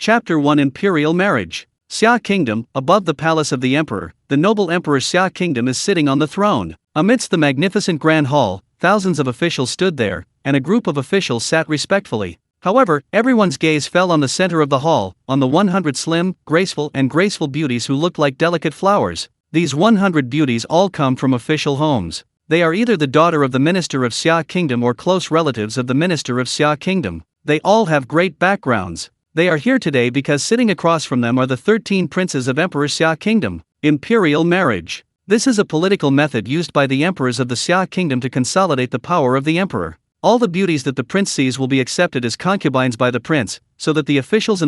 Chapter 1 Imperial Marriage. Xia Kingdom. Above the palace of the emperor, the noble Emperor Xia Kingdom is sitting on the throne. Amidst the magnificent grand hall, thousands of officials stood there, and a group of officials sat respectfully. However, everyone's gaze fell on the center of the hall, on the 100 slim, graceful beauties who looked like delicate flowers. These 100 beauties all come from official homes. They are either the daughter of the minister of Xia Kingdom or close relatives of the minister of Xia Kingdom. They all have great backgrounds. They are here today because sitting across from them are the 13 princes of Emperor Xia Kingdom. Imperial marriage. This is a political method used by the emperors of the Xia Kingdom to consolidate the power of the emperor. All the beauties that the prince sees will be accepted as concubines by the prince, so that the officials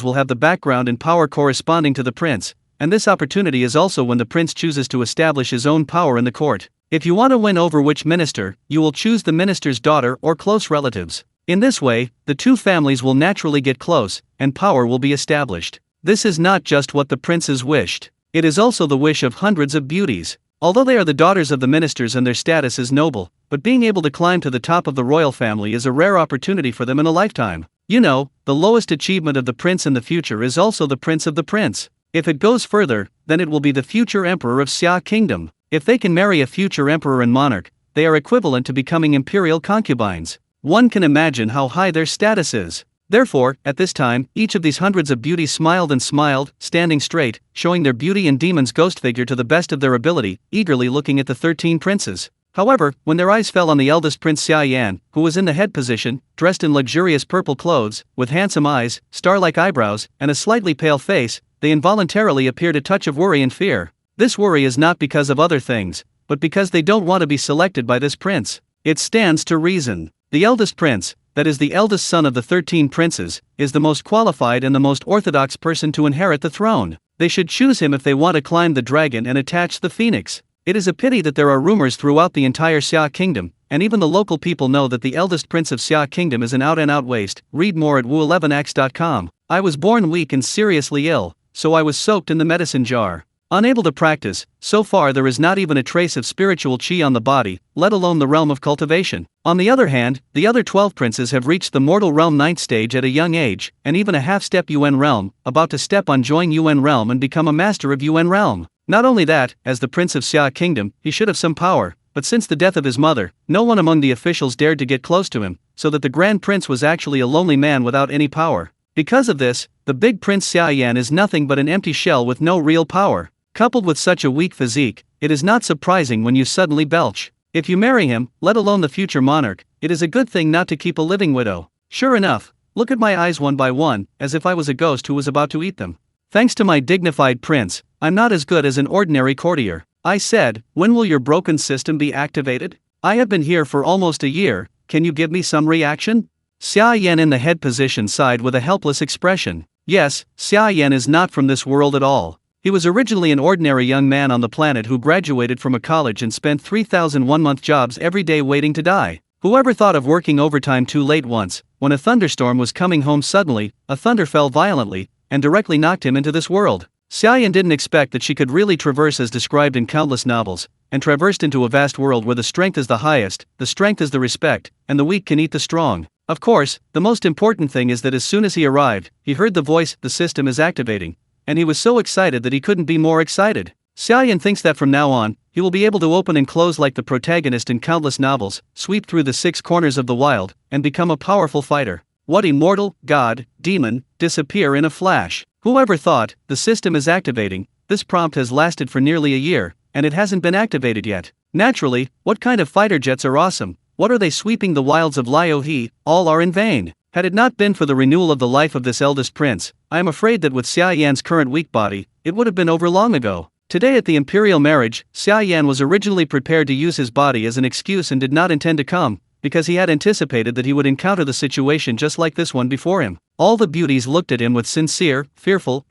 will have the background and power corresponding to the prince, and this opportunity is also when the prince chooses to establish his own power in the court. If you want to win over which minister, you will choose the minister's daughter or close relatives. In this way, the two families will naturally get close, and power will be established. This is not just what the princes wished. It is also the wish of hundreds of beauties. Although they are the daughters of the ministers and their status is noble, but being able to climb to the top of the royal family is a rare opportunity for them in a lifetime. You know, the lowest achievement of the prince in the future is also the prince of the prince. If it goes further, then it will be the future emperor of Xia Kingdom. If they can marry a future emperor and monarch, they are equivalent to becoming imperial concubines. One can imagine how high their status is. Therefore, at this time, each of these hundreds of beauties smiled and smiled, standing straight, showing their beauty and demon's ghost figure to the best of their ability, eagerly looking at the 13 princes. However, when their eyes fell on the eldest prince Xia Yan, who was in the head position, dressed in luxurious purple clothes, with handsome eyes, star-like eyebrows, and a slightly pale face, they involuntarily appeared a touch of worry and fear. This worry is not because of other things, but because they don't want to be selected by this prince. It stands to reason. The eldest prince, that is the eldest son of the 13 princes, is the most qualified and the most orthodox person to inherit the throne. They should choose him if they want to climb the dragon and attach the phoenix. It is a pity that there are rumors throughout the entire Xia Kingdom, and even the local people know that the eldest prince of Xia Kingdom is an out-and-out waste. Read more at wu11x.com. I was born weak and seriously ill, so I was soaked in the medicine jar. Unable to practice, so far there is not even a trace of spiritual chi on the body, let alone the realm of cultivation. On the other hand, the other 12 princes have reached the mortal realm 9th stage at a young age, and even a half-step UN realm, about to step on join UN realm and become a master of UN realm. Not only that, as the prince of Xia Kingdom, he should have some power, but since the death of his mother, no one among the officials dared to get close to him, so that the grand prince was actually a lonely man without any power. Because of this, the big prince Xia Yan is nothing but an empty shell with no real power. Coupled with such a weak physique, it is not surprising when you suddenly belch. If you marry him, let alone the future monarch, it is a good thing not to keep a living widow. Sure enough, look at my eyes one by one, as if I was a ghost who was about to eat them. Thanks to my dignified prince, I'm not as good as an ordinary courtier. I said, when will your broken system be activated? I have been here for almost a year, can you give me some reaction? Xia Yan in the head position sighed with a helpless expression. Yes, Xia Yan is not from this world at all. He was originally an ordinary young man on the planet who graduated from a college and spent 3,000 one-month jobs every day waiting to die. Whoever thought of working overtime too late once, when a thunderstorm was coming home suddenly, a thunder fell violently, and directly knocked him into this world. Xia Yan didn't expect that she could really traverse as described in countless novels, and traversed into a vast world where the strength is the highest, the strength is the respect, and the weak can eat the strong. Of course, the most important thing is that as soon as he arrived, he heard the voice, the system is activating. And he was so excited that he couldn't be more excited. Xia Yan thinks that from now on, he will be able to open and close like the protagonist in countless novels, sweep through the 6 corners of the wild, and become a powerful fighter. What immortal, god, demon, disappear in a flash. Whoever thought, the system is activating, this prompt has lasted for nearly a year, and it hasn't been activated yet. Naturally, what kind of fighter jets are awesome? What are they sweeping the wilds of Liohe? All are in vain. Had it not been for the renewal of the life of this eldest prince, I am afraid that with Xia Yan's current weak body, it would have been over long ago. Today at the imperial marriage, Xia Yan was originally prepared to use his body as an excuse and did not intend to come, because he had anticipated that he would encounter the situation just like this one before him. All the beauties looked at him with sincere, fearful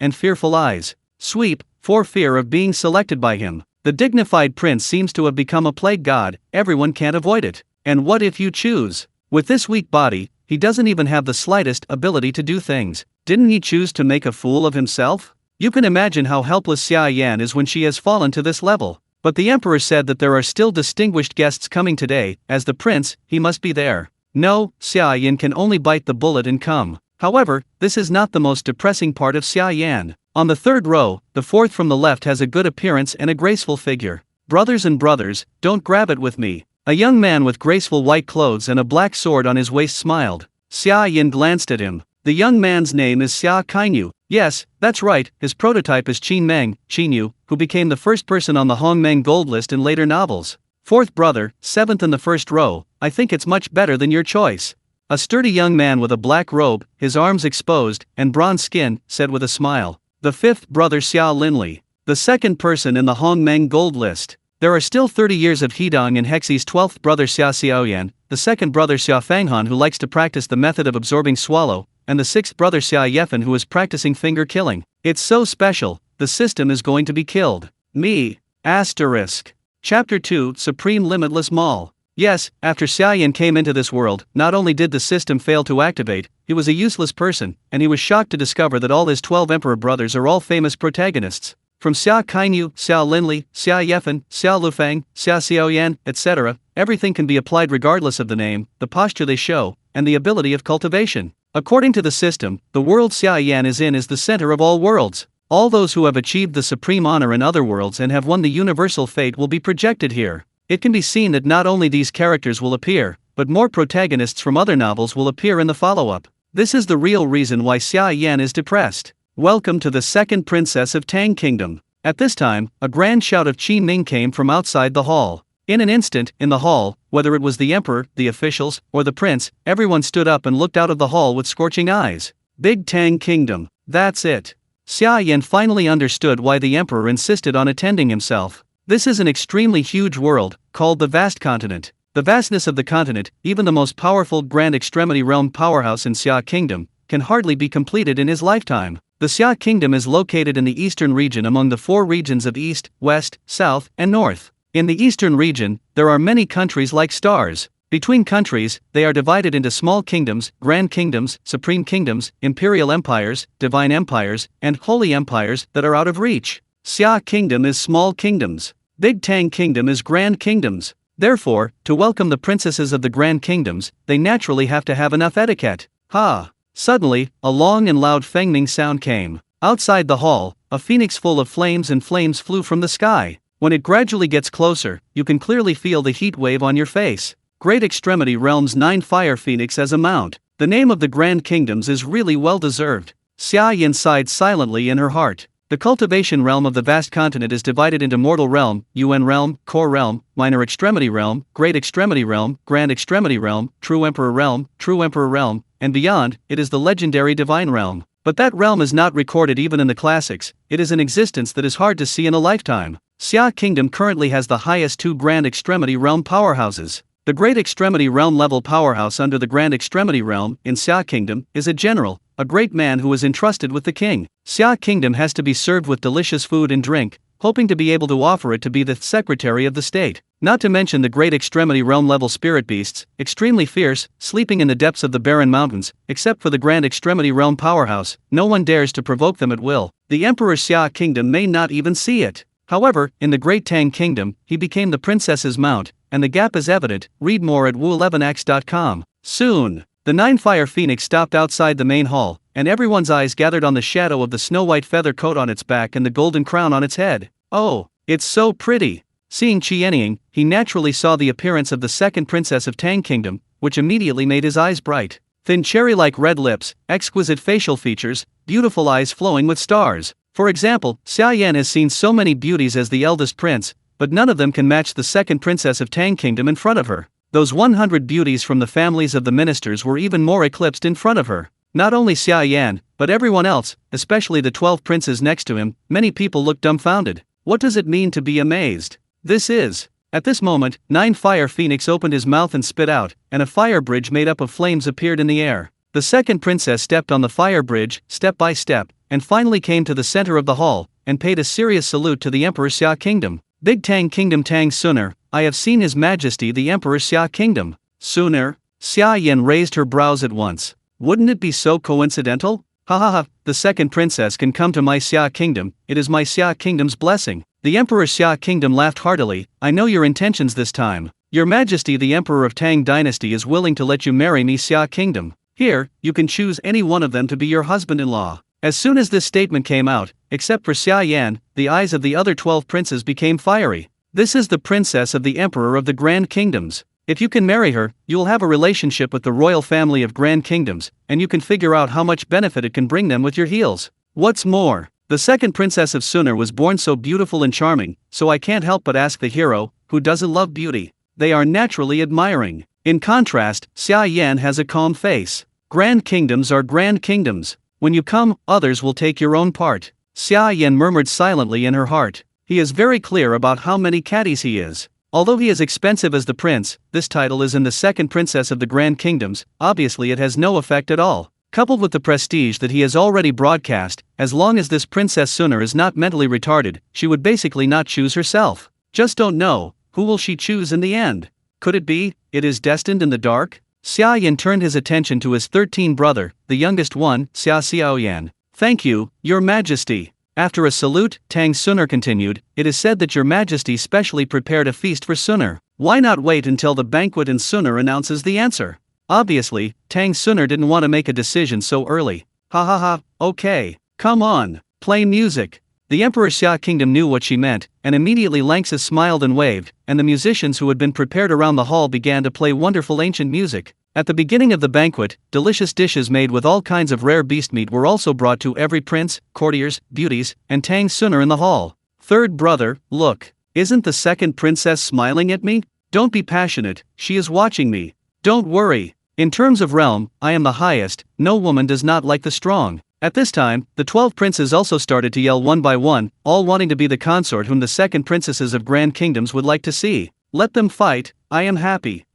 eyes. Sweep, for fear of being selected by him. The dignified prince seems to have become a plague god, everyone can't avoid it. And what if you choose? With this weak body, he doesn't even have the slightest ability to do things. Didn't he choose to make a fool of himself? You can imagine how helpless Xia Yan is when she has fallen to this level. But the emperor said that there are still distinguished guests coming today. As the prince, he must be there. No, Xia Yan can only bite the bullet and come. However, this is not the most depressing part of Xia Yan. On the third row, the fourth from the left has a good appearance and a graceful figure. Brothers and brothers, don't grab it with me. A young man with graceful white clothes and a black sword on his waist smiled. Xia Yan glanced at him. The young man's name is Xia Kainyu. Yes, that's right, his prototype is Qin Meng, Qinyu, who became the first person on the Hong Meng gold list in later novels. Fourth brother, seventh in the first row, I think it's much better than your choice. A sturdy young man with a black robe, his arms exposed, and bronze skin, said with a smile. The fifth brother Xia Linli. The second person in the Hong Meng gold list. There are still 30 years of Hidong in Hexi's 12th brother Xia Yan, the second brother Xia Fanghan who likes to practice the method of absorbing swallow, and the sixth brother Xia Yefen who is practicing finger killing. It's so special, the system is going to be killed. Me. Asterisk. Chapter 2 Supreme Limitless Mall. Yes, after Xia Yan came into this world, not only did the system fail to activate, he was a useless person, and he was shocked to discover that all his 12 emperor brothers are all famous protagonists. From Xia Kainyu, Xia Linli, Xia Yefen, Xia Lufang, Xia Xiaoyan, etc., everything can be applied regardless of the name, the posture they show, and the ability of cultivation. According to the system, the world Xia Yan is in is the center of all worlds. All those who have achieved the supreme honor in other worlds and have won the universal fate will be projected here. It can be seen that not only these characters will appear, but more protagonists from other novels will appear in the follow-up. This is the real reason why Xia Yan is depressed. Welcome to the second princess of Tang Kingdom. At this time, a grand shout of Qi Ming came from outside the hall. In an instant, in the hall, whether it was the emperor, the officials, or the prince, everyone stood up and looked out of the hall with scorching eyes. Big Tang Kingdom. That's it. Xia Yan finally understood why the emperor insisted on attending himself. This is an extremely huge world, called the vast continent. The vastness of the continent, even the most powerful Grand Extremity Realm powerhouse in Xia Kingdom, can hardly be completed in his lifetime. The Xia Kingdom is located in the eastern region among the four regions of East, West, South, and North. In the eastern region, there are many countries like stars. Between countries, they are divided into small kingdoms, grand kingdoms, supreme kingdoms, imperial empires, divine empires, and holy empires that are out of reach. Xia Kingdom is small kingdoms. Big Tang Kingdom is grand kingdoms. Therefore, to welcome the princesses of the grand kingdoms, they naturally have to have enough etiquette. Ha! Suddenly, a long and loud fengming sound came. Outside the hall, a phoenix full of flames and flames flew from the sky. When it gradually gets closer, you can clearly feel the heat wave on your face. Great Extremity Realm's 9 Fire Phoenix as a mount. The name of the Grand Kingdoms is really well deserved. Xia Yan sighed silently in her heart. The cultivation realm of the vast continent is divided into Mortal Realm, UN Realm, Core Realm, Minor Extremity Realm, Great Extremity Realm, Grand Extremity Realm, True Emperor Realm, and beyond, it is the legendary Divine Realm. But that realm is not recorded even in the classics, it is an existence that is hard to see in a lifetime. Xia Kingdom currently has the highest 2 Grand Extremity Realm powerhouses. The Great Extremity Realm level powerhouse under the Grand Extremity Realm, in Xia Kingdom, is a general, a great man who is entrusted with the king. Xia Kingdom has to be served with delicious food and drink, hoping to be able to offer it to be the secretary of the state. Not to mention the Great Extremity Realm level spirit beasts, extremely fierce, sleeping in the depths of the barren mountains. Except for the Grand Extremity Realm powerhouse, no one dares to provoke them at will. The Emperor Xia Kingdom may not even see it. However, in the Great Tang Kingdom, he became the princess's mount, and the gap is evident. Read more at wu11x.com. Soon, the 9 Fire Phoenix stopped outside the main hall, and everyone's eyes gathered on the shadow of the snow-white feather coat on its back and the golden crown on its head. Oh, it's so pretty! Seeing Qianying, he naturally saw the appearance of the second princess of Tang Kingdom, which immediately made his eyes bright. Thin cherry-like red lips, exquisite facial features, beautiful eyes flowing with stars. For example, Xia Yan has seen so many beauties as the eldest prince, but none of them can match the second princess of Tang Kingdom in front of her. Those 100 beauties from the families of the ministers were even more eclipsed in front of her. Not only Xia Yan, but everyone else, especially the 12 princes next to him. Many people looked dumbfounded. What does it mean to be amazed? At this moment, 9 Fire Phoenix opened his mouth and spit out, and a fire bridge made up of flames appeared in the air. The second princess stepped on the fire bridge, step by step, and finally came to the center of the hall, and paid a serious salute to the Emperor Xia Kingdom. Big Tang Kingdom Tang sooner, I have seen His Majesty the Emperor Xia Kingdom. Sooner? Xia Yan raised her brows at once. Wouldn't it be so coincidental? Ha ha ha, the second princess can come to my Xia Kingdom, it is my Xia Kingdom's blessing. The Emperor Xia Kingdom laughed heartily. I know your intentions this time. Your Majesty the Emperor of Tang Dynasty is willing to let you marry me Xia Kingdom. Here, you can choose any one of them to be your husband-in-law. As soon as this statement came out, except for Xia Yan, the eyes of the other 12 princes became fiery. This is the princess of the Emperor of the Grand Kingdoms. If you can marry her, you will have a relationship with the royal family of Grand Kingdoms, and you can figure out how much benefit it can bring them with your heels. What's more, the second princess of Sunar was born so beautiful and charming, so I can't help but ask the hero, who doesn't love beauty? They are naturally admiring. In contrast, Xia Yan has a calm face. Grand kingdoms are grand kingdoms. When you come, others will take your own part. Xia Yan murmured silently in her heart. He is very clear about how many caddies he is. Although he is expensive as the prince, this title is in the second princess of the Grand Kingdoms, obviously it has no effect at all. Coupled with the prestige that he has already broadcast, as long as this Princess Sunar is not mentally retarded, she would basically not choose herself. Just don't know, who will she choose in the end? Could it be, it is destined in the dark? Xia Yan turned his attention to his 13th brother, the youngest one, Xia Yan. Thank you, Your Majesty. After a salute, Tang Sunar continued, it is said that Your Majesty specially prepared a feast for Sunar. Why not wait until the banquet and Sunar announces the answer? Obviously, Tang Sunar didn't want to make a decision so early. Ha ha ha, okay, come on, play music. The Emperor Xia Kingdom knew what she meant, and immediately Lanxus smiled and waved, and the musicians who had been prepared around the hall began to play wonderful ancient music. At the beginning of the banquet, delicious dishes made with all kinds of rare beast meat were also brought to every prince, courtiers, beauties, and Tang Sunar in the hall. Third brother, look, isn't the second princess smiling at me? Don't be passionate, she is watching me. Don't worry. In terms of realm, I am the highest, no woman does not like the strong. At this time, the 12 princes also started to yell one by one, all wanting to be the consort whom the second princesses of Grand Kingdoms would like to see. Let them fight, I am happy.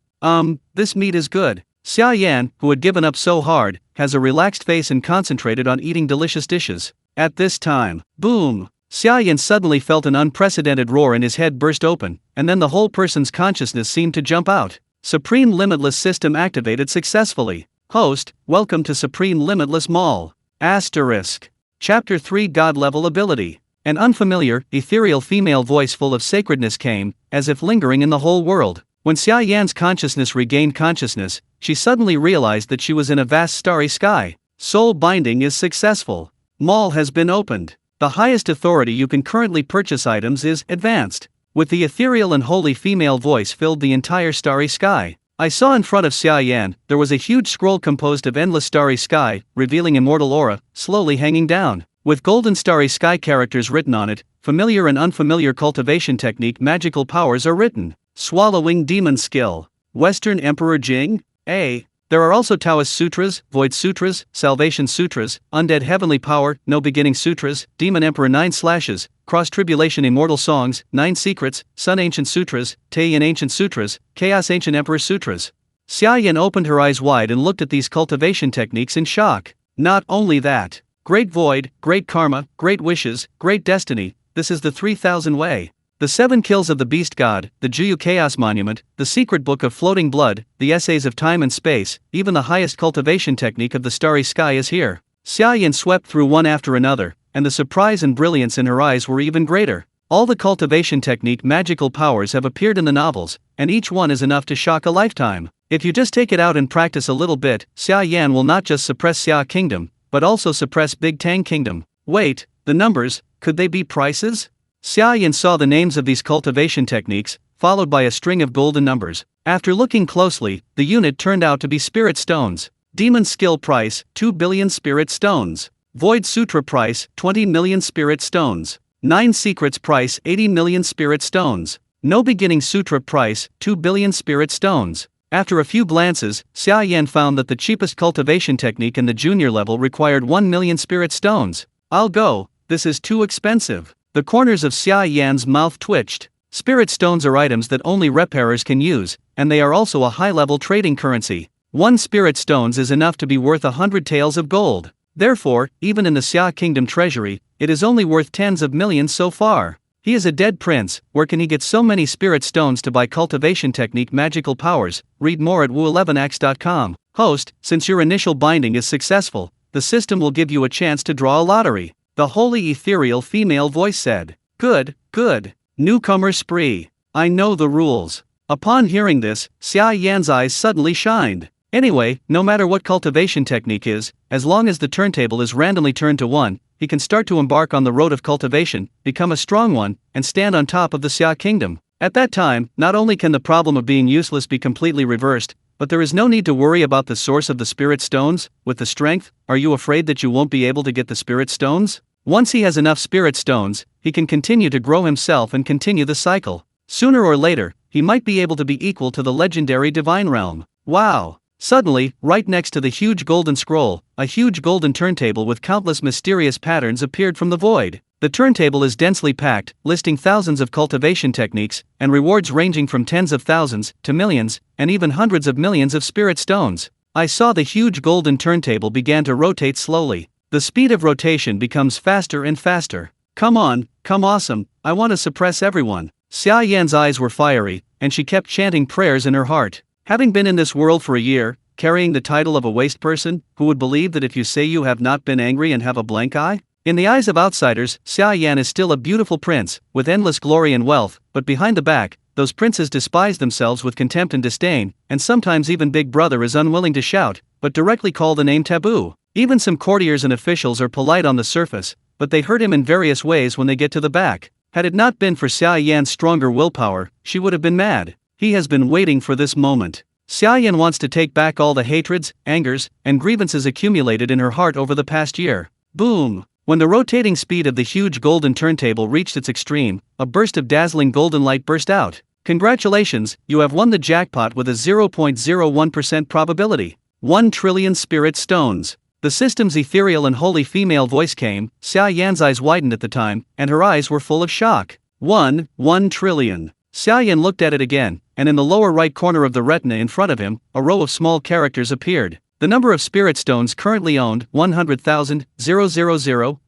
This meat is good. Xia Yan, who had given up so hard, has a relaxed face and concentrated on eating delicious dishes. At this time, boom! Xia Yan suddenly felt an unprecedented roar and his head burst open, and then the whole person's consciousness seemed to jump out. Supreme Limitless System activated successfully. Host, welcome to Supreme Limitless Mall. Asterisk. Chapter 3 God Level Ability. An unfamiliar, ethereal female voice full of sacredness came, as if lingering in the whole world. When Xia Yan's consciousness regained consciousness, she suddenly realized that she was in a vast starry sky. Soul binding is successful. Mall has been opened. The highest authority you can currently purchase items is advanced. With the ethereal and holy female voice filled the entire starry sky. I saw in front of Xia Yan, there was a huge scroll composed of endless starry sky, revealing immortal aura, slowly hanging down. With golden starry sky characters written on it, familiar and unfamiliar cultivation technique magical powers are written. Swallowing demon skill. Western Emperor Jing? There are also Taoist sutras, Void sutras, Salvation sutras, Undead Heavenly Power, No Beginning sutras, Demon Emperor 9 slashes, Cross Tribulation Immortal Songs, 9 secrets, Sun Ancient sutras, Taiyan Ancient sutras, Chaos Ancient Emperor sutras. Xia Yan opened her eyes wide and looked at these cultivation techniques in shock. Not only that. Great Void, Great Karma, Great Wishes, Great Destiny, this is the 3000 way. The 7 kills of the Beast God, the Juyu Chaos Monument, the Secret Book of Floating Blood, the Essays of Time and Space, even the highest cultivation technique of the Starry Sky is here. Xia Yan swept through one after another, and the surprise and brilliance in her eyes were even greater. All the cultivation technique magical powers have appeared in the novels, and each one is enough to shock a lifetime. If you just take it out and practice a little bit, Xia Yan will not just suppress Xia Kingdom, but also suppress Big Tang Kingdom. Wait, the numbers, could they be prices? Xia Yan saw the names of these cultivation techniques, followed by a string of golden numbers. After looking closely, the unit turned out to be spirit stones. Demon skill price, 2 billion spirit stones. Void sutra price, 20 million spirit stones. 9 secrets price, 80 million spirit stones. No beginning sutra price, 2 billion spirit stones. After a few glances, Xia Yan found that the cheapest cultivation technique in the junior level required 1 million spirit stones. I'll go, this is too expensive. The corners of Xia Yan's mouth twitched. Spirit stones are items that only repairers can use, and they are also a high-level trading currency. 1 spirit stones is enough to be worth 100 taels of gold. Therefore, even in the Xia Kingdom treasury, it is only worth tens of millions so far. He is a dead prince, where can he get so many spirit stones to buy cultivation technique magical powers? Read more at wu11x.com. Host, since your initial binding is successful, the system will give you a chance to draw a lottery. The holy ethereal female voice said. Good, good. Newcomer spree. I know the rules. Upon hearing this, Xia Yan's eyes suddenly shined. Anyway, no matter what cultivation technique is, as long as the turntable is randomly turned to 1, he can start to embark on the road of cultivation, become a strong one, and stand on top of the Xia kingdom. At that time, not only can the problem of being useless be completely reversed, but there is no need to worry about the source of the spirit stones. With the strength, are you afraid that you won't be able to get the spirit stones? Once he has enough spirit stones, he can continue to grow himself and continue the cycle. Sooner or later, he might be able to be equal to the legendary divine realm. Wow! Suddenly, right next to the huge golden scroll, a huge golden turntable with countless mysterious patterns appeared from the void. The turntable is densely packed, listing thousands of cultivation techniques, and rewards ranging from tens of thousands to millions, and even hundreds of millions of spirit stones. I saw the huge golden turntable began to rotate slowly. The speed of rotation becomes faster and faster. Come on, come awesome, I want to suppress everyone. Xia Yan's eyes were fiery, and she kept chanting prayers in her heart. Having been in this world for a year, carrying the title of a waste person, who would believe that if you say you have not been angry and have a blank eye? In the eyes of outsiders, Xia Yan is still a beautiful prince, with endless glory and wealth, but behind the back, those princes despise themselves with contempt and disdain, and sometimes even Big Brother is unwilling to shout, but directly call the name taboo. Even some courtiers and officials are polite on the surface, but they hurt him in various ways when they get to the back. Had it not been for Xia Yan's stronger willpower, she would have been mad. He has been waiting for this moment. Xia Yan wants to take back all the hatreds, angers, and grievances accumulated in her heart over the past year. Boom! When the rotating speed of the huge golden turntable reached its extreme, a burst of dazzling golden light burst out. Congratulations, you have won the jackpot with a 0.01% probability. 1 trillion spirit stones. The system's ethereal and holy female voice came. Xia Yan's eyes widened at the time, and her eyes were full of shock. 1 trillion. Xia Yan looked at it again, and in the lower right corner of the retina in front of him, a row of small characters appeared. The number of spirit stones currently owned, 100,000, 000, 000, 000.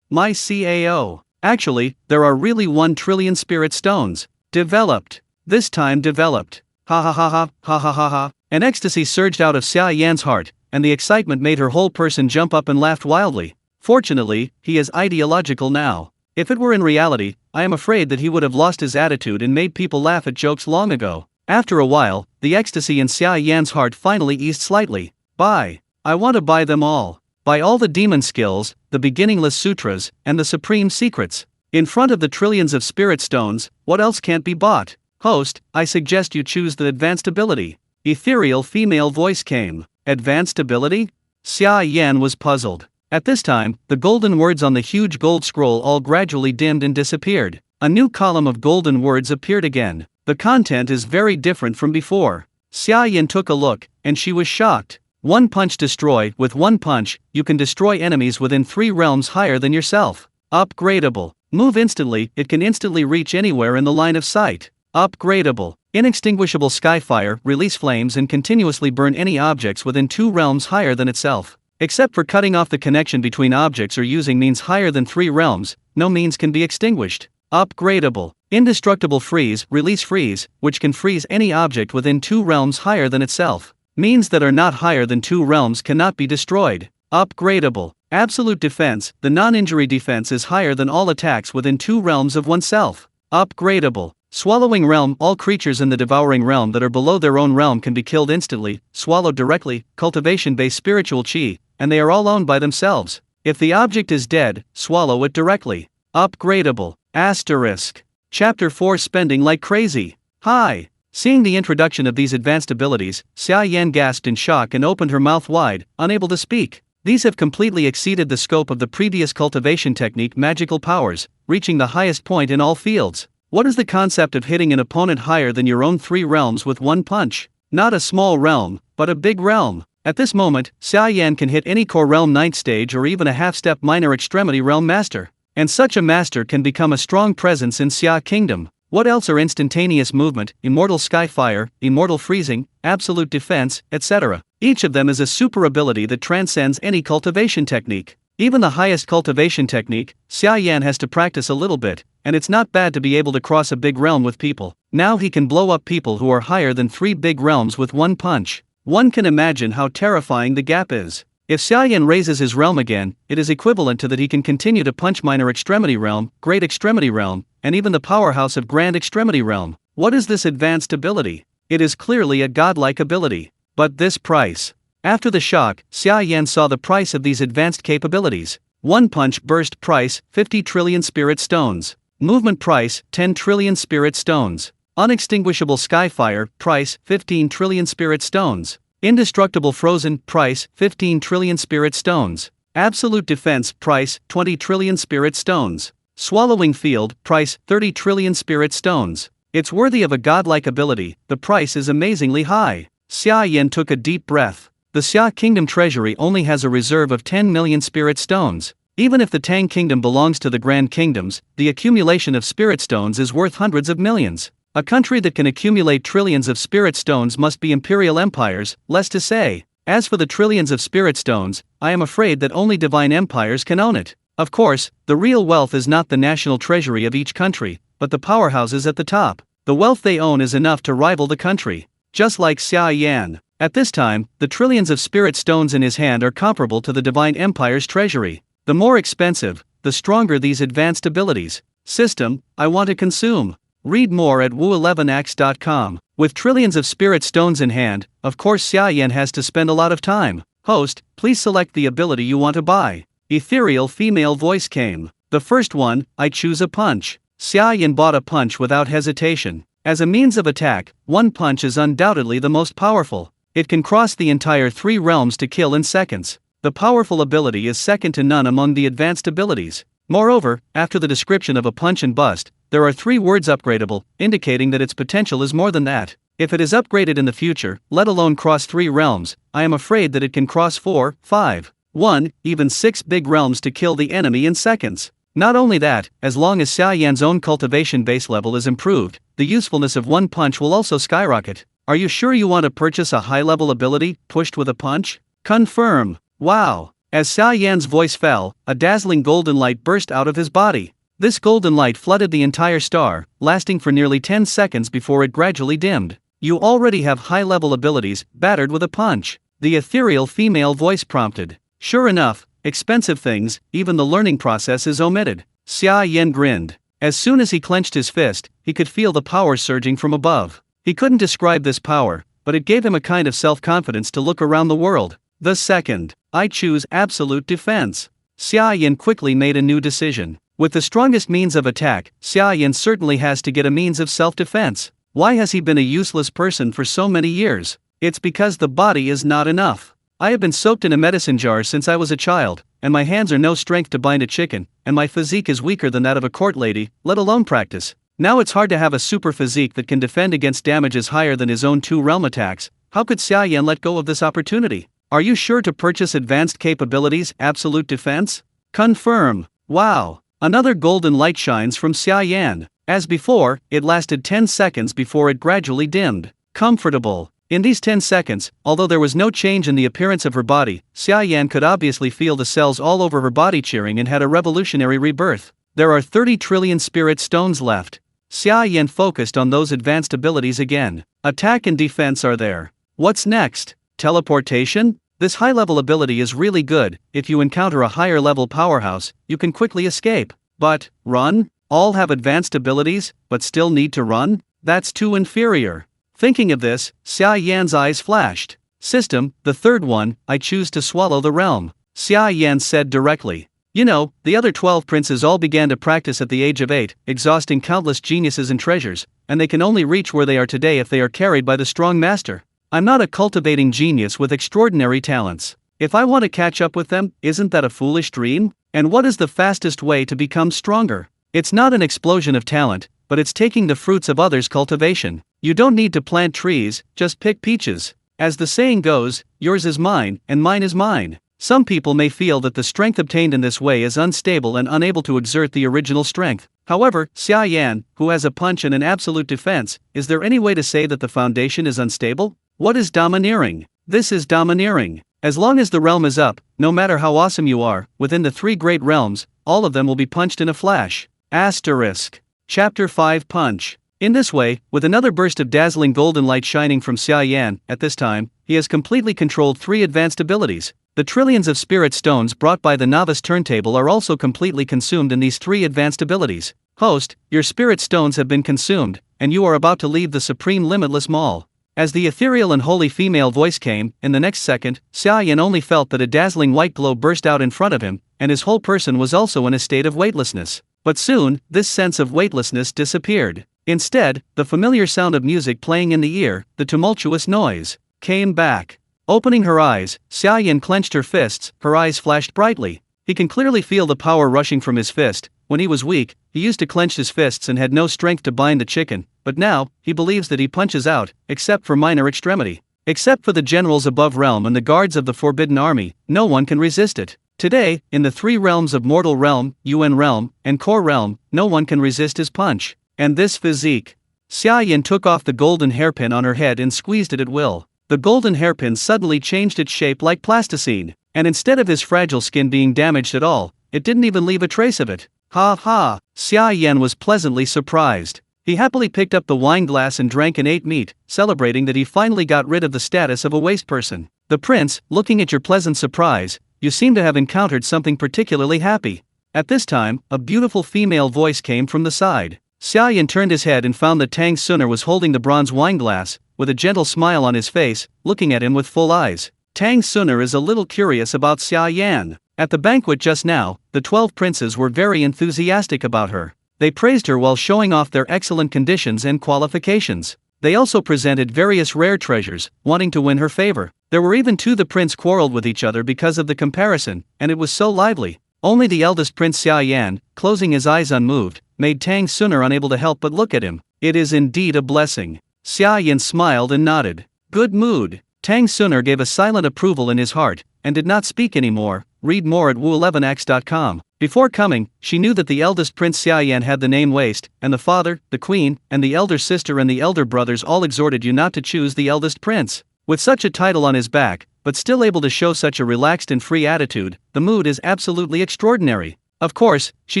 My CAO. Actually, there are really 1 trillion spirit stones. Developed. This time developed. Ha ha ha ha, ha ha ha ha. An ecstasy surged out of Xia Yan's heart, and the excitement made her whole person jump up and laugh wildly. Fortunately, he is ideological now. If it were in reality, I am afraid that he would have lost his attitude and made people laugh at jokes long ago. After a while, the ecstasy in Xia Yan's heart finally eased slightly. Buy. I want to buy them all. Buy all the demon skills, the beginningless sutras, and the supreme secrets. In front of the trillions of spirit stones, what else can't be bought? Host, I suggest you choose the advanced ability. Ethereal female voice came. Advanced ability? Xia Yan was puzzled. At this time, the golden words on the huge gold scroll all gradually dimmed and disappeared. A new column of golden words appeared again. The content is very different from before. Xia Yan took a look, and she was shocked. 1 punch destroy. With 1 punch, you can destroy enemies within 3 realms higher than yourself. Upgradable. Move instantly. It can instantly reach anywhere in the line of sight. Upgradable. Inextinguishable skyfire. Release flames and continuously burn any objects within 2 realms higher than itself. Except for cutting off the connection between objects or using means higher than 3 realms, no means can be extinguished. Upgradable. Indestructible freeze. Release freeze, which can freeze any object within 2 realms higher than itself. Means that are not higher than 2 realms cannot be destroyed. Upgradable. Absolute defense. The non-injury defense is higher than all attacks within 2 realms of oneself. Upgradable. Swallowing realm. All creatures in the devouring realm that are below their own realm can be killed instantly, swallowed directly. Cultivation-based spiritual chi, and they are all owned by themselves. If the object is dead, swallow it directly. Upgradable. Asterisk. Chapter 4. Spending like crazy. Hi. Seeing the introduction of these advanced abilities, Xia Yan gasped in shock and opened her mouth wide, unable to speak. These have completely exceeded the scope of the previous cultivation technique magical powers, reaching the highest point in all fields. What is the concept of hitting an opponent higher than your own 3 realms with 1 punch? Not a small realm, but a big realm. At this moment, Xia Yan can hit any core realm 9th stage or even a half-step minor extremity realm master. And such a master can become a strong presence in Xia Kingdom. What else are instantaneous movement, immortal skyfire, immortal freezing, absolute defense, etc. Each of them is a super ability that transcends any cultivation technique. Even the highest cultivation technique, Xia Yan has to practice a little bit, and it's not bad to be able to cross a big realm with people. Now he can blow up people who are higher than 3 big realms with 1 punch. One can imagine how terrifying the gap is. If Xia Yan raises his realm again, it is equivalent to that he can continue to punch minor extremity realm, great extremity realm, and even the powerhouse of grand extremity realm. What is this advanced ability? It is clearly a godlike ability. But this price. After the shock, Xia Yan saw the price of these advanced capabilities. One punch burst price, 50 trillion spirit stones. Movement price, 10 trillion spirit stones. Unextinguishable skyfire price, 15 trillion spirit stones. Indestructible frozen price, 15 trillion spirit stones. Absolute defense price, 20 trillion spirit stones. Swallowing field price, 30 trillion spirit stones. It's worthy of a godlike ability. The price is amazingly high. Xia Yan took a deep breath. The Xia Kingdom treasury only has a reserve of 10 million spirit stones. Even if the Tang Kingdom belongs to the Grand Kingdoms, the accumulation of spirit stones is worth hundreds of millions. A country that can accumulate trillions of spirit stones must be imperial empires, less to say. As for the trillions of spirit stones, I am afraid that only divine empires can own it. Of course, the real wealth is not the national treasury of each country, but the powerhouses at the top. The wealth they own is enough to rival the country. Just like Xia Yan. At this time, the trillions of spirit stones in his hand are comparable to the divine empire's treasury. The more expensive, the stronger these advanced abilities. System, I want to consume. Read more at wu11x.com. With trillions of spirit stones in hand, of course Xia Yan has to spend a lot of time. Host, please select the ability you want to buy. Ethereal female voice came. The first one, I choose a punch. Xia Yan bought a punch without hesitation. As a means of attack, one punch is undoubtedly the most powerful. It can cross the entire 3 realms to kill in seconds. The powerful ability is second to none among the advanced abilities. Moreover, after the description of a punch and bust, there are 3 words upgradable, indicating that its potential is more than that. If it is upgraded in the future, let alone cross 3 realms, I am afraid that it can cross 4, 5, 1, even 6 big realms to kill the enemy in seconds. Not only that, as long as Xia Yan's own cultivation base level is improved, the usefulness of one punch will also skyrocket. Are you sure you want to purchase a high-level ability, pushed with a punch? Confirm. Wow. As Xia Yan's voice fell, a dazzling golden light burst out of his body. This golden light flooded the entire star, lasting for nearly 10 seconds before it gradually dimmed. You already have high-level abilities, battered with a punch. The ethereal female voice prompted. Sure enough, expensive things, even the learning process is omitted. Xia Yan grinned. As soon as he clenched his fist, he could feel the power surging from above. He couldn't describe this power, but it gave him a kind of self-confidence to look around the world. The second, I choose absolute defense. Xia Yan quickly made a new decision. With the strongest means of attack, Xia Yan certainly has to get a means of self-defense. Why has he been a useless person for so many years? It's because the body is not enough. I have been soaked in a medicine jar since I was a child, and my hands are no strength to bind a chicken, and my physique is weaker than that of a court lady, let alone practice. Now it's hard to have a super physique that can defend against damages higher than his own 2 realm attacks. How could Xia Yan let go of this opportunity? Are you sure to purchase advanced capabilities, absolute defense? Confirm. Wow. Another golden light shines from Xia Yan. As before, it lasted 10 seconds before it gradually dimmed. Comfortable. In these 10 seconds, although there was no change in the appearance of her body, Xia Yan could obviously feel the cells all over her body cheering and had a revolutionary rebirth. There are 30 trillion spirit stones left. Xia Yan focused on those advanced abilities again. Attack and defense are there. What's next? Teleportation? This high-level ability is really good. If you encounter a higher-level powerhouse, you can quickly escape. But, run? All have advanced abilities, but still need to run? That's too inferior. Thinking of this, Xia Yan's eyes flashed. System, the third one, I choose to swallow the realm. Xia Yan said directly. You know, the other 12 princes all began to practice at the age of 8, exhausting countless geniuses and treasures, and they can only reach where they are today if they are carried by the strong master. I'm not a cultivating genius with extraordinary talents. If I want to catch up with them, isn't that a foolish dream? And what is the fastest way to become stronger? It's not an explosion of talent, but it's taking the fruits of others' cultivation. You don't need to plant trees, just pick peaches. As the saying goes, yours is mine, and mine is mine. Some people may feel that the strength obtained in this way is unstable and unable to exert the original strength. However, Xia Yan, who has a punch and an absolute defense, is there any way to say that the foundation is unstable? What is domineering? This is domineering. As long as the realm is up, no matter how awesome you are, within the 3 great realms, all of them will be punched in a flash. Asterisk. Chapter 5 Punch. In this way, with another burst of dazzling golden light shining from Xia Yan, at this time, he has completely controlled 3 advanced abilities. The trillions of spirit stones brought by the novice turntable are also completely consumed in these 3 advanced abilities. Host, your spirit stones have been consumed, and you are about to leave the Supreme Limitless Mall. As the ethereal and holy female voice came, in the next second, Xia Yan only felt that a dazzling white glow burst out in front of him, and his whole person was also in a state of weightlessness. But soon, this sense of weightlessness disappeared. Instead, the familiar sound of music playing in the ear, the tumultuous noise, came back. Opening her eyes, Xia Yan clenched her fists, her eyes flashed brightly. He can clearly feel the power rushing from his fist. When he was weak, he used to clench his fists and had no strength to bind the chicken, but now, he believes that he punches out, except for minor extremity. Except for the generals above realm and the guards of the Forbidden Army, no one can resist it. Today, in the three realms of Mortal Realm, UN Realm, and Core Realm, no one can resist his punch. And this physique. Xia Yan took off the golden hairpin on her head and squeezed it at will. The golden hairpin suddenly changed its shape like plasticine, and instead of his fragile skin being damaged at all, it didn't even leave a trace of it. Ha ha! Xia Yan was pleasantly surprised. He happily picked up the wine glass and drank and ate meat, celebrating that he finally got rid of the status of a waste person. The prince, looking at your pleasant surprise, you seem to have encountered something particularly happy. At this time, a beautiful female voice came from the side. Xia Yan turned his head and found that Tang Suner was holding the bronze wine glass, with a gentle smile on his face, looking at him with full eyes. Tang Suner is a little curious about Xia Yan. At the banquet just now, the 12 princes were very enthusiastic about her. They praised her while showing off their excellent conditions and qualifications. They also presented various rare treasures, wanting to win her favor. There were even two. The prince quarreled with each other because of the comparison, and it was so lively. Only the eldest prince Xia Yan, closing his eyes unmoved, made Tang Suner unable to help but look at him. It is indeed a blessing. Xia Yan smiled and nodded. Good mood. Tang Suner gave a silent approval in his heart, and did not speak anymore. Read more at wu11x.com. Before coming, she knew that the eldest prince Xia Yan had the name Waste, and the father, the queen, and the elder sister and the elder brothers all exhorted you not to choose the eldest prince. With such a title on his back, but still able to show such a relaxed and free attitude, the mood is absolutely extraordinary. Of course, she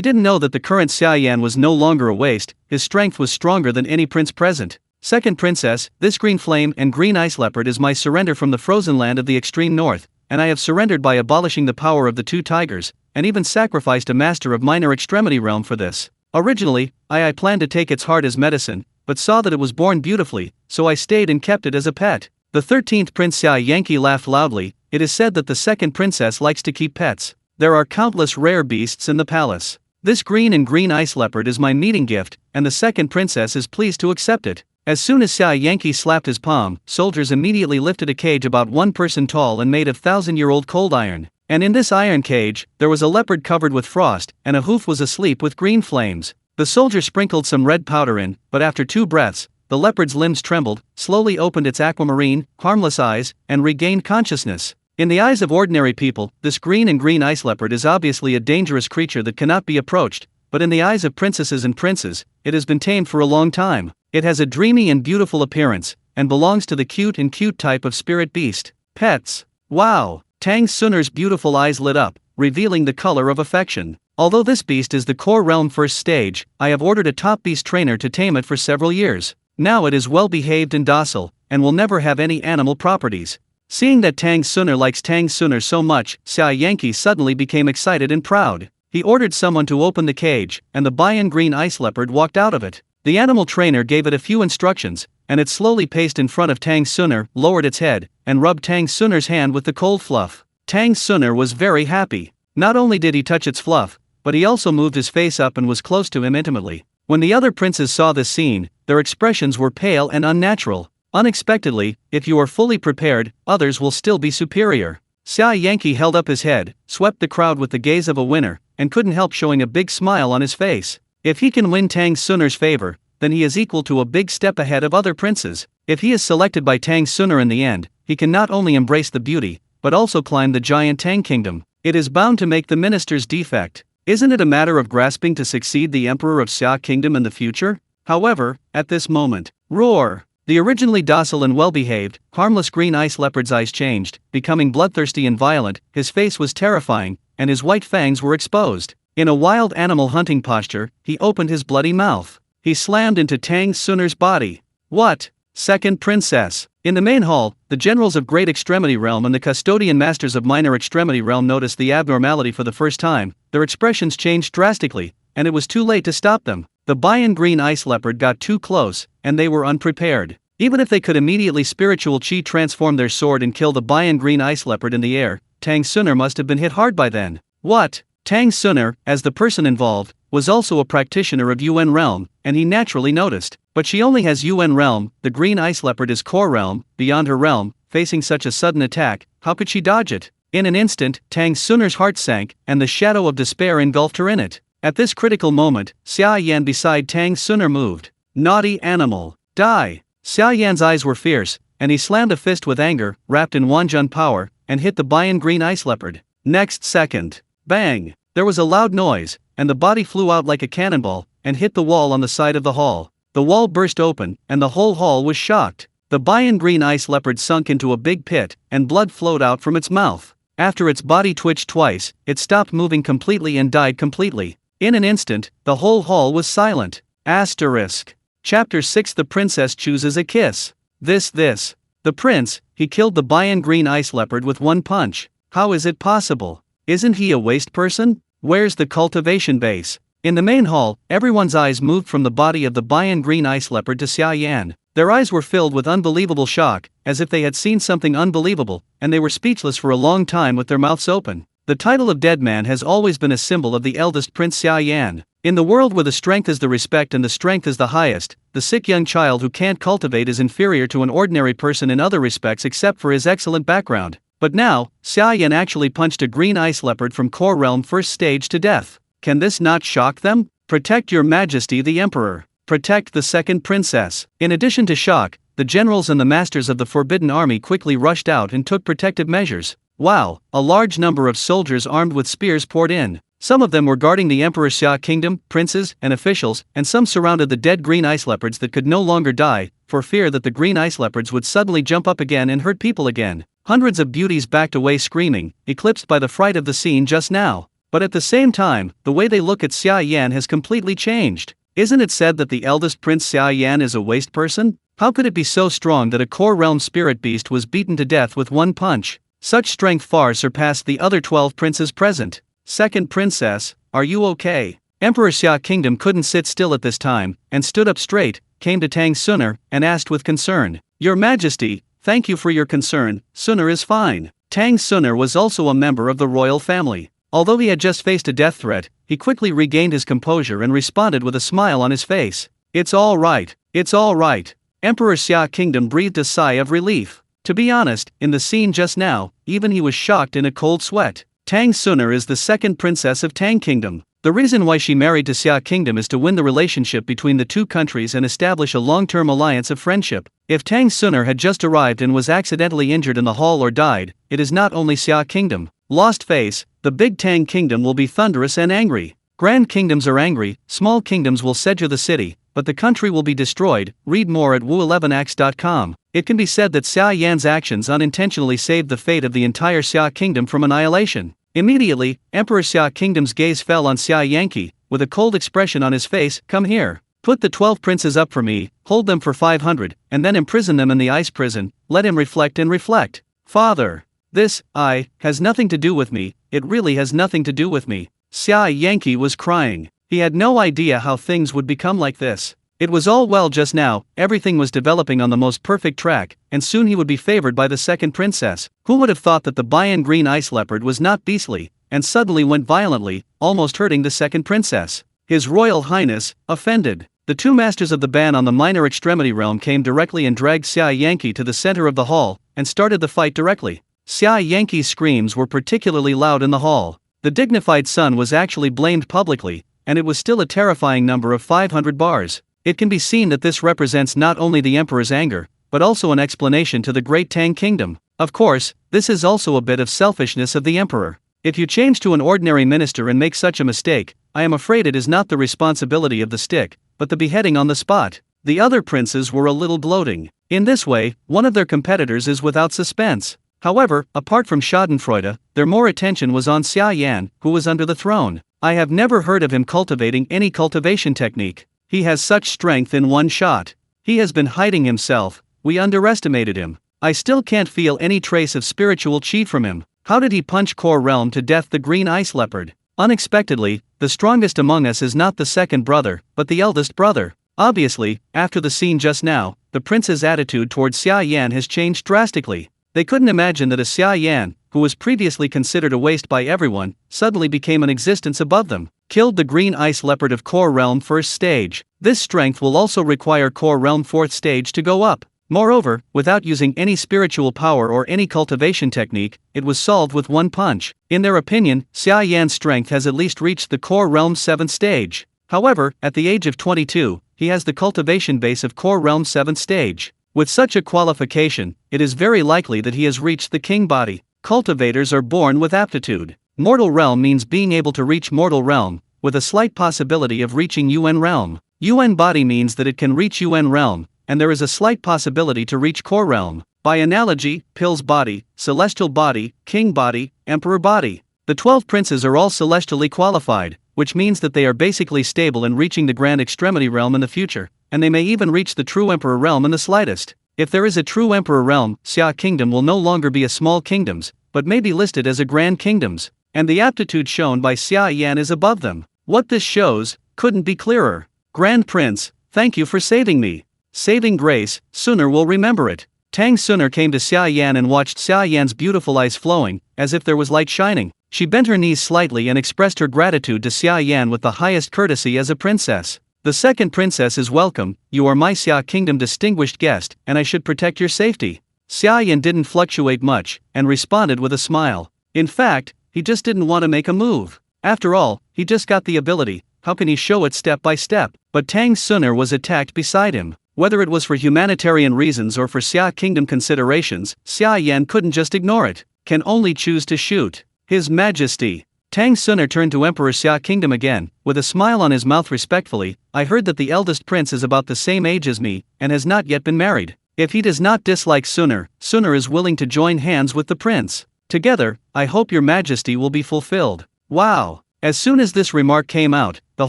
didn't know that the current Xia Yan was no longer a waste. His strength was stronger than any prince present. Second princess, this green flame and green ice leopard is my surrender from the frozen land of the extreme north, and I have surrendered by abolishing the power of the two tigers, and even sacrificed a master of minor extremity realm for this. Originally, I planned to take its heart as medicine, but saw that it was born beautifully, so I stayed and kept it as a pet. The 13th Prince Xia Yankee laughed loudly. It is said that the second princess likes to keep pets. There are countless rare beasts in the palace. This green and green ice leopard is my meeting gift, and the second princess is pleased to accept it. As soon as Xia Yankee slapped his palm, soldiers immediately lifted a cage about 1 person tall and made of 1,000-year-old cold iron. And in this iron cage, there was a leopard covered with frost, and a hoof was asleep with green flames. The soldier sprinkled some red powder in, but after 2 breaths, the leopard's limbs trembled, slowly opened its aquamarine, harmless eyes, and regained consciousness. In the eyes of ordinary people, this green and green ice leopard is obviously a dangerous creature that cannot be approached, but in the eyes of princesses and princes, it has been tamed for a long time. It has a dreamy and beautiful appearance, and belongs to the cute type of spirit beast. Pets. Wow! Tang Suner's beautiful eyes lit up, revealing the color of affection. Although this beast is the core realm first stage, I have ordered a top beast trainer to tame it for several years. Now it is well behaved and docile, and will never have any animal properties. Seeing that Tang Suner likes Tang Suner so much, Xia Yankee suddenly became excited and proud. He ordered someone to open the cage, and the Bayan green ice leopard walked out of it. The animal trainer gave it a few instructions, and it slowly paced in front of Tang Suner, lowered its head, and rubbed Tang Suner's hand with the cold fluff. Tang Suner was very happy. Not only did he touch its fluff, but he also moved his face up and was close to him intimately. When the other princes saw this scene, their expressions were pale and unnatural. Unexpectedly, if you are fully prepared, others will still be superior. Xia Yankee held up his head, swept the crowd with the gaze of a winner, and couldn't help showing a big smile on his face. If he can win Tang Suner's favor, then he is equal to a big step ahead of other princes. If he is selected by Tang Suner in the end, he can not only embrace the beauty, but also climb the giant Tang kingdom. It is bound to make the minister's defect. Isn't it a matter of grasping to succeed the emperor of Xia Kingdom in the future? However, at this moment, roar! The originally docile and well-behaved, harmless green ice leopard's eyes changed, becoming bloodthirsty and violent. His face was terrifying, and his white fangs were exposed. In a wild animal hunting posture, he opened his bloody mouth. He slammed into Tang Suner's body. What? Second princess. In the main hall, the generals of Great Extremity Realm and the custodian masters of Minor Extremity Realm noticed the abnormality for the first time. Their expressions changed drastically, and it was too late to stop them. The Bayan green ice leopard got too close, and they were unprepared. Even if they could immediately spiritual chi transform their sword and kill the Bayan green ice leopard in the air, Tang Suner must have been hit hard by then. What? Tang Suner, as the person involved, was also a practitioner of Yuan realm, and he naturally noticed. But she only has Yuan realm, the green ice leopard is core realm, beyond her realm. Facing such a sudden attack, how could she dodge it? In an instant, Tang Suner's heart sank, and the shadow of despair engulfed her in it. At this critical moment, Xia Yan beside Tang Suner moved. Naughty animal, die! Xia Yan's eyes were fierce, and he slammed a fist with anger, wrapped in Wanjun power, and hit the Bayan green ice leopard. Next second, bang! There was a loud noise, and the body flew out like a cannonball, and hit the wall on the side of the hall. The wall burst open, and the whole hall was shocked. The Bayan green ice leopard sunk into a big pit, and blood flowed out from its mouth. After its body twitched twice, it stopped moving completely and died completely. In an instant, the whole hall was silent. Asterisk. Chapter 6 The Princess Chooses a Kiss. The prince, he killed the Bayan green ice leopard with one punch. How is it possible? Isn't he a waste person? Where's the cultivation base? In the main hall, everyone's eyes moved from the body of the Bayan green ice leopard to Xia Yan. Their eyes were filled with unbelievable shock, as if they had seen something unbelievable, and they were speechless for a long time with their mouths open. The title of dead man has always been a symbol of the eldest Prince Xia Yan. In the world where the strength is the respect and the strength is the highest, the sick young child who can't cultivate is inferior to an ordinary person in other respects except for his excellent background. But now, Xia Yan actually punched a green ice leopard from core realm first stage to death. Can this not shock them? Protect your majesty the emperor. Protect the second princess. In addition to shock, the generals and the masters of the Forbidden Army quickly rushed out and took protective measures. Wow, a large number of soldiers armed with spears poured in. Some of them were guarding the Emperor's Xia kingdom, princes, and officials, and some surrounded the dead green ice leopards that could no longer die, for fear that the green ice leopards would suddenly jump up again and hurt people again. Hundreds of beauties backed away screaming, eclipsed by the fright of the scene just now. But at the same time, the way they look at Xia Yan has completely changed. Isn't it said that the eldest Prince Xia Yan is a waste person? How could it be so strong that a core realm spirit beast was beaten to death with one punch? Such strength far surpassed the other 12 princes present. Second princess, are you okay? Emperor Xia Kingdom couldn't sit still at this time, and stood up straight, came to Tang Suner, and asked with concern. Your Majesty, thank you for your concern, Suner is fine. Tang Suner was also a member of the royal family. Although he had just faced a death threat, he quickly regained his composure and responded with a smile on his face. It's all right, it's all right. Emperor Xia Kingdom breathed a sigh of relief. To be honest, in the scene just now, even he was shocked in a cold sweat. Tang Suner is the second princess of Tang Kingdom. The reason why she married to Xia Kingdom is to win the relationship between the two countries and establish a long-term alliance of friendship. If Tang Suner had just arrived and was accidentally injured in the hall or died, it is not only Xia Kingdom. Lost face, the big Tang Kingdom will be thunderous and angry. Grand kingdoms are angry, small kingdoms will cedure the city, but the country will be destroyed. Read more at wu11ax.com. It can be said that Xia Yan's actions unintentionally saved the fate of the entire Xia Kingdom from annihilation. Immediately, Emperor Xia Kingdom's gaze fell on Xia Yankee, with a cold expression on his face. Come here. Put the 12 princes up for me, hold them for 500, and then imprison them in the ice prison. Let him reflect and reflect. Father. This, has nothing to do with me, it really has nothing to do with me. Xia Yankee was crying. He had no idea how things would become like this. It was all well just now, everything was developing on the most perfect track, and soon he would be favored by the second princess. Who would have thought that the Bayan green ice leopard was not beastly, and suddenly went violently, almost hurting the second princess. His Royal Highness, offended. The two masters of the ban on the minor extremity realm came directly and dragged Xia Yankee to the center of the hall, and started the fight directly. Xia Yankee's screams were particularly loud in the hall. The dignified son was actually blamed publicly, and it was still a terrifying number of 500 bars. It can be seen that this represents not only the emperor's anger, but also an explanation to the great Tang Kingdom. Of course, this is also a bit of selfishness of the emperor. If you change to an ordinary minister and make such a mistake, I am afraid it is not the responsibility of the stick, but the beheading on the spot. The other princes were a little gloating. In this way, one of their competitors is without suspense. However, apart from Schadenfreude, their more attention was on Xia Yan, who was under the throne. I have never heard of him cultivating any cultivation technique. He has such strength in one shot. He has been hiding himself, we underestimated him. I still can't feel any trace of spiritual chi from him. How did he punch Core Realm to death the green ice leopard? Unexpectedly, the strongest among us is not the second brother, but the eldest brother. Obviously, after the scene just now, the prince's attitude towards Xia Yan has changed drastically. They couldn't imagine that a Xia Yan, who was previously considered a waste by everyone, suddenly became an existence above them. Killed the green ice leopard of Core Realm 1st stage. This strength will also require Core Realm 4th stage to go up. Moreover, without using any spiritual power or any cultivation technique, it was solved with one punch. In their opinion, Xia Yan's strength has at least reached the Core Realm 7th stage. However, at the age of 22, he has the cultivation base of Core Realm 7th stage. With such a qualification, it is very likely that he has reached the king body. Cultivators are born with aptitude. Mortal realm means being able to reach mortal realm, with a slight possibility of reaching UN realm. UN body means that it can reach UN realm, and there is a slight possibility to reach core realm. By analogy, Pill's body, celestial body, king body, emperor body. The 12 princes are all celestially qualified, which means that they are basically stable in reaching the grand extremity realm in the future, and they may even reach the true emperor realm in the slightest. If there is a true emperor realm, Xia Kingdom will no longer be a small kingdoms, but may be listed as a grand kingdoms, and the aptitude shown by Xia Yan is above them. What this shows couldn't be clearer. Grand Prince, thank you for saving me. Saving grace, Sooner will remember it. Tang Sooner came to Xia Yan and watched Xia Yan's beautiful eyes flowing, as if there was light shining. She bent her knees slightly and expressed her gratitude to Xia Yan with the highest courtesy as a princess. The second princess is welcome. You are my Xia Kingdom distinguished guest, and I should protect your safety. Xia Yan didn't fluctuate much, and responded with a smile. In fact, he just didn't want to make a move. After all, he just got the ability, how can he show it step by step? But Tang Sooner was attacked beside him. Whether it was for humanitarian reasons or for Xia Kingdom considerations, Xia Yan couldn't just ignore it, can only choose to shoot. His Majesty. Tang Sooner turned to Emperor Xia Kingdom again, with a smile on his mouth respectfully. I heard that the eldest prince is about the same age as me, and has not yet been married. If he does not dislike Sooner, Sooner is willing to join hands with the prince. Together, I hope your Majesty will be fulfilled. Wow. As soon as this remark came out, the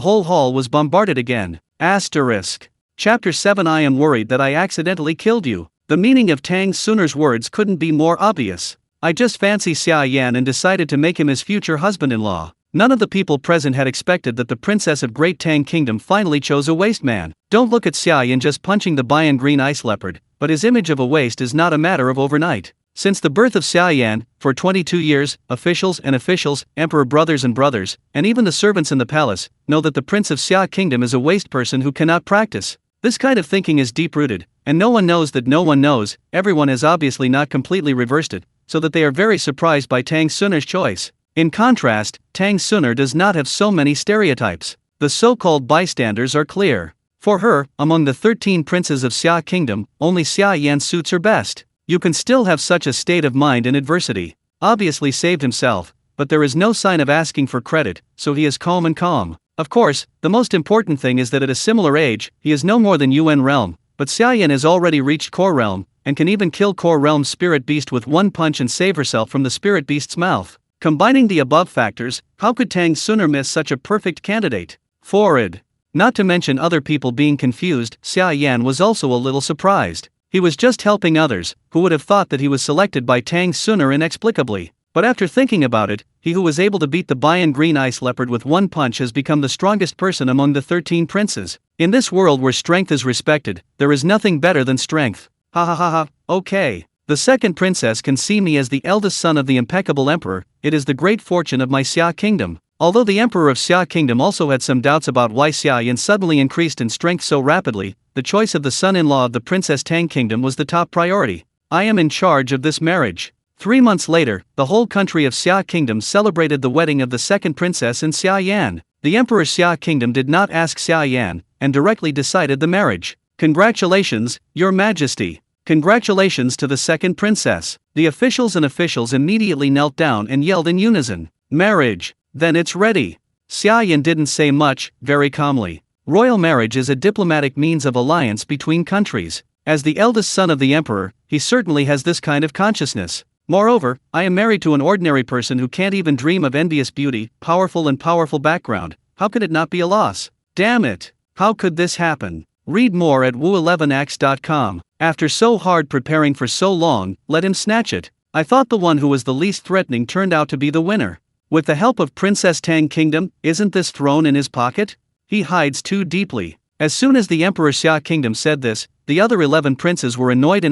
whole hall was bombarded again. Asterisk. Chapter 7 I am worried that I accidentally killed you. The meaning of Tang Sooner's words couldn't be more obvious. I just fancy Xia Yan and decided to make him his future husband-in-law. None of the people present had expected that the princess of Great Tang Kingdom finally chose a waste man. Don't look at Xia Yan just punching the Bayan green ice leopard, but his image of a waste is not a matter of overnight. Since the birth of Xia Yan, for 22 years, officials, emperor brothers and brothers, and even the servants in the palace, know that the prince of Xia Kingdom is a waste person who cannot practice. This kind of thinking is deep-rooted, and no one knows that no one knows. Everyone has obviously not completely reversed it, so that they are very surprised by Tang Sooner's choice. In contrast, Tang Sooner does not have so many stereotypes. The so-called bystanders are clear. For her, among the 13 princes of Xia Kingdom, only Xia Yan suits her best. You can still have such a state of mind in adversity. Obviously saved himself, but there is no sign of asking for credit, so he is calm and calm. Of course, the most important thing is that at a similar age, he is no more than UN realm, but Xia Yan has already reached core realm, and can even kill core realm's spirit beast with one punch and save herself from the spirit beast's mouth. Combining the above factors, how could Tang Sooner miss such a perfect candidate? Forward. Not to mention other people being confused, Xia Yan was also a little surprised. He was just helping others, who would have thought that he was selected by Tang Sooner inexplicably. But after thinking about it, he who was able to beat the Bayan green ice leopard with one punch has become the strongest person among the 13 princes. In this world where strength is respected, there is nothing better than strength. Ha ha ha ha, okay. The second princess can see me as the eldest son of the impeccable emperor. It is the great fortune of my Xia Kingdom. Although the emperor of Xia Kingdom also had some doubts about why Xia Yan suddenly increased in strength so rapidly, the choice of the son-in-law of the Princess Tang Kingdom was the top priority. I am in charge of this marriage. 3 months later, the whole country of Xia Kingdom celebrated the wedding of the second princess and Xia Yan. The Emperor Xia Kingdom did not ask Xia Yan, and directly decided the marriage. Congratulations, Your Majesty. Congratulations to the second princess. The officials immediately knelt down and yelled in unison. Marriage. Then it's ready. Xia Yan didn't say much, very calmly. Royal marriage is a diplomatic means of alliance between countries. As the eldest son of the emperor, he certainly has this kind of consciousness. Moreover, I am married to an ordinary person who can't even dream of envious beauty, powerful background. How could it not be a loss? Damn it! How could this happen? Read more at woo11x.com. After so hard preparing for so long, let him snatch it. I thought the one who was the least threatening turned out to be the winner. With the help of Princess Tang Kingdom, isn't this throne in his pocket? He hides too deeply. As soon as the Emperor Xia Kingdom said this, the other 11 princes were annoyed,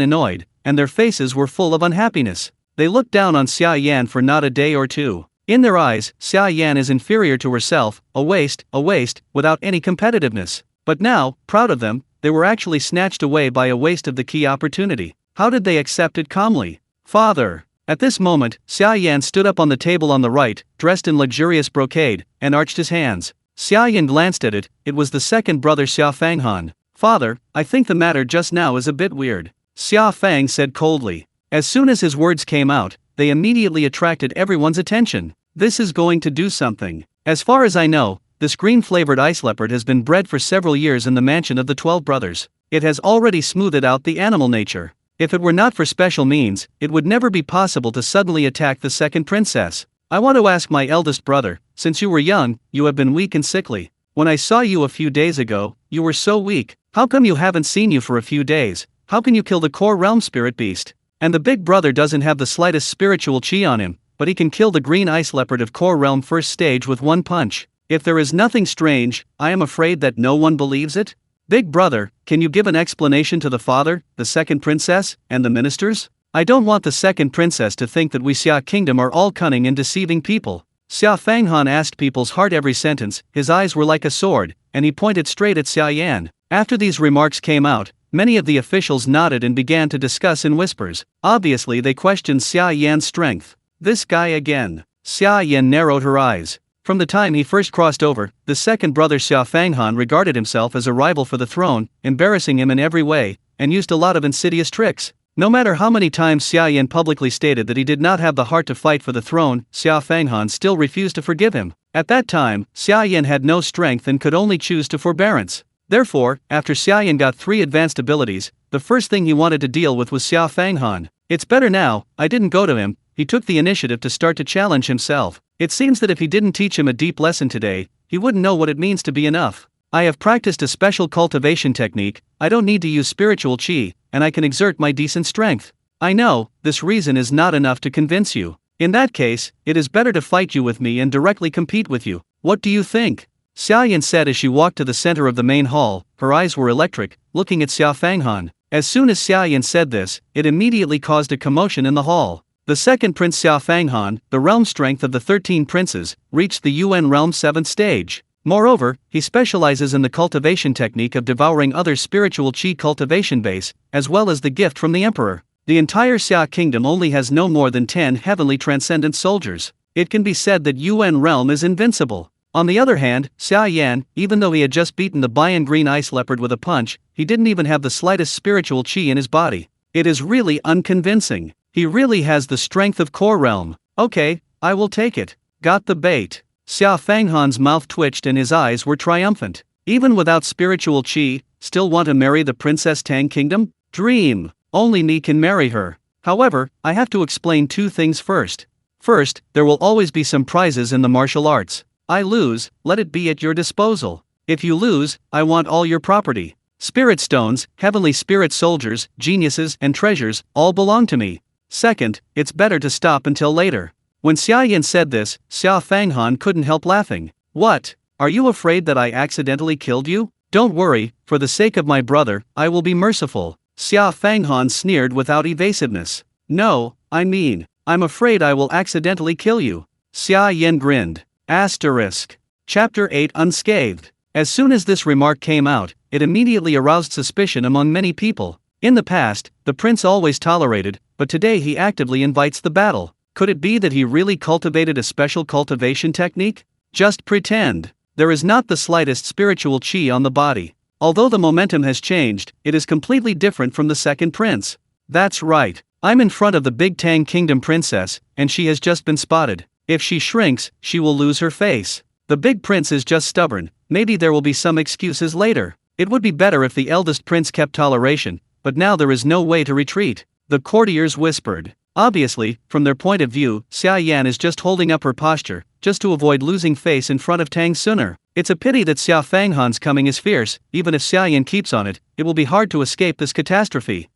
and their faces were full of unhappiness. They looked down on Xia Yan for not a day or two. In their eyes, Xia Yan is inferior to herself, a waste, without any competitiveness. But now, proud of them, they were actually snatched away by a waste of the key opportunity. How did they accept it calmly? Father! At this moment, Xia Yan stood up on the table on the right, dressed in luxurious brocade, and arched his hands. Xia Yan glanced at it. It was the second brother Xia Fanghan. Father, I think the matter just now is a bit weird, Xia Fang said coldly. As soon as his words came out, they immediately attracted everyone's attention. This is going to do something. As far as I know, this green-flavored ice leopard has been bred for several years in the mansion of the 12 brothers. It has already smoothed out the animal nature. If it were not for special means, it would never be possible to suddenly attack the second princess. I want to ask my eldest brother, since you were young, you have been weak and sickly. When I saw you a few days ago, you were so weak. How come you haven't seen you for a few days? How can you kill the core realm spirit beast? And the big brother doesn't have the slightest spiritual chi on him, but he can kill the green ice leopard of core realm first stage with one punch. If there is nothing strange, I am afraid that no one believes it. Big brother, can you give an explanation to the father, the second princess, and the ministers? I don't want the second princess to think that we Xia Kingdom are all cunning and deceiving people. Xia Fanghan asked people's heart every sentence. His eyes were like a sword, and he pointed straight at Xia Yan. After these remarks came out, many of the officials nodded and began to discuss in whispers. Obviously they questioned Xia Yan's strength. This guy again. Xia Yan narrowed her eyes. From the time he first crossed over, the second brother Xia Fanghan regarded himself as a rival for the throne, embarrassing him in every way, and used a lot of insidious tricks. No matter how many times Xia Yan publicly stated that he did not have the heart to fight for the throne, Xia Fanghan still refused to forgive him. At that time, Xia Yan had no strength and could only choose to forbearance. Therefore, after Xia Yan got 3 advanced abilities, the first thing he wanted to deal with was Xia Fanghan. It's better now, I didn't go to him, he took the initiative to start to challenge himself. It seems that if he didn't teach him a deep lesson today, he wouldn't know what it means to be enough. I have practiced a special cultivation technique, I don't need to use spiritual chi, and I can exert my decent strength. I know, this reason is not enough to convince you. In that case, it is better to fight you with me and directly compete with you. What do you think? Xia Yan said as she walked to the center of the main hall. Her eyes were electric, looking at Xia Fanghan. As soon as Xia Yan said this, it immediately caused a commotion in the hall. The second prince Xia Fanghan, the realm strength of the 13 princes, reached the UN realm 7th stage. Moreover, he specializes in the cultivation technique of devouring other spiritual chi cultivation base, as well as the gift from the emperor. The entire Xia Kingdom only has no more than 10 heavenly transcendent soldiers. It can be said that UN realm is invincible. On the other hand, Xia Yan, even though he had just beaten the Bayan green ice leopard with a punch, he didn't even have the slightest spiritual chi in his body. It is really unconvincing. He really has the strength of core realm. Okay, I will take it. Got the bait. Xia Fanghan's mouth twitched and his eyes were triumphant. Even without spiritual chi, still want to marry the Princess Tang Kingdom? Dream! Only me can marry her. However, I have to explain 2 things first. First, there will always be some prizes in the martial arts. I lose, let it be at your disposal. If you lose, I want all your property. Spirit stones, heavenly spirit soldiers, geniuses, and treasures, all belong to me. Second, it's better to stop until later. When Xia Yan said this, Xia Fanghan couldn't help laughing. What? Are you afraid that I accidentally killed you? Don't worry, for the sake of my brother, I will be merciful. Xia Fanghan sneered without evasiveness. No, I'm afraid I will accidentally kill you. Xia Yan grinned. Asterisk. Chapter 8 Unscathed. As soon as this remark came out, it immediately aroused suspicion among many people. In the past, the prince always tolerated, but today he actively invites the battle. Could it be that he really cultivated a special cultivation technique? Just pretend. There is not the slightest spiritual chi on the body. Although the momentum has changed, it is completely different from the second prince. That's right. I'm in front of the Big Tang Kingdom princess, and she has just been spotted. If she shrinks, she will lose her face. The big prince is just stubborn. Maybe there will be some excuses later. It would be better if the eldest prince kept toleration, but now there is no way to retreat. The courtiers whispered. Obviously, from their point of view, Xia Yan is just holding up her posture, just to avoid losing face in front of Tang sooner. It's a pity that Xia Fanghan's coming is fierce. Even if Xia Yan keeps on it, it will be hard to escape this catastrophe.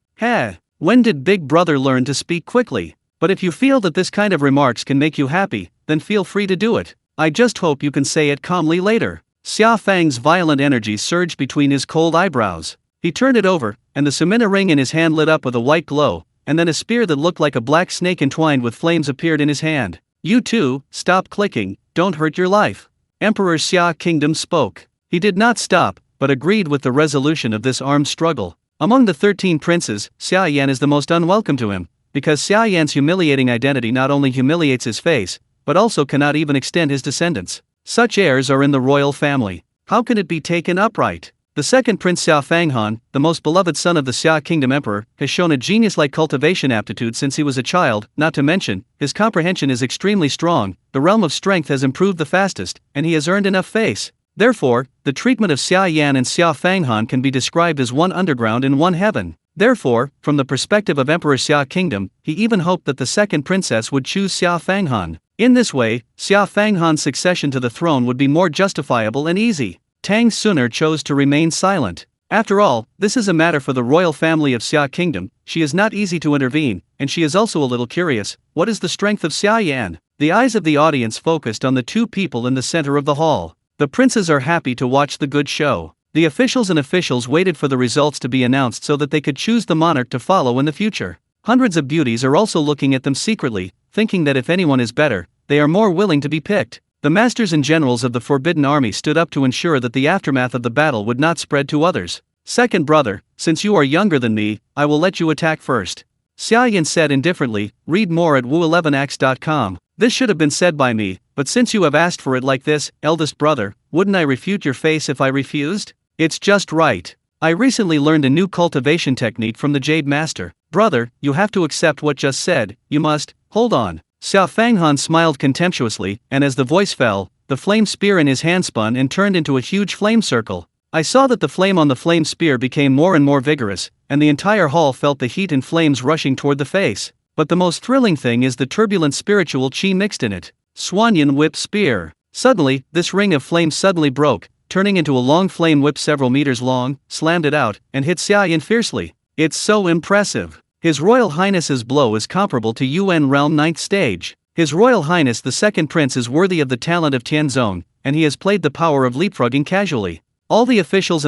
When did Big Brother learn to speak quickly? But if you feel that this kind of remarks can make you happy, then feel free to do it. I just hope you can say it calmly later. Xia Fang's violent energy surged between his cold eyebrows. He turned it over, and the Samina ring in his hand lit up with a white glow, and then a spear that looked like a black snake entwined with flames appeared in his hand. You too, stop clicking, don't hurt your life. Emperor Xia Kingdom spoke. He did not stop, but agreed with the resolution of this armed struggle. Among the 13 princes, Xia Yan is the most unwelcome to him, because Xia Yan's humiliating identity not only humiliates his face, but also cannot even extend his descendants. Such heirs are in the royal family. How can it be taken upright? The second prince Xia Fanghan, the most beloved son of the Xia Kingdom Emperor, has shown a genius-like cultivation aptitude since he was a child, not to mention, his comprehension is extremely strong, the realm of strength has improved the fastest, and he has earned enough face. Therefore, the treatment of Xia Yan and Xia Fanghan can be described as one underground and one heaven. Therefore, from the perspective of Emperor Xia Kingdom, he even hoped that the second princess would choose Xia Fanghan. In this way, Xia Fanghan's succession to the throne would be more justifiable and easy. Tang Suner chose to remain silent. After all, this is a matter for the royal family of Xia Kingdom, she is not easy to intervene, and she is also a little curious. What is the strength of Xia Yan? The eyes of the audience focused on the two people in the center of the hall. The princes are happy to watch the good show. The officials waited for the results to be announced so that they could choose the monarch to follow in the future. Hundreds of beauties are also looking at them secretly, thinking that if anyone is better, they are more willing to be picked. The masters and generals of the Forbidden Army stood up to ensure that the aftermath of the battle would not spread to others. Second brother, since you are younger than me, I will let you attack first. Xia Yan said indifferently, read more at wu11x.com. This should have been said by me, but since you have asked for it like this, eldest brother, wouldn't I refute your face if I refused? It's just right. I recently learned a new cultivation technique from the Jade Master. Brother, you have to accept what just said, you must, hold on. Xia Fanghan smiled contemptuously, and as the voice fell, the flame spear in his hand spun and turned into a huge flame circle. I saw that the flame on the flame spear became more and more vigorous, and the entire hall felt the heat and flames rushing toward the face. But the most thrilling thing is the turbulent spiritual chi mixed in it. Swanyan Whip Spear. Suddenly, this ring of flame suddenly broke, turning into a long flame whip several meters long, slammed it out, and hit Xia Yan fiercely. It's so impressive. His Royal Highness's blow is comparable to UN Realm 9th stage. His Royal Highness the Second Prince is worthy of the talent of Tianzong, and he has played the power of leapfrogging casually. All the officials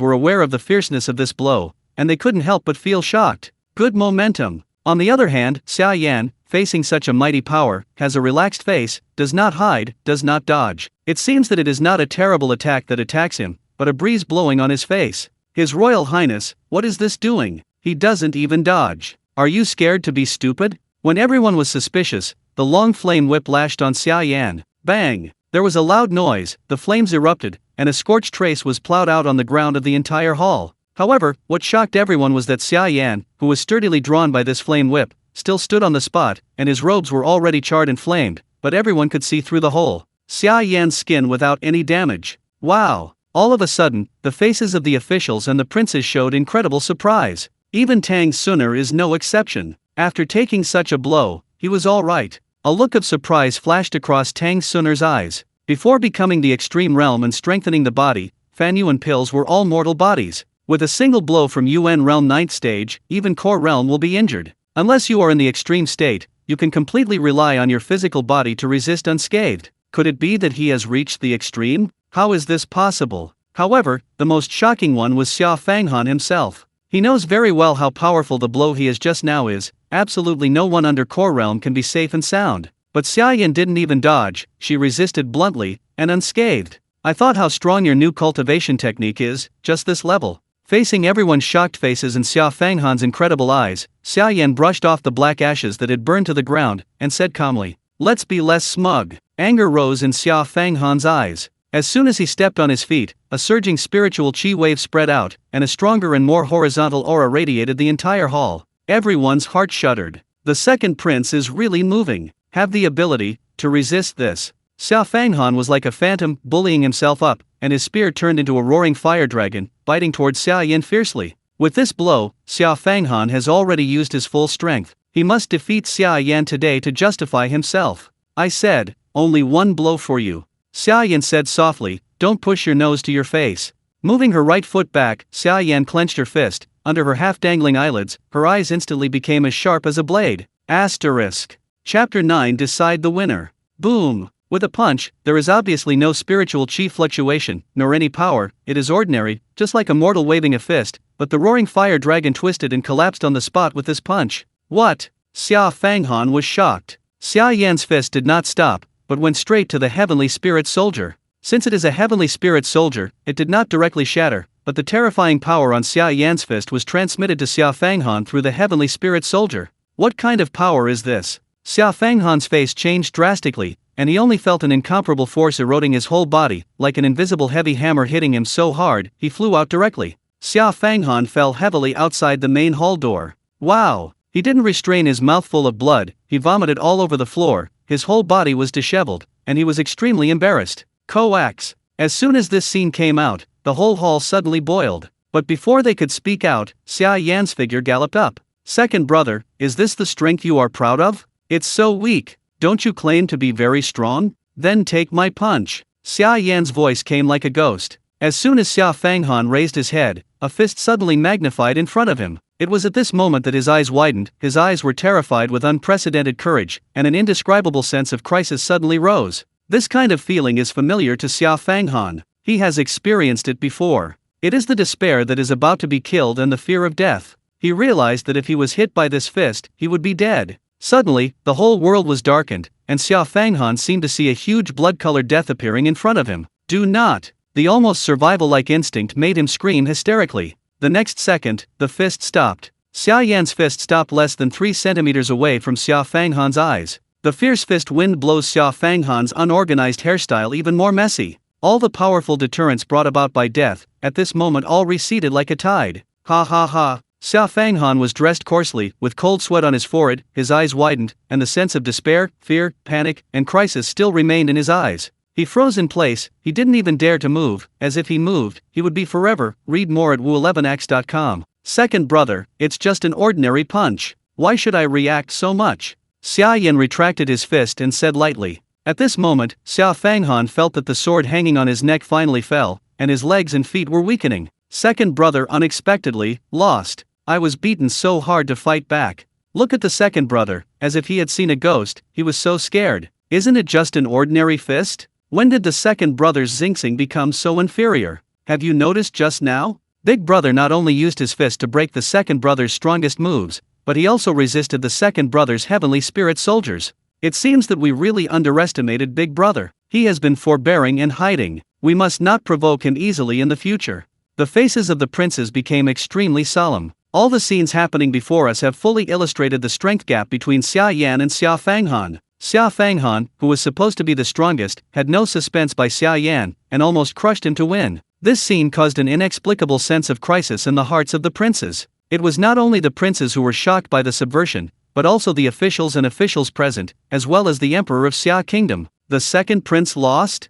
were aware of the fierceness of this blow, and they couldn't help but feel shocked. Good momentum. On the other hand, Xia Yan, facing such a mighty power, has a relaxed face, does not hide, does not dodge. It seems that it is not a terrible attack that attacks him, but a breeze blowing on his face. His Royal Highness, what is this doing? He doesn't even dodge. Are you scared to be stupid? When everyone was suspicious, the long flame whip lashed on Xia Yan. Bang! There was a loud noise, the flames erupted, and a scorched trace was plowed out on the ground of the entire hall. However, what shocked everyone was that Xia Yan, who was sturdily drawn by this flame whip, still stood on the spot, and his robes were already charred and flamed, but everyone could see through the hole. Xia Yan's skin without any damage. Wow! All of a sudden, the faces of the officials and the princes showed incredible surprise. Even Tang Suner is no exception. After taking such a blow, he was all right. A look of surprise flashed across Tang Suner's eyes. Before becoming the extreme realm and strengthening the body, Fan Yuan pills were all mortal bodies. With a single blow from UN Realm 9th stage, even Core Realm will be injured. Unless you are in the extreme state, you can completely rely on your physical body to resist unscathed. Could it be that he has reached the extreme? How is this possible? However, the most shocking one was Xia Fanghan himself. He knows very well how powerful the blow he has just now is. Absolutely no one under Core Realm can be safe and sound. But Xia Yan didn't even dodge, she resisted bluntly, and unscathed. I thought how strong your new cultivation technique is, just this level. Facing everyone's shocked faces and Xia Fanghan's incredible eyes, Xia Yan brushed off the black ashes that had burned to the ground, and said calmly, "Let's be less smug." Anger rose in Xia Fanghan's eyes. As soon as he stepped on his feet, a surging spiritual chi wave spread out, and a stronger and more horizontal aura radiated the entire hall. Everyone's heart shuddered. The second prince is really moving. Have the ability to resist this. Xia Fanghan was like a phantom, bullying himself up, and his spear turned into a roaring fire dragon, biting towards Xia Yan fiercely. With this blow, Xia Fanghan has already used his full strength. He must defeat Xia Yan today to justify himself. I said, only one blow for you. Xia Yan said softly, don't push your nose to your face. Moving her right foot back, Xia Yan clenched her fist. Under her half-dangling eyelids, her eyes instantly became as sharp as a blade. Asterisk. Chapter 9 Decide the winner. Boom! With a punch, there is obviously no spiritual chi fluctuation, nor any power, it is ordinary, just like a mortal waving a fist, but the roaring fire dragon twisted and collapsed on the spot with this punch. What? Xia Fanghan was shocked. Xia Yan's fist did not stop, but went straight to the heavenly spirit soldier. Since it is a heavenly spirit soldier, it did not directly shatter, but the terrifying power on Xia Yan's fist was transmitted to Xia Fanghan through the heavenly spirit soldier. What kind of power is this? Xia Fanghan's face changed drastically, and he only felt an incomparable force eroding his whole body, like an invisible heavy hammer hitting him so hard, he flew out directly. Xia Fanghan fell heavily outside the main hall door. Wow! He didn't restrain his mouth full of blood, he vomited all over the floor, his whole body was disheveled, and he was extremely embarrassed. Coax! As soon as this scene came out, the whole hall suddenly boiled. But before they could speak out, Xia Yan's figure galloped up. Second brother, is this the strength you are proud of? It's so weak. Don't you claim to be very strong? Then take my punch. Xia Yan's voice came like a ghost. As soon as Xia Fanghan raised his head, a fist suddenly magnified in front of him. It was at this moment that his eyes widened, his eyes were terrified with unprecedented courage, and an indescribable sense of crisis suddenly rose. This kind of feeling is familiar to Xia Fanghan. He has experienced it before. It is the despair that is about to be killed and the fear of death. He realized that if he was hit by this fist, he would be dead. Suddenly, the whole world was darkened, and Xia Fanghan seemed to see a huge blood-colored death appearing in front of him. Do not! The almost survival-like instinct made him scream hysterically. The next second, the fist stopped. Xia Yan's fist stopped less than 3 centimeters away from Xia Fanghan's eyes. The fierce fist wind blows Xia Fanghan's unorganized hairstyle even more messy. All the powerful deterrents brought about by death, at this moment all receded like a tide. Ha ha ha. Xia Fanghan was dressed coarsely, with cold sweat on his forehead, his eyes widened, and the sense of despair, fear, panic, and crisis still remained in his eyes. He froze in place, he didn't even dare to move, as if he moved, he would be forever. Read more at wu11x.com. Second brother, it's just an ordinary punch. Why should I react so much? Xia Yan retracted his fist and said lightly. At this moment, Xia Fanghan felt that the sword hanging on his neck finally fell, and his legs and feet were weakening. Second brother unexpectedly lost. I was beaten so hard to fight back. Look at the second brother, as if he had seen a ghost, he was so scared. Isn't it just an ordinary fist? When did the second brother's xingxing become so inferior? Have you noticed just now? Big brother not only used his fist to break the second brother's strongest moves, but he also resisted the second brother's heavenly spirit soldiers. It seems that we really underestimated Big Brother. He has been forbearing and hiding. We must not provoke him easily in the future. The faces of the princes became extremely solemn. All the scenes happening before us have fully illustrated the strength gap between Xia Yan and Xia Fanghan. Xia Fanghan, who was supposed to be the strongest, had no suspense by Xia Yan, and almost crushed him to win. This scene caused an inexplicable sense of crisis in the hearts of the princes. It was not only the princes who were shocked by the subversion, but also the officials and officials present, as well as the emperor of Xia Kingdom. The second prince lost?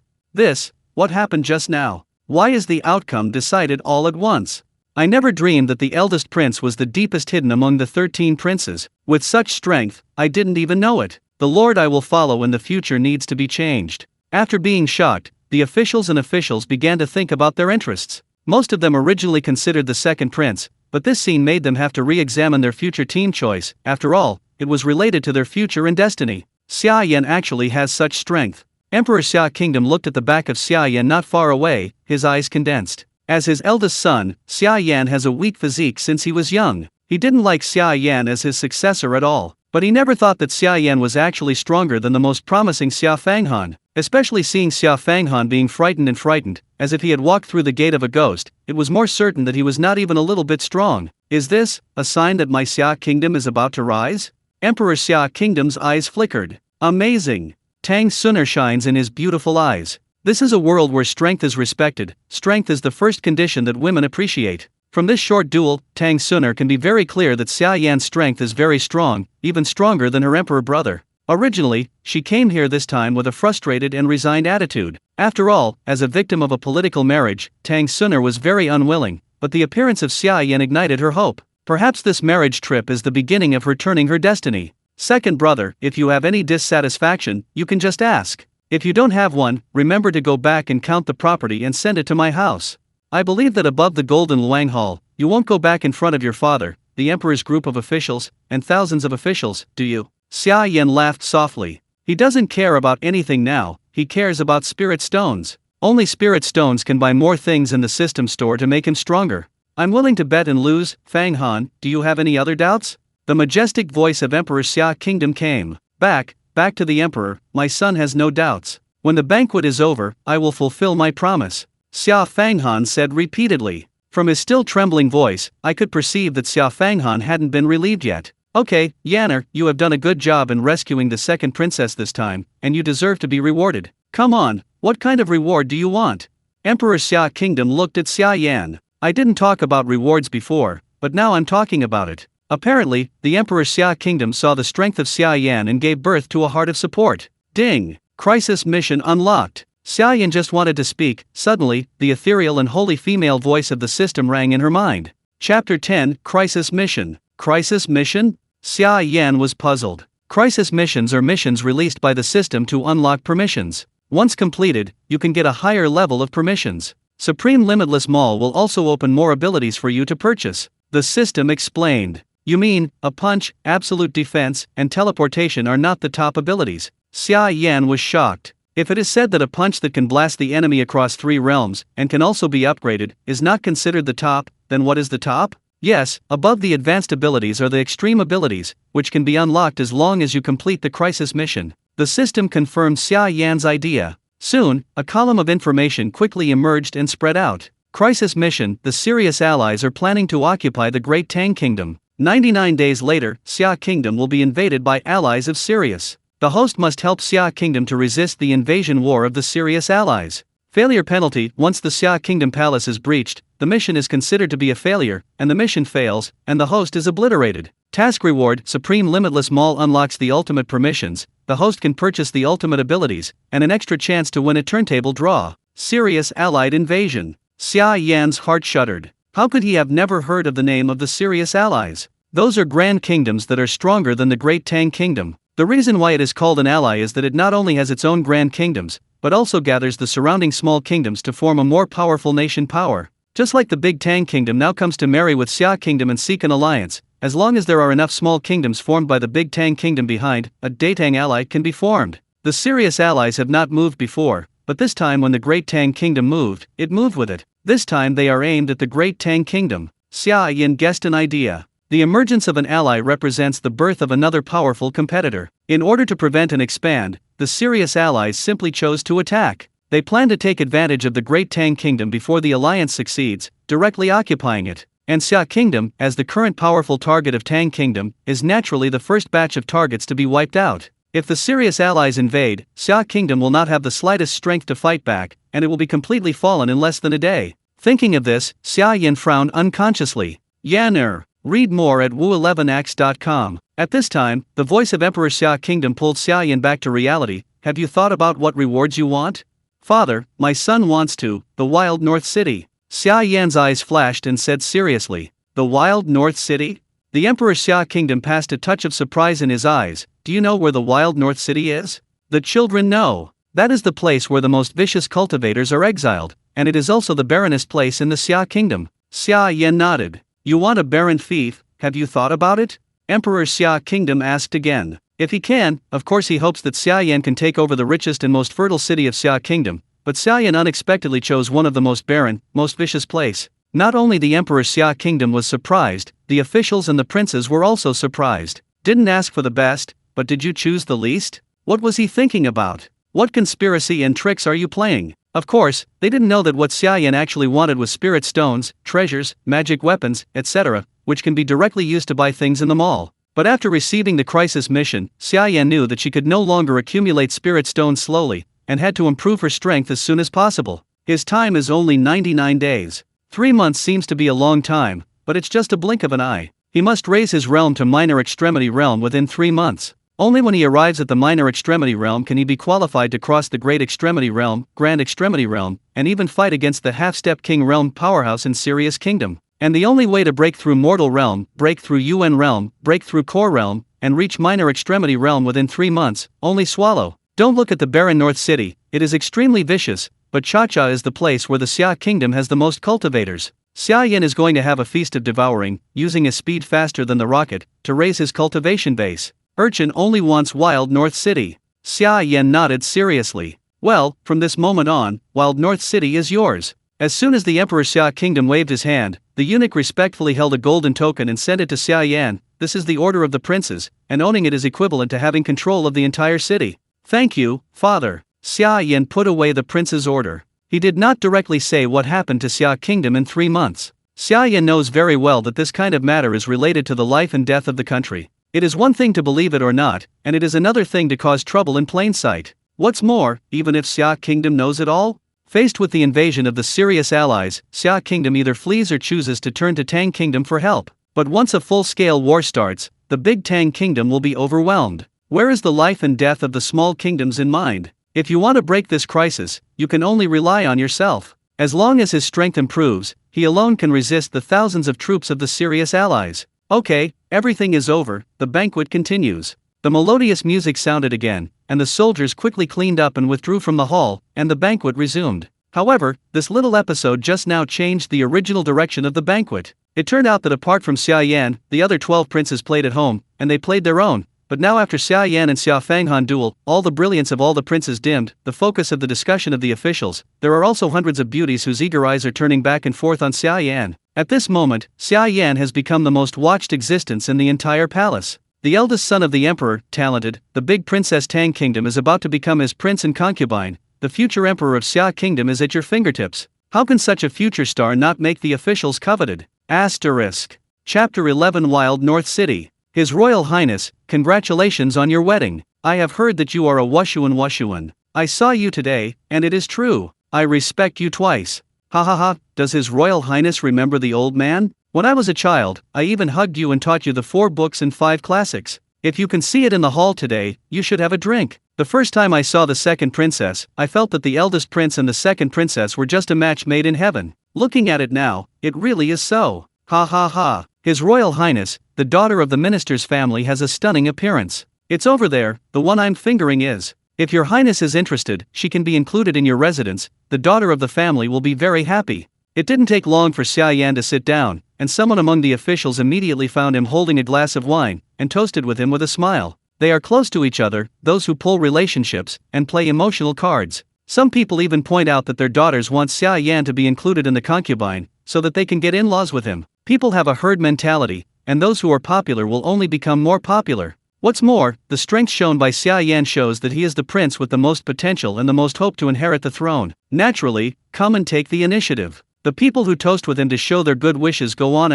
What happened just now? Why is the outcome decided all at once? I never dreamed that the eldest prince was the deepest hidden among the 13 princes. With such strength, I didn't even know it. The Lord I will follow in the future needs to be changed. After being shocked, the officials began to think about their interests. Most of them originally considered the second prince, but this scene made them have to re-examine their future team choice. After all, it was related to their future and destiny. Xia Yan actually has such strength. Emperor Xia Kingdom looked at the back of Xia Yan not far away, his eyes condensed. As his eldest son, Xia Yan has a weak physique since he was young. He didn't like Xia Yan as his successor at all, but he never thought that Xia Yan was actually stronger than the most promising Xia Fanghan. Especially seeing Xia Fanghan being frightened, as if he had walked through the gate of a ghost, it was more certain that he was not even a little bit strong. Is this a sign that my Xia Kingdom is about to rise? Emperor Xia Kingdom's eyes flickered. Amazing! Tang Suner shines in his beautiful eyes. This is a world where strength is respected. Strength is the first condition that women appreciate. From this short duel, Tang Suner can be very clear that Xia Yan's strength is very strong, even stronger than her emperor brother. Originally, she came here this time with a frustrated and resigned attitude. After all, as a victim of a political marriage, Tang Suner was very unwilling, but the appearance of Xia Yan ignited her hope. Perhaps this marriage trip is the beginning of her turning her destiny. Second brother, if you have any dissatisfaction, you can just ask. If you don't have one, remember to go back and count the property and send it to my house. I believe that above the golden Luang Hall, you won't go back in front of your father, the emperor's group of officials, and thousands of officials, do you? Xia Yan laughed softly. He doesn't care about anything now, he cares about spirit stones. Only spirit stones can buy more things in the system store to make him stronger. I'm willing to bet and lose. Fang Han, do you have any other doubts? The majestic voice of Emperor Xia Kingdom came back to the emperor. My son has no doubts. When the banquet is over, I will fulfill my promise. Xia Fanghan said repeatedly. From his still trembling voice, I could perceive that Xia Fanghan hadn't been relieved yet. Okay, Yanner, you have done a good job in rescuing the second princess this time, and you deserve to be rewarded. Come on, what kind of reward do you want? Emperor Xia Kingdom looked at Xia Yan. I didn't talk about rewards before, but now I'm talking about it. Apparently, the Emperor Xia Kingdom saw the strength of Xia Yan and gave birth to a heart of support. Ding! Crisis mission unlocked. Xia Yan just wanted to speak. Suddenly, the ethereal and holy female voice of the system rang in her mind. Chapter 10, Crisis Mission. Crisis Mission? Xia Yan was puzzled. Crisis missions are missions released by the system to unlock permissions. Once completed, you can get a higher level of permissions. Supreme Limitless Mall will also open more abilities for you to purchase. The system explained. You mean, a punch, absolute defense, and teleportation are not the top abilities? Xia Yan was shocked. If it is said that a punch that can blast the enemy across 3 realms, and can also be upgraded, is not considered the top, then what is the top? Yes, above the advanced abilities are the extreme abilities, which can be unlocked as long as you complete the crisis mission. The system confirmed Xia Yan's idea. Soon, a column of information quickly emerged and spread out. Crisis mission, the Sirius allies are planning to occupy the Great Tang Kingdom. 99 days later, Xia Kingdom will be invaded by allies of Sirius. The host must help Xia Kingdom to resist the invasion war of the Sirius allies. Failure penalty. Once the Xia Kingdom palace is breached, the mission is considered to be a failure, and the mission fails, and the host is obliterated. Task reward. Supreme Limitless Mall unlocks the ultimate permissions. The host can purchase the ultimate abilities, and an extra chance to win a turntable draw. Sirius allied invasion. Xia Yan's heart shuddered. How could he have never heard of the name of the Sirius allies? Those are grand kingdoms that are stronger than the Great Tang Kingdom. The reason why it is called an ally is that it not only has its own grand kingdoms, but also gathers the surrounding small kingdoms to form a more powerful nation power. Just like the Big Tang Kingdom now comes to marry with Xia Kingdom and seek an alliance, as long as there are enough small kingdoms formed by the Big Tang Kingdom behind, a Daetang ally can be formed. The Sirius allies have not moved before, but this time when the Great Tang Kingdom moved, it moved with it. This time they are aimed at the Great Tang Kingdom. Xia Yan guessed an idea. The emergence of an ally represents the birth of another powerful competitor. In order to prevent and expand, the Sirius allies simply chose to attack. They plan to take advantage of the Great Tang Kingdom before the alliance succeeds, directly occupying it. And Xia Kingdom, as the current powerful target of Tang Kingdom, is naturally the first batch of targets to be wiped out. If the Sirius allies invade, Xia Kingdom will not have the slightest strength to fight back, and it will be completely fallen in less than a day. Thinking of this, Xia Yan frowned unconsciously. Yanner. Read more at wu11x.com. At this time, the voice of Emperor Xia Kingdom pulled Xia Yan back to reality. Have you thought about what rewards you want? Father, my son wants to, the Wild North City. Xia Yan's eyes flashed and said seriously, the Wild North City? The Emperor Xia Kingdom passed a touch of surprise in his eyes. Do you know where the Wild North City is? The children know. That is the place where the most vicious cultivators are exiled, and it is also the barrenest place in the Xia Kingdom. Xia Yan nodded. You want a barren fief, have you thought about it? Emperor Xia Kingdom asked again. If he can, of course he hopes that Xia Yan can take over the richest and most fertile city of Xia Kingdom, but Xia Yan unexpectedly chose one of the most barren, most vicious place. Not only the Emperor Xia Kingdom was surprised, the officials and the princes were also surprised. Didn't ask for the best, but did you choose the least? What was he thinking about? What conspiracy and tricks are you playing? Of course, they didn't know that what Xia Yan actually wanted was spirit stones, treasures, magic weapons, etc., which can be directly used to buy things in the mall. But after receiving the crisis mission, Xia Yan knew that she could no longer accumulate spirit stones slowly, and had to improve her strength as soon as possible. His time is only 99 days. 3 months seems to be a long time, but it's just a blink of an eye. He must raise his realm to minor extremity realm within 3 months. Only when he arrives at the minor extremity realm can he be qualified to cross the great extremity realm, grand extremity realm, and even fight against the half-step king realm powerhouse in Sirius Kingdom. And the only way to break through mortal realm, break through UN realm, break through core realm, and reach minor extremity realm within 3 months, only swallow. Don't look at the barren North City, it is extremely vicious, but Cha-Cha is the place where the Xia Kingdom has the most cultivators. Xia Yan is going to have a feast of devouring, using a speed faster than the rocket, to raise his cultivation base. Urchin only wants Wild North City. Xia Yan nodded seriously. Well, from this moment on, Wild North City is yours. As soon as the Emperor Xia Kingdom waved his hand, the eunuch respectfully held a golden token and sent it to Xia Yan. This is the order of the princes, and owning it is equivalent to having control of the entire city. Thank you, father. Xia Yan put away the prince's order. He did not directly say what happened to Xia Kingdom in 3 months. Xia Yan knows very well that this kind of matter is related to the life and death of the country. It is one thing to believe it or not, and it is another thing to cause trouble in plain sight. What's more, even if Xia Kingdom knows it all? Faced with the invasion of the serious allies, Xia Kingdom either flees or chooses to turn to Tang Kingdom for help. But once a full-scale war starts, the big Tang Kingdom will be overwhelmed. Where is the life and death of the small kingdoms in mind? If you want to break this crisis, you can only rely on yourself. As long as his strength improves, he alone can resist the thousands of troops of the serious allies. Okay, everything is over, the banquet continues. The melodious music sounded again, and the soldiers quickly cleaned up and withdrew from the hall, and the banquet resumed. However, this little episode just now changed the original direction of the banquet. It turned out that apart from Xia Yan, the other 12 princes played at home, and they played their own. But now after Xia Yan and Xia Fanghan duel, all the brilliance of all the princes dimmed, the focus of the discussion of the officials. There are also hundreds of beauties whose eager eyes are turning back and forth on Xia Yan. At this moment, Xia Yan has become the most watched existence in the entire palace. The eldest son of the emperor, talented, the big Princess Tang Kingdom is about to become his prince and concubine. The future emperor of Xia Kingdom is at your fingertips. How can such a future star not make the officials coveted? Asterisk. Chapter 11 Wild North City. His Royal Highness, congratulations on your wedding. I have heard that you are a Wushuan. I saw you today, and it is true. I respect you twice. Ha ha ha, does His Royal Highness remember the old man? When I was a child, I even hugged you and taught you the 4 books and 5 classics. If you can see it in the hall today, you should have a drink. The first time I saw the second princess, I felt that the eldest prince and the second princess were just a match made in heaven. Looking at it now, it really is so. Ha ha ha. His Royal Highness, the daughter of the minister's family has a stunning appearance. It's over there, the one I'm fingering is. If your highness is interested, she can be included in your residence. The daughter of the family will be very happy. It didn't take long for Xia Yan to sit down, and someone among the officials immediately found him holding a glass of wine, and toasted with him with a smile. They are close to each other, those who pull relationships, and play emotional cards. Some people even point out that their daughters want Xia Yan to be included in the concubine, so that they can get in-laws with him. People have a herd mentality, and those who are popular will only become more popular. What's more, the strength shown by Xia Yan shows that he is the prince with the most potential and the most hope to inherit the throne. Naturally, come and take the initiative. The people who toast with him to show their good wishes go on,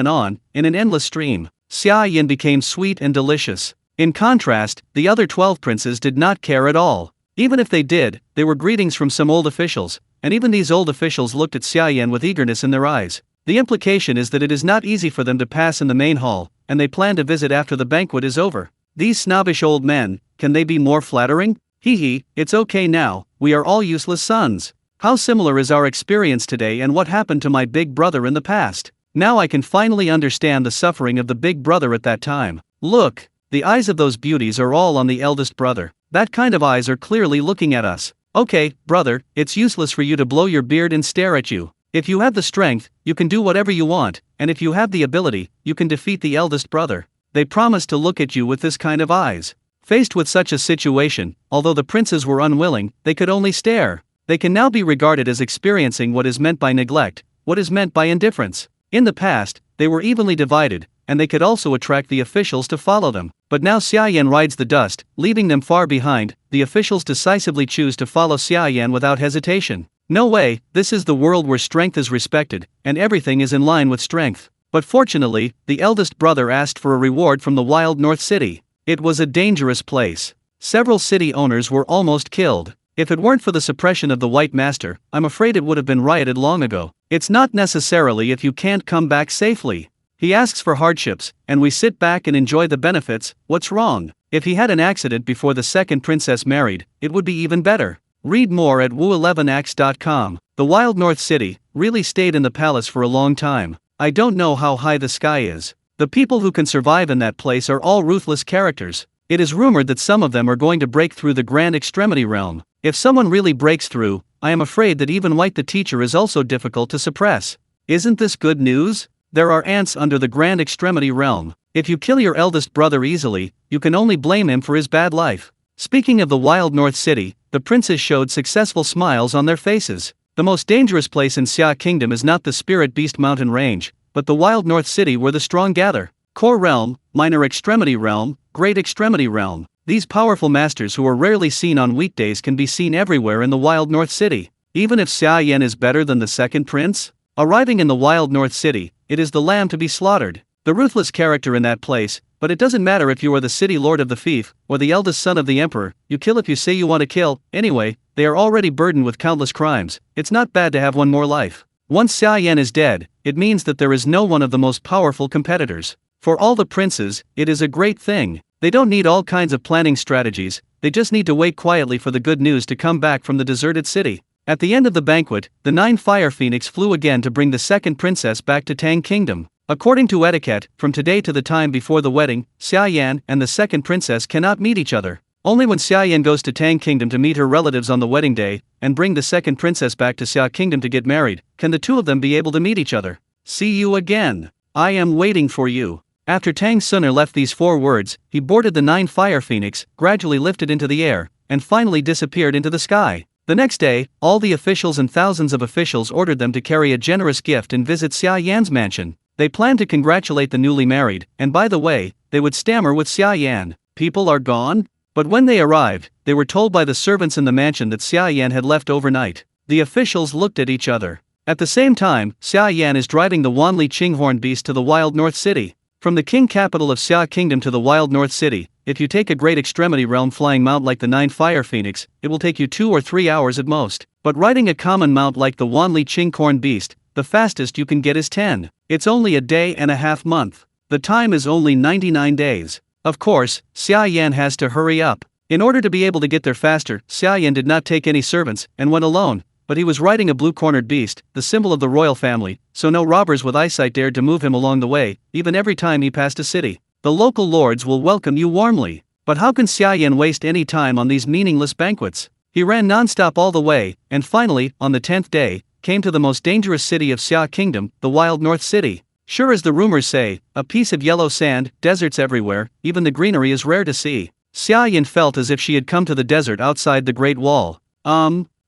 in an endless stream. Xia Yan became sweet and delicious. In contrast, the other 12 princes did not care at all. Even if they did, they were greetings from some old officials, and even these old officials looked at Xia Yan with eagerness in their eyes. The implication is that it is not easy for them to pass in the main hall, and they plan to visit after the banquet is over. These snobbish old men, can they be more flattering? Hee hee, it's okay now, we are all useless sons. How similar is our experience today and what happened to my big brother in the past? Now I can finally understand the suffering of the big brother at that time. Look, the eyes of those beauties are all on the eldest brother. That kind of eyes are clearly looking at us. Okay, brother, it's useless for you to blow your beard and stare at you. If you have the strength, you can do whatever you want, and if you have the ability, you can defeat the eldest brother. They promised to look at you with this kind of eyes. Faced with such a situation, although the princes were unwilling, they could only stare. They can now be regarded as experiencing what is meant by neglect, what is meant by indifference. In the past, they were evenly divided, and they could also attract the officials to follow them. But now Xia Yan rides the dust, leaving them far behind. The officials decisively choose to follow Xia Yan without hesitation. No way, this is the world where strength is respected, and everything is in line with strength. But fortunately, the eldest brother asked for a reward from the Wild North City. It was a dangerous place. Several city owners were almost killed. If it weren't for the suppression of the White Master, I'm afraid it would have been rioted long ago. It's not necessarily if you can't come back safely. He asks for hardships, and we sit back and enjoy the benefits. What's wrong? If he had an accident before the second princess married, it would be even better. Read more at woo11x.com. The Wild North City really stayed in the palace for a long time. I don't know how high the sky is. The people who can survive in that place are all ruthless characters. It is rumored that some of them are going to break through the Grand Extremity realm. If someone really breaks through, I am afraid that even White the Teacher is also difficult to suppress. Isn't this good news? There are ants under the Grand Extremity realm. If you kill your eldest brother easily, you can only blame him for his bad life. Speaking of the wild north city, the princes showed successful smiles on their faces. The most dangerous place in Xia Kingdom is not the Spirit Beast Mountain Range, but the wild north city where the strong gather. Core Realm, Minor Extremity Realm, Great Extremity Realm. These powerful masters who are rarely seen on weekdays can be seen everywhere in the wild north city. Even if Xia Yan is better than the second prince? Arriving in the wild north city, it is the lamb to be slaughtered. The ruthless character in that place, but it doesn't matter if you are the city lord of the fief, or the eldest son of the emperor, you kill if you say you want to kill. Anyway, they are already burdened with countless crimes, it's not bad to have one more life. Once Xia Yan is dead, it means that there is no one of the most powerful competitors. For all the princes, it is a great thing. They don't need all kinds of planning strategies, they just need to wait quietly for the good news to come back from the deserted city. At the end of the banquet, the 9 Fire Phoenix flew again to bring the second princess back to Tang Kingdom. According to etiquette, from today to the time before the wedding, Xia Yan and the second princess cannot meet each other. Only when Xia Yan goes to Tang Kingdom to meet her relatives on the wedding day, and bring the second princess back to Xia Kingdom to get married, can the two of them be able to meet each other. See you again. I am waiting for you. After Tang Sunner left these 4 words, he boarded the 9 Fire Phoenix, gradually lifted into the air, and finally disappeared into the sky. The next day, all the officials and thousands of officials ordered them to carry a generous gift and visit Xia Yan's mansion. They planned to congratulate the newly married, and by the way, they would stammer with Xia Yan. People are gone? But when they arrived, they were told by the servants in the mansion that Xia Yan had left overnight. The officials looked at each other. At the same time, Xia Yan is driving the Wanli Qinghorn beast to the wild north city. From the king capital of Xia Kingdom to the wild north city, if you take a great extremity realm flying mount like the 9 Fire Phoenix, it will take you 2 or 3 hours at most. But riding a common mount like the Wanli Qinghorn beast, the fastest you can get is 10. It's only a day and a half month. The time is only 99 days. Of course, Xia Yan has to hurry up. In order to be able to get there faster, Xia Yan did not take any servants and went alone. But he was riding a blue-cornered beast, the symbol of the royal family, so no robbers with eyesight dared to move him along the way, even every time he passed a city. The local lords will welcome you warmly. But how can Xia Yan waste any time on these meaningless banquets? He ran non-stop all the way, and finally, on the 10th day, came to the most dangerous city of Xia Kingdom, the wild north city. Sure as the rumors say, a piece of yellow sand, deserts everywhere, even the greenery is rare to see. Xia Yan felt as if she had come to the desert outside the Great Wall.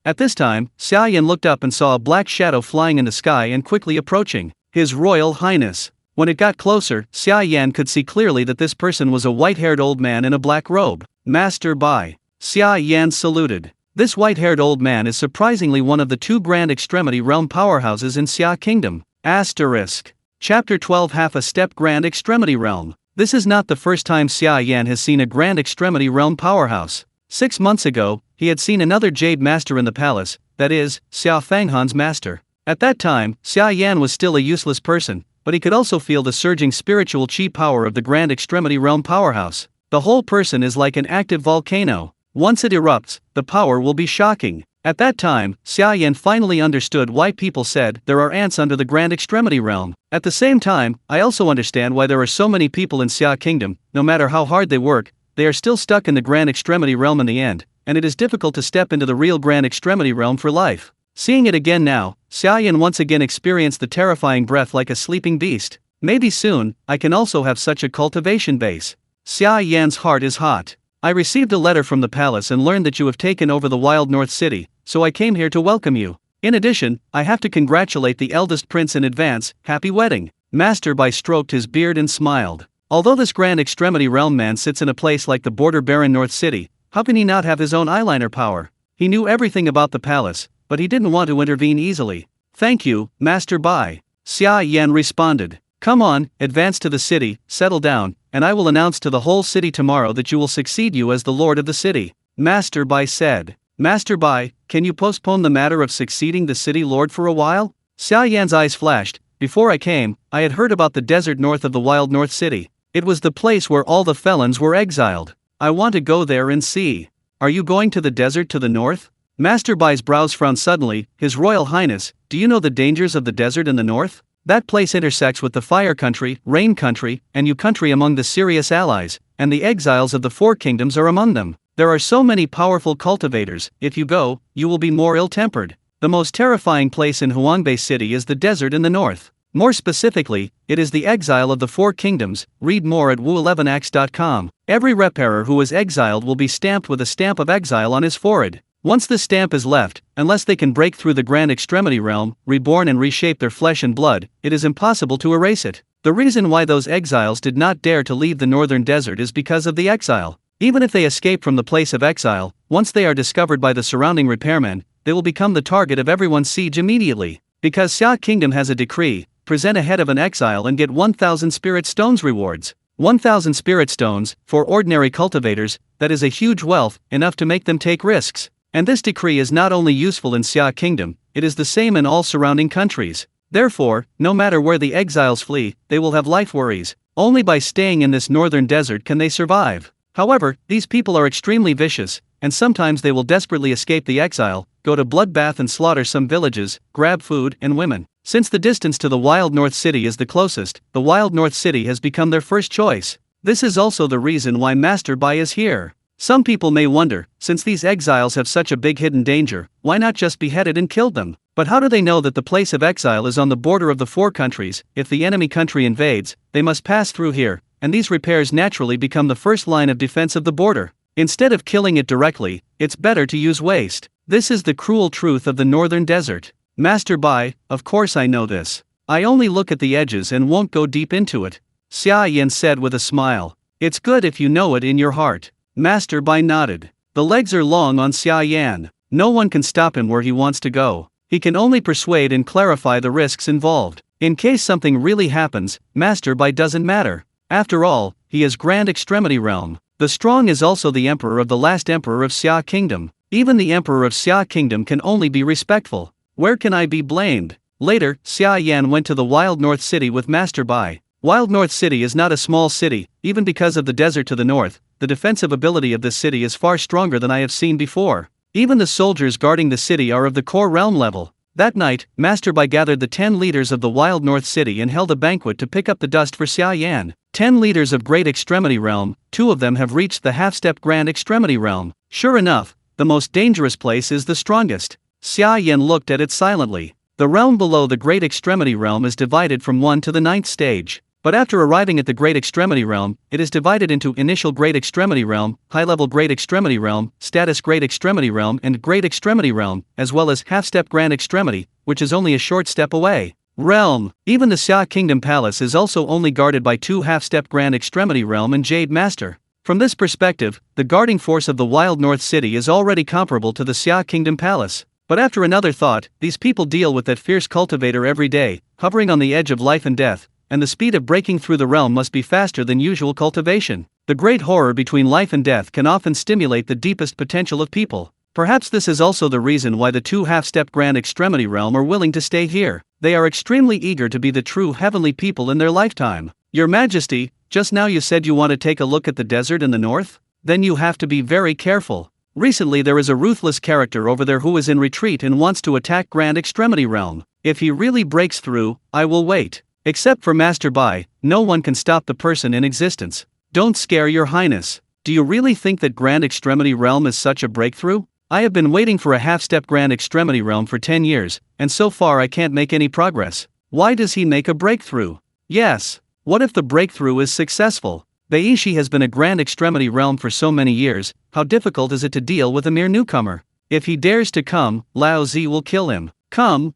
At this time, Xia Yan looked up and saw a black shadow flying in the sky and quickly approaching. His Royal Highness. When it got closer, Xia Yan could see clearly that this person was a white-haired old man in a black robe. Master Bai. Xia Yan saluted. This white-haired old man is surprisingly one of the 2 Grand Extremity Realm powerhouses in Xia Kingdom. Asterisk. Chapter 12 Half a Step Grand Extremity Realm. This is not the first time Xia Yan has seen a Grand Extremity Realm powerhouse. 6 months ago, he had seen another Jade Master in the palace, that is, Xia Fanghan's master. At that time, Xia Yan was still a useless person, but he could also feel the surging spiritual chi power of the Grand Extremity Realm powerhouse. The whole person is like an active volcano. Once it erupts, the power will be shocking. At that time, Xia Yan finally understood why people said there are ants under the Grand Extremity Realm. At the same time, I also understand why there are so many people in Xia Kingdom. No matter how hard they work, they are still stuck in the Grand Extremity Realm in the end, and it is difficult to step into the real Grand Extremity Realm for life. Seeing it again now, Xia Yan once again experienced the terrifying breath like a sleeping beast. Maybe soon, I can also have such a cultivation base. Xia Yan's heart is hot. I received a letter from the palace and learned that you have taken over the wild north city, so I came here to welcome you. In addition, I have to congratulate the eldest prince in advance. Happy wedding. Master Bai stroked his beard and smiled. Although this Grand Extremity Realm man sits in a place like the border barren North City, how can he not have his own eyeliner power? He knew everything about the palace, but he didn't want to intervene easily. Thank you, Master Bai. Xia Yan responded. Come on, advance to the city, settle down, and I will announce to the whole city tomorrow that you will succeed you as the lord of the city. Master Bai said. Master Bai, can you postpone the matter of succeeding the city lord for a while? Xia Yan's eyes flashed. Before I came, I had heard about the desert north of the wild north city. It was the place where all the felons were exiled. I want to go there and see. Are you going to the desert to the north? Master Bai's brows frowned suddenly. His Royal Highness, do you know the dangers of the desert in the north? That place intersects with the Fire Country, Rain Country, and Yu Country among the serious allies, and the exiles of the 4 kingdoms are among them. There are so many powerful cultivators. If you go, you will be more ill-tempered. The most terrifying place in Huangbei City is the desert in the north. More specifically, it is the exile of the four kingdoms. Read more at wu11ax.com. Every repairer who is exiled will be stamped with a stamp of exile on his forehead. Once this stamp is left, unless they can break through the grand extremity realm, reborn and reshape their flesh and blood, it is impossible to erase it. The reason why those exiles did not dare to leave the northern desert is because of the exile. Even if they escape from the place of exile, once they are discovered by the surrounding repairmen, they will become the target of everyone's siege immediately. Because Xia Kingdom has a decree, present a head of an exile and get 1,000 spirit stones rewards. 1,000 spirit stones, for ordinary cultivators, that is a huge wealth, enough to make them take risks. And this decree is not only useful in Xia Kingdom, it is the same in all surrounding countries. Therefore, no matter where the exiles flee, they will have life worries. Only by staying in this northern desert can they survive. However, these people are extremely vicious, and sometimes they will desperately escape the exile, go to bloodbath and slaughter some villages, grab food and women. Since the distance to the Wild North City is the closest, the Wild North City has become their first choice. This is also the reason why Master Bai is here. Some people may wonder, since these exiles have such a big hidden danger, why not just beheaded and killed them? But how do they know that the place of exile is on the border of the four countries? If the enemy country invades, they must pass through here, and these repairs naturally become the first line of defense of the border. Instead of killing it directly, it's better to use waste. This is the cruel truth of the northern desert. Master Bai, of course I know this. I only look at the edges and won't go deep into it. Xia Yan said with a smile. It's good if you know it in your heart. Master Bai nodded. The legs are long on Xia Yan. No one can stop him where he wants to go. He can only persuade and clarify the risks involved. In case something really happens, Master Bai doesn't matter. After all, he is Grand Extremity Realm. The strong is also the emperor of the last emperor of Xia Kingdom. Even the emperor of Xia Kingdom can only be respectful. Where can I be blamed? Later, Xia Yan went to the Wild North City with Master Bai. Wild North City is not a small city, even because of the desert to the north. The defensive ability of this city is far stronger than I have seen before. Even the soldiers guarding the city are of the core realm level. That night, Master Bai gathered the 10 leaders of the Wild North City and held a banquet to pick up the dust for Xia Yan. 10 leaders of Great Extremity Realm, 2 of them have reached the half-step Grand Extremity Realm. Sure enough, the most dangerous place is the strongest. Xia Yan looked at it silently. The realm below the Great Extremity Realm is divided from 1 to the 9th stage. But after arriving at the Great Extremity Realm, it is divided into Initial Great Extremity Realm, High-Level Great Extremity Realm, Status Great Extremity Realm and Great Extremity Realm, as well as Half-Step Grand Extremity, which is only a short step away. Realm. Even the Xia Kingdom Palace is also only guarded by 2 Half-Step Grand Extremity Realm and Jade Master. From this perspective, the guarding force of the Wild North City is already comparable to the Xia Kingdom Palace. But after another thought, these people deal with that fierce cultivator every day, hovering on the edge of life and death, and the speed of breaking through the realm must be faster than usual cultivation. The great horror between life and death can often stimulate the deepest potential of people. Perhaps this is also the reason why the 2 half-step Grand Extremity Realm are willing to stay here. They are extremely eager to be the true heavenly people in their lifetime. Your Majesty, just now you said you want to take a look at the desert in the north? Then you have to be very careful. Recently there is a ruthless character over there who is in retreat and wants to attack Grand Extremity Realm. If he really breaks through, I will wait. Except for Master Bai, no one can stop the person in existence. Don't scare your highness. Do you really think that Grand Extremity Realm is such a breakthrough? I have been waiting for a half-step Grand Extremity Realm for 10 years, and so far I can't make any progress. Why does he make a breakthrough? Yes. What if the breakthrough is successful? Baishi has been a Grand Extremity Realm for so many years, how difficult is it to deal with a mere newcomer? If he dares to come, Lao Zi will kill him. Come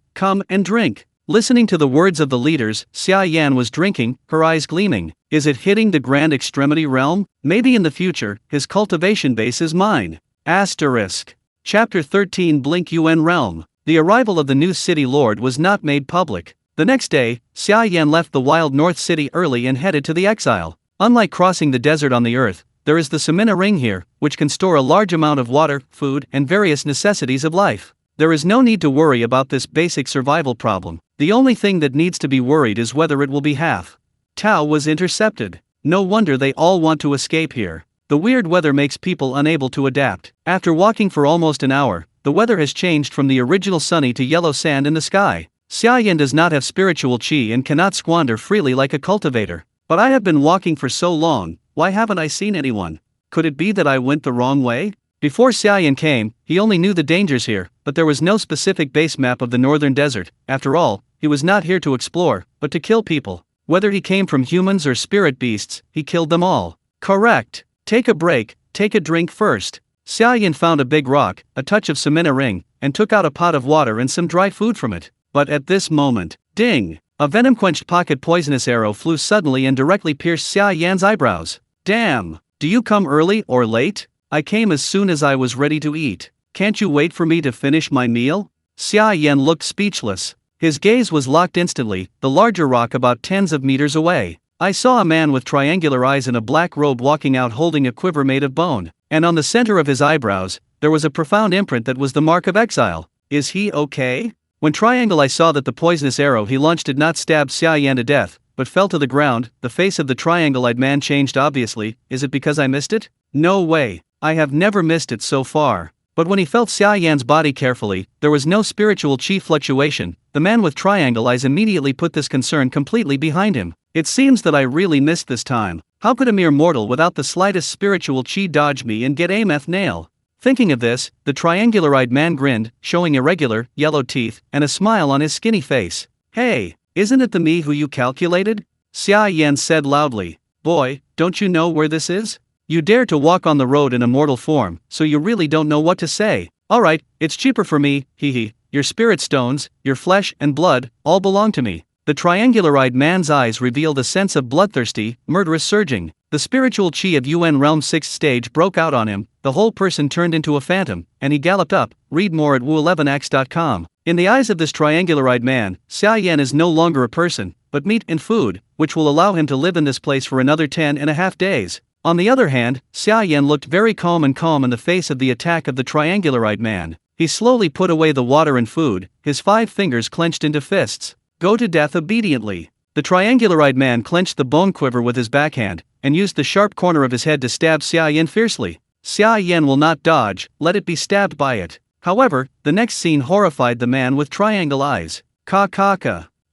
and drink. Listening to the words of the leaders, Xia Yan was drinking, her eyes gleaming. Is it hitting the Grand Extremity Realm? Maybe in the future, his cultivation base is mine. Asterisk. Chapter 13 Blink UN Realm. The arrival of the new city lord was not made public. The next day, Xia Yan left the Wild North City early and headed to the exile. Unlike crossing the desert on the earth, there is the Samina Ring here, which can store a large amount of water, food, and various necessities of life. There is no need to worry about this basic survival problem. The only thing that needs to be worried is whether it will be half. Tao was intercepted. No wonder they all want to escape here. The weird weather makes people unable to adapt. After walking for almost an hour, the weather has changed from the original sunny to yellow sand in the sky. Xia Yan does not have spiritual qi and cannot squander freely like a cultivator. But I have been walking for so long, why haven't I seen anyone? Could it be that I went the wrong way? Before Xia Yan came, he only knew the dangers here, but there was no specific base map of the northern desert. After all, he was not here to explore, but to kill people. Whether he came from humans or spirit beasts, he killed them all. Correct. Take a break, take a drink first. Xia Yan found a big rock, a touch of cement ring, and took out a pot of water and some dry food from it. But at this moment, ding! A venom-quenched pocket poisonous arrow flew suddenly and directly pierced Xia Yan's eyebrows. Damn! Do you come early or late? I came as soon as I was ready to eat. Can't you wait for me to finish my meal? Xia Yan looked speechless. His gaze was locked instantly, the larger rock about tens of meters away. I saw a man with triangular eyes in a black robe walking out holding a quiver made of bone, and on the center of his eyebrows, there was a profound imprint that was the mark of exile. Is he okay? When Triangle I saw that the poisonous arrow he launched did not stab Xia Yan to death, but fell to the ground, the face of the triangle-eyed man changed obviously. Is it because I missed it? No way, I have never missed it so far. But when he felt Xia Yan's body carefully, there was no spiritual chi fluctuation. The man with triangle eyes immediately put this concern completely behind him. It seems that I really missed this time. How could a mere mortal without the slightest spiritual chi dodge me and get a meth nail? Thinking of this, the triangular-eyed man grinned, showing irregular, yellow teeth, and a smile on his skinny face. Hey, isn't it the me who you calculated? Xia Yan said loudly. Boy, don't you know where this is? You dare to walk on the road in a mortal form, so you really don't know what to say. Alright, it's cheaper for me, hee. Your spirit stones, your flesh and blood, all belong to me. The triangular-eyed man's eyes revealed a sense of bloodthirsty, murderous surging. The spiritual chi of UN Realm 6th stage broke out on him, the whole person turned into a phantom, and he galloped up. Read more at wu11x.com. In the eyes of this triangular-eyed man, Xia Yan is no longer a person, but meat and food, which will allow him to live in this place for another 10.5 days. On the other hand, Xia Yan looked very calm in the face of the attack of the triangular-eyed man. He slowly put away the water and food, his 5 fingers clenched into fists. Go to death obediently. The triangular-eyed man clenched the bone quiver with his backhand, and used the sharp corner of his head to stab Xia Yan fiercely. Xia Yan will not dodge, let it be stabbed by it. However, the next scene horrified the man with triangle eyes. Ka.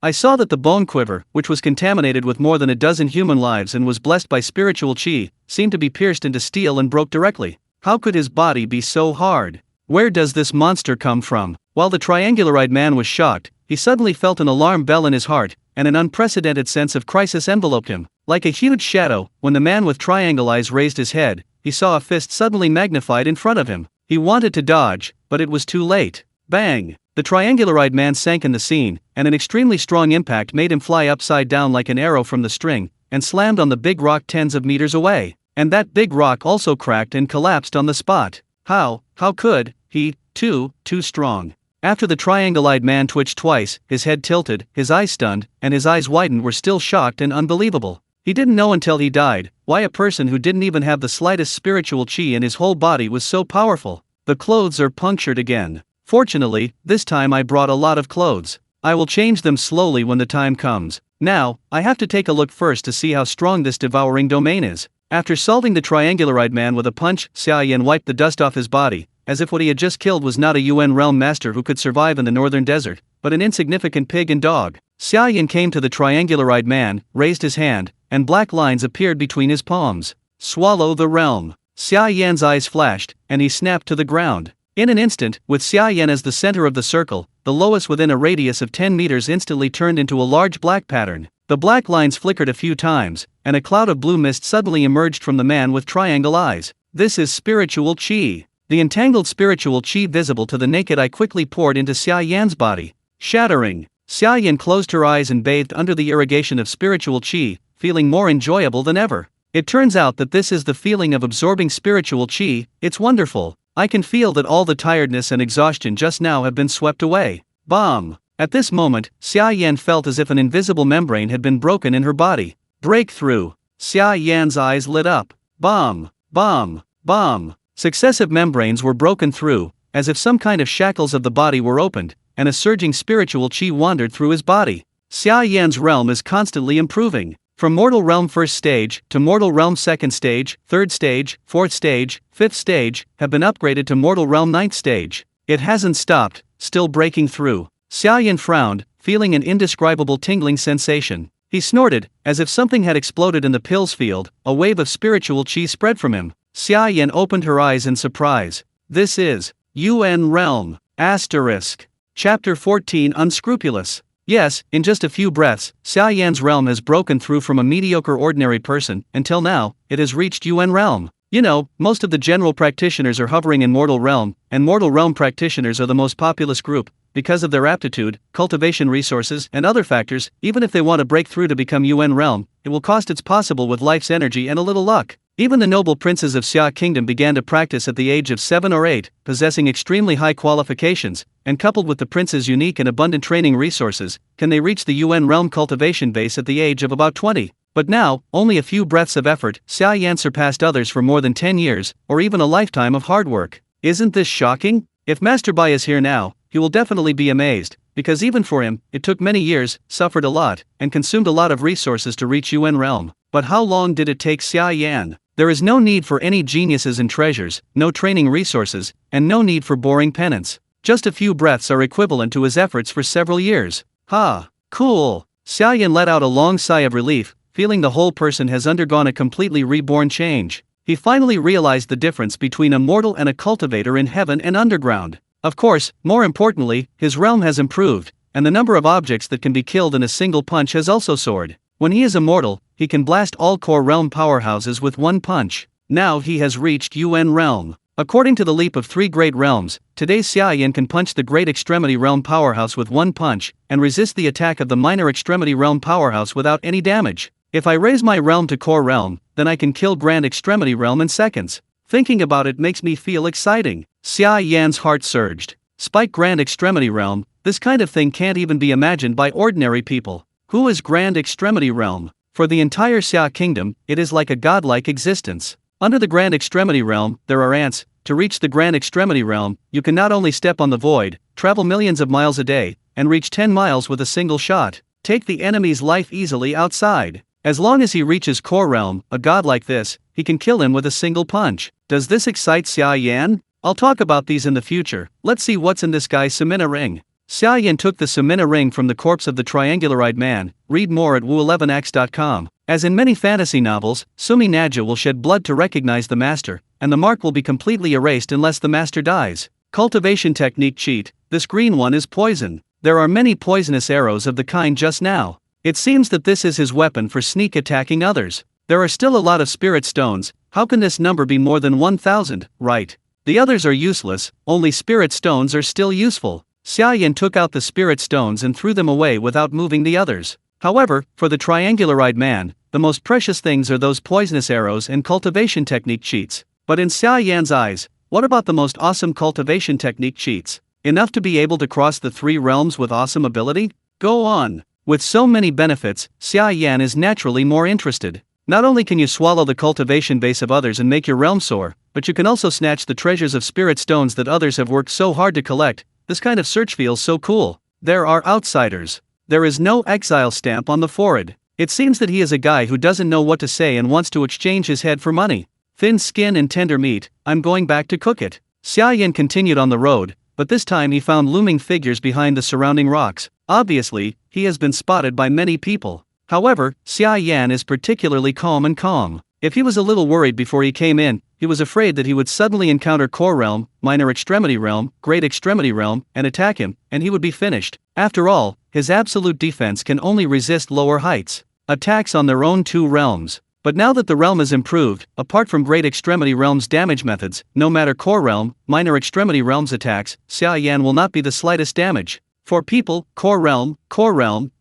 I saw that the bone quiver, which was contaminated with more than a dozen human lives and was blessed by spiritual chi, seemed to be pierced into steel and broke directly. How could his body be so hard? Where does this monster come from? While the triangular-eyed man was shocked, he suddenly felt an alarm bell in his heart, and an unprecedented sense of crisis enveloped him. Like a huge shadow, when the man with triangle eyes raised his head, he saw a fist suddenly magnified in front of him. He wanted to dodge, but it was too late. Bang! The triangular-eyed man sank in the scene, and an extremely strong impact made him fly upside down like an arrow from the string, and slammed on the big rock tens of meters away. And that big rock also cracked and collapsed on the spot. How could he, too strong? After the triangle-eyed man twitched twice, his head tilted, his eyes stunned, and his eyes widened were still shocked and unbelievable. He didn't know until he died, why a person who didn't even have the slightest spiritual chi in his whole body was so powerful. The clothes are punctured again. Fortunately, this time I brought a lot of clothes. I will change them slowly when the time comes. Now, I have to take a look first to see how strong this devouring domain is. After solving the triangular-eyed man with a punch, Xia Yan wiped the dust off his body, as if what he had just killed was not a UN realm master who could survive in the northern desert, but an insignificant pig and dog. Xia Yan came to the triangular-eyed man, raised his hand, and black lines appeared between his palms. Swallow the realm. Xia Yan's eyes flashed, and he snapped to the ground. In an instant, with Xia Yan as the center of the circle, the lowest within a radius of 10 meters instantly turned into a large black pattern. The black lines flickered a few times, and a cloud of blue mist suddenly emerged from the man with triangle eyes. This is spiritual chi. The entangled spiritual chi visible to the naked eye quickly poured into Xia Yan's body. Shattering. Xia Yan closed her eyes and bathed under the irrigation of spiritual chi, feeling more enjoyable than ever. It turns out that this is the feeling of absorbing spiritual chi. It's wonderful. I can feel that all the tiredness and exhaustion just now have been swept away. Bomb! At this moment, Xia Yan felt as if an invisible membrane had been broken in her body. Breakthrough! Xia Yan's eyes lit up. Bomb! Bomb! Bomb! Successive membranes were broken through, as if some kind of shackles of the body were opened, and a surging spiritual chi wandered through his body. Xia Yan's realm is constantly improving. From Mortal Realm 1st stage to Mortal Realm 2nd stage, 3rd stage, 4th stage, 5th stage, have been upgraded to Mortal Realm 9th stage. It hasn't stopped, still breaking through. Xia Yan frowned, feeling an indescribable tingling sensation. He snorted, as if something had exploded in the pills field, a wave of spiritual chi spread from him. Xia Yan opened her eyes in surprise. This is UN Realm. Asterisk. Chapter 14 Unscrupulous. Yes, in just a few breaths, Xia Yan's realm has broken through from a mediocre ordinary person, until now, it has reached UN realm. You know, most of the general practitioners are hovering in mortal realm, and mortal realm practitioners are the most populous group, because of their aptitude, cultivation resources, and other factors. Even if they want to break through to become UN realm, it will cost its possible with life's energy and a little luck. Even the noble princes of Xia Kingdom began to practice at the age of 7 or 8, possessing extremely high qualifications, and coupled with the prince's unique and abundant training resources, can they reach the UN realm cultivation base at the age of about 20. But now, only a few breaths of effort, Xia Yan surpassed others for more than 10 years, or even a lifetime of hard work. Isn't this shocking? If Master Bai is here now, he will definitely be amazed, because even for him, it took many years, suffered a lot, and consumed a lot of resources to reach UN realm. But how long did it take Xia Yan? There is no need for any geniuses and treasures, no training resources, and no need for boring penance. Just a few breaths are equivalent to his efforts for several years. Ha! Cool! Xia Yan let out a long sigh of relief, feeling the whole person has undergone a completely reborn change. He finally realized the difference between a mortal and a cultivator in heaven and underground. Of course, more importantly, his realm has improved, and the number of objects that can be killed in a single punch has also soared. When he is immortal, he can blast all core realm powerhouses with one punch. Now he has reached UN realm. According to the leap of 3 great realms, today's Xia Yan can punch the great extremity realm powerhouse with one punch, and resist the attack of the minor extremity realm powerhouse without any damage. If I raise my realm to core realm, then I can kill grand extremity realm in seconds. Thinking about it makes me feel exciting. Xia Yan's heart surged. Spike grand extremity realm, this kind of thing can't even be imagined by ordinary people. Who is grand extremity realm? For the entire Xia kingdom, it is like a godlike existence. Under the grand extremity realm, there are ants. To reach the grand extremity realm, you can not only step on the void, travel millions of miles a day, and reach 10 miles with a single shot. Take the enemy's life easily outside. As long as he reaches core realm, a god like this, he can kill him with a single punch. Does this excite Xia Yan? I'll talk about these in the future. Let's see what's in this guy's Samina ring. Xia Yan took the Samina ring from the corpse of the triangular-eyed man. Read more at wu11x.com. As in many fantasy novels, Sumi Naja will shed blood to recognize the master, and the mark will be completely erased unless the master dies. Cultivation technique cheat. This green one is poison. There are many poisonous arrows of the kind just now. It seems that this is his weapon for sneak attacking others. There are still a lot of spirit stones. How can this number be more than 1000, right? The others are useless, only spirit stones are still useful. Xia Yan took out the spirit stones and threw them away without moving the others. However, for the triangular-eyed man, the most precious things are those poisonous arrows and cultivation technique cheats. But in Xia Yan's eyes, what about the most awesome cultivation technique cheats? Enough to be able to cross the 3 realms with awesome ability? Go on! With so many benefits, Xia Yan is naturally more interested. Not only can you swallow the cultivation base of others and make your realm soar, but you can also snatch the treasures of spirit stones that others have worked so hard to collect. This kind of search feels so cool. There are outsiders. There is no exile stamp on the forehead. It seems that he is a guy who doesn't know what to say and wants to exchange his head for money. Thin skin and tender meat, I'm going back to cook it. Xia Yan continued on the road, but this time he found looming figures behind the surrounding rocks. Obviously, he has been spotted by many people. However, Xia Yan is particularly calm. If he was a little worried before he came in, he was afraid that he would suddenly encounter core realm, minor extremity realm, great extremity realm, and attack him, and he would be finished. After all, his absolute defense can only resist lower heights. Attacks on their own 2 realms. But now that the realm is improved, apart from great extremity realm's damage methods, no matter core realm, minor extremity realm's attacks, Xia Yan will not be the slightest damage. For people, core realm,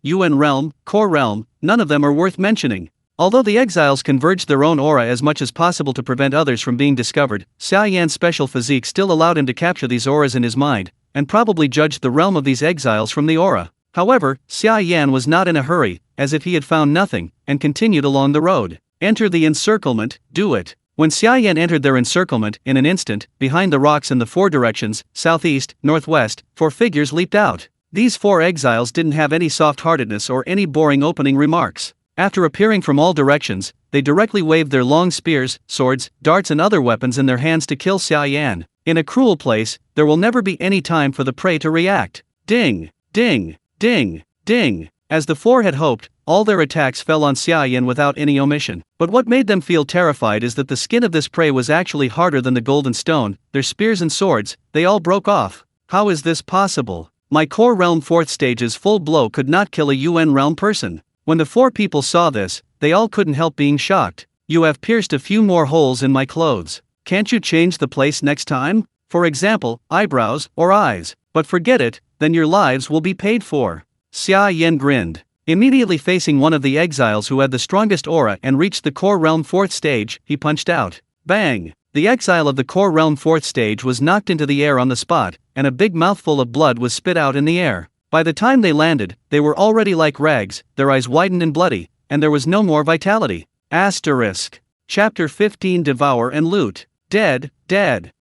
UN realm, core realm, none of them are worth mentioning. Although the exiles converged their own aura as much as possible to prevent others from being discovered, Xia Yan's special physique still allowed him to capture these auras in his mind, and probably judged the realm of these exiles from the aura. However, Xia Yan was not in a hurry, as if he had found nothing, and continued along the road. Enter the encirclement, do it. When Xia Yan entered their encirclement, in an instant, behind the rocks in the 4 directions, southeast, northwest, 4 figures leaped out. These 4 exiles didn't have any soft-heartedness or any boring opening remarks. After appearing from all directions, they directly waved their long spears, swords, darts and other weapons in their hands to kill Xia Yan. In a cruel place, there will never be any time for the prey to react. Ding! Ding! Ding! Ding! As the 4 had hoped, all their attacks fell on Xia Yan without any omission. But what made them feel terrified is that the skin of this prey was actually harder than the golden stone. Their spears and swords, they all broke off. How is this possible? My core realm 4th stage's full blow could not kill a UN realm person. When the 4 people saw this, they all couldn't help being shocked. You have pierced a few more holes in my clothes. Can't you change the place next time? For example, eyebrows or eyes. But forget it, then your lives will be paid for. Xia Yan grinned. Immediately facing one of the exiles who had the strongest aura and reached the core realm 4th stage, he punched out. Bang! The exile of the core realm 4th stage was knocked into the air on the spot, and a big mouthful of blood was spit out in the air. By the time they landed, they were already like rags, their eyes widened and bloody, and there was no more vitality. Asterisk. Chapter 15 Devour and Loot. Dead.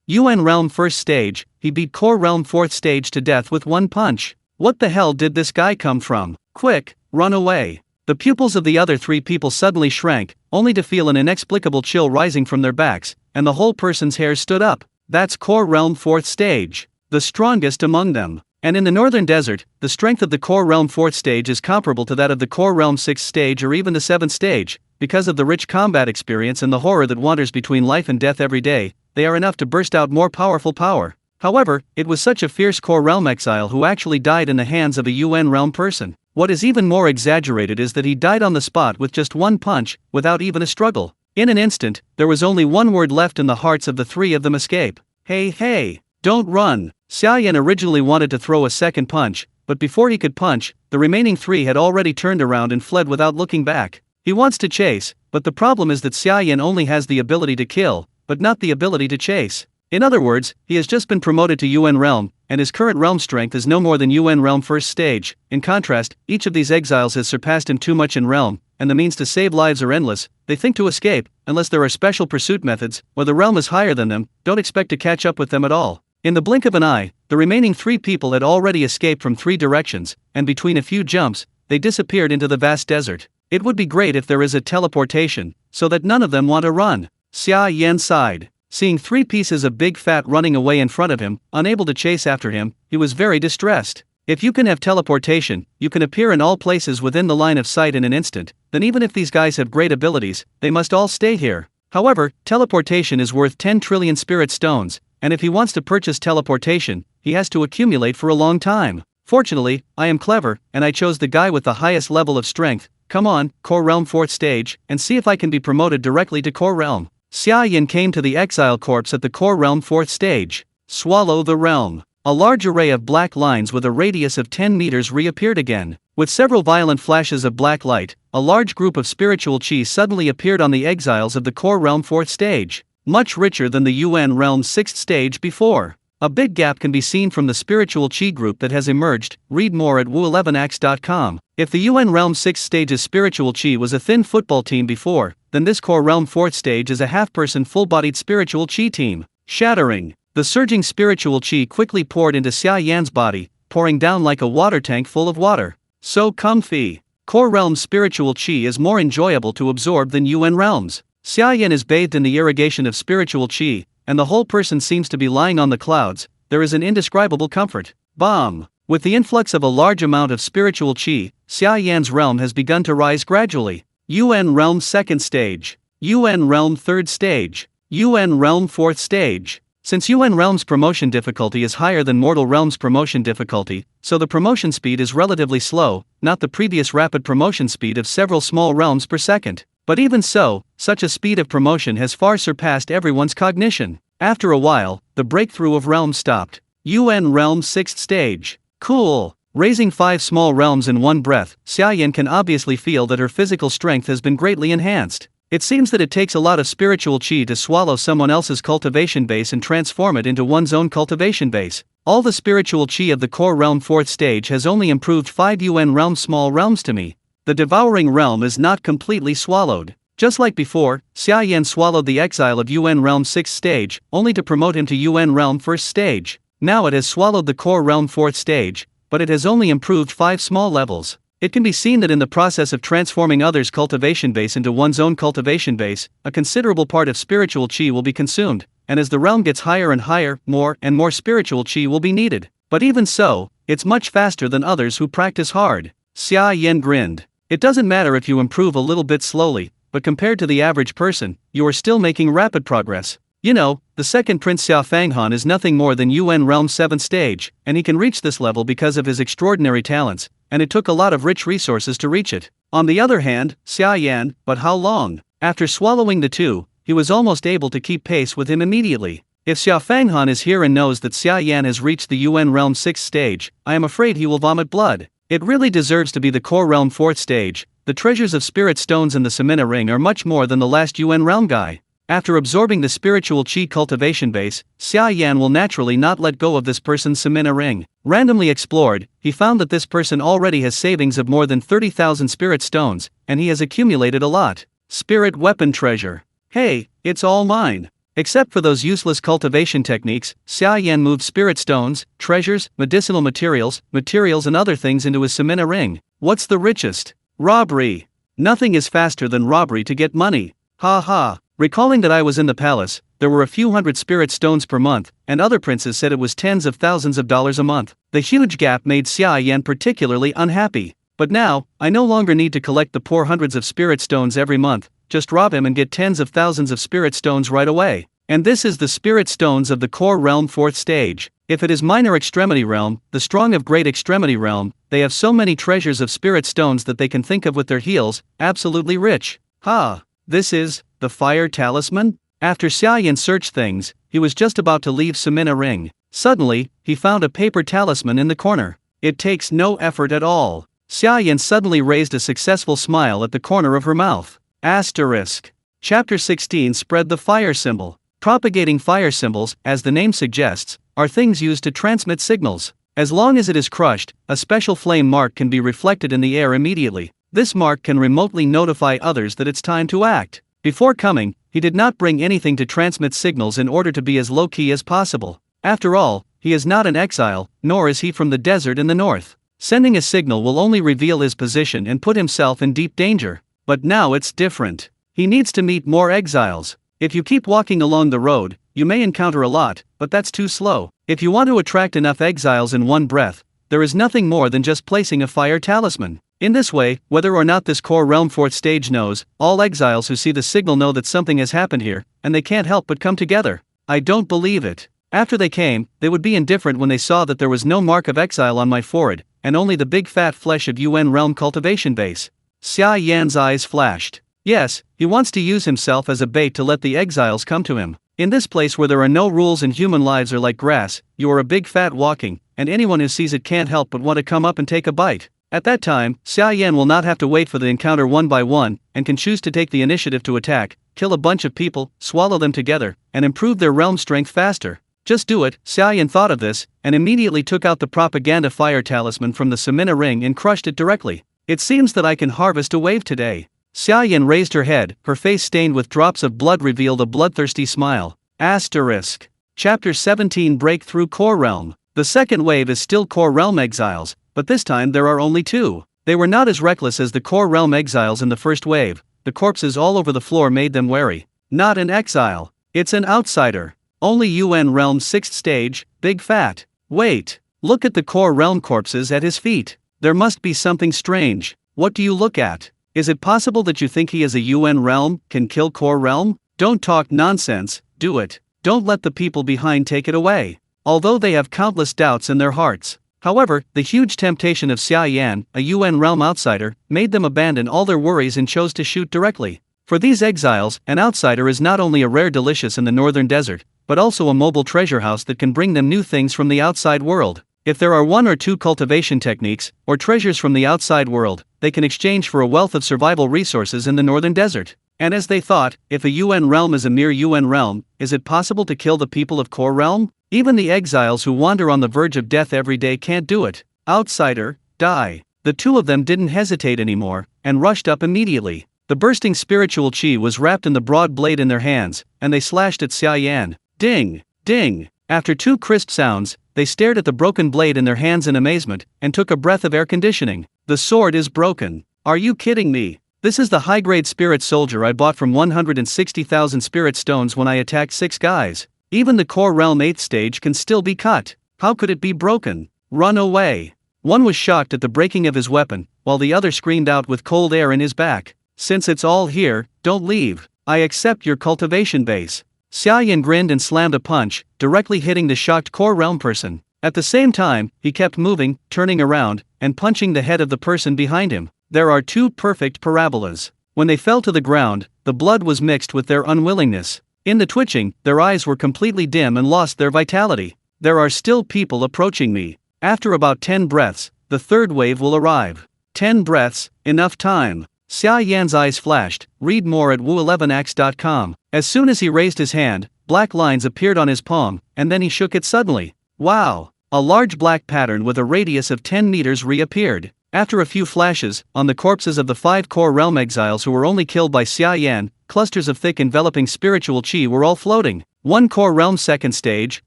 UN realm 1st stage, he beat core realm 4th stage to death with one punch. What the hell did this guy come from? Quick, run away. The pupils of the other 3 people suddenly shrank, only to feel an inexplicable chill rising from their backs, and the whole person's hair stood up. That's core realm 4th stage. The strongest among them. And in the northern desert, the strength of the core realm 4th stage is comparable to that of the core realm 6th stage or even the 7th stage. Because of the rich combat experience and the horror that wanders between life and death every day, they are enough to burst out more powerful power. However, it was such a fierce core realm exile who actually died in the hands of a UN realm person. What is even more exaggerated is that he died on the spot with just one punch, without even a struggle. In an instant, there was only one word left in the hearts of the 3 of them: escape. Hey, don't run. Xia Yan originally wanted to throw a second punch, but before he could punch, the remaining 3 had already turned around and fled without looking back. He wants to chase, but the problem is that Xia Yan only has the ability to kill, but not the ability to chase. In other words, he has just been promoted to UN realm, and his current realm strength is no more than UN realm 1st stage. In contrast, each of these exiles has surpassed him too much in realm, and the means to save lives are endless. They think to escape, unless there are special pursuit methods, or the realm is higher than them, don't expect to catch up with them at all. In the blink of an eye, the remaining 3 people had already escaped from 3 directions, and between a few jumps, they disappeared into the vast desert. It would be great if there is a teleportation, so that none of them want to run. Xia Yan sighed. Seeing 3 pieces of big fat running away in front of him, unable to chase after him, he was very distressed. If you can have teleportation, you can appear in all places within the line of sight in an instant, then even if these guys have great abilities, they must all stay here. However, teleportation is worth 10 trillion spirit stones, and if he wants to purchase teleportation, he has to accumulate for a long time. Fortunately, I am clever, and I chose the guy with the highest level of strength. Come on, core realm 4th stage, and see if I can be promoted directly to core realm. Xia Yan came to the exile corpse at the core realm 4th stage. Swallow the realm. A large array of black lines with a radius of 10 meters reappeared again. With several violent flashes of black light, a large group of spiritual chi suddenly appeared on the exiles of the core realm 4th stage. Much richer than the UN realm 6th stage before. A big gap can be seen from the spiritual chi group that has emerged. Read more at wu11ax.com. If the UN realm 6th stage's spiritual chi was a thin football team before, then this core realm 4th stage is a half-person full-bodied spiritual chi team. Shattering. The surging spiritual chi quickly poured into Xia Yan's body, pouring down like a water tank full of water. So comfy. Core realm spiritual chi is more enjoyable to absorb than UN realms. Xia Yan is bathed in the irrigation of spiritual chi, and the whole person seems to be lying on the clouds. There is an indescribable comfort. Bomb. With the influx of a large amount of spiritual chi, Xia Yan's realm has begun to rise gradually. UN realm 2nd stage. UN realm 3rd stage. UN realm 4th stage. Since UN realm's promotion difficulty is higher than mortal realm's promotion difficulty, so the promotion speed is relatively slow, not the previous rapid promotion speed of several small realms per second. But even so, such a speed of promotion has far surpassed everyone's cognition. After a while, the breakthrough of realms stopped. UN realm 6th stage. Cool. Raising 5 small realms in one breath, Xia Yan can obviously feel that her physical strength has been greatly enhanced. It seems that it takes a lot of spiritual chi to swallow someone else's cultivation base and transform it into one's own cultivation base. All the spiritual chi of the core realm 4th stage has only improved 5 UN realm small realms to me. The devouring realm is not completely swallowed. Just like before, Xia Yan swallowed the exile of UN realm 6th stage, only to promote him to UN realm 1st stage. Now it has swallowed the core realm 4th stage, but it has only improved 5 small levels. It can be seen that in the process of transforming others' cultivation base into one's own cultivation base, a considerable part of spiritual chi will be consumed, and as the realm gets higher and higher, more and more spiritual chi will be needed. But even so, it's much faster than others who practice hard. Xia Yan grinned. It doesn't matter if you improve a little bit slowly, but compared to the average person, you are still making rapid progress. You know, the second Prince Xia Fanghan is nothing more than UN Realm 7th stage, and he can reach this level because of his extraordinary talents, and it took a lot of rich resources to reach it. On the other hand, Xia Yan, but how long? After swallowing the two, he was almost able to keep pace with him immediately. If Xia Fanghan is here and knows that Xia Yan has reached the UN Realm 6th stage, I am afraid he will vomit blood. It really deserves to be the Core Realm 4th stage. The treasures of Spirit Stones in the Samina Ring are much more than the last UN Realm guy. After absorbing the spiritual chi cultivation base, Xia Yan will naturally not let go of this person's Samina Ring. Randomly explored, he found that this person already has savings of more than 30,000 Spirit Stones, and he has accumulated a lot. Spirit Weapon Treasure. Hey, it's all mine. Except for those useless cultivation techniques, Xia Yan moved Spirit Stones, treasures, medicinal materials, and other things into his Samina Ring. What's the richest? Robbery. Nothing is faster than robbery to get money. Ha ha. Recalling that I was in the palace, there were a few hundred Spirit Stones per month, and other princes said it was tens of thousands of dollars a month. The huge gap made Xia Yan particularly unhappy. But now, I no longer need to collect the poor hundreds of Spirit Stones every month, just rob him and get tens of thousands of Spirit Stones right away. And this is the Spirit Stones of the Core Realm 4th stage. If it is Minor Extremity Realm, the Strong of Great Extremity Realm, they have so many treasures of Spirit Stones that they can think of with their heels, absolutely rich. Ha! This is the Fire Talisman? After Xia Yan searched things, he was just about to leave Samina Ring. Suddenly, he found a paper talisman in the corner. It takes no effort at all. Xia Yan suddenly raised a successful smile at the corner of her mouth. Asterisk. Chapter 16 Spread the Fire Symbol. Propagating fire symbols, as the name suggests, are things used to transmit signals. As long as it is crushed, a special flame mark can be reflected in the air immediately. This mark can remotely notify others that it's time to act. Before coming, he did not bring anything to transmit signals in order to be as low-key as possible. After all, he is not an exile, nor is he from the desert in the north. Sending a signal will only reveal his position and put himself in deep danger. But now it's different. He needs to meet more exiles. If you keep walking along the road, you may encounter a lot, but that's too slow. If you want to attract enough exiles in one breath, there is nothing more than just placing a fire talisman. In this way, whether or not this Core Realm 4th stage knows, all exiles who see the signal know that something has happened here, and they can't help but come together. I don't believe it. After they came, they would be indifferent when they saw that there was no mark of exile on my forehead, and only the big fat flesh of UN Realm cultivation base. Xia Yan's eyes flashed. Yes, he wants to use himself as a bait to let the exiles come to him. In this place where there are no rules and human lives are like grass, you are a big fat walking, and anyone who sees it can't help but want to come up and take a bite. At that time, Xia Yan will not have to wait for the encounter one by one, and can choose to take the initiative to attack, kill a bunch of people, swallow them together, and improve their realm strength faster. Just do it. Xia Yan thought of this, and immediately took out the propaganda fire talisman from the Samina Ring and crushed it directly. It seems that I can harvest a wave today. Xia Yan raised her head, her face stained with drops of blood revealed a bloodthirsty smile. Asterisk. Chapter 17 Breakthrough Core Realm. The second wave is still Core Realm exiles, but this time there are only two. They were not as reckless as the Core Realm exiles in the first wave. The corpses all over the floor made them wary. Not an exile. It's an outsider. Only UN Realm 6th stage, big fat. Wait. Look at the Core Realm corpses at his feet. There must be something strange. What do you look at? Is it possible that you think he is a UN Realm, can kill Core Realm? Don't talk nonsense, do it. Don't let the people behind take it away. Although they have countless doubts in their hearts. However, the huge temptation of Xia Yan, a UN Realm outsider, made them abandon all their worries and chose to shoot directly. For these exiles, an outsider is not only a rare delicious in the northern desert, but also a mobile treasure house that can bring them new things from the outside world. If there are one or two cultivation techniques, or treasures from the outside world, they can exchange for a wealth of survival resources in the northern desert. And as they thought, if a UN Realm is a mere UN Realm, is it possible to kill the people of Core Realm? Even the exiles who wander on the verge of death every day can't do it. Outsider, die. The two of them didn't hesitate anymore, and rushed up immediately. The bursting spiritual chi was wrapped in the broad blade in their hands, and they slashed at Xia Yan. Ding! Ding! After two crisp sounds, they stared at the broken blade in their hands in amazement, and took a breath of air conditioning. The sword is broken. Are you kidding me? This is the high-grade spirit soldier I bought from 160,000 spirit stones when I attacked 6 guys. Even the Core Realm 8th stage can still be cut. How could it be broken? Run away. One was shocked at the breaking of his weapon, while the other screamed out with cold air in his back. Since it's all here, don't leave. I accept your cultivation base. Xia Yan grinned and slammed a punch, directly hitting the shocked core realm person. At the same time, he kept moving, turning around, and punching the head of the person behind him. There are two perfect parabolas. When they fell to the ground, the blood was mixed with their unwillingness. In the twitching, their eyes were completely dim and lost their vitality. There are still people approaching me. After about 10 breaths, the third wave will arrive. 10 breaths, enough time. Xia Yan's eyes flashed. Read more at wu11ax.com. As soon as he raised his hand, black lines appeared on his palm, and then he shook it suddenly. Wow! A large black pattern with a radius of 10 meters reappeared. After a few flashes, on the corpses of the 5 core realm exiles who were only killed by Xia Yan, clusters of thick enveloping spiritual chi were all floating. 1 core realm 2nd stage,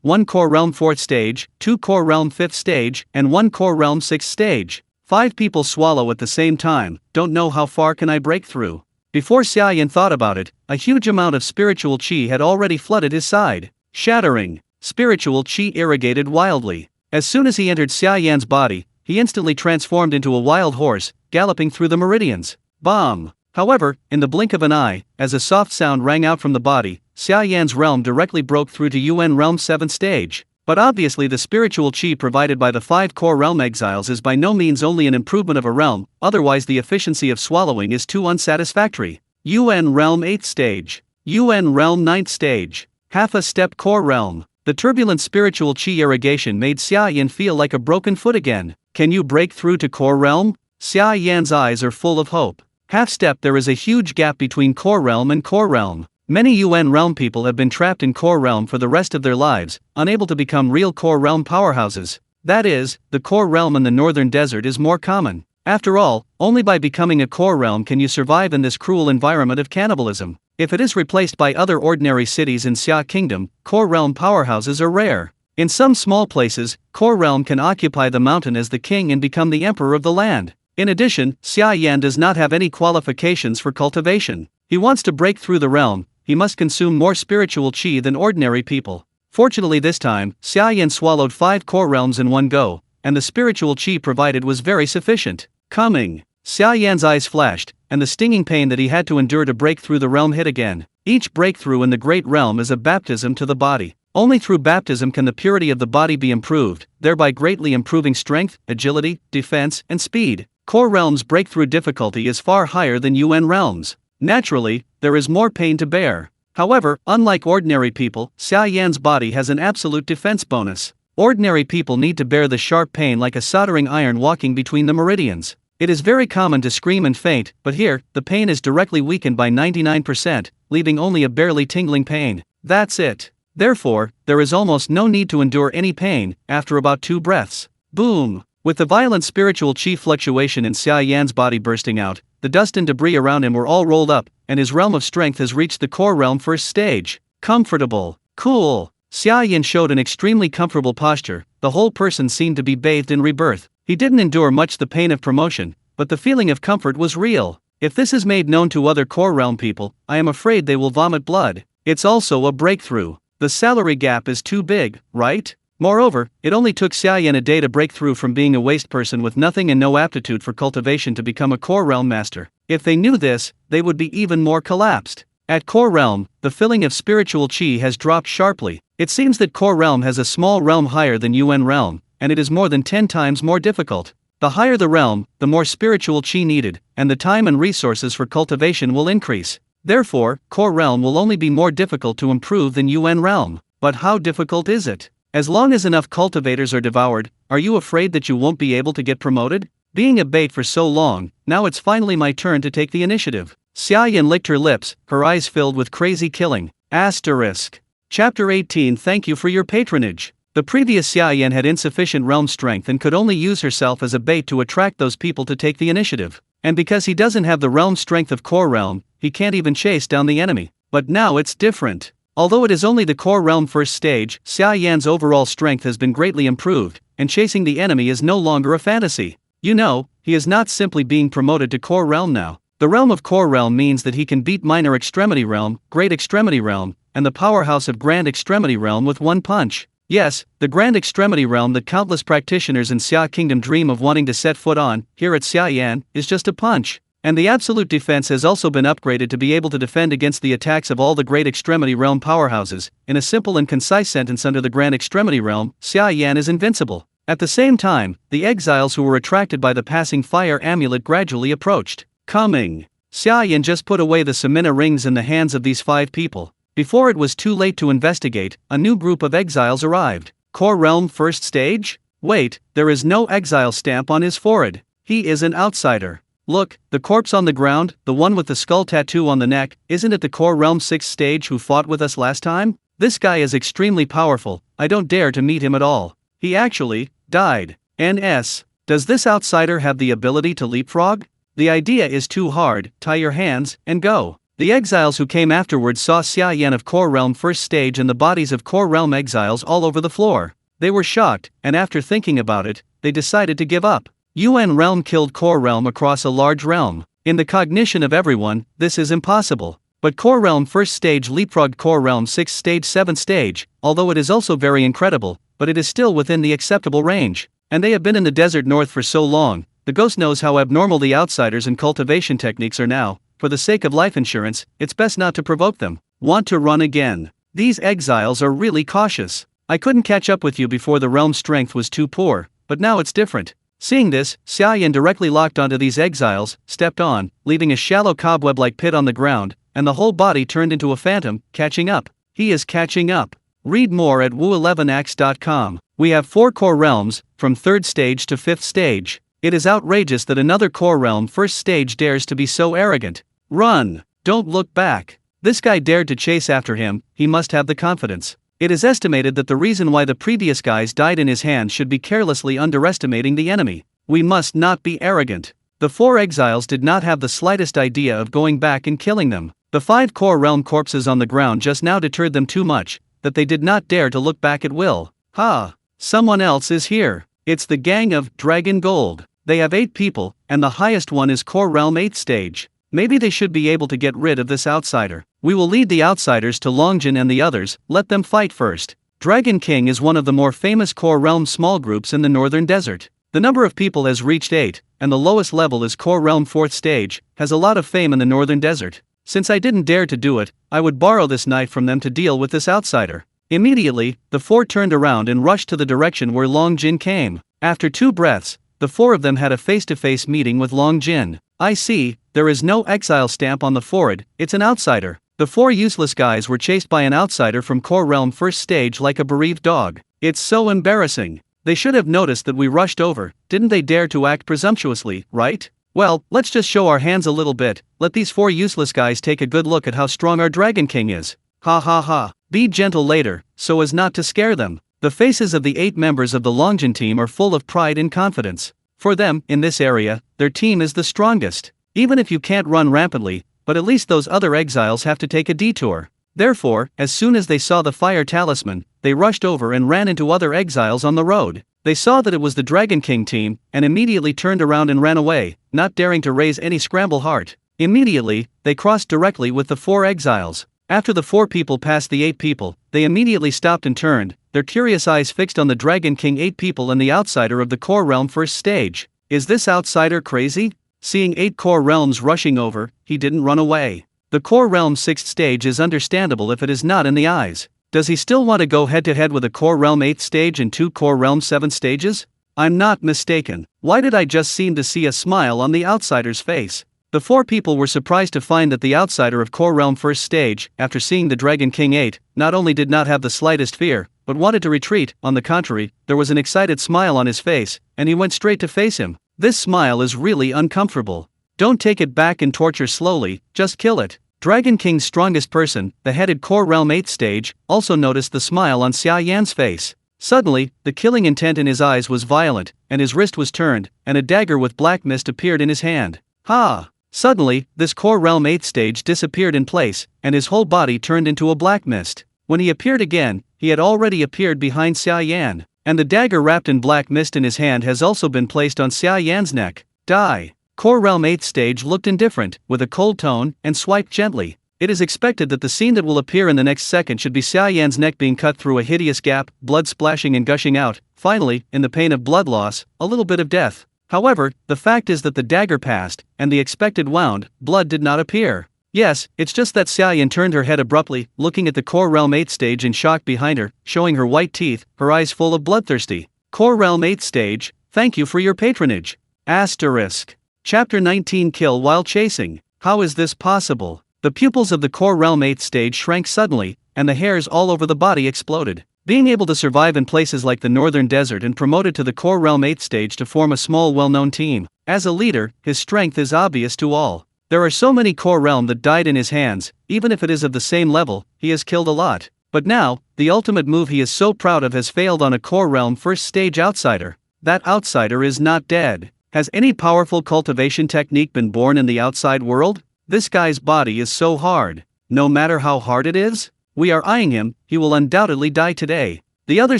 1 core realm 4th stage, 2 core realm 5th stage, and 1 core realm 6th stage. 5 people swallow at the same time. Don't know how far can I break through. Before Xia Yan thought about it, a huge amount of spiritual chi had already flooded his side. Shattering. Spiritual chi irrigated wildly. As soon as he entered Xia Yan's body, he instantly transformed into a wild horse, galloping through the meridians. Bomb! However, in the blink of an eye, as a soft sound rang out from the body, Xia Yan's realm directly broke through to UN Realm 7th stage. But obviously the spiritual chi provided by the 5 core realm exiles is by no means only an improvement of a realm, otherwise the efficiency of swallowing is too unsatisfactory. UN Realm 8th stage. UN Realm 9th stage. Half a step core realm. The turbulent spiritual chi irrigation made Xia Yan feel like a broken foot again. Can you break through to core realm? Xia Yan's eyes are full of hope. Half step. There is a huge gap between core realm and core realm. Many UN realm people have been trapped in core realm for the rest of their lives, unable to become real core realm powerhouses. That is, the core realm in the northern desert is more common. After all, only by becoming a core realm can you survive in this cruel environment of cannibalism. If it is replaced by other ordinary cities in Xia Kingdom, core realm powerhouses are rare. In some small places, core realm can occupy the mountain as the king and become the emperor of the land. In addition, Xia Yan does not have any qualifications for cultivation. He wants to break through the realm. He must consume more spiritual chi than ordinary people. Fortunately this time, Xia Yan swallowed 5 core realms in one go, and the spiritual chi provided was very sufficient. Coming. Xia Yan's eyes flashed, and the stinging pain that he had to endure to break through the realm hit again. Each breakthrough in the great realm is a baptism to the body. Only through baptism can the purity of the body be improved, thereby greatly improving strength, agility, defense, and speed. Core realms' breakthrough difficulty is far higher than UN realms. Naturally, there is more pain to bear. However, unlike ordinary people, Xia Yan's body has an absolute defense bonus. Ordinary people need to bear the sharp pain like a soldering iron walking between the meridians. It is very common to scream and faint, but here, the pain is directly weakened by 99%, leaving only a barely tingling pain. That's it. Therefore, there is almost no need to endure any pain, after about 2 breaths. Boom! With the violent spiritual chi fluctuation in Xia Yan's body bursting out, the dust and debris around him were all rolled up, and his realm of strength has reached the core realm 1st stage. Comfortable. Cool. Xia Yan showed an extremely comfortable posture. The whole person seemed to be bathed in rebirth. He didn't endure much the pain of promotion, but the feeling of comfort was real. If this is made known to other core realm people, I am afraid they will vomit blood. It's also a breakthrough. The salary gap is too big, right? Moreover, it only took Xia Yan a day to break through from being a waste person with nothing and no aptitude for cultivation to become a core realm master. If they knew this, they would be even more collapsed. At core realm, the filling of spiritual chi has dropped sharply. It seems that core realm has a small realm higher than UN realm, and it is more than 10 times more difficult. The higher the realm, the more spiritual chi needed, and the time and resources for cultivation will increase. Therefore, core realm will only be more difficult to improve than UN realm. But how difficult is it? As long as enough cultivators are devoured, are you afraid that you won't be able to get promoted? Being a bait for so long, now it's finally my turn to take the initiative. Xia Yan licked her lips, her eyes filled with crazy killing. Asterisk. Chapter 18. Thank you for your patronage. The previous Xia Yan had insufficient realm strength and could only use herself as a bait to attract those people to take the initiative. And because he doesn't have the realm strength of core realm, he can't even chase down the enemy. But now it's different. Although it is only the core realm 1st stage, Xia Yan's overall strength has been greatly improved, and chasing the enemy is no longer a fantasy. You know, he is not simply being promoted to core realm now. The realm of core realm means that he can beat minor extremity realm, great extremity realm, and the powerhouse of grand extremity realm with one punch. Yes, the grand extremity realm that countless practitioners in Xia Kingdom dream of wanting to set foot on, here at Xia Yan, is just a punch. And the absolute defense has also been upgraded to be able to defend against the attacks of all the great extremity realm powerhouses. In a simple and concise sentence, under the grand extremity realm, Xia Yan is invincible. At the same time, the exiles who were attracted by the passing fire amulet gradually approached. Coming. Xia Yan just put away the Samina rings in the hands of these 5 people. Before it was too late to investigate, a new group of exiles arrived. Core Realm First Stage? Wait, there is no exile stamp on his forehead. He is an outsider. Look, the corpse on the ground, the one with the skull tattoo on the neck, isn't it the Core Realm 6th Stage who fought with us last time? This guy is extremely powerful, I don't dare to meet him at all. He actually died. NS. Does this outsider have the ability to leapfrog? The idea is too hard, tie your hands, and go. The exiles who came afterwards saw Xia Yan of Core Realm First Stage and the bodies of Core Realm exiles all over the floor. They were shocked, and after thinking about it, they decided to give up. UN Realm killed Core Realm across a large realm. In the cognition of everyone, this is impossible. But Core Realm First Stage leapfrogged Core Realm 6th Stage 7th Stage, although it is also very incredible, but it is still within the acceptable range. And they have been in the desert north for so long, the ghost knows how abnormal the outsiders and cultivation techniques are now. For the sake of life insurance, it's best not to provoke them. Want to run again? These exiles are really cautious. I couldn't catch up with you before the realm's strength was too poor, but now it's different. Seeing this, Xia Yan directly locked onto these exiles, stepped on, leaving a shallow cobweb-like pit on the ground, and the whole body turned into a phantom, catching up. He is catching up. Read more at wu11ax.com. We have 4 core realms, from 3rd stage to 5th stage. It is outrageous that another core realm 1st stage dares to be so arrogant. Run! Don't look back. This guy dared to chase after him, he must have the confidence. It is estimated that the reason why the previous guys died in his hands should be carelessly underestimating the enemy. We must not be arrogant. The 4 exiles did not have the slightest idea of going back and killing them. The 5 core realm corpses on the ground just now deterred them too much, that they did not dare to look back at will. Ha! Someone else is here. It's the gang of Dragon Gold. They have 8 people, and the highest one is Core Realm 8th stage. Maybe they should be able to get rid of this outsider. We will lead the outsiders to Longjin and the others, let them fight first. Dragon King is one of the more famous Core Realm small groups in the northern desert. The number of people has reached 8, and the lowest level is Core Realm 4th stage, has a lot of fame in the northern desert. Since I didn't dare to do it, I would borrow this knife from them to deal with this outsider. Immediately, the 4 turned around and rushed to the direction where Longjin came. After 2 breaths, the 4 of them had a face-to-face meeting with Longjin. I see, there is no exile stamp on the forehead, it's an outsider. The 4 useless guys were chased by an outsider from Core Realm 1st stage like a bereaved dog. It's so embarrassing. They should have noticed that we rushed over, didn't they dare to act presumptuously, right? Well, let's just show our hands a little bit, let these 4 useless guys take a good look at how strong our Dragon King is. Ha ha ha. Be gentle later, so as not to scare them. The faces of the 8 members of the Longjin team are full of pride and confidence. For them, in this area, their team is the strongest. Even if you can't run rampantly, but at least those other exiles have to take a detour. Therefore, as soon as they saw the fire talisman, they rushed over and ran into other exiles on the road. They saw that it was the Dragon King team, and immediately turned around and ran away, not daring to raise any scramble heart. Immediately, they crossed directly with the 4 exiles. After the 4 people passed the 8 people, they immediately stopped and turned, their curious eyes fixed on the Dragon King 8 people and the outsider of the Core Realm 1st stage. Is this outsider crazy? Seeing 8 Core Realms rushing over, he didn't run away. The Core Realm 6th stage is understandable if it is not in the eyes. Does he still want to go head-to-head with a Core Realm 8th stage and 2 Core Realm 7th stages? I'm not mistaken. Why did I just seem to see a smile on the outsider's face? The 4 people were surprised to find that the outsider of Core Realm 1st stage, after seeing the Dragon King 8, not only did not have the slightest fear, but wanted to retreat. On the contrary, there was an excited smile on his face, and he went straight to face him. This smile is really uncomfortable. Don't take it back and torture slowly, just kill it. Dragon King's strongest person, the headed Core Realm 8th stage, also noticed the smile on Xia Yan's face. Suddenly, the killing intent in his eyes was violent, and his wrist was turned, and a dagger with black mist appeared in his hand. Ha! Suddenly, this Core Realm 8th stage disappeared in place, and his whole body turned into a black mist. When he appeared again, he had already appeared behind Xia Yan, and the dagger wrapped in black mist in his hand has also been placed on Xia Yan's neck. Die! Core Realm 8th stage looked indifferent, with a cold tone, and swiped gently. It is expected that the scene that will appear in the next second should be Xia Yan's neck being cut through a hideous gap, blood splashing and gushing out, finally, in the pain of blood loss, a little bit of death. However, the fact is that the dagger passed, and the expected wound blood did not appear. Yes, it's just that Xia Yan turned her head abruptly, looking at the Core Realm 8 stage in shock behind her, showing her white teeth, her eyes full of bloodthirsty. Core Realm 8 stage, thank you for your patronage. Asterisk. Chapter 19 Kill while chasing. How is this possible? The pupils of the Core Realm 8 stage shrank suddenly, and the hairs all over the body exploded. Being able to survive in places like the Northern Desert and promoted to the Core Realm 8 stage to form a small well-known team. As a leader, his strength is obvious to all. There are so many Core Realm that died in his hands, even if it is of the same level, he has killed a lot. But now, the ultimate move he is so proud of has failed on a Core Realm first stage outsider. That outsider is not dead. Has any powerful cultivation technique been born in the outside world? This guy's body is so hard. No matter how hard it is, we are eyeing him, he will undoubtedly die today. The other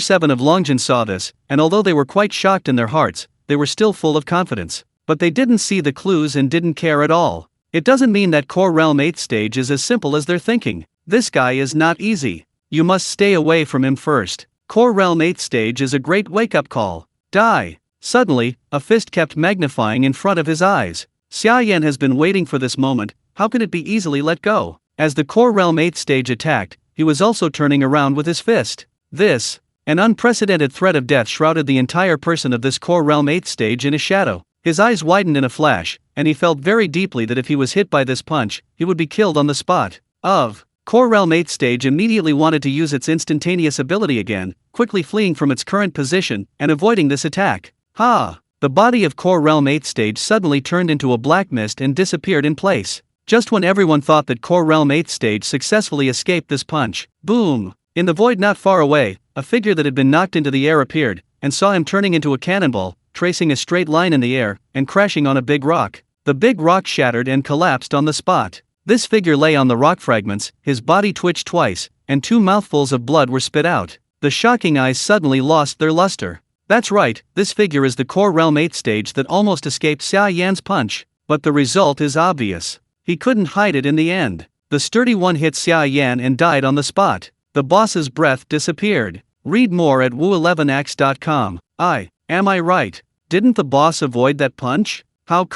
7 of Longjin saw this, and although they were quite shocked in their hearts, they were still full of confidence. But they didn't see the clues and didn't care at all. It doesn't mean that Core Realm 8 stage is as simple as they're thinking. This guy is not easy. You must stay away from him first. Core Realm 8 stage is a great wake-up call. Die. Suddenly, a fist kept magnifying in front of his eyes. Xia Yan has been waiting for this moment, how can it be easily let go? As the Core Realm 8 stage attacked, he was also turning around with his fist. An unprecedented threat of death shrouded the entire person of this Core Realm 8 stage in a shadow. His eyes widened in a flash, and he felt very deeply that if he was hit by this punch, he would be killed on the spot. Core Realm 8 stage immediately wanted to use its instantaneous ability again, quickly fleeing from its current position and avoiding this attack. The body of Core Realm 8 stage suddenly turned into a black mist and disappeared in place. Just when everyone thought that Core Realm 8 stage successfully escaped this punch, boom! In the void not far away, a figure that had been knocked into the air appeared, and saw him turning into a cannonball, tracing a straight line in the air, and crashing on a big rock. The big rock shattered and collapsed on the spot. This figure lay on the rock fragments, his body twitched twice, and 2 mouthfuls of blood were spit out. The shocking eyes suddenly lost their luster. That's right, this figure is the Core Realm 8 stage that almost escaped Xia Yan's punch. But the result is obvious. He couldn't hide it in the end. The sturdy one hit Xia Yan and died on the spot. The boss's breath disappeared. Read more at wu11ax.com. Am I right? Didn't the boss avoid that punch? How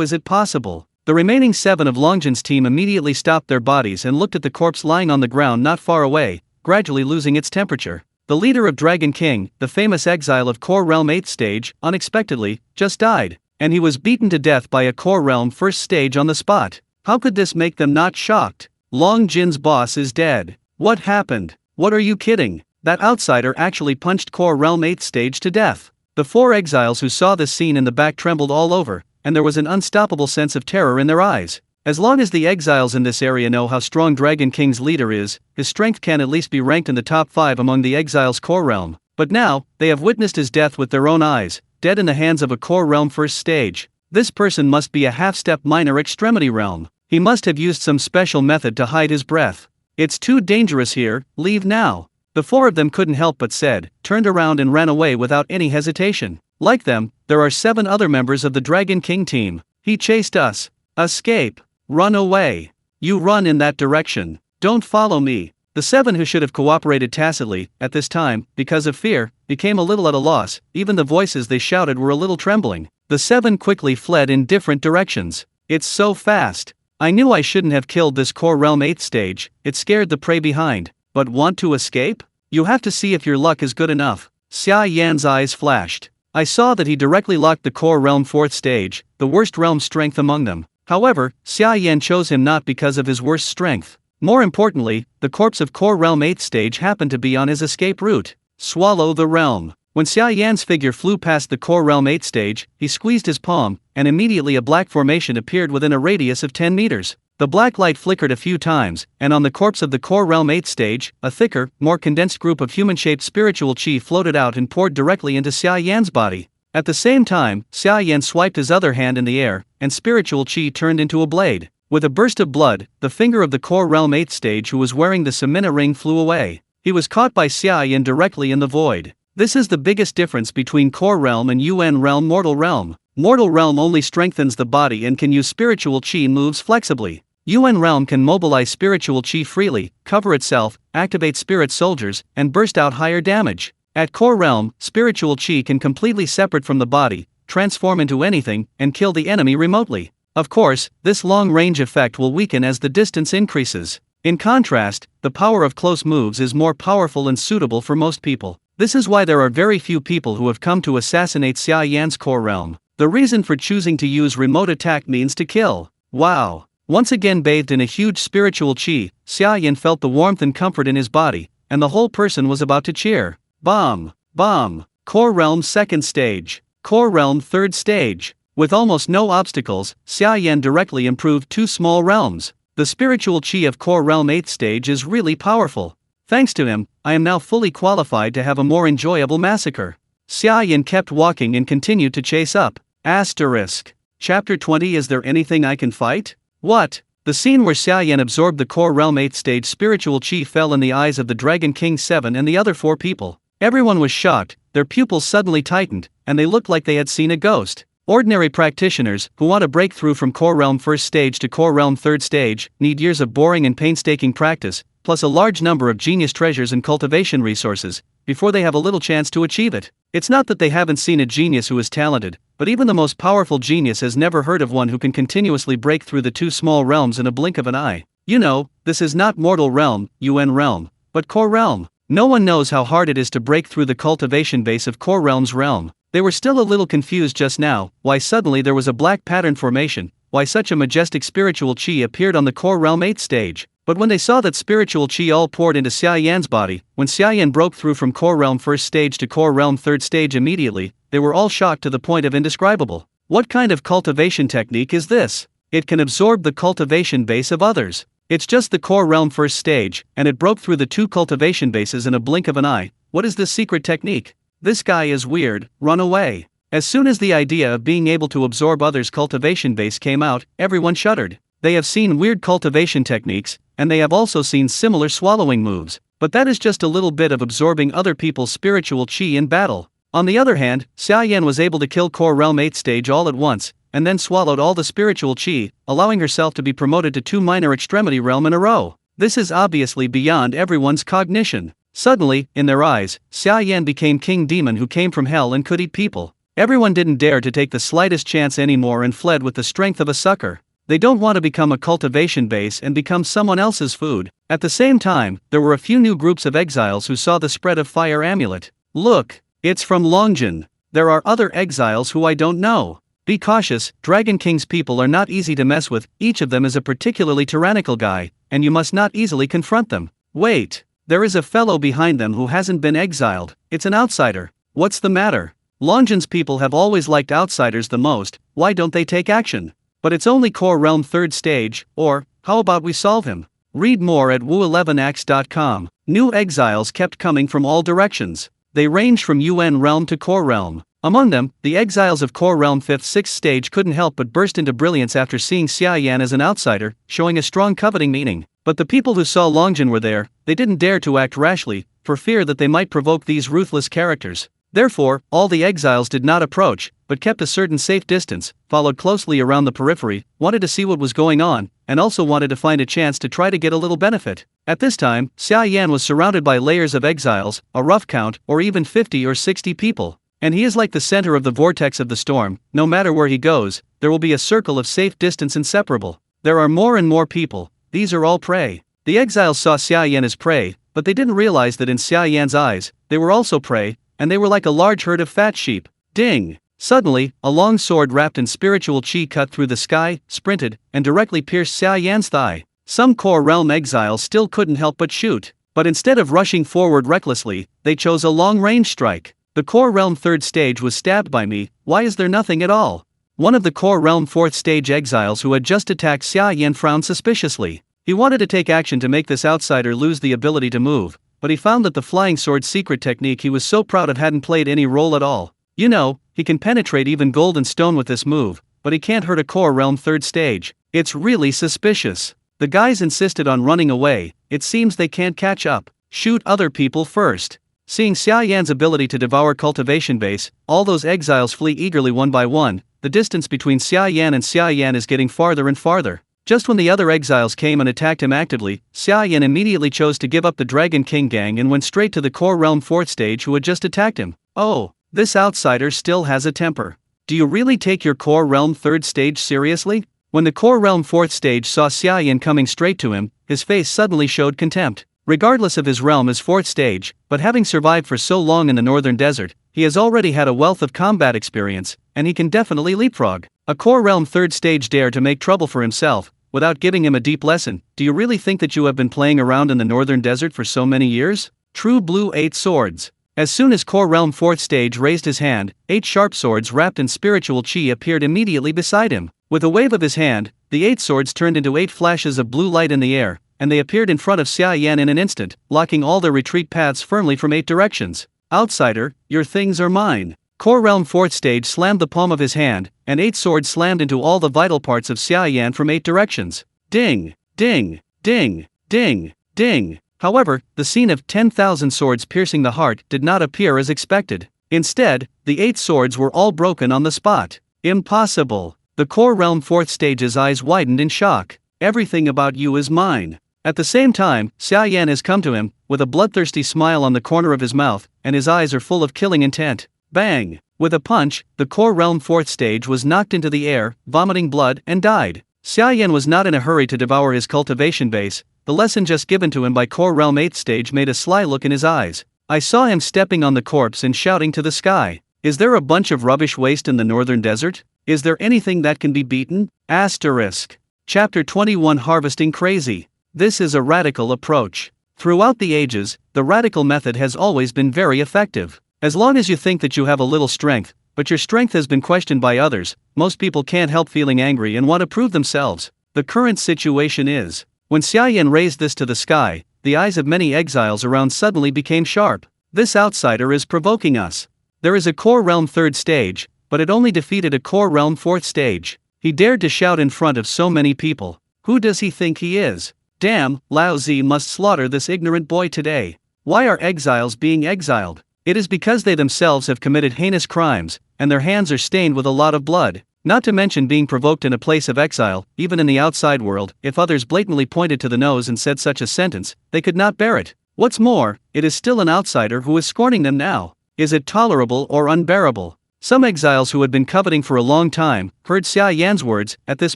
is it possible? The remaining 7 of Longjin's team immediately stopped their bodies and looked at the corpse lying on the ground not far away, gradually losing its temperature. The leader of Dragon King, the famous exile of Core Realm 8 stage, unexpectedly, just died, and he was beaten to death by a Core Realm first stage on the spot. How could this make them not shocked? Longjin's boss is dead. What happened? What are you kidding? That outsider actually punched Core Realm 8 stage to death. The 4 exiles who saw this scene in the back trembled all over, and there was an unstoppable sense of terror in their eyes. As long as the exiles in this area know how strong Dragon King's leader is, his strength can at least be ranked in the top 5 among the exiles' Core Realm. But now, they have witnessed his death with their own eyes, dead in the hands of a Core Realm first stage. This person must be a half-step minor extremity realm. He must have used some special method to hide his breath. It's too dangerous here, leave now. The 4 of them couldn't help but said, turned around and ran away without any hesitation. Like them, there are 7 other members of the Dragon King team. He chased us. Escape. Run away. You run in that direction. Don't follow me. The 7 who should have cooperated tacitly, at this time, because of fear, became a little at a loss. Even the voices they shouted were a little trembling. The 7 quickly fled in different directions. It's so fast. I knew I shouldn't have killed this Core Realm 8 stage, it scared the prey behind. But want to escape? You have to see if your luck is good enough. Xia Yan's eyes flashed. I saw that he directly locked the Core Realm 4th stage, the worst realm strength among them. However, Xia Yan chose him not because of his worst strength. More importantly, the corpse of Core Realm 8 stage happened to be on his escape route. Swallow the realm. When Xia Yan's figure flew past the Core Realm 8 stage, he squeezed his palm, and immediately a black formation appeared within a radius of 10 meters. The black light flickered a few times, and on the corpse of the Core Realm 8 stage, a thicker, more condensed group of human-shaped spiritual chi floated out and poured directly into Xia Yan's body. At the same time, Xia Yan swiped his other hand in the air, and spiritual chi turned into a blade. With a burst of blood, the finger of the Core Realm 8 stage who was wearing the Samina ring flew away. He was caught by Xia Yan directly in the void. This is the biggest difference between Core Realm and UN Realm Mortal Realm. Mortal Realm only strengthens the body and can use spiritual chi moves flexibly. UN Realm can mobilize spiritual chi freely, cover itself, activate spirit soldiers, and burst out higher damage. At core realm, spiritual chi can completely separate from the body, transform into anything, and kill the enemy remotely. Of course, this long-range effect will weaken as the distance increases. In contrast, the power of close moves is more powerful and suitable for most people. This is why there are very few people who have come to assassinate Xia Yan's core realm. The reason for choosing to use remote attack means to kill. Wow! Once again bathed in a huge spiritual chi, Xia Yan felt the warmth and comfort in his body, and the whole person was about to cheer. Bomb! Bomb! Core realm second stage. Core realm third stage. With almost no obstacles, Xia Yan directly improved 2 small realms. The spiritual chi of core realm 8th stage is really powerful. Thanks to him, I am now fully qualified to have a more enjoyable massacre. Xia Yan kept walking and continued to chase up. Asterisk. Chapter 20. Is there anything I can fight? What? The scene where Xia Yan absorbed the core realm 8th stage spiritual chi fell in the eyes of the Dragon King 7 and the other 4 people. Everyone was shocked, their pupils suddenly tightened, and they looked like they had seen a ghost. Ordinary practitioners, who want to break through from core realm 1st stage to core realm 3rd stage, need years of boring and painstaking practice, plus a large number of genius treasures and cultivation resources, before they have a little chance to achieve it. It's not that they haven't seen a genius who is talented, but even the most powerful genius has never heard of one who can continuously break through the 2 small realms in a blink of an eye. You know, this is not mortal realm, UN realm, but core realm. No one knows how hard it is to break through the cultivation base of core realm's realm. They were still a little confused just now, why suddenly there was a black pattern formation, why such a majestic spiritual chi appeared on the core realm 8th stage. But when they saw that spiritual chi all poured into Xia Yan's body, when Xia Yan broke through from core realm 1st stage to core realm 3rd stage immediately, they were all shocked to the point of indescribable. What kind of cultivation technique is this? It can absorb the cultivation base of others. It's just the core realm 1st stage, and it broke through the 2 cultivation bases in a blink of an eye. What is this secret technique? This guy is weird, run away. As soon as the idea of being able to absorb others' cultivation base came out, everyone shuddered. They have seen weird cultivation techniques, and they have also seen similar swallowing moves, but that is just a little bit of absorbing other people's spiritual chi in battle. On the other hand, Xia Yan was able to kill core realm 8th stage all at once, and then swallowed all the spiritual chi, allowing herself to be promoted to 2 minor extremity realm in a row. This is obviously beyond everyone's cognition. Suddenly, in their eyes, Xia Yan became king demon who came from hell and could eat people. Everyone didn't dare to take the slightest chance anymore and fled with the strength of a sucker. They don't want to become a cultivation base and become someone else's food. At the same time, there were a few new groups of exiles who saw the spread of fire amulet. Look, it's from Longjin. There are other exiles who I don't know. Be cautious, Dragon King's people are not easy to mess with, each of them is a particularly tyrannical guy, and you must not easily confront them. Wait, there is a fellow behind them who hasn't been exiled, it's an outsider. What's the matter? Longjin's people have always liked outsiders the most, why don't they take action? But it's only core realm 3rd stage, or, how about we solve him? Read more at wu11ax.com. New exiles kept coming from all directions. They ranged from UN realm to core realm. Among them, the exiles of core realm 5th-6th stage couldn't help but burst into brilliance after seeing Xia Yan as an outsider, showing a strong coveting meaning. But the people who saw Longjin were there, they didn't dare to act rashly, for fear that they might provoke these ruthless characters. Therefore, all the exiles did not approach, but kept a certain safe distance, followed closely around the periphery, wanted to see what was going on, and also wanted to find a chance to try to get a little benefit. At this time, Xia Yan was surrounded by layers of exiles, a rough count, or even 50 or 60 people. And he is like the center of the vortex of the storm. No matter where he goes, there will be a circle of safe distance inseparable. There are more and more people, these are all prey. The exiles saw Xia Yan as prey, but they didn't realize that in Xia Yan's eyes, they were also prey, and they were like a large herd of fat sheep. Ding! Suddenly, a long sword wrapped in spiritual chi cut through the sky, sprinted, and directly pierced Xia Yan's thigh. Some core realm exiles still couldn't help but shoot, but instead of rushing forward recklessly, they chose a long-range strike. The core realm 3rd stage was stabbed by me, why is there nothing at all? One of the core realm 4th stage exiles who had just attacked Xia Yan frowned suspiciously. He wanted to take action to make this outsider lose the ability to move, but he found that the flying sword secret technique he was so proud of hadn't played any role at all. You know, he can penetrate even gold and stone with this move, but he can't hurt a core realm 3rd stage. It's really suspicious. The guys insisted on running away, it seems they can't catch up. Shoot other people first. Seeing Xia Yan's ability to devour cultivation base, all those exiles flee eagerly one by one. The distance between Xia Yan and Xia Yan is getting farther and farther. Just when the other exiles came and attacked him actively, Xia Yan immediately chose to give up the Dragon King gang and went straight to the Core Realm 4th stage who had just attacked him. Oh, this outsider still has a temper. Do you really take your Core Realm 3rd stage seriously? When the Core Realm 4th stage saw Xia Yan coming straight to him, his face suddenly showed contempt. Regardless of his realm as 4th stage, but having survived for so long in the northern desert, he has already had a wealth of combat experience, and he can definitely leapfrog. A Core Realm 3rd stage dare to make trouble for himself, without giving him a deep lesson. Do you really think that you have been playing around in the northern desert for so many years? True blue 8 swords. As soon as Core Realm 4th stage raised his hand, 8 sharp swords wrapped in spiritual chi appeared immediately beside him. With a wave of his hand, the 8 swords turned into 8 flashes of blue light in the air, and they appeared in front of Xia Yan in an instant, blocking all their retreat paths firmly from 8 directions. Outsider, your things are mine. Core Realm 4th stage slammed the palm of his hand, and 8 swords slammed into all the vital parts of Xia Yan from 8 directions. Ding, ding, ding, ding, ding. However, the scene of 10,000 swords piercing the heart did not appear as expected. Instead, the 8 swords were all broken on the spot. Impossible. The Core Realm 4th stage's eyes widened in shock. Everything about you is mine. At the same time, Xia Yan has come to him, with a bloodthirsty smile on the corner of his mouth, and his eyes are full of killing intent. Bang! With a punch, the Core Realm 4th stage was knocked into the air, vomiting blood, and died. Xia Yan was not in a hurry to devour his cultivation base. The lesson just given to him by Core Realm 8th stage made a sly look in his eyes. I saw him stepping on the corpse and shouting to the sky. Is there a bunch of rubbish waste in the northern desert? Is there anything that can be beaten? Asterisk. Chapter 21 Harvesting Crazy. This is a radical approach. Throughout the ages, the radical method has always been very effective. As long as you think that you have a little strength, but your strength has been questioned by others, most people can't help feeling angry and want to prove themselves. The current situation is, when Xia Yan raised this to the sky, the eyes of many exiles around suddenly became sharp. This outsider is provoking us. There is a Core Realm 3rd stage, but it only defeated a Core Realm 4th stage. He dared to shout in front of so many people. Who does he think he is? Damn, Lao Zi must slaughter this ignorant boy today. Why are exiles being exiled? It is because they themselves have committed heinous crimes, and their hands are stained with a lot of blood. Not to mention being provoked in a place of exile, even in the outside world. If others blatantly pointed to the nose and said such a sentence, they could not bear it. What's more, it is still an outsider who is scorning them now. Is it tolerable or unbearable? Some exiles who had been coveting for a long time, heard Xia Yan's words, at this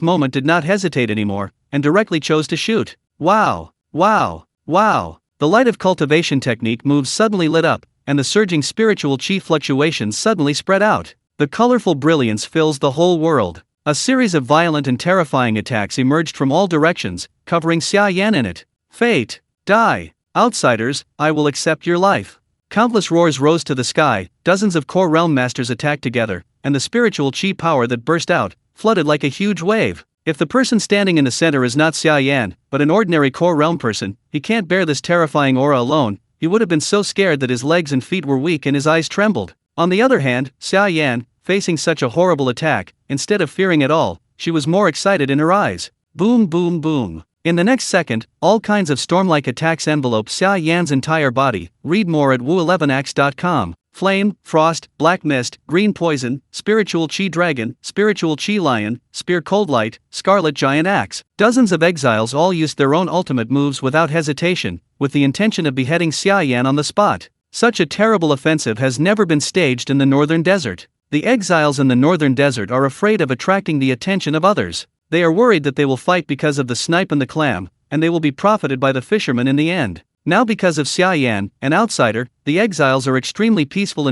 moment did not hesitate anymore, and directly chose to shoot. Wow! Wow! Wow! The light of cultivation technique moves suddenly lit up, and the surging spiritual chi fluctuations suddenly spread out. The colorful brilliance fills the whole world. A series of violent and terrifying attacks emerged from all directions, covering Xia Yan in it. Fate! Die! Outsiders, I will accept your life. Countless roars rose to the sky, dozens of Core Realm masters attacked together, and the spiritual chi power that burst out, flooded like a huge wave. If the person standing in the center is not Xia Yan, but an ordinary Core Realm person, he can't bear this terrifying aura alone. He would have been so scared that his legs and feet were weak and his eyes trembled. On the other hand, Xia Yan, facing such a horrible attack, instead of fearing at all, she was more excited in her eyes. Boom boom boom. In the next second, all kinds of storm-like attacks enveloped Xia Yan's entire body. Read more at wu11ax.com. Flame, frost, black mist, green poison, spiritual chi dragon, spiritual chi lion, spear cold light, scarlet giant axe. Dozens of exiles all used their own ultimate moves without hesitation, with the intention of beheading Xia Yan on the spot. Such a terrible offensive has never been staged in the northern desert. The exiles in the northern desert are afraid of attracting the attention of others. They are worried that they will fight because of the snipe and the clam, and they will be profited by the fishermen in the end. Now because of Xia Yan, an outsider, the exiles are extremely peaceful,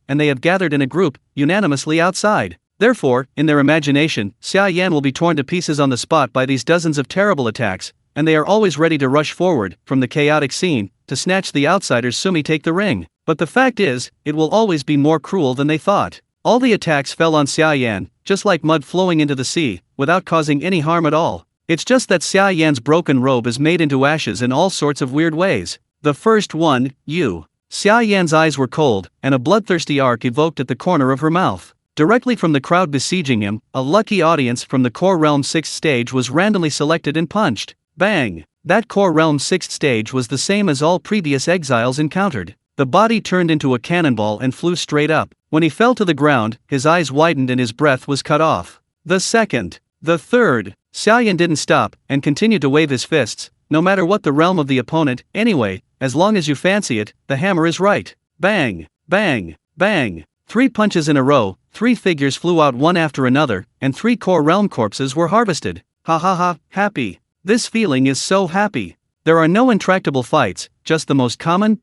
and they have gathered in a group, unanimously outside. Therefore, in their imagination, Xia Yan will be torn to pieces on the spot by these dozens of terrible attacks, and they are always ready to rush forward, from the chaotic scene, to snatch the outsider's sumi take the ring. But the fact is, it will always be more cruel than they thought. All the attacks fell on Xia Yan, just like mud flowing into the sea, without causing any harm at all. It's just that Xia Yan's broken robe is made into ashes in all sorts of weird ways. The first one, you. Xia Yan's eyes were cold, and a bloodthirsty arc evoked at the corner of her mouth. Directly from the crowd besieging him, a lucky audience from the Core Realm 6th stage was randomly selected and punched. Bang! That Core Realm 6th stage was the same as all previous exiles encountered. The body turned into a cannonball and flew straight up. When he fell to the ground, his eyes widened and his breath was cut off. The second, the third, Xia Yan didn't stop, and continued to wave his fists. No matter what the realm of the opponent, anyway, as long as you fancy it, the hammer is right. Bang, bang, bang. 3 punches in a row, 3 figures flew out one after another, and 3 core realm corpses were harvested. Ha ha ha, happy. This feeling is so happy. There are no intractable fights, just the most common,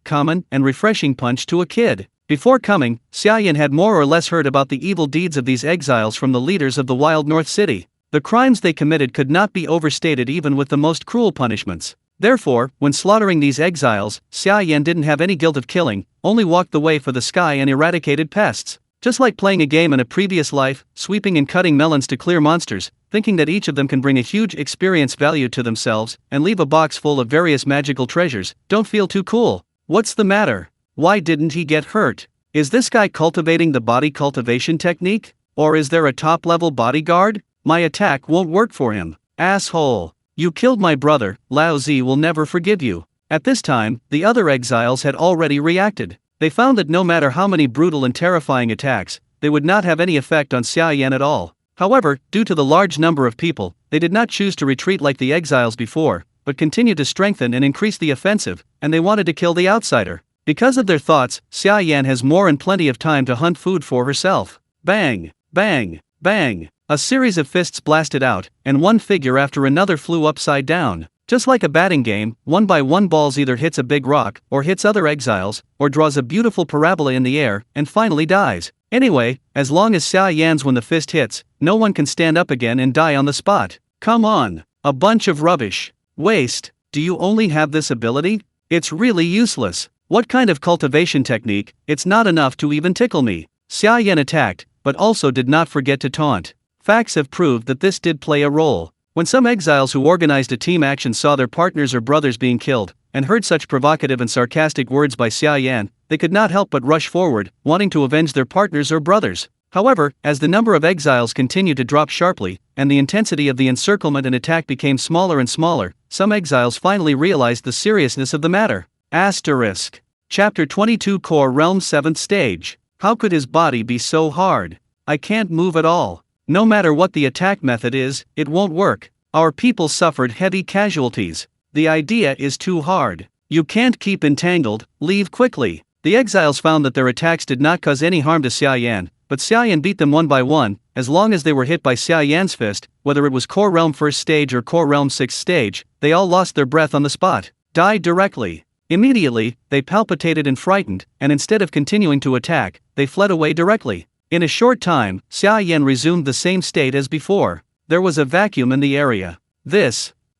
and refreshing punch to a kid. Before coming, Xia Yan had more or less heard about the evil deeds of these exiles from the leaders of the Wild North City. The crimes they committed could not be overstated even with the most cruel punishments. Therefore, when slaughtering these exiles, Xia Yan didn't have any guilt of killing, only walked the way for the sky and eradicated pests. Just like playing a game in a previous life, sweeping and cutting melons to clear monsters, thinking that each of them can bring a huge experience value to themselves, and leave a box full of various magical treasures, don't feel too cool. What's the matter? Why didn't he get hurt? Is this guy cultivating the body cultivation technique? Or is there a top-level bodyguard? My attack won't work for him. Asshole. You killed my brother, Lao Zi will never forgive you. At this time, the other exiles had already reacted. They found that no matter how many brutal and terrifying attacks, they would not have any effect on Xia Yan at all. However, due to the large number of people, they did not choose to retreat like the exiles before, but continued to strengthen and increase the offensive, and they wanted to kill the outsider. Because of their thoughts, Xia Yan has more and plenty of time to hunt food for herself. Bang, bang, bang. A series of fists blasted out, and one figure after another flew upside down. Just like a batting game, one by one balls either hits a big rock, or hits other exiles, or draws a beautiful parabola in the air, and finally dies. Anyway, as long as Xia Yan's when the fist hits, no one can stand up again and die on the spot. Come on, a bunch of rubbish. Waste. Do you only have this ability? It's really useless. What kind of cultivation technique? It's not enough to even tickle me. Xia Yan attacked, but also did not forget to taunt. Facts have proved that this did play a role. When some exiles who organized a team action saw their partners or brothers being killed, and heard such provocative and sarcastic words by Xia Yan, they could not help but rush forward, wanting to avenge their partners or brothers. However, as the number of exiles continued to drop sharply, and the intensity of the encirclement and attack became smaller and smaller, some exiles finally realized the seriousness of the matter. Asterisk. Chapter 22 Core Realm 7th Stage. How could his body be so hard? I can't move at all. No matter what the attack method is, it won't work. Our people suffered heavy casualties. The idea is too hard. You can't keep entangled, leave quickly. The exiles found that their attacks did not cause any harm to Xia Yan, but Xia Yan beat them one by one. As long as they were hit by Xia Yan's fist, whether it was Core Realm 1st Stage or Core Realm 6th Stage, they all lost their breath on the spot. Died directly. Immediately, they palpitated and frightened, and instead of continuing to attack, they fled away directly. In a short time, Xia Yan resumed the same state as before. There was a vacuum in the area.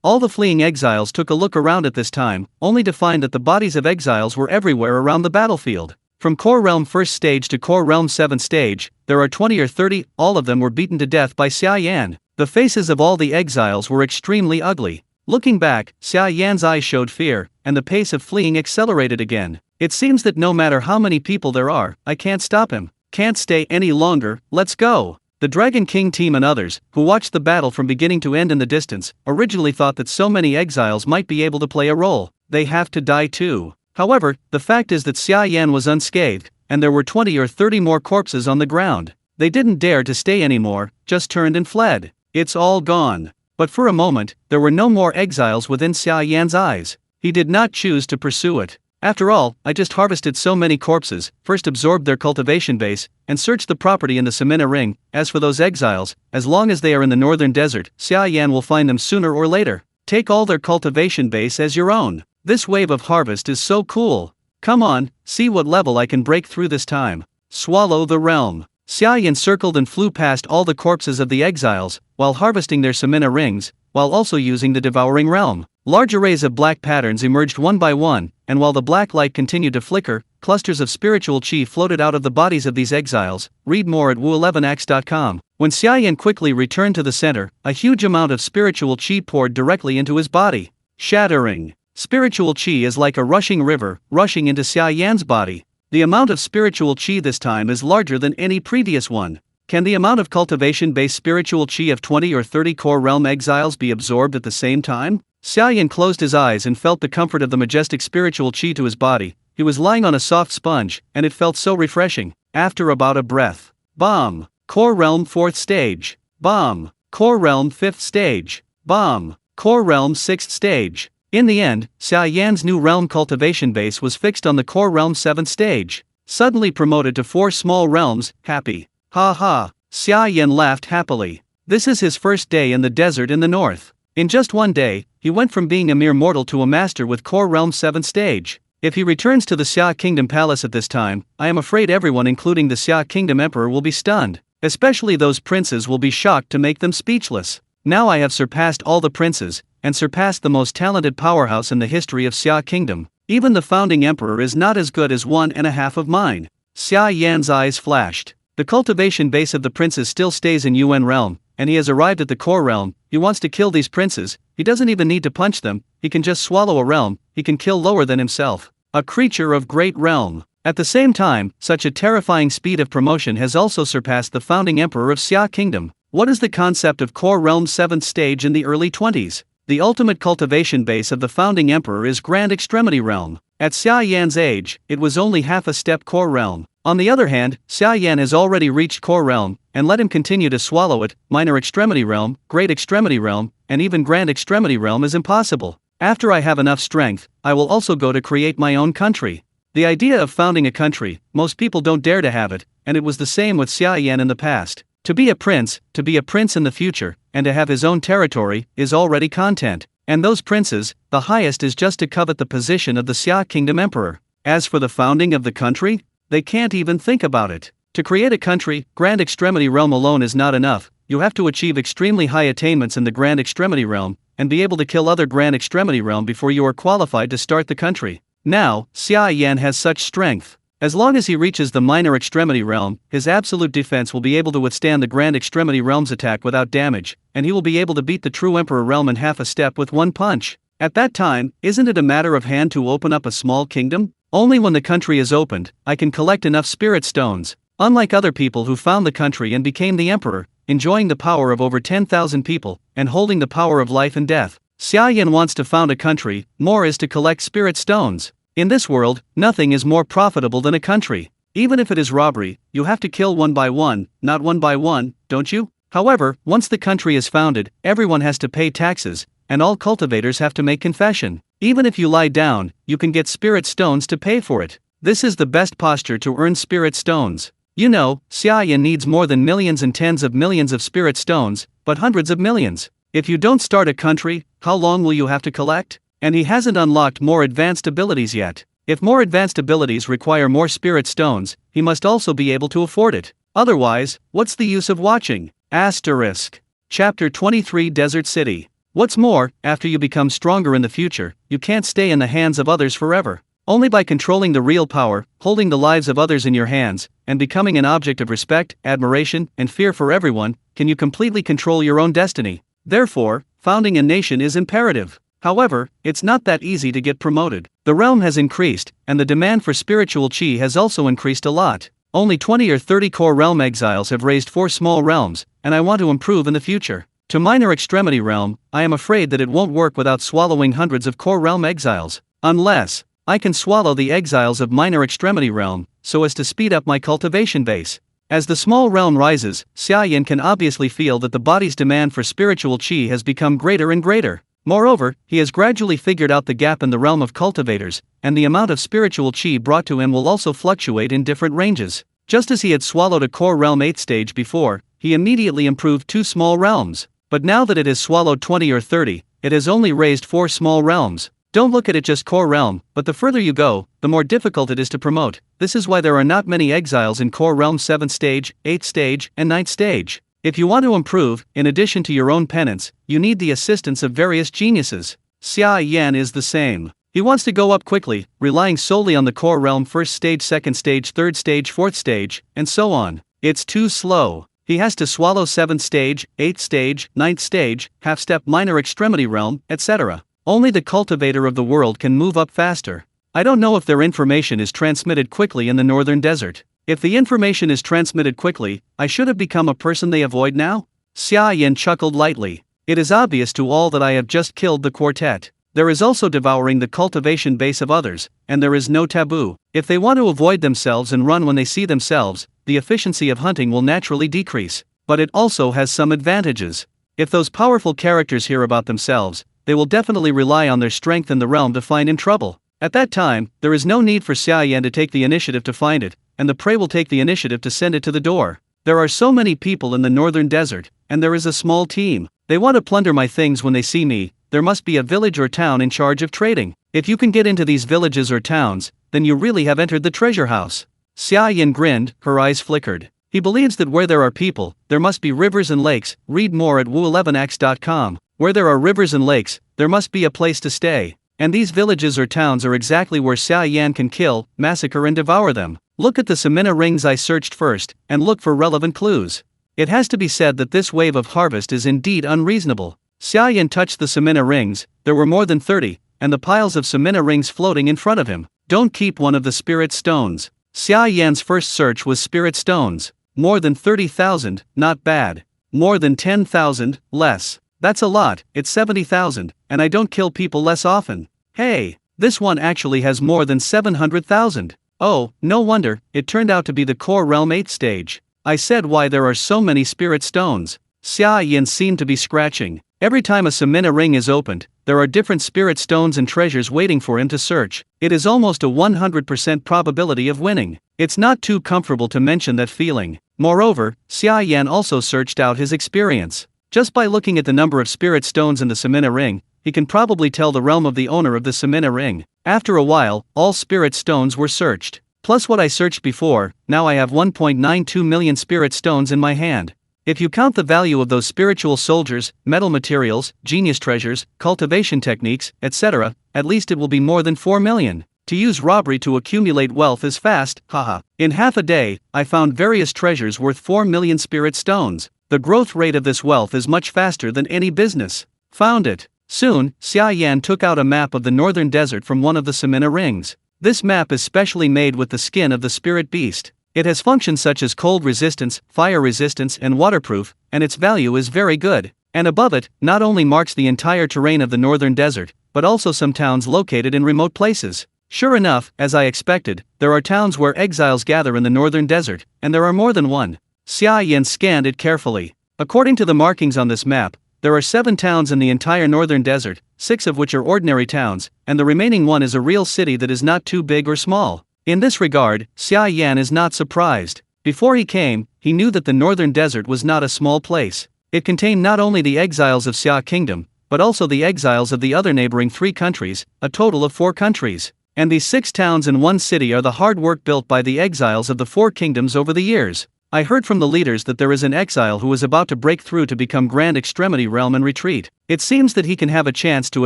All the fleeing exiles took a look around at this time, only to find that the bodies of exiles were everywhere around the battlefield. From Core Realm 1st Stage to Core Realm 7th Stage, there are 20 or 30, all of them were beaten to death by Xia Yan. The faces of all the exiles were extremely ugly. Looking back, Xia Yan's eyes showed fear, and the pace of fleeing accelerated again. It seems that no matter how many people there are, I can't stop him. Can't stay any longer, let's go. The Dragon King team and others, who watched the battle from beginning to end in the distance, originally thought that so many exiles might be able to play a role. They have to die too. However, the fact is that Xia Yan was unscathed, and there were 20 or 30 more corpses on the ground. They didn't dare to stay anymore, just turned and fled. It's all gone. But for a moment, there were no more exiles within Xia Yan's eyes. He did not choose to pursue it. After all, I just harvested so many corpses, first absorbed their cultivation base, and searched the property in the Samina Ring. As for those exiles, as long as they are in the northern desert, Xia Yan will find them sooner or later. Take all their cultivation base as your own. This wave of harvest is so cool. Come on, see what level I can break through this time. Swallow the realm. Xia Yan circled and flew past all the corpses of the exiles, while harvesting their Samina rings, while also using the devouring realm. Large arrays of black patterns emerged one by one, and while the black light continued to flicker, clusters of spiritual chi floated out of the bodies of these exiles. Read more at wu11x.com. When Xia Yan quickly returned to the center, a huge amount of spiritual chi poured directly into his body. Shattering. Spiritual chi is like a rushing river, rushing into Xia Yan's body. The amount of spiritual chi this time is larger than any previous one. Can the amount of cultivation-based spiritual chi of 20 or 30 core realm exiles be absorbed at the same time? Xia Yan closed his eyes and felt the comfort of the majestic spiritual chi to his body. He was lying on a soft sponge, and it felt so refreshing. After about a breath. Bomb. Core Realm 4th Stage. Bomb. Core Realm 5th Stage. Bomb. Core Realm 6th Stage. In the end, Xia Yan's new realm cultivation base was fixed on the Core Realm 7th Stage. Suddenly promoted to 4 small realms, happy. Ha ha. Xia Yan laughed happily. This is his first day in the desert in the north. In just one day, he went from being a mere mortal to a master with Core Realm 7th Stage. If he returns to the Xia Kingdom Palace at this time, I am afraid everyone including the Xia Kingdom Emperor will be stunned. Especially those princes will be shocked to make them speechless. Now I have surpassed all the princes, and surpassed the most talented powerhouse in the history of Xia Kingdom. Even the founding emperor is not as good as 1.5 of mine. Xia Yan's eyes flashed. The cultivation base of the princes still stays in Yuan realm, and he has arrived at the core realm. He wants to kill these princes. He doesn't even need to punch them, he can just swallow a realm. He can kill lower than himself. A creature of great realm. At the same time, such a terrifying speed of promotion has also surpassed the founding emperor of Xia Kingdom. What is the concept of Core Realm 7th Stage in the early 20s? The ultimate cultivation base of the founding emperor is Grand Extremity Realm. At Xia Yan's age, it was only half a step Core Realm. On the other hand, Xia Yan has already reached Core Realm, and let him continue to swallow it. Minor Extremity Realm, Great Extremity Realm, and even Grand Extremity Realm is impossible. After I have enough strength, I will also go to create my own country. The idea of founding a country, most people don't dare to have it, and it was the same with Xia Yan in the past. To be a prince in the future, and to have his own territory, is already content. And those princes, the highest is just to covet the position of the Xia Kingdom Emperor. As for the founding of the country, they can't even think about it. To create a country, Grand Extremity Realm alone is not enough. You have to achieve extremely high attainments in the Grand Extremity Realm, and be able to kill other Grand Extremity Realm before you are qualified to start the country. Now, Xia Yan has such strength. As long as he reaches the Minor Extremity Realm, his absolute defense will be able to withstand the Grand Extremity Realm's attack without damage, and he will be able to beat the true Emperor Realm in half a step with one punch. At that time, isn't it a matter of hand to open up a small kingdom? Only when the country is opened, I can collect enough spirit stones. Unlike other people who found the country and became the emperor, enjoying the power of over 10,000 people, and holding the power of life and death. Xia Yan wants to found a country, more is to collect spirit stones. In this world, nothing is more profitable than a country. Even if it is robbery, you have to kill one by one, not one by one, don't you? However, once the country is founded, everyone has to pay taxes, and all cultivators have to make confession. Even if you lie down, you can get spirit stones to pay for it. This is the best posture to earn spirit stones. You know, Xia Yan needs more than millions and tens of millions of spirit stones, but hundreds of millions. If you don't start a country, how long will you have to collect? And he hasn't unlocked more advanced abilities yet. If more advanced abilities require more spirit stones, he must also be able to afford it. Otherwise, what's the use of watching? Asterisk. Chapter 23 Desert City. What's more, after you become stronger in the future, you can't stay in the hands of others forever. Only by controlling the real power, holding the lives of others in your hands, and becoming an object of respect, admiration, and fear for everyone, can you completely control your own destiny. Therefore, founding a nation is imperative. However, it's not that easy to get promoted. The realm has increased, and the demand for spiritual chi has also increased a lot. Only 20 or 30 core realm exiles have raised 4 small realms, and I want to improve in the future. To Minor Extremity Realm, I am afraid that it won't work without swallowing hundreds of core realm exiles. Unless I can swallow the exiles of Minor Extremity Realm, so as to speed up my cultivation base. As the small realm rises, Xia Yan can obviously feel that the body's demand for spiritual chi has become greater and greater. Moreover, he has gradually figured out the gap in the realm of cultivators, and the amount of spiritual chi brought to him will also fluctuate in different ranges. Just as he had swallowed a core realm 8th stage before, he immediately improved 2 small realms. But now that it has swallowed 20 or 30, it has only raised 4 small realms. Don't look at it just core realm, but the further you go, the more difficult it is to promote. This is why there are not many exiles in core realm 7th stage, 8th stage, and 9th stage. If you want to improve, in addition to your own penance, you need the assistance of various geniuses. Xia Yan is the same. He wants to go up quickly, relying solely on the core realm 1st stage, 2nd stage, 3rd stage, 4th stage, and so on. It's too slow. He has to swallow 7th stage, 8th stage, 9th stage, half-step Minor Extremity Realm, etc. Only the cultivator of the world can move up faster. I don't know if their information is transmitted quickly in the northern desert. If the information is transmitted quickly, I should have become a person they avoid now? Xia Yan chuckled lightly. It is obvious to all that I have just killed the quartet. There is also devouring the cultivation base of others, and there is no taboo. If they want to avoid themselves and run when they see themselves, the efficiency of hunting will naturally decrease. But it also has some advantages. If those powerful characters hear about themselves, they will definitely rely on their strength in the realm to find in trouble. At that time, there is no need for Xia Yan to take the initiative to find it, and the prey will take the initiative to send it to the door. There are so many people in the northern desert, and there is a small team. They want to plunder my things when they see me. There must be a village or town in charge of trading. If you can get into these villages or towns, then you really have entered the treasure house. Xia Yan grinned, her eyes flickered. He believes that where there are people, there must be rivers and lakes. Read more at wu11x.com. Where there are rivers and lakes, there must be a place to stay. And these villages or towns are exactly where Xia Yan can kill, massacre and devour them. Look at the Samina rings I searched first, and look for relevant clues. It has to be said that this wave of harvest is indeed unreasonable. Xia Yan touched the Samina rings, there were more than 30, and the piles of Samina rings floating in front of him. Don't keep one of the spirit stones. Xia Yan's first search was spirit stones. More than 30,000, not bad. More than 10,000, less. That's a lot, it's 70,000, and I don't kill people less often. Hey, this one actually has more than 700,000. Oh, no wonder, it turned out to be the core realm 8th stage. I said why there are so many spirit stones. Xia Yan seemed to be scratching. Every time a Samina ring is opened, there are different spirit stones and treasures waiting for him to search. It is almost a 100% probability of winning. It's not too comfortable to mention that feeling. Moreover, Xia Yan also searched out his experience. Just by looking at the number of spirit stones in the Samina ring, he can probably tell the realm of the owner of the Samina ring. After a while, all spirit stones were searched. Plus what I searched before, now I have 1.92 million spirit stones in my hand. If you count the value of those spiritual soldiers, metal materials, genius treasures, cultivation techniques, etc., at least it will be more than 4 million. To use robbery to accumulate wealth is fast, haha. In half a day, I found various treasures worth 4 million spirit stones. The growth rate of this wealth is much faster than any business. Found it. Soon, Xia Yan took out a map of the northern desert from one of the Samina rings. This map is specially made with the skin of the spirit beast. It has functions such as cold resistance, fire resistance and waterproof, and its value is very good. And above it, not only marks the entire terrain of the northern desert, but also some towns located in remote places. Sure enough, as I expected, there are towns where exiles gather in the northern desert, and there are more than one. Xia Yan scanned it carefully. According to the markings on this map, there are 7 towns in the entire northern desert, 6 of which are ordinary towns, and the remaining one is a real city that is not too big or small. In this regard, Xia Yan is not surprised. Before he came, he knew that the northern desert was not a small place. It contained not only the exiles of Xia Kingdom, but also the exiles of the other neighboring 3 countries, a total of 4 countries. And these 6 towns and 1 city are the hard work built by the exiles of the 4 kingdoms over the years. I heard from the leaders that there is an exile who is about to break through to become Grand Extremity Realm and retreat. It seems that he can have a chance to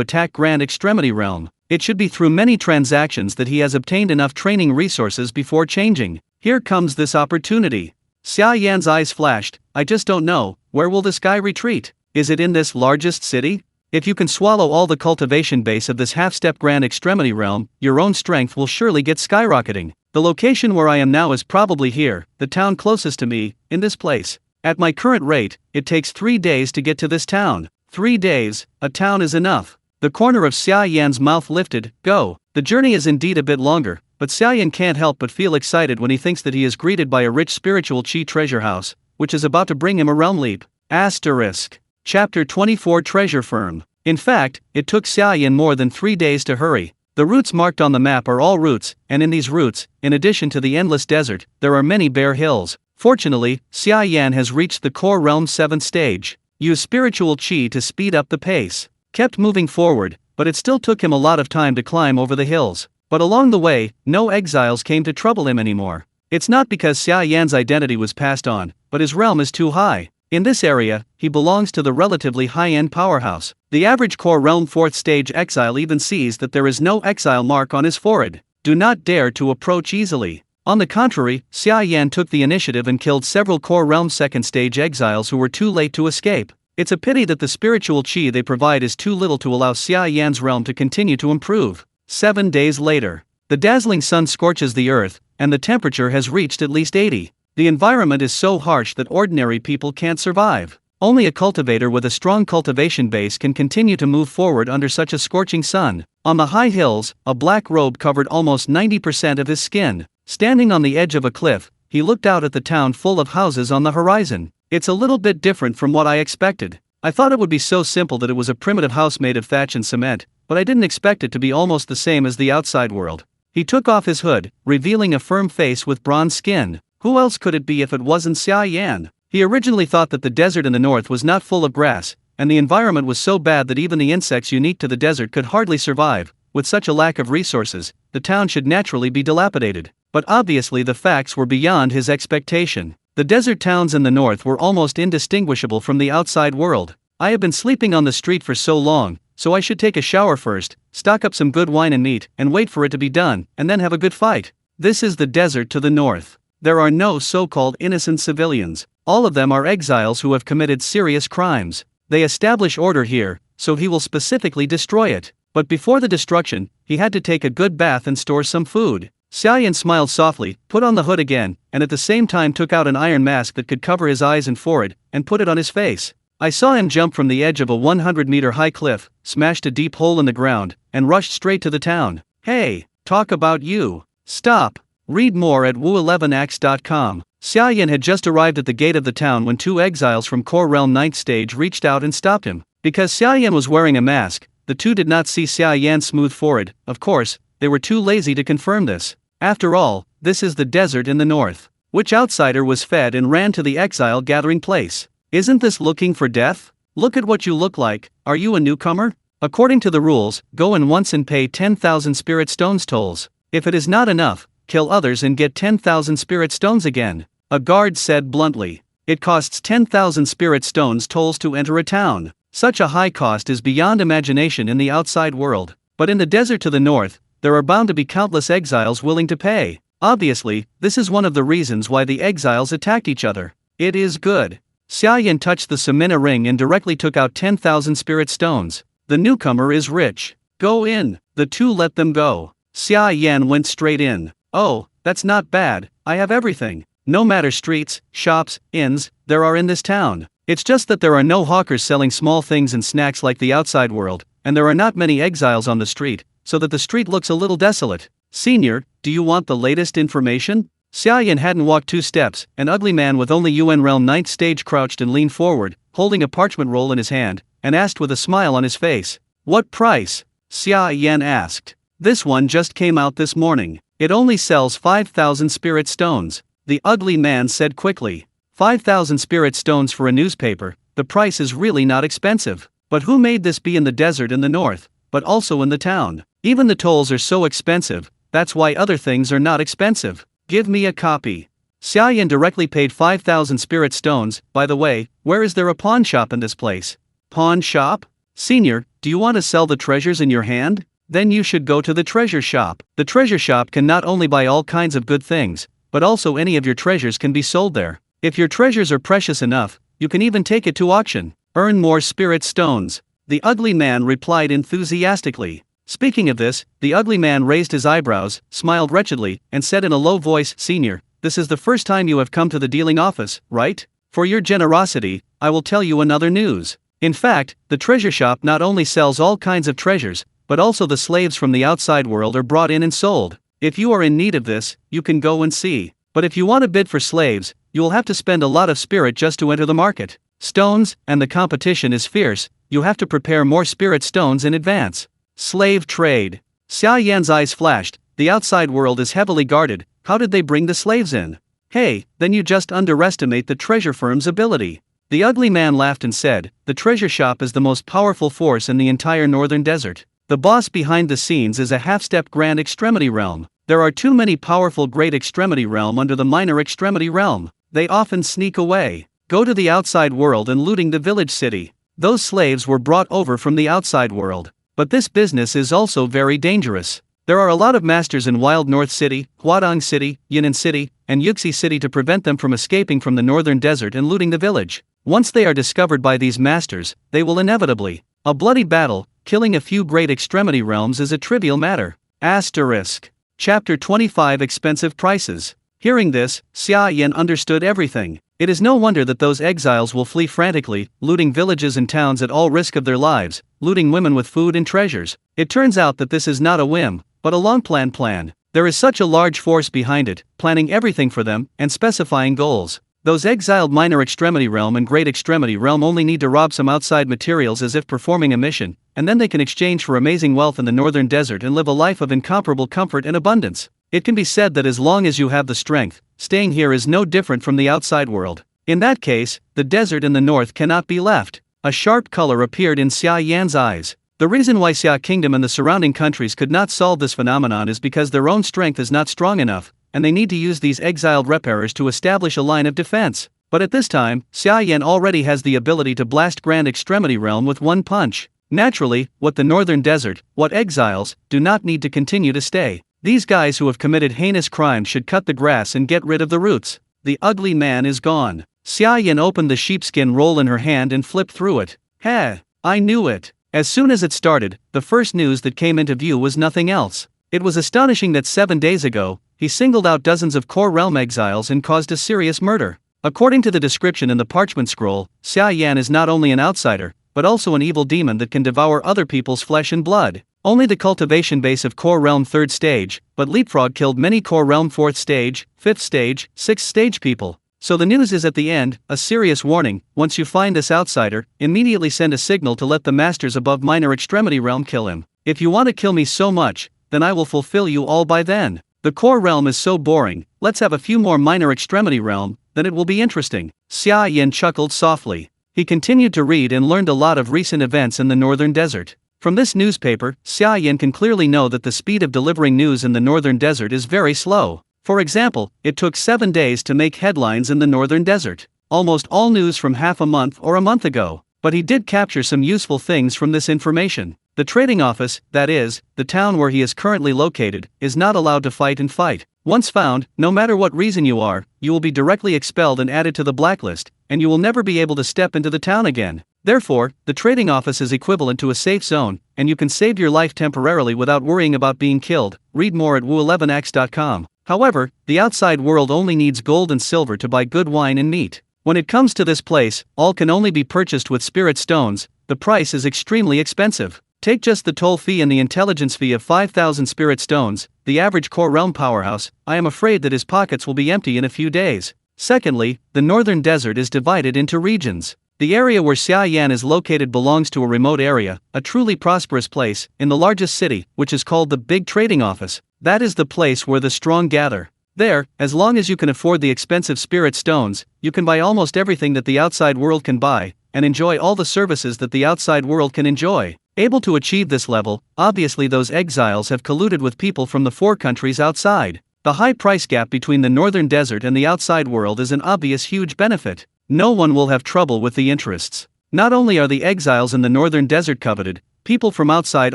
attack Grand Extremity Realm. It should be through many transactions that he has obtained enough training resources before changing. Here comes this opportunity. Xia Yan's eyes flashed. I just don't know, where will this guy retreat? Is it in this largest city? If you can swallow all the cultivation base of this half-step Grand Extremity Realm, your own strength will surely get skyrocketing. The location where I am now is probably here, the town closest to me, in this place. At my current rate, it takes 3 days to get to this town. 3 days, a town is enough. The corner of Xia Yan's mouth lifted. Go. The journey is indeed a bit longer, but Xia Yan can't help but feel excited when he thinks that he is greeted by a rich spiritual chi treasure house, which is about to bring him a realm leap. Asterisk. Chapter 24 Treasure Firm. In fact, it took Xia Yan more than 3 days to hurry. The routes marked on the map are all routes, and in these routes, in addition to the endless desert, there are many bare hills. Fortunately, Xia Yan has reached the core realm 7th stage. Use spiritual chi to speed up the pace. Kept moving forward, but it still took him a lot of time to climb over the hills. But along the way, no exiles came to trouble him anymore. It's not because Xia Yan's identity was passed on, but his realm is too high. In this area, he belongs to the relatively high-end powerhouse. The average core realm 4th stage exile even sees that there is no exile mark on his forehead. Do not dare to approach easily. On the contrary, Xia Yan took the initiative and killed several core realm 2nd stage exiles who were too late to escape. It's a pity that the spiritual chi they provide is too little to allow Xia Yan's realm to continue to improve. 7 days later. The dazzling sun scorches the earth, and the temperature has reached at least 80. The environment is so harsh that ordinary people can't survive. Only a cultivator with a strong cultivation base can continue to move forward under such a scorching sun. On the high hills, a black robe covered almost 90% of his skin. Standing on the edge of a cliff, he looked out at the town full of houses on the horizon. It's a little bit different from what I expected. I thought it would be so simple that it was a primitive house made of thatch and cement, but I didn't expect it to be almost the same as the outside world. He took off his hood, revealing a firm face with bronze skin. Who else could it be if it wasn't Xia Yan? He originally thought that the desert in the north was not full of grass, and the environment was so bad that even the insects unique to the desert could hardly survive. With such a lack of resources, the town should naturally be dilapidated. But obviously the facts were beyond his expectation. The desert towns in the north were almost indistinguishable from the outside world. I have been sleeping on the street for so long, so I should take a shower first, stock up some good wine and meat, and wait for it to be done, and then have a good fight. This is the desert to the north. There are no so-called innocent civilians. All of them are exiles who have committed serious crimes. They establish order here, so he will specifically destroy it. But before the destruction, he had to take a good bath and store some food. Xia Yan smiled softly, put on the hood again, and at the same time took out an iron mask that could cover his eyes and forehead, and put it on his face. I saw him jump from the edge of a 100-meter high cliff, smashed a deep hole in the ground, and rushed straight to the town. Hey, talk about you. Stop. Read more at wu11ax.com. Xia Yan had just arrived at the gate of the town when two exiles from Core Realm 9th stage reached out and stopped him. Because Xia Yan was wearing a mask, the two did not see Xia Yan's smooth forehead. Of course, they were too lazy to confirm this. After all, this is the desert in the north. Which outsider was fed and ran to the exile gathering place? Isn't this looking for death? Look at what you look like. Are you a newcomer? According to the rules, go in once and pay 10,000 spirit stones tolls. If it is not enough, kill others and get 10,000 spirit stones again. A guard said bluntly. It costs 10,000 spirit stones tolls to enter a town. Such a high cost is beyond imagination in the outside world. But in the desert to the north, there are bound to be countless exiles willing to pay. Obviously, this is one of the reasons why the exiles attacked each other. It is good. Xia Yan touched the Samina ring and directly took out 10,000 spirit stones. The newcomer is rich. Go in. The two let them go. Xia Yan went straight in. Oh, that's not bad. I have everything. No matter streets, shops, inns, there are in this town. It's just that there are no hawkers selling small things and snacks like the outside world, and there are not many exiles on the street, so that the street looks a little desolate. Senior, do you want the latest information? Xia Yan hadn't walked 2 steps. An ugly man with only UN Realm 9th stage crouched and leaned forward, holding a parchment roll in his hand, and asked with a smile on his face. What price? Xia Yan asked. This one just came out this morning. It only sells 5,000 spirit stones. The ugly man said quickly. 5,000 spirit stones for a newspaper, the price is really not expensive. But who made this be in the desert in the north, but also in the town? Even the tolls are so expensive, that's why other things are not expensive. Give me a copy. Xia Yan directly paid 5,000 spirit stones. By the way, where is there a pawn shop in this place? Pawn shop? Senior, do you want to sell the treasures in your hand? Then you should go to the treasure shop. The treasure shop can not only buy all kinds of good things, but also any of your treasures can be sold there. If your treasures are precious enough, you can even take it to auction. Earn more spirit stones. The ugly man replied enthusiastically. Speaking of this, the ugly man raised his eyebrows, smiled wretchedly, and said in a low voice, Senior, this is the first time you have come to the dealing office, right? For your generosity, I will tell you another news. In fact, the treasure shop not only sells all kinds of treasures, but also the slaves from the outside world are brought in and sold. If you are in need of this, you can go and see. But if you want to bid for slaves, you will have to spend a lot of spirit just to enter the market. Stones, and the competition is fierce, you have to prepare more spirit stones in advance. Slave trade. Xia Yan's eyes flashed. The outside world is heavily guarded. How did they bring the slaves in? Hey, then you just underestimate the treasure firm's ability. The ugly man laughed and said, the treasure shop is the most powerful force in the entire northern desert. The boss behind the scenes is a half-step grand extremity realm. There are too many powerful great extremity realm under the minor extremity realm. They often sneak away, go to the outside world and looting the village city. Those slaves were brought over from the outside world. But this business is also very dangerous. There are a lot of masters in Wild North City, Huadong City, Yunnan City, and Yuxi City to prevent them from escaping from the northern desert and looting the village. Once they are discovered by these masters, they will inevitably. A bloody battle, killing a few great extremity realms is a trivial matter. Asterisk. Chapter 25 Expensive Prices. Hearing this, Xia Yan understood everything. It is no wonder that those exiles will flee frantically, looting villages and towns at all risk of their lives, looting women with food and treasures. It turns out that this is not a whim, but a long plan. There is such a large force behind it, planning everything for them, and specifying goals. Those exiled minor extremity realm and great extremity realm only need to rob some outside materials as if performing a mission, and then they can exchange for amazing wealth in the northern desert and live a life of incomparable comfort and abundance. It can be said that as long as you have the strength, staying here is no different from the outside world. In that case, the desert in the north cannot be left. A sharp color appeared in Xia Yan's eyes. The reason why Xia Kingdom and the surrounding countries could not solve this phenomenon is because their own strength is not strong enough, and they need to use these exiled repairers to establish a line of defense. But at this time, Xia Yan already has the ability to blast Grand Extremity Realm with one punch. Naturally, what the northern desert, what exiles, do not need to continue to stay. These guys who have committed heinous crimes should cut the grass and get rid of the roots. The ugly man is gone. Xia Yan opened the sheepskin roll in her hand and flipped through it. Heh, I knew it. As soon as it started, the first news that came into view was nothing else. It was astonishing that 7 days ago, he singled out dozens of core realm exiles and caused a serious murder. According to the description in the parchment scroll, Xia Yan is not only an outsider, but also an evil demon that can devour other people's flesh and blood. Only the cultivation base of core realm 3rd stage, but Leapfrog killed many core realm 4th stage, 5th stage, 6th stage people. So the news is at the end, a serious warning: once you find this outsider, immediately send a signal to let the masters above minor extremity realm kill him. If you want to kill me so much, then I will fulfill you all by then. The core realm is so boring, let's have a few more minor extremity realm, then it will be interesting. Xia Yan chuckled softly. He continued to read and learned a lot of recent events in the northern desert. From this newspaper, Xia Yan can clearly know that the speed of delivering news in the northern desert is very slow. For example, it took 7 days to make headlines in the northern desert. Almost all news from half a month or a month ago. But he did capture some useful things from this information. The trading office, that is, the town where he is currently located, is not allowed to fight and fight. Once found, no matter what reason you are, you will be directly expelled and added to the blacklist, and you will never be able to step into the town again. Therefore, the trading office is equivalent to a safe zone, and you can save your life temporarily without worrying about being killed. Read more at woo11x.com. However, the outside world only needs gold and silver to buy good wine and meat. When it comes to this place, all can only be purchased with spirit stones. The price is extremely expensive. Take just the toll fee and the intelligence fee of 5,000 spirit stones, the average core realm powerhouse. I am afraid that his pockets will be empty in a few days. Secondly, the northern desert is divided into regions. The area where Xia Yan is located belongs to a remote area, a truly prosperous place, in the largest city, which is called the Big Trading Office. That is the place where the strong gather. There, as long as you can afford the expensive spirit stones, you can buy almost everything that the outside world can buy, and enjoy all the services that the outside world can enjoy. Able to achieve this level, obviously those exiles have colluded with people from the 4 countries outside. The high price gap between the northern desert and the outside world is an obvious huge benefit. No one will have trouble with the interests. Not only are the exiles in the northern desert coveted, people from outside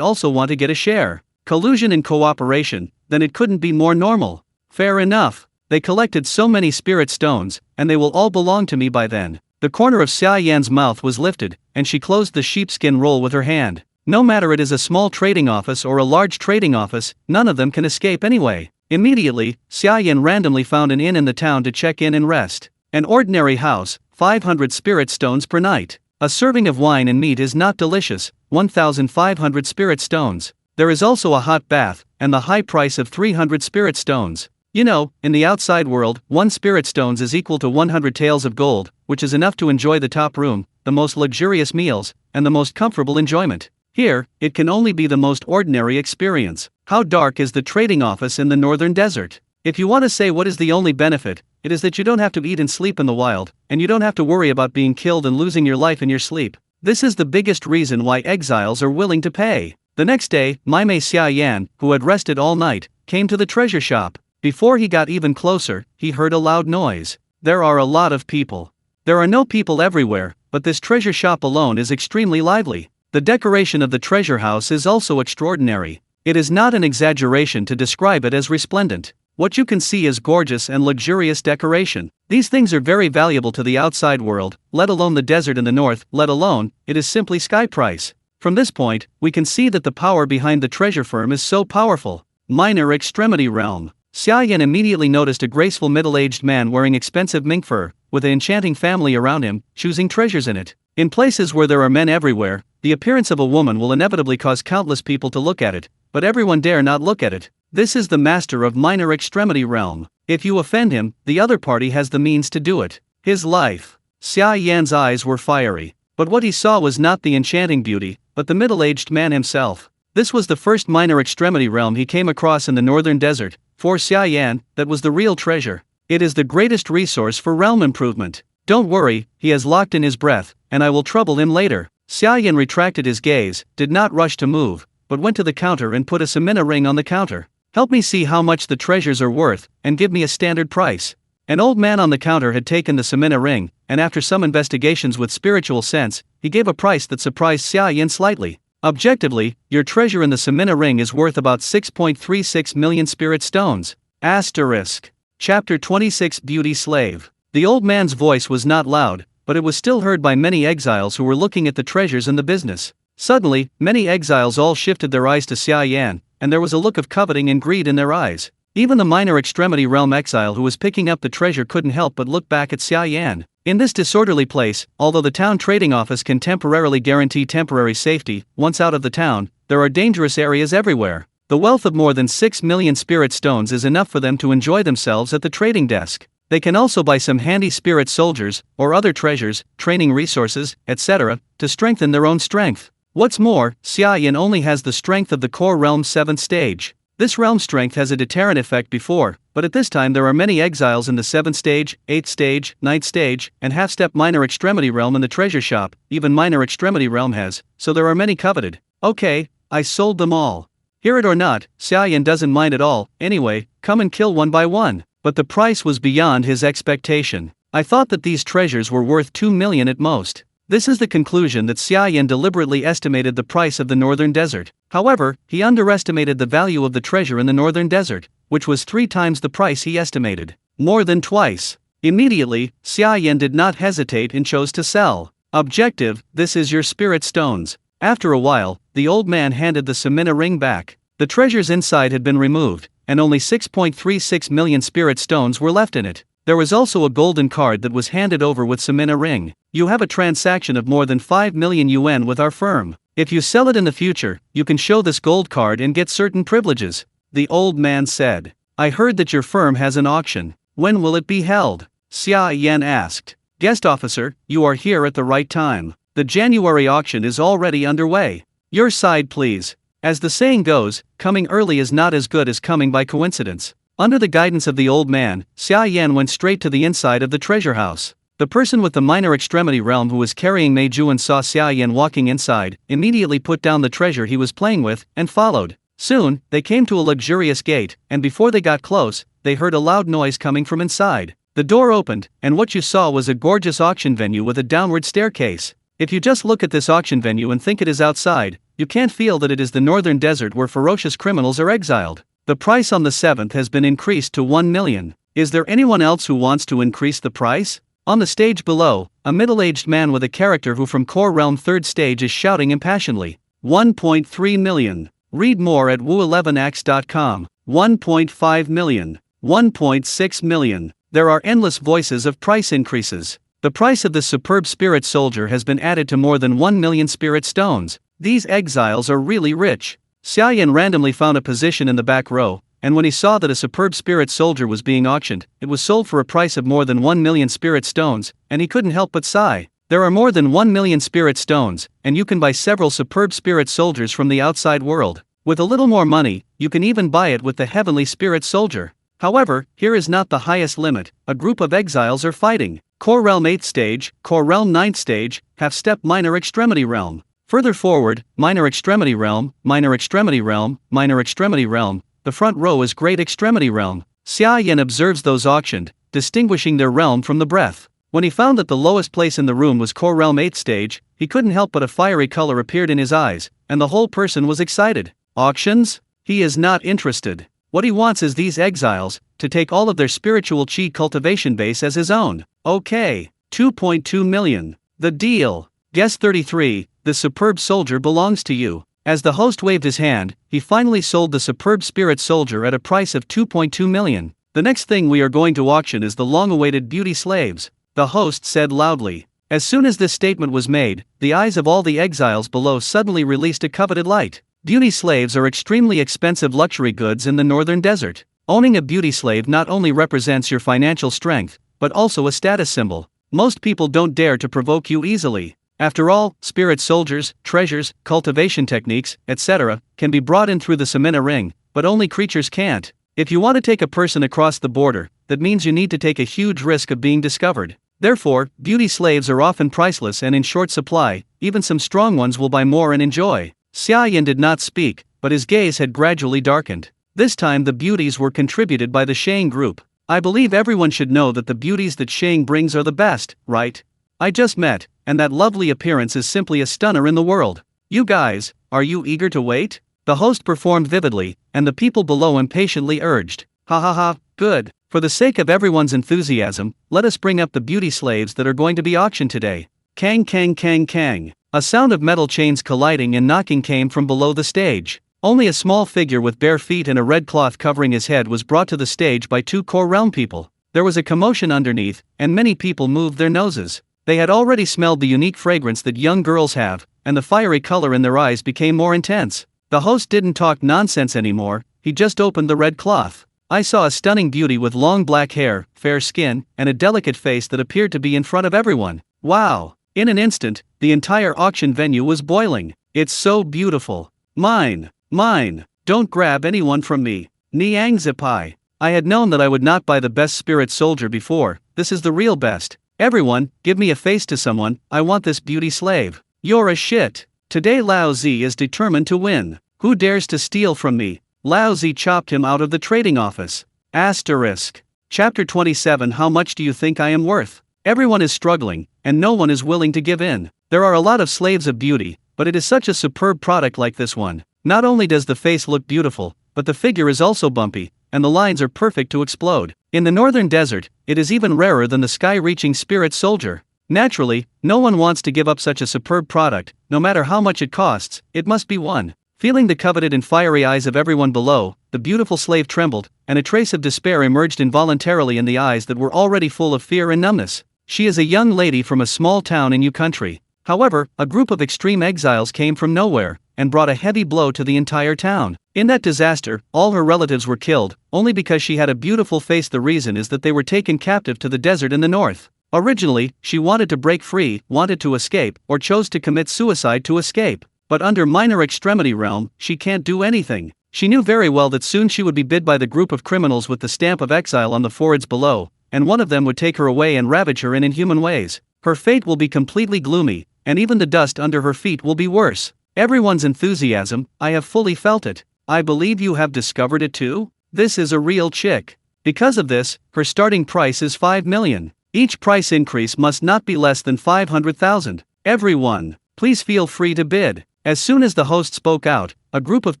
also want to get a share. Collusion and cooperation, then it couldn't be more normal. Fair enough. They collected so many spirit stones, and they will all belong to me by then. The corner of Xia Yan's mouth was lifted, and she closed the sheepskin roll with her hand. No matter it is a small trading office or a large trading office, none of them can escape anyway. Immediately, Xia Yan randomly found an inn in the town to check in and rest. An ordinary house, 500 spirit stones per night. A serving of wine and meat is not delicious, 1,500 spirit stones. There is also a hot bath, and the high price of 300 spirit stones. You know, in the outside world, 1 spirit stones is equal to 100 taels of gold, which is enough to enjoy the top room, the most luxurious meals, and the most comfortable enjoyment. Here, it can only be the most ordinary experience. How dark is the trading office in the northern desert? If you want to say what is the only benefit, it is that you don't have to eat and sleep in the wild, and you don't have to worry about being killed and losing your life in your sleep. This is the biggest reason why exiles are willing to pay. The next day, Maime Xia Yan, who had rested all night, came to the treasure shop. Before he got even closer, he heard a loud noise. There are a lot of people. There are no people everywhere, but this treasure shop alone is extremely lively. The decoration of the treasure house is also extraordinary. It is not an exaggeration to describe it as resplendent. What you can see is gorgeous and luxurious decoration. These things are very valuable to the outside world, let alone the desert in the north, let alone, it is simply sky price. From this point, we can see that the power behind the treasure firm is so powerful. Minor extremity realm. Xia Yan immediately noticed a graceful middle-aged man wearing expensive mink fur, with an enchanting family around him, choosing treasures in it. In places where there are men everywhere, the appearance of a woman will inevitably cause countless people to look at it, but everyone dare not look at it. This is the master of minor extremity realm. If you offend him, the other party has the means to do it. His life. Xia Yan's eyes were fiery. But what he saw was not the enchanting beauty, but the middle-aged man himself. This was the first minor extremity realm he came across in the northern desert. For Xia Yan, that was the real treasure. It is the greatest resource for realm improvement. Don't worry, he has locked in his breath, and I will trouble him later. Xia Yan retracted his gaze, did not rush to move, but went to the counter and put a Samina ring on the counter. Help me see how much the treasures are worth, and give me a standard price. An old man on the counter had taken the Samina ring, and after some investigations with spiritual sense, he gave a price that surprised Xia Yan slightly. Objectively, your treasure in the Samina ring is worth about 6.36 million spirit stones. Asterisk. Chapter 26 Beauty Slave. The old man's voice was not loud, but it was still heard by many exiles who were looking at the treasures and the business. Suddenly, many exiles all shifted their eyes to Xia Yan, and there was a look of coveting and greed in their eyes. Even the minor extremity realm exile who was picking up the treasure couldn't help but look back at Xia Yan. In this disorderly place, although the town trading office can temporarily guarantee temporary safety, once out of the town, there are dangerous areas everywhere. The wealth of more than 6 million spirit stones is enough for them to enjoy themselves at the trading desk. They can also buy some handy spirit soldiers, or other treasures, training resources, etc., to strengthen their own strength. What's more, Xia Yan only has the strength of the core realm's 7th stage. This realm strength has a deterrent effect before, but at this time there are many exiles in the 7th stage, 8th stage, 9th stage, and half-step minor extremity realm in the treasure shop, even minor extremity realm has, so there are many coveted. Okay, I sold them all. Hear it or not, Xia Yan doesn't mind at all. Anyway, come and kill one by one. But the price was beyond his expectation. I thought that these treasures were worth 2 million at most. This is the conclusion that Xia Yan deliberately estimated the price of the northern desert. However, he underestimated the value of the treasure in the northern desert, which was 3 times the price he estimated. More than twice. Immediately, Xia Yan did not hesitate and chose to sell. Objective: this is your spirit stones. After a while, the old man handed the Samina ring back. The treasures inside had been removed, and only 6.36 million spirit stones were left in it. There was also a golden card that was handed over with Samina ring. You have a transaction of more than 5 million yuan with our firm. If you sell it in the future, you can show this gold card and get certain privileges. The old man said. I heard that your firm has an auction. When will it be held? Xia Yan asked. Guest officer, you are here at the right time. The January auction is already underway. Your side please. As the saying goes, coming early is not as good as coming by coincidence. Under the guidance of the old man, Xia Yan went straight to the inside of the treasure house. The person with the minor extremity realm who was carrying Mei Juan saw Xia Yan walking inside, immediately put down the treasure he was playing with, and followed. Soon, they came to a luxurious gate, and before they got close, they heard a loud noise coming from inside. The door opened, and what you saw was a gorgeous auction venue with a downward staircase. If you just look at this auction venue and think it is outside, you can't feel that it is the northern desert where ferocious criminals are exiled. The price on the 7th has been increased to 1 million. Is there anyone else who wants to increase the price? On the stage below, a middle-aged man with a character who from core realm 3rd stage is shouting impassionedly. 1.3 million. Read more at wu11x.com. 1.5 million. 1.6 million. There are endless voices of price increases. The price of this superb spirit soldier has been added to more than 1 million spirit stones. These exiles are really rich. Xia Yan randomly found a position in the back row, and when he saw that a superb spirit soldier was being auctioned, it was sold for a price of more than 1 million spirit stones, and he couldn't help but sigh. There are more than 1 million spirit stones, and you can buy several superb spirit soldiers from the outside world. With a little more money, you can even buy it with the heavenly spirit soldier. However, here is not the highest limit. A group of exiles are fighting. Core realm 8th stage, core realm 9th stage, half-step minor extremity realm. Further forward, minor extremity realm, minor extremity realm, minor extremity realm. The front row is great extremity realm. Xia Yan observes those auctioned, distinguishing their realm from the breath. When he found that the lowest place in the room was core realm 8th stage, he couldn't help but a fiery color appeared in his eyes, and the whole person was excited. Auctions? He is not interested. What he wants is these exiles, to take all of their spiritual chi cultivation base as his own. Okay. 2.2 million. The deal. Guest 33, the superb soldier belongs to you. As the host waved his hand, he finally sold the superb spirit soldier at a price of 2.2 million. The next thing we are going to auction is the long-awaited beauty slaves, the host said loudly. As soon as this statement was made, the eyes of all the exiles below suddenly released a coveted light. Beauty slaves are extremely expensive luxury goods in the northern desert. Owning a beauty slave not only represents your financial strength, but also a status symbol. Most people don't dare to provoke you easily. After all, spirit soldiers, treasures, cultivation techniques, etc., can be brought in through the Samina ring, but only creatures can't. If you want to take a person across the border, that means you need to take a huge risk of being discovered. Therefore, beauty slaves are often priceless and in short supply. Even some strong ones will buy more and enjoy. Xia Yan did not speak, but his gaze had gradually darkened. This time the beauties were contributed by the Shang group. I believe everyone should know that the beauties that Shang brings are the best, right? I just met, and that lovely appearance is simply a stunner in the world. You guys, are you eager to wait? The host performed vividly, and the people below impatiently urged. Ha ha ha, good. For the sake of everyone's enthusiasm, let us bring up the beauty slaves that are going to be auctioned today. Kang kang kang kang. A sound of metal chains colliding and knocking came from below the stage. Only a small figure with bare feet and a red cloth covering his head was brought to the stage by two core realm people. There was a commotion underneath, and many people moved their noses. They had already smelled the unique fragrance that young girls have, and the fiery color in their eyes became more intense. The host didn't talk nonsense anymore, he just opened the red cloth. I saw a stunning beauty with long black hair, fair skin, and a delicate face that appeared to be in front of everyone. Wow! In an instant, the entire auction venue was boiling. It's so beautiful. Mine! Mine! Don't grab anyone from me. Niang Zipai. I had known that I would not buy the best spirit soldier before. This is the real best. Everyone, give me a face to someone. I want this beauty slave. You're a shit. Today Lao Zi is determined to win. Who dares to steal from me? Lao Zi chopped him out of the trading office. Asterisk. Chapter 27. How much do you think I am worth? Everyone is struggling, and no one is willing to give in. There are a lot of slaves of beauty, but it is such a superb product like this one. Not only does the face look beautiful, but the figure is also bumpy, and the lines are perfect to explode. In the northern desert, it is even rarer than the sky-reaching spirit soldier. Naturally, no one wants to give up such a superb product, no matter how much it costs, it must be won. Feeling the coveted and fiery eyes of everyone below, the beautiful slave trembled, and a trace of despair emerged involuntarily in the eyes that were already full of fear and numbness. She is a young lady from a small town in Yu country. However, a group of extreme exiles came from nowhere, and brought a heavy blow to the entire town. In that disaster, all her relatives were killed, only because she had a beautiful face. The reason is that they were taken captive to the desert in the north. Originally, she wanted to break free, wanted to escape, or chose to commit suicide to escape. But under minor extremity realm, she can't do anything. She knew very well that soon she would be bid by the group of criminals with the stamp of exile on the foreheads below, and one of them would take her away and ravage her in inhuman ways. Her fate will be completely gloomy, and even the dust under her feet will be worse. Everyone's enthusiasm, I have fully felt it. I believe you have discovered it too? This is a real chick. Because of this, her starting price is 5 million. Each price increase must not be less than 500,000. Everyone, please feel free to bid. As soon as the host spoke out, a group of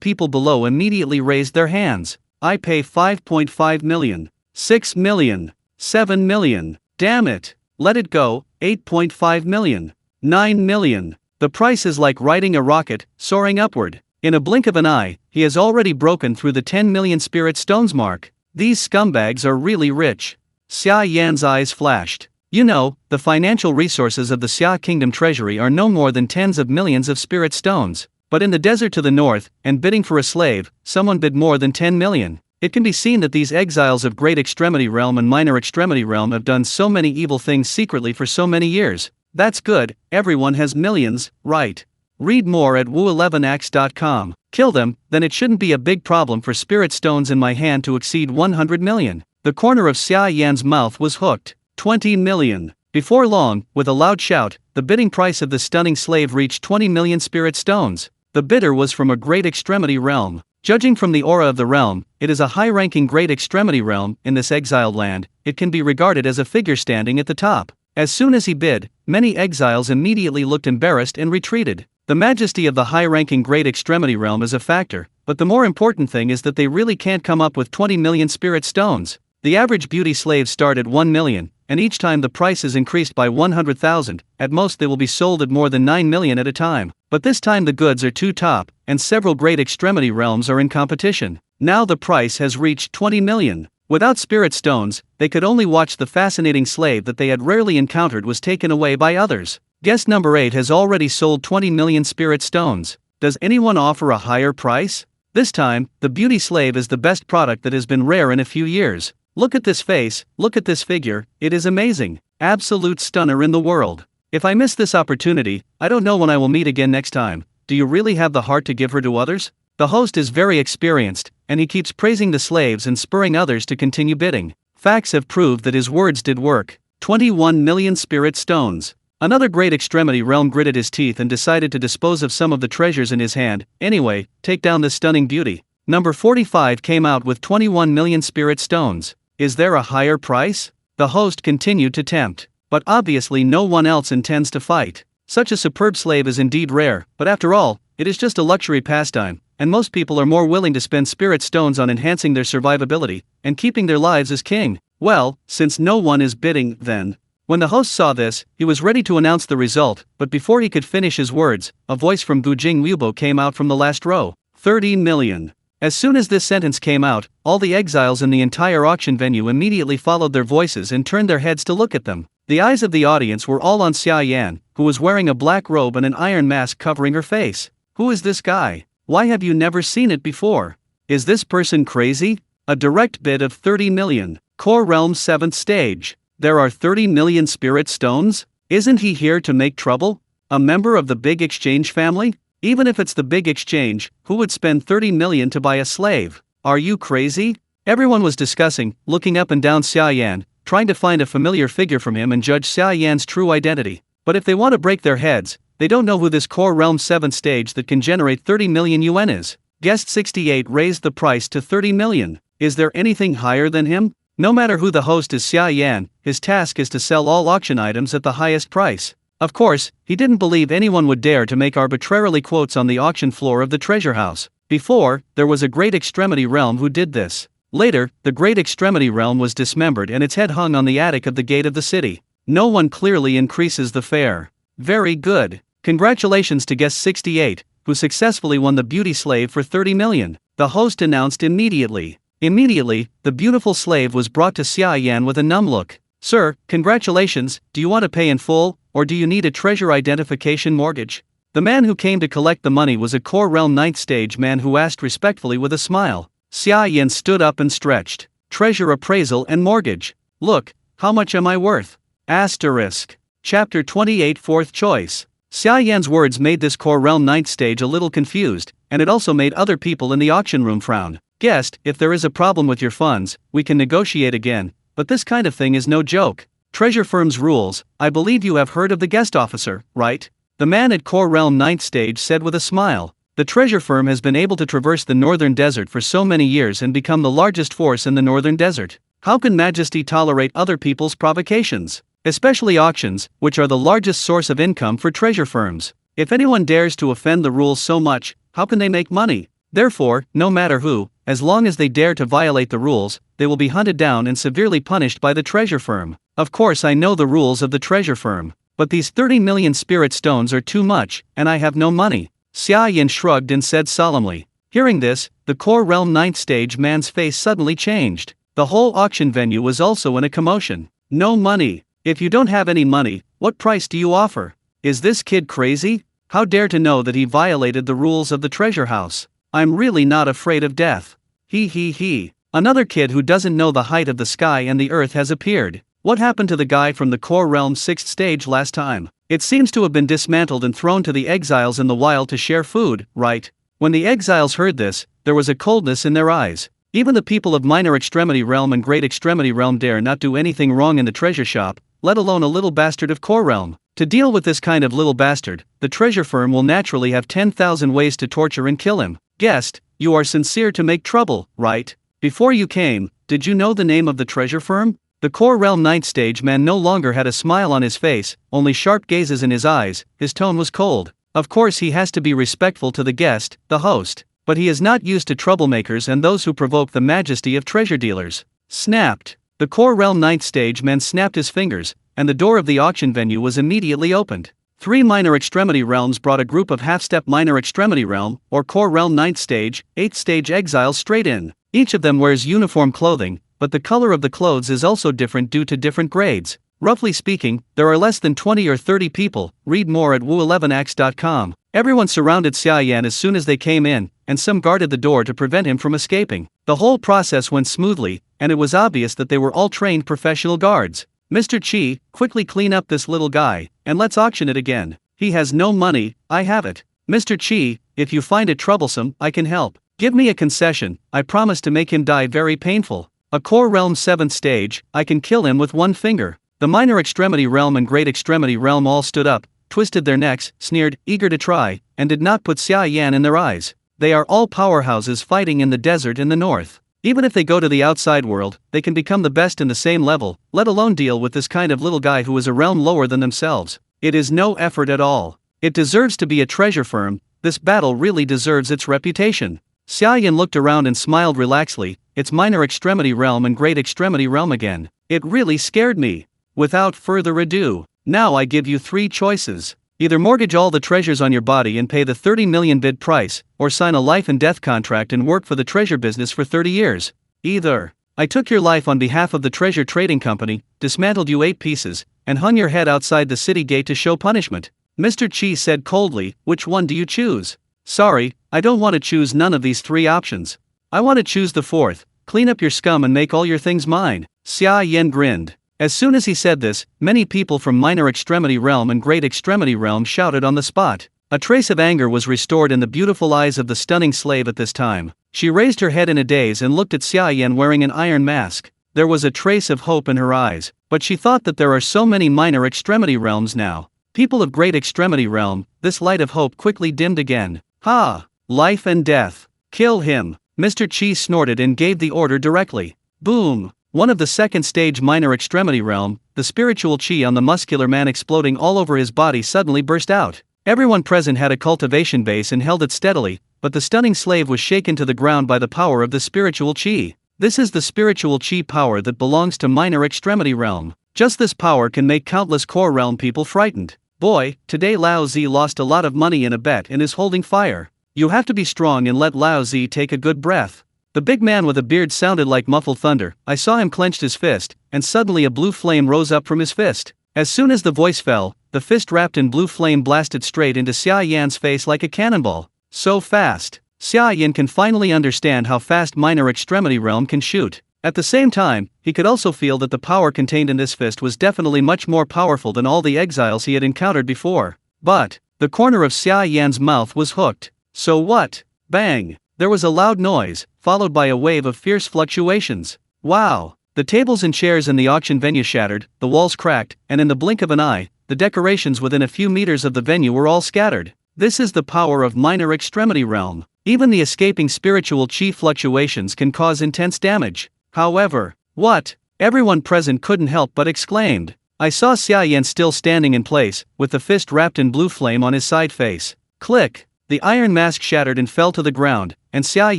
people below immediately raised their hands. I pay 5.5 million. 6 million. 7 million. Damn it. Let it go. 8.5 million. 9 million. The price is like riding a rocket, soaring upward. In a blink of an eye, he has already broken through the 10 million spirit stones mark. These scumbags are really rich. Xia Yan's eyes flashed. You know, the financial resources of the Xia Kingdom treasury are no more than tens of millions of spirit stones. But in the desert to the north, and bidding for a slave, someone bid more than 10 million. It can be seen that these exiles of great extremity realm and minor extremity realm have done so many evil things secretly for so many years. That's good, everyone has millions, right? Read more at wu11ax.com. Kill them, then it shouldn't be a big problem for spirit stones in my hand to exceed 100 million. The corner of Xia Yan's mouth was hooked. 20 million. Before long, with a loud shout, the bidding price of the stunning slave reached 20 million spirit stones. The bidder was from a great extremity realm. Judging from the aura of the realm, it is a high-ranking great extremity realm. In this exiled land, it can be regarded as a figure standing at the top. As soon as he bid, many exiles immediately looked embarrassed and retreated. The majesty of the high-ranking great extremity realm is a factor, but the more important thing is that they really can't come up with 20 million spirit stones. The average beauty slaves start at 1 million, and each time the price is increased by 100,000, at most they will be sold at more than 9 million at a time. But this time the goods are too top, and several great extremity realms are in competition. Now the price has reached 20 million. Without spirit stones, they could only watch the fascinating slave that they had rarely encountered was taken away by others. Guest number 8 has already sold 20 million spirit stones. Does anyone offer a higher price? This time, the beauty slave is the best product that has been rare in a few years. Look at this face, look at this figure, it is amazing. Absolute stunner in the world. If I miss this opportunity, I don't know when I will meet again next time. Do you really have the heart to give her to others? The host is very experienced, and he keeps praising the slaves and spurring others to continue bidding. Facts have proved that his words did work. 21 million spirit stones. Another great extremity realm gritted his teeth and decided to dispose of some of the treasures in his hand. Anyway, take down this stunning beauty. Number 45 came out with 21 million spirit stones. Is there a higher price? The host continued to tempt. But obviously no one else intends to fight. Such a superb slave is indeed rare, but after all, it is just a luxury pastime, and most people are more willing to spend spirit stones on enhancing their survivability and keeping their lives as king. Well, since no one is bidding, then. When the host saw this, he was ready to announce the result, but before he could finish his words, a voice from Gujing Wubo came out from the last row. 30 million. As soon as this sentence came out, all the exiles in the entire auction venue immediately followed their voices and turned their heads to look at them. The eyes of the audience were all on Xia Yan, who was wearing a black robe and an iron mask covering her face. Who is this guy? Why have you never seen it before? Is this person crazy? A direct bid of 30 million. Core Realm 7th stage. There are 30 million spirit stones? Isn't he here to make trouble? A member of the big exchange family? Even if it's the big exchange, who would spend 30 million to buy a slave? Are you crazy? Everyone was discussing, looking up and down Xia Yan, trying to find a familiar figure from him and judge Xia Yan's true identity. But if they want to break their heads, they don't know who this Core Realm 7th stage that can generate 30 million yuan is. Guest 68 raised the price to 30 million. Is there anything higher than him? No matter who the host is, Xia Yan, his task is to sell all auction items at the highest price. Of course, he didn't believe anyone would dare to make arbitrarily quotes on the auction floor of the treasure house. Before, there was a great extremity realm who did this. Later, the great extremity realm was dismembered and its head hung on the attic of the gate of the city. No one clearly increases the fare. Very good. Congratulations to guest 68, who successfully won the beauty slave for 30 million. The host announced immediately. Immediately, the beautiful slave was brought to Xia Yan with a numb look. Sir, congratulations, do you want to pay in full, or do you need a treasure identification mortgage? The man who came to collect the money was a Core Realm 9th stage man who asked respectfully with a smile. Xia Yan stood up and stretched. Treasure appraisal and mortgage. Look, how much am I worth? Asterisk. Chapter 28 Fourth choice. Xia Yan's words made this Core Realm 9th stage a little confused, and it also made other people in the auction room frown. Guest, if there is a problem with your funds, we can negotiate again, but this kind of thing is no joke. Treasure firm's rules. I believe you have heard of the guest officer, right? The man at Core Realm 9th stage said with a smile. The treasure firm has been able to traverse the northern desert for so many years and become the largest force in the northern desert. How can Majesty tolerate other people's provocations? Especially auctions, which are the largest source of income for treasure firms. If anyone dares to offend the rules so much, how can they make money? Therefore, no matter who, as long as they dare to violate the rules, they will be hunted down and severely punished by the treasure firm. Of course, I know the rules of the treasure firm, but these 30 million spirit stones are too much, and I have no money. Xia Yan shrugged and said solemnly. Hearing this, the Core Realm 9th stage man's face suddenly changed. The whole auction venue was also in a commotion. No money. If you don't have any money, what price do you offer? Is this kid crazy? How dare to know that he violated the rules of the treasure house? I'm really not afraid of death. He. Another kid who doesn't know the height of the sky and the earth has appeared. What happened to the guy from the Core Realm 6th stage last time? It seems to have been dismantled and thrown to the exiles in the wild to share food, right? When the exiles heard this, there was a coldness in their eyes. Even the people of Minor Extremity Realm and Great Extremity Realm dare not do anything wrong in the treasure shop, let alone a little bastard of Core Realm. To deal with this kind of little bastard, the treasure firm will naturally have 10,000 ways to torture and kill him. Guest, you are sincere to make trouble, right? Before you came, did you know the name of the treasure firm? The Core Realm 9th stage man no longer had a smile on his face, only sharp gazes in his eyes. His tone was cold. Of course he has to be respectful to the guest, the host, but he is not used to troublemakers and those who provoke the majesty of treasure dealers. Snapped. The Core Realm 9th stage man snapped his fingers, and the door of the auction venue was immediately opened. 3 Minor Extremity Realms brought a group of half-step Minor Extremity Realm, or Core Realm 9th stage, 8th stage exiles straight in. Each of them wears uniform clothing, but the color of the clothes is also different due to different grades. Roughly speaking, there are less than 20 or 30 people. Read more at wu11ax.com. Everyone surrounded Xia Yan as soon as they came in, and some guarded the door to prevent him from escaping. The whole process went smoothly, and it was obvious that they were all trained professional guards. Mr. Chi, quickly clean up this little guy, and let's auction it again. He has no money, I have it. Mr. Chi, if you find it troublesome, I can help. Give me a concession, I promise to make him die very painful. A core realm 7th stage, I can kill him with one finger. The minor extremity realm and great extremity realm all stood up, twisted their necks, sneered, eager to try, and did not put Xia Yan in their eyes. They are all powerhouses fighting in the desert in the north. Even if they go to the outside world, they can become the best in the same level, let alone deal with this kind of little guy who is a realm lower than themselves. It is no effort at all. It deserves to be a treasure firm, this battle really deserves its reputation. Xia Yan looked around and smiled relaxedly, it's minor extremity realm and great extremity realm again. It really scared me. Without further ado, now I give you 3 choices. Either mortgage all the treasures on your body and pay the 30 million bid price, or sign a life and death contract and work for the treasure business for 30 years. Either. I took your life on behalf of the treasure trading company, dismantled you 8 pieces, and hung your head outside the city gate to show punishment. Mr. Chi said coldly, which one do you choose? Sorry, I don't want to choose none of these 3 options. I want to choose the 4th, clean up your scum and make all your things mine. Xia Yan grinned. As soon as he said this, many people from minor extremity realm and great extremity realm shouted on the spot. A trace of anger was restored in the beautiful eyes of the stunning slave at this time. She raised her head in a daze and looked at Xia Yan wearing an iron mask. There was a trace of hope in her eyes, but she thought that there are so many minor extremity realms now. People of great extremity realm, this light of hope quickly dimmed again. Ha! Life and death. Kill him. Mr. Chi snorted and gave the order directly. Boom! One of the 2nd stage minor extremity realm, the spiritual chi on the muscular man exploding all over his body suddenly burst out. Everyone present had a cultivation base and held it steadily, but the stunning slave was shaken to the ground by the power of the spiritual chi. This is the spiritual chi power that belongs to minor extremity realm. Just this power can make countless core realm people frightened. Boy, today Lao Zi lost a lot of money in a bet and is holding fire. You have to be strong and let Lao Zi take a good breath. The big man with a beard sounded like muffled thunder. I saw him clenched his fist, and suddenly a blue flame rose up from his fist. As soon as the voice fell, the fist wrapped in blue flame blasted straight into Xia Yan's face like a cannonball. So fast. Xia Yan can finally understand how fast minor extremity realm can shoot. At the same time, he could also feel that the power contained in this fist was definitely much more powerful than all the exiles he had encountered before. But the corner of Xia Yan's mouth was hooked. So what? Bang! There was a loud noise, followed by a wave of fierce fluctuations. Wow! The tables and chairs in the auction venue shattered, the walls cracked, and in the blink of an eye, the decorations within a few meters of the venue were all scattered. This is the power of minor extremity realm. Even the escaping spiritual chi fluctuations can cause intense damage. However, what? Everyone present couldn't help but exclaimed. I saw Xia Yan still standing in place, with the fist wrapped in blue flame on his side face. Click! The iron mask shattered and fell to the ground, and Xia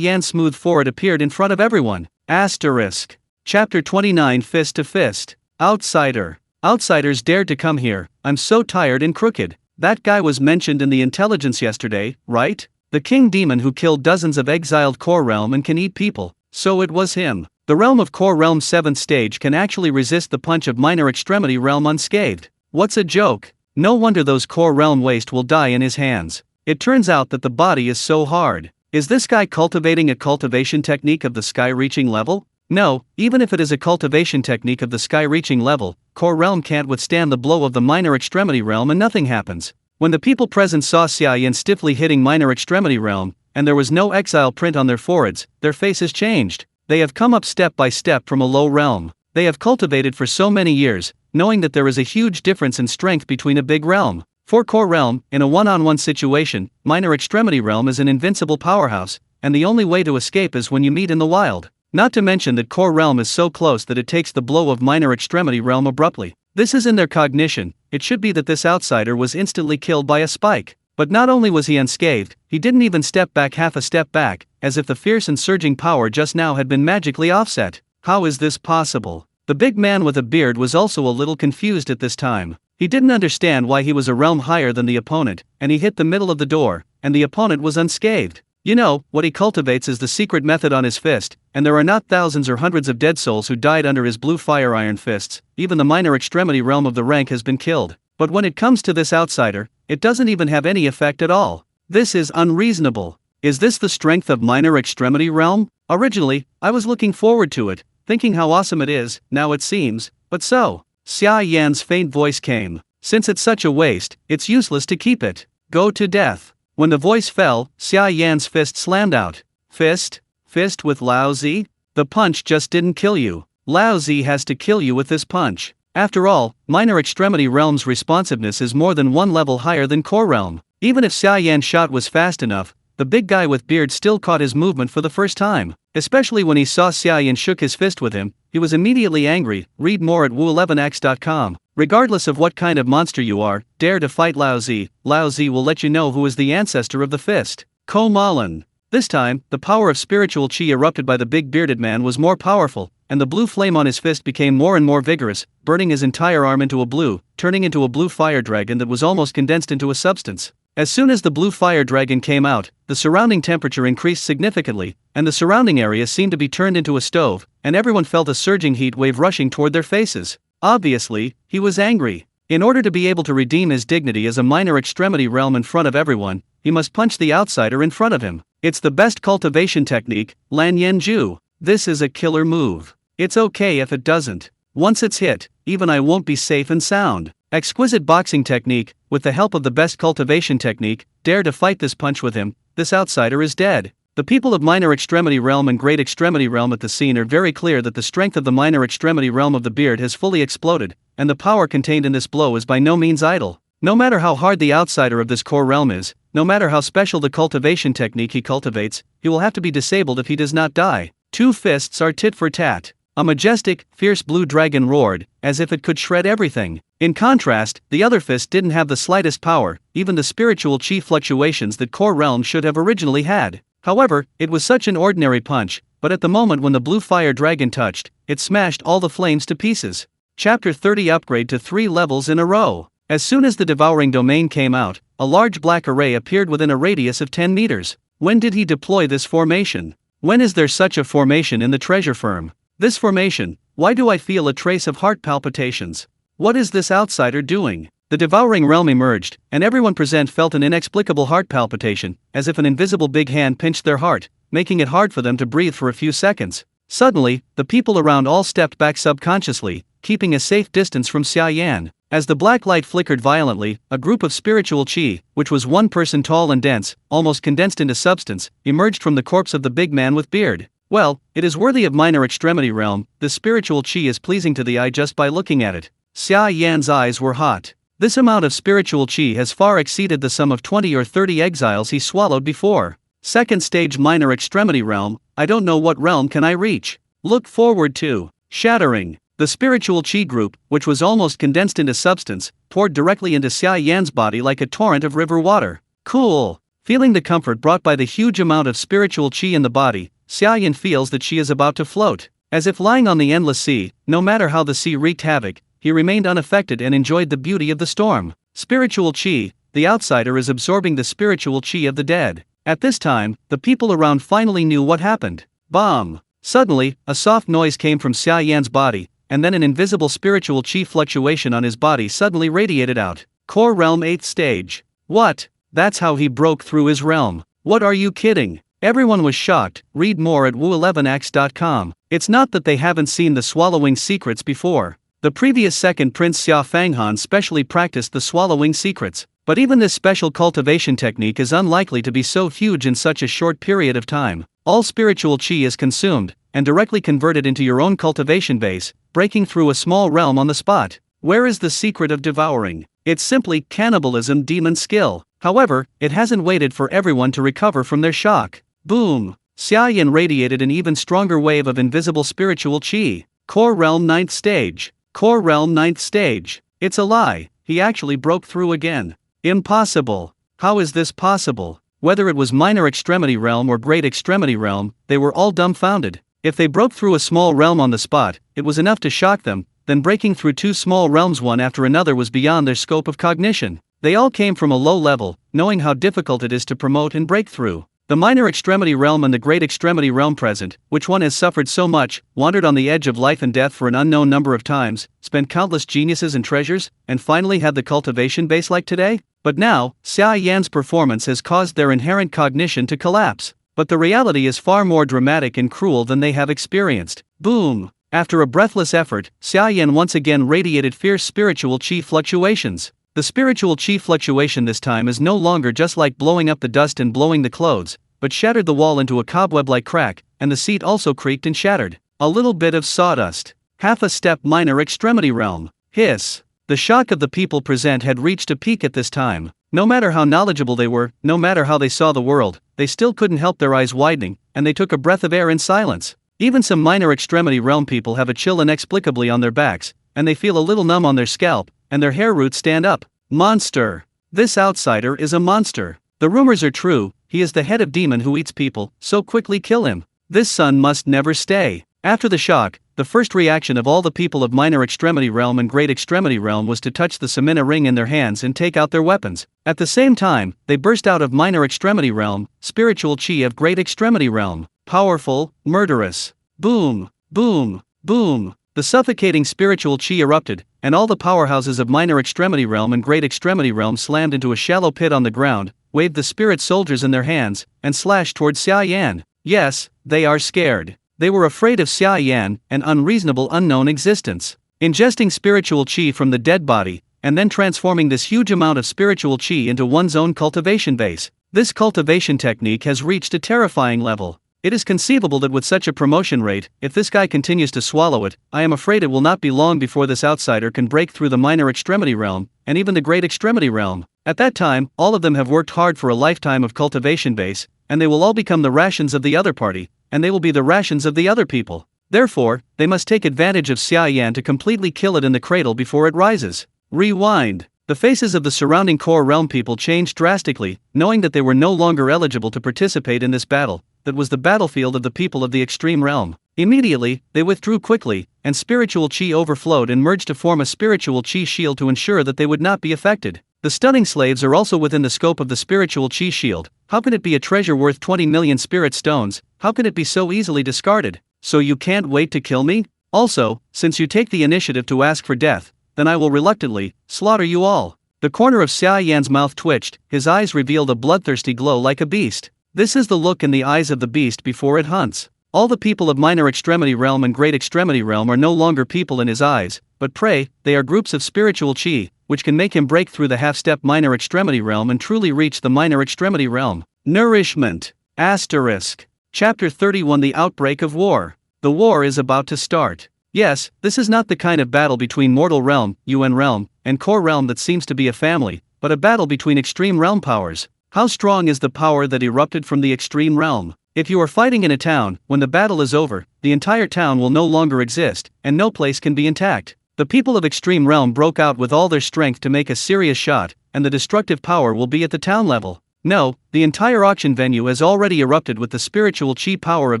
Yan's smooth forehead appeared in front of everyone. Asterisk. Chapter 29 Fist to Fist. Outsider. Outsiders dared to come here, I'm so tired and crooked. That guy was mentioned in the intelligence yesterday, right? The king demon who killed dozens of exiled core realm and can eat people. So it was him. The realm of core realm 7th stage can actually resist the punch of minor extremity realm unscathed. What's a joke? No wonder those core realm waste will die in his hands. It turns out that the body is so hard. Is this guy cultivating a cultivation technique of the sky-reaching level? No, even if it is a cultivation technique of the sky-reaching level, core realm can't withstand the blow of the minor extremity realm and nothing happens. When the people present saw Xia Yan stiffly hitting minor extremity realm, and there was no exile print on their foreheads, their faces changed. They have come up step by step from a low realm. They have cultivated for so many years, knowing that there is a huge difference in strength between a big realm. For core realm, in a one-on-one situation, minor extremity realm is an invincible powerhouse, and the only way to escape is when you meet in the wild. Not to mention that core realm is so close that it takes the blow of minor extremity realm abruptly. This is in their cognition. It should be that this outsider was instantly killed by a spike. But not only was he unscathed, he didn't even step back half a step back, as if the fierce and surging power just now had been magically offset. How is this possible? The big man with a beard was also a little confused at this time. He didn't understand why he was a realm higher than the opponent, and he hit the middle of the door, and the opponent was unscathed. You know, what he cultivates is the secret method on his fist, and there are not thousands or hundreds of dead souls who died under his blue fire iron fists. Even the minor extremity realm of the rank has been killed. But when it comes to this outsider, it doesn't even have any effect at all. This is unreasonable. Is this the strength of minor extremity realm? Originally, I was looking forward to it, thinking how awesome it is, now it seems, but so. Xia Yan's faint voice came. Since it's such a waste, it's useless to keep it. Go to death. When the voice fell, Xia Yan's fist slammed out. Fist? Fist with Lao Zi? The punch just didn't kill you. Lao Zi has to kill you with this punch. After all, minor extremity realm's responsiveness is more than one level higher than core realm. Even if Xia Yan's shot was fast enough, the big guy with beard still caught his movement for the first time. Especially when he saw Xia Yan shook his fist with him, he was immediately angry. Read more at wu11x.com. Regardless of what kind of monster you are, dare to fight Lao Zi. Lao Zi will let you know who is the ancestor of the fist. Ko Malin. This time, the power of spiritual chi erupted by the big bearded man was more powerful, and the blue flame on his fist became more and more vigorous, burning his entire arm into a blue, turning into a blue fire dragon that was almost condensed into a substance. As soon as the blue fire dragon came out, the surrounding temperature increased significantly, and the surrounding area seemed to be turned into a stove, and everyone felt a surging heat wave rushing toward their faces. Obviously, he was angry. In order to be able to redeem his dignity as a minor extremity realm in front of everyone, he must punch the outsider in front of him. It's the best cultivation technique, Lan Yanju. This is a killer move. It's okay if it doesn't. Once it's hit, even I won't be safe and sound. Exquisite boxing technique. With the help of the best cultivation technique, dare to fight this punch with him, this outsider is dead. The people of minor extremity realm and great extremity realm at the scene are very clear that the strength of the minor extremity realm of the beard has fully exploded, and the power contained in this blow is by no means idle. No matter how hard the outsider of this core realm is, no matter how special the cultivation technique he cultivates, he will have to be disabled if he does not die. Two fists are tit for tat. A majestic, fierce blue dragon roared, as if it could shred everything. In contrast, the other fist didn't have the slightest power, even the spiritual chi fluctuations that core realm should have originally had. However, it was such an ordinary punch, but at the moment when the blue fire dragon touched, it smashed all the flames to pieces. Chapter 30 Upgrade to 3 levels in a row. As soon as the devouring domain came out, a large black array appeared within a radius of 10 meters. When did he deploy this formation? When is there such a formation in the treasure firm? This formation, why do I feel a trace of heart palpitations? What is this outsider doing? The devouring realm emerged, and everyone present felt an inexplicable heart palpitation, as if an invisible big hand pinched their heart, making it hard for them to breathe for a few seconds. Suddenly, the people around all stepped back subconsciously, keeping a safe distance from Xia Yan. As the black light flickered violently, a group of spiritual chi, which was one person tall and dense, almost condensed into substance, emerged from the corpse of the big man with beard. Well, it is worthy of minor extremity realm. The spiritual chi is pleasing to the eye just by looking at it. Xia Yan's eyes were hot. This amount of spiritual chi has far exceeded the sum of 20 or 30 exiles he swallowed before. Second stage minor extremity realm, I don't know what realm can I reach. Look forward to. Shattering. The spiritual chi group, which was almost condensed into substance, poured directly into Xia Yan's body like a torrent of river water. Cool. Feeling the comfort brought by the huge amount of spiritual chi in the body, Xia Yan feels that she is about to float. As if lying on the endless sea, no matter how the sea wreaked havoc, he remained unaffected and enjoyed the beauty of the storm. Spiritual chi, the outsider is absorbing the spiritual chi of the dead. At this time, the people around finally knew what happened. Bomb! Suddenly, a soft noise came from Xia Yan's body, and then an invisible spiritual chi fluctuation on his body suddenly radiated out. Core Realm 8th Stage. What? That's how he broke through his realm. What are you kidding? Everyone was shocked. Read more at wu11x.com. It's not that they haven't seen the swallowing secrets before. The previous second Prince Xia Fanghan specially practiced the swallowing secrets. But even this special cultivation technique is unlikely to be so huge in such a short period of time. All spiritual chi is consumed, and directly converted into your own cultivation base, breaking through a small realm on the spot. Where is the secret of devouring? It's simply cannibalism demon skill. However, it hasn't waited for everyone to recover from their shock. Boom! Xia Yan radiated an even stronger wave of invisible spiritual chi. Core Realm 9th Stage. Core Realm 9th Stage. It's a lie, he actually broke through again. Impossible. How is this possible? Whether it was minor extremity realm or great extremity realm, they were all dumbfounded. If they broke through a small realm on the spot, it was enough to shock them, then breaking through two small realms one after another was beyond their scope of cognition. They all came from a low level, knowing how difficult it is to promote and break through. The minor extremity realm and the great extremity realm present, which one has suffered so much, wandered on the edge of life and death for an unknown number of times, spent countless geniuses and treasures, and finally had the cultivation base like today? But now, Xia Yan's performance has caused their inherent cognition to collapse. But the reality is far more dramatic and cruel than they have experienced. Boom! After a breathless effort, Xia Yan once again radiated fierce spiritual chi fluctuations. The spiritual chi fluctuation this time is no longer just like blowing up the dust and blowing the clothes, but shattered the wall into a cobweb-like crack, and the seat also creaked and shattered. A little bit of sawdust. Half a step minor extremity realm. Hiss. The shock of the people present had reached a peak at this time. No matter how knowledgeable they were, no matter how they saw the world, they still couldn't help their eyes widening, and they took a breath of air in silence. Even some minor extremity realm people have a chill inexplicably on their backs, and they feel a little numb on their scalp, and their hair roots stand up. Monster. This outsider is a monster. The rumors are true, he is the head of demon who eats people, so quickly kill him. This son must never stay. After the shock, the first reaction of all the people of minor extremity realm and great extremity realm was to touch the Samina ring in their hands and take out their weapons. At the same time, they burst out of minor extremity realm, spiritual chi of great extremity realm. Powerful, murderous. Boom, boom, boom. The suffocating spiritual chi erupted, and all the powerhouses of minor extremity realm and great extremity realm slammed into a shallow pit on the ground, waved the spirit soldiers in their hands, and slashed towards Xia Yan. Yes, they are scared. They were afraid of Xia Yan, an unreasonable unknown existence. Ingesting spiritual chi from the dead body, and then transforming this huge amount of spiritual chi into one's own cultivation base. This cultivation technique has reached a terrifying level. It is conceivable that with such a promotion rate, if this guy continues to swallow it, I am afraid it will not be long before this outsider can break through the minor extremity realm, and even the great extremity realm. At that time, all of them have worked hard for a lifetime of cultivation base, and they will all become the rations of the other party, and they will be the rations of the other people. Therefore, they must take advantage of Xia Yan to completely kill it in the cradle before it rises. Rewind. The faces of the surrounding core realm people changed drastically, knowing that they were no longer eligible to participate in this battle. That was the battlefield of the people of the extreme realm. Immediately, they withdrew quickly, and spiritual chi overflowed and merged to form a spiritual chi shield to ensure that they would not be affected. The stunning slaves are also within the scope of the spiritual chi shield. How can it be a treasure worth 20 million spirit stones? How can it be so easily discarded? So you can't wait to kill me? Also, since you take the initiative to ask for death, then I will reluctantly slaughter you all. The corner of Xia Yan's mouth twitched, his eyes revealed a bloodthirsty glow like a beast. This is the look in the eyes of the beast before it hunts. All the people of minor extremity realm and great extremity realm are no longer people in his eyes, but prey. They are groups of spiritual chi, which can make him break through the half-step minor extremity realm and truly reach the minor extremity realm. Nourishment. Asterisk. Chapter 31. The Outbreak of War. The war is about to start. Yes, this is not the kind of battle between mortal realm, UN realm, and core realm that seems to be a family, but a battle between extreme realm powers. How strong is the power that erupted from the extreme realm? If you are fighting in a town, when the battle is over, the entire town will no longer exist, and no place can be intact. The people of extreme realm broke out with all their strength to make a serious shot, and the destructive power will be at the town level. No, the entire auction venue has already erupted with the spiritual chi power of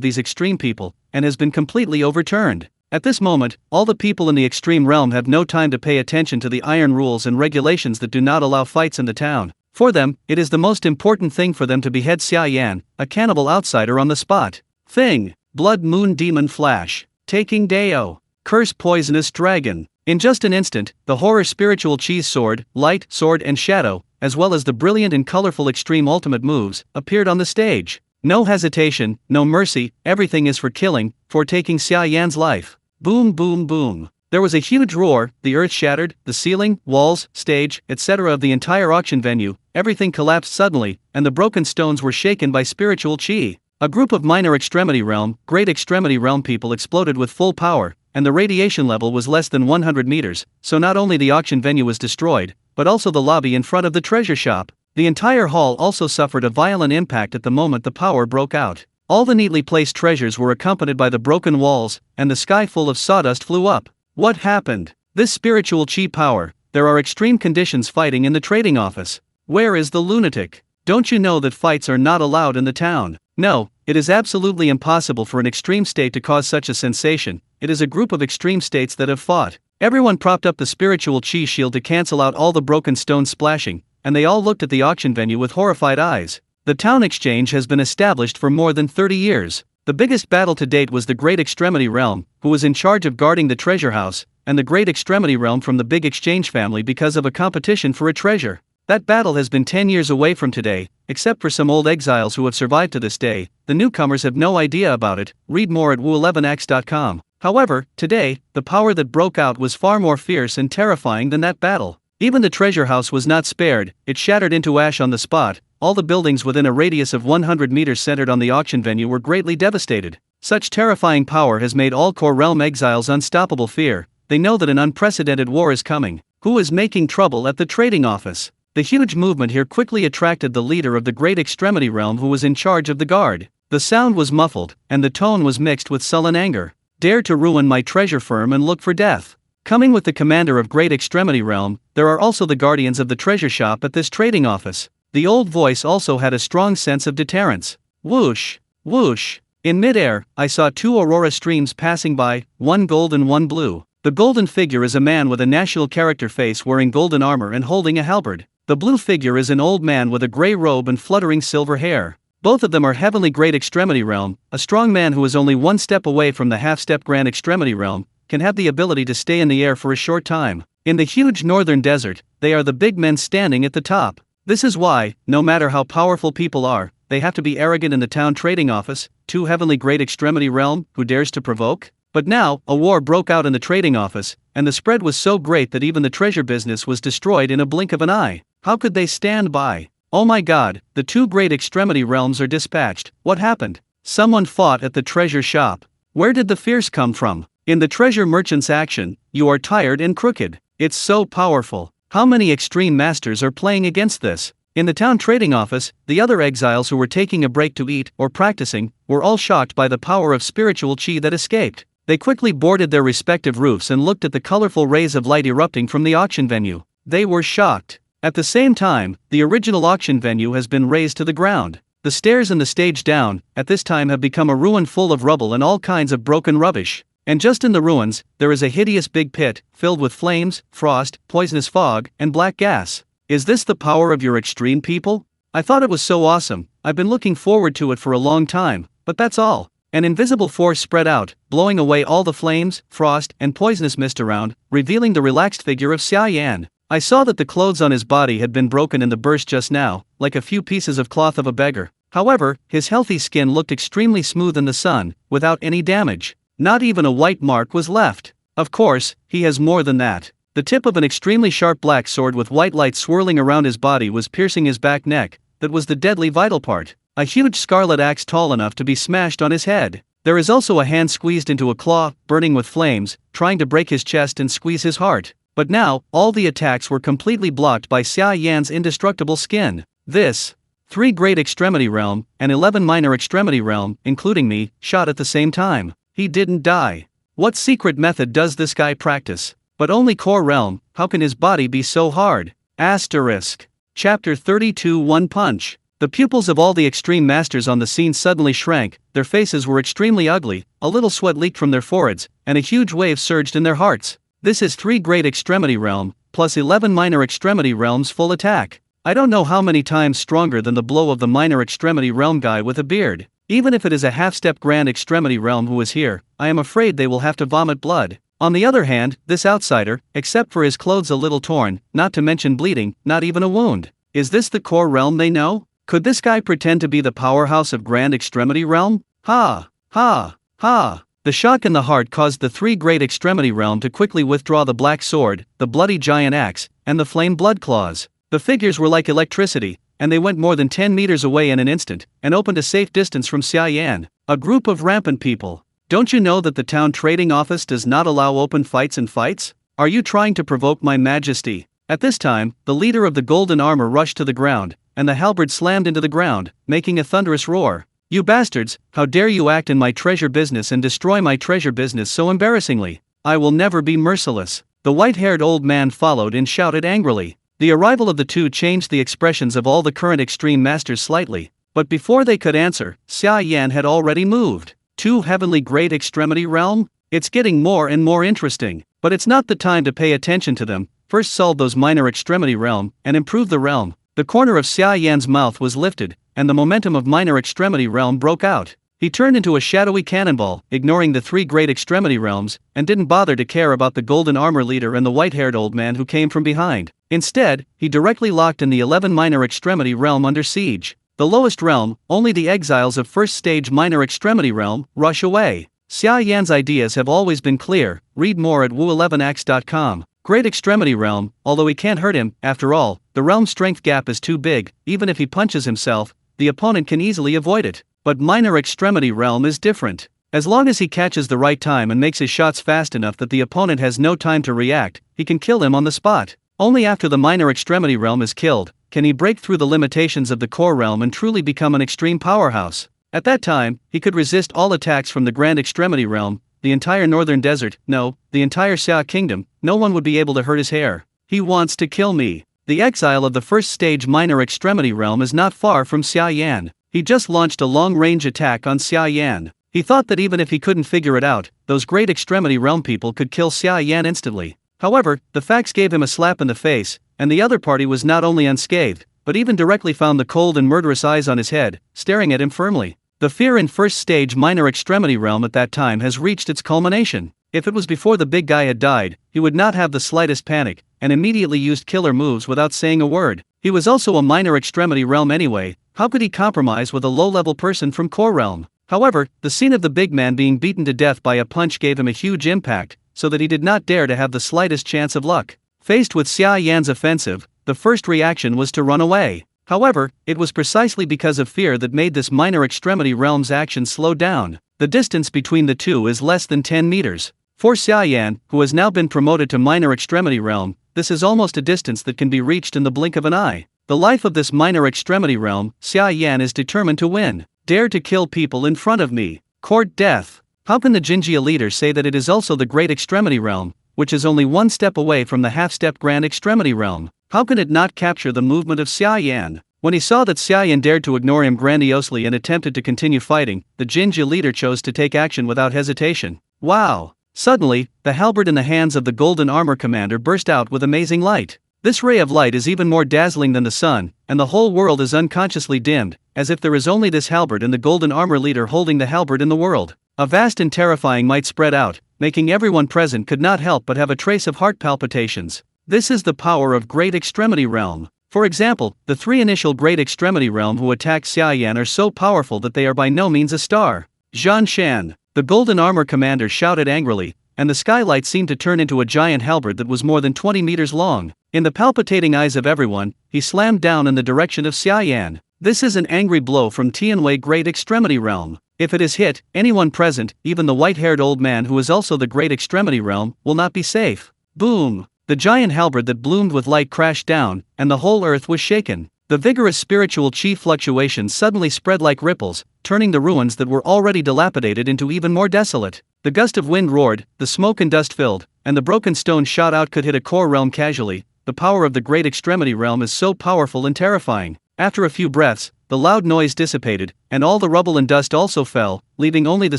these extreme people, and has been completely overturned. At this moment, all the people in the extreme realm have no time to pay attention to the iron rules and regulations that do not allow fights in the town. For them, it is the most important thing for them to behead Xia Yan, a cannibal outsider on the spot. Thing. Blood Moon Demon Flash. Taking Deo. Curse Poisonous Dragon. In just an instant, the horror spiritual chi's sword, light, sword and shadow, as well as the brilliant and colorful extreme ultimate moves, appeared on the stage. No hesitation, no mercy, everything is for killing, for taking Xia Yan's life. Boom boom boom. There was a huge roar, the earth shattered, the ceiling, walls, stage, etc. of the entire auction venue, everything collapsed suddenly, and the broken stones were shaken by spiritual chi. A group of minor extremity realm, great extremity realm people exploded with full power, and the radiation level was less than 100 meters, so not only the auction venue was destroyed, but also the lobby in front of the treasure shop. The entire hall also suffered a violent impact at the moment the power broke out. All the neatly placed treasures were accompanied by the broken walls, and the sky full of sawdust flew up. What happened? This spiritual chi power. There are extreme conditions fighting in the trading office. Where is the lunatic? Don't you know that fights are not allowed in the town? No, it is absolutely impossible for an extreme state to cause such a sensation. It is a group of extreme states that have fought. Everyone propped up the spiritual chi shield to cancel out all the broken stones splashing, and they all looked at the auction venue with horrified eyes. The town exchange has been established for more than 30 years. The biggest battle to date was the Great Extremity Realm, who was in charge of guarding the treasure house, and the Great Extremity Realm from the Big Exchange family because of a competition for a treasure. That battle has been 10 years away from today, except for some old exiles who have survived to this day. The newcomers have no idea about it. Read more at wu11x.com. However, today, the power that broke out was far more fierce and terrifying than that battle. Even the treasure house was not spared, it shattered into ash on the spot. All the buildings within a radius of 100 meters centered on the auction venue were greatly devastated. Such terrifying power has made all Core Realm exiles unstoppable fear. They know that an unprecedented war is coming. Who is making trouble at the trading office? The huge movement here quickly attracted the leader of the Great Extremity Realm, who was in charge of the guard. The sound was muffled, and the tone was mixed with sullen anger. Dare to ruin my treasure firm and look for death. Coming with the commander of Great Extremity Realm, there are also the guardians of the treasure shop at this trading office. The old voice also had a strong sense of deterrence. Whoosh, whoosh. In midair, I saw two aurora streams passing by, one gold and one blue. The golden figure is a man with a national character face wearing golden armor and holding a halberd. The blue figure is an old man with a grey robe and fluttering silver hair. Both of them are heavenly Great Extremity Realm. A strong man who is only one step away from the half-step Grand Extremity Realm can have the ability to stay in the air for a short time. In the huge northern desert, they are the big men standing at the top. This is why, no matter how powerful people are, they have to be arrogant in the town trading office. Two heavenly Great Extremity Realm, who dares to provoke? But now, a war broke out in the trading office, and the spread was so great that even the treasure business was destroyed in a blink of an eye. How could they stand by? Oh my god, the two Great Extremity Realms are dispatched. What happened? Someone fought at the treasure shop. Where did the fierce come from? In the treasure merchant's action, you are tired and crooked. It's so powerful. How many extreme masters are playing against this? In the town trading office, the other exiles who were taking a break to eat or practicing were all shocked by the power of spiritual chi that escaped. They quickly boarded their respective roofs and looked at the colorful rays of light erupting from the auction venue. They were shocked. At the same time, the original auction venue has been razed to the ground. The stairs and the stage down, at this time, have become a ruin full of rubble and all kinds of broken rubbish. And just in the ruins, there is a hideous big pit, filled with flames, frost, poisonous fog, and black gas. Is this the power of your extreme people? I thought it was so awesome. I've been looking forward to it for a long time, but that's all. An invisible force spread out, blowing away all the flames, frost, and poisonous mist around, revealing the relaxed figure of Xia Yan. I saw that the clothes on his body had been broken in the burst just now, like a few pieces of cloth of a beggar. However, his healthy skin looked extremely smooth in the sun, without any damage. Not even a white mark was left. Of course, he has more than that. The tip of an extremely sharp black sword with white light swirling around his body was piercing his back neck. That was the deadly vital part. A huge scarlet axe tall enough to be smashed on his head. There is also a hand squeezed into a claw, burning with flames, trying to break his chest and squeeze his heart. But now, all the attacks were completely blocked by Xia Yan's indestructible skin. This 3 Great Extremity Realm, and 11 Minor Extremity Realm, including me, shot at the same time. He didn't die. What secret method does this guy practice? But only Core Realm, how can his body be so hard? Asterisk. Chapter 32 One Punch. The pupils of all the extreme masters on the scene suddenly shrank, their faces were extremely ugly, a little sweat leaked from their foreheads, and a huge wave surged in their hearts. This is 3 Great Extremity Realm, plus 11 Minor Extremity Realms full attack. I don't know how many times stronger than the blow of the Minor Extremity Realm guy with a beard. Even if it is a half-step Grand Extremity Realm who is here, I am afraid they will have to vomit blood. On the other hand, this outsider, except for his clothes a little torn, not to mention bleeding, not even a wound. Is this the Core Realm they know? Could this guy pretend to be the powerhouse of Grand Extremity Realm? Ha! Ha! Ha! The shock in the heart caused the 3 Great Extremity Realm to quickly withdraw the black sword, the bloody giant axe, and the flame blood claws. The figures were like electricity, and they went more than 10 meters away in an instant, and opened a safe distance from Xia Yan. A group of rampant people. Don't you know that the town trading office does not allow open fights and fights? Are you trying to provoke my majesty? At this time, the leader of the golden armor rushed to the ground, and the halberd slammed into the ground, making a thunderous roar. You bastards, how dare you act in my treasure business and destroy my treasure business so embarrassingly? I will never be merciless. The white-haired old man followed and shouted angrily. The arrival of the two changed the expressions of all the current extreme masters slightly, but before they could answer, Xia Yan had already moved. 2 Heavenly Great Extremity Realm? It's getting more and more interesting, but it's not the time to pay attention to them. First solve those Minor Extremity Realm, and improve the realm. The corner of Xia Yan's mouth was lifted, and the momentum of Minor Extremity Realm broke out. He turned into a shadowy cannonball, ignoring the 3 Great Extremity Realms, and didn't bother to care about the golden armor leader and the white-haired old man who came from behind. Instead, he directly locked in the 11 Minor Extremity Realm under siege. The lowest realm, only the exiles of first stage Minor Extremity Realm, rush away. Xia Yan's ideas have always been clear, read more at wu11x.com. Great Extremity Realm, although he can't hurt him, after all, the realm's strength gap is too big, even if he punches himself, the opponent can easily avoid it. But Minor Extremity Realm is different. As long as he catches the right time and makes his shots fast enough that the opponent has no time to react, he can kill him on the spot. Only after the Minor Extremity Realm is killed, can he break through the limitations of the core realm and truly become an extreme powerhouse. At that time, he could resist all attacks from the Grand Extremity Realm, the entire Northern Desert, no, the entire Xia Kingdom. No one would be able to hurt his hair. He wants to kill me. The exile of the first stage Minor Extremity Realm is not far from Xia Yan. He just launched a long-range attack on Xia Yan. He thought that even if he couldn't figure it out, those Great Extremity Realm people could kill Xia Yan instantly. However, the facts gave him a slap in the face, and the other party was not only unscathed, but even directly found the cold and murderous eyes on his head, staring at him firmly. The fear in first stage Minor Extremity Realm at that time has reached its culmination. If it was before the big guy had died, he would not have the slightest panic, and immediately used killer moves without saying a word. He was also a Minor Extremity Realm anyway, how could he compromise with a low-level person from Core Realm? However, the scene of the big man being beaten to death by a punch gave him a huge impact, so that he did not dare to have the slightest chance of luck. Faced with Xia Yan's offensive, the first reaction was to run away. However, it was precisely because of fear that made this Minor Extremity Realm's action slow down. The distance between the two is less than 10 meters. For Xia Yan, who has now been promoted to Minor Extremity Realm, this is almost a distance that can be reached in the blink of an eye. The life of this Minor Extremity Realm, Xia Yan is determined to win. Dare to kill people in front of me. Court death. How can the Jinjia leader say that it is also the Great Extremity Realm, which is only one step away from the half-step Grand Extremity Realm? How can it not capture the movement of Xia Yan? When he saw that Xia Yan dared to ignore him grandiosely and attempted to continue fighting, the Jinjia leader chose to take action without hesitation. Wow! Suddenly, the halberd in the hands of the Golden Armor Commander burst out with amazing light. This ray of light is even more dazzling than the sun, and the whole world is unconsciously dimmed, as if there is only this halberd and the Golden Armor leader holding the halberd in the world. A vast and terrifying might spread out, making everyone present could not help but have a trace of heart palpitations. This is the power of Great Extremity Realm. For example, the three initial Great Extremity Realm who attacked Xia Yan are so powerful that they are by no means a star. Zhan Shan, the Golden Armor Commander, shouted angrily, and the skylight seemed to turn into a giant halberd that was more than 20 meters long. In the palpitating eyes of everyone, he slammed down in the direction of Xia Yan. This is an angry blow from Tianwei Great Extremity Realm. If it is hit, anyone present, even the white-haired old man who is also the Great Extremity Realm, will not be safe. Boom! The giant halberd that bloomed with light crashed down, and the whole earth was shaken. The vigorous spiritual chi fluctuations suddenly spread like ripples, turning the ruins that were already dilapidated into even more desolate. The gust of wind roared, the smoke and dust filled, and the broken stone shot out could hit a core realm casually. The power of the Great Extremity Realm is so powerful and terrifying. After a few breaths, the loud noise dissipated, and all the rubble and dust also fell, leaving only the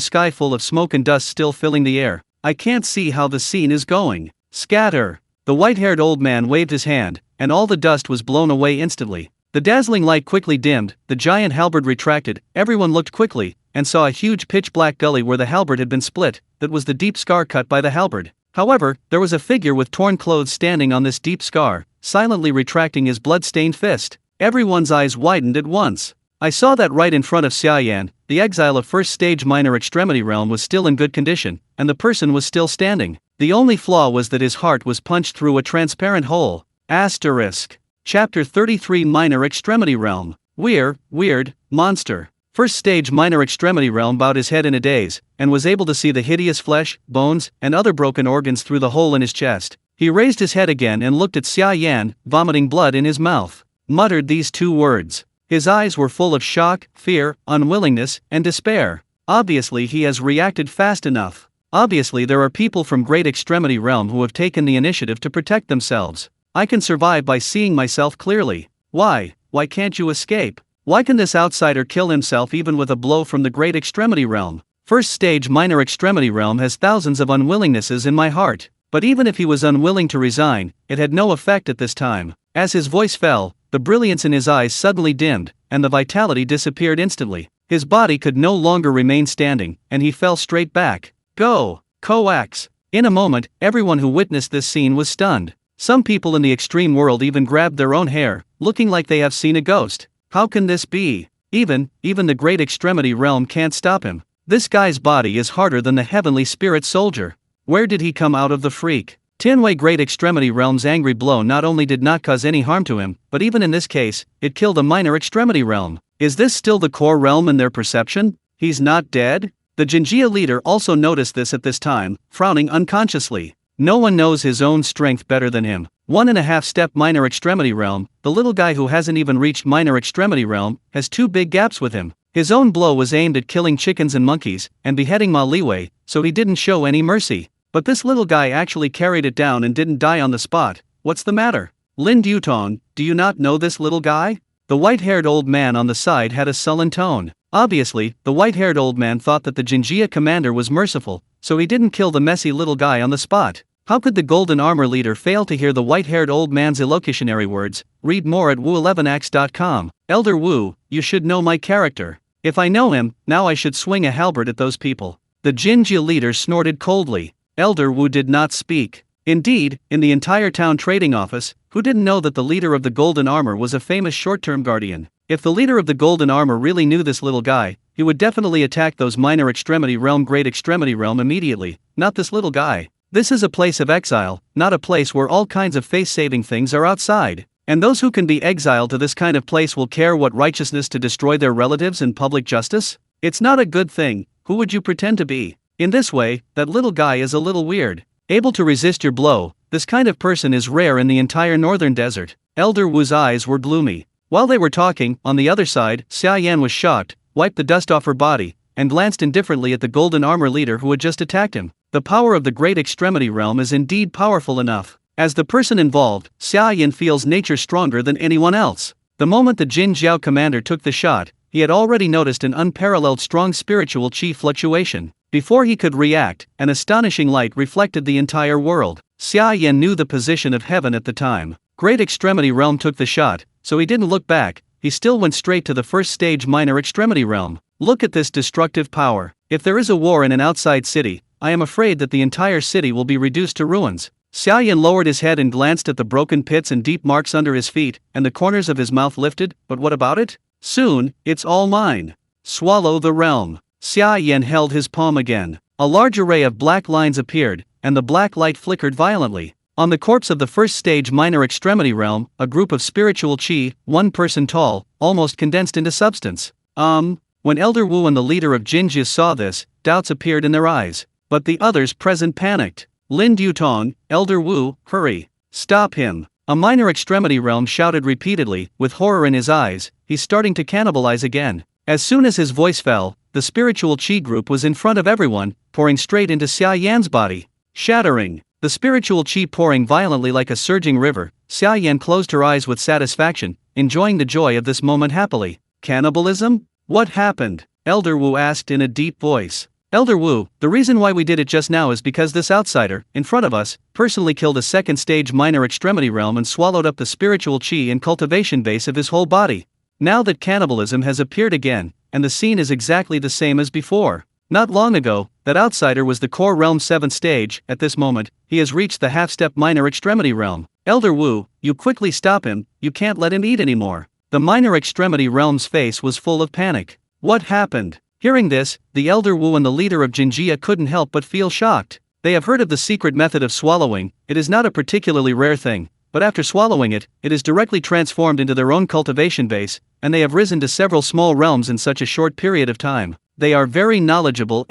sky full of smoke and dust still filling the air. I can't see how the scene is going. Scatter! The white-haired old man waved his hand, and all the dust was blown away instantly. The dazzling light quickly dimmed, the giant halberd retracted, everyone looked quickly, and saw a huge pitch-black gully where the halberd had been split. That was the deep scar cut by the halberd. However, there was a figure with torn clothes standing on this deep scar, silently retracting his blood-stained fist. Everyone's eyes widened at once. I saw that right in front of Xia Yan, the exile of first stage Minor Extremity Realm was still in good condition, and the person was still standing. The only flaw was that his heart was punched through a transparent hole. Asterisk. Chapter 33 Minor Extremity Realm. Weird, monster. First stage Minor Extremity Realm bowed his head in a daze, and was able to see the hideous flesh, bones, and other broken organs through the hole in his chest. He raised his head again and looked at Xia Yan, vomiting blood in his mouth. Muttered these two words. His eyes were full of shock, fear, unwillingness, and despair. Obviously he has reacted fast enough. Obviously there are people from Great Extremity Realm who have taken the initiative to protect themselves. I can survive by seeing myself clearly. Why can't you escape? Why can this outsider kill himself even with a blow from the Great Extremity Realm? First stage Minor Extremity Realm has thousands of unwillingnesses in my heart. But even if he was unwilling to resign, it had no effect at this time. As his voice fell, the brilliance in his eyes suddenly dimmed, and the vitality disappeared instantly. His body could no longer remain standing, and he fell straight back. Go! Coax! In a moment, everyone who witnessed this scene was stunned. Some people in the extreme world even grabbed their own hair, looking like they have seen a ghost. How can this be? Even the Great Extremity Realm can't stop him. This guy's body is harder than the heavenly spirit soldier. Where did he come out of the freak? Tianwei Great Extremity Realm's angry blow not only did not cause any harm to him, but even in this case, it killed a minor extremity realm. Is this still the core realm in their perception? He's not dead? The Jinjia leader also noticed this at this time, frowning unconsciously. No one knows his own strength better than him. 1.5 step minor extremity realm, the little guy who hasn't even reached minor extremity realm, has 2 big gaps with him. His own blow was aimed at killing chickens and monkeys, and beheading Ma Liwei, so he didn't show any mercy. But this little guy actually carried it down and didn't die on the spot. What's the matter? Lin Dutong, do you not know this little guy? The white-haired old man on the side had a sullen tone. Obviously, the white-haired old man thought that the Jinjia commander was merciful, so he didn't kill the messy little guy on the spot. How could the Golden Armor leader fail to hear the white-haired old man's elocutionary words? Read more at wu11x.com. Elder Wu, you should know my character. If I know him, now I should swing a halberd at those people. The Jinjia leader snorted coldly. Elder Wu did not speak. Indeed, in the entire town trading office, who didn't know that the leader of the Golden Armor was a famous short-term guardian? If the leader of the Golden Armor really knew this little guy, he would definitely attack those minor extremity realm great extremity realm immediately, not this little guy. This is a place of exile, not a place where all kinds of face-saving things are outside. And those who can be exiled to this kind of place will care what righteousness to destroy their relatives and public justice? It's not a good thing. Who would you pretend to be? In this way, that little guy is a little weird. Able to resist your blow, this kind of person is rare in the entire northern desert. Elder Wu's eyes were gloomy. While they were talking, on the other side, Xia Yan was shocked, wiped the dust off her body, and glanced indifferently at the Golden Armor leader who had just attacked him. The power of the Great Extremity Realm is indeed powerful enough. As the person involved, Xia Yan feels nature stronger than anyone else. The moment the Jin Jiao commander took the shot, he had already noticed an unparalleled strong spiritual chi fluctuation. Before he could react, an astonishing light reflected the entire world. Xia Yan knew the position of heaven at the time. Great Extremity Realm took the shot, so he didn't look back, he still went straight to the first stage Minor Extremity Realm. Look at this destructive power. If there is a war in an outside city, I am afraid that the entire city will be reduced to ruins. Xia Yan lowered his head and glanced at the broken pits and deep marks under his feet, and the corners of his mouth lifted, but what about it? Soon, it's all mine. Swallow the realm. Xia Yan held his palm again. A large array of black lines appeared, and the black light flickered violently. On the corpse of the first stage Minor Extremity Realm, a group of spiritual chi, 1 person tall, almost condensed into substance. When Elder Wu and the leader of Jinjia saw this, doubts appeared in their eyes. But the others present panicked. Lin Dutong, Elder Wu, hurry. Stop him. A Minor Extremity Realm shouted repeatedly, with horror in his eyes, he's starting to cannibalize again. As soon as his voice fell, the spiritual chi group was in front of everyone, pouring straight into Xia Yan's body. Shattering. The spiritual chi pouring violently like a surging river, Xia Yan closed her eyes with satisfaction, enjoying the joy of this moment happily. Cannibalism? What happened? Elder Wu asked in a deep voice. Elder Wu, the reason why we did it just now is because this outsider, in front of us, personally killed a second stage Minor Extremity Realm and swallowed up the spiritual chi and cultivation base of his whole body. Now that cannibalism has appeared again, and the scene is exactly the same as before. Not long ago, that outsider was the core realm 7th stage. At this moment, he has reached the half-step Minor Extremity Realm. Elder Wu, you quickly stop him, you can't let him eat anymore. The Minor Extremity Realm's face was full of panic. What happened? Hearing this, the Elder Wu and the leader of Jinjia couldn't help but feel shocked. They have heard of the secret method of swallowing. It is not a particularly rare thing, but after swallowing it, it is directly transformed into their own cultivation base, and they have risen to several small realms in such a short period of time. They are very knowledgeable.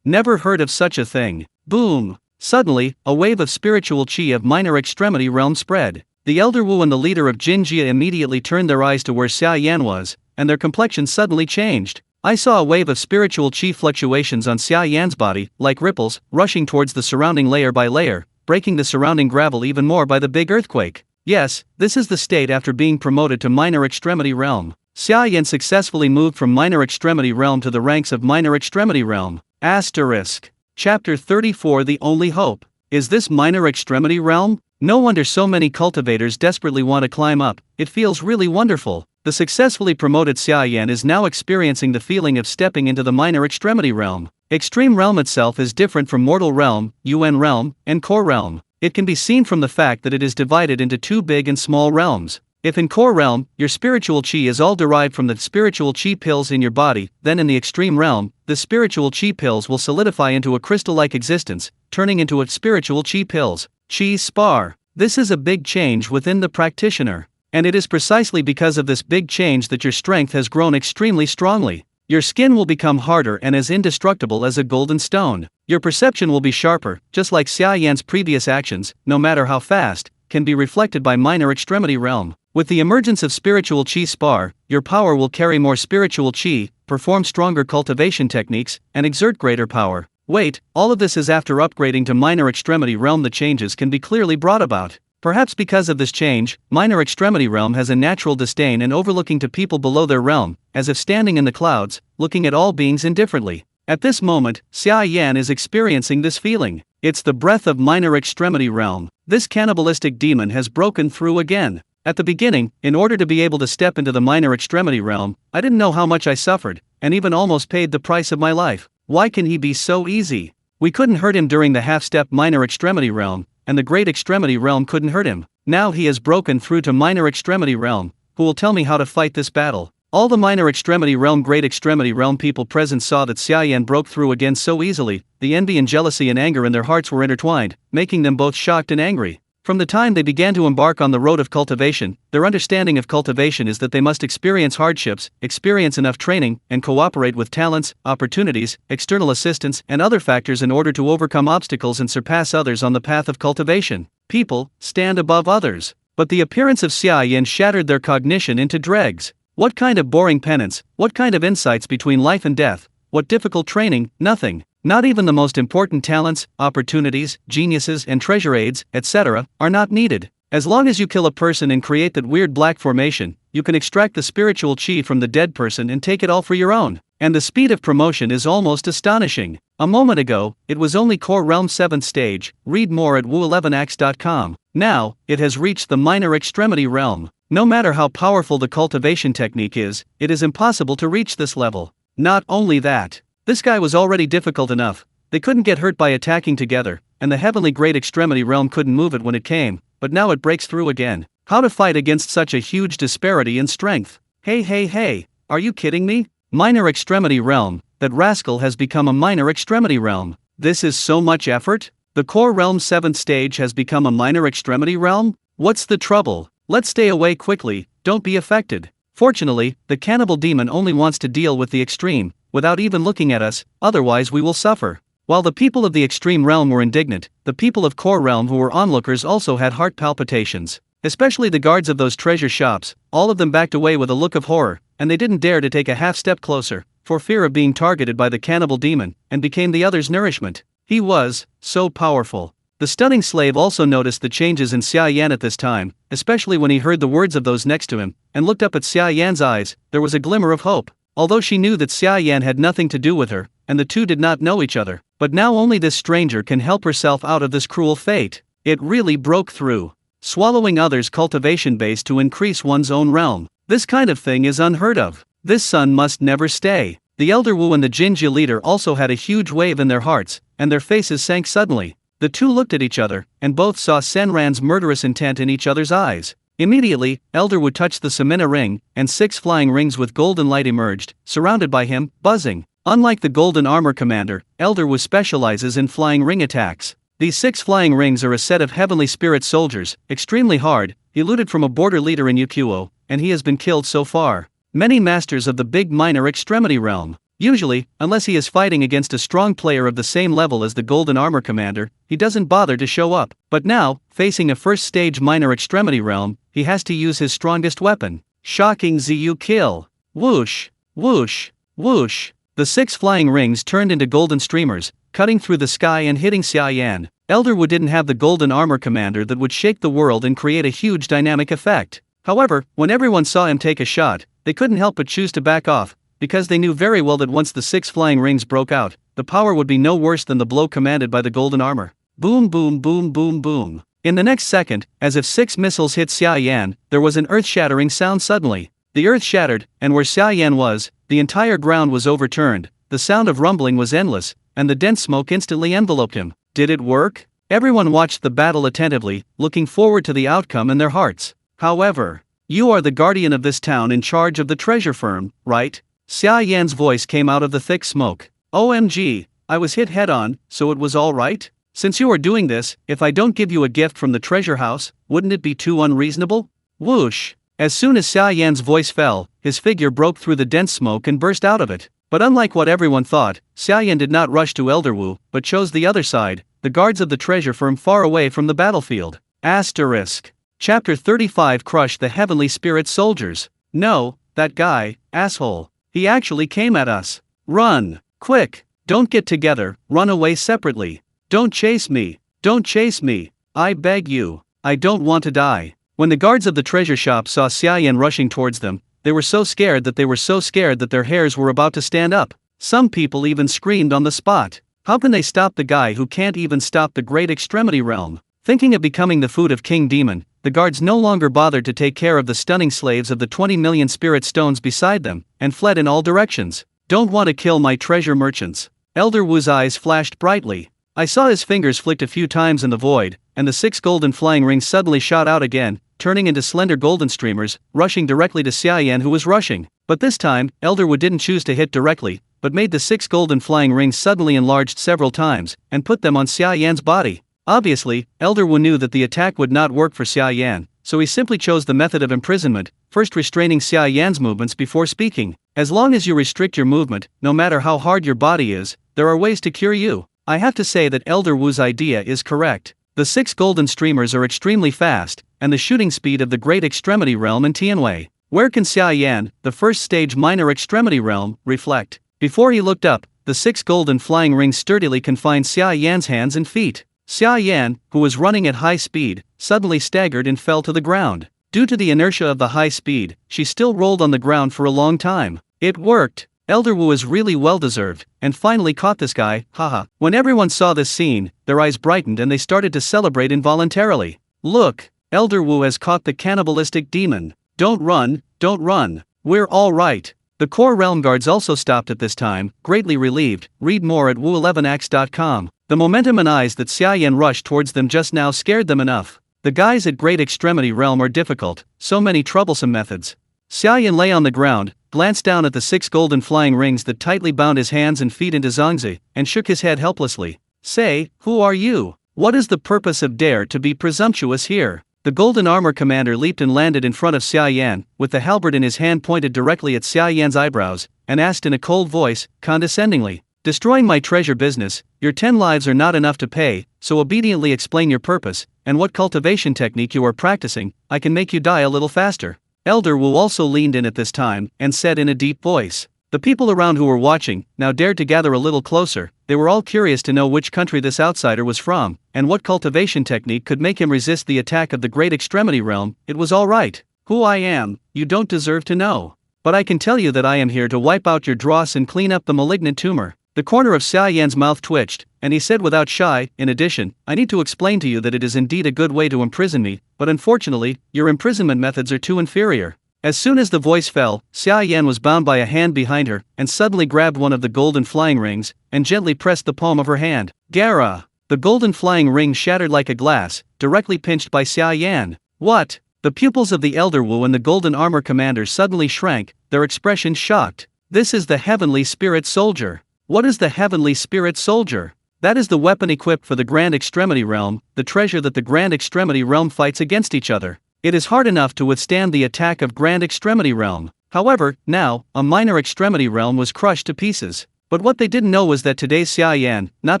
Never heard of such a thing. Boom! Suddenly, a wave of spiritual chi of Minor Extremity Realm spread. The Elder Wu and the leader of Jinjia immediately turned their eyes to where Xia Yan was, and their complexion suddenly changed. I saw a wave of spiritual chi fluctuations on Xia Yan's body, like ripples, rushing towards the surrounding layer by layer, breaking the surrounding gravel even more by the big earthquake. Yes, this is the state after being promoted to Minor Extremity Realm. Xia Yan successfully moved from Minor Extremity Realm to the ranks of Minor Extremity Realm. Asterisk. Chapter 34 The Only Hope. Is this Minor Extremity Realm? No wonder so many cultivators desperately want to climb up, it feels really wonderful. The successfully promoted Xia Yan is now experiencing the feeling of stepping into the Minor Extremity Realm. Extreme Realm itself is different from Mortal Realm, UN Realm, and Core Realm. It can be seen from the fact that it is divided into 2 big and small realms. If in core realm, your spiritual chi is all derived from the spiritual chi pills in your body, then in the extreme realm, the spiritual chi pills will solidify into a crystal-like existence, turning into a spiritual chi pills. Chi spar. This is a big change within the practitioner. And it is precisely because of this big change that your strength has grown extremely strongly. Your skin will become harder and as indestructible as a golden stone. Your perception will be sharper, just like Xia Yan's previous actions, no matter how fast, can be reflected by minor extremity realm. With the emergence of spiritual chi spar, your power will carry more spiritual chi, perform stronger cultivation techniques, and exert greater power. Wait, all of this is after upgrading to minor extremity realm. The changes can be clearly brought about. Perhaps because of this change, minor extremity realm has a natural disdain and overlooking to people below their realm, as if standing in the clouds, looking at all beings indifferently. At this moment, Xia Yan is experiencing this feeling. It's the breath of minor extremity realm. This cannibalistic demon has broken through again. At the beginning, in order to be able to step into the minor extremity realm, I didn't know how much I suffered, and even almost paid the price of my life. Why can he be so easy? We couldn't hurt him during the half-step minor extremity realm, and the great extremity realm couldn't hurt him. Now he has broken through to minor extremity realm. Who will tell me how to fight this battle? All the minor extremity realm, great extremity realm people present saw that Xia Yan broke through again so easily. The envy and jealousy and anger in their hearts were intertwined, making them both shocked and angry. From the time they began to embark on the road of cultivation, their understanding of cultivation is that they must experience hardships, experience enough training, and cooperate with talents, opportunities, external assistance, and other factors in order to overcome obstacles and surpass others on the path of cultivation. People stand above others. But the appearance of Xia Yan shattered their cognition into dregs. What kind of boring penance, what kind of insights between life and death, what difficult training, nothing. Not even the most important talents, opportunities, geniuses and treasure aids, etc., are not needed. As long as you kill a person and create that weird black formation, you can extract the spiritual chi from the dead person and take it all for your own. And the speed of promotion is almost astonishing. A moment ago, it was only core realm 7th stage, read more at wu11ax.com. Now, it has reached the minor extremity realm. No matter how powerful the cultivation technique is, it is impossible to reach this level. Not only that, this guy was already difficult enough. They couldn't get hurt by attacking together, and the heavenly great extremity realm couldn't move it when it came, but now it breaks through again. How to fight against such a huge disparity in strength? Hey, are you kidding me? Minor extremity realm, that rascal has become a minor extremity realm. This is so much effort? The core realm 7th stage has become a minor extremity realm? What's the trouble? Let's stay away quickly, don't be affected. Fortunately, the cannibal demon only wants to deal with the extreme, without even looking at us, otherwise we will suffer. While the people of the extreme realm were indignant, the people of core realm who were onlookers also had heart palpitations. Especially the guards of those treasure shops, all of them backed away with a look of horror, and they didn't dare to take a half step closer, for fear of being targeted by the cannibal demon, and became the other's nourishment. He was so powerful. The stunning slave also noticed the changes in Xia Yan at this time, especially when he heard the words of those next to him, and looked up at Xia Yan's eyes. There was a glimmer of hope. Although she knew that Xia Yan had nothing to do with her, and the two did not know each other, but now only this stranger can help herself out of this cruel fate. It really broke through. Swallowing others' cultivation base to increase one's own realm. This kind of thing is unheard of. This sun must never stay. The Elder Wu and the Jinjia leader also had a huge wave in their hearts, and their faces sank suddenly. The two looked at each other, and both saw Senran's murderous intent in each other's eyes. Immediately, Elder Wu touched the Samina ring, and 6 flying rings with golden light emerged, surrounded by him, buzzing. Unlike the golden armor commander, Elder Wu specializes in flying ring attacks. These 6 flying rings are a set of heavenly spirit soldiers, extremely hard, eluded from a border leader in Yukuo, and he has been killed so far. Many masters of the big minor extremity realm. Usually, unless he is fighting against a strong player of the same level as the golden armor commander, he doesn't bother to show up. But now, facing a first stage minor extremity realm, he has to use his strongest weapon. Shocking Ziyu kill. Whoosh, whoosh, whoosh. The 6 flying rings turned into golden streamers, cutting through the sky and hitting Xia Yan. Elder Wu didn't have the golden armor commander that would shake the world and create a huge dynamic effect. However, when everyone saw him take a shot, they couldn't help but choose to back off, because they knew very well that once the 6 flying rings broke out, the power would be no worse than the blow commanded by the golden armor. Boom boom boom boom boom. In the next second, as if 6 missiles hit Xia Yan, there was an earth-shattering sound suddenly. The earth shattered, and where Xia Yan was, the entire ground was overturned. The sound of rumbling was endless, and the dense smoke instantly enveloped him. Did it work? Everyone watched the battle attentively, looking forward to the outcome in their hearts. However, You are the guardian of this town in charge of the treasure firm, right? Xia Yan's voice came out of the thick smoke. OMG, I was hit head-on, so it was all right? Since you are doing this, if I don't give you a gift from the treasure house, wouldn't it be too unreasonable? Whoosh! As soon as Xia Yan's voice fell, his figure broke through the dense smoke and burst out of it. But unlike what everyone thought, Xia Yan did not rush to Elder Wu, but chose the other side, the guards of the treasure firm far away from the battlefield. Asterisk. Chapter 35 Crush the Heavenly Spirit Soldiers. No, that guy, asshole. He actually came at us. Run! Quick! Don't get together, run away separately. Don't chase me! Don't chase me! I beg you. I don't want to die. When the guards of the treasure shop saw Xia Yan rushing towards them, they were so scared that their hairs were about to stand up. Some people even screamed on the spot. How can they stop the guy who can't even stop the Great Extremity Realm? Thinking of becoming the food of King Demon, the guards no longer bothered to take care of the stunning slaves of the 20 million spirit stones beside them, and fled in all directions. Don't want to kill my treasure merchants. Elder Wu's eyes flashed brightly. I saw his fingers flicked a few times in the void, and the 6 golden flying rings suddenly shot out again, turning into slender golden streamers, rushing directly to Xia Yan, who was rushing. But this time, Elder Wu didn't choose to hit directly, but made the 6 golden flying rings suddenly enlarged several times, and put them on Xia Yan's body. Obviously, Elder Wu knew that the attack would not work for Xia Yan, so he simply chose the method of imprisonment, first restraining Xia Yan's movements before speaking. As long as you restrict your movement, no matter how hard your body is, there are ways to cure you. I have to say that Elder Wu's idea is correct. The 6 golden streamers are extremely fast, and the shooting speed of the Great Extremity Realm in Tianwei. Where can Xia Yan, the first stage Minor Extremity Realm, reflect? Before he looked up, the 6 golden flying rings sturdily confined Xia Yan's hands and feet. Xia Yan, who was running at high speed, suddenly staggered and fell to the ground. Due to the inertia of the high speed, she still rolled on the ground for a long time. It worked. Elder Wu is really well-deserved, and finally caught this guy, haha. When everyone saw this scene, their eyes brightened and they started to celebrate involuntarily. Look, Elder Wu has caught the cannibalistic demon. Don't run, don't run. We're all right. The core realm guards also stopped at this time, greatly relieved. Read more at wu11x.com. The momentum and eyes that Xia Yan rushed towards them just now scared them enough. The guys at Great Extremity Realm are difficult, so many troublesome methods. Xia Yan lay on the ground, glanced down at the 6 golden flying rings that tightly bound his hands and feet into Zhangzi, and shook his head helplessly. Say, who are you? What is the purpose of dare to be presumptuous here? The golden armor commander leaped and landed in front of Xia Yan, with the halberd in his hand pointed directly at Xia Yan's eyebrows, and asked in a cold voice, condescendingly, destroying my treasure business, your 10 lives are not enough to pay, so obediently explain your purpose, and what cultivation technique you are practicing. I can make you die a little faster. Elder Wu also leaned in at this time, and said in a deep voice. The people around who were watching, now dared to gather a little closer. They were all curious to know which country this outsider was from, and what cultivation technique could make him resist the attack of the Great Extremity Realm. It was all right. Who I am, you don't deserve to know. But I can tell you that I am here to wipe out your dross and clean up the malignant tumor. The corner of Xia Yan's mouth twitched, and he said without shy, in addition, I need to explain to you that it is indeed a good way to imprison me, but unfortunately, your imprisonment methods are too inferior. As soon as the voice fell, Xia Yan was bound by a hand behind her, and suddenly grabbed one of the golden flying rings, and gently pressed the palm of her hand. Gara! The golden flying ring shattered like a glass, directly pinched by Xia Yan. What? The pupils of the Elder Wu and the golden armor commander suddenly shrank, their expressions shocked. This is the Heavenly Spirit Soldier. What is the Heavenly Spirit Soldier? That is the weapon equipped for the Grand Extremity Realm, the treasure that the Grand Extremity Realm fights against each other. It is hard enough to withstand the attack of Grand Extremity Realm. However, now, a Minor Extremity Realm was crushed to pieces. But what they didn't know was that today's Xia Yan, not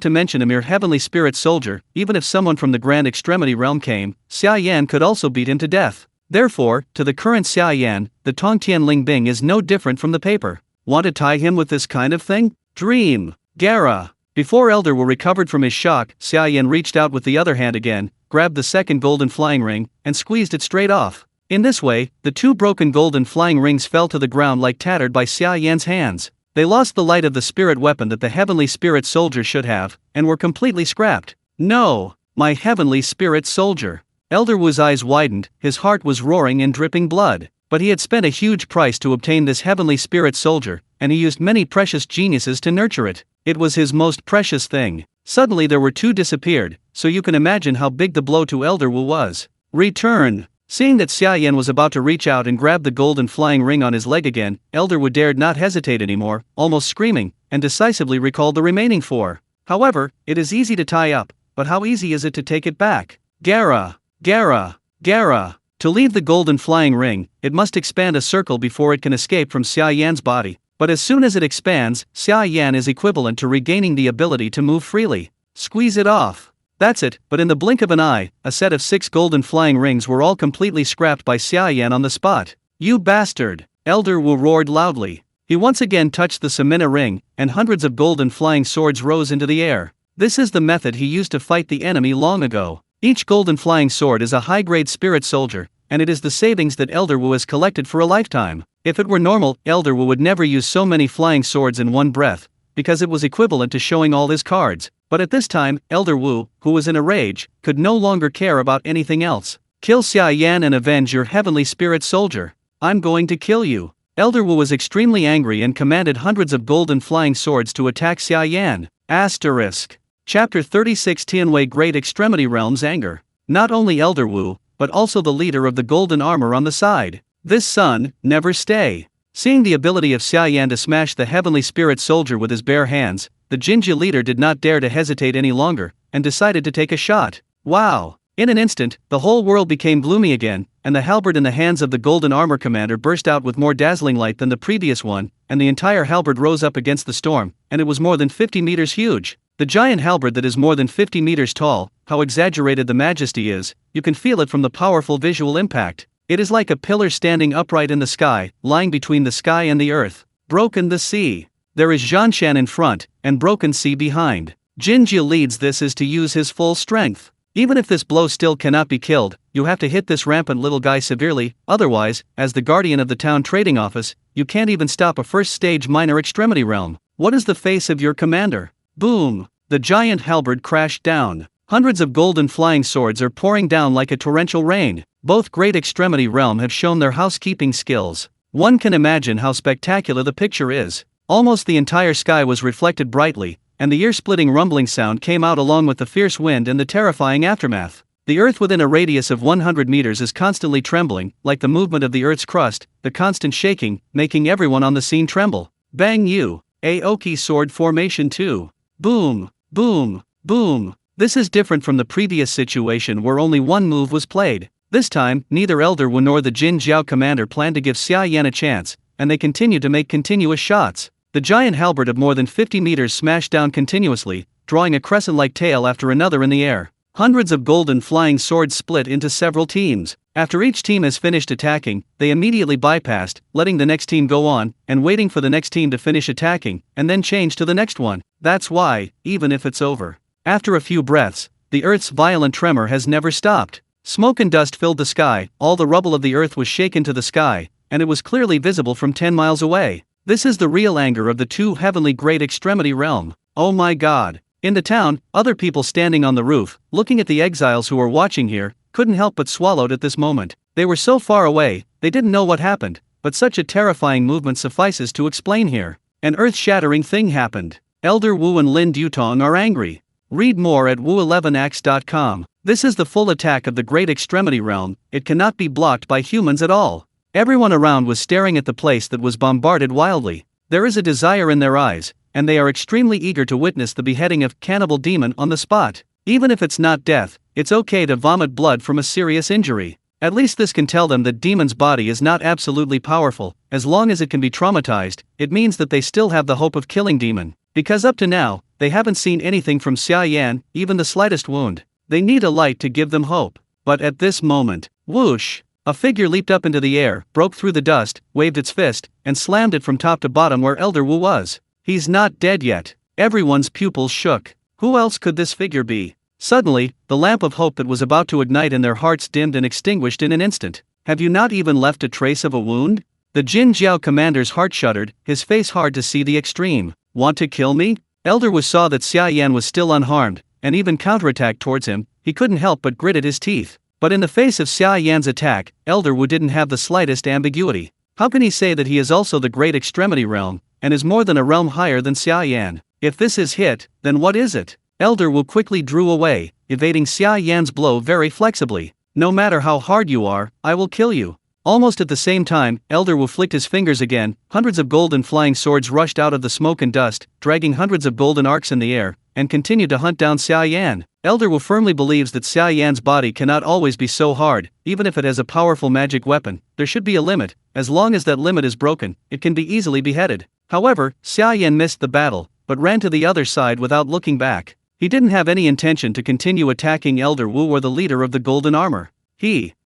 to mention a mere Heavenly Spirit Soldier, even if someone from the Grand Extremity Realm came, Xia Yan could also beat him to death. Therefore, to the current Xia Yan, the Tongtian Ling Bing is no different from the paper. Want to tie him with this kind of thing? Dream! Gara! Before Elder Wu recovered from his shock, Xia Yan reached out with the other hand again, grabbed the second golden flying ring, and squeezed it straight off. In this way, the 2 broken golden flying rings fell to the ground like tattered by Xia Yan's hands. They lost the light of the spirit weapon that the Heavenly Spirit Soldier should have, and were completely scrapped. No! My Heavenly Spirit Soldier! Elder Wu's eyes widened, his heart was roaring and dripping blood. But he had spent a huge price to obtain this Heavenly Spirit Soldier, and he used many precious geniuses to nurture it. It was his most precious thing. Suddenly there were 2 disappeared, so you can imagine how big the blow to Elder Wu was. Return! Seeing that Xia Yan was about to reach out and grab the golden flying ring on his leg again, Elder Wu dared not hesitate anymore, almost screaming, and decisively recalled the remaining 4. However, it is easy to tie up, but how easy is it to take it back? Gara! Gara! Gara! To leave the golden flying ring, it must expand a circle before it can escape from Xia Yan's body, but as soon as it expands, Xia Yan is equivalent to regaining the ability to move freely. Squeeze it off. That's it, but in the blink of an eye, a set of 6 golden flying rings were all completely scrapped by Xia Yan on the spot. You bastard! Elder Wu roared loudly. He once again touched the Samina ring, and hundreds of golden flying swords rose into the air. This is the method he used to fight the enemy long ago. Each golden flying sword is a high-grade spirit soldier, and it is the savings that Elder Wu has collected for a lifetime. If it were normal, Elder Wu would never use so many flying swords in one breath, because it was equivalent to showing all his cards. But at this time, Elder Wu, who was in a rage, could no longer care about anything else. Kill Xia Yan and avenge your heavenly spirit soldier. I'm going to kill you. Elder Wu was extremely angry and commanded hundreds of golden flying swords to attack Xia Yan. Asterisk. Chapter 36 Tianwei Great Extremity Realm's Anger. Not only Elder Wu, but also the leader of the golden armor on the side. This son, never stay. Seeing the ability of Xia Yan to smash the heavenly spirit soldier with his bare hands, the Jinjia leader did not dare to hesitate any longer, and decided to take a shot. Wow! In an instant, the whole world became gloomy again, and the halberd in the hands of the golden armor commander burst out with more dazzling light than the previous one, and the entire halberd rose up against the storm, and it was more than 50 meters huge. The giant halberd that is more than 50 meters tall, how exaggerated the majesty is, you can feel it from the powerful visual impact. It is like a pillar standing upright in the sky, lying between the sky and the earth. Broken the sea. There is Zhanshan in front, and broken sea behind. Jinjia leads this is to use his full strength. Even if this blow still cannot be killed, you have to hit this rampant little guy severely, otherwise, as the guardian of the town trading office, you can't even stop a first-stage minor extremity realm. What is the face of your commander? Boom! The giant halberd crashed down. Hundreds of golden flying swords are pouring down like a torrential rain. Both great extremity realm have shown their housekeeping skills. One can imagine how spectacular the picture is. Almost the entire sky was reflected brightly, and the ear-splitting rumbling sound came out along with the fierce wind and the terrifying aftermath. The earth within a radius of 100 meters is constantly trembling, like the movement of the earth's crust, the constant shaking, making everyone on the scene tremble. Bang you! Aoki sword formation 2. Boom! Boom! Boom! This is different from the previous situation where only one move was played. This time, neither Elder Wu nor the Jin Jiao commander planned to give Xia Yan a chance, and they continued to make continuous shots. The giant halberd of more than 50 meters smashed down continuously, drawing a crescent-like tail after another in the air. Hundreds of golden flying swords split into several teams. After each team has finished attacking, they immediately bypassed, letting the next team go on, and waiting for the next team to finish attacking, and then change to the next one. That's why, even if it's over. After a few breaths, the earth's violent tremor has never stopped. Smoke and dust filled the sky, all the rubble of the earth was shaken to the sky, and it was clearly visible from 10 miles away. This is the real anger of the two heavenly great extremity realm. Oh my god. In the town, other people standing on the roof, looking at the exiles who were watching here, couldn't help but swallowed at this moment. They were so far away, they didn't know what happened, but such a terrifying movement suffices to explain here. An earth-shattering thing happened. Elder Wu and Lin Dutong are angry. Read more at wu11ax.com. This is the full attack of the Great Extremity Realm, it cannot be blocked by humans at all. Everyone around was staring at the place that was bombarded wildly. There is a desire in their eyes, and they are extremely eager to witness the beheading of Cannibal Demon on the spot. Even if it's not death, it's okay to vomit blood from a serious injury. At least this can tell them that Demon's body is not absolutely powerful. As long as it can be traumatized, it means that they still have the hope of killing Demon. Because up to now, they haven't seen anything from Xia Yan, even the slightest wound. They need a light to give them hope. But at this moment, whoosh! A figure leaped up into the air, broke through the dust, waved its fist, and slammed it from top to bottom where Elder Wu was. He's not dead yet. Everyone's pupils shook. Who else could this figure be? Suddenly, the lamp of hope that was about to ignite in their hearts dimmed and extinguished in an instant. Have you not even left a trace of a wound? The Jin Jiao commander's heart shuddered, his face hard to see the extreme. Want to kill me? Elder Wu saw that Xia Yan was still unharmed, and even counterattacked towards him. He couldn't help but gritted his teeth. But in the face of Xia Yan's attack, Elder Wu didn't have the slightest ambiguity. How can he say that he is also the Great Extremity Realm, and is more than a realm higher than Xia Yan? If this is hit, then what is it? Elder Wu quickly drew away, evading Xia Yan's blow very flexibly. No matter how hard you are, I will kill you. Almost at the same time, Elder Wu flicked his fingers again, hundreds of golden flying swords rushed out of the smoke and dust, dragging hundreds of golden arcs in the air, and continued to hunt down Xia Yan. Elder Wu firmly believes that Xia Yan's body cannot always be so hard, even if it has a powerful magic weapon, there should be a limit. As long as that limit is broken, it can be easily beheaded. However, Xia Yan missed the battle, but ran to the other side without looking back. He didn't have any intention to continue attacking Elder Wu or the leader of the golden armor.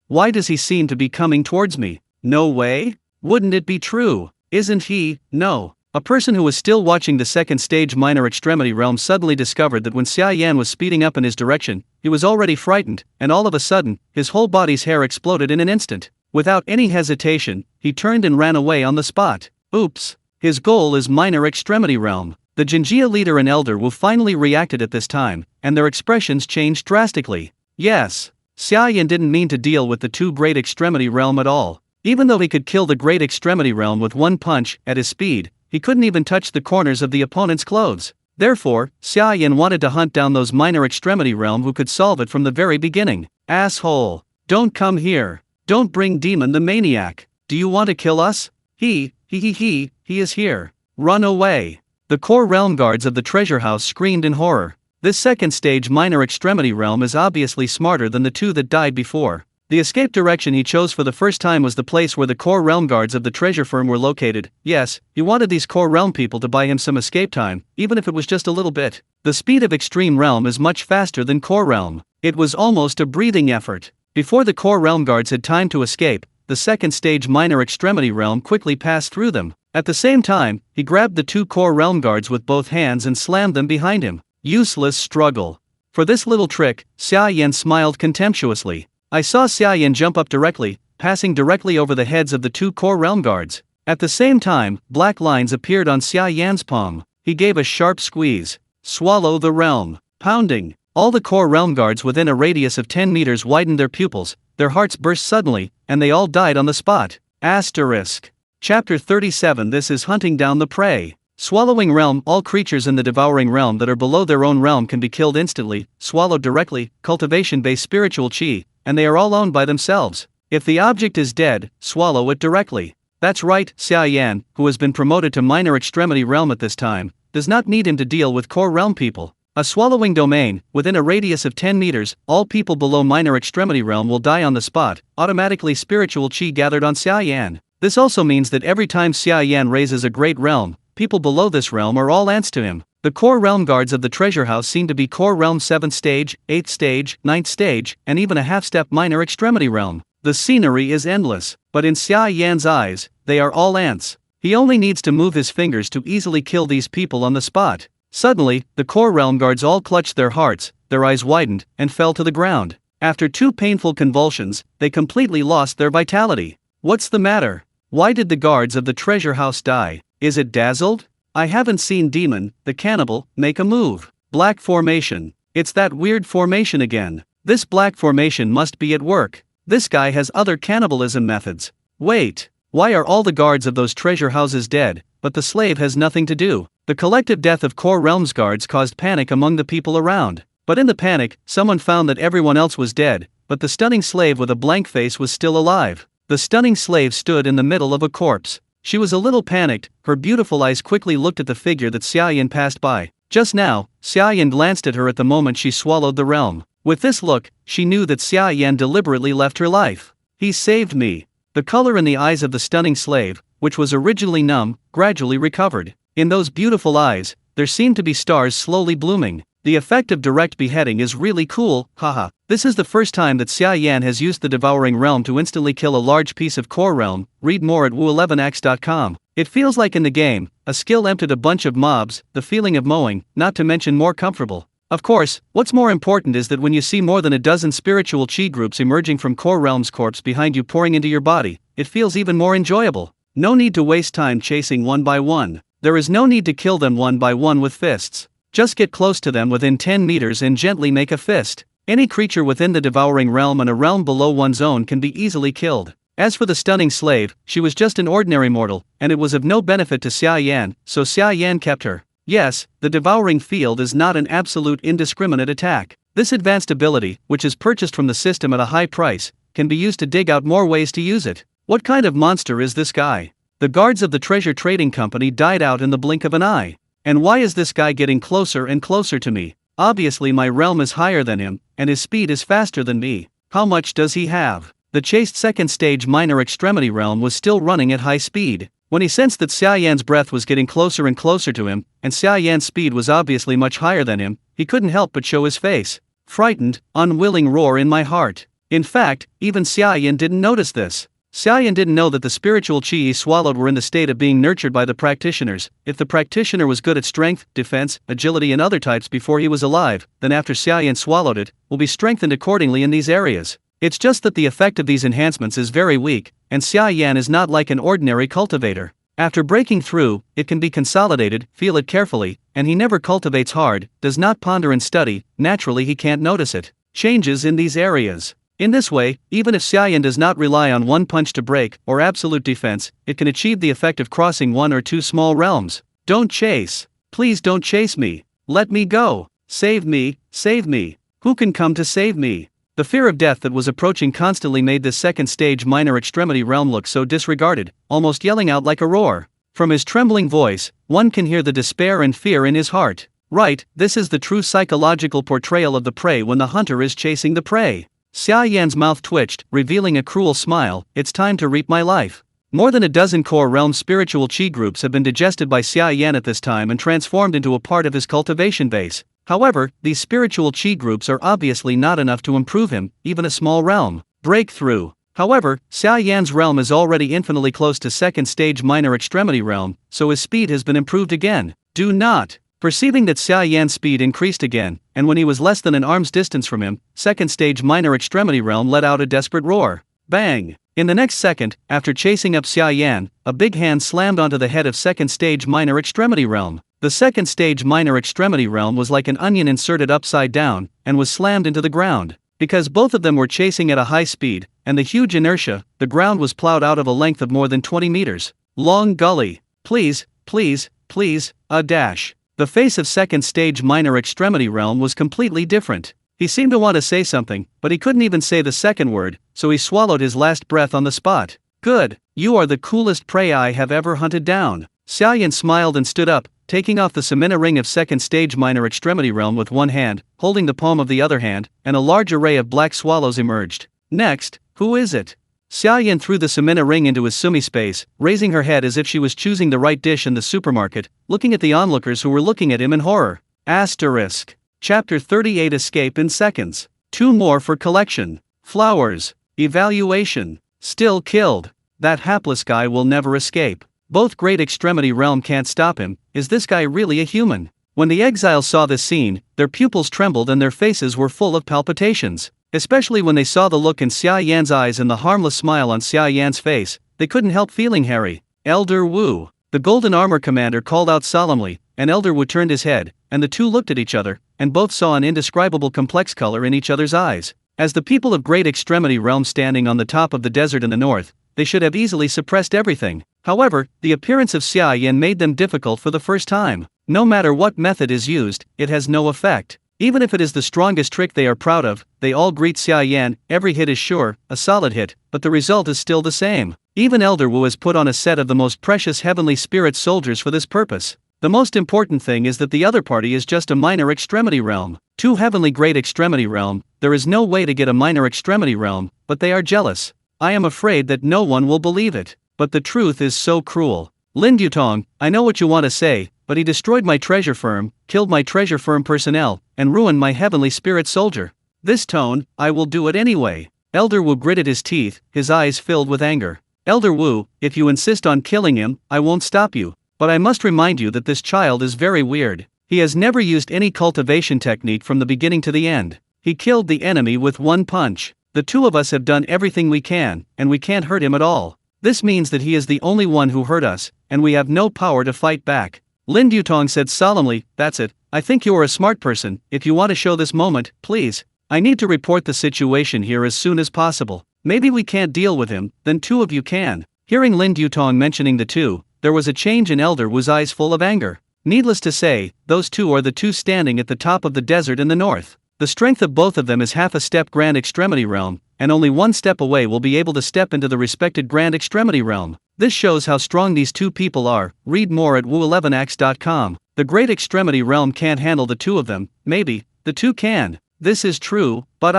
Why does he seem to be coming towards me? No way? Wouldn't it be true? Isn't he? No. A person who was still watching the second stage minor extremity realm suddenly discovered that when Xia Yan was speeding up in his direction, he was already frightened, and all of a sudden, his whole body's hair exploded in an instant. Without any hesitation, he turned and ran away on the spot. Oops. His goal is minor extremity realm. The Jinjia leader and Elder Wu finally reacted at this time, and their expressions changed drastically. Yes. Xia Yan didn't mean to deal with the two great extremity realm at all. Even though he could kill the great extremity realm with one punch, at his speed, he couldn't even touch the corners of the opponent's clothes. Therefore, Xia Yan wanted to hunt down those minor extremity realm who could solve it from the very beginning. Asshole! Don't come here! Don't bring Demon the Maniac! Do you want to kill us? He is here! Run away! The core realm guards of the treasure house screamed in horror. This second stage minor extremity realm is obviously smarter than the two that died before. The escape direction he chose for the first time was the place where the core realm guards of the treasure firm were located. Yes, he wanted these core realm people to buy him some escape time, even if it was just a little bit. The speed of extreme realm is much faster than core realm. It was almost a breathing effort. Before the core realm guards had time to escape, the second stage minor extremity realm quickly passed through them. At the same time, he grabbed the two core realm guards with both hands and slammed them behind him. Useless struggle. For this little trick, Xia Yan smiled contemptuously. I saw Xia Yan jump up directly, passing directly over the heads of the two core realm guards. At the same time, black lines appeared on Xia Yan's palm. He gave a sharp squeeze. Swallow the realm. Pounding. All the core realm guards within a radius of 10 meters widened their pupils, their hearts burst suddenly, and they all died on the spot. Asterisk. Chapter 37. This is hunting down the prey. Swallowing realm. All creatures in the devouring realm that are below their own realm can be killed instantly, swallowed directly, cultivation-based spiritual chi, and they are all owned by themselves. If the object is dead, swallow it directly. That's right, Xia Yan, who has been promoted to minor extremity realm at this time, does not need him to deal with core realm people. A swallowing domain, within a radius of 10 meters, all people below minor extremity realm will die on the spot, automatically spiritual chi gathered on Xia Yan. This also means that every time Xia Yan raises a great realm, people below this realm are all ants to him. The core realm guards of the treasure house seem to be core realm 7th stage, 8th stage, 9th stage, and even a half-step minor extremity realm. The scenery is endless, but in Xia Yan's eyes, they are all ants. He only needs to move his fingers to easily kill these people on the spot. Suddenly, the core realm guards all clutched their hearts, their eyes widened, and fell to the ground. After 2 painful convulsions, they completely lost their vitality. What's the matter? Why did the guards of the treasure house die? Is it dazzled? I haven't seen Demon, the cannibal, make a move. Black formation. It's that weird formation again. This black formation must be at work. This guy has other cannibalism methods. Wait, why are all the guards of those treasure houses dead, but the slave has nothing to do? The collective death of core realms guards caused panic among the people around. But in the panic, someone found that everyone else was dead, but the stunning slave with a blank face was still alive. The stunning slave stood in the middle of a corpse. She was a little panicked, her beautiful eyes quickly looked at the figure that Xia Yan passed by. Just now, Xia Yan glanced at her at the moment she swallowed the realm. With this look, she knew that Xia Yan deliberately left her life. He saved me. The color in the eyes of the stunning slave, which was originally numb, gradually recovered. In those beautiful eyes, there seemed to be stars slowly blooming. The effect of direct beheading is really cool, haha. This is the first time that Xia Yan has used the devouring realm to instantly kill a large piece of core realm. Read more at wu11x.com. It feels like in the game, a skill emptied a bunch of mobs, the feeling of mowing, not to mention more comfortable. Of course, what's more important is that when you see more than a dozen spiritual chi groups emerging from core realm's corpse behind you pouring into your body, it feels even more enjoyable. No need to waste time chasing one by one. There is no need to kill them one by one with fists. Just get close to them within 10 meters and gently make a fist. Any creature within the devouring realm and a realm below one's own can be easily killed. As for the stunning slave, she was just an ordinary mortal, and it was of no benefit to Xia Yan, so Xia Yan kept her. Yes, the devouring field is not an absolute indiscriminate attack. This advanced ability, which is purchased from the system at a high price, can be used to dig out more ways to use it. What kind of monster is this guy? The guards of the treasure trading company died out in the blink of an eye. And why is this guy getting closer and closer to me? Obviously my realm is higher than him, and his speed is faster than me. How much does he have? The chaste second stage minor extremity realm was still running at high speed. When he sensed that Xia Yan's breath was getting closer and closer to him, and Xia Yan's speed was obviously much higher than him, he couldn't help but show his face. Frightened, unwilling roar in my heart. In fact, even Xia Yan didn't notice this. Xia Yan didn't know that the spiritual chi he swallowed were in the state of being nurtured by the practitioners. If the practitioner was good at strength, defense, agility and other types before he was alive, then after Xia Yan swallowed it, will be strengthened accordingly in these areas. It's just that the effect of these enhancements is very weak, and Xia Yan is not like an ordinary cultivator. After breaking through, it can be consolidated, feel it carefully, and he never cultivates hard, does not ponder and study, naturally he can't notice it. Changes in these areas. In this way, even if Xia Yan does not rely on one punch to break, or absolute defense, it can achieve the effect of crossing one or two small realms. Don't chase. Please don't chase me. Let me go. Save me, save me. Who can come to save me? The fear of death that was approaching constantly made this second stage minor extremity realm look so disregarded, almost yelling out like a roar. From his trembling voice, one can hear the despair and fear in his heart. Right, this is the true psychological portrayal of the prey when the hunter is chasing the prey. Xia Yan's mouth twitched, revealing a cruel smile. It's time to reap my life. More than a dozen core realm spiritual chi groups have been digested by Xia Yan at this time and transformed into a part of his cultivation base. However, these spiritual chi groups are obviously not enough to improve him, even a small realm. Breakthrough. However, Xia Yan's realm is already infinitely close to second stage minor extremity realm, so his speed has been improved again. Do not. Perceiving that Xia Yan's speed increased again, and when he was less than an arm's distance from him, second stage minor extremity realm let out a desperate roar. Bang! In the next second, after chasing up Xia Yan, a big hand slammed onto the head of second stage minor extremity realm. The second stage minor extremity realm was like an onion inserted upside down, and was slammed into the ground. Because both of them were chasing at a high speed, and the huge inertia, the ground was plowed out of a length of more than 20 meters. Long gully. Please, please, please, a dash. The face of second stage minor extremity realm was completely different. He seemed to want to say something, but he couldn't even say the second word, so he swallowed his last breath on the spot. Good, you are the coolest prey I have ever hunted down. Xia Yan smiled and stood up, taking off the Samina ring of second stage minor extremity realm with one hand, holding the palm of the other hand, and a large array of black swallows emerged. Next, who is it? Xia Yan threw the Samina ring into his sumi space, raising her head as if she was choosing the right dish in the supermarket, looking at the onlookers who were looking at him in horror. Asterisk. Chapter 38 Escape in seconds. 2 more for collection. Flowers. Evaluation. Still killed. That hapless guy will never escape. Both great extremity realm can't stop him. Is this guy really a human? When the exiles saw this scene, their pupils trembled and their faces were full of palpitations. Especially when they saw the look in Xia Yan's eyes and the harmless smile on Xia Yan's face, they couldn't help feeling hairy. Elder Wu. The golden armor commander called out solemnly, and Elder Wu turned his head, and the two looked at each other, and both saw an indescribable complex color in each other's eyes. As the people of great extremity realm standing on the top of the desert in the north, they should have easily suppressed everything. However, the appearance of Xia Yan made them difficult for the first time. No matter what method is used, it has no effect. Even if it is the strongest trick they are proud of, they all greet Xia Yan. Every hit is sure, a solid hit, but the result is still the same. Even Elder Wu has put on a set of the most precious heavenly spirit soldiers for this purpose. The most important thing is that the other party is just a minor extremity realm. 2 heavenly great extremity realm, there is no way to get a minor extremity realm, but they are jealous. I am afraid that no one will believe it. But the truth is so cruel. Lin Yutong, I know what you want to say, but he destroyed my treasure firm, killed my treasure firm personnel, and ruined my heavenly spirit soldier. This tone, I will do it anyway. Elder Wu gritted his teeth, his eyes filled with anger. Elder Wu, if you insist on killing him, I won't stop you. But I must remind you that this child is very weird. He has never used any cultivation technique from the beginning to the end. He killed the enemy with one punch. The two of us have done everything we can, and we can't hurt him at all. This means that he is the only one who hurt us, and we have no power to fight back. Lin Yutong said solemnly, that's it, I think you are a smart person. If you want to show this moment, please. I need to report the situation here as soon as possible. Maybe we can't deal with him, then 2 of you can. Hearing Lin Yutong mentioning the 2, there was a change in Elder Wu's eyes full of anger. Needless to say, those 2 are the 2 standing at the top of the desert in the north. The strength of both of them is half a step Grand Extremity Realm, and only one step away will be able to step into the respected Grand Extremity Realm. This shows how strong these two people are. Read more at woo11ax.com. The Great Extremity Realm can't handle the two of them. Maybe the two can. This is true, but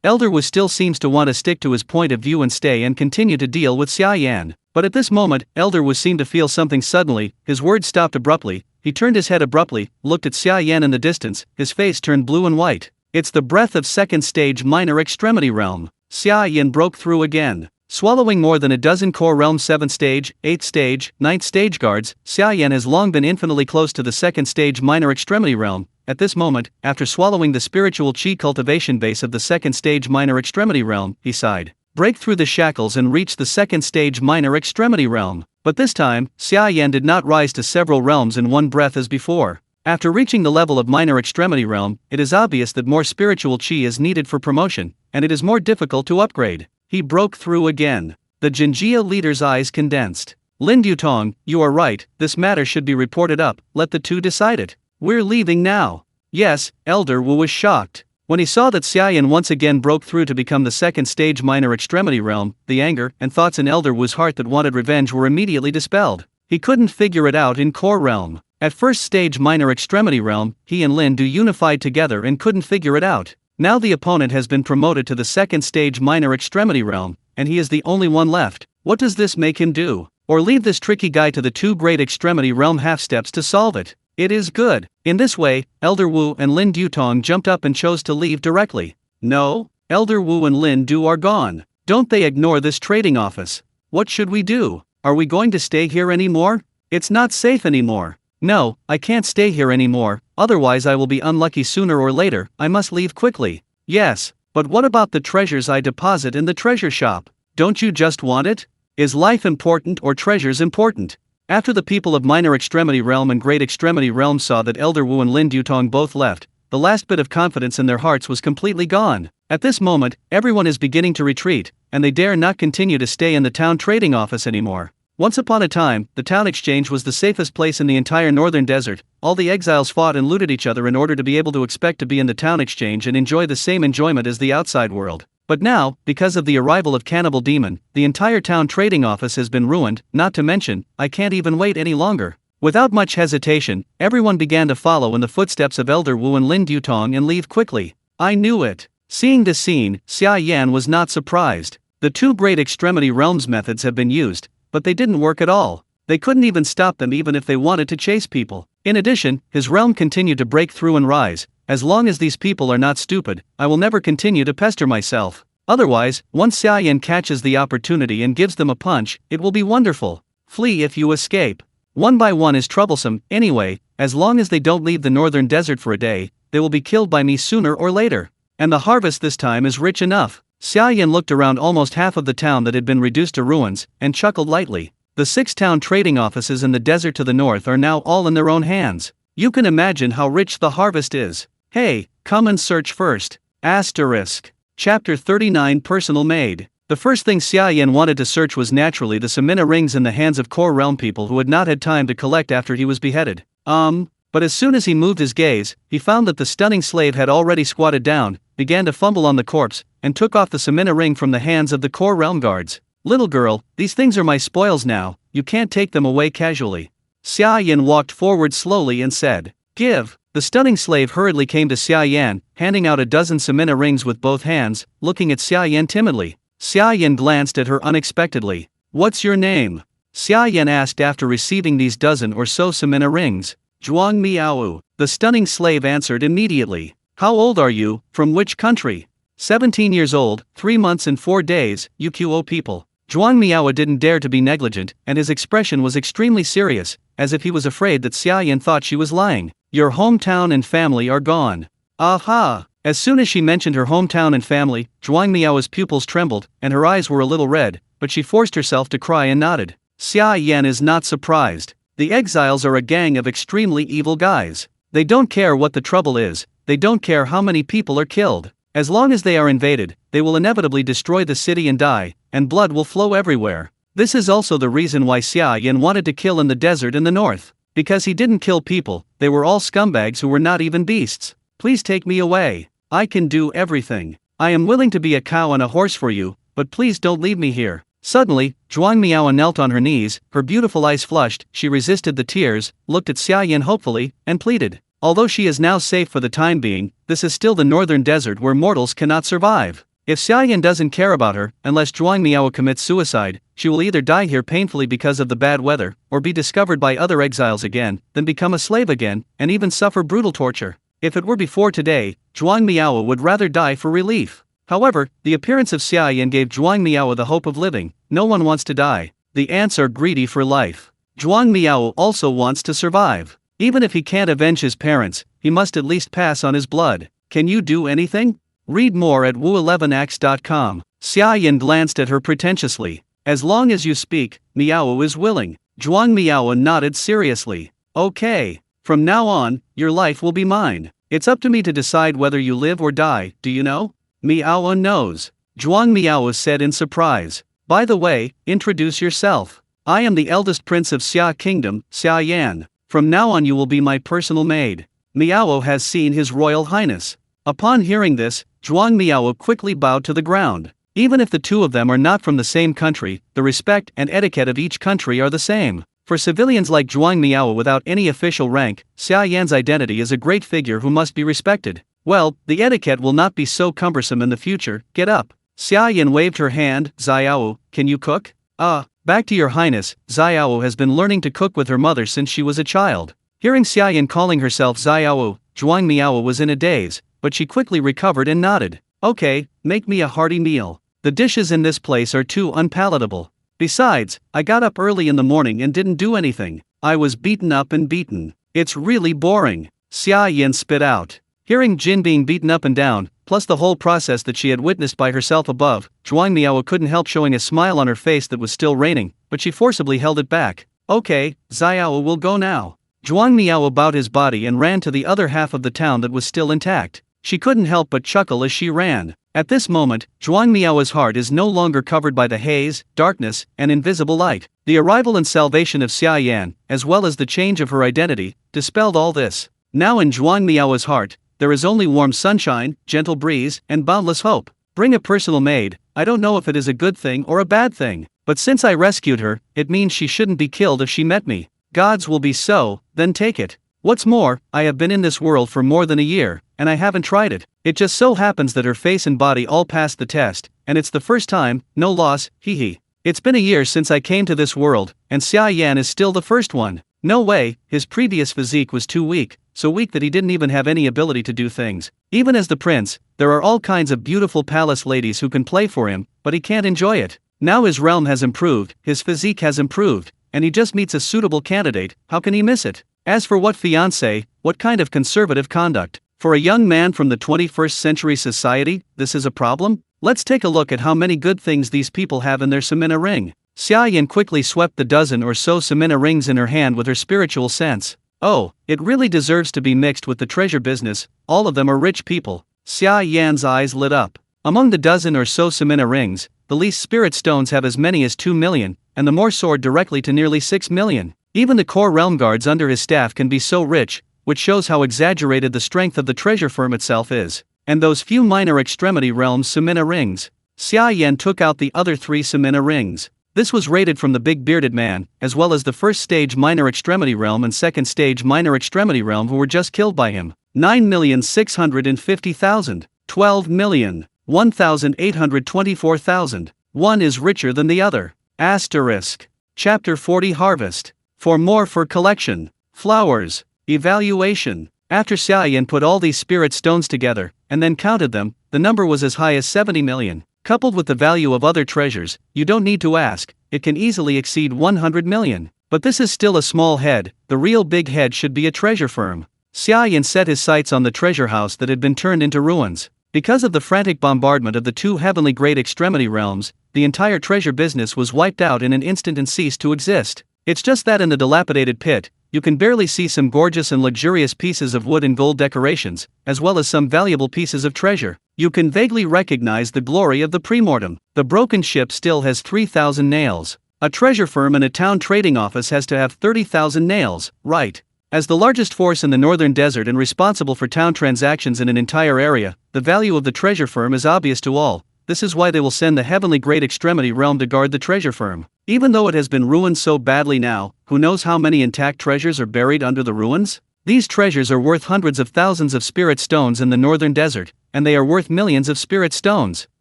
Elder Wu still seems to want to stick to his point of view and stay and continue to deal with Xia Yan. But at this moment, Elder Wu seemed to feel something suddenly. His words stopped abruptly. He turned his head abruptly, looked at Xia Yan in the distance. His face turned blue and white. It's the breath of second stage minor extremity realm. Xia Yan broke through again. Swallowing more than a dozen core realm 7th stage, 8th stage, 9th stage guards, Xia Yan has long been infinitely close to the second stage minor extremity realm. At this moment, after swallowing the spiritual chi cultivation base of the second stage minor extremity realm, he sighed. Break through the shackles and reach the second stage minor extremity realm. But this time, Xia Yan did not rise to several realms in one breath as before. After reaching the level of minor extremity realm, it is obvious that more spiritual chi is needed for promotion, and it is more difficult to upgrade. He broke through again. The Jinjia leader's eyes condensed. Lin Dutong, you are right, this matter should be reported up, let the two decide it. We're leaving now. Yes, Elder Wu was shocked. When he saw that Xia Yan once again broke through to become the second stage minor extremity realm, the anger and thoughts in Elder Wu's heart that wanted revenge were immediately dispelled. He couldn't figure it out in core realm. At first stage minor extremity realm, he and Lin Du unified together and couldn't figure it out. Now the opponent has been promoted to the second stage minor extremity realm, and he is the only one left. What does this make him do? Or leave this tricky guy to the two great extremity realm half steps to solve it? It is good. In this way, Elder Wu and Lin Dutong jumped up and chose to leave directly. No, Elder Wu and Lin Du are gone. Don't they ignore this trading office? What should we do? Are we going to stay here anymore? It's not safe anymore. No, I can't stay here anymore, otherwise I will be unlucky sooner or later. I must leave quickly. Yes, but what about the treasures I deposit in the treasure shop? Don't you just want it? Is life important or treasures important? After the people of Minor Extremity Realm and Great Extremity Realm saw that Elder Wu and Lin Dutong both left, the last bit of confidence in their hearts was completely gone. At this moment, everyone is beginning to retreat, and they dare not continue to stay in the town trading office anymore. Once upon a time, the town exchange was the safest place in the entire northern desert. All the exiles fought and looted each other in order to be able to expect to be in the town exchange and enjoy the same enjoyment as the outside world. But now, because of the arrival of Cannibal Demon, the entire town trading office has been ruined, not to mention, I can't even wait any longer. Without much hesitation, everyone began to follow in the footsteps of Elder Wu and Lin Dutong and leave quickly. I knew it. Seeing this scene, Xia Yan was not surprised. The two great extremity realms methods have been used, but they didn't work at all. They couldn't even stop them even if they wanted to chase people. In addition, his realm continued to break through and rise. As long as these people are not stupid, I will never continue to pester myself. Otherwise, once Xia Yan catches the opportunity and gives them a punch, it will be wonderful. Flee if you escape. One by one is troublesome, anyway, as long as they don't leave the northern desert for a day, they will be killed by me sooner or later. And the harvest this time is rich enough. Xia Yan looked around almost half of the town that had been reduced to ruins, and chuckled lightly. The 6 town trading offices in the desert to the north are now all in their own hands. You can imagine how rich the harvest is. Hey, come and search first. Asterisk. Chapter 39 Personal Maid. The first thing Xia Yan wanted to search was naturally the Samina rings in the hands of core realm people who had not had time to collect after he was beheaded. But as soon as he moved his gaze, he found that the stunning slave had already squatted down, began to fumble on the corpse, and took off the Samina ring from the hands of the core realm guards. Little girl, these things are my spoils now, you can't take them away casually. Xia Yan walked forward slowly and said, Give. The stunning slave hurriedly came to Xia Yan, handing out a dozen Samina rings with both hands, looking at Xia Yan timidly. Xia Yan glanced at her unexpectedly. What's your name? Xia Yan asked after receiving these dozen or so Samina rings. Zhuang Miao. The stunning slave answered immediately. How old are you, from which country? 17 years old, 3 months and 4 days, UQO people. Zhuang Miao didn't dare to be negligent, and his expression was extremely serious, as if he was afraid that Xia Yan thought she was lying. Your hometown and family are gone. Aha! As soon as she mentioned her hometown and family, Zhuang Miao's pupils trembled, and her eyes were a little red, but she forced herself to cry and nodded. Xia Yan is not surprised. The exiles are a gang of extremely evil guys. They don't care what the trouble is, they don't care how many people are killed. As long as they are invaded, they will inevitably destroy the city and die, and blood will flow everywhere. This is also the reason why Xia Yan wanted to kill in the desert in the north. Because he didn't kill people, they were all scumbags who were not even beasts. Please take me away. I can do everything. I am willing to be a cow and a horse for you, but please don't leave me here." Suddenly, Zhuang Miao knelt on her knees, her beautiful eyes flushed, she resisted the tears, looked at Xia Yan hopefully, and pleaded. Although she is now safe for the time being, this is still the northern desert where mortals cannot survive. If Xia Yan doesn't care about her, unless Zhuang Miao commits suicide, she will either die here painfully because of the bad weather, or be discovered by other exiles again, then become a slave again, and even suffer brutal torture. If it were before today, Zhuang Miao would rather die for relief. However, the appearance of Xia Yan gave Zhuang Miao the hope of living. No one wants to die. The ants are greedy for life. Zhuang Miao also wants to survive. Even if he can't avenge his parents, he must at least pass on his blood. Can you do anything? Read more at wu11x.com. Xia Yan glanced at her pretentiously. As long as you speak, Miao is willing. Zhuang Miao nodded seriously. Okay. From now on, your life will be mine. It's up to me to decide whether you live or die, do you know? Miao knows. Zhuang Miao said in surprise. By the way, introduce yourself. I am the eldest prince of Xia Kingdom, Xia Yan. From now on you will be my personal maid. Miao has seen His Royal Highness. Upon hearing this, Zhuang Miao quickly bowed to the ground. Even if the two of them are not from the same country, the respect and etiquette of each country are the same. For civilians like Zhuang Miao without any official rank, Xia Yan's identity is a great figure who must be respected. Well, the etiquette will not be so cumbersome in the future. Get up. Xia Yan waved her hand. Xiao, can you cook? Back to your highness. Xiao has been learning to cook with her mother since she was a child. Hearing Xia Yan calling herself Xiao, Zhuang Miao was in a daze, but she quickly recovered and nodded. Okay, make me a hearty meal. The dishes in this place are too unpalatable. Besides, I got up early in the morning and didn't do anything. I was beaten up and beaten. It's really boring. Xia Yan spit out. Hearing Jin being beaten up and down, plus the whole process that she had witnessed by herself above, Zhuang Miao couldn't help showing a smile on her face that was still raining, but she forcibly held it back. Okay, Xiao will go now. Zhuang Miao bowed his body and ran to the other half of the town that was still intact. She couldn't help but chuckle as she ran. At this moment, Zhuang Miao's heart is no longer covered by the haze, darkness, and invisible light. The arrival and salvation of Xia Yan, as well as the change of her identity, dispelled all this. Now in Zhuang Miao's heart, there is only warm sunshine, gentle breeze, and boundless hope. Bring a personal maid. I don't know if it is a good thing or a bad thing, but since I rescued her, it means she shouldn't be killed if she met me. Gods will be so, then take it. What's more, I have been in this world for more than a year, and I haven't tried it. It just so happens that her face and body all passed the test, and it's the first time, no loss, hee. It's been a year since I came to this world, and Xia Yan is still the first one. No way, his previous physique was too weak, so weak that he didn't even have any ability to do things. Even as the prince, there are all kinds of beautiful palace ladies who can play for him, but he can't enjoy it. Now his realm has improved, his physique has improved, and he just meets a suitable candidate. How can he miss it? As for what fiancé, what kind of conservative conduct? For a young man from the 21st century society, this is a problem? Let's take a look at how many good things these people have in their Samina ring. Xia Yan quickly swept the dozen or so Samina rings in her hand with her spiritual sense. Oh, it really deserves to be mixed with the treasure business, all of them are rich people. Xia Yan's eyes lit up. Among the dozen or so Samina rings, the least spirit stones have as many as 2 million, and the more soared directly to nearly 6 million. Even the core realm guards under his staff can be so rich, which shows how exaggerated the strength of the treasure firm itself is. And those few minor extremity realms Samina rings. Xia Yan took out the other 3 Samina rings. This was rated from the big bearded man, as well as the first stage minor extremity realm and second stage minor extremity realm who were just killed by him. 9,650,000, 12,000,000, 1,824,000. One is richer than the other. Asterisk. Chapter 40 Harvest. For more for collection. Flowers. Evaluation. After Xia Yan put all these spirit stones together, and then counted them, the number was as high as 70 million. Coupled with the value of other treasures, you don't need to ask, it can easily exceed 100 million. But this is still a small head, the real big head should be a treasure firm. Xia Yan set his sights on the treasure house that had been turned into ruins. Because of the frantic bombardment of the 2 heavenly great extremity realms, the entire treasure business was wiped out in an instant and ceased to exist. It's just that in the dilapidated pit, you can barely see some gorgeous and luxurious pieces of wood and gold decorations, as well as some valuable pieces of treasure. You can vaguely recognize the glory of the premortem. The broken ship still has 3,000 nails. A treasure firm and a town trading office has to have 30,000 nails, right? As the largest force in the northern desert and responsible for town transactions in an entire area, the value of the treasure firm is obvious to all. This is why they will send the heavenly great extremity realm to guard the treasure firm. Even though it has been ruined so badly now, who knows how many intact treasures are buried under the ruins? These treasures are worth hundreds of thousands of spirit stones in the northern desert, and they are worth millions of spirit stones.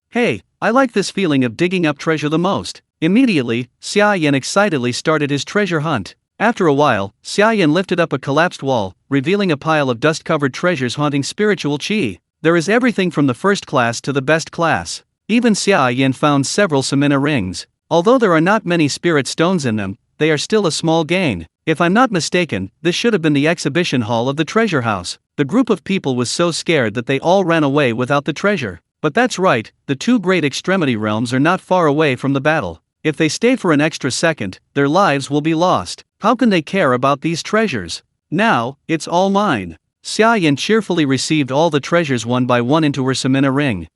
Hey, I like this feeling of digging up treasure the most. Immediately, Xia Yan excitedly started his treasure hunt. After a while, Xia Yan lifted up a collapsed wall, revealing a pile of dust-covered treasures haunting spiritual qi. There is everything from the first class to the best class. Even Xia Yan found several Samina rings. Although there are not many spirit stones in them, they are still a small gain. If I'm not mistaken, this should have been the exhibition hall of the treasure house. The group of people was so scared that they all ran away without the treasure. But that's right, the two great extremity realms are not far away from the battle. If they stay for an extra second, their lives will be lost. How can they care about these treasures? Now, it's all mine. Xia Yan cheerfully received all the treasures one by one into her Samina ring.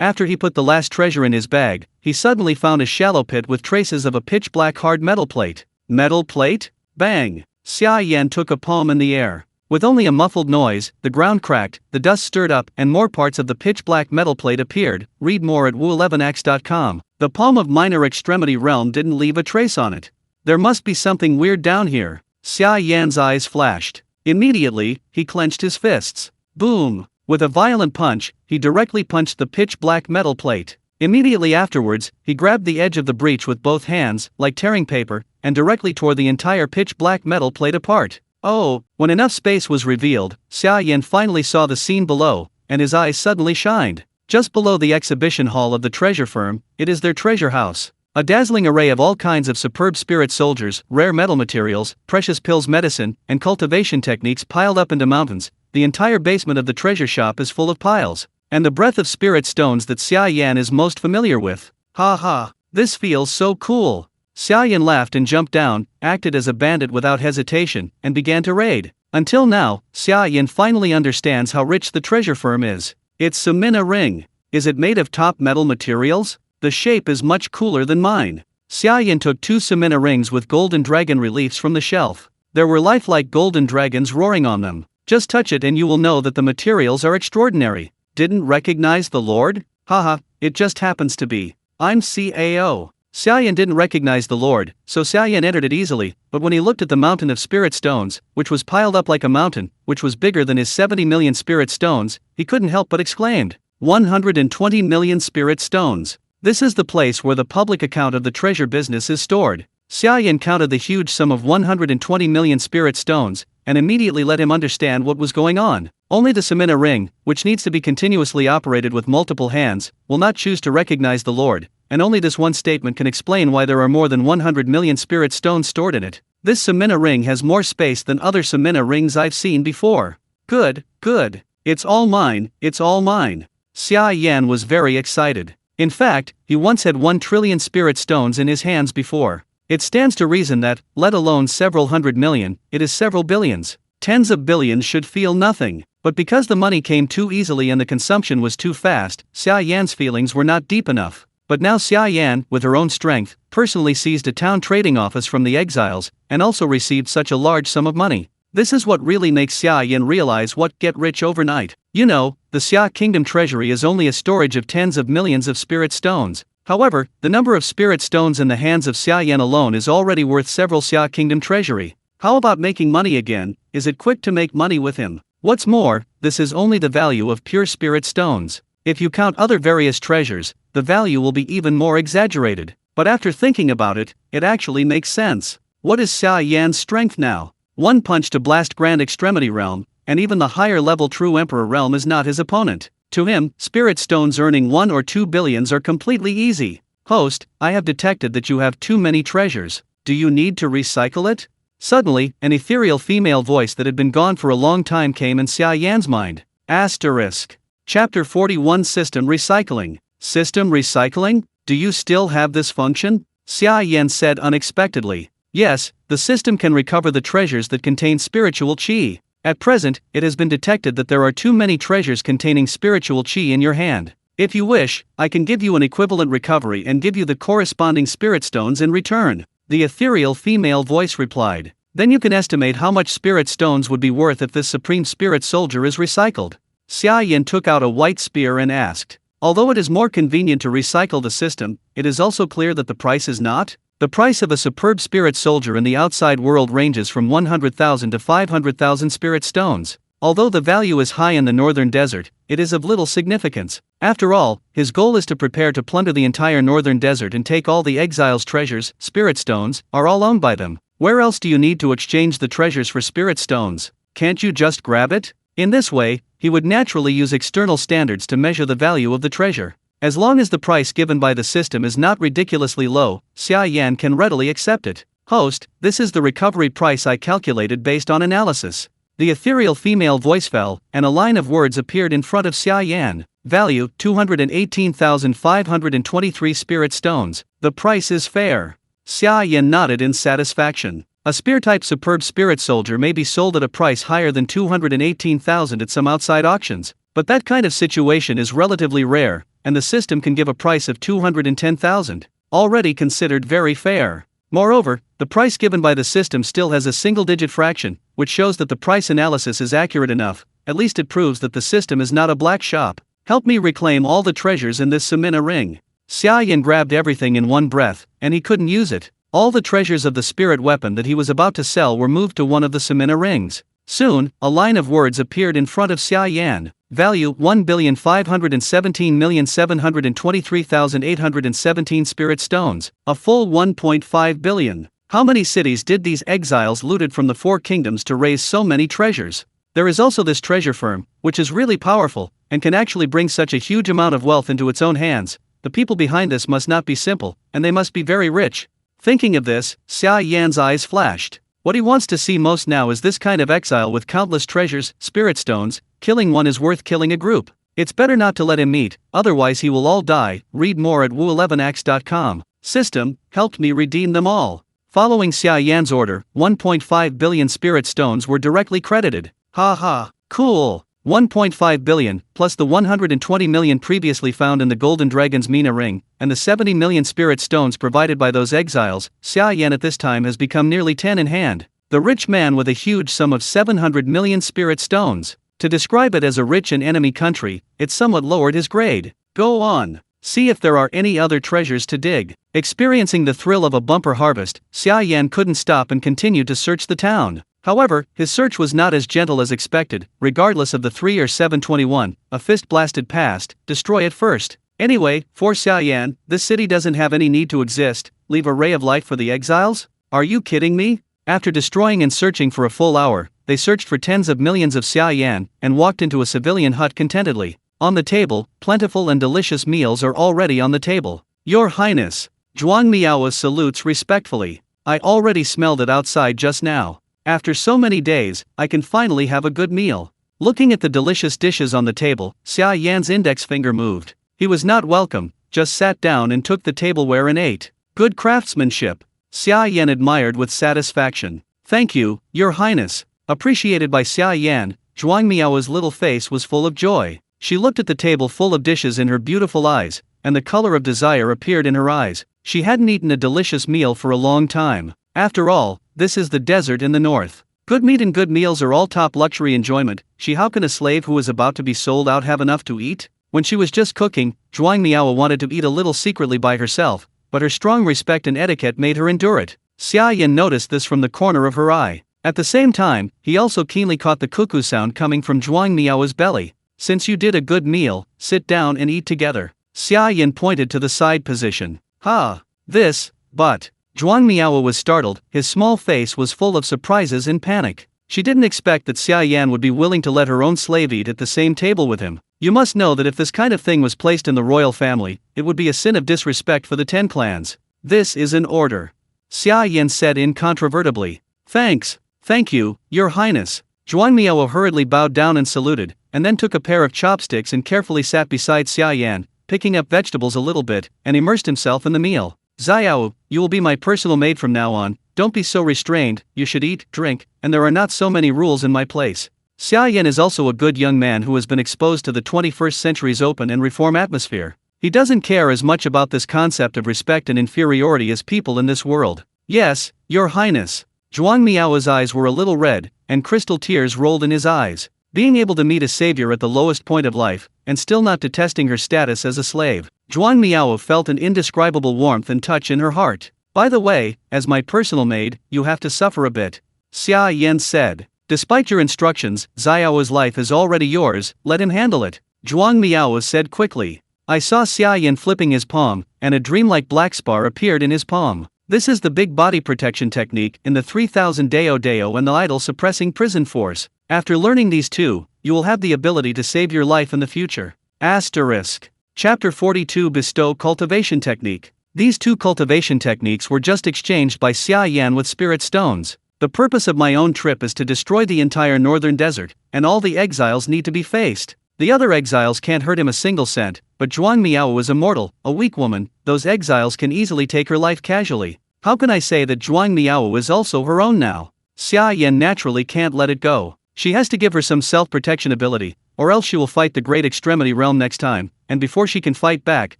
After he put the last treasure in his bag, he suddenly found a shallow pit with traces of a pitch-black hard metal plate. Metal plate? Bang! Xia Yan took a palm in the air. With only a muffled noise, the ground cracked, the dust stirred up, and more parts of the pitch-black metal plate appeared. Read more at wu11x.com. The palm of minor extremity realm didn't leave a trace on it. There must be something weird down here. Xia Yan's eyes flashed. Immediately, he clenched his fists. Boom! With a violent punch, he directly punched the pitch-black metal plate. Immediately afterwards, he grabbed the edge of the breach with both hands, like tearing paper, and directly tore the entire pitch-black metal plate apart. Oh, when enough space was revealed, Xia Yan finally saw the scene below, and his eyes suddenly shined. Just below the exhibition hall of the treasure firm, it is their treasure house. A dazzling array of all kinds of superb spirit soldiers, rare metal materials, precious pills medicine, and cultivation techniques piled up into mountains. The entire basement of the treasure shop is full of piles, and the breadth of spirit stones that Xia Yan is most familiar with. Ha ha, this feels so cool. Xia Yan laughed and jumped down, acted as a bandit without hesitation, and began to raid. Until now, Xia Yan finally understands how rich the treasure firm is. It's Samina ring. Is it made of top metal materials? The shape is much cooler than mine. Xia Yan took two Samina rings with golden dragon reliefs from the shelf. There were lifelike golden dragons roaring on them. Just touch it and you will know that the materials are extraordinary. Didn't recognize the Lord? Haha, it just happens to be. I'm CAO. Xia Yan didn't recognize the Lord, so Xia Yan entered it easily, but when he looked at the mountain of spirit stones, which was piled up like a mountain, which was bigger than his 70 million spirit stones, he couldn't help but exclaimed, 120 million spirit stones. This is the place where the public account of the treasure business is stored. Xia Yan counted the huge sum of 120 million spirit stones, and immediately let him understand what was going on. Only the Samina ring, which needs to be continuously operated with multiple hands, will not choose to recognize the Lord, and only this one statement can explain why there are more than 100 million spirit stones stored in it. This Samina ring has more space than other Samina rings I've seen before. Good, good. It's all mine, it's all mine. Xia Yan was very excited. In fact, he once had 1 trillion spirit stones in his hands before. It stands to reason that, let alone several hundred million, it is several billions. Tens of billions should feel nothing. But because the money came too easily and the consumption was too fast, Xia Yan's feelings were not deep enough. But now Xia Yan, with her own strength, personally seized a town trading office from the exiles, and also received such a large sum of money. This is what really makes Xia Yan realize what get rich overnight. You know, the Xia Kingdom treasury is only a storage of tens of millions of spirit stones. However, the number of spirit stones in the hands of Xia Yan alone is already worth several Xia Kingdom treasury. How about making money again? Is it quick to make money with him? What's more, this is only the value of pure spirit stones. If you count other various treasures, the value will be even more exaggerated. But after thinking about it, it actually makes sense. What is Xia Yan's strength now? One punch to blast Grand Extremity Realm, and even the higher level True Emperor Realm is not his opponent. To him, spirit stones earning 1 or 2 billions are completely easy. Host, I have detected that you have too many treasures. Do you need to recycle it? Suddenly, an ethereal female voice that had been gone for a long time came in Xia Yan's mind. Asterisk. Chapter 41 System Recycling. System recycling? Do you still have this function? Xia Yan said unexpectedly. Yes, the system can recover the treasures that contain spiritual qi. At present, it has been detected that there are too many treasures containing spiritual qi in your hand. If you wish, I can give you an equivalent recovery and give you the corresponding spirit stones in return. The ethereal female voice replied. Then you can estimate how much spirit stones would be worth if this supreme spirit soldier is recycled. Xia Yan took out a white spear and asked. Although it is more convenient to recycle the system, it is also clear that the price is not. The price of a superb spirit soldier in the outside world ranges from 100,000 to 500,000 spirit stones. Although the value is high in the northern desert, it is of little significance. After all, his goal is to prepare to plunder the entire northern desert and take all the exiles' treasures. Spirit stones are all owned by them. Where else do you need to exchange the treasures for spirit stones? Can't you just grab it? In this way, he would naturally use external standards to measure the value of the treasure. As long as the price given by the system is not ridiculously low, Xia Yan can readily accept it. Host, this is the recovery price I calculated based on analysis. The ethereal female voice fell, and a line of words appeared in front of Xia Yan. Value, 218,523 spirit stones. The price is fair. Xia Yan nodded in satisfaction. A spear-type superb spirit soldier may be sold at a price higher than 218,000 at some outside auctions, but that kind of situation is relatively rare, and the system can give a price of 210,000, already considered very fair. Moreover, the price given by the system still has a single-digit fraction, which shows that the price analysis is accurate enough. At least it proves that the system is not a black shop. Help me reclaim all the treasures in this Samina ring. Xia Yan grabbed everything in one breath, and he couldn't use it. All the treasures of the spirit weapon that he was about to sell were moved to one of the Samina rings. Soon, a line of words appeared in front of Xia Yan. Value, 1,517,723,817 spirit stones, a full 1.5 billion. How many cities did these exiles looted from the four kingdoms to raise so many treasures? There is also this treasure firm, which is really powerful, and can actually bring such a huge amount of wealth into its own hands. The people behind this must not be simple, and they must be very rich. Thinking of this, Xia Yan's eyes flashed. What he wants to see most now is this kind of exile with countless treasures, spirit stones. Killing one is worth killing a group. It's better not to let him meet, otherwise he will all die. Read more at wu11ax.com. System, helped me redeem them all. Following Xia Yan's order, 1.5 billion spirit stones were directly credited. Ha, cool. 1.5 billion, plus the 120 million previously found in the Golden Dragon's Mina ring, and the 70 million spirit stones provided by those exiles. Xia Yan at this time has become nearly 10 in hand. The rich man with a huge sum of 700 million spirit stones. To describe it as a rich and enemy country, it somewhat lowered his grade. Go on. See if there are any other treasures to dig. Experiencing the thrill of a bumper harvest, Xia Yan couldn't stop and continued to search the town. However, his search was not as gentle as expected. Regardless of the 3 or 721, a fist blasted past. Destroy it first. Anyway, for Xia Yan, this city doesn't have any need to exist. Leave a ray of light for the exiles? Are you kidding me? After destroying and searching for a full hour, they searched for tens of millions of Xia Yan and walked into a civilian hut contentedly. On the table, plentiful and delicious meals are already on the table. Your Highness. Zhuang Miao salutes respectfully. I already smelled it outside just now. After so many days, I can finally have a good meal. Looking at the delicious dishes on the table, Xia Yan's index finger moved. He was not welcome, just sat down and took the tableware and ate. Good craftsmanship. Xia Yan admired with satisfaction. Thank you, Your Highness. Appreciated by Xia Yan, Zhuang Miao's little face was full of joy. She looked at the table full of dishes in her beautiful eyes, and the color of desire appeared in her eyes. She hadn't eaten a delicious meal for a long time. After all, this is the desert in the north. Good meat and good meals are all top luxury enjoyment. How can a slave who is about to be sold out have enough to eat? When she was just cooking, Zhuang Miao wanted to eat a little secretly by herself, but her strong respect and etiquette made her endure it. Xia Yan noticed this from the corner of her eye. At the same time, he also keenly caught the cuckoo sound coming from Zhuang Miao's belly. Since you did a good meal, sit down and eat together. Xia Yan pointed to the side position. But Zhuang Miao was startled. His small face was full of surprises and panic. She didn't expect that Xia Yan would be willing to let her own slave eat at the same table with him. You must know that if this kind of thing was placed in the royal family, it would be a sin of disrespect for the 10 clans. This is an order. Xia Yan said incontrovertibly. Thank you, Your Highness. Zhuang Miao hurriedly bowed down and saluted, and then took a pair of chopsticks and carefully sat beside Xia Yan, picking up vegetables a little bit, and immersed himself in the meal. Xiao, you will be my personal maid from now on. Don't be so restrained. You should eat, drink, and there are not so many rules in my place. Xia Yan is also a good young man who has been exposed to the 21st century's open and reform atmosphere. He doesn't care as much about this concept of respect and inferiority as people in this world. Yes, Your Highness. Zhuang Miao's eyes were a little red, and crystal tears rolled in his eyes. Being able to meet a savior at the lowest point of life, and still not detesting her status as a slave, Zhuang Miao felt an indescribable warmth and touch in her heart. By the way, as my personal maid, you have to suffer a bit, Xia Yan said. Despite your instructions, Xiao's life is already yours, let him handle it, Zhuang Miao said quickly. I saw Xia Yan flipping his palm, and a dreamlike black spar appeared in his palm. This is the big body protection technique in the 3000 Dao Dao and the idol suppressing prison force. After learning these two, you will have the ability to save your life in the future. Asterisk. Chapter 42 Bestow Cultivation Technique. These two cultivation techniques were just exchanged by Xia Yan with spirit stones. The purpose of my own trip is to destroy the entire northern desert, and all the exiles need to be faced. The other exiles can't hurt him a single cent, but Zhuang Miao is immortal, a weak woman, those exiles can easily take her life casually. How can I say that Zhuang Miao is also her own now? Xia Yan naturally can't let it go. She has to give her some self-protection ability, or else she will fight the Great Extremity Realm next time, and before she can fight back,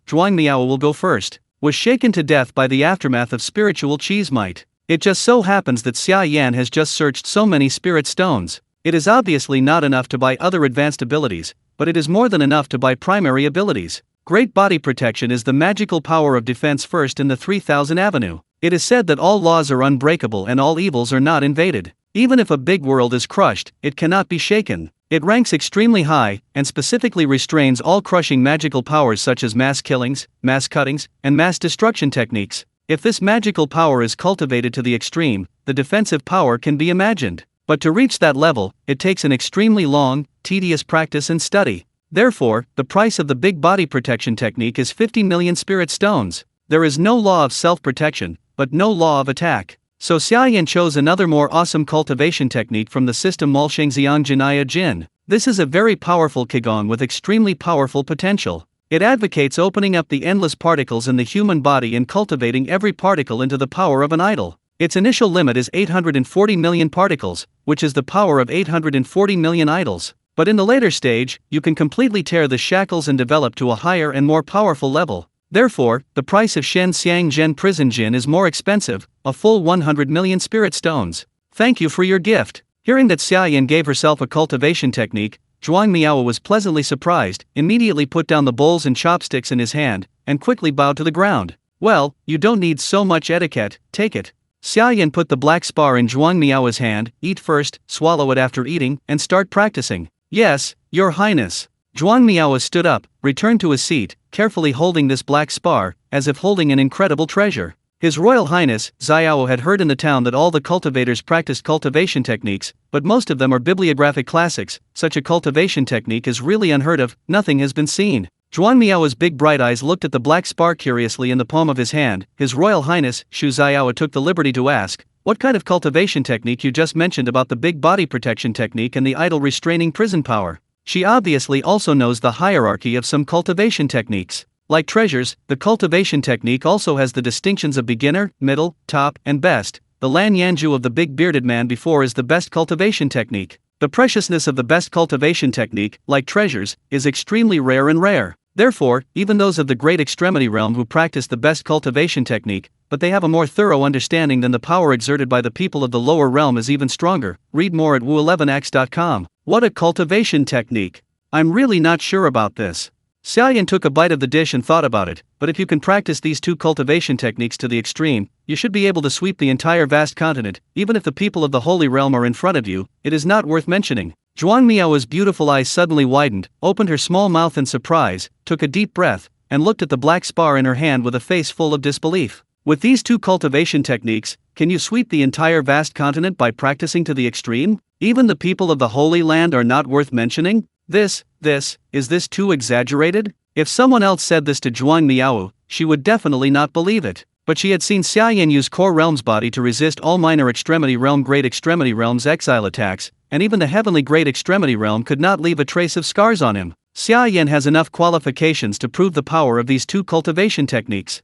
Zhuang Miao will go first. Was shaken to death by the aftermath of spiritual cheese might. It just so happens that Xia Yan has just searched so many spirit stones. It is obviously not enough to buy other advanced abilities, but it is more than enough to buy primary abilities. Great body protection is the magical power of defense first in the 3000 Avenue. It is said that all laws are unbreakable and all evils are not invaded. Even if a big world is crushed, it cannot be shaken. It ranks extremely high, and specifically restrains all crushing magical powers such as mass killings, mass cuttings, and mass destruction techniques. If this magical power is cultivated to the extreme, the defensive power can be imagined. But to reach that level, it takes an extremely long, tedious practice and study. Therefore, the price of the big body protection technique is 50 million spirit stones. There is no law of self-protection, but no law of attack. So Xia Yan chose another more awesome cultivation technique from the system Mulshengxiang Jinaya Jin. This is a very powerful Qigong with extremely powerful potential. It advocates opening up the endless particles in the human body and cultivating every particle into the power of an idol. Its initial limit is 840 million particles, which is the power of 840 million idols. But in the later stage, you can completely tear the shackles and develop to a higher and more powerful level. Therefore, the price of Shen Xiang Zhen Prison Jin is more expensive, a full 100 million spirit stones. Thank you for your gift. Hearing that Xia Yan gave herself a cultivation technique, Zhuang Miao was pleasantly surprised, immediately put down the bowls and chopsticks in his hand, and quickly bowed to the ground. Well, you don't need so much etiquette, take it. Xia Yan put the black spar in Zhuang Miao's hand, eat first, swallow it after eating, and start practicing. Yes, Your Highness. Zhuang Miao stood up, returned to his seat, carefully holding this black spar, as if holding an incredible treasure. His Royal Highness, Xiao had heard in the town that all the cultivators practiced cultivation techniques, but most of them are bibliographic classics. Such a cultivation technique is really unheard of, nothing has been seen. Zhuang Miao's big bright eyes looked at the black spar curiously in the palm of his hand. His Royal Highness, Shu Xiao took the liberty to ask, what kind of cultivation technique you just mentioned about the big body protection technique and the idol restraining prison power? She obviously also knows the hierarchy of some cultivation techniques. Like treasures, the cultivation technique also has the distinctions of beginner, middle, top, and best. The Lan Yanju of the big bearded man before is the best cultivation technique. The preciousness of the best cultivation technique, like treasures, is extremely rare and rare. Therefore, even those of the Great Extremity Realm who practice the best cultivation technique, but they have a more thorough understanding than the power exerted by the people of the lower realm is even stronger. Read more at wu11x.com. What a cultivation technique! I'm really not sure about this. Xia Yan took a bite of the dish and thought about it, but if you can practice these two cultivation techniques to the extreme, you should be able to sweep the entire vast continent. Even if the people of the Holy Realm are in front of you, it is not worth mentioning. Zhuang Miao's beautiful eyes suddenly widened, opened her small mouth in surprise, took a deep breath, and looked at the black spar in her hand with a face full of disbelief. With these two cultivation techniques, can you sweep the entire vast continent by practicing to the extreme? Even the people of the Holy Land are not worth mentioning? Is this too exaggerated? If someone else said this to Zhuang Miao, she would definitely not believe it. But she had seen Xia Yan use Core Realm's body to resist all Minor Extremity Realm Great Extremity Realm's exile attacks, and even the Heavenly Great Extremity Realm could not leave a trace of scars on him. Xia Yan has enough qualifications to prove the power of these two cultivation techniques.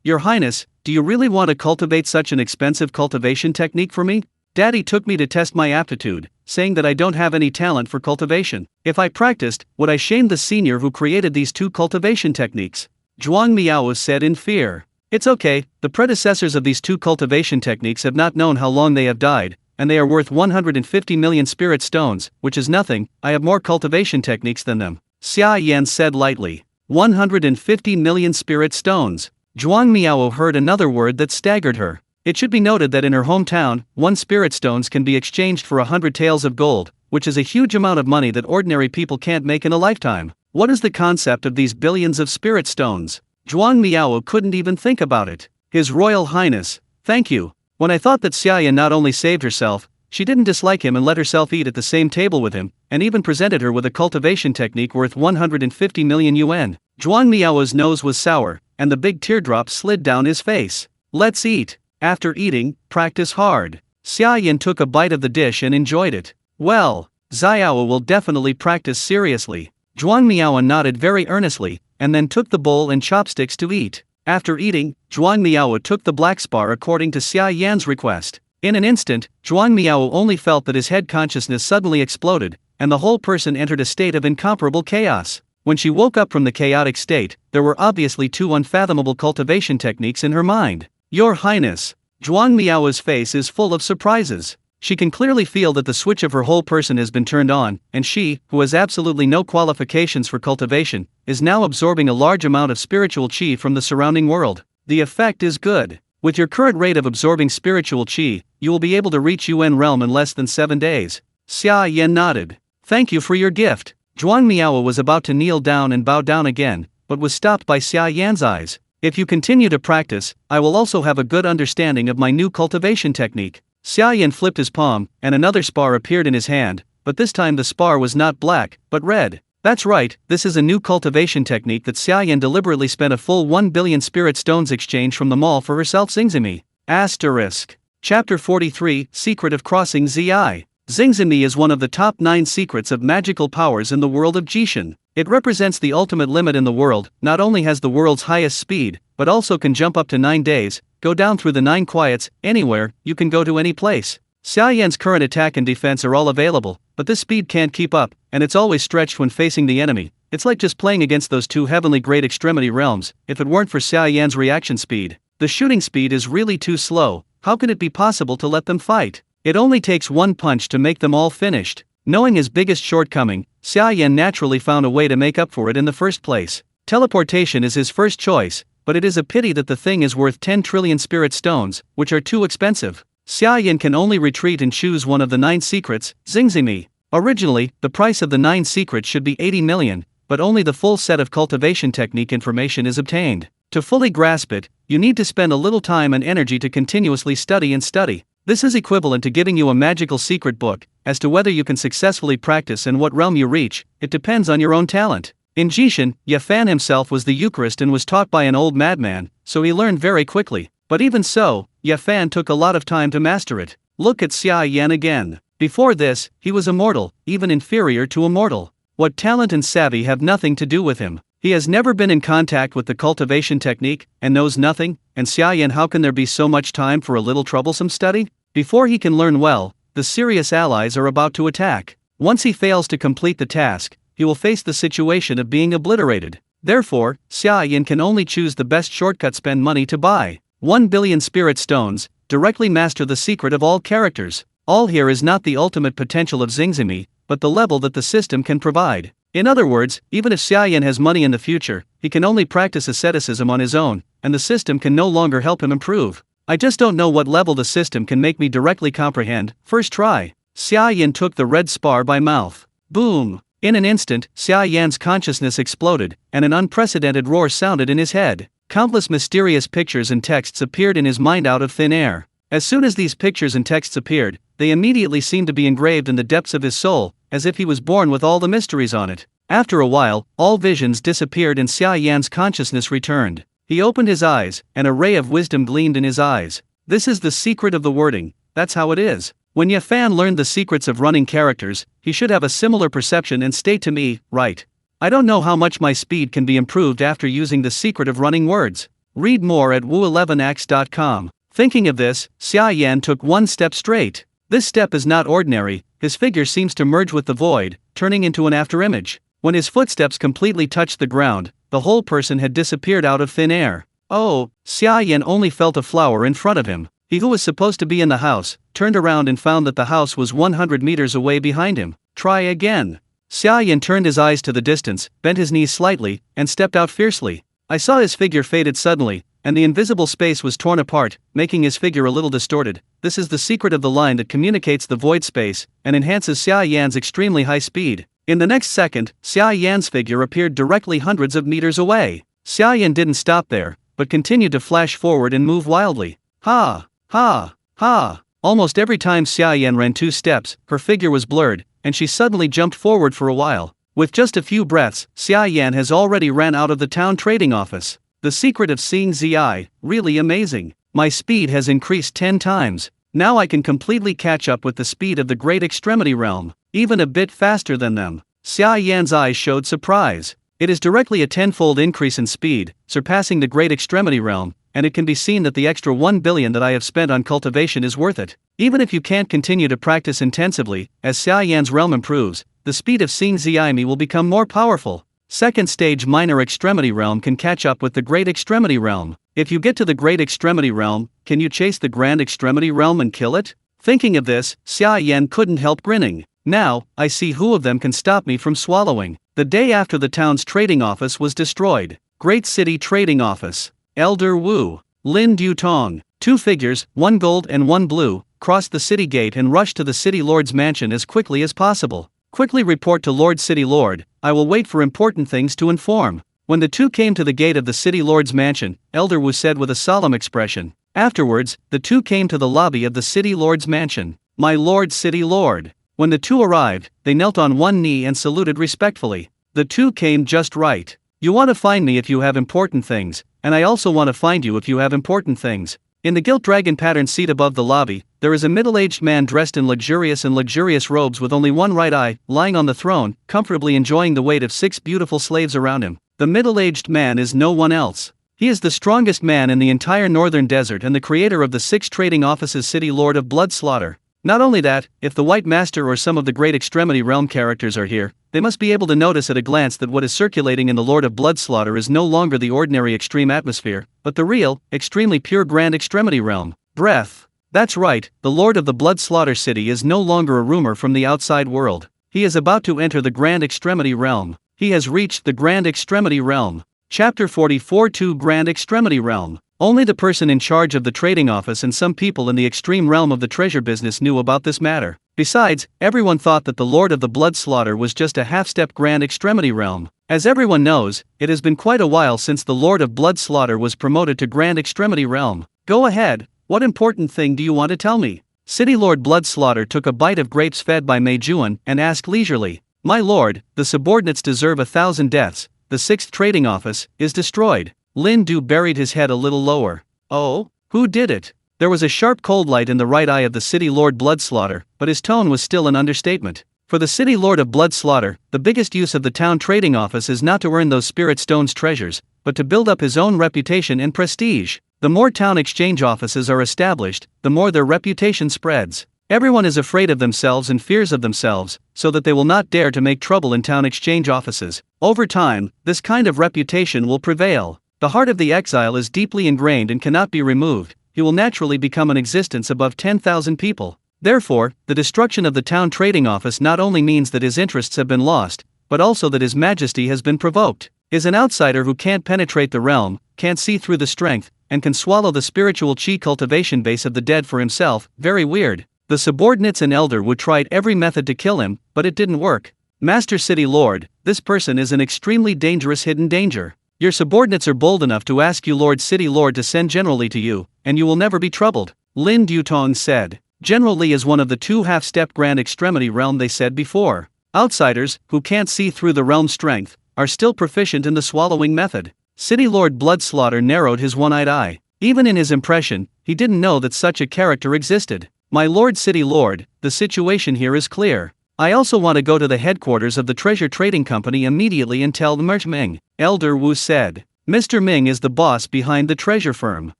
Your Highness, do you really want to cultivate such an expensive cultivation technique for me? Daddy took me to test my aptitude, saying that I don't have any talent for cultivation. If I practiced, would I shame the senior who created these two cultivation techniques? Zhuang Miao said in fear. It's okay, the predecessors of these two cultivation techniques have not known how long they have died, and they are worth 150 million spirit stones, which is nothing. I have more cultivation techniques than them, Xia Yan said lightly. 150 million spirit stones. Zhuang Miao heard another word that staggered her. It should be noted that in her hometown, 1 spirit stones can be exchanged for 100 taels of gold, which is a huge amount of money that ordinary people can't make in a lifetime. What is the concept of these billions of spirit stones? Zhuang Miao couldn't even think about it. His Royal Highness, thank you. When I thought that Xia Yan not only saved herself, she didn't dislike him and let herself eat at the same table with him, and even presented her with a cultivation technique worth 150 million yuan. Zhuang Miao's nose was sour, and the big teardrop slid down his face. Let's eat. After eating, practice hard. Xia Yan took a bite of the dish and enjoyed it. Well, Xiao will definitely practice seriously. Zhuang Miao nodded very earnestly, and then took the bowl and chopsticks to eat. After eating, Zhuang Miao took the black spar according to Xia Yan's request. In an instant, Zhuang Miao only felt that his head consciousness suddenly exploded, and the whole person entered a state of incomparable chaos. When she woke up from the chaotic state, there were obviously 2 unfathomable cultivation techniques in her mind. Your Highness, Zhuang Miao's face is full of surprises. She can clearly feel that the switch of her whole person has been turned on, and she, who has absolutely no qualifications for cultivation, is now absorbing a large amount of spiritual qi from the surrounding world. The effect is good. With your current rate of absorbing spiritual qi, you will be able to reach UN realm in less than 7 days. Xia Yan nodded. Thank you for your gift. Zhuang Miao was about to kneel down and bow down again, but was stopped by Xia Yan's eyes. If you continue to practice, I will also have a good understanding of my new cultivation technique. Xia Yan flipped his palm, and another spar appeared in his hand, but this time the spar was not black, but red. That's right, this is a new cultivation technique that Xia Yan deliberately spent a full 1 billion spirit stones exchange from the mall for herself. Xingzimi. Asterisk. Chapter 43, Secret of Crossing Zi. Xingzimi is one of the top 9 secrets of magical powers in the world of Jishin. It represents the ultimate limit in the world. Not only has the world's highest speed, but also can jump up to 9 days, go down through the 9 quiets, anywhere, you can go to any place. Xia Yan's current attack and defense are all available, but this speed can't keep up, and it's always stretched when facing the enemy. It's like just playing against those 2 heavenly great extremity realms. If it weren't for Xia Yan's reaction speed, the shooting speed is really too slow. How can it be possible to let them fight? It only takes 1 punch to make them all finished. Knowing his biggest shortcoming, Xia Yan naturally found a way to make up for it in the first place. Teleportation is his first choice, but it is a pity that the thing is worth 10 trillion spirit stones, which are too expensive. Xia Yan can only retreat and choose one of the 9 secrets, Xingzimi. Originally, the price of the 9 secrets should be 80 million, but only the full set of cultivation technique information is obtained. To fully grasp it, you need to spend a little time and energy to continuously study and study. This is equivalent to giving you a magical secret book. As to whether you can successfully practice and what realm you reach, it depends on your own talent. In Jishin, Ye Fan himself was the Eucharist and was taught by an old madman, so he learned very quickly. But even so, Ye Fan took a lot of time to master it. Look at Xia Yan again. Before this, he was immortal, even inferior to immortal. What talent and savvy have nothing to do with him. He has never been in contact with the cultivation technique, and knows nothing, and Xia Yan, how can there be so much time for a little troublesome study? Before he can learn well, the serious allies are about to attack. Once he fails to complete the task, he will face the situation of being obliterated. Therefore, Xia Yan can only choose the best shortcut: spend money to buy 1 billion spirit stones, directly master the secret of all characters. All here is not the ultimate potential of Xingzimi, but the level that the system can provide. In other words, even if Xia Yan has money in the future, he can only practice asceticism on his own, and the system can no longer help him improve. I just don't know what level the system can make me directly comprehend. First try. Xia Yan took the red spar by mouth. Boom! In an instant, Xia Yan's consciousness exploded, and an unprecedented roar sounded in his head. Countless mysterious pictures and texts appeared in his mind out of thin air. As soon as these pictures and texts appeared, they immediately seemed to be engraved in the depths of his soul, as if he was born with all the mysteries on it. After a while, all visions disappeared and Xia Yan's consciousness returned. He opened his eyes, and a ray of wisdom gleamed in his eyes. This is the secret of the wording. That's how it is. When Ye Fan learned the secrets of running characters, he should have a similar perception and state to me, right? I don't know how much my speed can be improved after using the secret of running words. Read more at wu11ax.com. Thinking of this, Xia Yan took 1 step straight. This step is not ordinary. His figure seems to merge with the void, turning into an afterimage. When his footsteps completely touched the ground, the whole person had disappeared out of thin air. Oh, Xia Yan only felt a flower in front of him. He who was supposed to be in the house, turned around and found that the house was 100 meters away behind him. Try again. Xia Yan turned his eyes to the distance, bent his knees slightly, and stepped out fiercely. I saw his figure faded suddenly, and the invisible space was torn apart, making his figure a little distorted. This is the secret of the line that communicates the void space, and enhances Xia Yan's extremely high speed. In the next second, Xia Yan's figure appeared directly hundreds of meters away. Xia Yan didn't stop there, but continued to flash forward and move wildly. Ha! Ha! Ha! Almost every time Xia Yan ran 2 steps, her figure was blurred, and she suddenly jumped forward for a while. With just a few breaths, Xia Yan has already ran out of the town trading office. The secret of seeing Zi, really amazing. My speed has increased 10 times. Now I can completely catch up with the speed of the Great Extremity Realm, even a bit faster than them. Xia Yan's eyes showed surprise. It is directly a 10-fold increase in speed, surpassing the Great Extremity Realm, and it can be seen that the extra 1 billion that I have spent on cultivation is worth it. Even if you can't continue to practice intensively, as Xia Yan's realm improves, the speed of seeing Zi will become more powerful. Second stage Minor Extremity Realm can catch up with the Great Extremity Realm. If you get to the Great Extremity Realm, can you chase the Grand Extremity Realm and kill it? Thinking of this, Xia Yan couldn't help grinning. Now, I see who of them can stop me from swallowing. The day after the town's trading office was destroyed. Great City Trading Office. Elder Wu, Lin Dutong, 2 figures, 1 gold and 1 blue, crossed the city gate and rushed to the city lord's mansion as quickly as possible. Quickly report to Lord City Lord, I will wait for important things to inform. When the 2 came to the gate of the city lord's mansion, Elder Wu said with a solemn expression. Afterwards, the 2 came to the lobby of the city lord's mansion. My lord City Lord. When the 2 arrived, they knelt on one knee and saluted respectfully. The 2 came just right. You want to find me if you have important things, and I also want to find you if you have important things. In the gilt dragon pattern seat above the lobby, there is a middle-aged man dressed in luxurious robes with only one right eye, lying on the throne, comfortably enjoying the weight of 6 beautiful slaves around him. The middle-aged man is no one else. He is the strongest man in the entire northern desert and the creator of the 6 trading offices, City Lord of Blood Slaughter. Not only that, if the White Master or some of the Great Extremity Realm characters are here, they must be able to notice at a glance that what is circulating in the Lord of Blood Slaughter is no longer the ordinary extreme atmosphere, but the real, extremely pure Grand Extremity Realm. Breath. That's right, the Lord of the Blood Slaughter City is no longer a rumor from the outside world. He is about to enter the Grand Extremity Realm. He has reached the Grand Extremity Realm. Chapter 44 2 Grand Extremity Realm. Only the person in charge of the trading office and some people in the extreme realm of the treasure business knew about this matter. Besides, everyone thought that the Lord of the Blood Slaughter was just a half-step Grand Extremity Realm. As everyone knows, it has been quite a while since the Lord of Blood Slaughter was promoted to Grand Extremity Realm. Go ahead, what important thing do you want to tell me? City Lord Blood Slaughter took a bite of grapes fed by Mei Juan and asked leisurely. My lord, the subordinates deserve 1,000 deaths. The 6th trading office is destroyed. Lin Du buried his head a little lower. Oh? Who did it? There was a sharp cold light in the right eye of the City Lord Blood Slaughter, but his tone was still an understatement. For the City Lord of Blood Slaughter, the biggest use of the town trading office is not to earn those Spirit Stones treasures, but to build up his own reputation and prestige. The more town exchange offices are established, the more their reputation spreads. Everyone is afraid of themselves and fears of themselves, so that they will not dare to make trouble in town exchange offices. Over time, this kind of reputation will prevail. The heart of the exile is deeply ingrained and cannot be removed. He will naturally become an existence above 10,000 people. Therefore, the destruction of the town trading office not only means that his interests have been lost, but also that his majesty has been provoked. Is an outsider who can't penetrate the realm, can't see through the strength, and can swallow the spiritual chi cultivation base of the dead for himself. Very weird. The subordinates and Elder Wu tried every method to kill him, but it didn't work. Master City Lord, this person is an extremely dangerous hidden danger. Your subordinates are bold enough to ask you Lord City Lord to send General Li to you, and you will never be troubled. Lin Dutong said. General Li is one of the 2 half-step Grand Extremity Realm they said before. Outsiders, who can't see through the realm's strength, are still proficient in the swallowing method. City Lord Blood Slaughter narrowed his one-eyed eye. Even in his impression, he didn't know that such a character existed. My Lord City Lord, the situation here is clear. I also want to go to the headquarters of the treasure trading company immediately and tell Mr. Ming. Elder Wu said. Mr. Ming is the boss behind the treasure firm.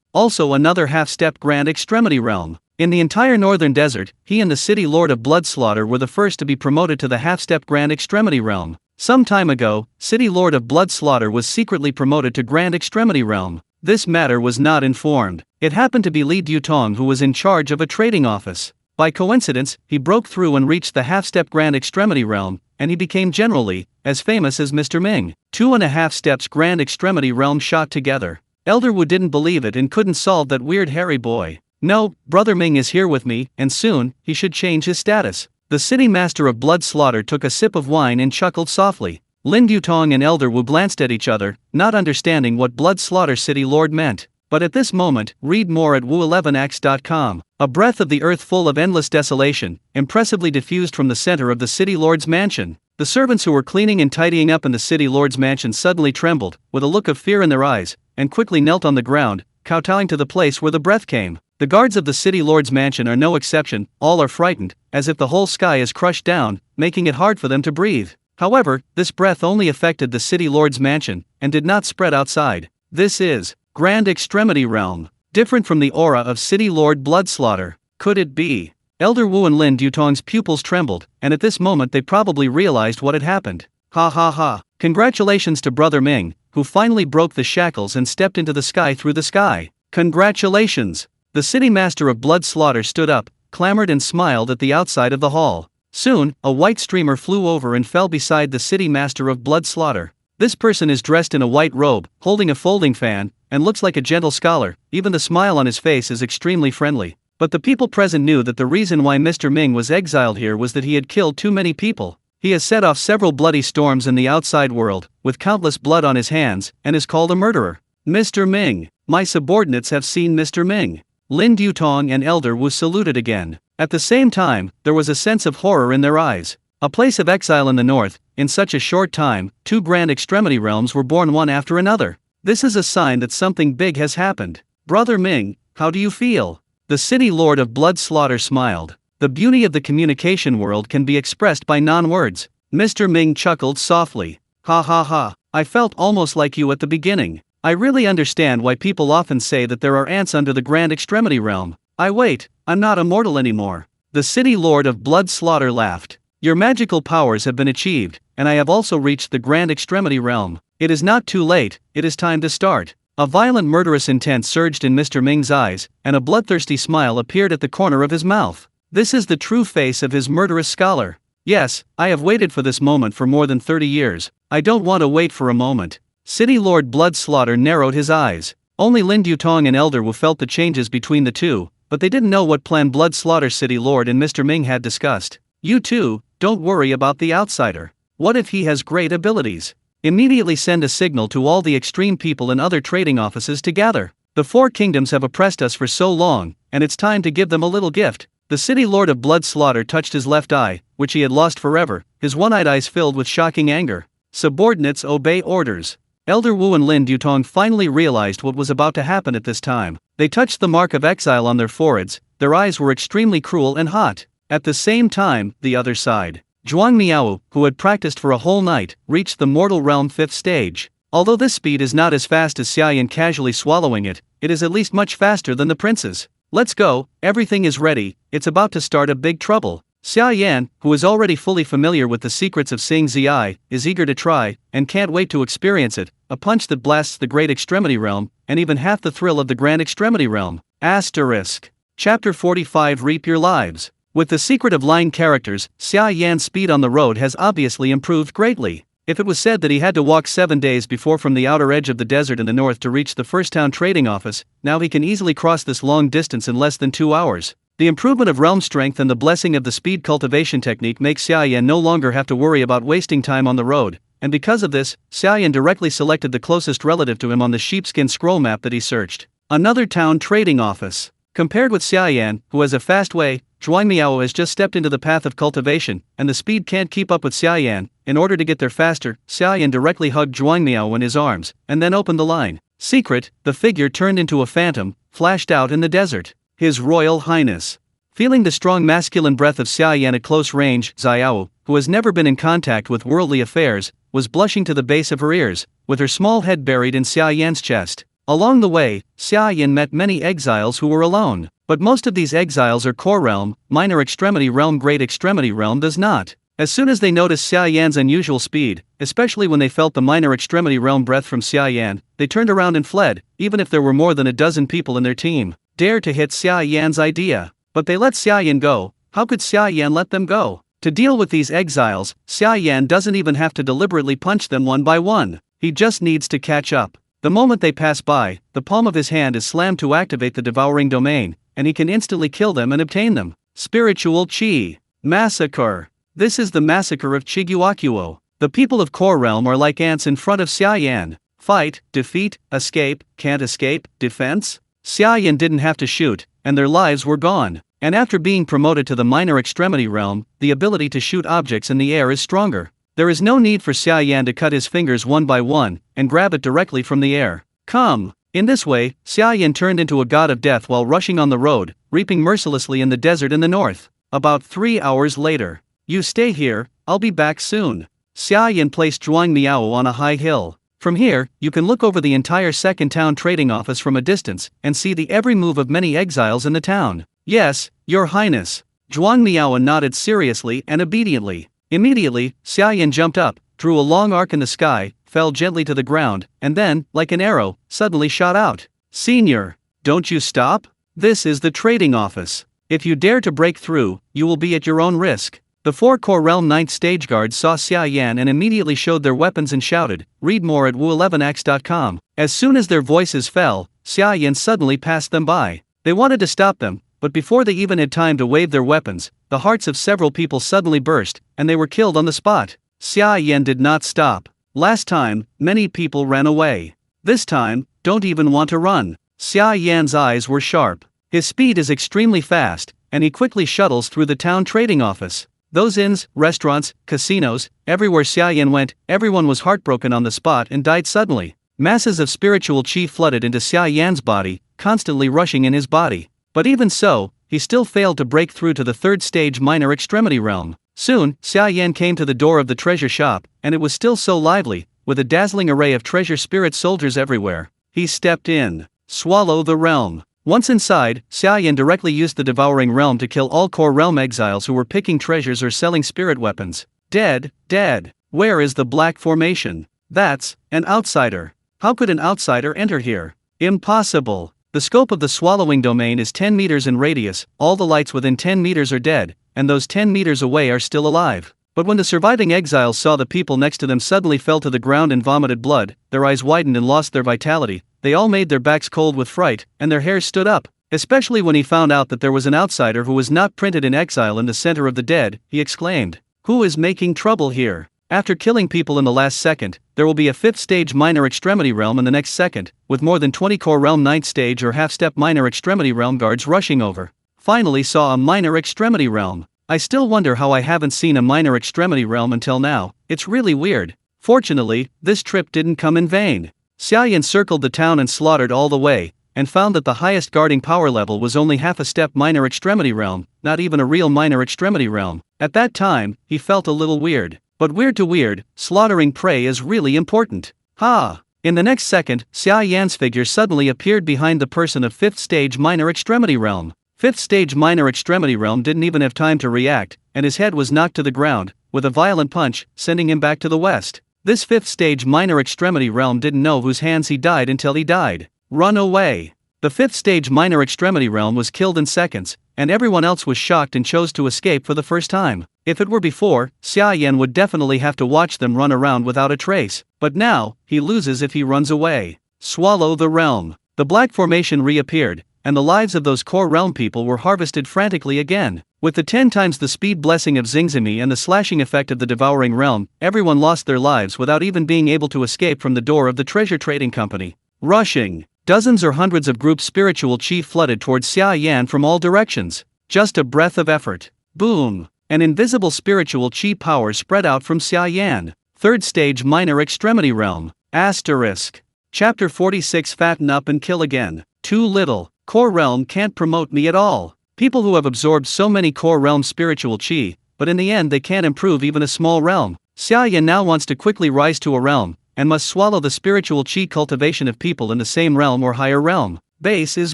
Also another half-step Grand Extremity Realm. In the entire northern desert, he and the City Lord of Blood Slaughter were the first to be promoted to the half-step Grand Extremity Realm. Some time ago, City Lord of Blood Slaughter was secretly promoted to Grand Extremity Realm. This matter was not informed. It happened to be Li Dutong who was in charge of a trading office. By coincidence, he broke through and reached the half-step Grand Extremity Realm, and he became generally as famous as Mr. Ming. 2.5 steps Grand Extremity Realm shot together. Elder Wu didn't believe it and couldn't solve that weird hairy boy. No, Brother Ming is here with me, and soon, he should change his status. The city master of blood slaughter took a sip of wine and chuckled softly. Lin Dutong and Elder Wu glanced at each other, not understanding what Blood Slaughter City Lord meant. But at this moment, read more at wu11x.com. A breath of the earth full of endless desolation, impressively diffused from the center of the city lord's mansion. The servants who were cleaning and tidying up in the city lord's mansion suddenly trembled, with a look of fear in their eyes, and quickly knelt on the ground, kowtowing to the place where the breath came. The guards of the city lord's mansion are no exception, all are frightened, as if the whole sky is crushed down, making it hard for them to breathe. However, this breath only affected the city lord's mansion, and did not spread outside. This is Grand Extremity Realm, different from the aura of City Lord Bloodslaughter. Could it be? Elder Wu and Lin Dutong's pupils trembled, and at this moment they probably realized what had happened. Ha ha ha. Congratulations to Brother Ming, who finally broke the shackles and stepped into the sky through the sky. Congratulations. The city master of blood slaughter stood up, clamored and smiled at the outside of the hall. Soon, a white streamer flew over and fell beside the city master of blood slaughter. This person is dressed in a white robe, holding a folding fan, and looks like a gentle scholar. Even the smile on his face is extremely friendly. But the people present knew that the reason why Mr. Ming was exiled here was that he had killed too many people. He has set off several bloody storms in the outside world, with countless blood on his hands, and is called a murderer. Mr. Ming. My subordinates have seen Mr. Ming. Lin Dutong and Elder Wu saluted again. At the same time, there was a sense of horror in their eyes. A place of exile in the north, in such a short time, 2 Grand Extremity Realms were born one after another. This is a sign that something big has happened. Brother Ming, how do you feel? The city lord of blood slaughter smiled. The beauty of the communication world can be expressed by non-words. Mr. Ming chuckled softly. Ha ha ha, I felt almost like you at the beginning. I really understand why people often say that there are ants under the Grand Extremity Realm. I'm not immortal anymore. The city lord of blood slaughter laughed. Your magical powers have been achieved, and I have also reached the Grand Extremity Realm. It is not too late, it is time to start. A violent murderous intent surged in Mr. Ming's eyes, and a bloodthirsty smile appeared at the corner of his mouth. This is the true face of his murderous scholar. Yes, I have waited for this moment for more than 30 years. I don't want to wait for a moment. City Lord Blood Slaughter narrowed his eyes. Only Lin Dutong and Elder Wu felt the changes between the two, but they didn't know what plan Blood Slaughter City Lord and Mr. Ming had discussed. You too, don't worry about the outsider. What if he has great abilities? Immediately send a signal to all the extreme people in other trading offices to gather. The 4 kingdoms have oppressed us for so long, and it's time to give them a little gift. The city lord of blood slaughter touched his left eye, which he had lost forever, his one-eyed eyes filled with shocking anger. Subordinates obey orders. Elder Wu and Lin Dutong finally realized what was about to happen at this time. They touched the mark of exile on their foreheads, their eyes were extremely cruel and hot. At the same time, the other side. Zhuang Miao, who had practiced for a whole night, reached the mortal realm 5th stage. Although this speed is not as fast as Xia Yan casually swallowing it, it is at least much faster than the prince's. Let's go, everything is ready, it's about to start a big trouble. Xia Yan, who is already fully familiar with the secrets of Xing Zi, is eager to try, and can't wait to experience it, a punch that blasts the Great Extremity Realm, and even half the thrill of the Grand Extremity Realm. Asterisk. Chapter 45 Reap Your Lives. With the secret of line characters, Xia Yan's speed on the road has obviously improved greatly. If it was said that he had to walk 7 days before from the outer edge of the desert in the north to reach the first town trading office, now he can easily cross this long distance in less than 2 hours. The improvement of realm strength and the blessing of the speed cultivation technique makes Xia Yan no longer have to worry about wasting time on the road, and because of this, Xia Yan directly selected the closest relative to him on the sheepskin scroll map that he searched. Another town trading office. Compared with Xia Yan, who has a fast way, Zhuang Miao has just stepped into the path of cultivation, and the speed can't keep up with Xia Yan. In order to get there faster, Xia Yan directly hugged Zhuang Miao in his arms, and then opened the line. Secret, the figure turned into a phantom, flashed out in the desert. His Royal Highness. Feeling the strong masculine breath of Xia Yan at close range, Xiao, who has never been in contact with worldly affairs, was blushing to the base of her ears, with her small head buried in Xia Yan's chest. Along the way, Xia Yan met many exiles who were alone, but most of these exiles are core realm, minor extremity realm, great extremity realm does not. As soon as they noticed Xia Yan's unusual speed, especially when they felt the minor extremity realm breath from Xia Yan, they turned around and fled, even if there were more than a dozen people in their team. Dare to hit Xia Yan's idea. But they let Xia Yan go. How could Xia Yan let them go? To deal with these exiles, Xia Yan doesn't even have to deliberately punch them one by one. He just needs to catch up. The moment they pass by, the palm of his hand is slammed to activate the devouring domain, and he can instantly kill them and obtain them. Spiritual Qi. Massacre. This is the massacre of Chiguakuo. The people of Core Realm are like ants in front of Xia Yan. Fight, defeat, escape, can't escape, defense? Xia Yan didn't have to shoot, and their lives were gone. And after being promoted to the minor extremity realm, the ability to shoot objects in the air is stronger. There is no need for Xia Yan to cut his fingers one by one and grab it directly from the air. Come! In this way, Xia Yan turned into a god of death while rushing on the road, reaping mercilessly in the desert in the north. About 3 hours later. You stay here, I'll be back soon. Xia Yan placed Zhuang Miao on a high hill. From here, you can look over the entire second town trading office from a distance and see the every move of many exiles in the town. Yes, Your Highness. Zhuang Miao nodded seriously and obediently. Immediately, Xia Yan jumped up, drew a long arc in the sky, fell gently to the ground, and then, like an arrow, suddenly shot out. Senior, don't you stop? This is the trading office. If you dare to break through, you will be at your own risk. The 4 Core Realm 9th stage guards saw Xia Yan and immediately showed their weapons and shouted. Read more at wu11x.com. As soon as their voices fell, Xia Yan suddenly passed them by. They wanted to stop them, but before they even had time to wave their weapons, the hearts of several people suddenly burst, and they were killed on the spot. Xia Yan did not stop. Last time, many people ran away. This time, don't even want to run. Xia Yan's eyes were sharp. His speed is extremely fast, and he quickly shuttles through the town trading office. Those inns, restaurants, casinos, everywhere Xia Yan went, everyone was heartbroken on the spot and died suddenly. Masses of spiritual qi flooded into Xia Yan's body, constantly rushing in his body. But even so, he still failed to break through to the 3rd stage minor extremity realm. Soon, Xia Yan came to the door of the treasure shop, and it was still so lively, with a dazzling array of treasure spirit soldiers everywhere. He stepped in. Swallow the realm. Once inside, Xia Yan directly used the devouring realm to kill all Core Realm exiles who were picking treasures or selling spirit weapons. Dead, dead. Where is the black formation? That's an outsider. How could an outsider enter here? Impossible. The scope of the swallowing domain is 10 meters in radius, all the lights within 10 meters are dead, and those 10 meters away are still alive. But when the surviving exiles saw the people next to them suddenly fell to the ground and vomited blood, their eyes widened and lost their vitality, they all made their backs cold with fright, and their hairs stood up. Especially when he found out that there was an outsider who was not printed in exile in the center of the dead, he exclaimed, "Who is making trouble here?" After killing people in the last second, there will be a 5th stage minor extremity realm in the next second, with more than 20 Core Realm 9th stage or half-step minor extremity realm guards rushing over. Finally saw a minor extremity realm. I still wonder how I haven't seen a minor extremity realm until now. It's really weird. Fortunately, this trip didn't come in vain. Xia Yan circled the town and slaughtered all the way, and found that the highest guarding power level was only half a step minor extremity realm, not even a real minor extremity realm. At that time, he felt a little weird. But weird to weird, slaughtering prey is really important. Ha! In the next second, Xia Yan's figure suddenly appeared behind the person of 5th stage minor extremity realm. 5th stage minor extremity realm didn't even have time to react, and his head was knocked to the ground, with a violent punch, sending him back to the west. This 5th stage minor extremity realm didn't know whose hands he died until he died. Run away. The 5th stage minor extremity realm was killed in seconds, and everyone else was shocked and chose to escape for the first time. If it were before, Xia Yan would definitely have to watch them run around without a trace, but now, he loses if he runs away. Swallow the realm. The black formation reappeared, and the lives of those Core Realm people were harvested frantically again. With the 10 times the speed blessing of Xingzimi and the slashing effect of the devouring realm, everyone lost their lives without even being able to escape from the door of the treasure trading company. Rushing. Dozens or hundreds of group spiritual chi flooded towards Xia Yan from all directions. Just a breath of effort. Boom. An invisible spiritual chi power spread out from Xia Yan. 3rd stage minor extremity realm. Asterisk. Chapter 46 Fatten up and kill again. Too little. Core Realm can't promote me at all. People who have absorbed so many Core Realm spiritual chi, but in the end they can't improve even a small realm. Xia Yan now wants to quickly rise to a realm, and must swallow the spiritual chi cultivation of people in the same realm or higher realm. Base is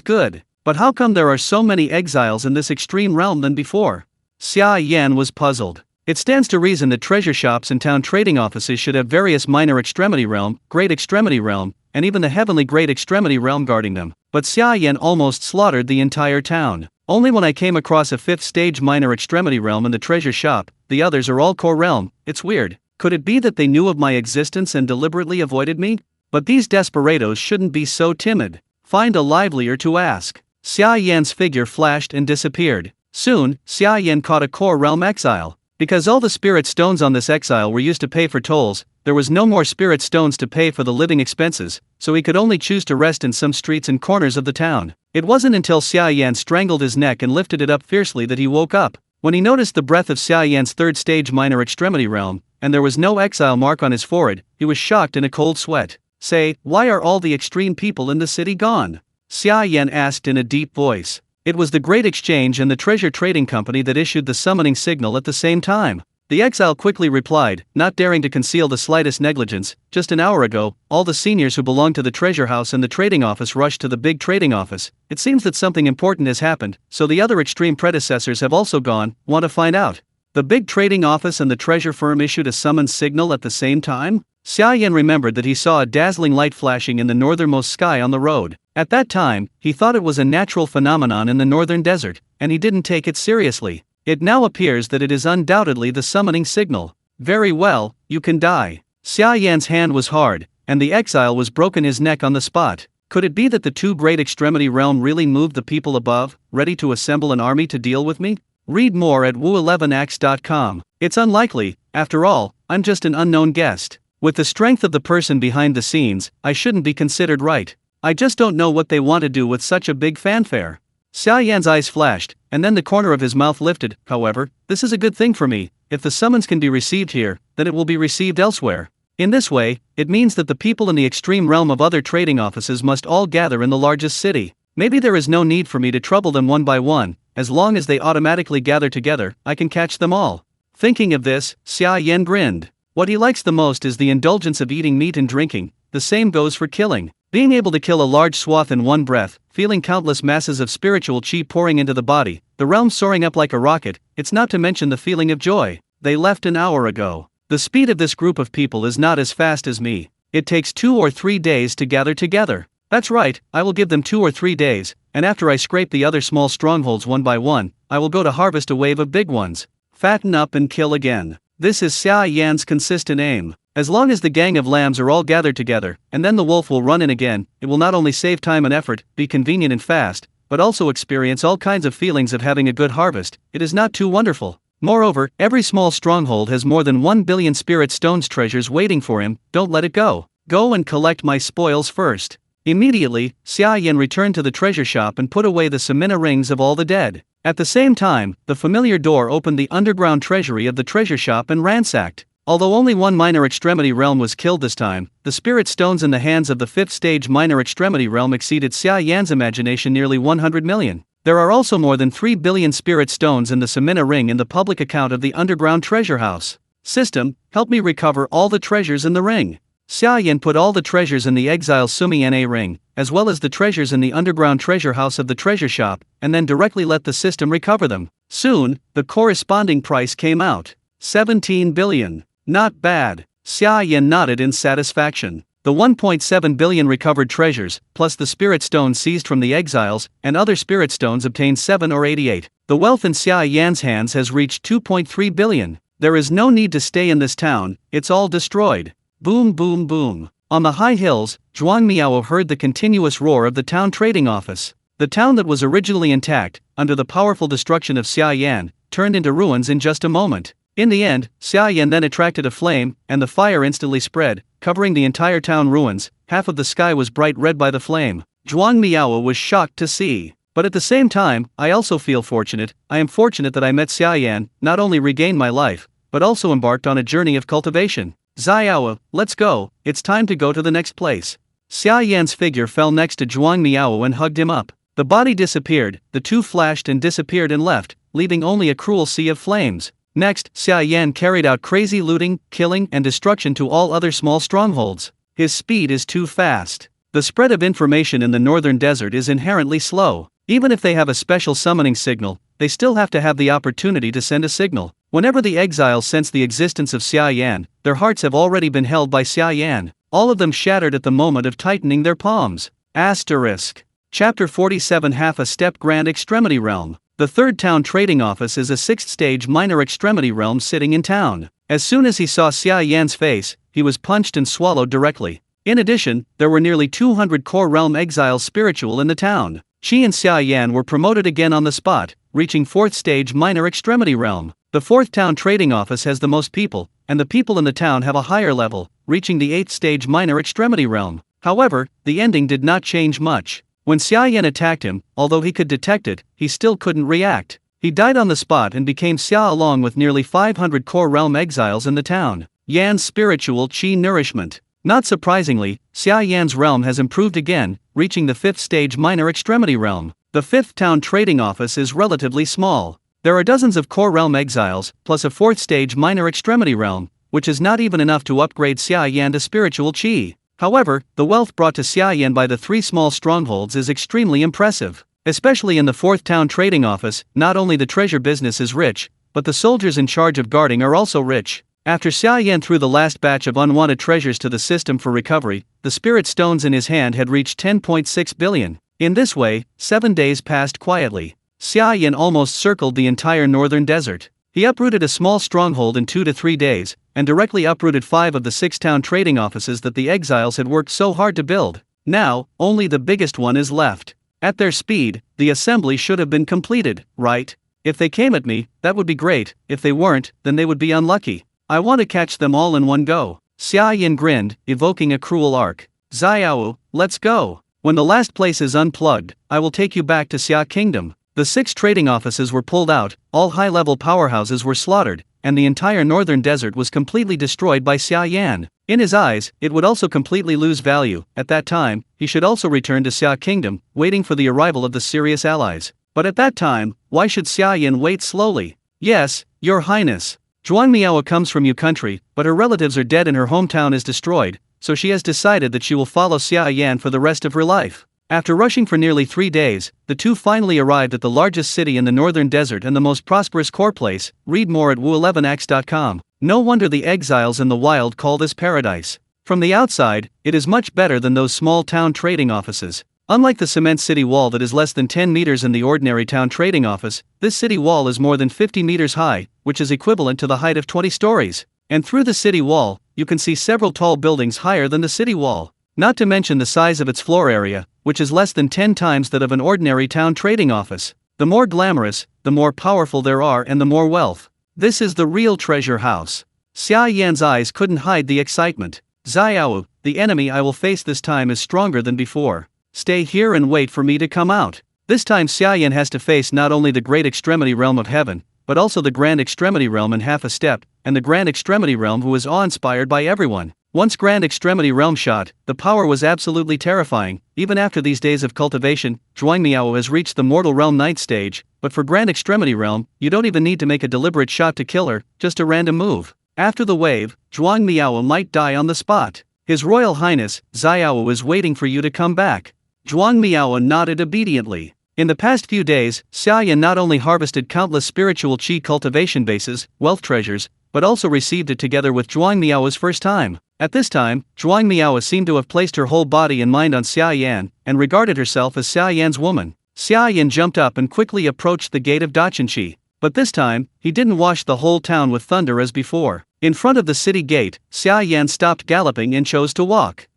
good. But how come there are so many exiles in this extreme realm than before? Xia Yan was puzzled. It stands to reason that treasure shops and town trading offices should have various minor extremity realm, great extremity realm, and even the heavenly great extremity realm guarding them. But Xia Yan almost slaughtered the entire town. Only when I came across a 5th stage minor extremity realm in the treasure shop, the others are all core realm. It's weird. Could it be that they knew of my existence and deliberately avoided me? But these desperados shouldn't be so timid. Find a livelier to ask. Xia Yan's figure flashed and disappeared. Soon, Xia Yan caught a core realm exile. Because all the spirit stones on this exile were used to pay for tolls, there was no more spirit stones to pay for the living expenses, so he could only choose to rest in some streets and corners of the town. It wasn't until Xia Yan strangled his neck and lifted it up fiercely that he woke up. When he noticed the breath of Xia Yan's 3rd stage minor extremity realm, and there was no exile mark on his forehead, he was shocked in a cold sweat. Say, why are all the extreme people in the city gone? Xia Yan asked in a deep voice. It was the Great Exchange and the Treasure Trading Company that issued the summoning signal at the same time. The exile quickly replied, not daring to conceal the slightest negligence. Just an hour ago, all the seniors who belonged to the treasure house and the trading office rushed to the big trading office. It seems that something important has happened, so the other extreme predecessors have also gone. Want to find out? The big trading office and the treasure firm issued a summons signal at the same time? Xia Yan remembered that he saw a dazzling light flashing in the northernmost sky on the road. At that time, he thought it was a natural phenomenon in the northern desert, and he didn't take it seriously. It now appears that it is undoubtedly the summoning signal. Very well, you can die. Xia Yan's hand was hard, and the exile was broken his neck on the spot. Could it be that the 2 great extremity realm really moved the people above, ready to assemble an army to deal with me? Read more at wu11ax.com. It's unlikely, after all, I'm just an unknown guest. With the strength of the person behind the scenes, I shouldn't be considered right. I just don't know what they want to do with such a big fanfare. Xia Yan's eyes flashed, and then the corner of his mouth lifted. However, this is a good thing for me. If the summons can be received here, then it will be received elsewhere. In this way, it means that the people in the extreme realm of other trading offices must all gather in the largest city. Maybe there is no need for me to trouble them one by one. As long as they automatically gather together, I can catch them all. Thinking of this, Xia Yan grinned. What he likes the most is the indulgence of eating meat and drinking. The same goes for killing. Being able to kill a large swath in one breath, feeling countless masses of spiritual chi pouring into the body, the realm soaring up like a rocket, it's not to mention the feeling of joy. They left an hour ago. The speed of this group of people is not as fast as me. It takes 2 or 3 days to gather together. That's right, I will give them 2 or 3 days, and after I scrape the other small strongholds one by one, I will go to harvest a wave of big ones. Fatten up and kill again. This is Xia Yan's consistent aim. As long as the gang of lambs are all gathered together, and then the wolf will run in again, it will not only save time and effort, be convenient and fast, but also experience all kinds of feelings of having a good harvest. It is not too wonderful. Moreover, every small stronghold has more than 1 billion spirit stones treasures waiting for him. Don't let it go. Go and collect my spoils first. Immediately, Xia Yan returned to the treasure shop and put away the Samina rings of all the dead. At the same time, the familiar door opened the underground treasury of the treasure shop and ransacked. Although only one minor extremity realm was killed this time, the spirit stones in the hands of the 5th stage minor extremity realm exceeded Xia Yan's imagination nearly 100 million. There are also more than 3 billion spirit stones in the Samina ring in the public account of the underground treasure house. System, help me recover all the treasures in the ring. Xia Yan put all the treasures in the exile Sumi Na ring, as well as the treasures in the underground treasure house of the treasure shop, and then directly let the system recover them. Soon, the corresponding price came out. 17 billion. Not bad. Xia Yan nodded in satisfaction. The 1.7 billion recovered treasures, plus the spirit stones seized from the exiles, and other spirit stones obtained 7 or 88. The wealth in Xia Yan's hands has reached 2.3 billion. There is no need to stay in this town, it's all destroyed. Boom boom boom. On the high hills, Zhuang Miao heard the continuous roar of the town trading office. The town that was originally intact, under the powerful destruction of Xia Yan, turned into ruins in just a moment. In the end, Xia Yan then attracted a flame, and the fire instantly spread, covering the entire town ruins. Half of the sky was bright red by the flame. Zhuang Miao was shocked to see. But at the same time, I also feel fortunate. I am fortunate that I met Xia Yan, not only regained my life, but also embarked on a journey of cultivation. Xiao, let's go, it's time to go to the next place. Xia Yan's figure fell next to Zhuang Miao and hugged him up. The body disappeared, the two flashed and disappeared and left, leaving only a cruel sea of flames. Next, Xia Yan carried out crazy looting, killing, and destruction to all other small strongholds. His speed is too fast. The spread of information in the northern desert is inherently slow. Even if they have a special summoning signal, they still have to have the opportunity to send a signal. Whenever the exiles sense the existence of Xia Yan, their hearts have already been held by Xia Yan, all of them shattered at the moment of tightening their palms. Asterisk. Chapter 47 Half a Step Grand Extremity Realm. The third town trading office is a 6th stage minor extremity realm sitting in town. As soon as he saw Xia Yan's face, he was punched and swallowed directly. In addition, there were nearly 200 core realm exiles spiritual in the town. Qi and Xia Yan were promoted again on the spot, reaching 4th stage minor extremity realm. The 4th town trading office has the most people, and the people in the town have a higher level, reaching the 8th stage minor extremity realm. However, the ending did not change much. When Xia Yan attacked him, although he could detect it, he still couldn't react. He died on the spot and became Xia along with nearly 500 core realm exiles in the town. Yan's spiritual qi nourishment. Not surprisingly, Xia Yan's realm has improved again, reaching the 5th stage minor extremity realm. The 5th town trading office is relatively small. There are dozens of core realm exiles, plus a 4th stage minor extremity realm, which is not even enough to upgrade Xia Yan to spiritual qi. However, the wealth brought to Xia Yan by the 3 small strongholds is extremely impressive. Especially in the 4th town trading office, not only the treasure business is rich, but the soldiers in charge of guarding are also rich. After Xia Yan threw the last batch of unwanted treasures to the system for recovery, the spirit stones in his hand had reached 10.6 billion. In this way, 7 days passed quietly. Xia Yan almost circled the entire northern desert. He uprooted a small stronghold in 2 to 3 days, and directly uprooted 5 of the 6 town trading offices that the exiles had worked so hard to build. Now, only the biggest one is left. At their speed, the assembly should have been completed, right? If they came at me, that would be great. If they weren't, then they would be unlucky. I want to catch them all in one go. Xia Yan grinned, evoking a cruel arc. Xiao, let's go. When the last place is unplugged, I will take you back to Xia Kingdom. The 6 trading offices were pulled out, all high-level powerhouses were slaughtered, and the entire northern desert was completely destroyed by Xia Yan. In his eyes, it would also completely lose value. At that time, he should also return to Xia Kingdom, waiting for the arrival of the serious allies. But at that time, why should Xia Yan wait slowly? Yes, Your Highness. Zhuang Miao comes from Yu country, but her relatives are dead and her hometown is destroyed, so she has decided that she will follow Xia Yan for the rest of her life. After rushing for nearly 3 days, the two finally arrived at the largest city in the northern desert and the most prosperous core place. Read more at wu11x.com. No wonder the exiles in the wild call this paradise. From the outside, it is much better than those small town trading offices. Unlike the cement city wall that is less than 10 meters in the ordinary town trading office, this city wall is more than 50 meters high, which is equivalent to the height of 20 stories. And through the city wall, you can see several tall buildings higher than the city wall. Not to mention the size of its floor area, which is less than 10 times that of an ordinary town trading office. The more glamorous, the more powerful there are and the more wealth. This is the real treasure house. Xia Yan's eyes couldn't hide the excitement. Xiao, the enemy I will face this time is stronger than before. Stay here and wait for me to come out. This time Xia Yan has to face not only the great extremity realm of heaven, but also the grand extremity realm in half a step, and the grand extremity realm who is awe-inspired by everyone. Once grand extremity realm shot, the power was absolutely terrifying. Even after these days of cultivation, Zhuang Miao has reached the mortal realm 9th stage, but for grand extremity realm, you don't even need to make a deliberate shot to kill her, just a random move. After the wave, Zhuang Miao might die on the spot. His Royal Highness, Xiao is waiting for you to come back. Zhuang Miao nodded obediently. In the past few days, Xia Yan not only harvested countless spiritual qi cultivation bases, wealth treasures, but also received it together with Zhuang Miao's first time. At this time, Zhuang Miao seemed to have placed her whole body and mind on Xia Yan, and regarded herself as Xia Yan's woman. Xia Yan jumped up and quickly approached the gate of Daqinshi. But this time, he didn't wash the whole town with thunder as before. In front of the city gate, Xia Yan stopped galloping and chose to walk.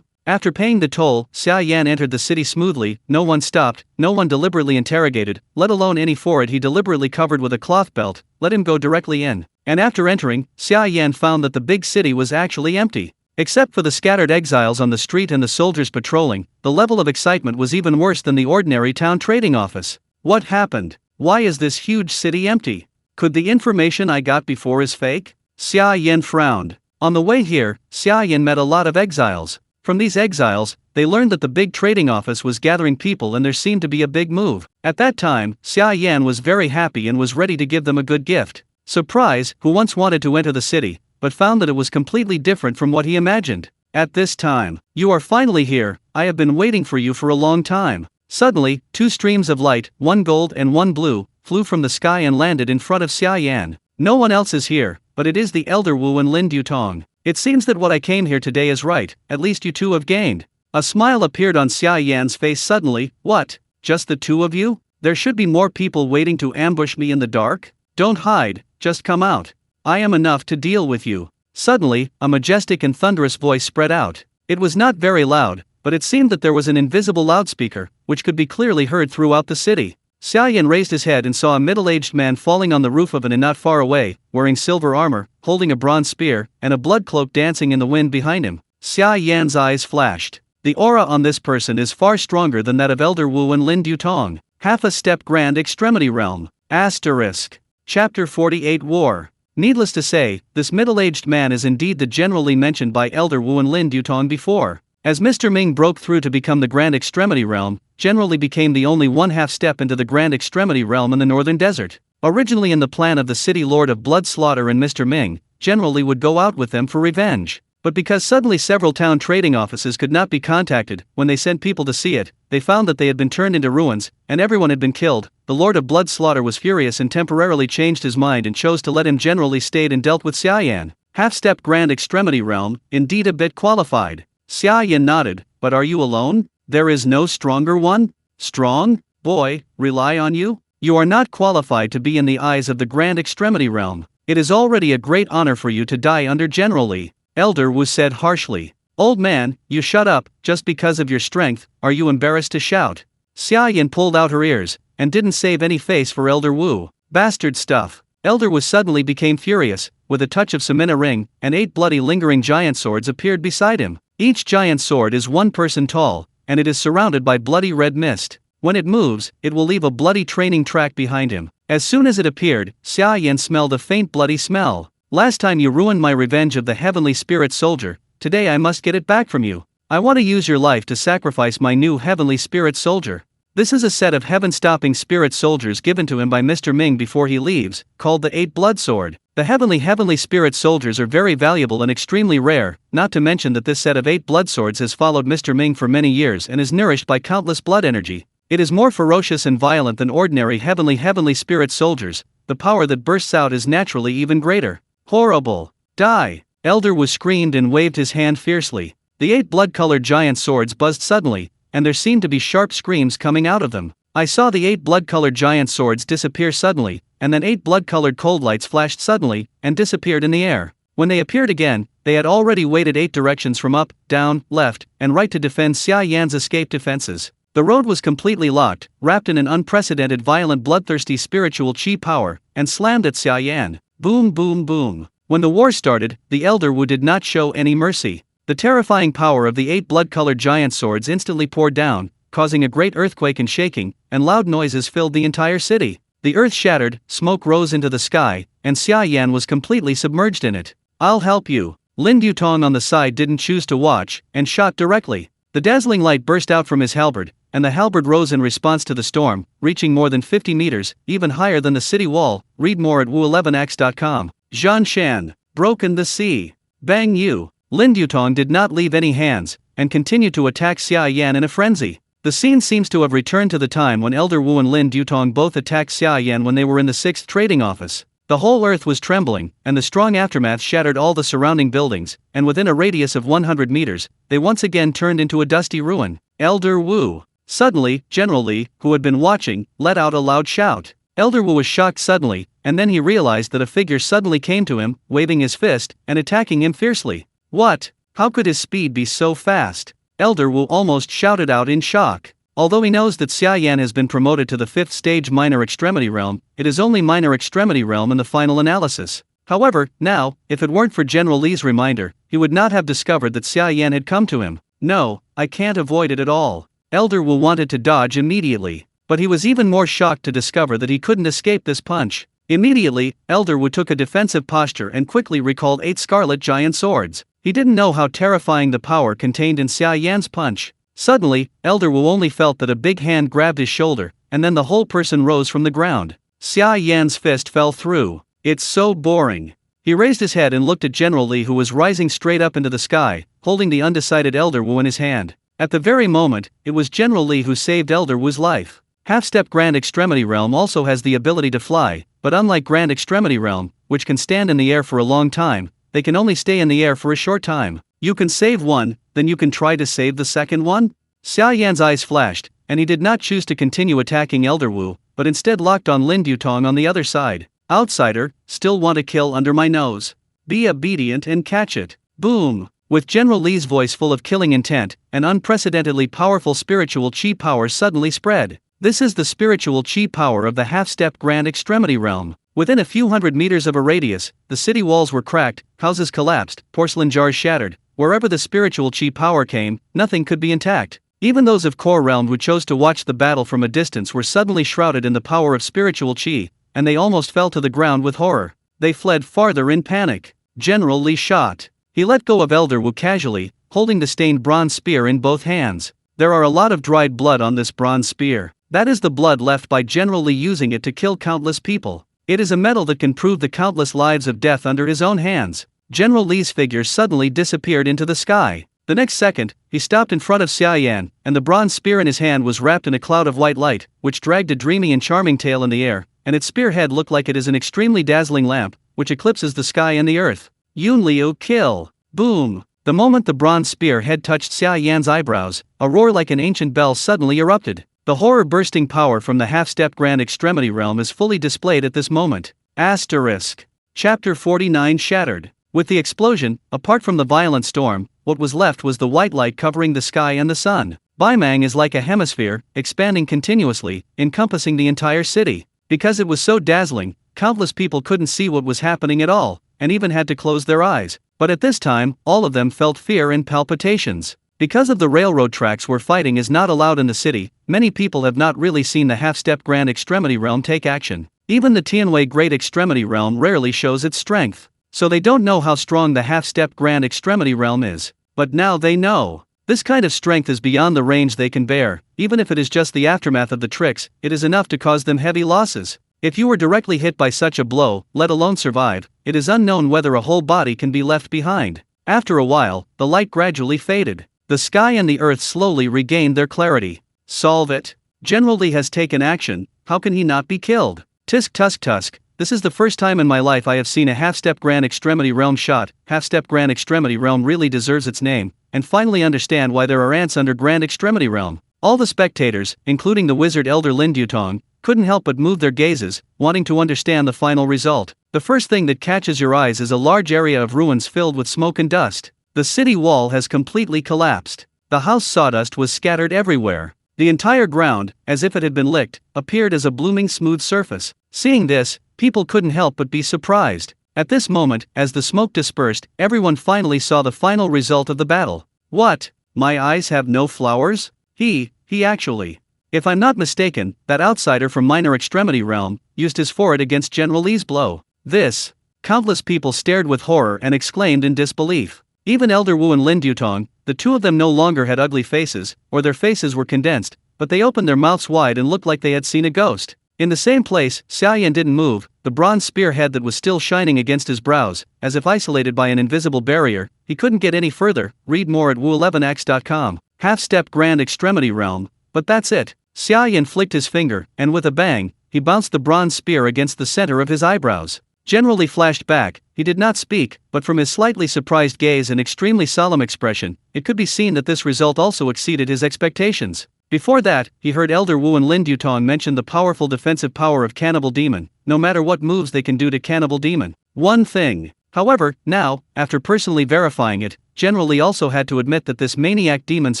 After paying the toll, Xia Yan entered the city smoothly. No one stopped, no one deliberately interrogated, let alone any for it he deliberately covered with a cloth belt, let him go directly in. And after entering, Xia Yan found that the big city was actually empty. Except for the scattered exiles on the street and the soldiers patrolling, the level of excitement was even worse than the ordinary town trading office. What happened? Why is this huge city empty? Could the information I got before is fake? Xia Yan frowned. On the way here, Xia Yan met a lot of exiles. From these exiles, they learned that the big trading office was gathering people and there seemed to be a big move. At that time, Xia Yan was very happy and was ready to give them a good gift. Surprise, who once wanted to enter the city, but found that it was completely different from what he imagined. At this time, you are finally here, I have been waiting for you for a long time. Suddenly, two streams of light, one gold and one blue, flew from the sky and landed in front of Xia Yan. No one else is here, but it is the Elder Wu and Lin Dutong. It seems that what I came here today is right, at least you two have gained. A smile appeared on Xia Yan's face suddenly. What? Just the two of you? There should be more people waiting to ambush me in the dark? Don't hide, just come out. I am enough to deal with you. Suddenly, a majestic and thunderous voice spread out. It was not very loud, but it seemed that there was an invisible loudspeaker, which could be clearly heard throughout the city. Xia Yan raised his head and saw a middle-aged man falling on the roof of an inn not far away, wearing silver armor, holding a bronze spear, and a blood cloak dancing in the wind behind him. Xia Yan's eyes flashed. The aura on this person is far stronger than that of Elder Wu and Lin Dutong. Half a step Grand Extremity Realm. Asterisk. Chapter 48 War. Needless to say, this middle-aged man is indeed the generally mentioned by Elder Wu and Lin Dutong before. As Mr. Ming broke through to become the Grand Extremity Realm, generally became the only one-half step into the Grand Extremity Realm in the Northern Desert. Originally in the plan of the City Lord of Blood Slaughter and Mr. Ming, generally would go out with them for revenge. But because suddenly several town trading offices could not be contacted, when they sent people to see it, they found that they had been turned into ruins, and everyone had been killed. The Lord of Blood Slaughter was furious and temporarily changed his mind and chose to let him generally stayed and dealt with Xia Yan. Half-step Grand Extremity Realm, indeed a bit qualified. Xia Yan nodded, but are you alone? There is no stronger one? Strong? Boy, rely on you? You are not qualified to be in the eyes of the Grand Extremity Realm. It is already a great honor for you to die under General Li. Elder Wu said harshly. Old man, you shut up, just because of your strength, are you embarrassed to shout? Xia Yan pulled out her ears, and didn't save any face for Elder Wu. Bastard stuff. Elder Wu suddenly became furious. With a touch of Samina ring, and 8 bloody lingering giant swords appeared beside him. Each giant sword is 1 person tall, and it is surrounded by bloody red mist. When it moves, it will leave a bloody training track behind him. As soon as it appeared, Xia Yan smelled a faint bloody smell. Last time you ruined my revenge of the Heavenly Spirit Soldier, today I must get it back from you. I want to use your life to sacrifice my new Heavenly Spirit Soldier. This is a set of heaven-stopping spirit soldiers given to him by Mr. Ming before he leaves, called the 8 Blood Sword. The Heavenly Spirit Soldiers are very valuable and extremely rare, not to mention that this set of 8 blood swords has followed Mr. Ming for many years and is nourished by countless blood energy. It is more ferocious and violent than ordinary Heavenly Spirit Soldiers. The power that bursts out is naturally even greater. Horrible. Die. Elder Wu screamed and waved his hand fiercely. The 8 blood-colored giant swords buzzed suddenly, and there seemed to be sharp screams coming out of them. I saw the 8 blood-colored giant swords disappear suddenly, and then 8 blood-colored cold lights flashed suddenly, and disappeared in the air. When they appeared again, they had already waited 8 directions from up, down, left, and right to defend Xia Yan's escape defenses. The road was completely locked, wrapped in an unprecedented violent bloodthirsty spiritual chi power, and slammed at Xia Yan. Boom boom boom. When the war started, the Elder Wu did not show any mercy. The terrifying power of the 8 blood-colored giant swords instantly poured down, causing a great earthquake and shaking, and loud noises filled the entire city. The earth shattered, smoke rose into the sky, and Xia Yan was completely submerged in it. I'll help you. Lin Dutong on the side didn't choose to watch, and shot directly. The dazzling light burst out from his halberd, and the halberd rose in response to the storm, reaching more than 50 meters, even higher than the city wall. Read more at wu11x.com. Zhan Shan. Broken the sea. Bang you. Lin Dutong did not leave any hands, and continued to attack Xia Yan in a frenzy. The scene seems to have returned to the time when Elder Wu and Lin Dutong both attacked Xia Yan when they were in the 6th trading office. The whole earth was trembling, and the strong aftermath shattered all the surrounding buildings, and within a radius of 100 meters, they once again turned into a dusty ruin. Elder Wu. Suddenly, General Li, who had been watching, let out a loud shout. Elder Wu was shocked suddenly, and then he realized that a figure suddenly came to him, waving his fist, and attacking him fiercely. What? How could his speed be so fast? Elder Wu almost shouted out in shock. Although he knows that Xia Yan has been promoted to the 5th stage Minor Extremity Realm, it is only Minor Extremity Realm in the final analysis. However, now, if it weren't for General Li's reminder, he would not have discovered that Xia Yan had come to him. No, I can't avoid it at all. Elder Wu wanted to dodge immediately, but he was even more shocked to discover that he couldn't escape this punch. Immediately, Elder Wu took a defensive posture and quickly recalled 8 scarlet giant swords. He didn't know how terrifying the power contained in Xia Yan's punch. Suddenly, Elder Wu only felt that a big hand grabbed his shoulder, and then the whole person rose from the ground. Xia Yan's fist fell through. It's so boring. He raised his head and looked at General Li, who was rising straight up into the sky, holding the undecided Elder Wu in his hand. At the very moment, it was General Li who saved Elder Wu's life. Half-Step Grand Extremity Realm also has the ability to fly, but unlike Grand Extremity Realm, which can stand in the air for a long time, they can only stay in the air for a short time. You can save one, then you can try to save the second one? Xia Yan's eyes flashed, and he did not choose to continue attacking Elder Wu, but instead locked on Lin Dutong on the other side. Outsider, still want to kill under my nose? Be obedient and catch it. Boom! With General Li's voice full of killing intent, an unprecedentedly powerful spiritual chi power suddenly spread. This is the spiritual chi power of the half-step Grand Extremity Realm. Within a few hundred meters of a radius, the city walls were cracked, houses collapsed, porcelain jars shattered. Wherever the spiritual chi power came, nothing could be intact. Even those of Core Realm who chose to watch the battle from a distance were suddenly shrouded in the power of spiritual chi, and they almost fell to the ground with horror. They fled farther in panic. General Li shot. He let go of Elder Wu casually, holding the stained bronze spear in both hands. There are a lot of dried blood on this bronze spear. That is the blood left by General Li using it to kill countless people. It is a metal that can prove the countless lives of death under his own hands. General Li's figure suddenly disappeared into the sky. The next second, he stopped in front of Xia Yan, and the bronze spear in his hand was wrapped in a cloud of white light, which dragged a dreamy and charming tail in the air, and its spearhead looked like it is an extremely dazzling lamp, which eclipses the sky and the earth. Yun Liu kill! Boom! The moment the bronze spear head touched Xia Yan's eyebrows, a roar like an ancient bell suddenly erupted. The horror-bursting power from the half-step Grand Extremity Realm is fully displayed at this moment. Asterisk. Chapter 49 Shattered. With the explosion, apart from the violent storm, what was left was the white light covering the sky and the sun. Baimang is like a hemisphere, expanding continuously, encompassing the entire city. Because it was so dazzling, countless people couldn't see what was happening at all, and even had to close their eyes. But at this time, all of them felt fear and palpitations. Because of the railroad tracks where fighting is not allowed in the city, many people have not really seen the half-step Grand Extremity Realm take action. Even the Tianwei Great Extremity Realm rarely shows its strength. So they don't know how strong the half-step Grand Extremity Realm is. But now they know. This kind of strength is beyond the range they can bear. Even if it is just the aftermath of the tricks, it is enough to cause them heavy losses. If you were directly hit by such a blow, let alone survive, it is unknown whether a whole body can be left behind. After a while, the light gradually faded. The sky and the earth slowly regained their clarity. Solve it. General Li has taken action, how can he not be killed? Tisk tusk tusk, this is the first time in my life I have seen a half-step Grand Extremity Realm shot. Half-step Grand Extremity Realm really deserves its name, and finally understand why there are ants under Grand Extremity Realm. All the spectators, including the wizard Elder Lin Dutong, couldn't help but move their gazes, wanting to understand the final result. The first thing that catches your eyes is a large area of ruins filled with smoke and dust. The city wall has completely collapsed. The house sawdust was scattered everywhere. The entire ground, as if it had been licked, appeared as a blooming smooth surface. Seeing this, people couldn't help but be surprised. At this moment, as the smoke dispersed, everyone finally saw the final result of the battle. What? My eyes have no flowers? He actually. If I'm not mistaken, that outsider from Minor Extremity Realm used his forehead against General Li's blow. This. Countless people stared with horror and exclaimed in disbelief. Even Elder Wu and Lin Dutong, the two of them no longer had ugly faces, or their faces were condensed, but they opened their mouths wide and looked like they had seen a ghost. In the same place, Xia Yan didn't move, the bronze spearhead that was still shining against his brows, as if isolated by an invisible barrier. He couldn't get any further. Read more at wu11x.com. Half-step Grand Extremity Realm. But that's it. Xia Yan flicked his finger, and with a bang, he bounced the bronze spear against the center of his eyebrows. General Li flashed back. He did not speak, but from his slightly surprised gaze and extremely solemn expression, it could be seen that this result also exceeded his expectations. Before that, he heard Elder Wu and Lin Dutong mention the powerful defensive power of Cannibal Demon, no matter what moves they can do to Cannibal Demon. One thing. However, now, after personally verifying it, General Li also had to admit that this maniac demon's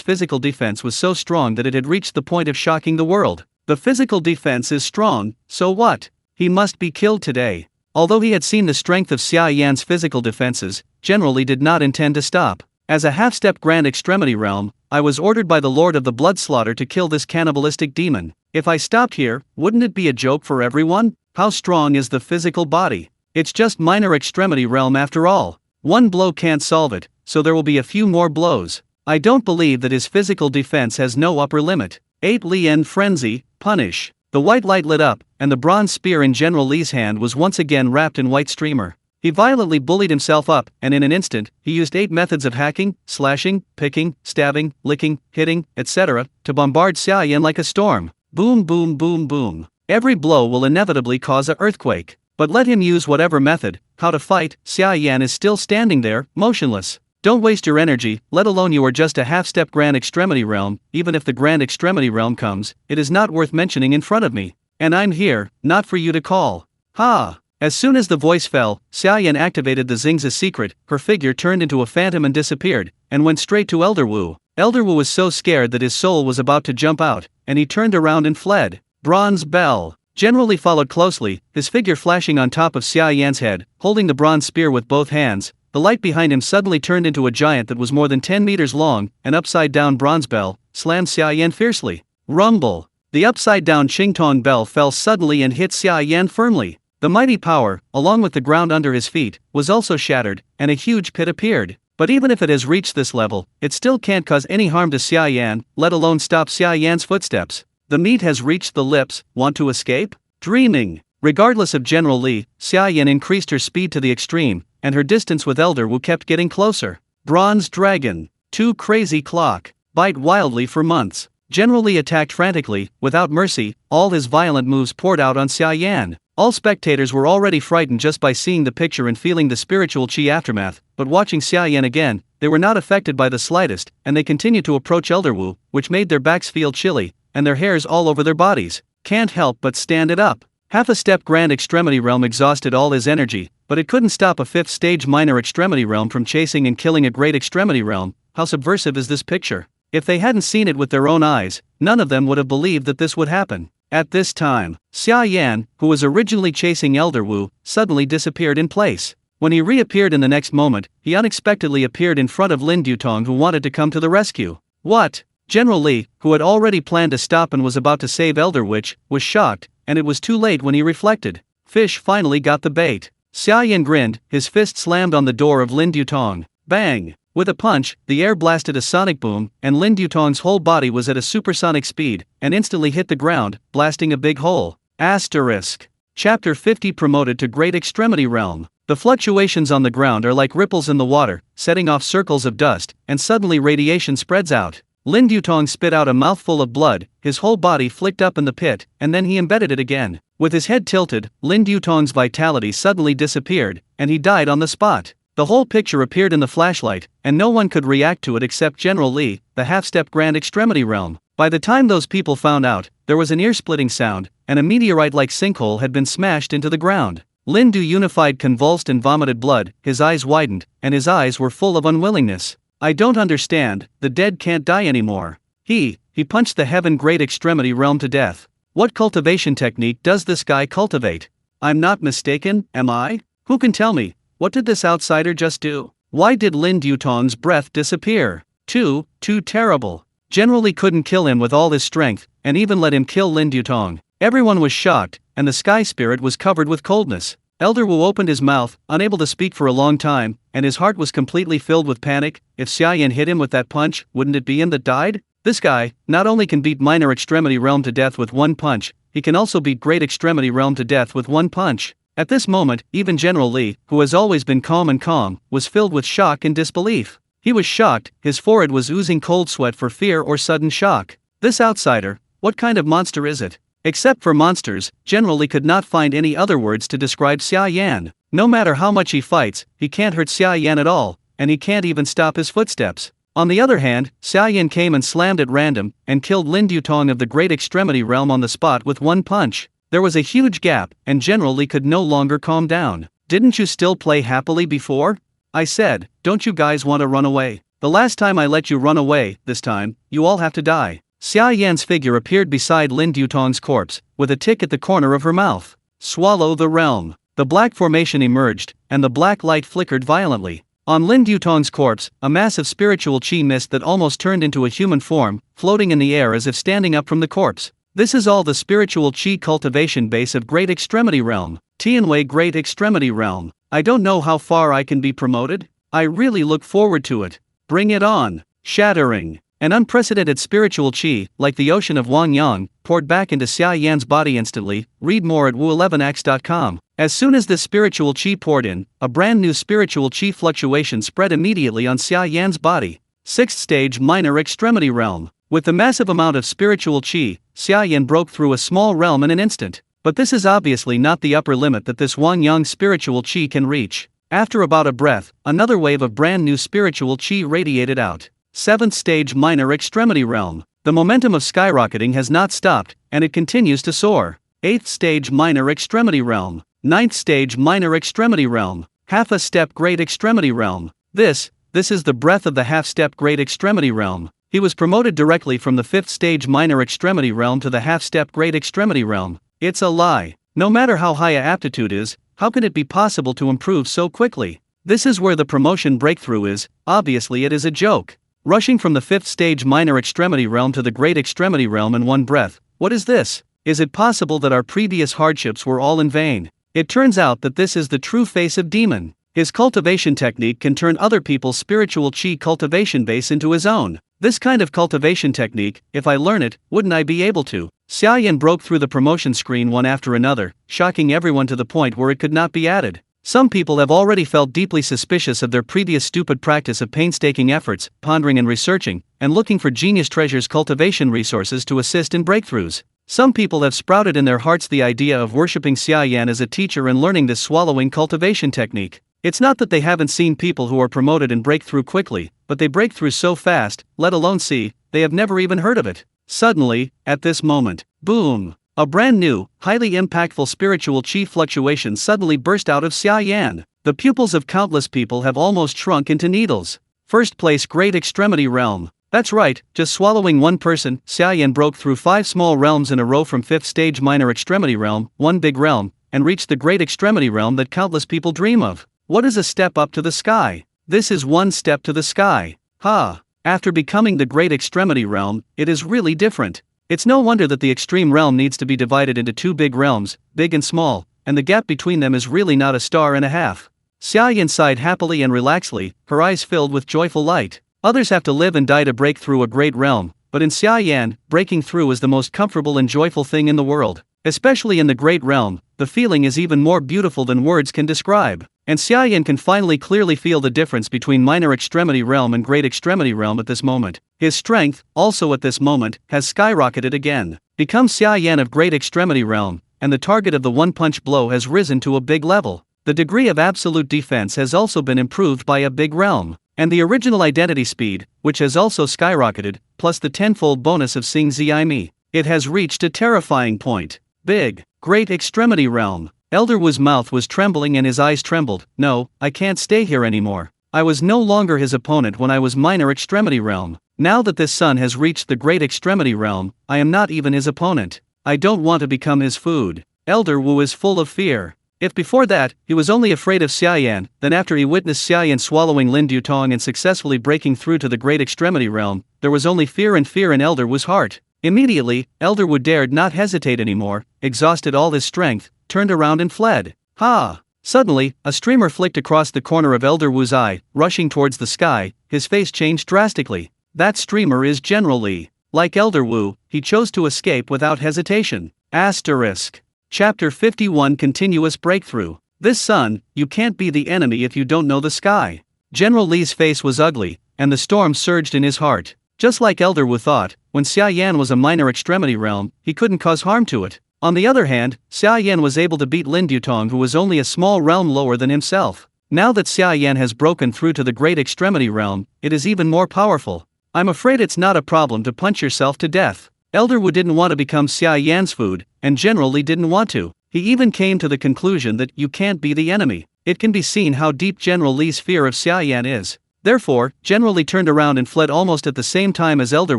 physical defense was so strong that it had reached the point of shocking the world. The physical defense is strong, so what? He must be killed today. Although he had seen the strength of Xia Yan's physical defenses, General Li did not intend to stop. As a half-step Grand Extremity Realm, I was ordered by the Lord of the Blood Slaughter to kill this cannibalistic demon. If I stopped here, wouldn't it be a joke for everyone? How strong is the physical body? It's just Minor Extremity Realm after all. One blow can't solve it, so there will be a few more blows. I don't believe that his physical defense has no upper limit. 8 Lien Frenzy, Punish. The white light lit up, and the bronze spear in General Li's hand was once again wrapped in white streamer. He violently bullied himself up, and in an instant, he used 8 methods of hacking, slashing, picking, stabbing, licking, hitting, etc., to bombard Xia Yan like a storm. Boom boom boom boom. Every blow will inevitably cause an earthquake. But let him use whatever method, how to fight, Xia Yan is still standing there, motionless. Don't waste your energy, let alone you are just a half-step Grand Extremity Realm. Even if the Grand Extremity Realm comes, it is not worth mentioning in front of me. And I'm here, not for you to call. Ha! As soon as the voice fell, Xia Yan activated the Xingza secret, her figure turned into a phantom and disappeared, and went straight to Elder Wu. Elder Wu was so scared that his soul was about to jump out, and he turned around and fled. Bronze Bell generally followed closely, his figure flashing on top of Xia Yan's head, holding the bronze spear with both hands. The light behind him suddenly turned into a giant that was more than 10 meters long, and upside-down Bronze Bell slammed Xia Yan fiercely. Rumble! The upside-down Qingtong Bell fell suddenly and hit Xia Yan firmly. The mighty power, along with the ground under his feet, was also shattered, and a huge pit appeared. But even if it has reached this level, it still can't cause any harm to Xia Yan, let alone stop Xia Yan's footsteps. The meat has reached the lips, want to escape? Dreaming! Regardless of General Li, Xia Yan increased her speed to the extreme, and her distance with Elder Wu kept getting closer. Bronze Dragon. Too crazy clock. Bite wildly for months. General Li attacked frantically, without mercy, all his violent moves poured out on Xia Yan. All spectators were already frightened just by seeing the picture and feeling the spiritual chi aftermath, but watching Xia Yan again, they were not affected by the slightest, and they continued to approach Elder Wu, which made their backs feel chilly, and their hairs all over their bodies. Can't help but stand it up. Half a step Grand Extremity Realm exhausted all his energy, but it couldn't stop a 5th stage Minor Extremity Realm from chasing and killing a Great Extremity Realm. How subversive is this picture? If they hadn't seen it with their own eyes, none of them would have believed that this would happen. At this time, Xia Yan, who was originally chasing Elder Wu, suddenly disappeared in place. When he reappeared in the next moment, he unexpectedly appeared in front of Lin Dutong, who wanted to come to the rescue. What? General Li, who had already planned to stop and was about to save Elder Witch, was shocked, and it was too late when he reflected. Fish finally got the bait. Xia Yan grinned, his fist slammed on the door of Lin Dutong. Bang! With a punch, the air blasted a sonic boom, and Lin Dutong's whole body was at a supersonic speed, and instantly hit the ground, blasting a big hole. Asterisk. Chapter 50 promoted to Great Extremity Realm. The fluctuations on the ground are like ripples in the water, setting off circles of dust, and suddenly radiation spreads out. Lin Dutong spit out a mouthful of blood, his whole body flicked up in the pit, and then he embedded it again. With his head tilted, Lin Dutong's vitality suddenly disappeared, and he died on the spot. The whole picture appeared in the flashlight, and no one could react to it except General Li, the half-step Grand Extremity Realm. By the time those people found out, there was an ear-splitting sound, and a meteorite-like sinkhole had been smashed into the ground. Lin Du unified convulsed and vomited blood, his eyes widened, and his eyes were full of unwillingness. I don't understand, the dead can't die anymore. He punched the Heaven Great Extremity Realm to death. What cultivation technique does this guy cultivate? I'm not mistaken, am I? Who can tell me? What did this outsider just do? Why did Lin Dutong's breath disappear? Too terrible. General Li couldn't kill him with all his strength, and even let him kill Lin Dutong. Everyone was shocked, and the sky spirit was covered with coldness. Elder Wu opened his mouth, unable to speak for a long time, and his heart was completely filled with panic. If Xia Yan hit him with that punch, wouldn't it be him that died? This guy not only can beat Minor Extremity Realm to death with one punch, he can also beat Great Extremity Realm to death with one punch. At this moment, even General Li, who has always been calm, was filled with shock and disbelief. He was shocked, his forehead was oozing cold sweat for fear or sudden shock. This outsider, what kind of monster is it? Except for monsters, General Li could not find any other words to describe Xia Yan. No matter how much he fights, he can't hurt Xia Yan at all, and he can't even stop his footsteps. On the other hand, Xia Yan came and slammed at random, and killed Lin Dutong of the Great Extremity Realm on the spot with one punch. There was a huge gap, and General Li could no longer calm down. Didn't you still play happily before? I said, don't you guys want to run away? The last time I let you run away, this time, you all have to die. Xia Yan's figure appeared beside Lin Dutong's corpse, with a tick at the corner of her mouth. Swallow the realm. The black formation emerged, and the black light flickered violently. On Lin Dutong's corpse, a massive spiritual chi mist that almost turned into a human form, floating in the air as if standing up from the corpse. This is all the spiritual chi cultivation base of Great Extremity Realm. Tianwei Great Extremity Realm. I don't know how far I can be promoted. I really look forward to it. Bring it on. Shattering. An unprecedented spiritual qi, like the ocean of Wang Yang, poured back into Xia Yan's body instantly. Read more at wu11x.com. As soon as this spiritual qi poured in, a brand new spiritual qi fluctuation spread immediately on Xia Yan's body. 6th stage minor extremity realm. With the massive amount of spiritual qi, Xia Yan broke through a small realm in an instant. But this is obviously not the upper limit that this Wang Yang spiritual qi can reach. After about a breath, another wave of brand new spiritual qi radiated out. 7th stage minor extremity realm. The momentum of skyrocketing has not stopped, and it continues to soar. 8th stage minor extremity realm. 9th stage minor extremity realm. Half a step great extremity realm. This is the breadth of the half step great extremity realm. He was promoted directly from the 5th stage minor extremity realm to the half step great extremity realm. It's a lie. No matter how high a aptitude is, how can it be possible to improve so quickly? This is where the promotion breakthrough is. Obviously it is a joke. Rushing from the 5th stage minor extremity realm to the great extremity realm in one breath. What is this? Is it possible that our previous hardships were all in vain? It turns out that this is the true face of demon. His cultivation technique can turn other people's spiritual qi cultivation base into his own. This kind of cultivation technique, if I learn it, wouldn't I be able to? Xia Yan broke through the promotion screen one after another, shocking everyone to the point where it could not be added. Some people have already felt deeply suspicious of their previous stupid practice of painstaking efforts, pondering and researching, and looking for genius treasures cultivation resources to assist in breakthroughs. Some people have sprouted in their hearts the idea of worshipping Xia Yan as a teacher and learning this swallowing cultivation technique. It's not that they haven't seen people who are promoted and break through quickly, but they break through so fast, let alone see, they have never even heard of it. Suddenly, at this moment, boom! A brand new, highly impactful spiritual qi fluctuation suddenly burst out of Xia Yan. The pupils of countless people have almost shrunk into needles. 1st place great extremity realm. That's right, just swallowing one person, Xia Yan broke through 5 small realms in a row from 5th stage minor extremity realm, one big realm, and reached the great extremity realm that countless people dream of. What is a step up to the sky? This is one step to the sky. Ha! After becoming the great extremity realm, it is really different. It's no wonder that the extreme realm needs to be divided into 2 big realms, big and small, and the gap between them is really not a star and a half. Xia Yan sighed happily and relaxedly, her eyes filled with joyful light. Others have to live and die to break through a great realm, but in Xia Yan, breaking through is the most comfortable and joyful thing in the world. Especially in the great realm, the feeling is even more beautiful than words can describe. And Xia Yan can finally clearly feel the difference between minor extremity realm and great extremity realm at this moment. His strength, also at this moment, has skyrocketed again. Become Xia Yan of great extremity realm, and the target of the one-punch blow has risen to a big level. The degree of absolute defense has also been improved by a big realm. And the original identity speed, which has also skyrocketed, plus the tenfold bonus of Xing Zi Mi. It has reached a terrifying point. Big, great extremity realm. Elder Wu's mouth was trembling and his eyes trembled. No, I can't stay here anymore. I was no longer his opponent when I was minor extremity realm. Now that this son has reached the great extremity realm, I am not even his opponent. I don't want to become his food. Elder Wu is full of fear. If before that, he was only afraid of Xia Yan, then after he witnessed Xia Yan swallowing Lin Dutong and successfully breaking through to the great extremity realm, there was only fear in Elder Wu's heart. Immediately, Elder Wu dared not hesitate anymore, exhausted all his strength, turned around and fled. Ha! Suddenly, a streamer flicked across the corner of Elder Wu's eye, rushing towards the sky. His face changed drastically. That streamer is General Li. Like Elder Wu, he chose to escape without hesitation. Asterisk. Chapter 51 Continuous Breakthrough. This son, you can't be the enemy if you don't know the sky. General Li's face was ugly, and the storm surged in his heart. Just like Elder Wu thought, when Xia Yan was a minor extremity realm, he couldn't cause harm to it. On the other hand, Xia Yan was able to beat Lin Dutong, who was only a small realm lower than himself. Now that Xia Yan has broken through to the great extremity realm, it is even more powerful. I'm afraid it's not a problem to punch yourself to death. Elder Wu didn't want to become Xia Yan's food, and General Li didn't want to. He even came to the conclusion that you can't be the enemy. It can be seen how deep General Li's fear of Xia Yan is. Therefore, General Li turned around and fled almost at the same time as Elder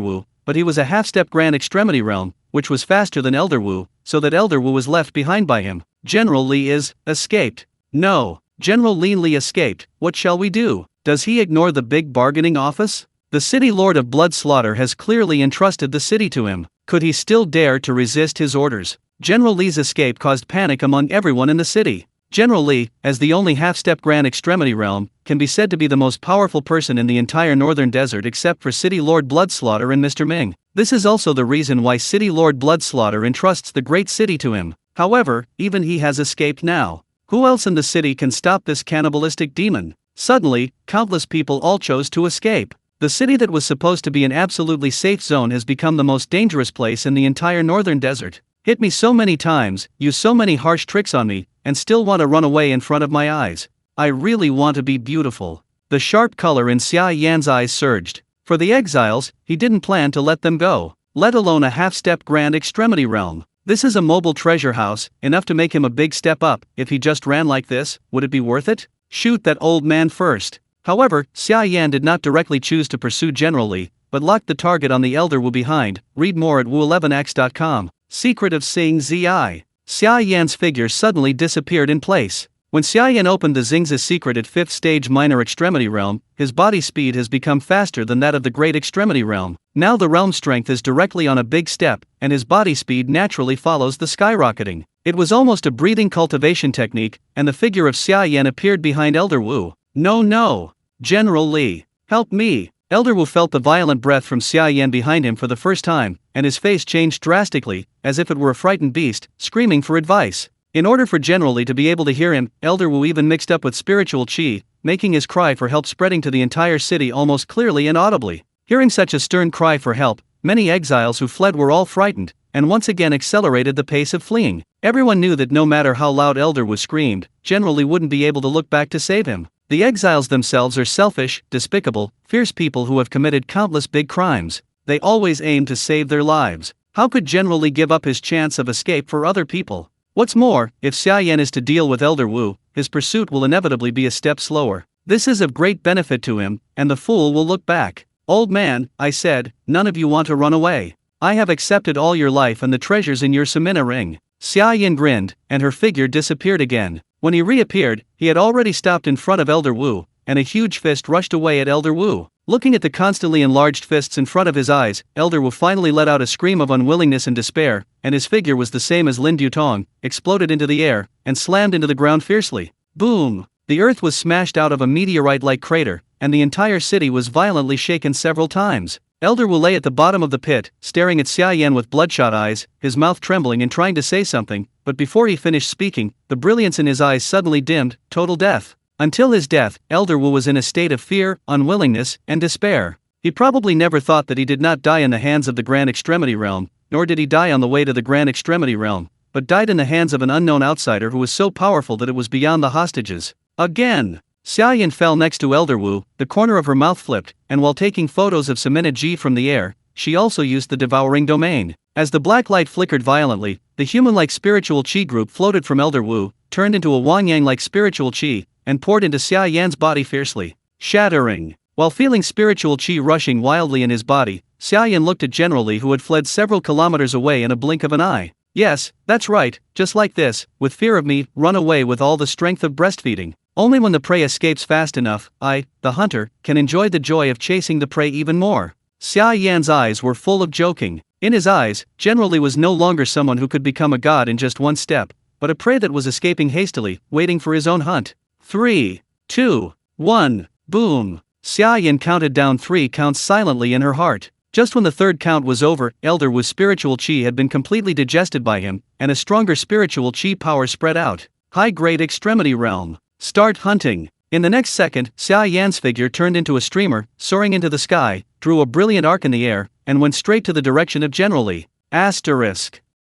Wu, but he was a half-step grand extremity realm, which was faster than Elder Wu, so that Elder Wu was left behind by him. General Li is escaped. No, General Li escaped. What shall we do? Does he ignore the big bargaining office? The city lord of blood slaughter has clearly entrusted the city to him. Could he still dare to resist his orders? General Li's escape caused panic among everyone in the city. General Li, as the only half-step Grand Extremity realm, can be said to be the most powerful person in the entire northern desert except for City Lord Bloodslaughter and Mr. Ming. This is also the reason why City Lord Bloodslaughter entrusts the great city to him. However, even he has escaped now. Who else in the city can stop this cannibalistic demon? Suddenly, countless people all chose to escape. The city that was supposed to be an absolutely safe zone has become the most dangerous place in the entire northern desert. Hit me so many times, use so many harsh tricks on me, and still want to run away in front of my eyes. I really want to be beautiful. The sharp color in Xia Yan's eyes surged. For the exiles, he didn't plan to let them go, let alone a half-step Grand Extremity realm. This is a mobile treasure house, enough to make him a big step up. If he just ran like this, would it be worth it? Shoot that old man first. However, Xia Yan did not directly choose to pursue General Li, but locked the target on the Elder Wu behind. Read more at wu11x.com. Secret of seeing Zi. Xia Yan's figure suddenly disappeared in place. When Xia Yan opened the Xing's secret at 5th stage minor extremity realm, his body speed has become faster than that of the great extremity realm. Now the realm strength is directly on a big step, and his body speed naturally follows the skyrocketing. It was almost a breathing cultivation technique, and the figure of Xia Yan appeared behind Elder Wu. No! General Li, help me! Elder Wu felt the violent breath from Xia Yan behind him for the first time, and his face changed drastically, as if it were a frightened beast, screaming for advice. In order for General Li to be able to hear him, Elder Wu even mixed up with spiritual qi, making his cry for help spreading to the entire city almost clearly and audibly. Hearing such a stern cry for help, many exiles who fled were all frightened, and once again accelerated the pace of fleeing. Everyone knew that no matter how loud Elder Wu screamed, General Li wouldn't be able to look back to save him. The exiles themselves are selfish, despicable, fierce people who have committed countless big crimes. They always aim to save their lives. How could General Li give up his chance of escape for other people? What's more, if Xia Yan is to deal with Elder Wu, his pursuit will inevitably be a step slower. This is of great benefit to him, and the fool will look back. Old man, I said, none of you want to run away. I have accepted all your life and the treasures in your Samina ring. Xia Yan grinned, and her figure disappeared again. When he reappeared, he had already stopped in front of Elder Wu, and a huge fist rushed away at Elder Wu. Looking at the constantly enlarged fists in front of his eyes, Elder Wu finally let out a scream of unwillingness and despair, and his figure was the same as Lin Dutong, exploded into the air, and slammed into the ground fiercely. Boom! The earth was smashed out of a meteorite-like crater, and the entire city was violently shaken several times. Elder Wu lay at the bottom of the pit, staring at Xia Yan with bloodshot eyes, his mouth trembling and trying to say something, but before he finished speaking, the brilliance in his eyes suddenly dimmed. Total death. Until his death, Elder Wu was in a state of fear, unwillingness, and despair. He probably never thought that he did not die in the hands of the Grand Extremity realm, nor did he die on the way to the Grand Extremity realm, but died in the hands of an unknown outsider who was so powerful that it was beyond the hostages. Again! Xia Yan fell next to Elder Wu, the corner of her mouth flipped, and while taking photos of Samina Ji from the air, she also used the devouring domain. As the black light flickered violently, the human-like spiritual qi group floated from Elder Wu, turned into a Wangyang-like spiritual qi, and poured into Xia Yan's body fiercely, shattering. While feeling spiritual qi rushing wildly in his body, Xia Yan looked at General Li, who had fled several kilometers away in a blink of an eye. Yes, that's right, just like this, with fear of me, run away with all the strength of breastfeeding. Only when the prey escapes fast enough, I, the hunter, can enjoy the joy of chasing the prey even more. Xia Yan's eyes were full of joking. In his eyes, General Li was no longer someone who could become a god in just one step, but a prey that was escaping hastily, waiting for his own hunt. 3, 2, 1, boom! Xia Yan counted down 3 counts silently in her heart. Just when the third count was over, Elder Wu's spiritual qi had been completely digested by him, and a stronger spiritual qi power spread out. High-grade extremity realm. Start hunting. In the next second, Xia Yan's figure turned into a streamer, soaring into the sky, drew a brilliant arc in the air, and went straight to the direction of General Li.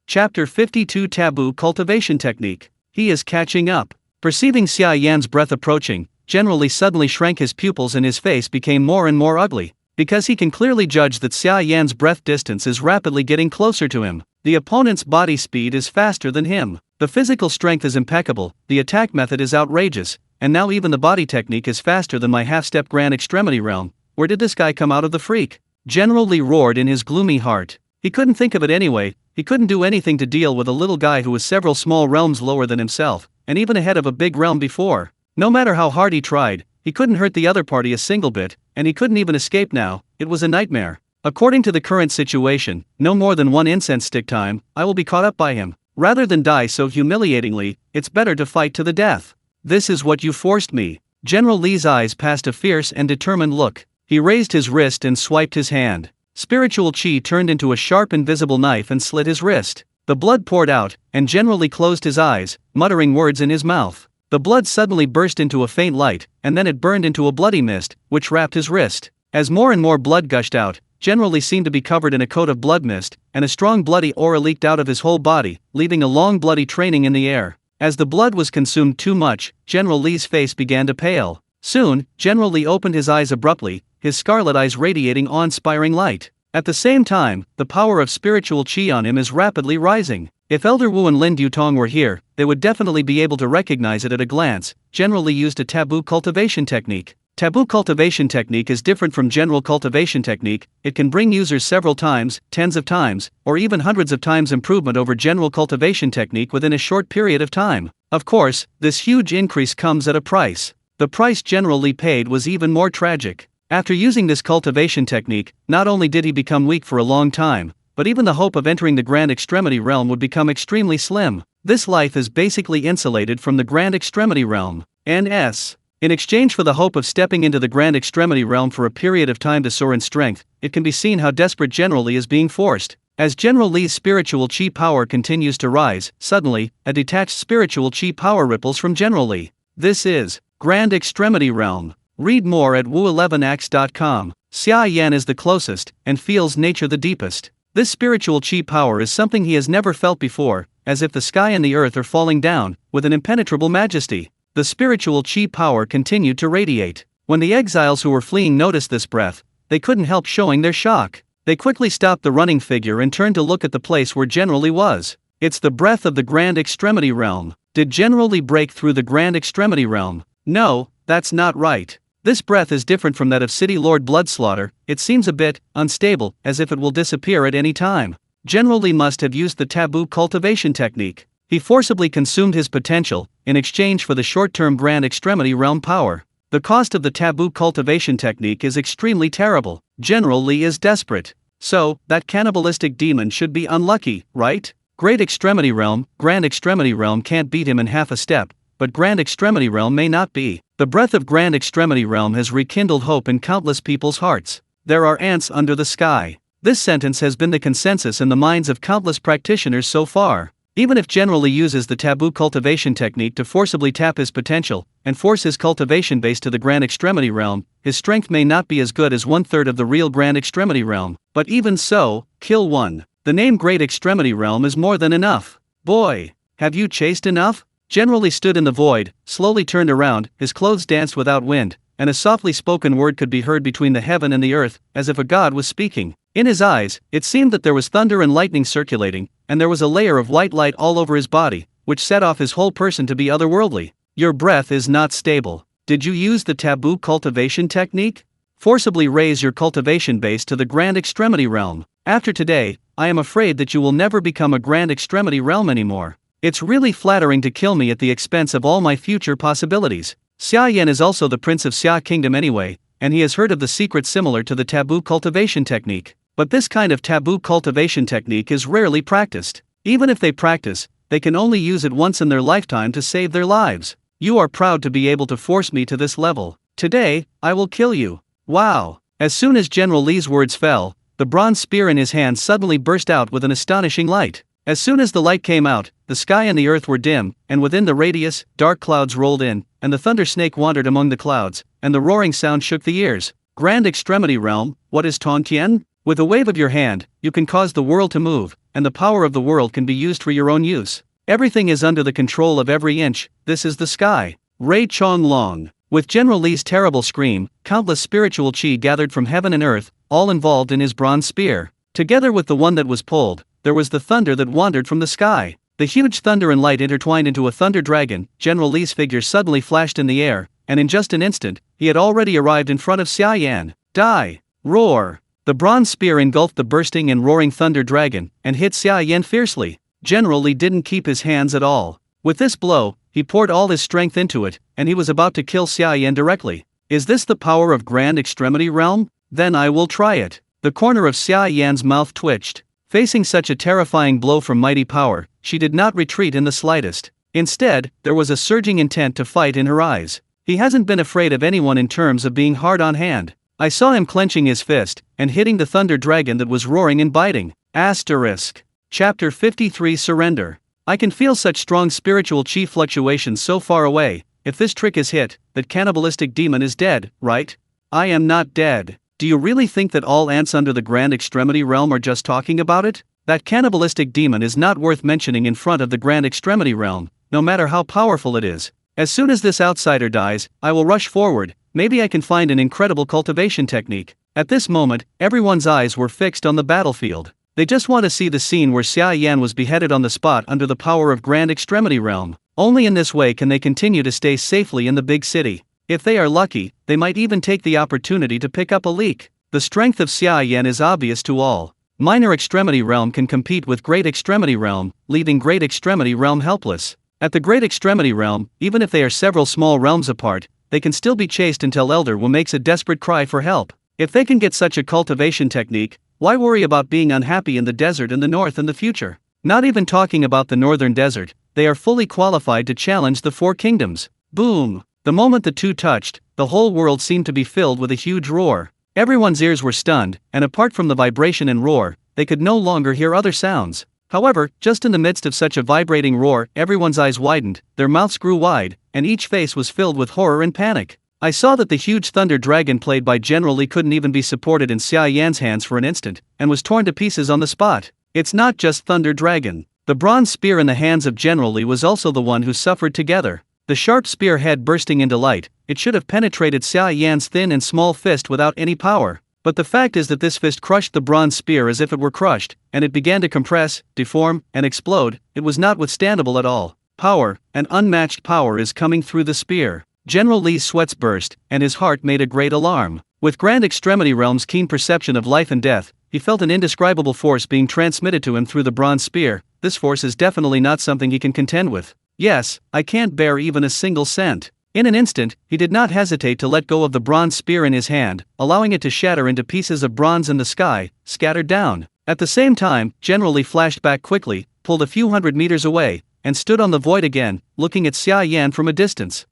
Chapter 52 Taboo Cultivation Technique. He is catching up. Perceiving Xia Yan's breath approaching, General Li suddenly shrank his pupils and his face became more and more ugly, because he can clearly judge that Xia Yan's breath distance is rapidly getting closer to him. The opponent's body speed is faster than him. The physical strength is impeccable, the attack method is outrageous, and now even the body technique is faster than my half-step Grand Extremity realm. Where did this guy come out of the freak? General Li roared in his gloomy heart. He couldn't think of it anyway. He couldn't do anything to deal with a little guy who was several small realms lower than himself, and even ahead of a big realm before. No matter how hard he tried, he couldn't hurt the other party a single bit, and he couldn't even escape now. It was a nightmare. According to the current situation, no more than 1 incense stick time, I will be caught up by him. Rather than die so humiliatingly, it's better to fight to the death. This is what you forced me. General Li's eyes passed a fierce and determined look. He raised his wrist and swiped his hand. Spiritual qi turned into a sharp invisible knife and slit his wrist. The blood poured out, and General Li closed his eyes, muttering words in his mouth. The blood suddenly burst into a faint light, and then it burned into a bloody mist, which wrapped his wrist. As more and more blood gushed out, General Li seemed to be covered in a coat of blood mist, and a strong bloody aura leaked out of his whole body, leaving a long bloody training in the air. As the blood was consumed too much, General Li's face began to pale. Soon, General Li opened his eyes abruptly, his scarlet eyes radiating awe-inspiring light. At the same time, the power of spiritual qi on him is rapidly rising. If Elder Wu and Lin Dutong were here, they would definitely be able to recognize it at a glance. General Li used a taboo cultivation technique. Taboo cultivation technique is different from general cultivation technique. It can bring users several times, tens of times, or even hundreds of times improvement over general cultivation technique within a short period of time. Of course, this huge increase comes at a price. The price General Li paid was even more tragic. After using this cultivation technique, not only did he become weak for a long time, but even the hope of entering the Grand Extremity Realm would become extremely slim. This life is basically insulated from the Grand Extremity Realm. NS. In exchange for the hope of stepping into the Grand Extremity Realm for a period of time to soar in strength, it can be seen how desperate General Li is being forced. As General Li's spiritual qi power continues to rise, suddenly, a detached spiritual qi power ripples from General Li. This is Grand Extremity Realm. Read more at wu11ax.com. Xia Yan is the closest, and feels nature the deepest. This spiritual qi power is something he has never felt before, as if the sky and the earth are falling down, with an impenetrable majesty. The spiritual qi power continued to radiate. When the exiles who were fleeing noticed this breath, they couldn't help showing their shock. They quickly stopped the running figure and turned to look at the place where General Li was. It's the breath of the Grand Extremity Realm. Did General Li break through the Grand Extremity Realm? No, that's not right. This breath is different from that of City Lord Bloodslaughter. It seems a bit unstable, as if it will disappear at any time. General Li must have used the taboo cultivation technique. He forcibly consumed his potential, in exchange for the short-term Grand Extremity Realm power. The cost of the taboo cultivation technique is extremely terrible. General Li is desperate. So, that cannibalistic demon should be unlucky, right? Great Extremity Realm, Grand Extremity Realm can't beat him in half a step, but Grand Extremity Realm may not be. The breath of Grand Extremity Realm has rekindled hope in countless people's hearts. There are ants under the sky. This sentence has been the consensus in the minds of countless practitioners so far. Even if General Li uses the taboo cultivation technique to forcibly tap his potential, and force his cultivation base to the Grand Extremity Realm, his strength may not be as good as 1/3 of the real Grand Extremity Realm. But even so, kill one. The name Great Extremity Realm is more than enough. Boy, have you chased enough? General Li stood in the void, slowly turned around, his clothes danced without wind, and a softly spoken word could be heard between the heaven and the earth, as if a god was speaking. In his eyes, it seemed that there was thunder and lightning circulating, and there was a layer of white light all over his body, which set off his whole person to be otherworldly. Your breath is not stable. Did you use the taboo cultivation technique? Forcibly raise your cultivation base to the Grand Extremity Realm. After today, I am afraid that you will never become a Grand Extremity Realm anymore. It's really flattering to kill me at the expense of all my future possibilities. Xia Yan is also the Prince of Xia Kingdom anyway, and he has heard of the secret similar to the taboo cultivation technique. But this kind of taboo cultivation technique is rarely practiced. Even if they practice, they can only use it once in their lifetime to save their lives. You are proud to be able to force me to this level. Today, I will kill you. Wow! As soon as General Li's words fell, the bronze spear in his hand suddenly burst out with an astonishing light. As soon as the light came out, the sky and the earth were dim, and within the radius, dark clouds rolled in, and the thunder snake wandered among the clouds, and the roaring sound shook the ears. Grand Extremity Realm, what is Tongtian? With a wave of your hand, you can cause the world to move, and the power of the world can be used for your own use. Everything is under the control of every inch. This is the sky. Ray Chong Long. With General Li's terrible scream, countless spiritual qi gathered from heaven and earth, all involved in his bronze spear. Together with the one that was pulled, there was the thunder that wandered from the sky. The huge thunder and light intertwined into a thunder dragon. General Li's figure suddenly flashed in the air, and in just an instant, he had already arrived in front of Xia Yan. Die! Roar! The bronze spear engulfed the bursting and roaring thunder dragon, and hit Xia Yan fiercely. General Li didn't keep his hands at all. With this blow, he poured all his strength into it, and he was about to kill Xia Yan directly. Is this the power of Grand Extremity Realm? Then I will try it. The corner of Xia Yan's mouth twitched. Facing such a terrifying blow from mighty power, she did not retreat in the slightest. Instead, there was a surging intent to fight in her eyes. He hasn't been afraid of anyone in terms of being hard on hand. I saw him clenching his fist and hitting the thunder dragon that was roaring and biting. Asterisk. Chapter 53 Surrender. I can feel such strong spiritual chi fluctuations so far away. If this trick is hit, that cannibalistic demon is dead, right? I am not dead. Do you really think that all ants under the Grand Extremity Realm are just talking about it? That cannibalistic demon is not worth mentioning in front of the Grand Extremity Realm, no matter how powerful it is. As soon as this outsider dies, I will rush forward. Maybe I can find an incredible cultivation technique. At this moment, everyone's eyes were fixed on the battlefield. They just want to see the scene where Xia Yan was beheaded on the spot under the power of Grand Extremity Realm. Only in this way can they continue to stay safely in the big city. If they are lucky, they might even take the opportunity to pick up a leak. The strength of Xia Yan is obvious to all. Minor Extremity Realm can compete with Great Extremity Realm, leaving Great Extremity Realm helpless. At the Great Extremity Realm, even if they are several small realms apart, they can still be chased until Elder Wu makes a desperate cry for help. If they can get such a cultivation technique, why worry about being unhappy in the desert in the north in the future? Not even talking about the northern desert, they are fully qualified to challenge the Four Kingdoms. Boom! The moment the two touched, the whole world seemed to be filled with a huge roar. Everyone's ears were stunned, and apart from the vibration and roar, they could no longer hear other sounds. However, just in the midst of such a vibrating roar, everyone's eyes widened, their mouths grew wide, and each face was filled with horror and panic. I saw that the huge thunder dragon played by General Li couldn't even be supported in Xia Yan's hands for an instant, and was torn to pieces on the spot. It's not just thunder dragon. The bronze spear in the hands of General Li was also the one who suffered together. The sharp spear head bursting into light, it should have penetrated Xia Yan's thin and small fist without any power. But the fact is that this fist crushed the bronze spear as if it were crushed, and it began to compress, deform, and explode. It was not withstandable at all. Power, an unmatched power is coming through the spear. General Li's sweats burst, and his heart made a great alarm. With Grand Extremity Realm's keen perception of life and death, he felt an indescribable force being transmitted to him through the bronze spear. This force is definitely not something he can contend with. Yes, I can't bear even a single cent. In an instant, he did not hesitate to let go of the bronze spear in his hand, allowing it to shatter into pieces of bronze in the sky, scattered down. At the same time, General Li flashed back quickly, pulled a few hundred meters away, and stood on the void again, looking at Xia Yan from a distance.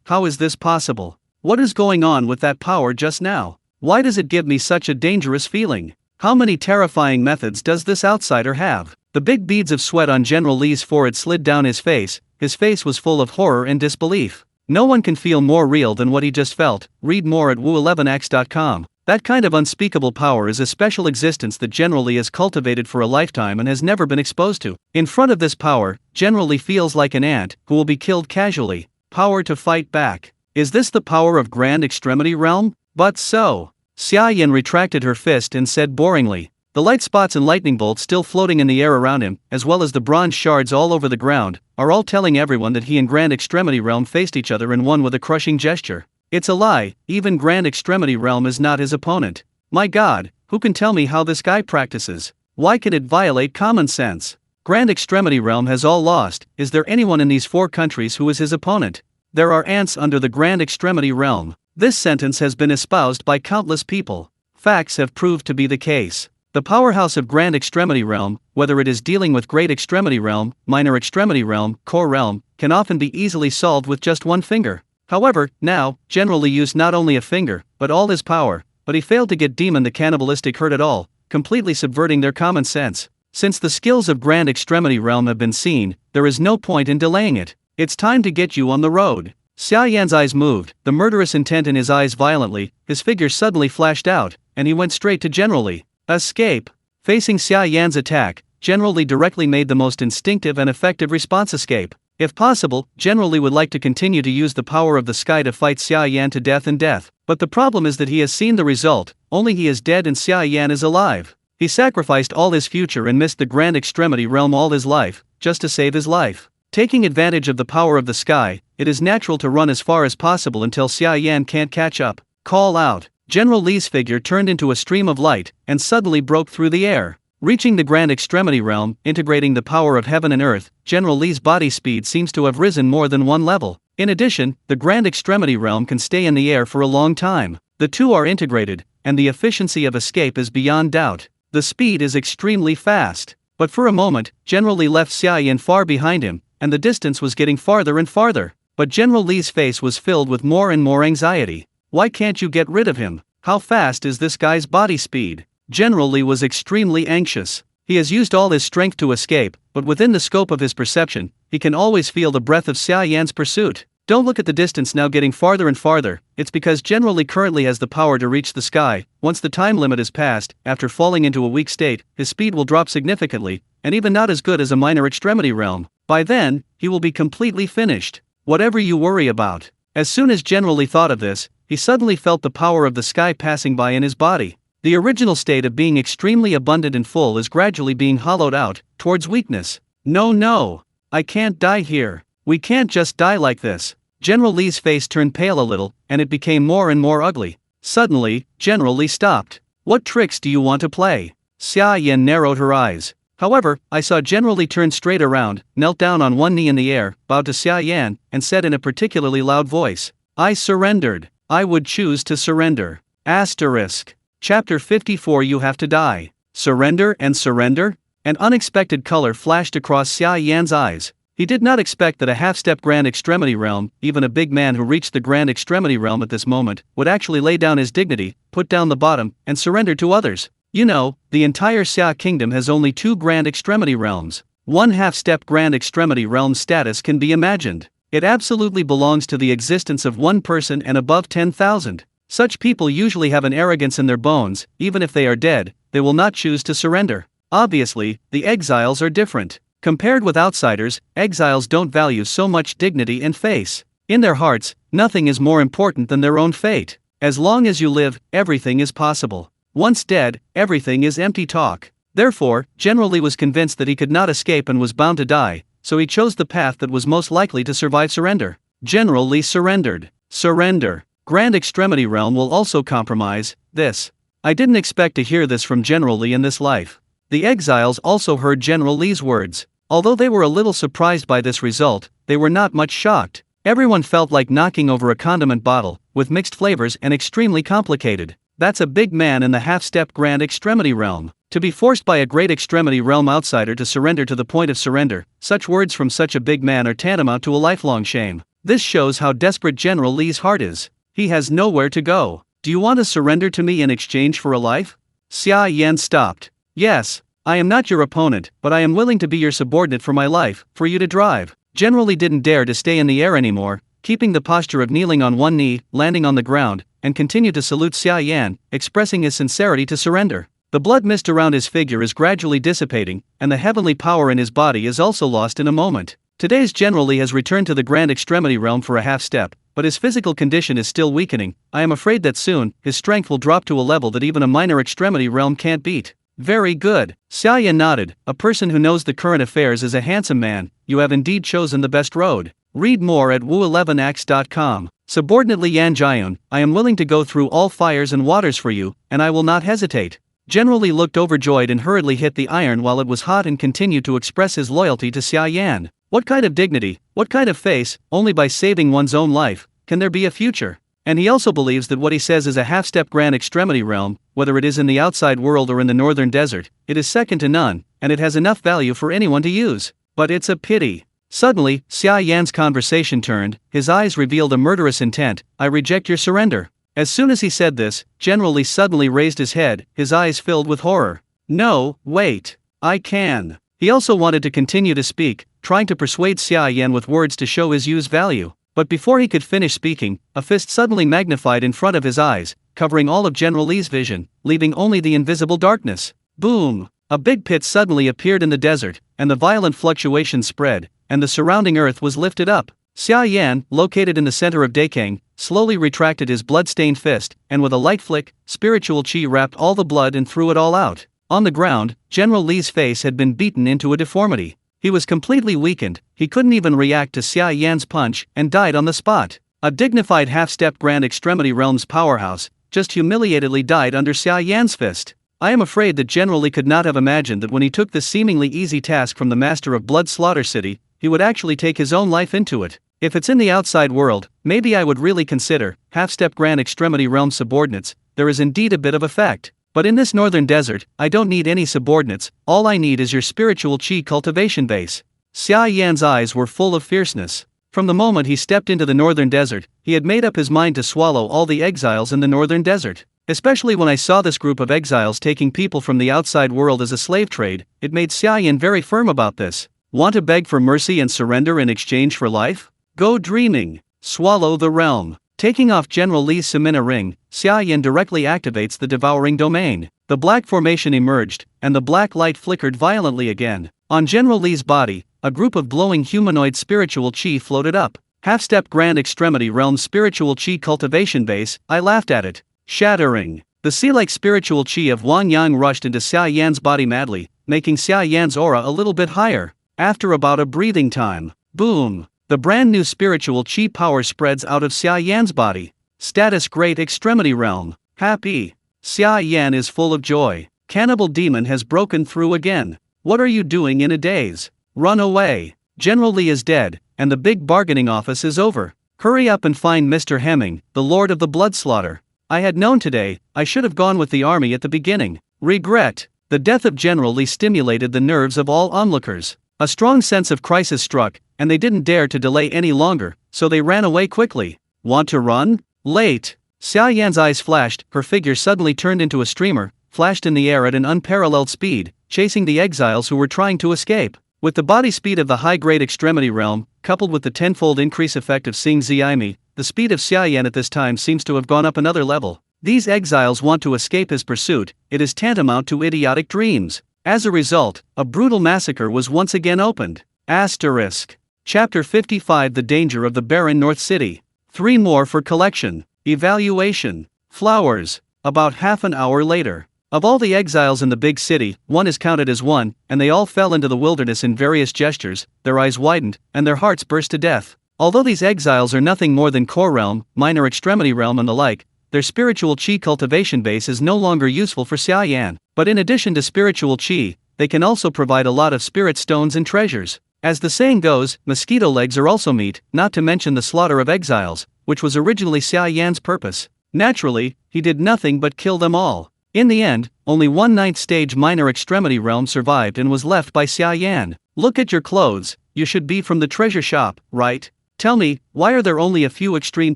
How is this possible? What is going on with that power just now? Why does it give me such a dangerous feeling? How many terrifying methods does this outsider have? The big beads of sweat on General Li's forehead slid down his face was full of horror and disbelief. No one can feel more real than what he just felt. Read more at wu11x.com. That kind of unspeakable power is a special existence that General Li has cultivated for a lifetime and has never been exposed to. In front of this power, General Li feels like an ant who will be killed casually. Power to fight back. Is this the power of Grand Extremity Realm? But so. Xia Yan retracted her fist and said boringly. The light spots and lightning bolts still floating in the air around him, as well as the bronze shards all over the ground, are all telling everyone that he and Grand Extremity Realm faced each other and won with a crushing gesture. It's a lie, even Grand Extremity Realm is not his opponent. My God, who can tell me how this guy practices? Why can it violate common sense? Grand Extremity Realm has all lost. Is there anyone in these 4 countries who is his opponent? There are ants under the Grand Extremity Realm. This sentence has been espoused by countless people. Facts have proved to be the case. The powerhouse of Grand Extremity Realm, whether it is dealing with Great Extremity Realm, Minor Extremity Realm, Core Realm, can often be easily solved with just one finger. However, now, General Li used not only a finger, but all his power, but he failed to get Demon the Cannibalistic hurt at all, completely subverting their common sense. Since the skills of Grand Extremity Realm have been seen, there is no point in delaying it. It's time to get you on the road. Xia Yan's eyes moved, the murderous intent in his eyes violently, his figure suddenly flashed out, and he went straight to General Li. Escape. Facing Xia Yan's attack, General Li directly made the most instinctive and effective response: escape. If possible, General Li would like to continue to use the power of the sky to fight Xia Yan to death and death. But the problem is that he has seen the result, only he is dead and Xia Yan is alive. He sacrificed all his future and missed the Grand Extremity Realm all his life, just to save his life. Taking advantage of the power of the sky, it is natural to run as far as possible until Xia Yan can't catch up. Call out. General Li's figure turned into a stream of light, and suddenly broke through the air. Reaching the Grand Extremity Realm, integrating the power of heaven and earth, General Li's body speed seems to have risen more than one level. In addition, the Grand Extremity Realm can stay in the air for a long time. The two are integrated, and the efficiency of escape is beyond doubt. The speed is extremely fast. But for a moment, General Li left Xia Yan far behind him, and the distance was getting farther and farther. But General Li's face was filled with more and more anxiety. Why can't you get rid of him? How fast is this guy's body speed? General Li was extremely anxious. He has used all his strength to escape, but within the scope of his perception, he can always feel the breath of Xia Yan's pursuit. Don't look at the distance now getting farther and farther. It's because General Li currently has the power to reach the sky. Once the time limit is passed, after falling into a weak state, his speed will drop significantly, and even not as good as a minor extremity realm. By then, he will be completely finished. Whatever you worry about. As soon as General Li thought of this, he suddenly felt the power of the sky passing by in his body. The original state of being extremely abundant and full is gradually being hollowed out, towards weakness. No, I can't die here. We can't just die like this. General Li's face turned pale a little, and it became more and more ugly. Suddenly, General Li stopped. What tricks do you want to play? Xia Yan narrowed her eyes. However, I saw General Li turn straight around, knelt down on one knee in the air, bowed to Xia Yan, and said in a particularly loud voice, I surrendered. I would choose to surrender. Asterisk. Chapter 54 You have to die. Surrender and surrender? An unexpected color flashed across Xia Yan's eyes. He did not expect that a half-step Grand Extremity Realm, even a big man who reached the Grand Extremity Realm at this moment, would actually lay down his dignity, put down the bottom, and surrender to others. You know, the entire Xia Kingdom has only 2 Grand Extremity Realms. One half-step Grand Extremity Realm status can be imagined. It absolutely belongs to the existence of one person and above 10,000. Such people usually have an arrogance in their bones. Even if they are dead, they will not choose to surrender. Obviously, the exiles are different. Compared with outsiders, exiles don't value so much dignity and face. In their hearts, nothing is more important than their own fate. As long as you live, everything is possible. Once dead, everything is empty talk. Therefore, General Li was convinced that he could not escape and was bound to die, so he chose the path that was most likely to survive surrender. General Li surrendered. Surrender. Grand Extremity Realm will also compromise this. I didn't expect to hear this from General Li in this life. The exiles also heard General Li's words. Although they were a little surprised by this result, they were not much shocked. Everyone felt like knocking over a condiment bottle, with mixed flavors and extremely complicated. That's a big man in the half-step Grand Extremity Realm. To be forced by a Great Extremity Realm outsider to surrender to the point of surrender, such words from such a big man are tantamount to a lifelong shame. This shows how desperate General Li's heart is. He has nowhere to go. Do you want to surrender to me in exchange for a life? Xia Yan stopped. Yes. I am not your opponent, but I am willing to be your subordinate for my life, for you to drive. General Li didn't dare to stay in the air anymore, keeping the posture of kneeling on one knee, landing on the ground, and continued to salute Xia Yan, expressing his sincerity to surrender. The blood mist around his figure is gradually dissipating, and the heavenly power in his body is also lost in a moment. Today's General Li has returned to the Grand Extremity Realm for a half-step, but his physical condition is still weakening. I am afraid that soon, his strength will drop to a level that even a minor Extremity Realm can't beat. Very good. Xia Yan nodded. A person who knows the current affairs is a handsome man. You have indeed chosen the best road. Read more at wu11ax.com. Subordinately Yan Jian, I am willing to go through all fires and waters for you, and I will not hesitate. General Li looked overjoyed and hurriedly hit the iron while it was hot and continued to express his loyalty to Xia Yan. What kind of dignity, what kind of face, only by saving one's own life, can there be a future? And he also believes that what he says is a half-step Grand Extremity Realm, whether it is in the outside world or in the northern desert, it is second to none, and it has enough value for anyone to use. But it's a pity. Suddenly, Xia Yan's conversation turned, his eyes revealed a murderous intent. I reject your surrender. As soon as he said this, General Li suddenly raised his head, his eyes filled with horror. No, wait. I can. He also wanted to continue to speak, trying to persuade Xia Yan with words to show his use value. But before he could finish speaking, a fist suddenly magnified in front of his eyes, covering all of General Li's vision, leaving only the invisible darkness. Boom! A big pit suddenly appeared in the desert, and the violent fluctuations spread, and the surrounding earth was lifted up. Xia Yan, located in the center of Dakang, slowly retracted his blood-stained fist, and with a light flick, spiritual chi wrapped all the blood and threw it all out. On the ground, General Li's face had been beaten into a deformity. He was completely weakened, he couldn't even react to Xia Yan's punch, and died on the spot. A dignified half-step Grand Extremity Realm's powerhouse, just humiliatedly died under Xia Yan's fist. I am afraid that General Li could not have imagined that when he took this seemingly easy task from the master of Blood Slaughter City, he would actually take his own life into it. If it's in the outside world, maybe I would really consider half-step Grand Extremity Realm subordinates. There is indeed a bit of effect. But in this northern desert, I don't need any subordinates, all I need is your spiritual chi cultivation base. Xia Yan's eyes were full of fierceness. From the moment he stepped into the northern desert, he had made up his mind to swallow all the exiles in the northern desert. Especially when I saw this group of exiles taking people from the outside world as a slave trade, it made Xia Yan very firm about this. Want to beg for mercy and surrender in exchange for life? Go dreaming. Swallow the realm. Taking off General Li's Samina ring, Xia Yan directly activates the devouring domain. The black formation emerged, and the black light flickered violently again. On General Li's body, a group of glowing humanoid spiritual chi floated up. Half-step grand extremity realm spiritual chi cultivation base, I laughed at it. Shattering. The sea-like spiritual chi of Wang Yang rushed into Xia Yan's body madly, making Xia Yan's aura a little bit higher. After about a breathing time, boom! The brand new spiritual chi power spreads out of Xia Yan's body. Status Great Extremity Realm. Happy. Xia Yan is full of joy. Cannibal Demon has broken through again. What are you doing in a daze? Run away. General Li is dead, and the big bargaining office is over. Hurry up and find Mr. Hemming, the Lord of the Blood Slaughter. I had known today, I should have gone with the army at the beginning. Regret. The death of General Li stimulated the nerves of all onlookers. A strong sense of crisis struck, and they didn't dare to delay any longer, so they ran away quickly. Want to run? Late. Xia Yan's eyes flashed, her figure suddenly turned into a streamer, flashed in the air at an unparalleled speed, chasing the exiles who were trying to escape. With the body speed of the high-grade extremity realm, coupled with the tenfold increase effect of Xing Ziaimi, the speed of Xia Yan at this time seems to have gone up another level. These exiles want to escape his pursuit, it is tantamount to idiotic dreams. As a result, a brutal massacre was once again opened. Asterisk. Chapter 55 The Danger of the Barren North City. 3 more for collection. Evaluation. Flowers. About half an hour later. Of all the exiles in the big city, one is counted as one, and they all fell into the wilderness in various gestures, their eyes widened, and their hearts burst to death. Although these exiles are nothing more than core realm, minor extremity realm and the like, their spiritual chi cultivation base is no longer useful for Xia Yan. But in addition to spiritual chi, they can also provide a lot of spirit stones and treasures. As the saying goes, mosquito legs are also meat, not to mention the slaughter of exiles, which was originally Xia Yan's purpose. Naturally, he did nothing but kill them all. In the end, only one 9th stage minor extremity realm survived and was left by Xia Yan. Look at your clothes, you should be from the treasure shop, right? Tell me, why are there only a few extreme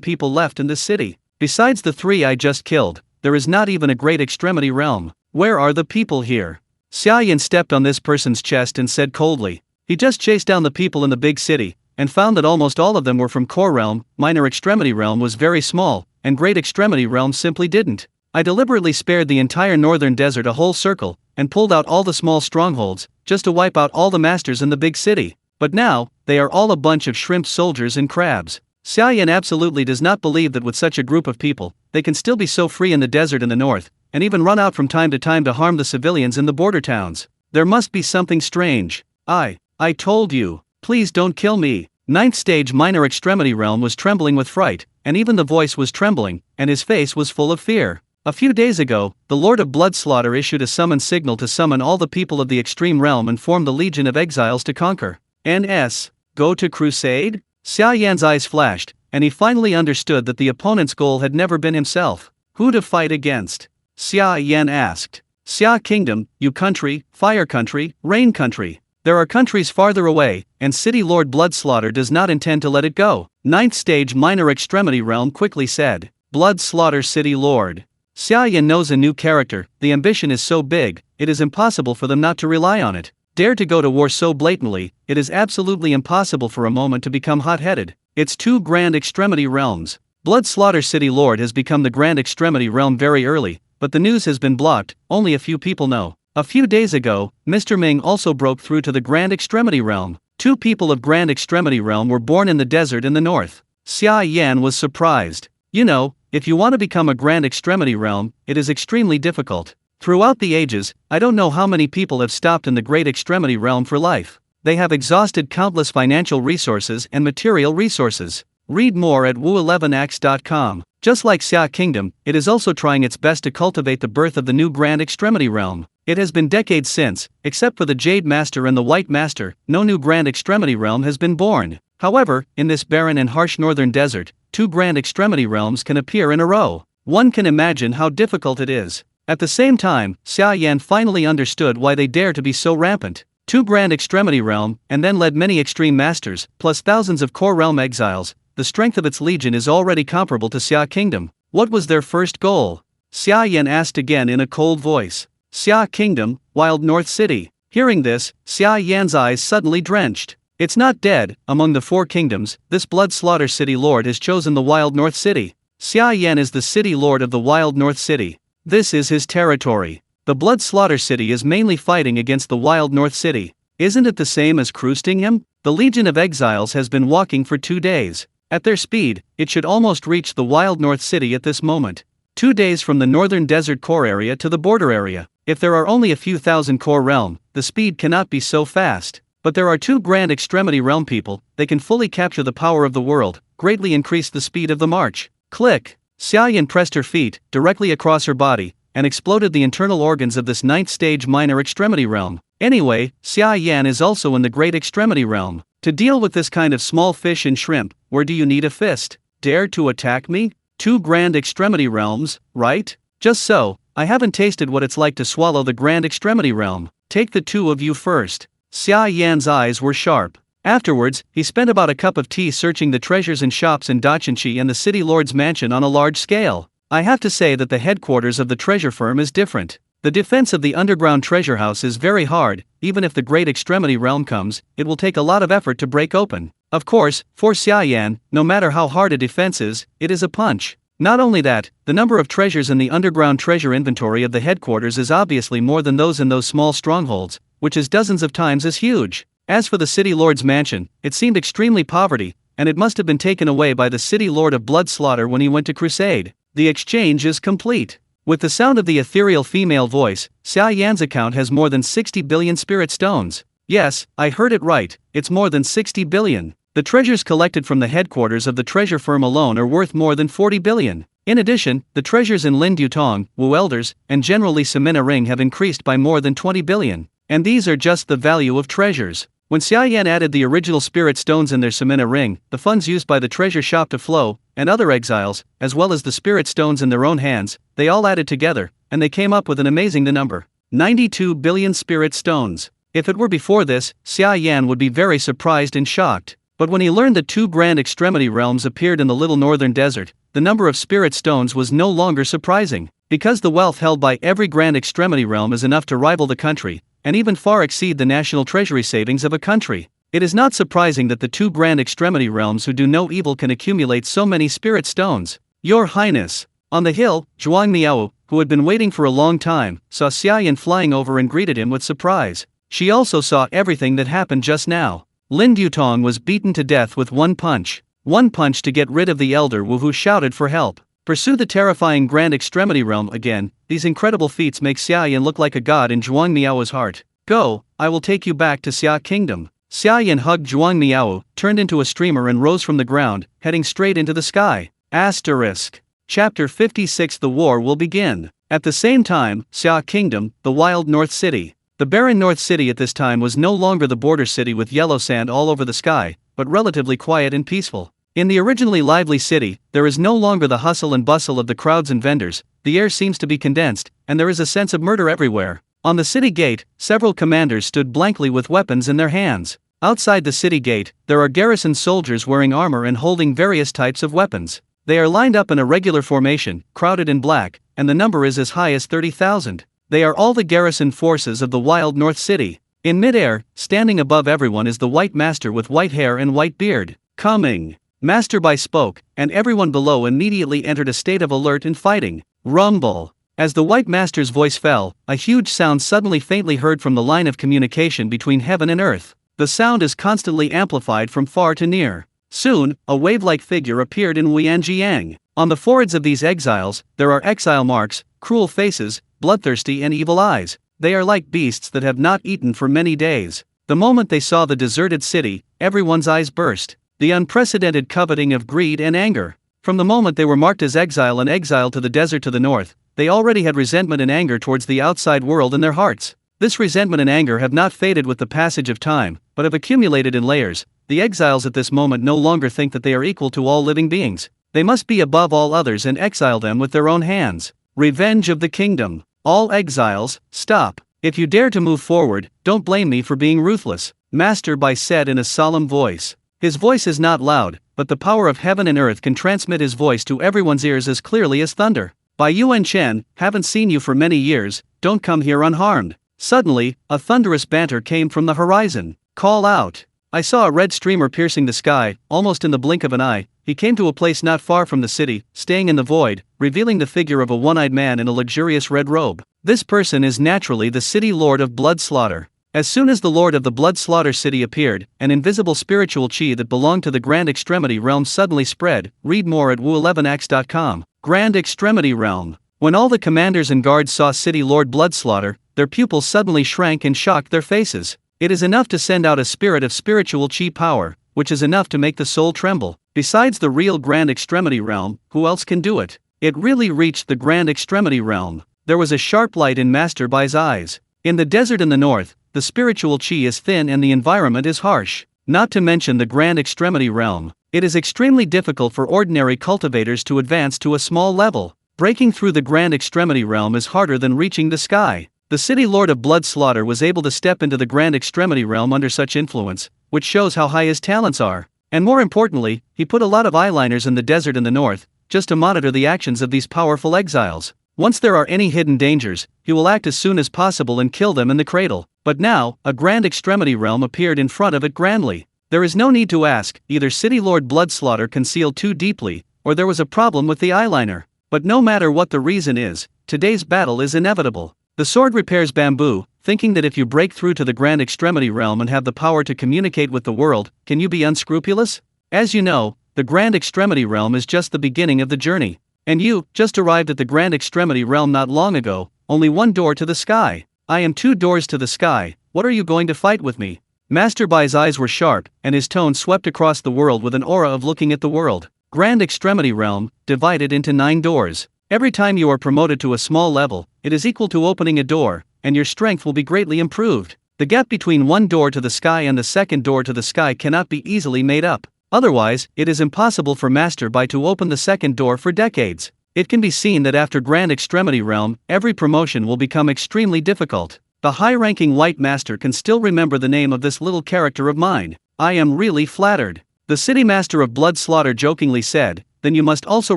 people left in this city? Besides the 3 I just killed, there is not even a great extremity realm. Where are the people here? Xia Yan stepped on this person's chest and said coldly. He just chased down the people in the big city, and found that almost all of them were from core realm, minor extremity realm was very small, and great extremity realm simply didn't. I deliberately spared the entire northern desert a whole circle, and pulled out all the small strongholds, just to wipe out all the masters in the big city. But now, they are all a bunch of shrimp soldiers and crabs. Xia Yan absolutely does not believe that with such a group of people, they can still be so free in the desert in the north, and even run out from time to harm the civilians in the border towns. There must be something strange. I told you, please don't kill me. 9th stage minor extremity realm was trembling with fright, and even the voice was trembling, and his face was full of fear. A few days ago, the Lord of Blood Slaughter issued a summon signal to summon all the people of the extreme realm and form the Legion of Exiles to conquer. NS. Go to crusade? Xia Yan's eyes flashed, and he finally understood that the opponent's goal had never been himself. Who to fight against? Xia Yan asked. Xia Kingdom, you country, fire country, rain country. There are countries farther away, and City Lord Blood Slaughter does not intend to let it go. 9th stage minor extremity realm quickly said. Blood Slaughter City Lord. Xia Yan knows a new character, the ambition is so big, it is impossible for them not to rely on it. Dare to go to war so blatantly, it is absolutely impossible for a moment to become hot-headed. It's 2 grand extremity realms. Blood Slaughter City Lord has become the grand extremity realm very early, but the news has been blocked, only a few people know. A few days ago, Mr. Ming also broke through to the grand extremity realm. 2 people of grand extremity realm were born in the desert in the north. Xia Yan was surprised. You know, if you want to become a grand extremity realm, it is extremely difficult. Throughout the ages, I don't know how many people have stopped in the great extremity realm for life. They have exhausted countless financial resources and material resources. Read more at wu11x.com. Just like Xia Kingdom, it is also trying its best to cultivate the birth of the new grand extremity realm. It has been decades since, except for the Jade Master and the White Master, no new grand extremity realm has been born. However, in this barren and harsh northern desert, 2 grand extremity realms can appear in a row. One can imagine how difficult it is. At the same time, Xia Yan finally understood why they dare to be so rampant. 2 Grand Extremity Realm, and then led many extreme masters, plus thousands of core realm exiles. The strength of its legion is already comparable to Xia Kingdom. What was their first goal? Xia Yan asked again in a cold voice. Xia Kingdom, Wild North City. Hearing this, Xia Yan's eyes suddenly drenched. It's not dead. Among the 4 kingdoms, this blood slaughter city lord has chosen the Wild North City. Xia Yan is the city lord of the Wild North City. This is his territory. The blood slaughter city is mainly fighting against the Wild North City. Isn't it the same as Krusting him? The Legion of Exiles has been walking for 2 days. At their speed, it should almost reach the Wild North City at this moment. 2 days from the northern desert core area to the border area. If there are only a few thousand core realm, the speed cannot be so fast. But there are 2 Grand Extremity Realm people, they can fully capture the power of the world, greatly increase the speed of the march. Click! Xia Yan pressed her feet directly across her body, and exploded the internal organs of this 9th stage minor extremity realm. Anyway, Xia Yan is also in the great extremity realm. To deal with this kind of small fish and shrimp, where do you need a fist? Dare to attack me? 2 Grand Extremity Realms, right? Just so, I haven't tasted what it's like to swallow the Grand Extremity Realm. Take the 2 of you first. Xia Yan's eyes were sharp. Afterwards, he spent about a cup of tea searching the treasures and shops in Dachenshi and the city lord's mansion on a large scale. I have to say that the headquarters of the treasure firm is different. The defense of the underground treasure house is very hard. Even if the great extremity realm comes, it will take a lot of effort to break open. Of course, for Xia Yan, no matter how hard a defense is, it is a punch. Not only that, the number of treasures in the underground treasure inventory of the headquarters is obviously more than those in those small strongholds, which is dozens of times as huge. As for the city lord's mansion, it seemed extremely poverty, and it must have been taken away by the city lord of blood slaughter when he went to crusade. The exchange is complete. With the sound of the ethereal female voice, Xia Yan's account has more than 60 billion spirit stones. Yes, I heard it right, it's more than 60 billion. The treasures collected from the headquarters of the treasure firm alone are worth more than 40 billion. In addition, the treasures in Lin Dutong, Wu Elders, and generally Samina Ring have increased by more than 20 billion. And these are just the value of treasures. When Xia Yan added the original spirit stones in their Samina Ring, the funds used by the treasure shop to flow, and other exiles, as well as the spirit stones in their own hands, they all added together, and they came up with an amazing number. 92 billion spirit stones. If it were before this, Xia Yan would be very surprised and shocked. But when he learned that 2 Grand Extremity Realms appeared in the little northern desert, the number of spirit stones was no longer surprising. Because the wealth held by every Grand Extremity Realm is enough to rival the country, and even far exceed the national treasury savings of a country. It is not surprising that the 2 Grand Extremity Realms who do no evil can accumulate so many spirit stones. Your Highness. On the hill, Zhuang Miao, who had been waiting for a long time, saw Xia Yan flying over and greeted him with surprise. She also saw everything that happened just now. Lin Dutong was beaten to death with 1 punch. 1 punch to get rid of the elder Wu who shouted for help. Pursue the terrifying Grand Extremity Realm again. These incredible feats make Xia Yan look like a god in Zhuang Miao's heart. Go, I will take you back to Xia Kingdom. Xia Yan hugged Zhuang Miao, turned into a streamer and rose from the ground, heading straight into the sky. Asterisk. Chapter 56. The war will begin. At the same time, Xia Kingdom, the wild North City. The barren North City at this time was no longer the border city with yellow sand all over the sky, but relatively quiet and peaceful. In the originally lively city, there is no longer the hustle and bustle of the crowds and vendors, the air seems to be condensed, and there is a sense of murder everywhere. On the city gate, several commanders stood blankly with weapons in their hands. Outside the city gate, there are garrison soldiers wearing armor and holding various types of weapons. They are lined up in a regular formation, crowded in black, and the number is as high as 30,000. They are all the garrison forces of the wild North City. In mid-air, standing above everyone is the White Master with white hair and white beard. Coming! Master Bai spoke, and everyone below immediately entered a state of alert and fighting. Rumble! As the White Master's voice fell, a huge sound suddenly faintly heard from the line of communication between heaven and earth. The sound is constantly amplified from far to near. Soon, a wave-like figure appeared in Wuyanjiang. On the foreheads of these exiles, there are exile marks, cruel faces, bloodthirsty and evil eyes. They are like beasts that have not eaten for many days. The moment they saw the deserted city, everyone's eyes burst. The unprecedented coveting of greed and anger. From the moment they were marked as exile and exiled to the desert to the north, they already had resentment and anger towards the outside world in their hearts. This resentment and anger have not faded with the passage of time, but have accumulated in layers. The exiles at this moment no longer think that they are equal to all living beings. They must be above all others and exile them with their own hands. Revenge of the kingdom. All exiles, stop. If you dare to move forward, don't blame me for being ruthless, Master Bai said in a solemn voice. His voice is not loud, but the power of heaven and earth can transmit his voice to everyone's ears as clearly as thunder. Bai Yuan Chen, haven't seen you for many years, don't come here unharmed. Suddenly, a thunderous banter came from the horizon. Call out. I saw a red streamer piercing the sky, almost in the blink of an eye. He came to a place not far from the city, staying in the void, revealing the figure of a one-eyed man in a luxurious red robe. This person is naturally the city lord of blood slaughter. As soon as the lord of the blood slaughter city appeared, an invisible spiritual chi that belonged to the Grand Extremity Realm suddenly spread. Read more at wu11x.com. Grand Extremity Realm. When all the commanders and guards saw City Lord Bloodslaughter, their pupils suddenly shrank and shocked their faces. It is enough to send out a spirit of spiritual chi power, which is enough to make the soul tremble. Besides the real Grand Extremity Realm, who else can do it? It really reached the Grand Extremity Realm. There was a sharp light in Master Bai's eyes. In the desert in the north, the spiritual chi is thin and the environment is harsh. Not to mention the Grand Extremity Realm. It is extremely difficult for ordinary cultivators to advance to a small level. Breaking through the Grand Extremity Realm is harder than reaching the sky. The City Lord of Blood Slaughter was able to step into the Grand Extremity Realm under such influence, which shows how high his talents are. And more importantly, he put a lot of eyeliners in the desert in the north, just to monitor the actions of these powerful exiles. Once there are any hidden dangers, he will act as soon as possible and kill them in the cradle. But now, a Grand Extremity Realm appeared in front of it grandly. There is no need to ask, either City Lord Bloodslaughter concealed too deeply, or there was a problem with the eyeliner. But no matter what the reason is, today's battle is inevitable. The sword repairs bamboo, thinking that if you break through to the Grand Extremity Realm and have the power to communicate with the world, can you be unscrupulous? As you know, the Grand Extremity Realm is just the beginning of the journey. And you, just arrived at the Grand Extremity Realm not long ago, only one door to the sky. I am 2 doors to the sky, what are you going to fight with me? Master Bai's eyes were sharp, and his tone swept across the world with an aura of looking at the world. Grand Extremity Realm, divided into 9 doors. Every time you are promoted to a small level, it is equal to opening a door, and your strength will be greatly improved. The gap between one door to the sky and the second door to the sky cannot be easily made up. Otherwise, it is impossible for Master Bai to open the second door for decades. It can be seen that after Grand Extremity Realm, every promotion will become extremely difficult. The high-ranking White Master can still remember the name of this little character of mine. I am really flattered. The City Master of Blood Slaughter jokingly said, then you must also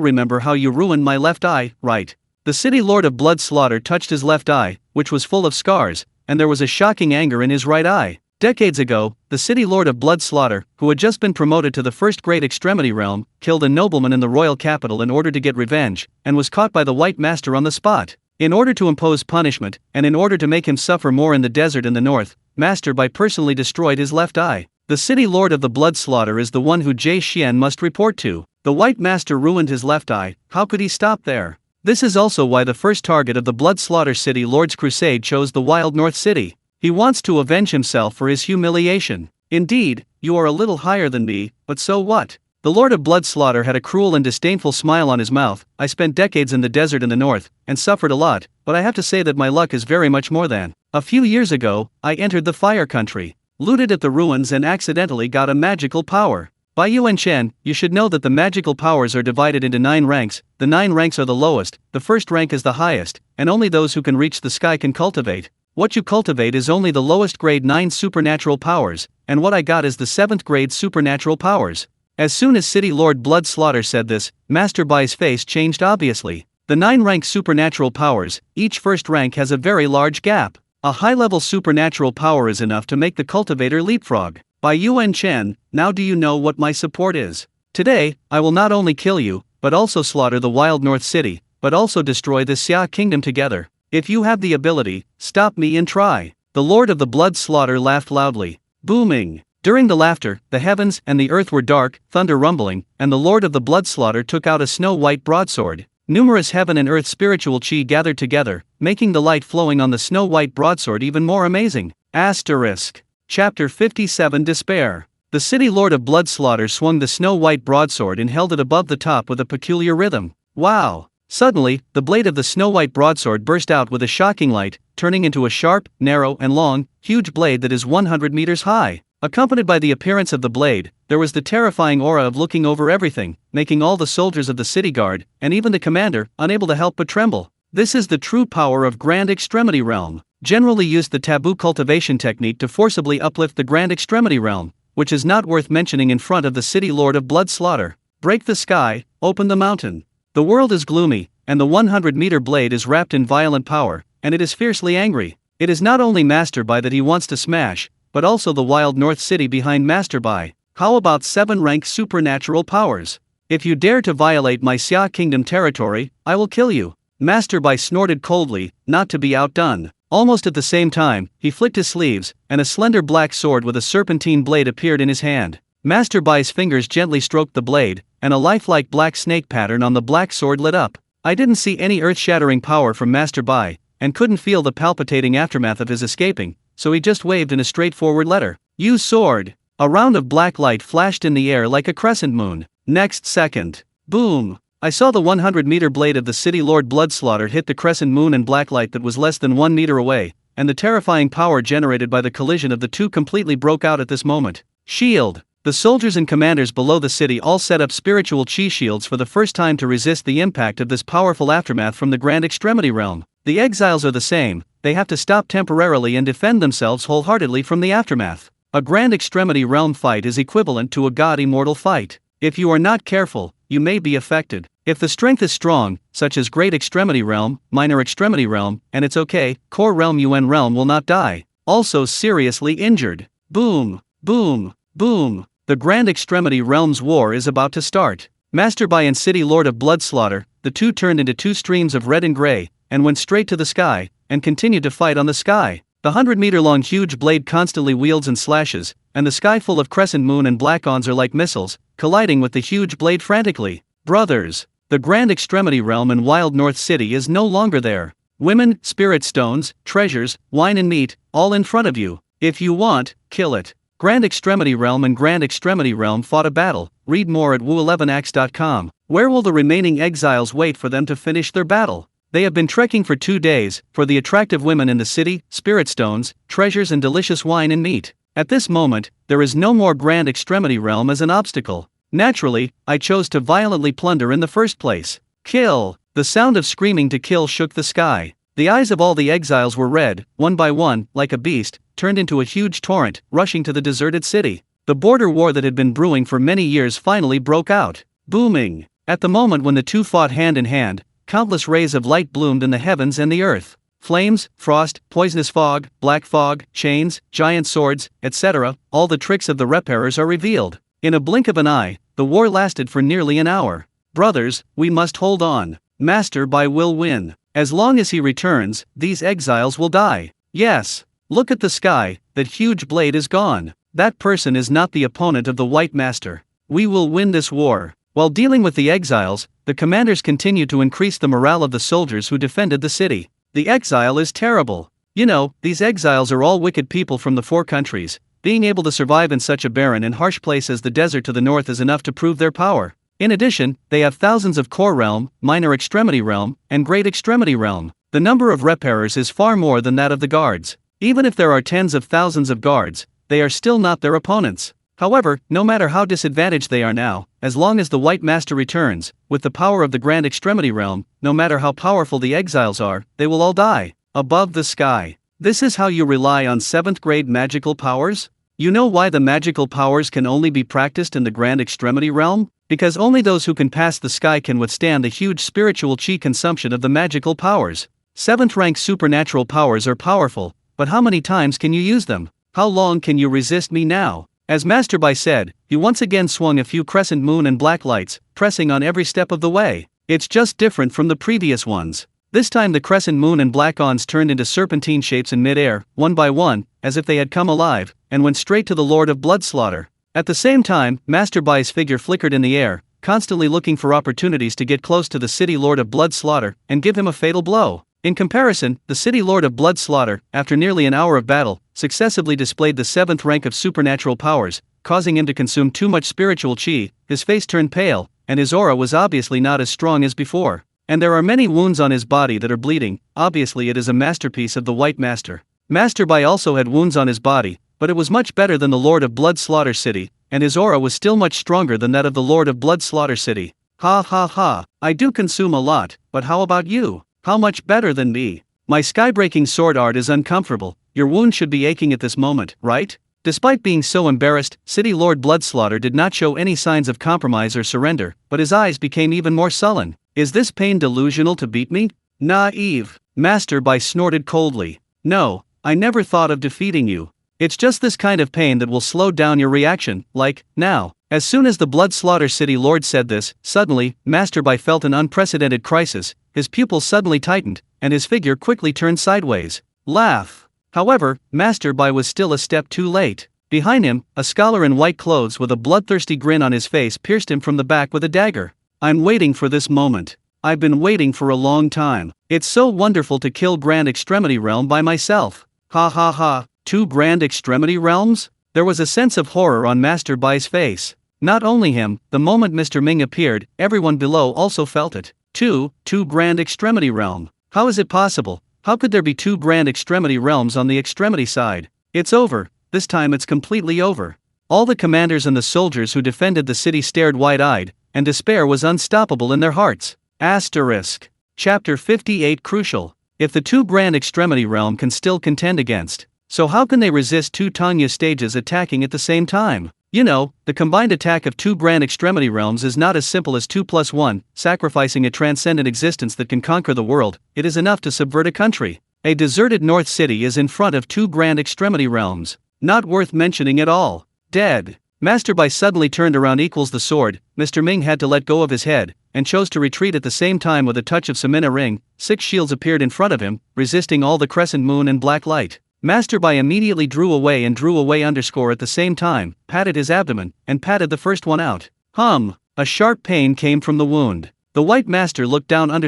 remember how you ruined my left eye, right? The City Lord of Blood Slaughter touched his left eye, which was full of scars, and there was a shocking anger in his right eye. Decades ago, the City Lord of Blood Slaughter, who had just been promoted to the first Great Extremity Realm, killed a nobleman in the royal capital in order to get revenge, and was caught by the White Master on the spot. In order to impose punishment, and in order to make him suffer more in the desert in the north, Master Bai personally destroyed his left eye. The City Lord of the Blood Slaughter is the one who Xia Yan must report to. The White Master ruined his left eye, how could he stop there? This is also why the first target of the Blood Slaughter City Lord's crusade chose the Wild North City. He wants to avenge himself for his humiliation. Indeed, you are a little higher than me, but so what? The Lord of Blood Slaughter had a cruel and disdainful smile on his mouth. I spent decades in the desert in the north, and suffered a lot, but I have to say that my luck is very much more than. A few years ago, I entered the Fire Country, looted at the ruins and accidentally got a magical power. Bai Yuan Chen, you should know that the magical powers are divided into 9 ranks, the 9 ranks are the lowest, the first rank is the highest, and only those who can reach the sky can cultivate. What you cultivate is only the lowest grade 9 supernatural powers, and what I got is the 7th grade supernatural powers. As soon as City Lord Blood Slaughter said this, Master Bai's face changed obviously. The 9 rank supernatural powers, each first rank has a very large gap. A high-level supernatural power is enough to make the cultivator leapfrog. Bai Yuan Chen, now do you know what my support is? Today, I will not only kill you, but also slaughter the Wild North City, but also destroy the Xia Kingdom together. If you have the ability, stop me and try. The Lord of the Blood Slaughter laughed loudly, booming. During the laughter, the heavens and the earth were dark, thunder rumbling, and the Lord of the Blood Slaughter took out a snow-white broadsword. Numerous heaven and earth spiritual chi gathered together, making the light flowing on the snow-white broadsword even more amazing. Asterisk. Chapter 57 Despair. The City Lord of Blood Slaughter swung the snow-white broadsword and held it above the top with a peculiar rhythm. Wow! Suddenly, the blade of the snow-white broadsword burst out with a shocking light, turning into a sharp, narrow and long, huge blade that is 100 meters high. Accompanied by the appearance of the blade, there was the terrifying aura of looking over everything, making all the soldiers of the city guard, and even the commander, unable to help but tremble. This is the true power of Grand Extremity Realm. Generally used the taboo cultivation technique to forcibly uplift the Grand Extremity Realm, which is not worth mentioning in front of the City Lord of Blood Slaughter. Break the sky, open the mountain. The world is gloomy, and the 100-meter blade is wrapped in violent power, and it is fiercely angry. It is not only Master Bai that he wants to smash, but also the wild North City behind Master Bai. How about 7-rank supernatural powers? If you dare to violate my Xia Kingdom territory, I will kill you. Master Bai snorted coldly, not to be outdone. Almost at the same time, he flicked his sleeves, and a slender black sword with a serpentine blade appeared in his hand. Master Bai's fingers gently stroked the blade, and a lifelike black snake pattern on the black sword lit up. I didn't see any earth-shattering power from Master Bai, and couldn't feel the palpitating aftermath of his escaping, so he just waved in a straightforward letter. Use sword. A round of black light flashed in the air like a crescent moon. Next second. Boom! I saw the 100-meter blade of the City Lord Bloodslaughter hit the crescent moon and black light that was less than 1 meter away, and the terrifying power generated by the collision of the two completely broke out at this moment. Shield! The soldiers and commanders below the city all set up spiritual chi shields for the first time to resist the impact of this powerful aftermath from the Grand Extremity Realm. The exiles are the same, they have to stop temporarily and defend themselves wholeheartedly from the aftermath. A Grand Extremity Realm fight is equivalent to a god immortal fight. If you are not careful, you may be affected. If the strength is strong, such as Great Extremity Realm, Minor Extremity Realm, and it's okay, Core Realm UN Realm will not die. Also seriously injured. Boom, boom, boom. The Grand Extremity Realm's war is about to start. Master Bai and City Lord of Bloodslaughter, the two turned into two streams of red and gray, and went straight to the sky, and continued to fight on the sky. The 100-meter-long huge blade constantly wields and slashes, and the sky full of crescent moon and black ons are like missiles, colliding with the huge blade frantically. Brothers, the Grand Extremity Realm in Wild North City is no longer there. Women, spirit stones, treasures, wine and meat, all in front of you. If you want, kill it. Grand Extremity Realm and Grand Extremity Realm fought a battle. Read more at wu11ax.com. Where will the remaining exiles wait for them to finish their battle? They have been trekking for 2 days, for the attractive women in the city, spirit stones, treasures and delicious wine and meat. At this moment, there is no more Grand Extremity Realm as an obstacle. Naturally, I chose to violently plunder in the first place. Kill! The sound of screaming to kill shook the sky. The eyes of all the exiles were red, one by one, like a beast, turned into a huge torrent, rushing to the deserted city. The border war that had been brewing for many years finally broke out. Booming! At the moment when the two fought hand in hand, countless rays of light bloomed in the heavens and the earth. Flames, frost, poisonous fog, black fog, chains, giant swords, etc., all the tricks of the repairers are revealed. In a blink of an eye, the war lasted for nearly an hour. Brothers, we must hold on. Master Bai will win. As long as he returns, these exiles will die. Yes. Look at the sky, that huge blade is gone. That person is not the opponent of the White Master. We will win this war. While dealing with the exiles, the commanders continued to increase the morale of the soldiers who defended the city. The exile is terrible. You know, these exiles are all wicked people from the 4 countries. Being able to survive in such a barren and harsh place as the desert to the north is enough to prove their power. In addition, they have thousands of Core Realm, Minor Extremity Realm, and Great Extremity Realm. The number of repairers is far more than that of the guards. Even if there are tens of thousands of guards, they are still not their opponents. However, no matter how disadvantaged they are now, as long as the White Master returns, with the power of the Grand Extremity Realm, no matter how powerful the exiles are, they will all die. Above the sky. This is how you rely on 7th grade magical powers? You know why the magical powers can only be practiced in the Grand Extremity Realm? Because only those who can pass the sky can withstand the huge spiritual chi consumption of the magical powers. 7th rank supernatural powers are powerful, but how many times can you use them? How long can you resist me now? As Master Bai said, he once again swung a few crescent moon and black lights, pressing on every step of the way. It's just different from the previous ones. This time the crescent moon and black ons turned into serpentine shapes in mid-air, one by one, as if they had come alive, and went straight to the Lord of Bloodslaughter. At the same time, Master Bai's figure flickered in the air, constantly looking for opportunities to get close to the City Lord of Bloodslaughter and give him a fatal blow. In comparison, the City Lord of Bloodslaughter, after nearly an hour of battle, successively displayed the 7th rank of supernatural powers, causing him to consume too much spiritual chi. His face turned pale, and his aura was obviously not as strong as before. And there are many wounds on his body that are bleeding. Obviously it is a masterpiece of the White Master. Master Bai also had wounds on his body, but it was much better than the Lord of Bloodslaughter City, and his aura was still much stronger than that of the Lord of Bloodslaughter City. Ha ha ha, I do consume a lot, but how about you? How much better than me? My sky-breaking sword art is uncomfortable. Your wound should be aching at this moment, right? Despite being so embarrassed, City Lord Bloodslaughter did not show any signs of compromise or surrender, but his eyes became even more sullen. Is this pain delusional to beat me? Naive. Master Bai snorted coldly. No, I never thought of defeating you. It's just this kind of pain that will slow down your reaction, like, now. As soon as the Bloodslaughter City Lord said this, suddenly, Master Bai felt an unprecedented crisis. His pupils suddenly tightened, and his figure quickly turned sideways. Laugh. However, Master Bai was still a step too late. Behind him, a scholar in white clothes with a bloodthirsty grin on his face pierced him from the back with a dagger. I'm waiting for this moment. I've been waiting for a long time. It's so wonderful to kill Grand Extremity Realm by myself. Ha ha ha, 2 Grand Extremity Realms? There was a sense of horror on Master Bai's face. Not only him, the moment Mr. Ming appeared, everyone below also felt it. Two Grand Extremity Realm. How is it possible? How could there be 2 Grand Extremity Realms on the extremity side? It's over. This time it's completely over. All the commanders and the soldiers who defended the city stared wide-eyed, and despair was unstoppable in their hearts. Asterisk. Chapter 58 Crucial. If the 2 Grand Extremity Realm can still contend against, so how can they resist 2 Tanya stages attacking at the same time? You know, the combined attack of 2 Grand Extremity Realms is not as simple as 2 plus 1, sacrificing a transcendent existence that can conquer the world. It is enough to subvert a country. A deserted North City is in front of 2 Grand Extremity Realms. Not worth mentioning at all. Dead. Master Bai suddenly turned around equals the sword. Mr. Ming had to let go of his head, and chose to retreat at the same time with a touch of Samina Ring. 6 shields appeared in front of him, resisting all the crescent moon and black light. Master Bai immediately drew away at the same time, patted his abdomen, and patted the first one out. A sharp pain came from the wound. The White Master looked down I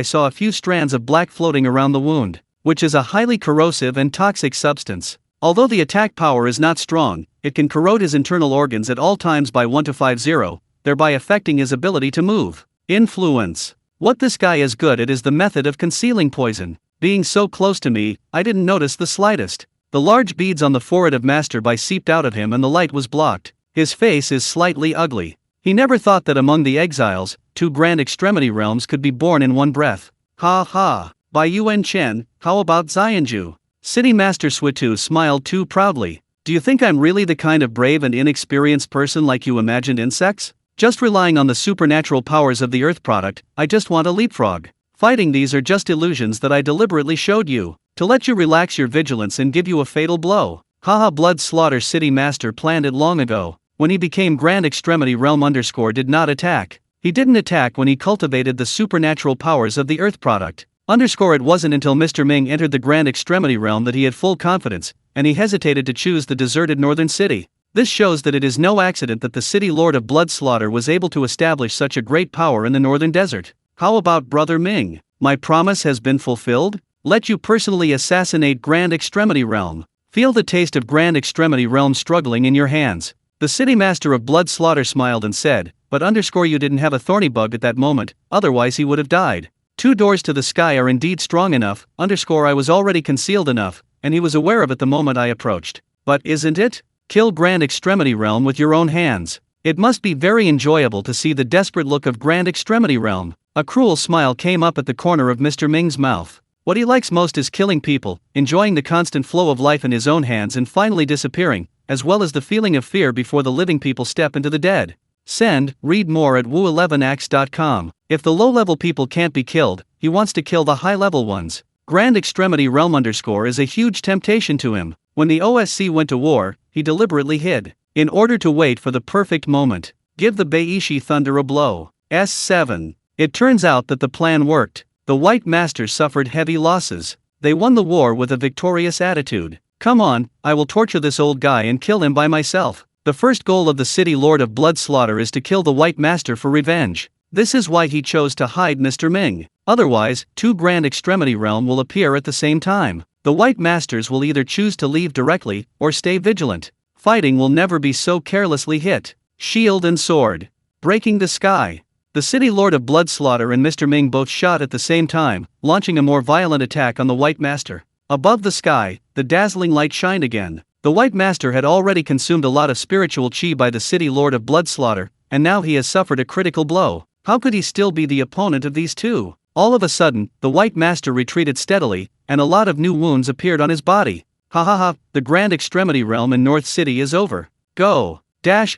saw a few strands of black floating around the wound, which is a highly corrosive and toxic substance. Although the attack power is not strong, it can corrode his internal organs at all times by 1 to 50, thereby affecting his ability to move. Influence. What this guy is good at is the method of concealing poison. Being so close to me, I didn't notice the slightest. The large beads on the forehead of Master Bai seeped out of him and the light was blocked. His face is slightly ugly. He never thought that among the exiles, 2 Grand Extremity Realms could be born in one breath. Ha ha. Bai Yuan Chen, how about Xianju? City Master Switu smiled too proudly. Do you think I'm really the kind of brave and inexperienced person like you imagined insects? Just relying on the supernatural powers of the Earth product, I just want a leapfrog. Fighting these are just illusions that I deliberately showed you, to let you relax your vigilance and give you a fatal blow. Haha, Blood Slaughter City Master planned it long ago. When he became Grand Extremity Realm did not attack. He didn't attack when he cultivated the supernatural powers of the Earth product. It wasn't until Mr. Ming entered the Grand Extremity Realm that he had full confidence, and he hesitated to choose the deserted northern city. This shows that it is no accident that the City Lord of Blood Slaughter was able to establish such a great power in the northern desert. How about Brother Ming? My promise has been fulfilled? Let you personally assassinate Grand Extremity Realm. Feel the taste of Grand Extremity Realm struggling in your hands. The City Master of Blood Slaughter smiled and said, but you didn't have a thorny bug at that moment, otherwise he would have died. 2 doors to the sky are indeed strong enough, I was already concealed enough, and he was aware of it the moment I approached. But isn't it? Kill Grand Extremity Realm with your own hands. It must be very enjoyable to see the desperate look of Grand Extremity Realm. A cruel smile came up at the corner of Mr. Ming's mouth. What he likes most is killing people, enjoying the constant flow of life in his own hands and finally disappearing, as well as the feeling of fear before the living people step into the dead. Read more at woo11ax.com. If the low-level people can't be killed, he wants to kill the high-level ones. Grand Extremity Realm is a huge temptation to him. When the OSC went to war, he deliberately hid, in order to wait for the perfect moment. Give the Beishi Thunder a blow. S7. It turns out that the plan worked. The White Masters suffered heavy losses. They won the war with a victorious attitude. Come on, I will torture this old guy and kill him by myself. The first goal of the City Lord of Blood Slaughter is to kill the White Master for revenge. This is why he chose to hide Mr. Ming. Otherwise, 2 Grand Extremity Realm will appear at the same time. The White Masters will either choose to leave directly, or stay vigilant. Fighting will never be so carelessly hit. Shield and sword. Breaking the sky. The City Lord of Blood Slaughter and Mr. Ming both shot at the same time, launching a more violent attack on the White Master. Above the sky, the dazzling light shined again. The White Master had already consumed a lot of spiritual chi by the City Lord of Blood Slaughter, and now he has suffered a critical blow. How could he still be the opponent of these 2? All of a sudden, the White Master retreated steadily, and a lot of new wounds appeared on his body. Ha ha ha, the Grand Extremity Realm in North City is over. Go!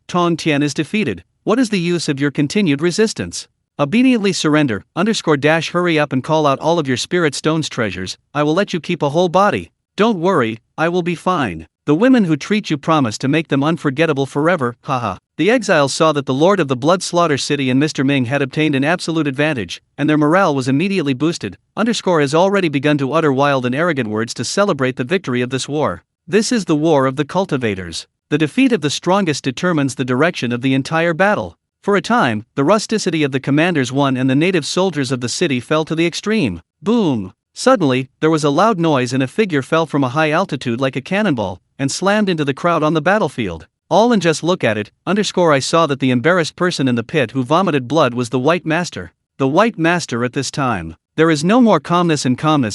Tong Tian is defeated. What is the use of your continued resistance? Obediently surrender, hurry up and call out all of your spirit stones treasures. I will let you keep a whole body. Don't worry, I will be fine. The women who treat you promise to make them unforgettable forever, haha. The exiles saw that the Lord of the Blood Slaughter City and Mr. Ming had obtained an absolute advantage, and their morale was immediately boosted. Has already begun to utter wild and arrogant words to celebrate the victory of this war. This is the war of the cultivators. The defeat of the strongest determines the direction of the entire battle. For a time, the rusticity of the commanders won and the native soldiers of the city fell to the extreme. Boom! Suddenly, there was a loud noise and a figure fell from a high altitude like a cannonball, and slammed into the crowd on the battlefield. All and just look at it, I saw that the embarrassed person in the pit who vomited blood was the White Master. The White Master at this time. There is no more calmness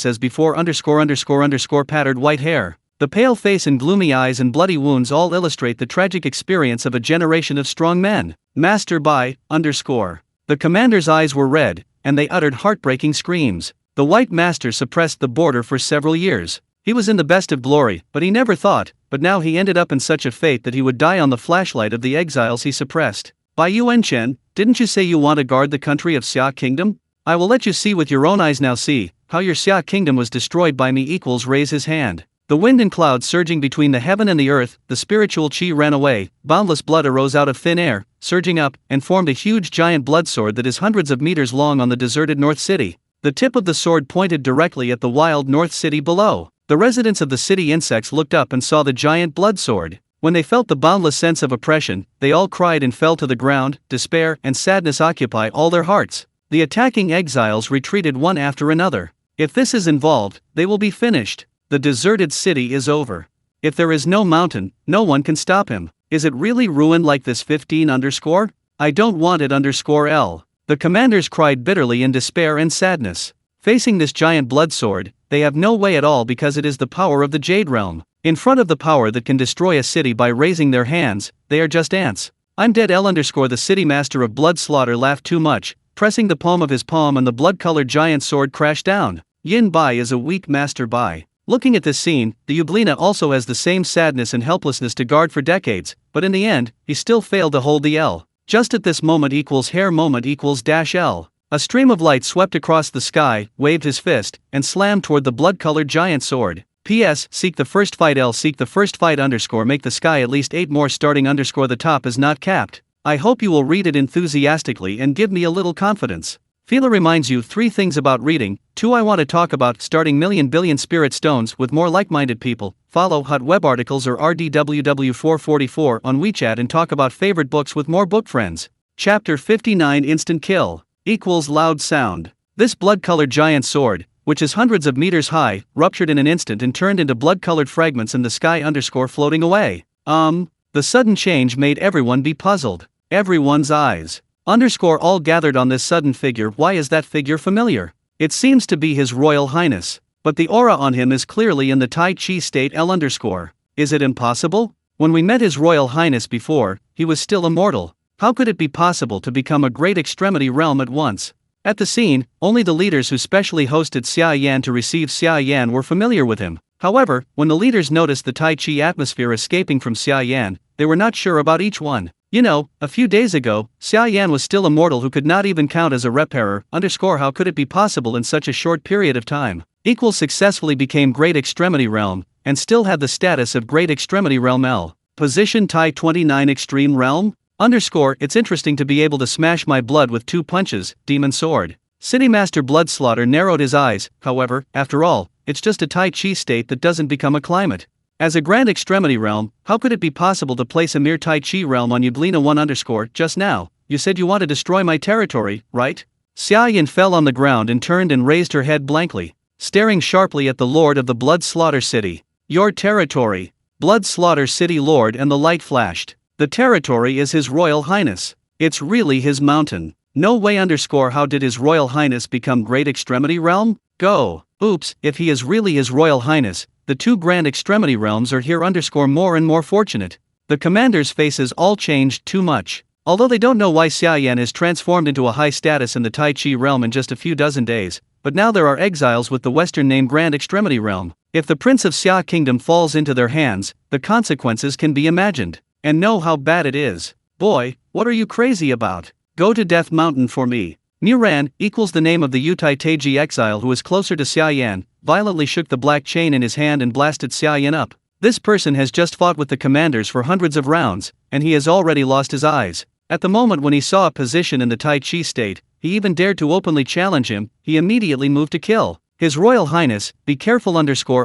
as before pattered white hair. The pale face and gloomy eyes and bloody wounds all illustrate the tragic experience of a generation of strong men. Master by, The commander's eyes were red, and they uttered heartbreaking screams. The White Master suppressed the border for several years. He was in the best of glory, but he never thought, but now he ended up in such a fate that he would die on the flashlight of the exiles he suppressed. By Yuan Chen, didn't you say you want to guard the country of Xia Kingdom? I will let you see with your own eyes now. See how your Xia Kingdom was destroyed by me. Raise his hand. The wind and clouds surging between the heaven and the earth, the spiritual chi ran away, boundless blood arose out of thin air, surging up, and formed a huge giant blood sword that is hundreds of meters long on the deserted North City. The tip of the sword pointed directly at the wild North City below. The residents of the city insects looked up and saw the giant blood sword. When they felt the boundless sense of oppression, they all cried and fell to the ground. Despair and sadness occupy all their hearts. The attacking exiles retreated one after another. If this is involved, they will be finished. The deserted city is over. If there is no mountain, no one can stop him. Is it really ruined like this 15 underscore? I don't want it underscore L. The commanders cried bitterly in despair and sadness. Facing this giant blood sword, they have no way at all because it is the power of the Jade Realm. In front of the power that can destroy a city by raising their hands, they are just ants. I'm dead L underscore the city master of blood slaughter laughed too much, pressing the palm of his palm and the blood-colored giant sword crashed down. Yin Bai is a weak master Bai. Looking at this scene, the Yublina also has the same sadness and helplessness to guard for decades, but in the end, he still failed to hold the L. Just at this moment equals dash L. A stream of light swept across the sky, waved his fist, and slammed toward the blood-colored giant sword. P.S. Seek the first fight L. Seek the first fight underscore make the sky at least 8 more starting underscore the top is not capped. I hope you will read it enthusiastically and give me a little confidence. Fila reminds you 3 things about reading. 2. I want to talk about starting million billion spirit stones with more like-minded people. Follow hot web articles or RDWW444 on WeChat and talk about favorite books with more book friends. Chapter 59 Instant Kill equals loud sound. This blood-colored giant sword, which is hundreds of meters high, ruptured in an instant and turned into blood-colored fragments in the sky underscore floating away. The sudden change made everyone be puzzled. Everyone's eyes underscore all gathered on this sudden figure. Why is that figure familiar? It seems to be His Royal Highness, but the aura on him is clearly in the Tai Chi state L underscore. Is it impossible? When we met His Royal Highness before, he was still immortal. How could it be possible to become a great extremity realm at once? At the scene, only the leaders who specially hosted Xia Yan to receive Xia Yan were familiar with him. However, when the leaders noticed the Tai Chi atmosphere escaping from Xia Yan, they were not sure about each one. You know, a few days ago, Xia Yan was still a mortal who could not even count as a repairer, underscore how could it be possible in such a short period of time? Equals successfully became Great Extremity Realm, and still had the status of Great Extremity Realm L. Position Tai 29 Extreme Realm? Underscore, it's interesting to be able to smash my blood with 2 punches, Demon Sword. City Master Bloodslaughter narrowed his eyes. However, after all, it's just a Tai Chi state that doesn't become a climate. As a Grand Extremity Realm, how could it be possible to place a mere Tai Chi realm on Yublina 1 underscore? Just now, you said you want to destroy my territory, right? Xia Yan fell on the ground and turned and raised her head blankly, staring sharply at the Lord of the Blood Slaughter City. Your territory. Blood Slaughter City Lord, and the light flashed. The territory is His Royal Highness. It's really his mountain. No way underscore how did His Royal Highness become Great Extremity Realm? Go. Oops, if he is really His Royal Highness, the 2 Grand Extremity Realms are here underscore more and more fortunate. The commanders' faces all changed too much. Although they don't know why Xia Yan is transformed into a high status in the Tai Chi realm in just a few dozen days, but now there are exiles with the Western name Grand Extremity Realm. If the Prince of Xia Kingdom falls into their hands, the consequences can be imagined. And know how bad it is. Boy, what are you crazy about? Go to Death Mountain for me. Muran equals the name of the Yutai Teiji exile who is closer to Xia Yan, violently shook the black chain in his hand and blasted Xia Yan up. This person has just fought with the commanders for hundreds of rounds, and he has already lost his eyes. At the moment when he saw a position in the Tai Chi state, he even dared to openly challenge him. He immediately moved to kill. His Royal Highness, be careful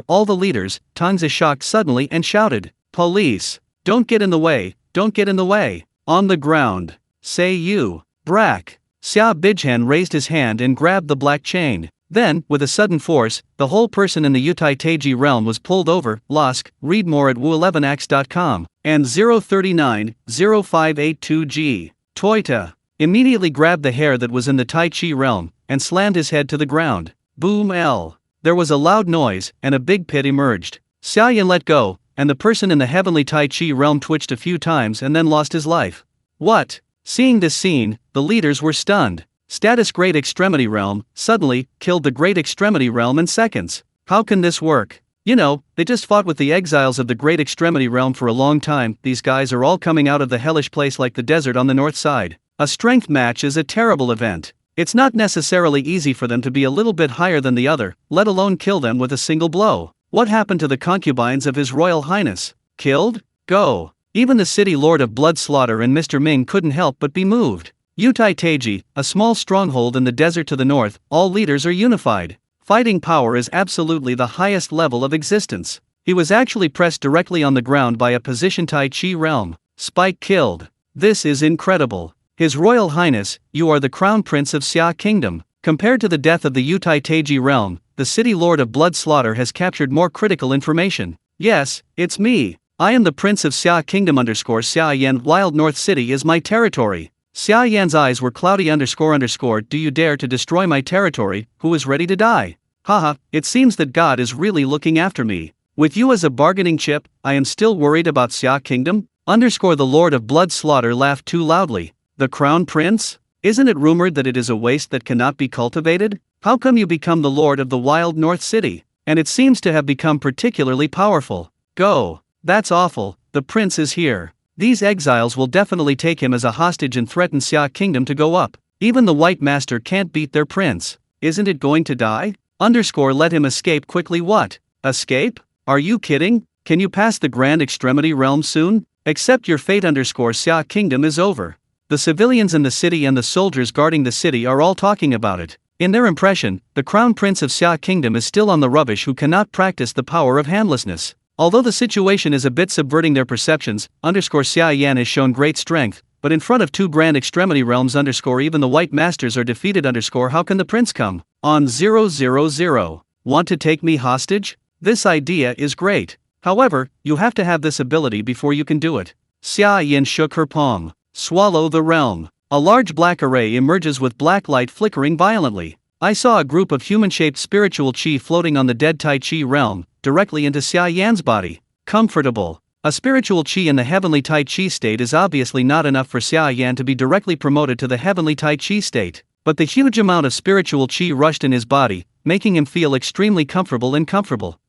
all the leaders. Tongues is shocked suddenly and shouted, "Police! Don't get in the way, don't get in the way! On the ground! Say you! Brack!" Xia Bijhan raised his hand and grabbed the black chain. Then, with a sudden force, the whole person in the Yutai Teiji realm was pulled over. Losk, read more at wu11ax.com, and 039-0582G. Toita immediately grabbed the hair that was in the Tai Chi realm, and slammed his head to the ground. Boom L. There was a loud noise, and a big pit emerged. Xia Yan let go, and the person in the heavenly Tai Chi realm twitched a few times and then lost his life. What? Seeing this scene, the leaders were stunned. Status Great Extremity Realm, suddenly, killed the Great Extremity Realm in seconds. How can this work? You know, they just fought with the exiles of the Great Extremity Realm for a long time. These guys are all coming out of the hellish place like the desert on the north side. A strength match is a terrible event. It's not necessarily easy for them to be a little bit higher than the other, let alone kill them with a single blow. What happened to the concubines of His Royal Highness? Killed? Go. Even the city lord of blood slaughter and Mr. Ming couldn't help but be moved. Yutai Teiji, a small stronghold in the desert to the north, all leaders are unified. Fighting power is absolutely the highest level of existence. He was actually pressed directly on the ground by a position Tai Chi realm. Spike killed. This is incredible. His Royal Highness, you are the Crown Prince of Xia Kingdom. Compared to the death of the Yutai Teiji realm, the city lord of blood slaughter has captured more critical information. Yes, it's me. I am the Prince of Xia Kingdom Xia Yan. Wild North City is my territory. Xia Yan's eyes were cloudy. Do you dare to destroy my territory? Who is ready to die? Haha, it seems that God is really looking after me. With you as a bargaining chip, I am still worried about Xia Kingdom? The Lord of Blood Slaughter laughed too loudly. The Crown Prince? Isn't it rumored that it is a waste that cannot be cultivated? How come you become the Lord of the Wild North City? And it seems to have become particularly powerful. Go. That's awful, the prince is here. These exiles will definitely take him as a hostage and threaten Xia Kingdom to go up. Even the White Master can't beat their prince. Isn't it going to die? Let him escape quickly. What? Escape? Are you kidding? Can you pass the Grand Extremity Realm soon? Accept your fate. Xia Kingdom is over. The civilians in the city and the soldiers guarding the city are all talking about it. In their impression, the Crown Prince of Xia Kingdom is still on the rubbish who cannot practice the power of handlessness. Although the situation is a bit subverting their perceptions, Xia Yan has shown great strength, but in front of two Grand Extremity Realms even the White Masters are defeated. How can the prince come? On 000. Want to take me hostage? This idea is great. However, you have to have this ability before you can do it. Xia Yan shook her palm. Swallow the realm. A large black array emerges with black light flickering violently. I saw a group of human-shaped spiritual chi floating on the dead Tai Chi realm, directly into Xia Yan's body. Comfortable. A spiritual chi in the heavenly Tai Chi state is obviously not enough for Xia Yan to be directly promoted to the heavenly Tai Chi state, but the huge amount of spiritual chi rushed in his body, making him feel extremely comfortable.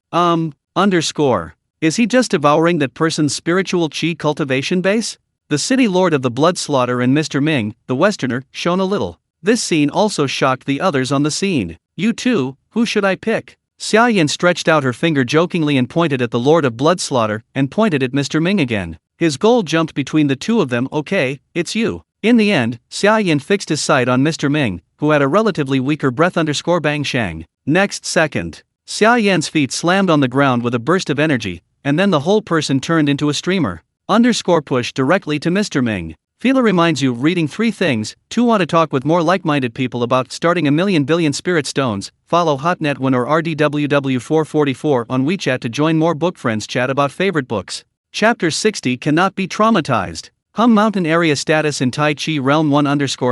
Is he just devouring that person's spiritual chi cultivation base? The city lord of the blood slaughter and Mr. Ming, the Westerner, shone a little. This scene also shocked the others on the scene. You too, who should I pick? Xia Yan stretched out her finger jokingly and pointed at the Lord of Blood Slaughter, and pointed at Mr. Ming again. His goal jumped between the two of them. Okay, it's you. In the end, Xia Yan fixed his sight on Mr. Ming, who had a relatively weaker breath. Bang Shang. Next second, Xia Yan's feet slammed on the ground with a burst of energy, and then the whole person turned into a streamer. Push directly to Mr. Ming. Fila reminds you reading 3 things. 2. Want to talk with more like-minded people about starting a million billion spirit stones? Follow HotNet1 or RDWW444 on WeChat to join more book friends chat about favorite books. Chapter 60 Cannot be traumatized. Mountain area status in Tai Chi Realm 1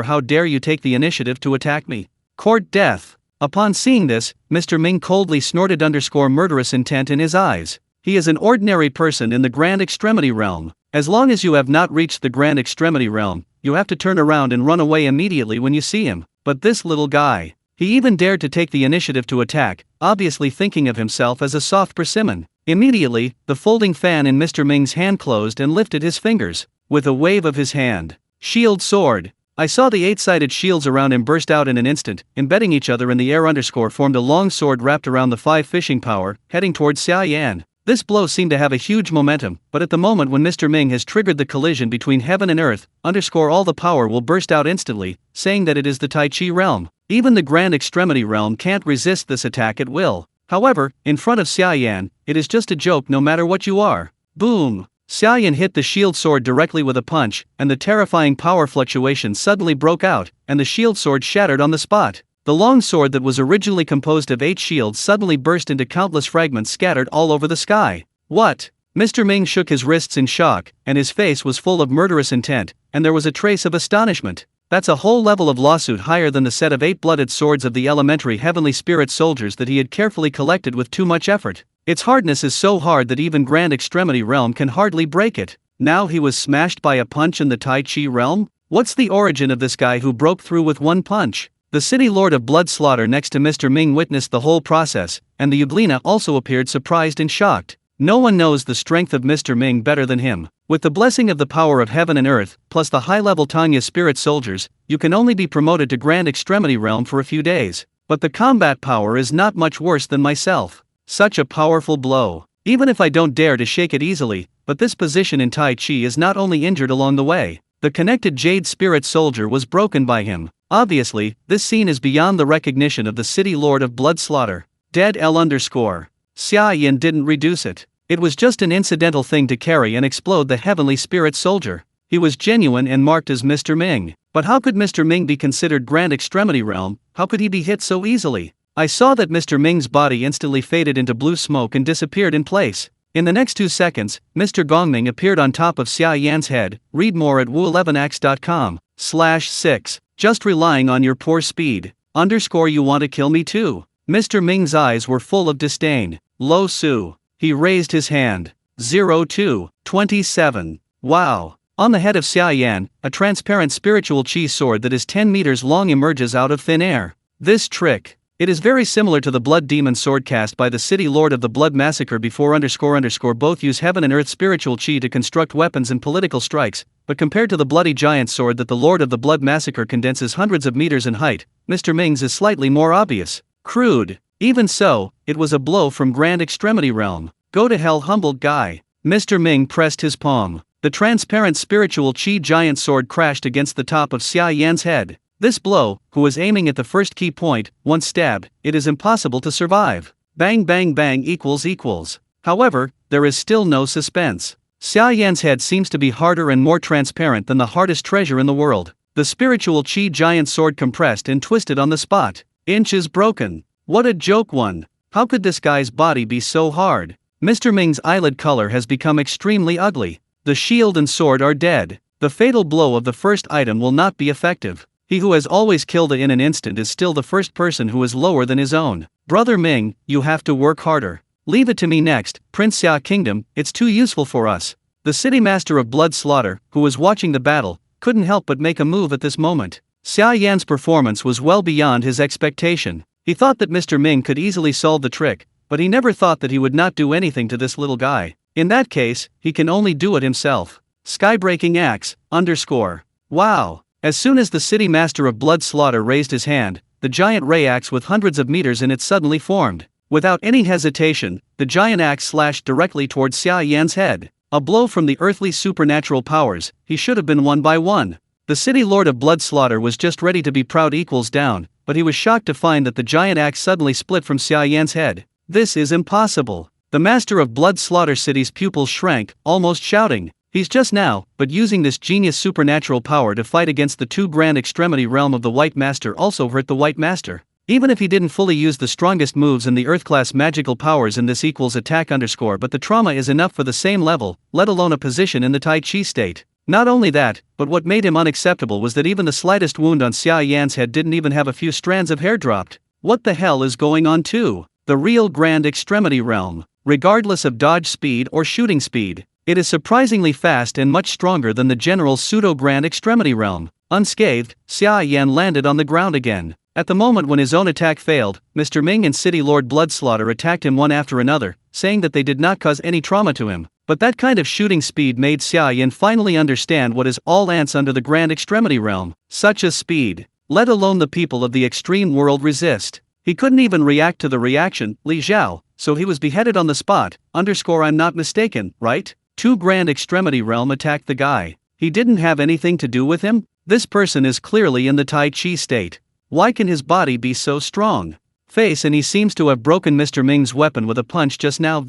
How dare you take the initiative to attack me? Court death. Upon seeing this, Mr. Ming coldly snorted. Murderous intent in his eyes. He is an ordinary person in the Grand Extremity Realm. As long as you have not reached the grand extremity realm, you have to turn around and run away immediately when you see him. But this little guy, he even dared to take the initiative to attack, obviously thinking of himself as a soft persimmon. Immediately, the folding fan in Mr. Ming's hand closed and lifted his fingers. With a wave of his hand, shield sword. I saw the 8-sided shields around him burst out in an instant, embedding each other in the air. Formed a long sword wrapped around the 5 fishing power, heading towards Xia Yan. This blow seemed to have a huge momentum, but at the moment when Mr. Ming has triggered the collision between heaven and earth, all the power will burst out instantly, saying that it is the Tai Chi realm. Even the grand extremity realm can't resist this attack at will. However, in front of Xia Yan, it is just a joke no matter what you are. Boom! Xia Yan hit the shield sword directly with a punch, and the terrifying power fluctuation suddenly broke out, and the shield sword shattered on the spot. The long sword that was originally composed of 8 shields suddenly burst into countless fragments scattered all over the sky. What? Mr. Ming shook his wrists in shock, and his face was full of murderous intent, and there was a trace of astonishment. That's a whole level of lawsuit higher than the set of 8 blooded swords of the elementary heavenly spirit soldiers that he had carefully collected with too much effort. Its hardness is so hard that even grand extremity realm can hardly break it. Now he was smashed by a punch in the Tai Chi realm? What's the origin of this guy who broke through with one punch? The city lord of blood slaughter next to Mr. Ming witnessed the whole process, and the Yuglina also appeared surprised and shocked. No one knows the strength of Mr. Ming better than him. With the blessing of the power of heaven and earth, plus the high-level Tanya spirit soldiers, you can only be promoted to grand extremity realm for a few days. But the combat power is not much worse than myself. Such a powerful blow. Even if I don't dare to shake it easily, but this position in Tai Chi is not only injured along the way. The connected jade spirit soldier was broken by him. Obviously, this scene is beyond the recognition of the city lord of blood slaughter. Dead L_. Xia Yan didn't reduce it. It was just an incidental thing to carry and explode the heavenly spirit soldier. He was genuine and marked as Mr. Ming. But how could Mr. Ming be considered grand extremity realm? How could he be hit so easily? I saw that Mr. Ming's body instantly faded into blue smoke and disappeared in place. In the next 2 seconds, Mr. Gongming appeared on top of Xia Yan's head. Read more at wu11x.com/6. Just relying on your poor speed. You want to kill me too? Mr. Ming's eyes were full of disdain. Lo Su. He raised his hand. 02-27. Wow. On the head of Xia Yan, a transparent spiritual chi sword that is 10 meters long emerges out of thin air. This trick. It is very similar to the blood demon sword cast by the city lord of the blood massacre before __. Both use heaven and earth spiritual chi to construct weapons and political strikes, but compared to the bloody giant sword that the lord of the blood massacre condenses hundreds of meters in height, Mr. Ming's is slightly more obvious. Crude. Even so, it was a blow from grand extremity realm. Go to hell, humbled guy. Mr. Ming pressed his palm. The transparent spiritual chi giant sword crashed against the top of Xia Yan's head. This blow, who was aiming at the first key point, once stabbed, it is impossible to survive. Bang bang bang ==. However, there is still no suspense. Xia Yan's head seems to be harder and more transparent than the hardest treasure in the world. The spiritual chi giant sword compressed and twisted on the spot. Inches broken. What a joke one. How could this guy's body be so hard? Mr. Ming's eyelid color has become extremely ugly. The shield and sword are dead. The fatal blow of the first item will not be effective. He who has always killed it in an instant is still the first person who is lower than his own. Brother Ming, you have to work harder. Leave it to me next, Prince Xia Kingdom, it's too useful for us. The city master of blood slaughter, who was watching the battle, couldn't help but make a move at this moment. Xia Yan's performance was well beyond his expectation. He thought that Mr. Ming could easily solve the trick, but he never thought that he would not do anything to this little guy. In that case, he can only do it himself. Skybreaking axe, _. Wow. As soon as the city master of blood slaughter raised his hand, the giant ray axe with hundreds of meters in it suddenly formed. Without any hesitation, the giant axe slashed directly towards Xia Yan's head. A blow from the earthly supernatural powers, he should have been 1 by 1. The city lord of blood slaughter was just ready to be proud down, but he was shocked to find that the giant axe suddenly split from Xia Yan's head. This is impossible. The master of blood slaughter city's pupils shrank, almost shouting. He's just now, but using this genius supernatural power to fight against the 2 grand extremity realm of the White Master also hurt the White Master. Even if he didn't fully use the strongest moves in the Earth-class magical powers in this equals attack _, but the trauma is enough for the same level, let alone a position in the Tai Chi state. Not only that, but what made him unacceptable was that even the slightest wound on Xia Yan's head didn't even have a few strands of hair dropped. What the hell is going on too? The real grand extremity realm. Regardless of dodge speed or shooting speed, It is surprisingly fast and much stronger than the general pseudo-grand extremity realm. Unscathed, Xia Yan landed on the ground again. At the moment when his own attack failed, Mr. Ming and City Lord Bloodslaughter attacked him one after another, saying that they did not cause any trauma to him. But that kind of shooting speed made Xia Yan finally understand what is all ants under the grand extremity realm. Such a speed. Let alone the people of the extreme world resist. He couldn't even react to the reaction, Li Zhao, so he was beheaded on the spot. I'm not mistaken, right? 2 grand extremity realm attacked the guy. He didn't have anything to do with him? This person is clearly in the Tai Chi state. Why can his body be so strong? And he seems to have broken Mr. Ming's weapon with a punch just now.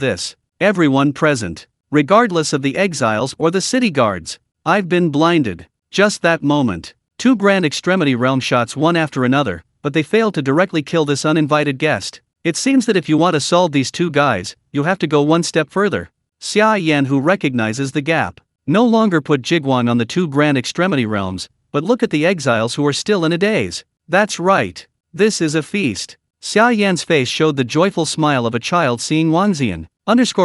Everyone present, regardless of the exiles or the city guards. I've been blinded. Just that moment. 2 grand extremity realm shots one after another, but they failed to directly kill this uninvited guest. It seems that if you want to solve these 2 guys, you have to go one step further. Xia Yan, who recognizes the gap, no longer put Jigwang on the 2 grand extremity realms, but look at the exiles who are still in a daze. That's right. This is a feast. Xia Yan's face showed the joyful smile of a child seeing Wangxian.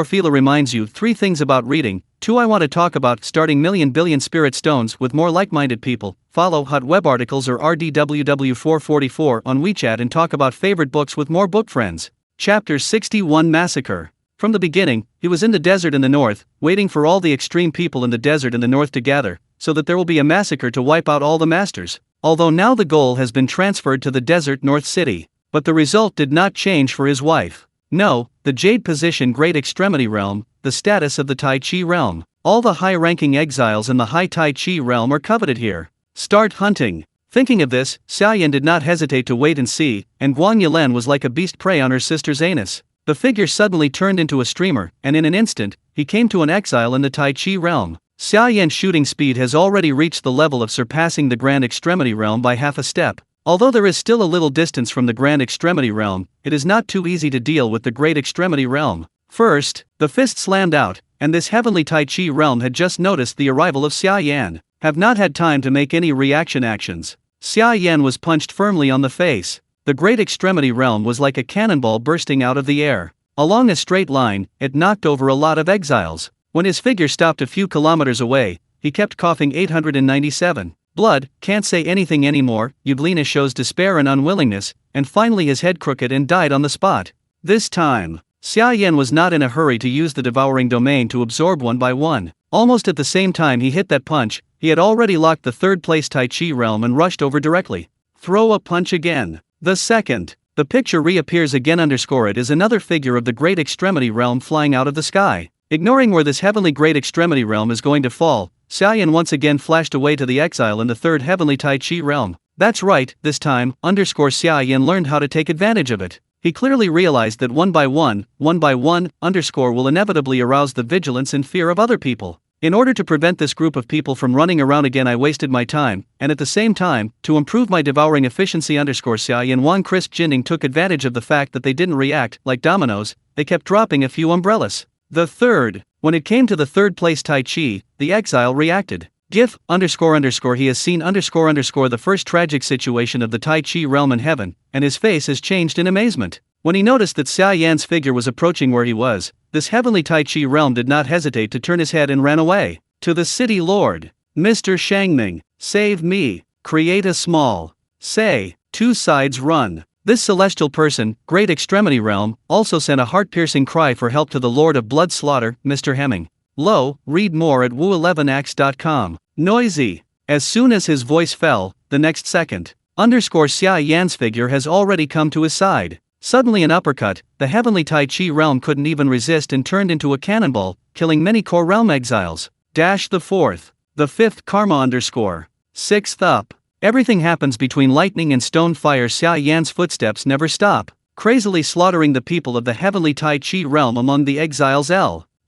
Fila reminds you 3 things about reading. 2. I want to talk about starting million billion spirit stones with more like-minded people. Follow hot web articles or RDWW444 on WeChat and talk about favorite books with more book friends. Chapter 61 Massacre. From the beginning, he was in the desert in the north, waiting for all the extreme people in the desert in the north to gather, so that there will be a massacre to wipe out all the masters. Although now the goal has been transferred to the desert north city. But the result did not change for his wife. No, the Jade Position Great Extremity Realm, the status of the Tai Chi realm. All the high-ranking exiles in the High Tai Chi realm are coveted here. Start hunting. Thinking of this, Xia Yan did not hesitate to wait and see, and Guang Yilen was like a beast prey on her sister's anus. The figure suddenly turned into a streamer, and in an instant, he came to an exile in the Tai Chi realm. Xia Yan's shooting speed has already reached the level of surpassing the Grand Extremity realm by half a step. Although there is still a little distance from the Grand Extremity realm, it is not too easy to deal with the Great Extremity realm. First, the fist slammed out, and this heavenly Tai Chi realm had just noticed the arrival of Xia Yan. Have not had time to make any reaction actions. Xia Yan was punched firmly on the face. The Great Extremity realm was like a cannonball bursting out of the air. Along a straight line, it knocked over a lot of exiles. When his figure stopped a few kilometers away, he kept coughing 897. Blood, can't say anything anymore. Yudlina shows despair and unwillingness, and finally his head crooked and died on the spot. This time, Xia Yan was not in a hurry to use the devouring domain to absorb one by one. Almost at the same time he hit that punch, he had already locked the 3rd place Tai Chi realm and rushed over directly. Throw a punch again. The second. The picture reappears again. It is another figure of the Great Extremity realm flying out of the sky. Ignoring where this heavenly Great Extremity realm is going to fall, Xia Yan once again flashed away to the exile in the 3rd heavenly Tai Chi realm. That's right, this time, Xia Yan learned how to take advantage of it. He clearly realized that one by one, will inevitably arouse the vigilance and fear of other people. In order to prevent this group of people from running around again, I wasted my time, and at the same time, to improve my devouring efficiency. Xia Yan Wang Crisp Jinning took advantage of the fact that they didn't react. Like dominoes, they kept dropping a few umbrellas. The third. When it came to the 3rd place Tai Chi, the exile reacted. GIF __he has seen __ the first tragic situation of the Tai Chi realm in heaven, and his face has changed in amazement. When he noticed that Xia Yan's figure was approaching where he was, this heavenly Tai Chi realm did not hesitate to turn his head and ran away. To the city lord. Mr. Shangming, save me. Create a small. Say, 2 sides run. This celestial person, Great Extremity realm, also sent a heart-piercing cry for help to the Lord of Blood Slaughter, Mr. Hemming. Read more at wu11ax.com. Noisy. As soon as his voice fell, the next second, Xia Yan's figure has already come to his side. Suddenly an uppercut, the heavenly Tai Chi realm couldn't even resist and turned into a cannonball, killing many core realm exiles. The 4th. The 5th karma _ 6th up. Everything happens between lightning and stone fire. Xia Yan's footsteps never stop, crazily slaughtering the people of the heavenly Tai Chi realm among the exiles.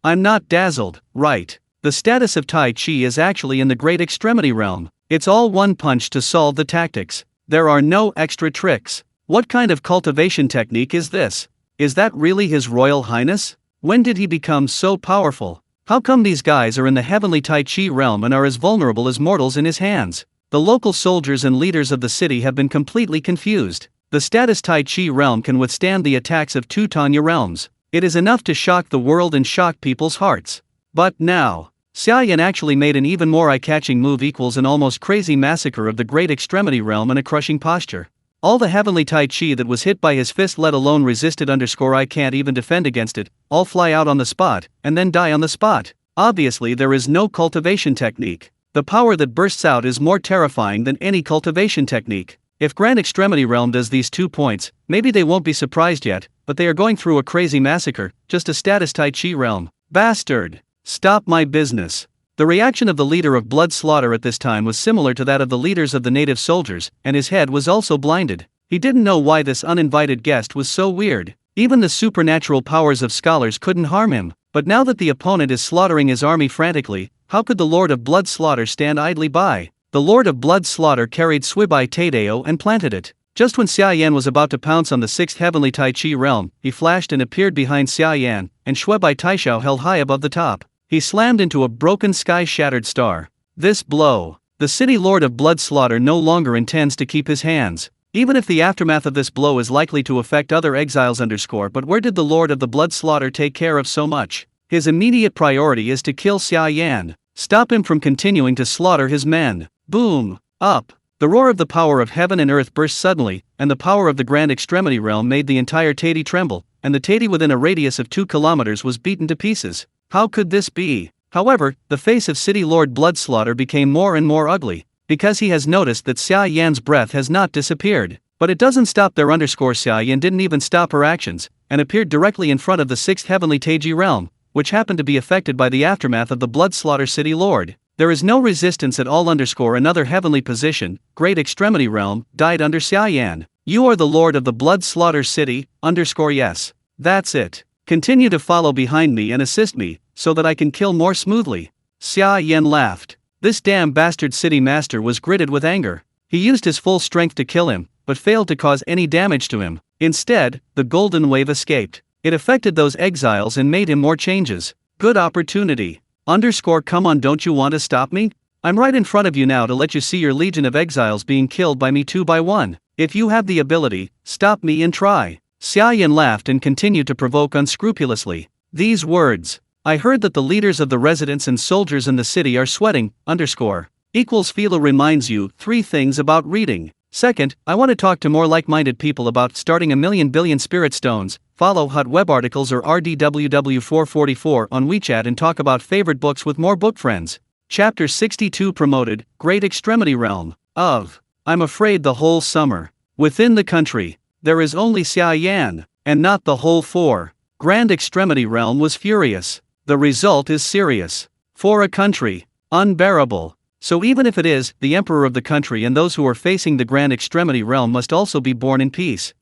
I'm not dazzled, right? The status of Tai Chi is actually in the Great Extremity realm. It's all one punch to solve the tactics. There are no extra tricks. What kind of cultivation technique is this? Is that really His Royal Highness? When did he become so powerful? How come these guys are in the heavenly Tai Chi realm and are as vulnerable as mortals in his hands? The local soldiers and leaders of the city have been completely confused. The status Tai Chi realm can withstand the attacks of 2 Tanya realms. It is enough to shock the world and shock people's hearts. But now, Xia Yan actually made an even more eye-catching move equals an almost crazy massacre of the great extremity realm in a crushing posture. All the heavenly Tai Chi that was hit by his fist let alone resisted I can't even defend against it, all fly out on the spot, and then die on the spot. Obviously there is no cultivation technique. The power that bursts out is more terrifying than any cultivation technique. If Grand Extremity Realm does these 2 points, maybe they won't be surprised yet, but they are going through a crazy massacre, just a status Tai Chi realm. Bastard! Stop my business. The reaction of the leader of blood slaughter at this time was similar to that of the leaders of the native soldiers, and his head was also blinded. He didn't know why this uninvited guest was so weird. Even the supernatural powers of scholars couldn't harm him, but now that the opponent is slaughtering his army frantically, how could the Lord of Blood Slaughter stand idly by? The Lord of Blood Slaughter carried Suibai Taideo and planted it. Just when Xia Yan was about to pounce on the 6th heavenly Tai Chi realm, he flashed and appeared behind Xia Yan, and Shuibai Taishao held high above the top. He slammed into a broken sky-shattered star. This blow. The city Lord of Blood Slaughter no longer intends to keep his hands. Even if the aftermath of this blow is likely to affect other exiles but where did the Lord of the Blood Slaughter take care of so much? His immediate priority is to kill Xia Yan. Stop him from continuing to slaughter his men. Boom! Up! The roar of the power of heaven and earth burst suddenly, and the power of the Grand Extremity Realm made the entire Taiti tremble, and the Taiti within a radius of 2 kilometers was beaten to pieces. How could this be? However, the face of City Lord Bloodslaughter became more and more ugly, because he has noticed that Xia Yan's breath has not disappeared. But it doesn't stop there. Xia Yan didn't even stop her actions, and appeared directly in front of the 6th heavenly Taiji realm, which happened to be affected by the aftermath of the Bloodslaughter City Lord. There is no resistance at all. Another heavenly position, Great Extremity Realm, died under Xia Yan. You are the Lord of the Blood Slaughter City, yes. That's it. Continue to follow behind me and assist me, so that I can kill more smoothly. Xia Yan laughed. This damn bastard city master was gritted with anger. He used his full strength to kill him, but failed to cause any damage to him. Instead, the golden wave escaped. It affected those exiles and made him more changes. Good opportunity. Come on, don't you want to stop me? I'm right in front of you now to let you see your legion of exiles being killed by me 2 by 1. If you have the ability, stop me and try. Xia Yan laughed and continued to provoke unscrupulously. These words. I heard that the leaders of the residents and soldiers in the city are sweating, Philo reminds you 3 things about reading. Second, I want to talk to more like-minded people about starting a million billion spirit stones. Follow hot web articles or RDWW444 on WeChat and talk about favorite books with more book friends. Chapter 62 promoted, Great Extremity Realm. I'm afraid the whole summer. Within the country, there is only Xia Yan, and not the whole 4. Grand Extremity Realm was furious. The result is serious. For a country, unbearable. So even if it is, the emperor of the country and those who are facing the Grand Extremity Realm must also be born in peace.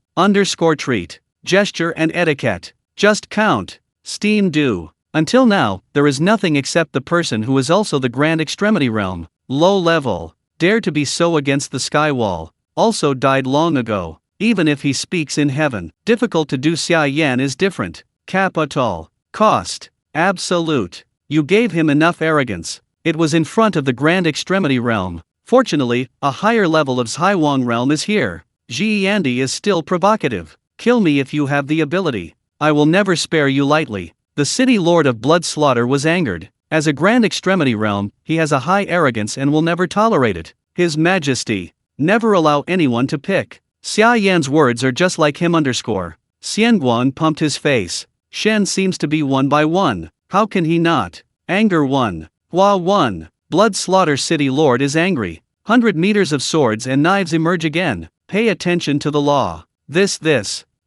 Treat. Gesture and etiquette. Just count. Steam do. Until now, there is nothing except the person who is also the Grand Extremity Realm. Low level. Dare to be so against the sky wall. Also died long ago. Even if he speaks in heaven. Difficult to do. Xia Yan is different. Capital. Cost. Absolute. You gave him enough arrogance. It was in front of the Grand Extremity Realm. Fortunately, a higher level of Haiwang Realm is here. Ji Yandi is still provocative. Kill me if you have the ability. I will never spare you lightly. The city Lord of Blood Slaughter was angered. As a Grand Extremity Realm, he has a high arrogance and will never tolerate it. His Majesty. Never allow anyone to pick. Xia Yan's words are just like him. Xianguan pumped his face. Shen seems to be 1 by 1. How can he not? Anger 1. Hua 1. Blood Slaughter City Lord is angry. 100 meters of swords and knives emerge again. Pay attention to the law. This.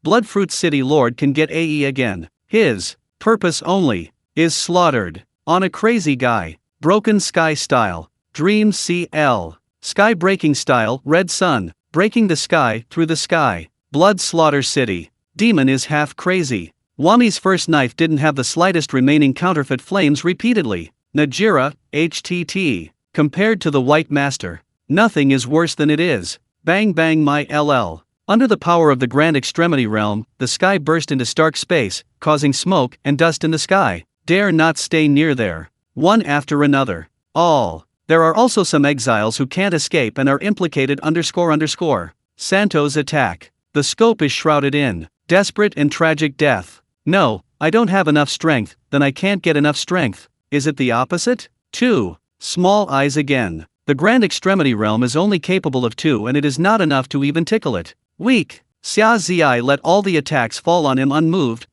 Bloodfruit City Lord can get AE again. His purpose only is slaughtered. On a crazy guy. Broken sky style. Dream CL. Sky breaking style. Red sun. Breaking the sky through the sky. Blood Slaughter City. Demon is half crazy. Wami's first knife didn't have the slightest remaining counterfeit flames repeatedly. Najira, HTT. Compared to the White Master, nothing is worse than it is. Bang bang my LL. Under the power of the Grand Extremity Realm, the sky burst into stark space, causing smoke and dust in the sky. Dare not stay near there. One after another. All. There are also some exiles who can't escape and are implicated. Santo's attack. The scope is shrouded in desperate and tragic death. No, I don't have enough strength, then I can't get enough strength. Is it the opposite? 2. Small eyes again. The grand extremity realm is only capable of 2 and it is not enough to even tickle it. Weak. Xia Zi let all the attacks fall on him unmoved,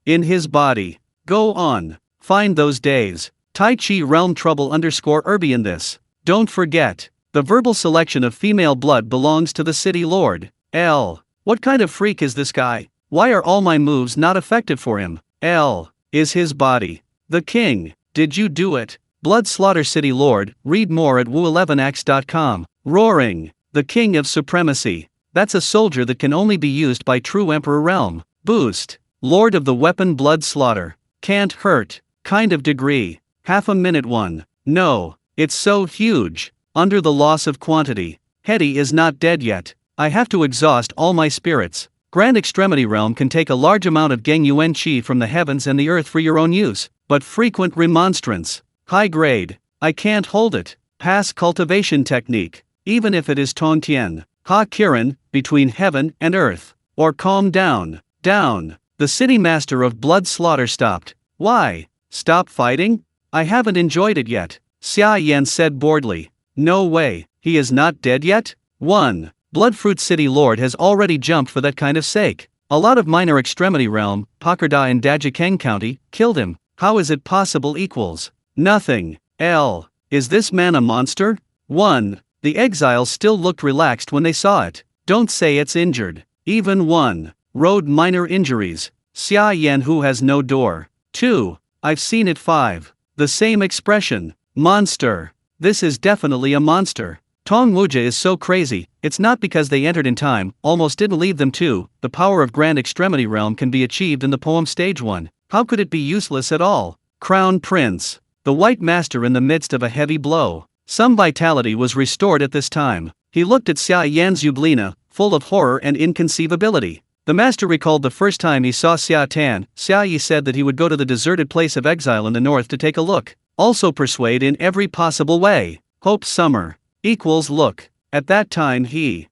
in his body. Go on. Find those days. Tai Chi realm trouble Erby in this. Don't forget. The verbal selection of female blood belongs to the city lord. L. What kind of freak is this guy? Why are all my moves not effective for him? L. Is his body. The king. Did you do it? Blood Slaughter City Lord, read more at wu11x.com. Roaring. The king of supremacy. That's a soldier that can only be used by true emperor realm. Boost. Lord of the weapon Blood Slaughter. Can't hurt. Kind of degree. Half a minute 1. No. It's so huge. Under the loss of quantity. Hetty is not dead yet. I have to exhaust all my spirits. Grand Extremity Realm can take a large amount of Geng Yuan Qi from the heavens and the earth for your own use, but frequent remonstrance. High grade. I can't hold it. Pass cultivation technique. Even if it is Tong Tian. Ha Kiran, between heaven and earth. Or calm down. Down. The city master of Blood Slaughter stopped. Why? Stop fighting? I haven't enjoyed it yet. Xia Yan said boredly. No way. He is not dead yet? 1. Bloodfruit City Lord has already jumped for that kind of sake. A lot of minor extremity realm, Pakarda in Dajikeng County, killed him. How is it possible equals? Nothing. L. Is this man a monster? 1. The exiles still looked relaxed when they saw it. Don't say it's injured. Even 1. Road minor injuries. Xia Yan who has no door. 2. I've seen it. 5. The same expression. Monster. This is definitely a monster. Tong Wuja is so crazy, it's not because they entered in time, almost didn't leave them too. The power of Grand Extremity Realm can be achieved in the poem stage 1. How could it be useless at all? Crown Prince. The White Master in the midst of a heavy blow. Some vitality was restored at this time. He looked at Xia Yan's Yublina, full of horror and inconceivability. The master recalled the first time he saw Xia Tan. Xia Yi said that he would go to the deserted place of exile in the north to take a look. Also persuade in every possible way. Hope summer. Equals look. At that time Xia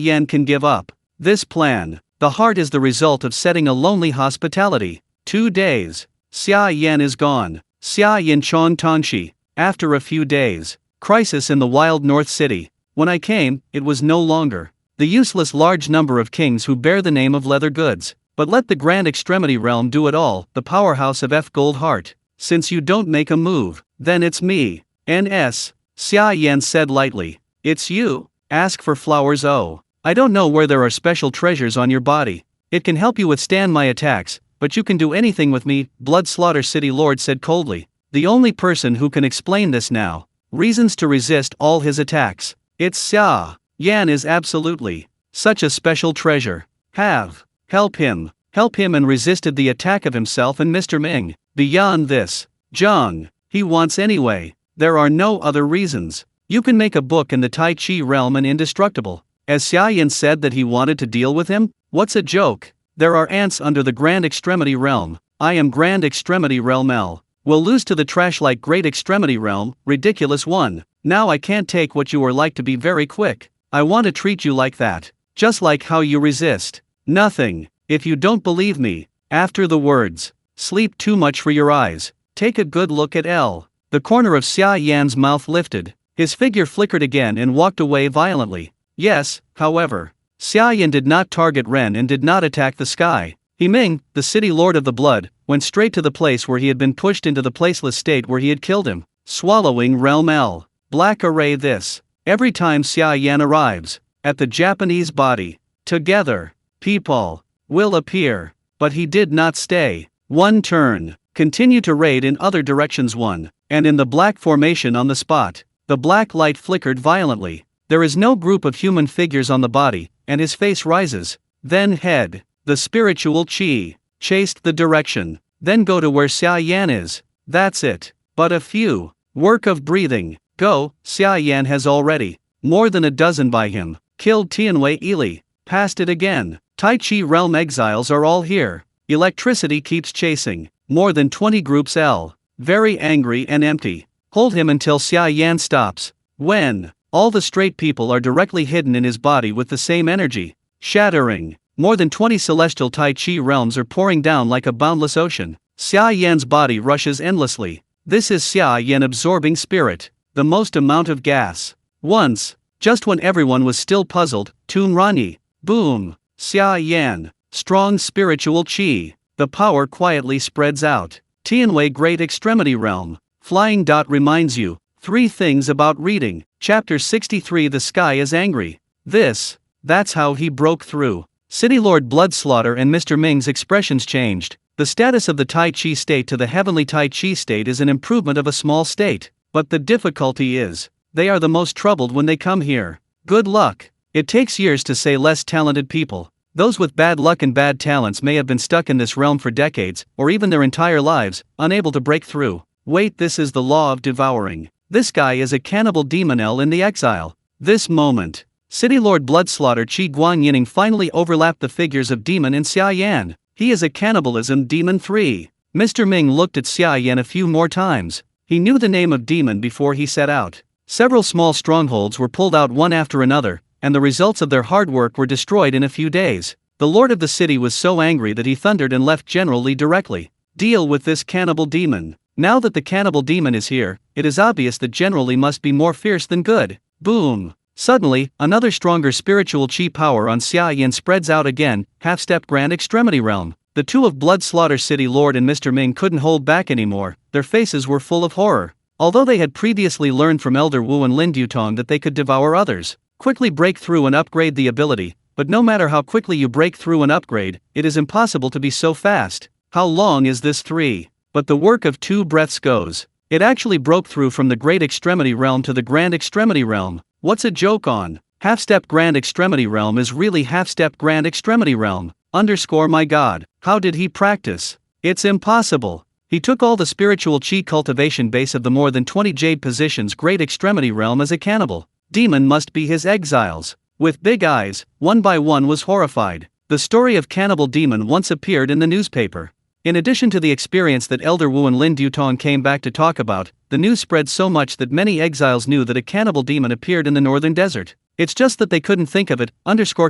Yan can give up. This plan. The heart is the result of setting a lonely hospitality. 2 days. Xia Yan is gone. Xia Yan Chong Tongxi. After a few days. Crisis in the wild north city. When I came, it was no longer the useless large number of kings who bear the name of leather goods. But let the Grand Extremity Realm do it all, the powerhouse of F Gold Heart. Since you don't make a move, then it's me. NS. Xia Yan said lightly. It's you? Ask for flowers. Oh. I don't know where there are special treasures on your body. It can help you withstand my attacks, but you can do anything with me, Blood Slaughter City Lord said coldly. The only person who can explain this now. Reasons to resist all his attacks. It's Xia Yan is absolutely such a special treasure. Help him and resisted the attack of himself and Mr. Ming. Beyond this, Zhang, he wants anyway. There are no other reasons. You can make a book in the Tai Chi realm and indestructible. As Xia Yan said that he wanted to deal with him? What's a joke? There are ants under the Grand Extremity Realm. I am Grand Extremity Realm L. Will lose to the trash like Great Extremity Realm, ridiculous one. Now I can't take what you are like to be very quick. I want to treat you like that. Just like how you resist. Nothing. If you don't believe me, after the words, sleep too much for your eyes. Take a good look at L. The corner of Xia Yan's mouth lifted. His figure flickered again and walked away violently. Yes, however. Xia Yan did not target Ren and did not attack the sky. He Ming, the city lord of the blood, went straight to the place where he had been pushed into the placeless state where he had killed him. Swallowing Realm L. Black Array this. Every time Xia Yan arrives, at the Japanese body, together, people will appear. But he did not stay. 1 turn. Continue to raid in other directions 1. And in the black formation on the spot, the black light flickered violently. There is no group of human figures on the body, and his face rises. Then head. The spiritual chi. Chased the direction. Then go to where Xia Yan is. That's it. But a few. Work of breathing. Go. Xia Yan has already. More than a dozen by him. Killed Tianwei Ili. Passed it again. Tai Chi realm exiles are all here. Electricity keeps chasing. More than 20 groups L. Very angry and empty. Hold him until Xia Yan stops. When? All the straight people are directly hidden in his body with the same energy. Shattering. More than 20 celestial Tai Chi realms are pouring down like a boundless ocean. Xia Yan's body rushes endlessly. This is Xia Yan absorbing spirit, the most amount of gas. Once, just when everyone was still puzzled, Toon Rani, boom, Xia Yan, strong spiritual chi. The power quietly spreads out. Tianwei Great Extremity Realm. Flying Dot reminds you, 3 things about reading. Chapter 63 The Sky is Angry. That's how he broke through. City Lord Bloodslaughter and Mr. Ming's expressions changed. The status of the Tai Chi state to the heavenly Tai Chi state is an improvement of a small state. But the difficulty is, they are the most troubled when they come here. Good luck. It takes years to say less talented people. Those with bad luck and bad talents may have been stuck in this realm for decades, or even their entire lives, unable to break through. Wait, this is the law of devouring. This guy is a cannibal demon L in the exile. This moment, City Lord Bloodslaughter Qi Guanyining finally overlapped the figures of Demon and Xia Yan. He is a cannibalism demon 3. Mr. Ming looked at Xia Yan a few more times. He knew the name of demon before he set out. Several small strongholds were pulled out one after another, and the results of their hard work were destroyed in a few days. The lord of the city was so angry that he thundered and left General Li directly. Deal with this cannibal demon. Now that the cannibal demon is here, it is obvious that General Li must be more fierce than good. Boom. Suddenly, another stronger spiritual chi power on Xia Yan spreads out again, half-step Grand Extremity Realm. The two of Bloodslaughter City Lord and Mr. Ming couldn't hold back anymore, their faces were full of horror. Although they had previously learned from Elder Wu and Lin Dutong that they could devour others, quickly break through and upgrade the ability, but no matter how quickly you break through and upgrade, it is impossible to be so fast. How long is this 3? But the work of 2 breaths goes. It actually broke through from the Great Extremity Realm to the Grand Extremity Realm. What's a joke on? Half-step Grand Extremity Realm is really half-step Grand Extremity Realm. My God, how did he practice? It's impossible. He took all the spiritual chi cultivation base of the more than 20 jade positions Great Extremity Realm as a cannibal. Demon must be his exiles. With big eyes, one by one was horrified. The story of Cannibal Demon once appeared in the newspaper. In addition to the experience that Elder Wu and Lin Dutong came back to talk about, the news spread so much that many exiles knew that a cannibal demon appeared in the northern desert. It's just that they couldn't think of it.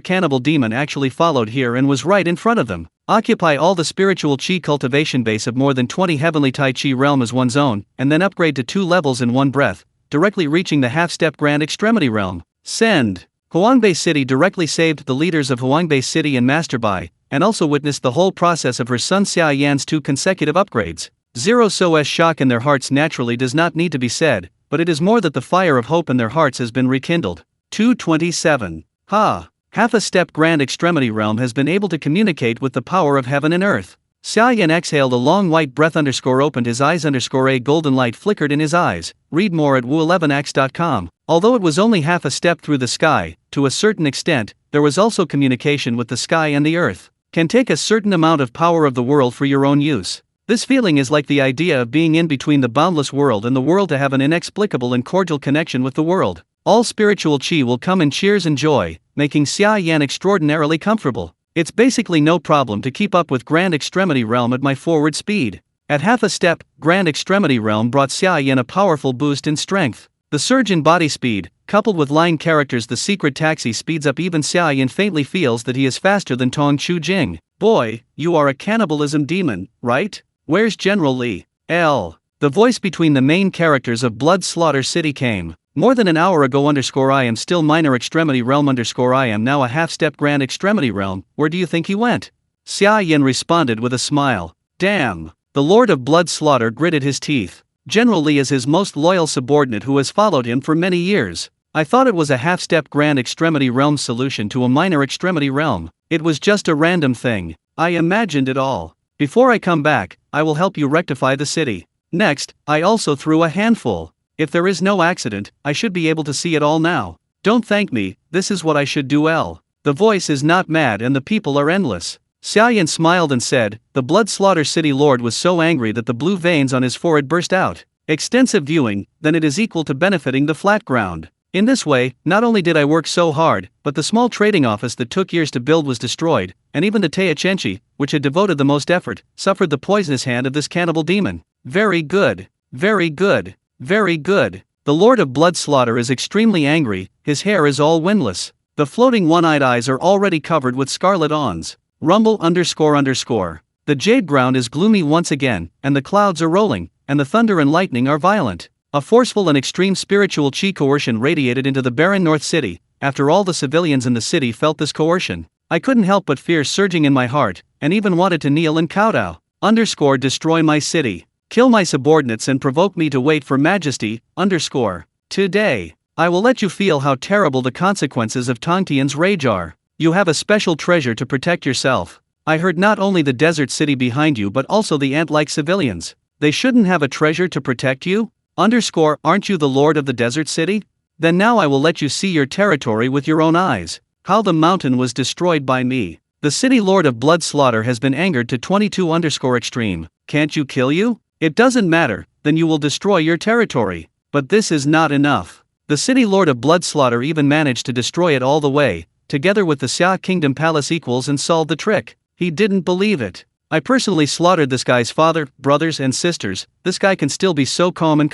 Cannibal demon actually followed here and was right in front of them. Occupy all the spiritual chi cultivation base of more than 20 heavenly Tai Chi realm as one's own, and then upgrade to 2 levels in one breath, directly reaching the half-step Grand Extremity Realm. Send. Huangbei City directly saved the leaders of Huangbei City and Masterbai, and also witnessed the whole process of her son Xia Yan's 2 consecutive upgrades. Zero SOS shock in their hearts naturally does not need to be said, but it is more that the fire of hope in their hearts has been rekindled. 227. Half a step Grand Extremity Realm has been able to communicate with the power of heaven and earth. Xia Yan exhaled a long white breath opened his eyes a golden light flickered in his eyes. Read more at wu11x.com. Although it was only half a step through the sky, to a certain extent, there was also communication with the sky and the earth. Can take a certain amount of power of the world for your own use. This feeling is like the idea of being in between the boundless world and the world to have an inexplicable and cordial connection with the world. All spiritual chi will come in cheers and joy, making Xia Yan extraordinarily comfortable. It's basically no problem to keep up with Grand Extremity Realm at my forward speed. At half a step, Grand Extremity Realm brought Xia Yan a powerful boost in strength. The surge in body speed, coupled with line characters The Secret Taxi speeds up even Xia Yan faintly feels that he is faster than Tong Chu Jing. Boy, you are a cannibalism demon, right? Where's General Li? The voice between the main characters of Bloodslaughter City came. More than an hour ago I am still minor extremity realm I am now a half-step Grand Extremity Realm, where do you think he went? Xia Yan responded with a smile. Damn. The Lord of Bloodslaughter gritted his teeth. General Li is his most loyal subordinate who has followed him for many years. I thought it was a half-step Grand Extremity Realm solution to a minor extremity realm. It was just a random thing. I imagined it all. Before I come back, I will help you rectify the city. Next, I also threw a handful. If there is no accident, I should be able to see it all now. Don't thank me, this is what I should do. The voice is not mad and the people are endless. Xia Yan smiled and said, the Bloodslaughter City Lord was so angry that the blue veins on his forehead burst out. Extensive viewing, then it is equal to benefiting the flat ground. In this way, not only did I work so hard, but the small trading office that took years to build was destroyed, and even the Taya Chenchi, which had devoted the most effort, suffered the poisonous hand of this cannibal demon. Very good. Very good. Very good. The Lord of Bloodslaughter is extremely angry, his hair is all windless. The floating one-eyed eyes are already covered with scarlet awns. Rumble __. The jade ground is gloomy once again, and the clouds are rolling, and the thunder and lightning are violent. A forceful and extreme spiritual chi coercion radiated into the barren North City. After all, the civilians in the city felt this coercion. I couldn't help but fear surging in my heart, and even wanted to kneel and kowtow. Destroy my city. Kill my subordinates and provoke me to wait for majesty. Today, I will let you feel how terrible the consequences of Tongtian's rage are. You have a special treasure to protect yourself. I heard not only the desert city behind you but also the ant-like civilians. They shouldn't have a treasure to protect you? Aren't you the lord of the desert city? Then now I will let you see your territory with your own eyes. How the mountain was destroyed by me. The city lord of blood slaughter has been angered to 22_extreme. Can't you kill you? It doesn't matter, then you will destroy your territory. But this is not enough. The city lord of blood slaughter even managed to destroy it all the way, together with the Xia Kingdom Palace equals, and solved the trick. He didn't believe it. I personally slaughtered this guy's father, brothers and sisters. This guy can still be so calm.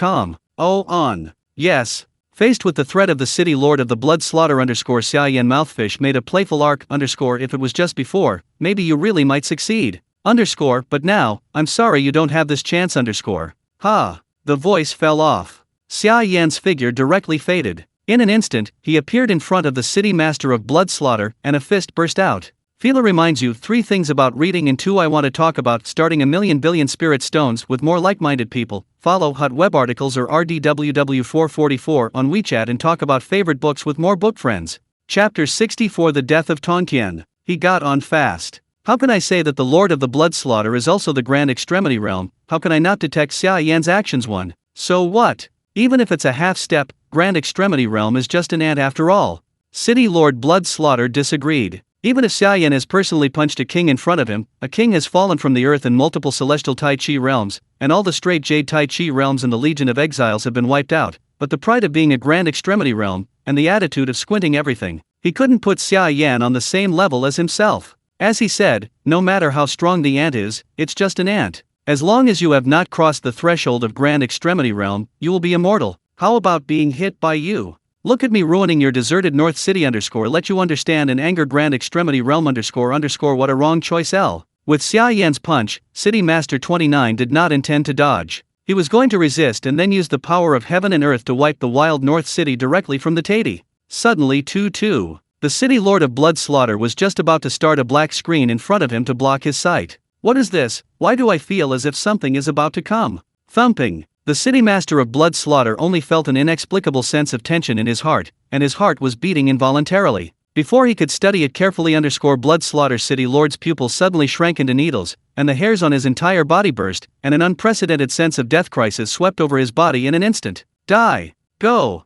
Yes. Faced with the threat of the city lord of the blood slaughter Xia Yan mouthfish made a playful arc if it was just before, maybe you really might succeed. But now, I'm sorry you don't have this chance Ha. The voice fell off. Xia Yan's figure directly faded. In an instant, he appeared in front of the city master of blood slaughter, and a fist burst out. Fila reminds you 3 things about reading and 2 I want to talk about starting a million billion spirit stones with more like-minded people. Follow hot web articles or RDWW444 on WeChat and talk about favorite books with more book friends. Chapter 64 The Death of Tongtian. He got on fast. How can I say that the Lord of the Blood Slaughter is also the Grand Extremity Realm? How can I not detect Xia Yan's actions? So what? Even if it's a half-step, Grand Extremity Realm is just an ant after all. City Lord Blood Slaughter disagreed. Even if Xia Yan has personally punched a king in front of him, a king has fallen from the earth in multiple celestial Tai Chi realms, and all the straight Jade Tai Chi realms in the Legion of Exiles have been wiped out, but the pride of being a Grand Extremity Realm, and the attitude of squinting everything, he couldn't put Xia Yan on the same level as himself. As he said, no matter how strong the ant is, it's just an ant. As long as you have not crossed the threshold of Grand Extremity Realm, you will be immortal. How about being hit by you? Look at me ruining your deserted North City let you understand and anger Grand Extremity Realm what a wrong choice L. With Xia Yan's punch, City Master 29 did not intend to dodge. He was going to resist and then use the power of heaven and earth to wipe the wild North City directly from the Tati. Suddenly the City Lord of Blood Slaughter was just about to start a black screen in front of him to block his sight. What is this? Why do I feel as if something is about to come? Thumping. The City Master of Blood Slaughter only felt an inexplicable sense of tension in his heart, and his heart was beating involuntarily. Before he could study it carefully, Blood Slaughter City Lord's pupils suddenly shrank into needles, and the hairs on his entire body burst, and an unprecedented sense of death crisis swept over his body in an instant. Die. Go.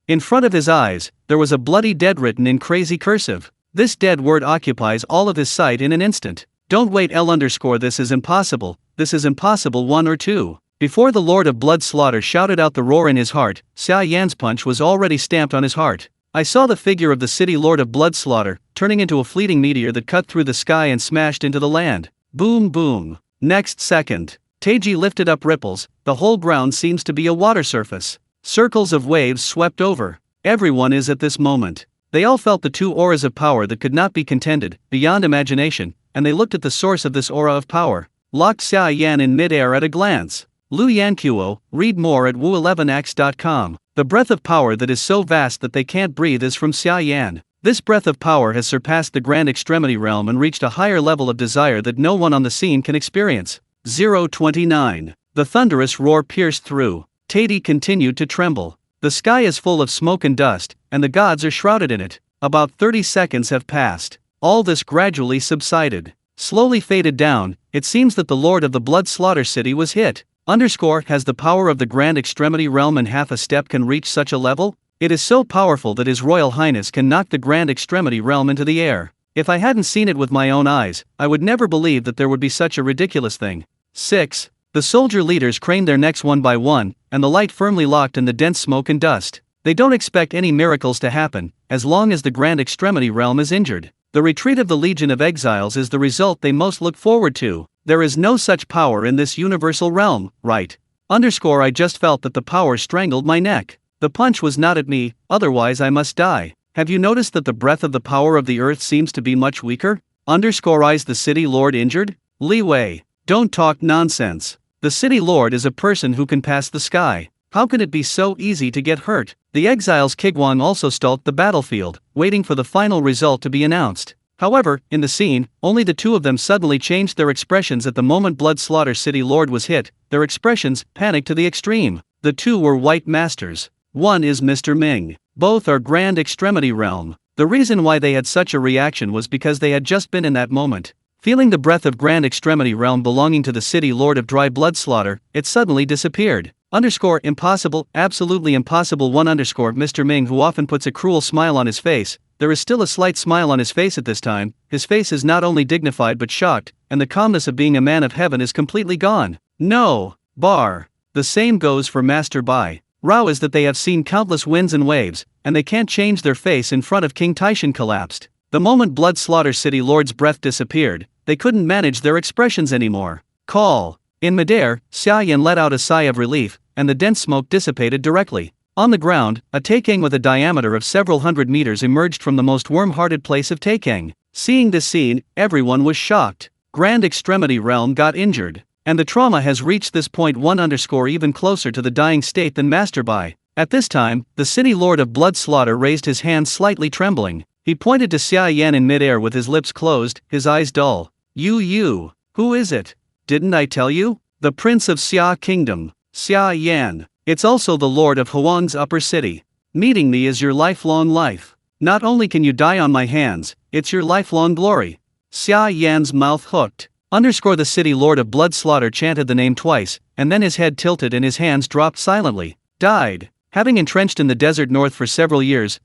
In front of his eyes, there was a bloody dead written in crazy cursive. This dead word occupies all of his sight in an instant. Don't wait This is impossible. This is impossible 1 or 2. Before the Lord of Blood Slaughter shouted out the roar in his heart, Xia Yan's punch was already stamped on his heart. I saw the figure of the City Lord of Blood Slaughter, turning into a fleeting meteor that cut through the sky and smashed into the land. Boom boom. Next second, Taiji lifted up ripples, the whole ground seems to be a water surface. Circles of waves swept over. Everyone is at this moment. They all felt the 2 auras of power that could not be contended, beyond imagination, and they looked at the source of this aura of power. Locked Xia Yan in midair at a glance. Lu Yanquo, read more at wu11x.com. The breath of power that is so vast that they can't breathe is from Xia Yan. This breath of power has surpassed the Grand Extremity Realm and reached a higher level of desire that no one on the scene can experience. 029. The thunderous roar pierced through. Tati continued to tremble. The sky is full of smoke and dust, and the gods are shrouded in it. About 30 seconds have passed. All this gradually subsided. Slowly faded down. It seems that the Lord of the Blood Slaughter City was hit. Has the power of the Grand Extremity Realm in half a step can reach such a level? It is so powerful that His Royal Highness can knock the Grand Extremity Realm into the air. If I hadn't seen it with my own eyes, I would never believe that there would be such a ridiculous thing. 6. The soldier leaders craned their necks one by one, and the light firmly locked in the dense smoke and dust. They don't expect any miracles to happen, as long as the Grand Extremity Realm is injured. The retreat of the Legion of Exiles is the result they most look forward to. There is no such power in this universal realm, right? I just felt that the power strangled my neck. The punch was not at me, otherwise I must die. Have you noticed that the breath of the power of the earth seems to be much weaker? Is the City Lord injured? Li Wei, don't talk nonsense. The city lord is a person who can pass the sky. How can it be so easy to get hurt? The exiles Kigwang also stalked the battlefield, waiting for the final result to be announced. However, in the scene, only the two of them suddenly changed their expressions at the moment Blood Slaughter City Lord was hit. Their expressions panicked to the extreme. The two were white masters. One is Mr. Ming. Both are Grand Extremity Realm. The reason why they had such a reaction was because they had just been in that moment. Feeling the breath of Grand Extremity Realm belonging to the City Lord of Dry Blood Slaughter, it suddenly disappeared. Impossible, absolutely impossible. Mr. Ming, who often puts a cruel smile on his face, there is still a slight smile on his face at this time. His face is not only dignified but shocked, and the calmness of being a man of heaven is completely gone. No. Bar. The same goes for Master Bai. Rao is that they have seen countless winds and waves, and they can't change their face in front of King Taishan collapsed. The moment Blood Slaughter City Lord's breath disappeared, they couldn't manage their expressions anymore. Call. In midair, Xia Yan let out a sigh of relief, and the dense smoke dissipated directly. On the ground, a Taikang with a diameter of several hundred meters emerged from the most warm-hearted place of Taikang. Seeing this scene, everyone was shocked. Grand Extremity Realm got injured, and the trauma has reached this point even closer to the dying state than Master Bai. At this time, the City Lord of Blood Slaughter raised his hands slightly trembling. He pointed to Xia Yan in midair with his lips closed, his eyes dull. You. Who is it? Didn't I tell you? The Prince of Xia Kingdom, Xia Yan. It's also the Lord of Huang's upper city. Meeting me is your lifelong life. Not only can you die on my hands, it's your lifelong glory. Xia Yan's mouth hooked. The City Lord of Blood Slaughter chanted the name twice, and then his head tilted and his hands dropped silently. Died. Having entrenched in the desert north for several years,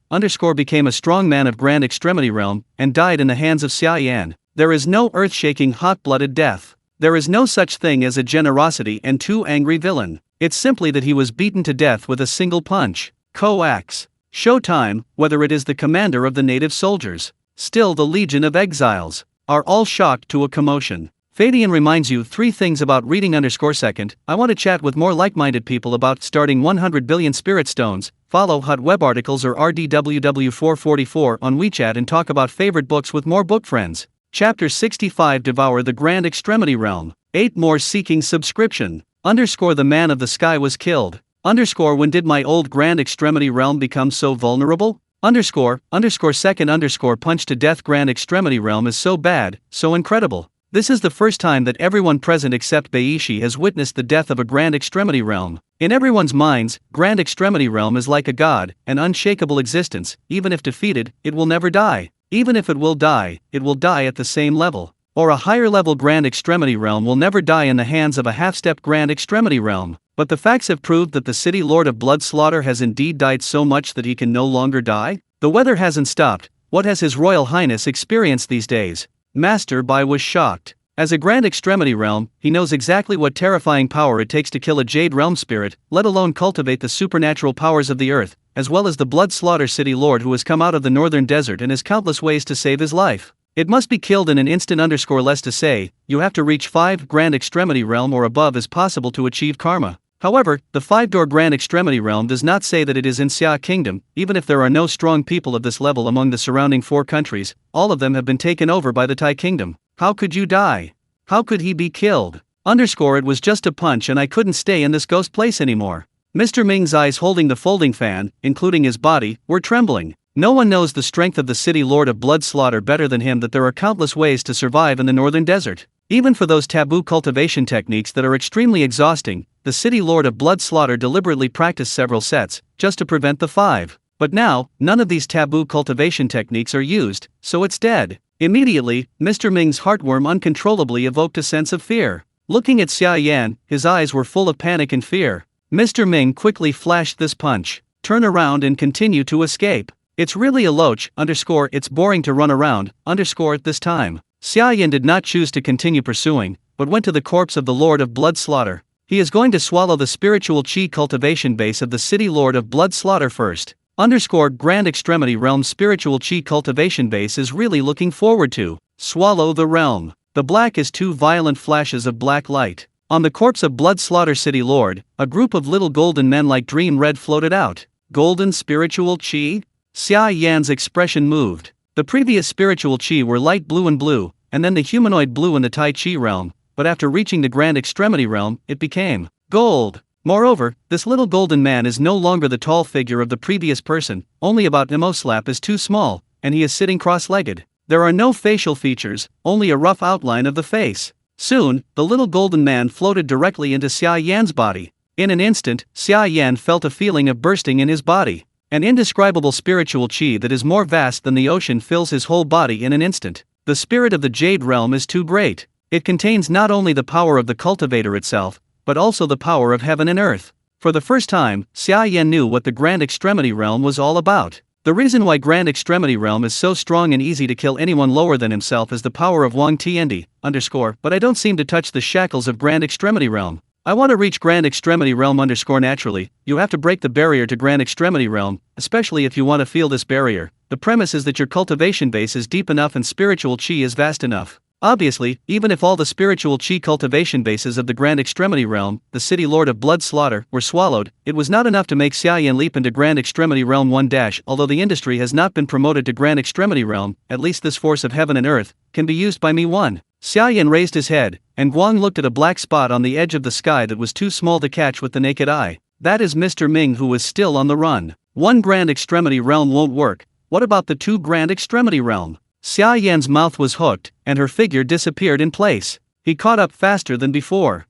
became a strong man of Grand Extremity Realm, and died in the hands of Xia Yan. There is no earth-shaking hot-blooded death. There is no such thing as a generosity and too angry villain. It's simply that he was beaten to death with a single punch. Coax. Showtime, whether it is the commander of the native soldiers, still the Legion of Exiles, are all shocked to a commotion. Fadian reminds you 3 things about reading _second. I want to chat with more like-minded people about starting 100 billion spirit stones. Follow Hut web articles or RDWW444 on WeChat and talk about favorite books with more book friends. Chapter 65 Devour the Grand Extremity Realm. 8 more seeking subscription. The man of the sky was killed. When did my old Grand Extremity Realm become so vulnerable? Second punch to death. Grand Extremity Realm is so bad, so incredible. This is the first time that everyone present except Beishi has witnessed the death of a Grand Extremity Realm. In everyone's minds, Grand Extremity Realm is like a god, an unshakable existence. Even if defeated, it will never die. Even if it will die at the same level, or a higher level. Grand Extremity Realm will never die in the hands of a half-step Grand Extremity Realm. But the facts have proved that the City Lord of Blood Slaughter has indeed died so much that he can no longer die. The weather hasn't stopped. What has His Royal Highness experienced these days? Master Bai was shocked. As a Grand Extremity Realm, he knows exactly what terrifying power it takes to kill a Jade Realm spirit, let alone cultivate the supernatural powers of the earth, as well as the Blood Slaughter City Lord who has come out of the northern desert and has countless ways to save his life. It must be killed in an instant. Less to say, you have to reach 5 Grand Extremity Realm or above as possible to achieve karma. However, the 5-door Grand Extremity Realm does not say that it is in Xia Kingdom. Even if there are no strong people of this level among the surrounding 4 countries, all of them have been taken over by the Tai Kingdom. How could you die? How could he be killed? It was just a punch and I couldn't stay in this ghost place anymore. Mr. Ming's eyes holding the folding fan, including his body, were trembling. No one knows the strength of the City Lord of Blood Slaughter better than him, that there are countless ways to survive in the northern desert. Even for those taboo cultivation techniques that are extremely exhausting, the City Lord of Blood Slaughter deliberately practiced several sets, just to prevent the 5. But now, none of these taboo cultivation techniques are used, so it's dead. Immediately, Mr. Ming's heartworm uncontrollably evoked a sense of fear. Looking at Xia Yan, his eyes were full of panic and fear. Mr. Ming quickly flashed this punch. Turn around and continue to escape. It's really a loach, it's boring to run around, this time. Xia Yan did not choose to continue pursuing, but went to the corpse of the Lord of Blood Slaughter. He is going to swallow the spiritual chi cultivation base of the City Lord of Blood Slaughter first. Grand Extremity Realm spiritual chi cultivation base is really looking forward to. Swallow the realm. The black is 2 violent flashes of black light. On the corpse of Blood Slaughter City Lord, a group of little golden men like Dream Red floated out. Golden spiritual chi? Xia Yan's expression moved. The previous spiritual chi were light blue and blue, and then the humanoid blue in the Tai Chi realm. but after reaching the grand extremity realm, it became gold. Moreover, this little golden man is no longer the tall figure of the previous person, only about Nemoslap is too small, and he is sitting cross-legged. There are no facial features, only a rough outline of the face. Soon, the little golden man floated directly into Xia Yan's body. In an instant, Xia Yan felt a feeling of bursting in his body. An indescribable spiritual chi that is more vast than the ocean fills his whole body in an instant. The spirit of the Jade Realm is too great. It contains not only the power of the cultivator itself, but also the power of heaven and earth. For the first time, Xia Yan knew what the Grand Extremity Realm was all about. The reason why Grand Extremity Realm is so strong and easy to kill anyone lower than himself is the power of Wang Tiandi, but I don't seem to touch the shackles of Grand Extremity Realm. I want to reach Grand Extremity Realm naturally, you have to break the barrier to Grand Extremity Realm, especially if you want to feel this barrier. The premise is that your cultivation base is deep enough and spiritual chi is vast enough. Obviously, even if all the spiritual chi cultivation bases of the Grand Extremity Realm, the City Lord of Blood Slaughter, were swallowed, it was not enough to make Xia Yan leap into Grand Extremity Realm 1. Although the industry has not been promoted to Grand Extremity Realm, at least this force of heaven and earth can be used by me. 1. Xia Yan raised his head, and Guang looked at a black spot on the edge of the sky that was too small to catch with the naked eye. That is Mr. Ming, who was still on the run. 1 Grand Extremity Realm won't work. What about the 2 Grand Extremity Realm? Xia Yan's mouth was hooked, and her figure disappeared in place. He caught up faster than before.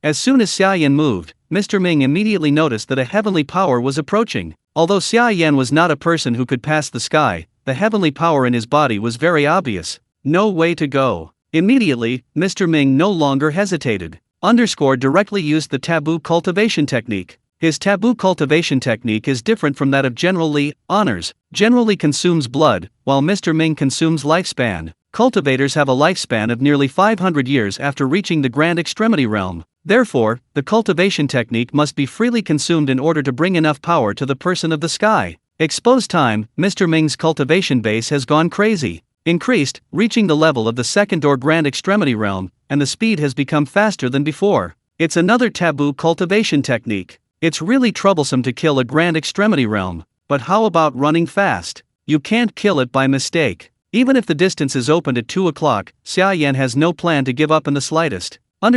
As soon as Xia Yan moved, Mr. Ming immediately noticed that a heavenly power was approaching. Although Xia Yan was not a person who could pass the sky, the heavenly power in his body was very obvious. No way to go. Immediately, Mr. Ming no longer hesitated. Directly used the taboo cultivation technique. His taboo cultivation technique is different from that of General Li. Honors generally consumes blood, while Mr. Ming consumes lifespan. Cultivators have a lifespan of nearly 500 years after reaching the Grand Extremity Realm. Therefore, the cultivation technique must be freely consumed in order to bring enough power to the person of the sky. Exposed time, Mr. Ming's cultivation base has gone crazy. Increased, reaching the level of the second or Grand Extremity Realm, and the speed has become faster than before. It's another taboo cultivation technique. It's really troublesome to kill a Grand Extremity Realm, but how about running fast? You can't kill it by mistake. Even if the distance is opened at 2 o'clock, Xia Yan has no plan to give up in the slightest. And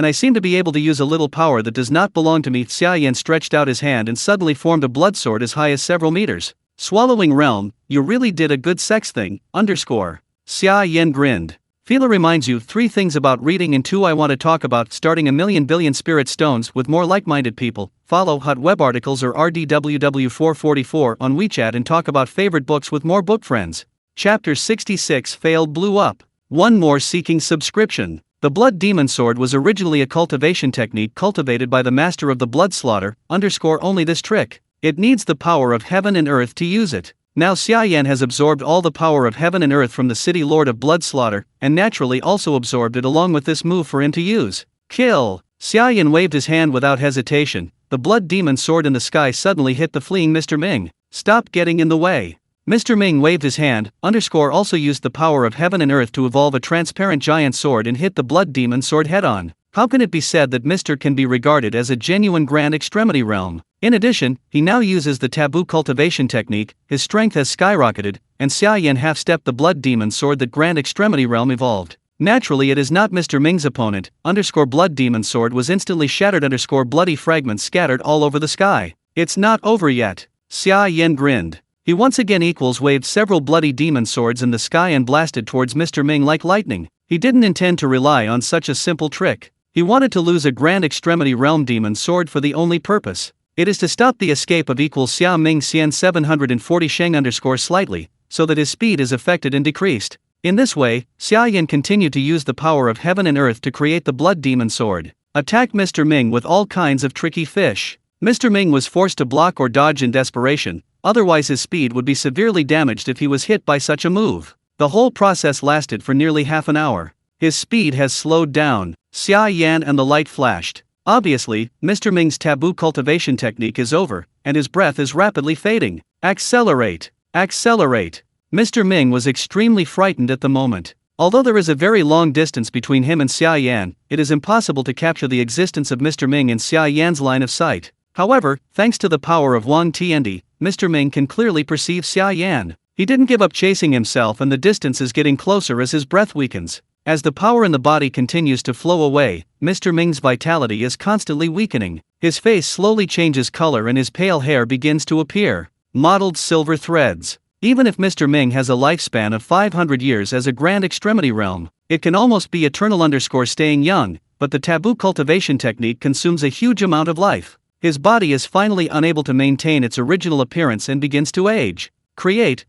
I seem to be able to use a little power that does not belong to me. Xia Yan stretched out his hand and suddenly formed a blood sword as high as several meters. Swallowing realm, you really did a good sex thing. Xia Yan grinned. Fila reminds you 3 things about reading and 2 I want to talk about starting a million billion spirit stones with more like-minded people. Follow hot web articles or RDWW444 on WeChat and talk about favorite books with more book friends. Chapter 66 Failed Blew Up. One more seeking subscription. The Blood Demon Sword was originally a cultivation technique cultivated by the master of the blood slaughter, only this trick. It needs the power of heaven and earth to use it. Now Xia Yan has absorbed all the power of heaven and earth from the City Lord of Blood Slaughter, and naturally also absorbed it along with this move for him to use. Kill! Xia Yan waved his hand without hesitation. The Blood Demon Sword in the sky suddenly hit the fleeing Mr. Ming. Stop getting in the way. Mr. Ming waved his hand, also used the power of heaven and earth to evolve a transparent giant sword and hit the Blood Demon Sword head-on. How can it be said that Mr. can be regarded as a genuine Grand Extremity Realm? In addition, he now uses the taboo cultivation technique, his strength has skyrocketed, and Xia Yan half-stepped the Blood Demon Sword that Grand Extremity Realm evolved. Naturally it is not Mr. Ming's opponent, Blood Demon Sword was instantly shattered, bloody fragments scattered all over the sky. It's not over yet. Xia Yan grinned. He once again waved several bloody demon swords in the sky and blasted towards Mr. Ming like lightning. He didn't intend to rely on such a simple trick. He wanted to lose a Grand Extremity Realm Demon Sword for the only purpose. It is to stop the escape of Xia Ming Xian 740 Sheng slightly, so that his speed is affected and decreased. In this way, Xia Yan continued to use the power of heaven and earth to create the Blood Demon Sword. Attack Mr. Ming with all kinds of tricky fish. Mr. Ming was forced to block or dodge in desperation, otherwise his speed would be severely damaged if he was hit by such a move. The whole process lasted for nearly half an hour. His speed has slowed down. Xia Yan and the light flashed. Obviously, Mr. Ming's taboo cultivation technique is over, and his breath is rapidly fading. Accelerate! Accelerate! Mr. Ming was extremely frightened at the moment. Although there is a very long distance between him and Xia Yan, it is impossible to capture the existence of Mr. Ming in Xia Yan's line of sight. However, thanks to the power of Wang Tiandi, Mr. Ming can clearly perceive Xia Yan. He didn't give up chasing himself and the distance is getting closer as his breath weakens. As the power in the body continues to flow away, Mr. Ming's vitality is constantly weakening. His face slowly changes color and his pale hair begins to appear. Mottled silver threads. Even if Mr. Ming has a lifespan of 500 years as a grand extremity realm, it can almost be eternal staying young, but the taboo cultivation technique consumes a huge amount of life. His body is finally unable to maintain its original appearance and begins to age.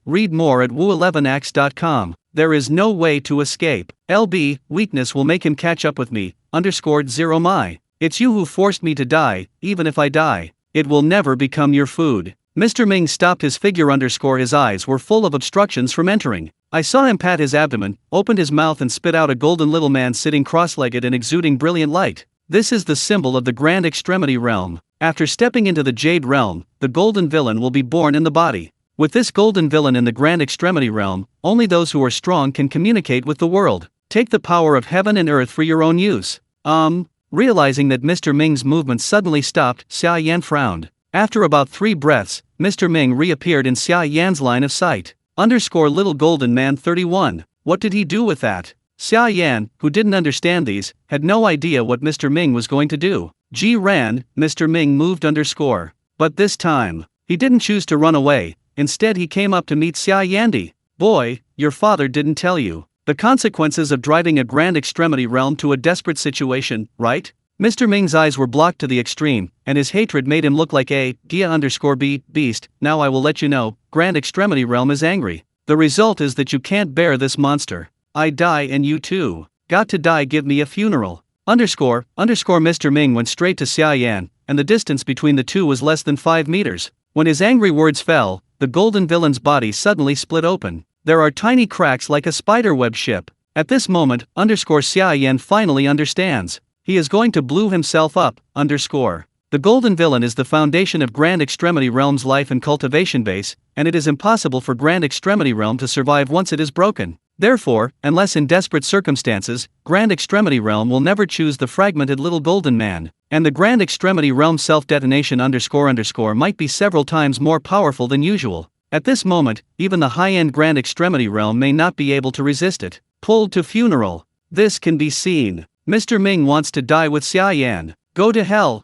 Read more at woo11ax.com. There is no way to escape. LB, weakness will make him catch up with me, _0 my. It's you who forced me to die, even if I die. It will never become your food. Mr. Ming stopped his figure _his eyes were full of obstructions from entering. I saw him pat his abdomen, opened his mouth and spit out a golden little man sitting cross-legged and exuding brilliant light. This is the symbol of the grand extremity realm. After stepping into the jade realm, the golden villain will be born in the body. With this golden villain in the grand extremity realm, only those who are strong can communicate with the world. Take the power of heaven and earth for your own use. Realizing that Mr. Ming's movement suddenly stopped, Xia Yan frowned. After about 3 breaths, Mr. Ming reappeared in Xia Yan's line of sight. Little golden man 31. What did he do with that? Xia Yan, who didn't understand these, had no idea what Mr. Ming was going to do. Ran, Mr. Ming moved _. But this time, he didn't choose to run away. Instead he came up to meet Xia Yan. Boy, your father didn't tell you the consequences of driving a grand extremity realm to a desperate situation, right? Mr. Ming's eyes were blocked to the extreme, and his hatred made him look like a Gia_B beast. Now I will let you know, grand extremity realm is angry. The result is that you can't bear this monster. I die and you too. Got to die, give me a funeral. Mr. Ming went straight to Xia Yan, and the distance between the two was less than 5 meters. When his angry words fell, the golden villain's body suddenly split open. There are tiny cracks like a spiderweb ship. At this moment, Xia Yan finally understands. He is going to blow himself up, The golden villain is the foundation of Grand Extremity Realm's life and cultivation base, and it is impossible for Grand Extremity Realm to survive once it is broken. Therefore, unless in desperate circumstances, Grand Extremity Realm will never choose the fragmented little golden man, and the Grand Extremity Realm self-detonation might be several times more powerful than usual. At this moment, even the high-end Grand Extremity Realm may not be able to resist it. Pulled to funeral. This can be seen. Mr. Ming wants to die with Xia Yan. Go to hell.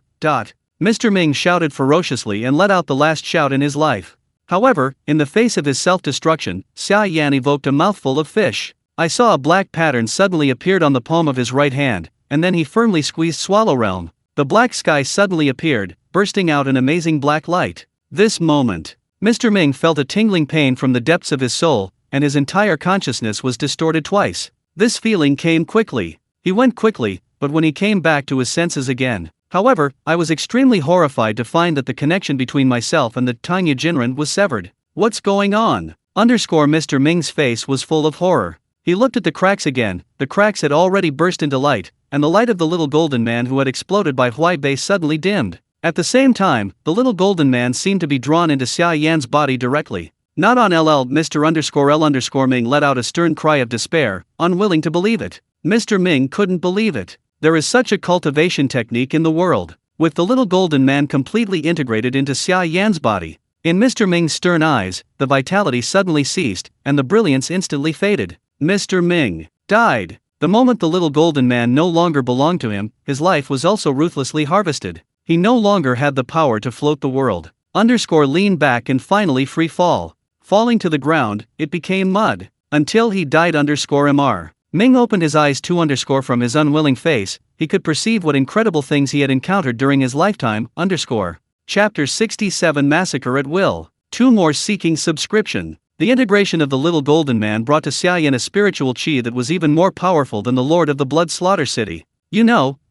Mr. Ming shouted ferociously and let out the last shout in his life. However, in the face of his self-destruction, Xia Yan evoked a mouthful of fish. I saw a black pattern suddenly appeared on the palm of his right hand, and then he firmly squeezed Swallow Realm. The black sky suddenly appeared, bursting out an amazing black light. This moment, Mr. Ming felt a tingling pain from the depths of his soul, and his entire consciousness was distorted twice. This feeling came quickly. He went quickly, but when he came back to his senses again. However, I was extremely horrified to find that the connection between myself and the Tanya Jinran was severed. What's going on? Mr. Ming's face was full of horror. He looked at the cracks again. The cracks had already burst into light, and the light of the little golden man who had exploded by Huai Bei suddenly dimmed. At the same time, the little golden man seemed to be drawn into Xia Yan's body directly. Not on LL. Mr. Ming let out a stern cry of despair, unwilling to believe it. Mr. Ming couldn't believe it. There is such a cultivation technique in the world. With the little golden man completely integrated into Xia Yan's body. In Mr. Ming's stern eyes, the vitality suddenly ceased, and the brilliance instantly faded. Mr. Ming died. The moment the little golden man no longer belonged to him, his life was also ruthlessly harvested. He no longer had the power to float the world. Lean back and finally free fall. Falling to the ground, it became mud. Until he died. Mr. Ming opened his eyes from his unwilling face. He could perceive what incredible things he had encountered during his lifetime. Chapter 67 Massacre at Will. 2 more seeking subscription. The integration of the little golden man brought to Xia Yan a spiritual chi that was even more powerful than the Lord of the Blood Slaughter City.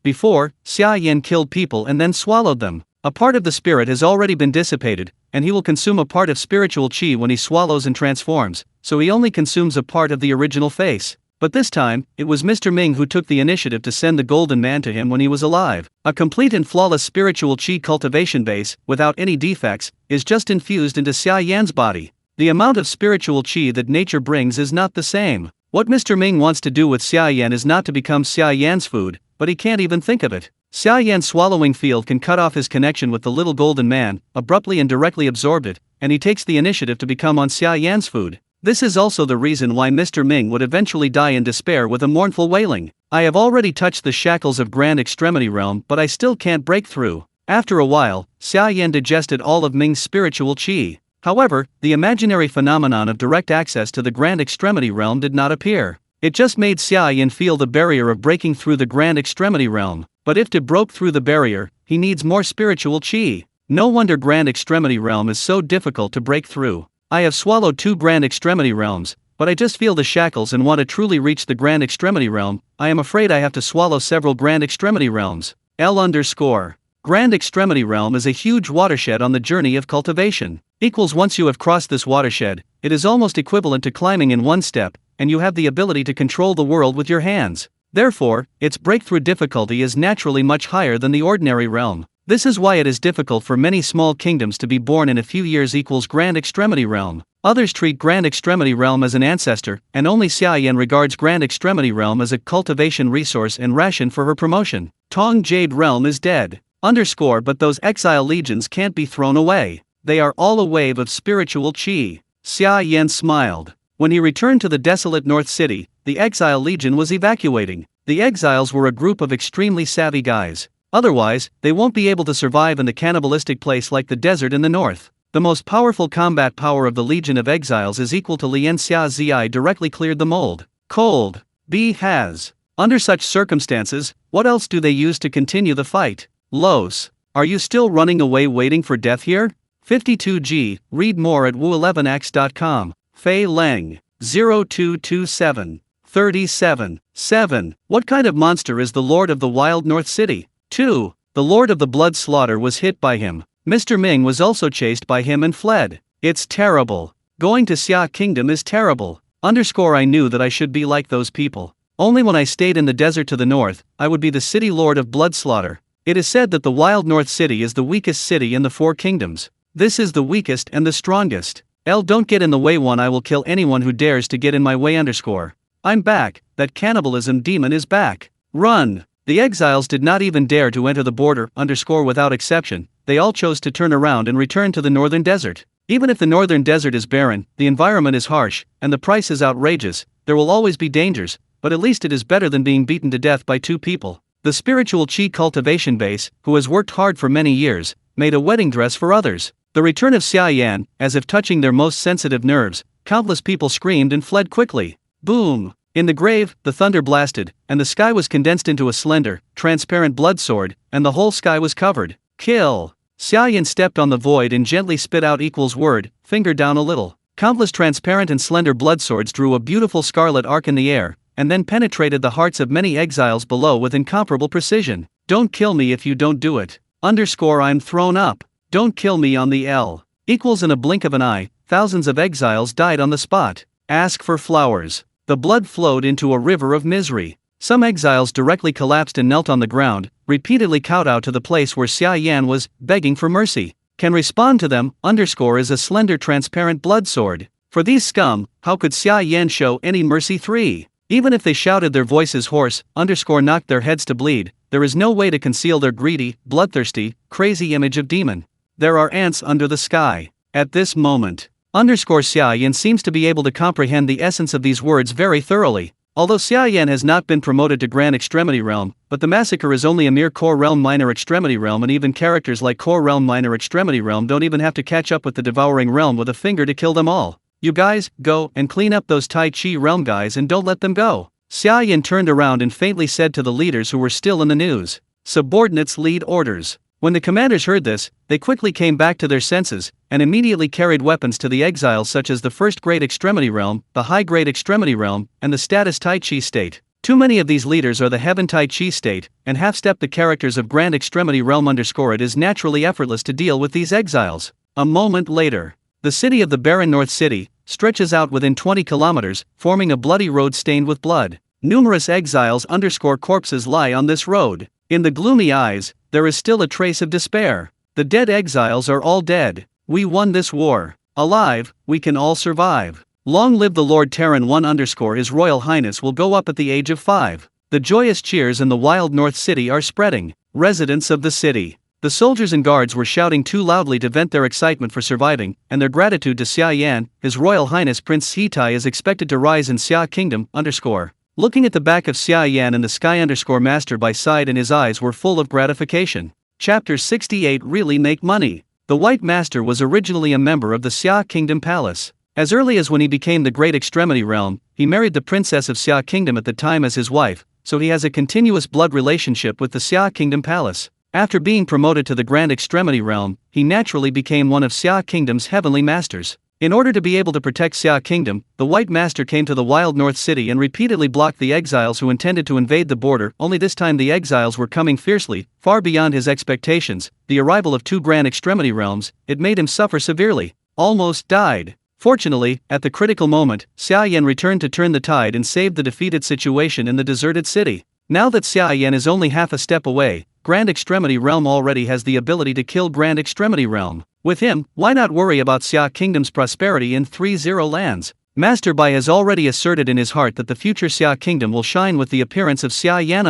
Before, Xia Yan killed people and then swallowed them. A part of the spirit has already been dissipated, and he will consume a part of spiritual chi when he swallows and transforms, so he only consumes a part of the original face. But this time, it was Mr. Ming who took the initiative to send the golden man to him when he was alive. A complete and flawless spiritual chi cultivation base, without any defects, is just infused into Xia Yan's body. The amount of spiritual chi that nature brings is not the same. What Mr. Ming wants to do with Xia Yan is not to become Xia Yan's food, but he can't even think of it. Xia Yan's swallowing field can cut off his connection with the little golden man, abruptly and directly absorbed it, and he takes the initiative to become on Xia Yan's food. This is also the reason why Mr. Ming would eventually die in despair with a mournful wailing. I have already touched the shackles of Grand Extremity Realm, but I still can't break through. After a while, Xia Yan digested all of Ming's spiritual qi. However, the imaginary phenomenon of direct access to the Grand Extremity Realm did not appear. It just made Xia Yan feel the barrier of breaking through the Grand Extremity Realm. But if to broke through the barrier, he needs more spiritual qi. No wonder Grand Extremity Realm is so difficult to break through. I have swallowed 2 Grand Extremity Realms, but I just feel the shackles and want to truly reach the Grand Extremity Realm. I am afraid I have to swallow several Grand Extremity Realms. Grand Extremity Realm is a huge watershed on the journey of cultivation. Once you have crossed this watershed, it is almost equivalent to climbing in one step, and you have the ability to control the world with your hands. Therefore, its breakthrough difficulty is naturally much higher than the ordinary realm. This is why it is difficult for many small kingdoms to be born in a few years. Grand Extremity Realm. Others treat Grand Extremity Realm as an ancestor, and only Xia Yan regards Grand Extremity Realm as a cultivation resource and ration for her promotion. Tong Jade Realm is dead. But those exile legions can't be thrown away. They are all a wave of spiritual qi. Xia Yan smiled. When he returned to the desolate North City, the exile legion was evacuating. The exiles were a group of extremely savvy guys. Otherwise, they won't be able to survive in the cannibalistic place like the desert in the north. The most powerful combat power of the Legion of Exiles is equal to Lien Xia Zi directly cleared the mold. Cold. B has. Under such circumstances, what else do they use to continue the fight? Los. Are you still running away waiting for death here? 52G, read more at wu11x.com. Fei Leng. 0227. 37. 7. What kind of monster is the Lord of the Wild North City? 2. The Lord of the Blood Slaughter was hit by him. Mr. Ming was also chased by him and fled. It's terrible. Going to Xia Kingdom is terrible. I knew that I should be like those people. Only when I stayed in the desert to the north, I would be the city lord of blood slaughter. It is said that the Wild North City is the weakest city in the 4 kingdoms. This is the weakest and the strongest. Don't get in the way. I will kill anyone who dares to get in my way. I'm back. That cannibalism demon is back. Run. The exiles did not even dare to enter the border. Without exception, they all chose to turn around and return to the northern desert. Even if the northern desert is barren, the environment is harsh, and the price is outrageous, there will always be dangers, but at least it is better than being beaten to death by 2 people. The spiritual qi cultivation base, who has worked hard for many years, made a wedding dress for others. The return of Xia Yan, as if touching their most sensitive nerves, countless people screamed and fled quickly. Boom! In the grave, the thunder blasted, and the sky was condensed into a slender, transparent blood sword, and the whole sky was covered. Kill! Xia Yan stepped on the void and gently spit out word, finger down a little. Countless transparent and slender blood swords drew a beautiful scarlet arc in the air, and then penetrated the hearts of many exiles below with incomparable precision. Don't kill me if you don't do it. I'm thrown up. Don't kill me on the L. In a blink of an eye, thousands of exiles died on the spot. Ask for flowers. The blood flowed into a river of misery. Some exiles directly collapsed and knelt on the ground, repeatedly kowtow to the place where Xia Yan was, begging for mercy. Can respond to them, is a slender transparent blood sword. For these scum, how could Xia Yan show any mercy? 3. Even if they shouted their voices hoarse, knocked their heads to bleed, there is no way to conceal their greedy, bloodthirsty, crazy image of demon. There are ants under the sky. At this moment, Xia Yan seems to be able to comprehend the essence of these words very thoroughly. Although Xia Yan has not been promoted to Grand Extremity Realm, but the massacre is only a mere Core Realm Minor Extremity Realm, and even characters like Core Realm Minor Extremity Realm don't even have to catch up with the Devouring Realm with a finger to kill them all. You guys, go and clean up those Tai Chi Realm guys and don't let them go. Xia Yan turned around and faintly said to the leaders who were still in the news. Subordinates lead orders. When the commanders heard this, they quickly came back to their senses, and immediately carried weapons to the exiles such as the First Great Extremity Realm, the High Great Extremity Realm, and the Status Tai Chi State. Too many of these leaders are the Heaven Tai Chi State, and half-step the characters of Grand Extremity Realm. It is naturally effortless to deal with these exiles. A moment later, the city of the barren North City stretches out within 20 kilometers, forming a bloody road stained with blood. Numerous exiles corpses lie on this road. In the gloomy eyes, there is still a trace of despair. The dead exiles are all dead. We won this war. Alive, we can all survive. Long live the Lord Terran 1 His Royal Highness will go up at the age of 5. The joyous cheers in the wild North City are spreading. Residents of the city, The soldiers and guards were shouting too loudly to vent their excitement for surviving, and their gratitude to Xia Yan. His Royal Highness Prince Hitai is expected to rise in Xia Kingdom. Looking at the back of Xia Yan and the sky master by side, and his eyes were full of gratification. Chapter 68 Really Make Money. The White Master was originally a member of the Xia Kingdom Palace. As early as when he became the Great Extremity Realm, he married the Princess of Xia Kingdom at the time as his wife, so he has a continuous blood relationship with the Xia Kingdom Palace. After being promoted to the Grand Extremity Realm, he naturally became one of Xia Kingdom's heavenly masters. In order to be able to protect Xia Kingdom, the White Master came to the Wild North City and repeatedly blocked the exiles who intended to invade the border. Only this time the exiles were coming fiercely, far beyond his expectations. The arrival of two Grand Extremity Realms, it made him suffer severely. Almost died. Fortunately, at the critical moment, Xia Yan returned to turn the tide and saved the defeated situation in the deserted city. Now that Xia Yan is only half a step away, Grand Extremity Realm already has the ability to kill Grand Extremity Realm. With him, why not worry about Xia Kingdom's prosperity in 30 lands? Master Bai has already asserted in his heart that the future Xia Kingdom will shine with the appearance of Xia Yan.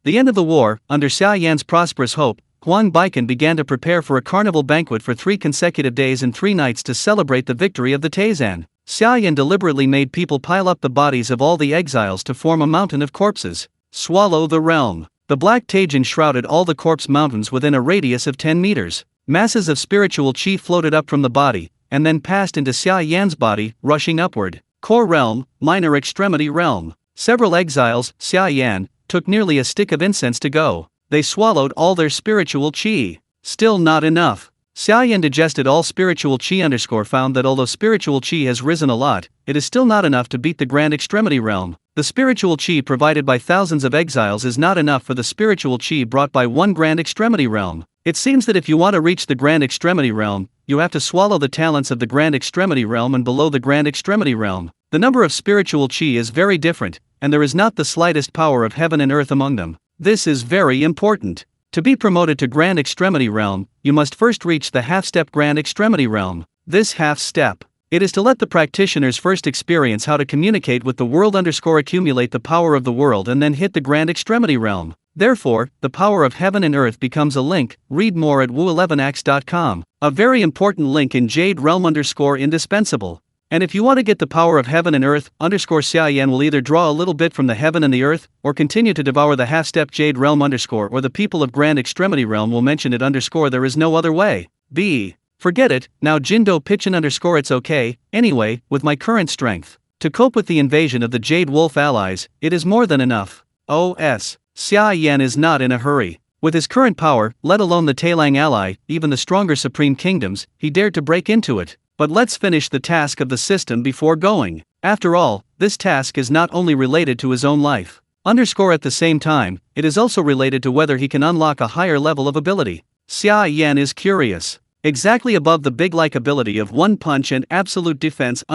The end of the war, under Xia Yan's prosperous hope, Huang Baikan began to prepare for a carnival banquet for 3 consecutive days and 3 nights to celebrate the victory of the Taizan. Xia Yan deliberately made people pile up the bodies of all the exiles to form a mountain of corpses. Swallow the realm. The black Taijin shrouded all the corpse mountains within a radius of 10 meters. Masses of spiritual chi floated up from the body, and then passed into Xia Yan's body, rushing upward. Core Realm, Minor Extremity Realm. Several exiles, Xia Yan, took nearly a stick of incense to go. They swallowed all their spiritual chi. Still not enough. Xia Yan digested all spiritual chi. Found that although spiritual chi has risen a lot, it is still not enough to beat the Grand Extremity Realm. The spiritual chi provided by thousands of exiles is not enough for the spiritual chi brought by one Grand Extremity Realm. It seems that if you want to reach the Grand Extremity Realm, you have to swallow the talents of the Grand Extremity Realm and below the Grand Extremity Realm. The number of spiritual chi is very different, and there is not the slightest power of heaven and earth among them. This is very important. To be promoted to Grand Extremity Realm, you must first reach the half-step Grand Extremity Realm. This half-step, it is to let the practitioners first experience how to communicate with the world accumulate the power of the world and then hit the Grand Extremity Realm. Therefore, the power of heaven and earth becomes a link. Read more at wu11ax.com. A very important link in Jade Realm indispensable. And if you want to get the power of heaven and earth, Xia Yan will either draw a little bit from the heaven and the earth, or continue to devour the half-step Jade Realm or the people of Grand Extremity Realm will mention it there is no other way. B. Forget it, now Jindo Pitchin it's okay, anyway, with my current strength. To cope with the invasion of the Jade Wolf allies, it is more than enough. OS. Xia Yan is not in a hurry. With his current power, let alone the Tailang ally, even the stronger Supreme Kingdoms, he dared to break into it. But let's finish the task of the system before going. After all, this task is not only related to his own life. At the same time, it is also related to whether he can unlock a higher level of ability. Xia Yan is curious. Exactly above the big-like ability of One Punch and Absolute Defense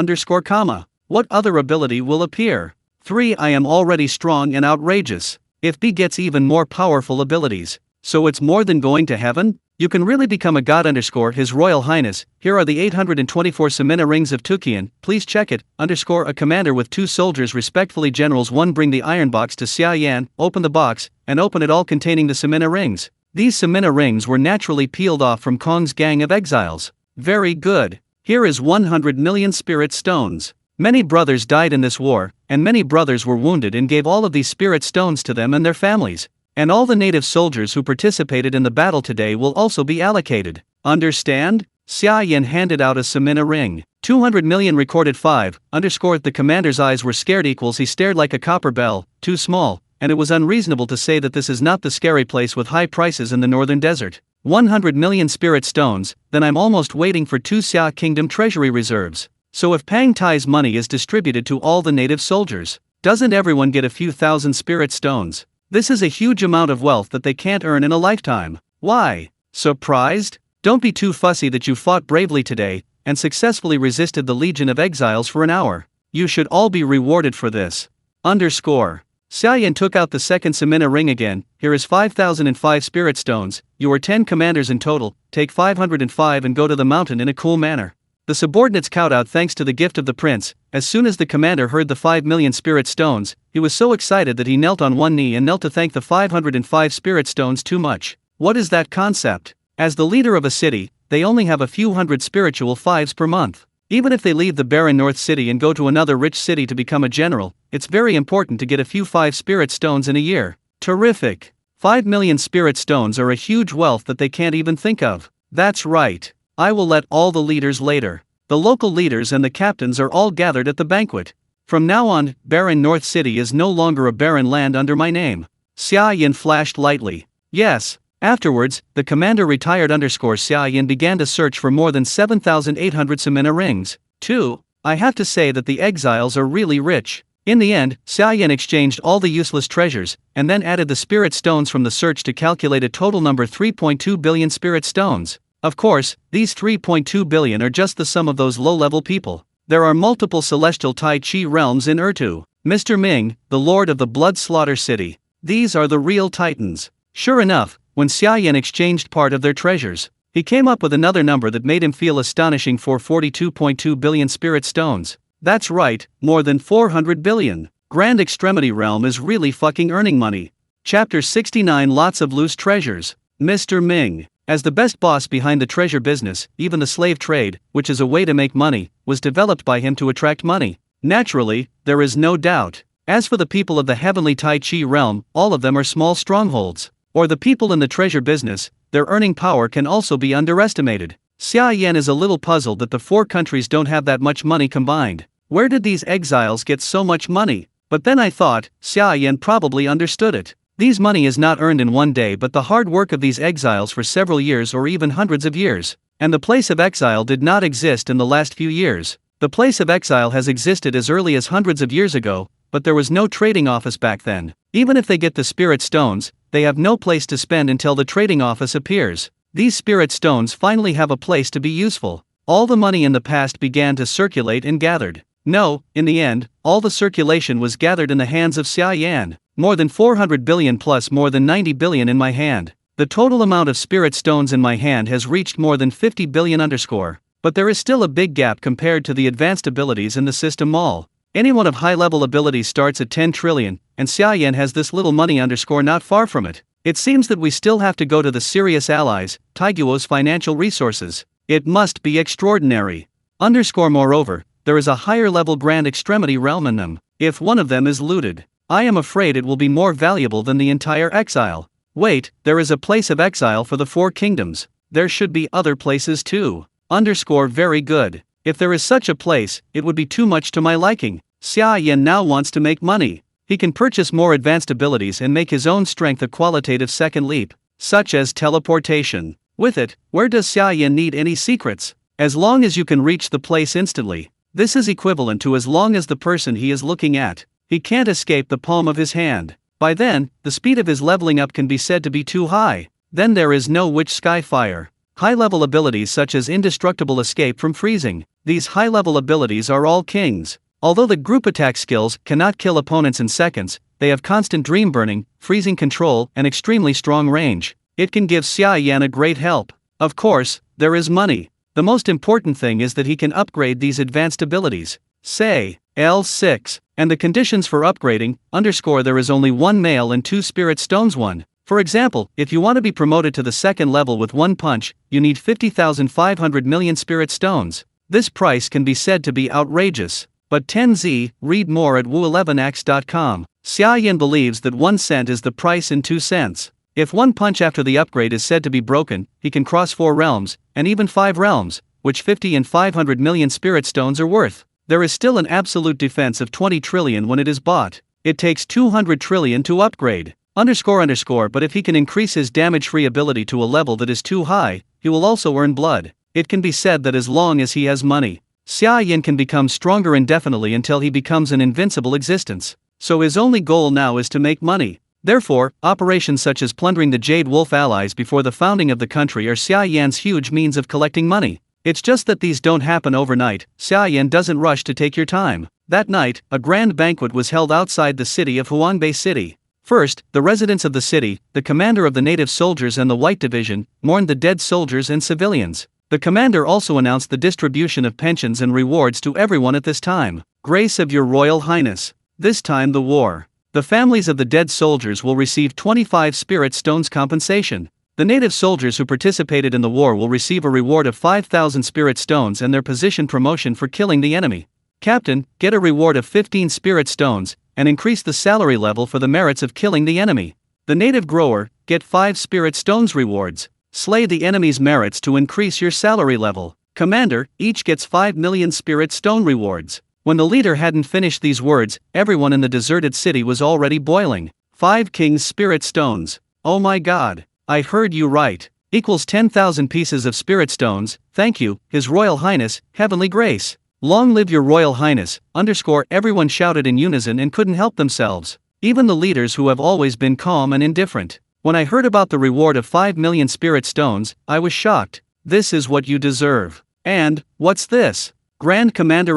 what other ability will appear? 3. I am already strong and outrageous. If B gets even more powerful abilities, so it's more than going to heaven? You can really become a god His Royal Highness. Here are the 824 Samina rings of Tukian, please check it. A commander with 2 soldiers respectfully generals 1 bring the iron box to Xia Yan, open the box, and open it all containing the Samina rings. These Samina rings were naturally peeled off from Kong's gang of exiles. Very good. Here is 100 million spirit stones. Many brothers died in this war, and many brothers were wounded and gave all of these spirit stones to them and their families. And all the native soldiers who participated in the battle today will also be allocated. Understand? Xia Yan handed out a Samina ring. 200 million recorded 5. The commander's eyes were scared he stared like a copper bell, too small, and it was unreasonable to say that this is not the scary place with high prices in the northern desert. 100 million spirit stones, then I'm almost waiting for 2 Xia Kingdom treasury reserves. So if Pang Tai's money is distributed to all the native soldiers, doesn't everyone get a few thousand spirit stones? This is a huge amount of wealth that they can't earn in a lifetime. Why? Surprised? Don't be too fussy that you fought bravely today, and successfully resisted the Legion of Exiles for an hour. You should all be rewarded for this. Xia Yan took out the second Samina ring again. Here is 5,005 spirit stones. You are 10 commanders in total, take 505 and go to the mountain in a cool manner. The subordinates kowtowed thanks to the gift of the prince. As soon as the commander heard the 5 million spirit stones, he was so excited that he knelt on one knee and knelt to thank the 505 spirit stones too much. What is that concept? As the leader of a city, they only have a few hundred spiritual fives per month. Even if they leave the barren North City and go to another rich city to become a general, it's very important to get a few 5 spirit stones in a year. Terrific! 5 million spirit stones are a huge wealth that they can't even think of. That's right. I will let all the leaders later. The local leaders and the captains are all gathered at the banquet. From now on, barren North City is no longer a barren land under my name. Xia Yan flashed lightly. Yes. Afterwards, the commander retired Xia Yan began to search for more than 7,800 Samina rings. 2. I have to say that the exiles are really rich. In the end, Xia Yan exchanged all the useless treasures, and then added the spirit stones from the search to calculate a total number 3.2 billion spirit stones. Of course, these 3.2 billion are just the sum of those low-level people. There are multiple celestial Tai Chi realms in Ertu. Mr. Ming, the lord of the blood slaughter city. These are the real titans. Sure enough, when Xia Yan exchanged part of their treasures, he came up with another number that made him feel astonishing: 42.2 billion spirit stones. That's right, more than 400 billion. Grand Extremity Realm is really fucking earning money. Chapter 69 Lots of Loose Treasures. Mr. Ming, as the best boss behind the treasure business, even the slave trade, which is a way to make money, was developed by him to attract money. Naturally, there is no doubt. As for the people of the heavenly Tai Chi realm, all of them are small strongholds. Or the people in the treasure business, their earning power can also be underestimated. Xia Yan is a little puzzled that the 4 countries don't have that much money combined. Where did these exiles get so much money? But then I thought, Xia Yan probably understood it. These money is not earned in one day but the hard work of these exiles for several years or even hundreds of years. And the place of exile did not exist in the last few years. The place of exile has existed as early as hundreds of years ago, but there was no trading office back then. Even if they get the spirit stones, they have no place to spend until the trading office appears. These spirit stones finally have a place to be useful. All the money in the past began to circulate and gathered. No, in the end, all the circulation was gathered in the hands of Xia Yan. More than 400 billion plus more than 90 billion in my hand. The total amount of spirit stones in my hand has reached more than 50 billion underscore. But there is still a big gap compared to the advanced abilities in the system mall. Anyone of high-level abilities starts at 10 trillion, and Xia Yan has this little money underscore not far from it. It seems that we still have to go to the serious allies, Taiguo's financial resources. It must be extraordinary. Underscore moreover, there is a higher-level Grand Extremity realm in them. If one of them is looted, I am afraid it will be more valuable than the entire exile. Wait, there is a place of exile for the 4 kingdoms. There should be other places too. Underscore very good. If there is such a place, it would be too much to my liking. Xia Yan now wants to make money. He can purchase more advanced abilities and make his own strength a qualitative second leap, such as teleportation. With it, where does Xia Yan need any secrets? As long as you can reach the place instantly. This is equivalent to as long as the person he is looking at. He can't escape the palm of his hand. By then, the speed of his leveling up can be said to be too high. Then there is no witch sky fire. High-level abilities such as indestructible escape from freezing. These high-level abilities are all kings. Although the group attack skills cannot kill opponents in seconds, they have constant dream burning, freezing control, and extremely strong range. It can give Xia Yan a great help. Of course, there is money. The most important thing is that he can upgrade these advanced abilities. Say, L6. And the conditions for upgrading, underscore there is only 1 male and 2 spirit stones 1. For example, if you want to be promoted to the second level with 1 punch, you need 50,500 million spirit stones. This price can be said to be outrageous. But 10Z, read more at woo11x.com. Xia Yan believes that 1 cent is the price in 2 cents. If 1 punch after the upgrade is said to be broken, he can cross 4 realms, and even 5 realms, which 50 and 500 million spirit stones are worth. There is still an absolute defense of 20 trillion when it is bought. It takes 200 trillion to upgrade. But if he can increase his damage-free ability to a level that is too high, he will also earn blood. It can be said that as long as he has money, Xia Yan can become stronger indefinitely until he becomes an invincible existence. So his only goal now is to make money. Therefore, operations such as plundering the Jade Wolf allies before the founding of the country are Xia Yan's huge means of collecting money. It's just that these don't happen overnight. Xia Yan doesn't rush to take your time. That night, a grand banquet was held outside the city of Huangbei City. First, the residents of the city, the commander of the native soldiers and the White Division, mourned the dead soldiers and civilians. The commander also announced the distribution of pensions and rewards to everyone at this time. Grace of your Royal Highness. This time the war. The families of the dead soldiers will receive 25 spirit stones compensation. The native soldiers who participated in the war will receive a reward of 5,000 spirit stones and their position promotion for killing the enemy. Captain, get a reward of 15 spirit stones, and increase the salary level for the merits of killing the enemy. The native grower, get 5 spirit stones rewards. Slay the enemy's merits to increase your salary level. Commander, each gets 5 million spirit stone rewards. When the leader hadn't finished these words, everyone in the deserted city was already boiling. 5 king's spirit stones. Oh my god. I heard you right. Equals 10,000 pieces of spirit stones. Thank you, His Royal Highness, Heavenly Grace. Long live your Royal Highness, everyone shouted in unison and couldn't help themselves. Even the leaders who have always been calm and indifferent. When I heard about the reward of 5 million spirit stones, I was shocked. This is what you deserve. And, what's this? Grand Commander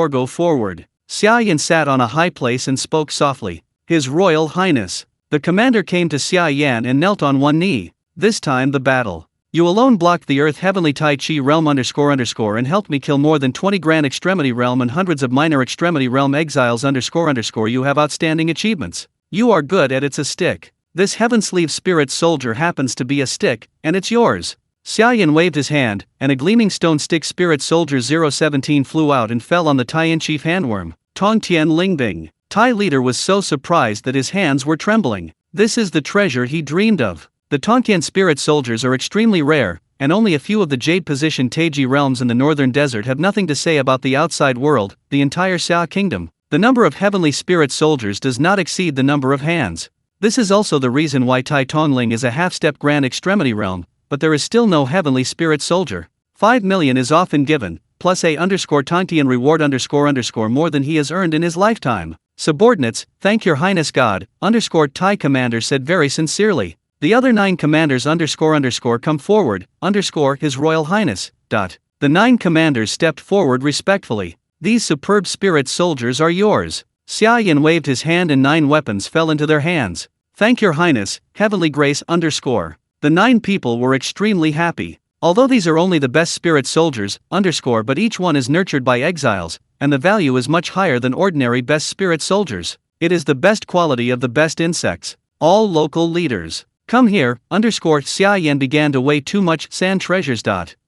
go forward. Xia Yan sat on a high place and spoke softly. His Royal Highness. The commander came to Xia Yan and knelt on one knee. This time the battle. You alone blocked the Earth Heavenly Tai Chi Realm and helped me kill more than 20 Grand Extremity Realm and hundreds of Minor Extremity Realm exiles You have outstanding achievements. You are good at it's a stick. This Heaven Sleeve Spirit Soldier happens to be a stick, and it's yours. Xia Yan waved his hand, and a gleaming stone stick Spirit Soldier 017 flew out and fell on the Tai Chief Handworm, Tong Tian Lingbing. Tai leader was so surprised that his hands were trembling. This is the treasure he dreamed of. The Tongtian spirit soldiers are extremely rare, and only a few of the jade-positioned Taiji realms in the northern desert have nothing to say about the outside world, the entire Xia kingdom. The number of heavenly spirit soldiers does not exceed the number of hands. This is also the reason why Tai Tongling is a half-step Grand Extremity realm, but there is still no heavenly spirit soldier. 5 million is often given, plus _Tongtian reward _ more than he has earned in his lifetime. Subordinates, thank your highness God, Tai commander said very sincerely. The other 9 commanders come forward, His Royal Highness. The 9 commanders stepped forward respectfully. These superb spirit soldiers are yours. Xia Yan waved his hand and 9 weapons fell into their hands. Thank your highness, Heavenly Grace _. The 9 people were extremely happy. Although these are only the best spirit soldiers, but each one is nurtured by exiles, and the value is much higher than ordinary best spirit soldiers. It is the best quality of the best insects. All local leaders. Come here, Xia Yan began to weigh too much sand treasures.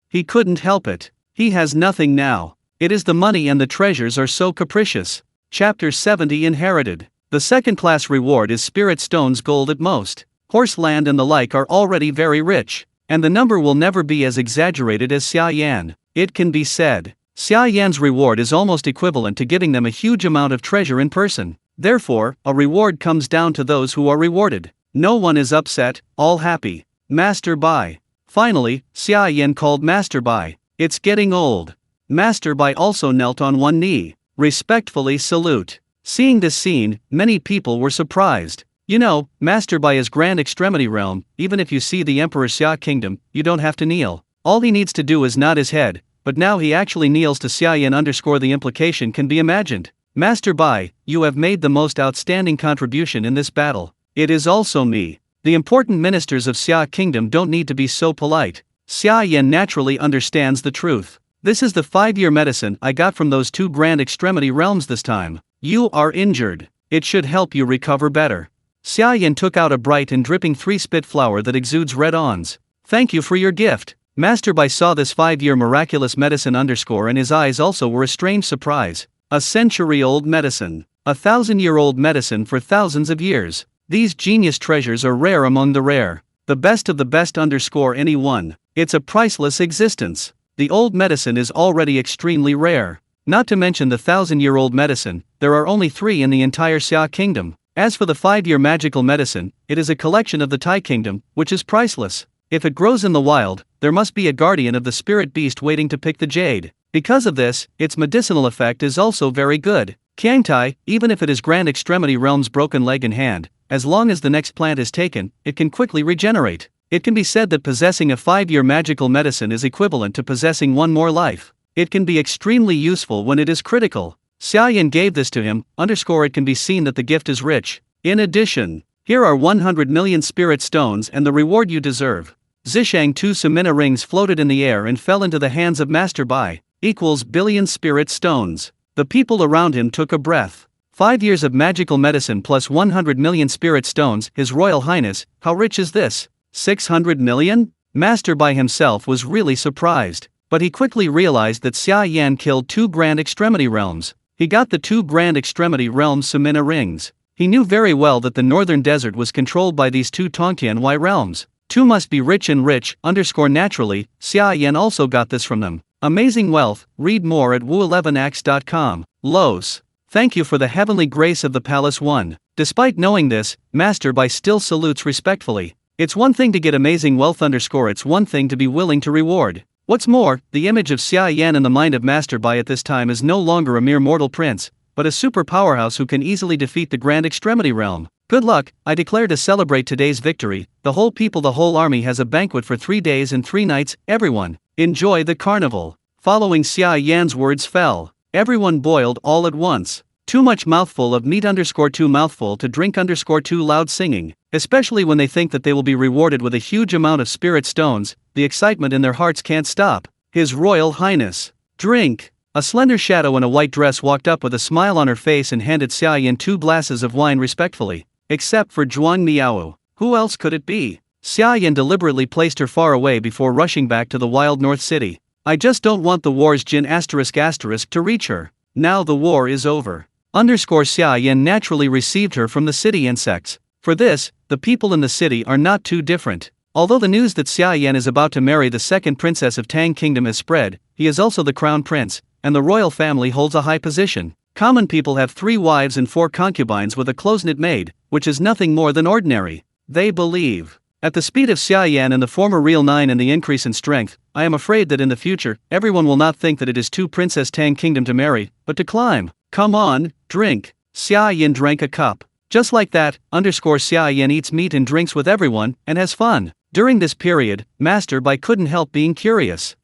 He couldn't help it. He has nothing now. It is the money and the treasures are so capricious. Chapter 70 Inherited. The second-class reward is spirit stones gold at most. Horse land and the like are already very rich. And the number will never be as exaggerated as Xia Yan. It can be said. Xia Yan's reward is almost equivalent to giving them a huge amount of treasure in person. Therefore, a reward comes down to those who are rewarded. No one is upset, all happy. Master Bai. Finally, Xia Yan called Master Bai. It's getting old. Master Bai also knelt on one knee. Respectfully salute. Seeing this scene, many people were surprised. You know, Master Bai is Grand Extremity Realm. Even if you see the Emperor's Xia Kingdom, you don't have to kneel. All he needs to do is nod his head, but now he actually kneels to Xia Yan The implication can be imagined. Master Bai, you have made the most outstanding contribution in this battle. It is also me. The important ministers of Xia Kingdom don't need to be so polite. Xia Yan naturally understands the truth. This is the 5-year medicine I got from those 2 Grand Extremity Realms this time. You are injured. It should help you recover better. Xia Yan took out a bright and dripping 3-spit flower that exudes red ons. Thank you for your gift. Master Bai saw this 5-year miraculous medicine and his eyes also were a strange surprise. A century-old medicine. A 1,000-year-old medicine for thousands of years. These genius treasures are rare among the rare. The best of the best anyone. It's a priceless existence. The old medicine is already extremely rare. Not to mention the 1,000-year-old medicine, there are only 3 in the entire Xia Kingdom. As for the 5-year magical medicine, it is a collection of the Tai Kingdom, which is priceless. If it grows in the wild, there must be a guardian of the spirit beast waiting to pick the jade. Because of this, its medicinal effect is also very good. Qiangtai, even if it is Grand Extremity Realm's broken leg and hand, as long as the next plant is taken, it can quickly regenerate. It can be said that possessing a 5-year magical medicine is equivalent to possessing 1 more life. It can be extremely useful when it is critical. Xia Yan gave this to him, it can be seen that the gift is rich. In addition, here are 100 million spirit stones and the reward you deserve. Zishang 2 Samina rings floated in the air and fell into the hands of Master Bai, equals billion spirit stones. The people around him took a breath. 5 years of magical medicine plus 100 million spirit stones, His Royal Highness, how rich is this? 600 million? Master by himself was really surprised, but he quickly realized that Xia Yan killed 2 Grand Extremity Realms. He got the 2 Grand Extremity Realms Samina rings. He knew very well that the northern desert was controlled by these 2 Tongtianhui realms. 2 must be rich and rich, naturally, Xia Yan also got this from them. Amazing wealth, read more at wu11ax.com. Los. Thank you for the heavenly grace of the Palace 1. Despite knowing this, Master by still salutes respectfully. It's one thing to get amazing wealth it's one thing to be willing to reward. What's more, the image of Xia Yan in the mind of Master by at this time is no longer a mere mortal prince, but a super powerhouse who can easily defeat the Grand Extremity Realm. Good luck, I declare to celebrate today's victory. The whole army has a banquet for 3 days and 3 nights, everyone. Enjoy the carnival. Following Xia Yan's words fell. Everyone boiled all at once. Too much mouthful of meat _2 mouthful to drink _2 loud singing, especially when they think that they will be rewarded with a huge amount of spirit stones, the excitement in their hearts can't stop. His Royal Highness. Drink. A slender shadow in a white dress walked up with a smile on her face and handed Xia Yan 2 glasses of wine respectfully. Except for Zhuang Miao. Who else could it be? Xia Yan deliberately placed her far away before rushing back to the wild north city. I just don't want the war's Jin *** to reach her. Now the war is over. Xia Yan naturally received her from the city insects. For this, the people in the city are not too different. Although the news that Xia Yan is about to marry the 2nd princess of Tang Kingdom has spread, he is also the crown prince, and the royal family holds a high position. Common people have 3 wives and 4 concubines with a close-knit maid, which is nothing more than ordinary. They believe. At the speed of Xia Yan and the former real 9 and the increase in strength, I am afraid that in the future, everyone will not think that it is 2 Princess Tang Kingdom to marry, but to climb. Come on, drink. Xia Yan drank a cup. Just like that, Xia Yan eats meat and drinks with everyone, and has fun. During this period, Master Bai couldn't help being curious.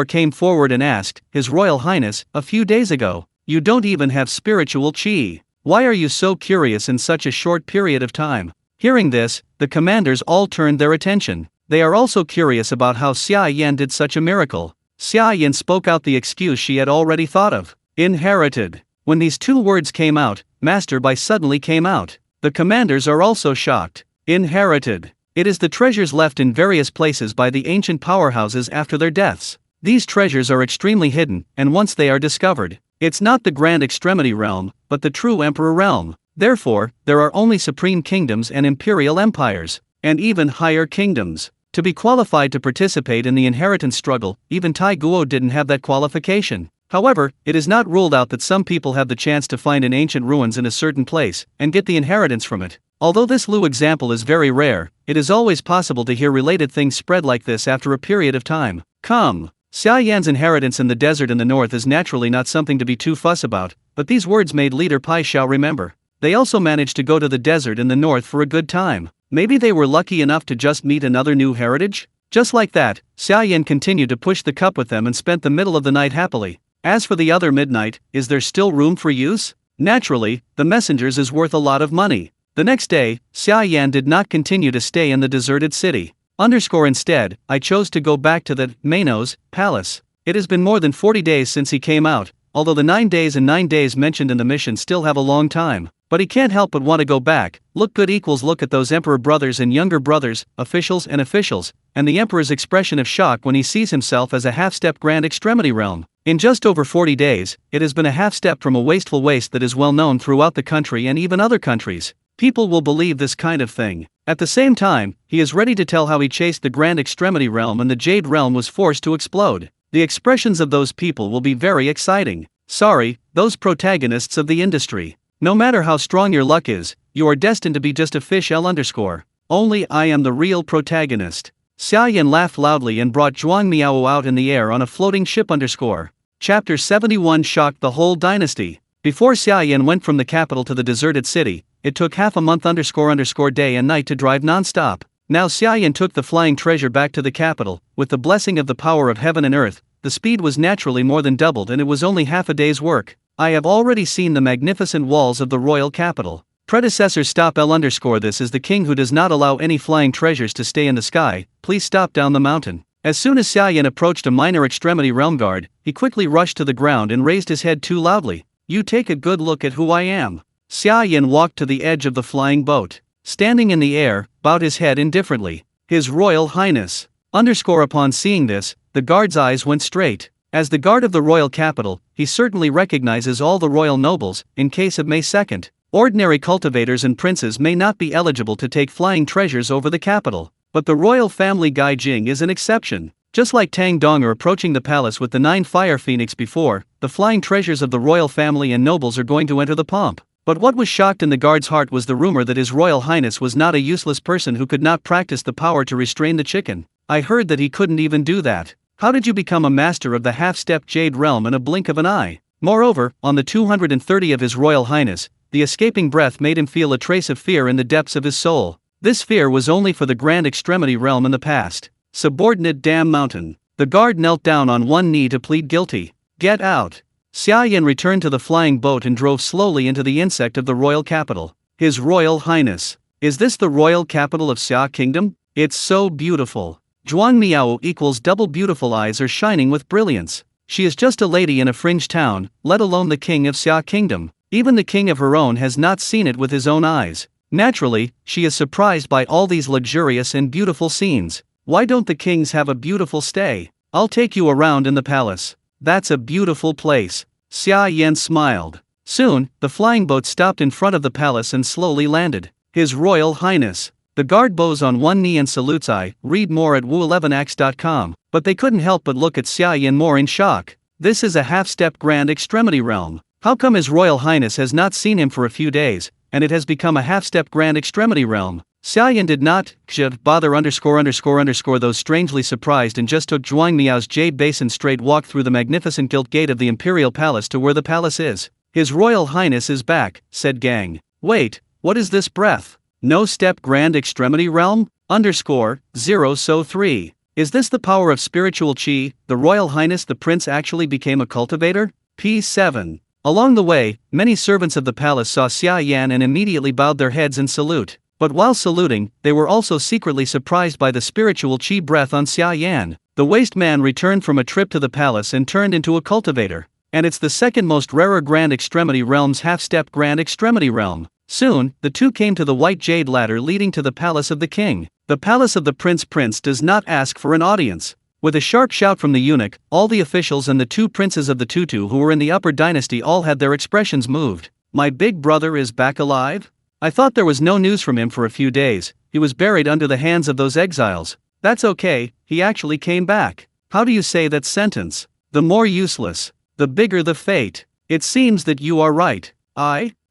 Came forward and asked, His Royal Highness, a few days ago, you don't even have spiritual qi. Why are you so curious in such a short period of time? Hearing this, the commanders all turned their attention. They are also curious about how Xia Yan did such a miracle. Xia Yan spoke out the excuse she had already thought of. Inherited. When these 2 words came out, Master Bai suddenly came out. The commanders are also shocked. Inherited. It is the treasures left in various places by the ancient powerhouses after their deaths. These treasures are extremely hidden, and once they are discovered, it's not the Grand Extremity Realm, but the true Emperor Realm. Therefore, there are only supreme kingdoms and imperial empires, and even higher kingdoms. To be qualified to participate in the inheritance struggle, even Tai Guo didn't have that qualification. However, it is not ruled out that some people have the chance to find an ancient ruins in a certain place, and get the inheritance from it. Although this Lu example is very rare, it is always possible to hear related things spread like this after a period of time. Come. Xia Yan's inheritance in the desert in the north is naturally not something to be too fuss about, but these words made Leader Pai Xiao remember. They also managed to go to the desert in the north for a good time. Maybe they were lucky enough to just meet another new heritage? Just like that, Xia Yan continued to push the cup with them and spent the middle of the night happily. As for the other midnight, is there still room for use? Naturally, the messengers is worth a lot of money. The next day, Xia Yan did not continue to stay in the deserted city. Instead, I chose to go back to the Manos palace. It has been more than 40 days since he came out, although the 9 days and 9 days mentioned in the mission still have a long time. But he can't help but want to go back. Look at those emperor brothers and younger brothers, officials, and the emperor's expression of shock when he sees himself as a half-step Grand Extremity Realm. In just over 40 days, it has been a half-step from a wasteful waste that is well known throughout the country and even other countries. People will believe this kind of thing. At the same time, he is ready to tell how he chased the Grand Extremity Realm and the Jade Realm was forced to explode. The expressions of those people will be very exciting. Sorry, those protagonists of the industry. No matter how strong your luck is, you are destined to be just a fish L_. Only I am the real protagonist. Xia Yan laughed loudly and brought Zhuang Miao out in the air on a floating ship _. Chapter 71 shocked the whole dynasty. Before Xia Yan went from the capital to the deserted city, it took half a month _ day and night to drive non-stop. Now Xia Yan took the flying treasure back to the capital. With the blessing of the power of heaven and earth, the speed was naturally more than doubled and it was only half a day's work. I have already seen the magnificent walls of the royal capital. Predecessors stop L_. This is the king who does not allow any flying treasures to stay in the sky. Please stop down the mountain. As soon as Xia Yan approached a minor extremity realm guard, he quickly rushed to the ground and raised his head too loudly. You take a good look at who I am. Xia Yan walked to the edge of the flying boat. Standing in the air, bowed his head indifferently. His Royal Highness. Upon seeing this, the guard's eyes went straight. As the guard of the royal capital, he certainly recognizes all the royal nobles. In case of May 2nd, ordinary cultivators and princes may not be eligible to take flying treasures over the capital. But the royal family Gai Jing is an exception. Just like Tang Donger approaching the palace with the 9 fire phoenix before, the flying treasures of the royal family and nobles are going to enter the pomp. But what was shocked in the guard's heart was the rumor that His Royal Highness was not a useless person who could not practice the power to restrain the chicken. I heard that he couldn't even do that. How did you become a master of the half-step Jade Realm in a blink of an eye? Moreover, on the 230 of His Royal Highness, the escaping breath made him feel a trace of fear in the depths of his soul. This fear was only for the Grand Extremity Realm in the past. Subordinate Damn Mountain. The guard knelt down on one knee to plead guilty. Get out. Xia Yan returned to the flying boat and drove slowly into the insect of the royal capital. His Royal Highness. Is this the royal capital of Xia Kingdom? It's so beautiful. Zhuang Miao equals double beautiful eyes are shining with brilliance. She is just a lady in a fringe town, let alone the king of Xia Kingdom. Even the king of her own has not seen it with his own eyes. Naturally, she is surprised by all these luxurious and beautiful scenes. Why don't the kings have a beautiful stay? I'll take you around in the palace. That's a beautiful place. Xia Yan smiled. Soon, the flying boat stopped in front of the palace and slowly landed. His Royal Highness. The guard bows on one knee and salutes. I read more at wu11x.com. But they couldn't help but look at Xia Yan more in shock. This is a half-step Grand Extremity Realm. How come His Royal Highness has not seen him for a few days, and it has become a half-step Grand Extremity Realm? Xia Yan did not bother _ those strangely surprised and just took Zhuang Miao's jade basin straight walk through the magnificent gilt gate of the imperial palace to where the palace is. His Royal Highness is back, said Gang. Wait, what is this breath? No step Grand Extremity Realm? _0 so 3. Is this the power of spiritual chi? The Royal Highness the Prince actually became a cultivator? P7. Along the way, many servants of the palace saw Xia Yan and immediately bowed their heads in salute. But while saluting, they were also secretly surprised by the spiritual chi breath on Xia Yan. The waste man returned from a trip to the palace and turned into a cultivator. And it's the second most rarer Grand Extremity Realm's half-step Grand Extremity Realm. Soon, the two came to the white jade ladder leading to the palace of the king. The palace of the prince does not ask for an audience. With a sharp shout from the eunuch, all the officials and the 2 princes of the Tutu who were in the upper dynasty all had their expressions moved. My big brother is back alive? I thought there was no news from him for a few days. He was buried under the hands of those exiles. That's okay, he actually came back. How do you say that sentence? The more useless, the bigger the fate. It seems that you are right.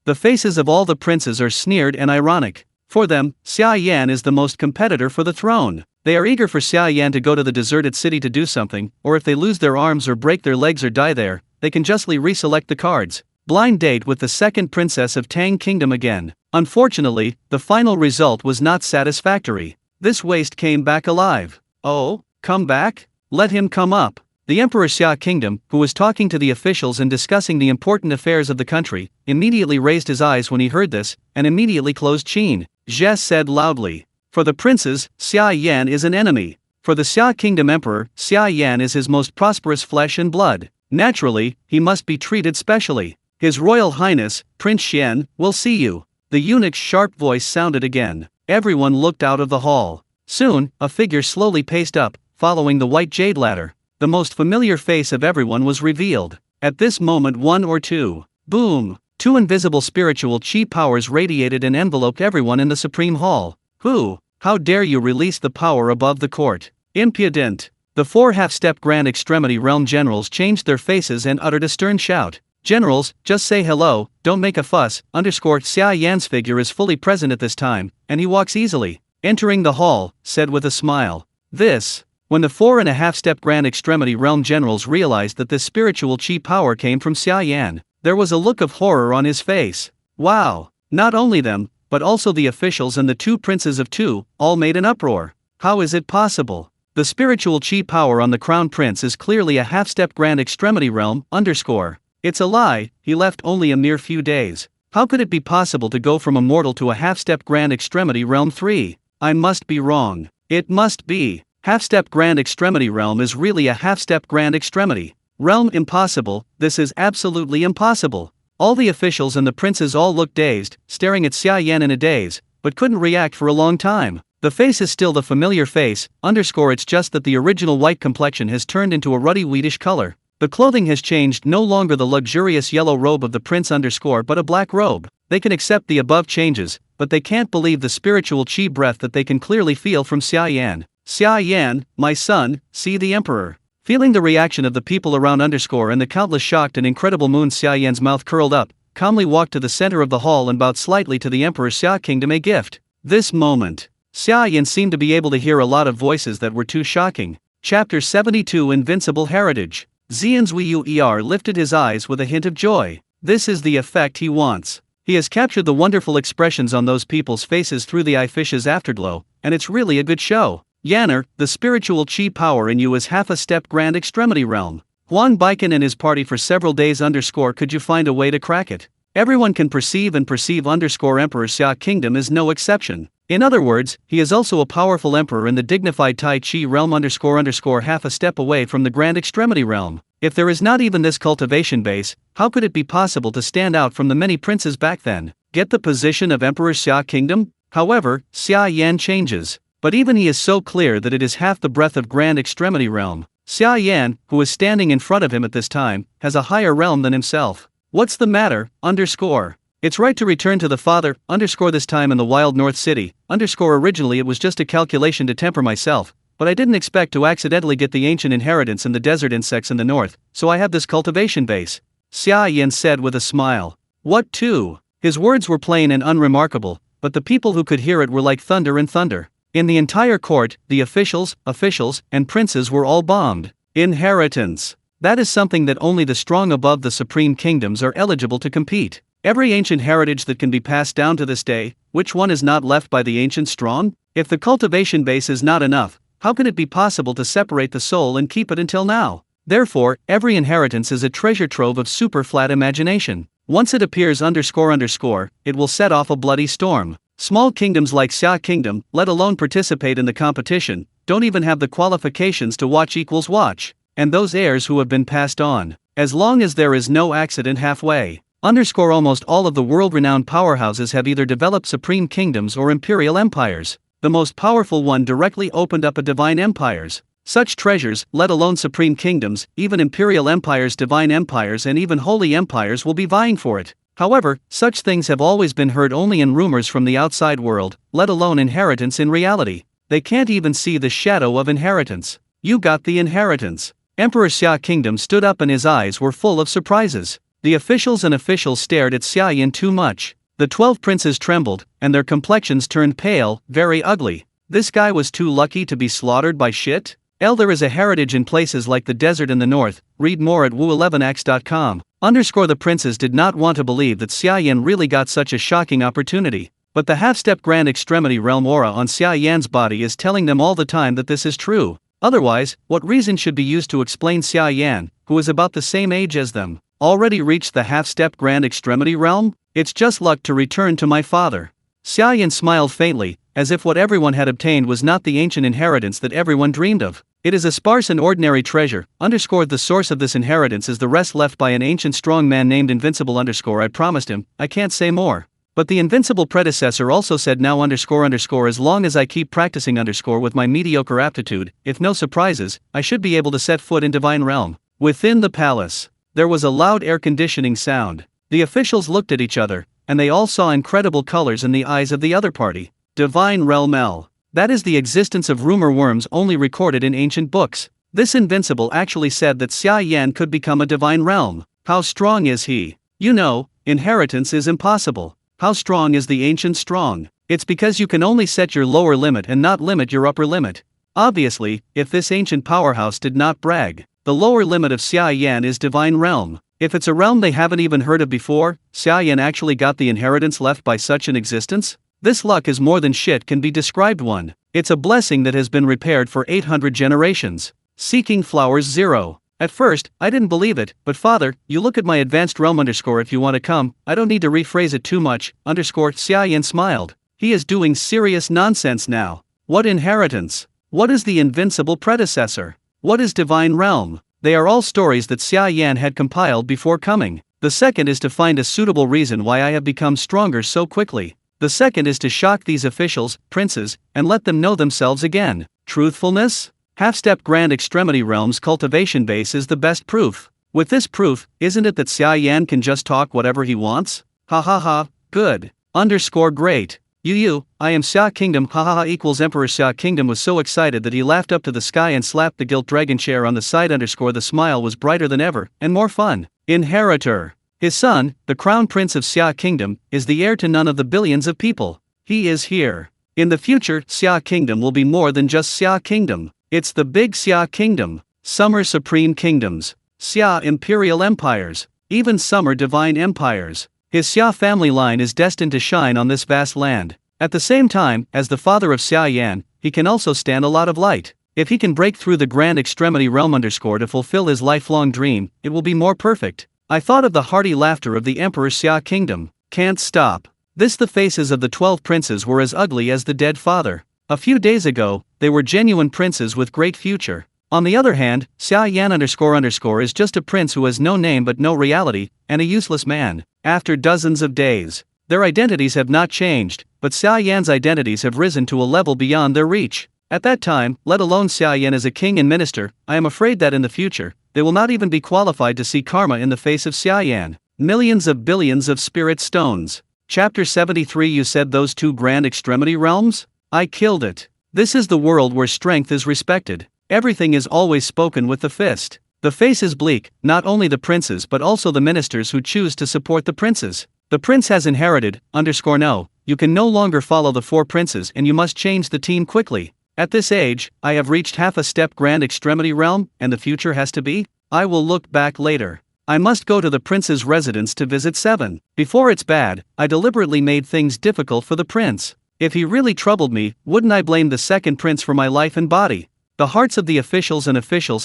The faces of all the princes are sneered and ironic. For them, Xia Yan is the most competitor for the throne. They are eager for Xia Yan to go to the deserted city to do something, or if they lose their arms or break their legs or die there, they can justly reselect the cards. Blind date with the second princess of Tang Kingdom again. Unfortunately, the final result was not satisfactory. This waste came back alive. Oh, come back? Let him come up. The Emperor Xia Kingdom, who was talking to the officials and discussing the important affairs of the country, immediately raised his eyes when he heard this, and immediately closed Qin. Zhe said loudly. For the princes, Xia Yan is an enemy. For the Xia Kingdom Emperor, Xia Yan is his most prosperous flesh and blood. Naturally, he must be treated specially. His Royal Highness, Prince Xian, will see you. The eunuch's sharp voice sounded again. Everyone looked out of the hall. Soon, a figure slowly paced up, following the white jade ladder. The most familiar face of everyone was revealed. At this moment, one or two. Boom! 2 invisible spiritual chi powers radiated and enveloped everyone in the Supreme Hall. Who? How dare you release the power above the court? Impudent! The 4 half-step Grand Extremity Realm generals changed their faces and uttered a stern shout. Generals, just say hello, don't make a fuss. Xia Yan's figure is fully present at this time, and he walks easily. Entering the hall, said with a smile. This. When the 4.5-step Grand Extremity Realm generals realized that this spiritual chi power came from Xia Yan, there was a look of horror on his face. Wow! Not only them, but also the officials and the 2 princes of Tu, all made an uproar. How is it possible? The spiritual chi power on the crown prince is clearly a half-step Grand Extremity Realm. It's a lie, he left only a mere few days. How could it be possible to go from a mortal to a half-step Grand Extremity Realm 3? I must be wrong. It must be. Half-step Grand Extremity Realm is really a half-step Grand Extremity Realm. Impossible, this is absolutely impossible. All the officials and the princes all looked dazed, staring at Xia Yan in a daze, but couldn't react for a long time. The face is still the familiar face, underscore it's just that the original white complexion has turned into a ruddy wheatish color. The clothing has changed, no longer the luxurious yellow robe of the prince underscore but a black robe. They can accept the above changes, but they can't believe the spiritual chi breath that they can clearly feel from Xia Yan. Xia Yan, my son, see the emperor. Feeling the reaction of the people around underscore and the countless shocked and incredible moons, Xia Yan's mouth curled up, calmly walked to the center of the hall and bowed slightly to the emperor's Xia Kingdom a gift. This moment, Xia Yan seemed to be able to hear a lot of voices that were too shocking. Chapter 72 Invincible Heritage. Xian's Wei lifted his eyes with a hint of joy. This is the effect he wants. He has captured the wonderful expressions on those people's faces through the eye fish's afterglow, and it's really a good show. Yanner, the spiritual chi power in you is half a step grand extremity realm. Huang Baikan and his party for several days underscore could you find a way to crack it? Everyone can perceive underscore Emperor Xia Kingdom is no exception. In other words, he is also a powerful emperor in the dignified Tai Chi realm underscore half a step away from the grand extremity realm. If there is not even this cultivation base, how could it be possible to stand out from the many princes back then? Get the position of Emperor Xia Kingdom? However, Xia Yan changes. But even he is so clear that it is half the breadth of grand extremity realm. Xia Yan, who is standing in front of him at this time, has a higher realm than himself. What's the matter, underscore? It's right to return to the father, underscore this time in the wild north city, underscore originally it was just a calculation to temper myself, but I didn't expect to accidentally get the ancient inheritance in the desert insects in the north, so I have this cultivation base. Xia Yan said with a smile. What too? His words were plain and unremarkable, but the people who could hear it were like thunder and thunder. In the entire court, the officials, and princes were all bombed. Inheritance. That is something that only the strong above the supreme kingdoms are eligible to compete. Every ancient heritage that can be passed down to this day, which one is not left by the ancient strong? If the cultivation base is not enough, how can it be possible to separate the soul and keep it until now? Therefore, every inheritance is a treasure trove of super flat imagination. Once it appears underscore, it will set off a bloody storm. Small kingdoms like Xia Kingdom, let alone participate in the competition, don't even have the qualifications to watch. And those heirs who have been passed on. As long as there is no accident halfway. Almost all of the world-renowned powerhouses have either developed supreme kingdoms or imperial empires. The most powerful one directly opened up a divine empires. Such treasures, let alone supreme kingdoms, even imperial empires, divine empires and even holy empires will be vying for it. However, such things have always been heard only in rumors from the outside world, let alone inheritance in reality. They can't even see the shadow of inheritance. You got the inheritance. Emperor Xia Kingdom stood up and his eyes were full of surprises. The officials stared at Xia Yan too much. The 12 princes trembled, and their complexions turned pale, very ugly. This guy was too lucky to be slaughtered by shit? There is a heritage in places like the desert in the north, read more at wu11x.com. The princes did not want to believe that Xia Yan really got such a shocking opportunity. But the half-step grand extremity realm aura on Xia Yan's body is telling them all the time that this is true. Otherwise, what reason should be used to explain Xia Yan, who is about the same age as them, already reached the half-step grand extremity realm? It's just luck to return to my father. Xia Yan smiled faintly, as if what everyone had obtained was not the ancient inheritance that everyone dreamed of. It is a sparse and ordinary treasure, the source of this inheritance is the rest left by an ancient strong man named Invincible I promised him, I can't say more. But the invincible predecessor also said now as long as I keep practicing with my mediocre aptitude, if no surprises, I should be able to set foot in divine realm. Within the palace, there was a loud air conditioning sound. The officials looked at each other, and they all saw incredible colors in the eyes of the other party. Divine realm L. That is the existence of rumor worms only recorded in ancient books. This invincible actually said that Xia Yan could become a divine realm. How strong is he? You know, inheritance is impossible. How strong is the ancient strong? It's because you can only set your lower limit and not limit your upper limit. Obviously, if this ancient powerhouse did not brag, the lower limit of Xia Yan is divine realm. If it's a realm they haven't even heard of before, Xia Yan actually got the inheritance left by such an existence? This luck is more than shit can be described one. It's a blessing that has been repaired for 800 generations. Seeking flowers 0. At first, I didn't believe it, but father, you look at my advanced realm if you want to come, I don't need to rephrase it too much, Xia Yan smiled. He is doing serious nonsense now. What inheritance? What is the invincible predecessor? What is divine realm? They are all stories that Xia Yan had compiled before coming. The second is to find a suitable reason why I have become stronger so quickly. The second is to shock these officials, princes, and let them know themselves again. Truthfulness? Half-step grand extremity realms cultivation base is the best proof. With this proof, isn't it that Xia Yan can just talk whatever he wants? Ha ha ha, good. Great. I am Xia Kingdom hahaha equals Emperor Xia Kingdom was so excited that he laughed up to the sky and slapped the gilt dragon chair on the side. The smile was brighter than ever, and more fun. Inheritor. His son, the crown prince of Xia Kingdom, is the heir to none of the billions of people. He is here. In the future, Xia Kingdom will be more than just Xia Kingdom. It's the big Xia Kingdom. Summer supreme kingdoms. Xia imperial empires. Even summer divine empires. His Xia family line is destined to shine on this vast land. At the same time, as the father of Xia Yan, he can also stand a lot of light. If he can break through the grand extremity realm to fulfill his lifelong dream, it will be more perfect. I thought of the hearty laughter of the Emperor Xia Kingdom. Can't stop. The faces of the 12 princes were as ugly as the dead father. A few days ago, they were genuine princes with great future. On the other hand, Xia Yan is just a prince who has no name but no reality, and a useless man. After dozens of days, their identities have not changed, but Xia Yan's identities have risen to a level beyond their reach. At that time, let alone Xia Yan as a king and minister, I am afraid that in the future, they will not even be qualified to see karma in the face of Xia Yan. Millions of billions of spirit stones. Chapter 73. You said those 2 grand extremity realms? I killed it. This is the world where strength is respected. Everything is always spoken with the fist. The face is bleak, not only the princes but also the ministers who choose to support the princes. The prince has inherited, no, you can no longer follow the 4 princes and you must change the team quickly. At this age, I have reached half a step grand extremity realm, and the future has to be? I will look back later. I must go to the prince's residence to visit 7. Before it's bad, I deliberately made things difficult for the prince. If he really troubled me, wouldn't I blame the second prince for my life and body? The hearts of the officials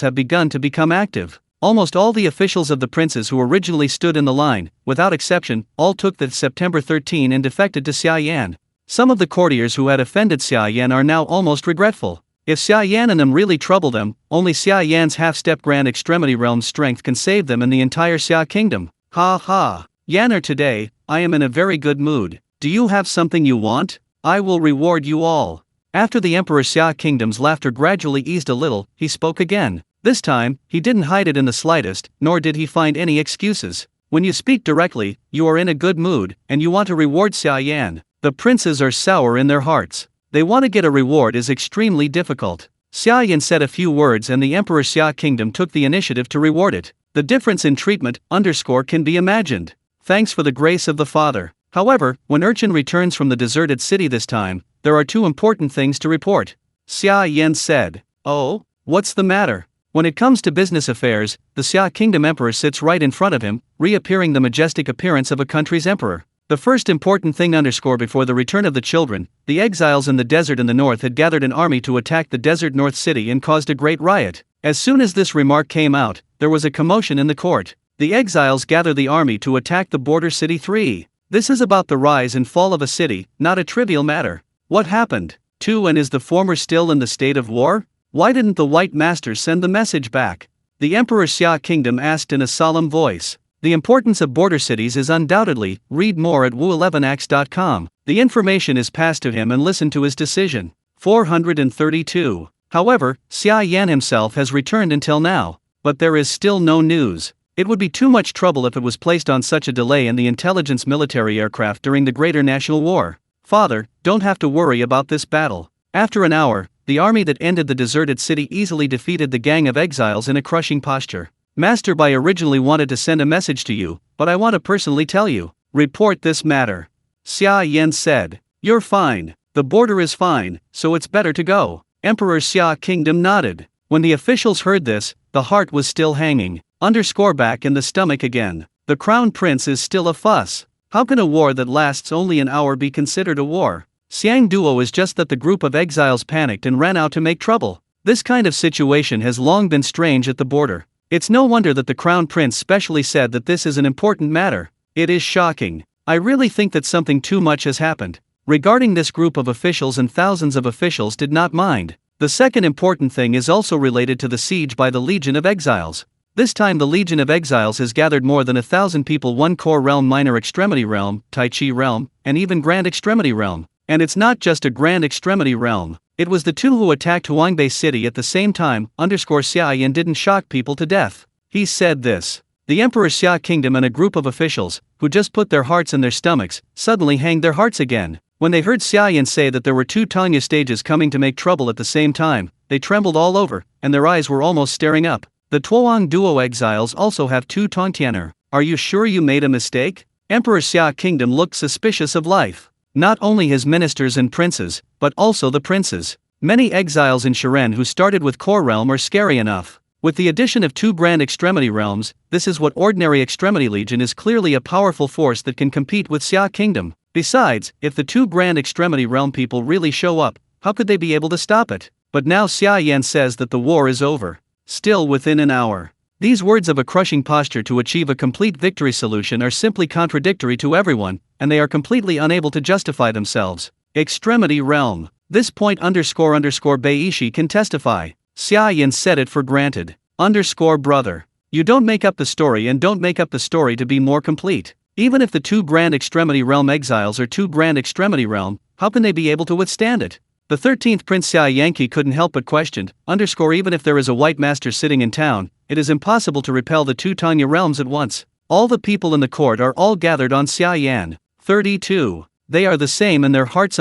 have begun to become active. Almost all the officials of the princes who originally stood in the line, without exception, all took the September 13 and defected to Xia Yan. Some of the courtiers who had offended Xia Yan are now almost regretful. If Xia Yan and them really trouble them, only Xia Yan's half-step grand extremity realm's strength can save them and the entire Xia Kingdom. Ha ha. Yanner, today, I am in a very good mood. Do you have something you want? I will reward you all. After the Emperor Xia Kingdom's laughter gradually eased a little, he spoke again. This time, he didn't hide it in the slightest, nor did he find any excuses. When you speak directly, you are in a good mood, and you want to reward Xia Yan. The princes are sour in their hearts. They want to get a reward is extremely difficult. Xia Yan said a few words and the Emperor Xia Kingdom took the initiative to reward it. The difference in treatment, can be imagined. Thanks for the grace of the father. However, when Urchin returns from the deserted city this time, there are 2 important things to report. Xia Yan said. Oh? What's the matter? When it comes to business affairs, the Xia Kingdom Emperor sits right in front of him, reappearing the majestic appearance of a country's emperor. The first important thing before the return of the children, the exiles in the desert in the north had gathered an army to attack the desert north city and caused a great riot. As soon as this remark came out, there was a commotion in the court. The exiles gather the army to attack the border city 3. This is about the rise and fall of a city, not a trivial matter. What happened? 2. And is the former still in the state of war? Why didn't the White Master send the message back? The Emperor Xia Kingdom asked in a solemn voice. The importance of border cities is undoubtedly, read more at wu11ax.com. The information is passed to him and listen to his decision. 432. However, Xia Yan himself has returned until now, but there is still no news. It would be too much trouble if it was placed on such a delay in the intelligence military aircraft during the Greater National War. Father, don't have to worry about this battle. After an hour, the army that ended the deserted city easily defeated the gang of exiles in a crushing posture. Master Bai originally wanted to send a message to you, but I want to personally tell you. Report this matter. Xia Yan said. You're fine. The border is fine, so it's better to go. Emperor Xia Kingdom nodded. When the officials heard this, the heart was still hanging. Back in the stomach again. The crown prince is still a fuss. How can a war that lasts only an hour be considered a war? Xiang Duo is just that the group of exiles panicked and ran out to make trouble. This kind of situation has long been strange at the border. It's no wonder that the crown prince specially said that this is an important matter. It is shocking. I really think that something too much has happened. Regarding this group of officials, and thousands of officials did not mind. The second important thing is also related to the siege by the Legion of Exiles. This time the Legion of Exiles has gathered more than 1,000 people, one core realm, minor extremity realm, Tai Chi realm, and even grand extremity realm. And it's not just a grand extremity realm. It was the two who attacked Huangbei City at the same time. Xia Yan didn't shock people to death. He said this. The Emperor Xia Kingdom and a group of officials, who just put their hearts in their stomachs, suddenly hanged their hearts again. When they heard Xia Yan say that there were two Tanya stages coming to make trouble at the same time, they trembled all over, and their eyes were almost staring up. The Tuoang Duo exiles also have two Tongtianer. Are you sure you made a mistake? Emperor Xia Kingdom looked suspicious of life. Not only his ministers and princes, but also the princes. Many exiles in Shiren who started with core realm are scary enough. With the addition of two grand extremity realms, this is what ordinary extremity legion is, clearly a powerful force that can compete with Xia Kingdom. Besides, if the two grand extremity realm people really show up, how could they be able to stop it? But now Xia Yan says that the war is over. Still within an hour. These words of a crushing posture to achieve a complete victory solution are simply contradictory to everyone, and they are completely unable to justify themselves. Extremity realm. This point __Beishi can testify. Xia Yan said it for granted. Brother. You don't make up the story, and don't make up the story to be more complete. Even if the two grand extremity realm exiles are two grand extremity realm, how can they be able to withstand it? The 13th Prince Xia Yankee couldn't help but question, even if there is a white master sitting in town, it is impossible to repel the two Tanya realms at once. All the people in the court are all gathered on Xia Yan. 32. They are the same in their hearts.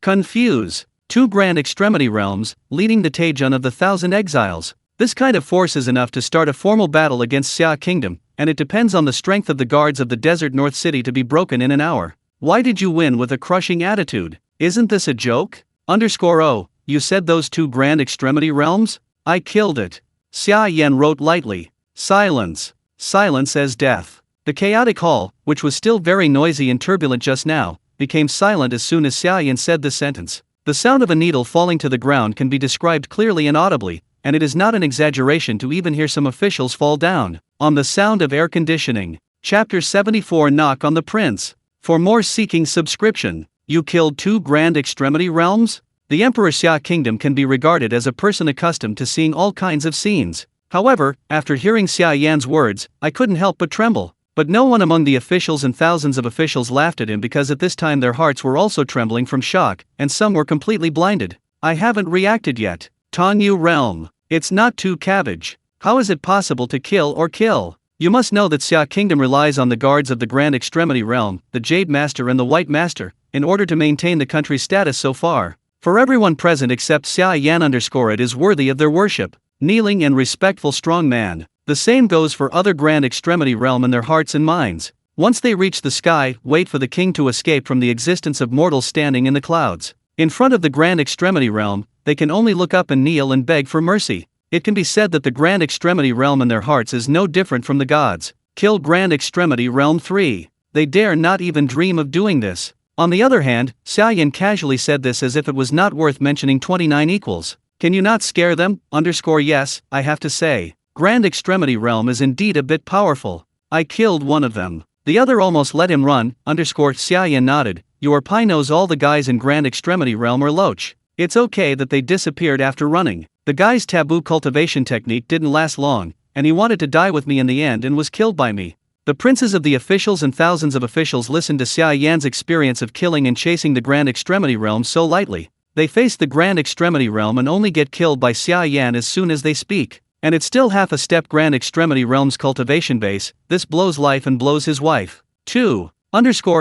Confuse. Two grand extremity realms, leading the Taejun of the 1,000 exiles. This kind of force is enough to start a formal battle against Xia Kingdom, and it depends on the strength of the guards of the Desert North City to be broken in an hour. Why did you win with a crushing attitude? Isn't this a joke? Oh, you said those two grand extremity realms? I killed it. Xia Yan wrote lightly. Silence. Silence as death. The chaotic hall, which was still very noisy and turbulent just now, became silent as soon as Xia Yan said this sentence. The sound of a needle falling to the ground can be described clearly and audibly, and it is not an exaggeration to even hear some officials fall down. On the sound of air conditioning. Chapter 74. Knock on the Prince. For more seeking subscription. You killed two grand extremity realms? The Emperor Xia Kingdom can be regarded as a person accustomed to seeing all kinds of scenes. However, after hearing Xia Yan's words, I couldn't help but tremble. But no one among the officials and thousands of officials laughed at him, because at this time their hearts were also trembling from shock, and some were completely blinded. I haven't reacted yet. Tongyu realm. It's not too cabbage. How is it possible to kill or kill? You must know that Xia Kingdom relies on the guards of the Grand Extremity Realm, the Jade Master and the White Master, in order to maintain the country's status so far. For everyone present except Xia Yan it is worthy of their worship. Kneeling and respectful strong man. The same goes for other Grand Extremity Realm in their hearts and minds. Once they reach the sky, wait for the king to escape from the existence of mortals standing in the clouds. In front of the Grand Extremity Realm, they can only look up and kneel and beg for mercy. It can be said that the Grand Extremity Realm in their hearts is no different from the gods. Kill Grand Extremity Realm 3. They dare not even dream of doing this. On the other hand, Xia Yan casually said this as if it was not worth mentioning 29 equals. Can you not scare them? Yes, I have to say. Grand Extremity Realm is indeed a bit powerful. I killed one of them. The other almost let him run. Xia Yan nodded. Your Pi knows all the guys in Grand Extremity Realm are loach. It's okay that they disappeared after running. The guy's taboo cultivation technique didn't last long, and he wanted to die with me in the end and was killed by me. The princes of the officials and thousands of officials listened to Xia Yan's experience of killing and chasing the Grand Extremity Realm so lightly. They face the Grand Extremity Realm and only get killed by Xia Yan as soon as they speak. And it's still half a step Grand Extremity Realm's cultivation base. This blows life and blows his wife. 2.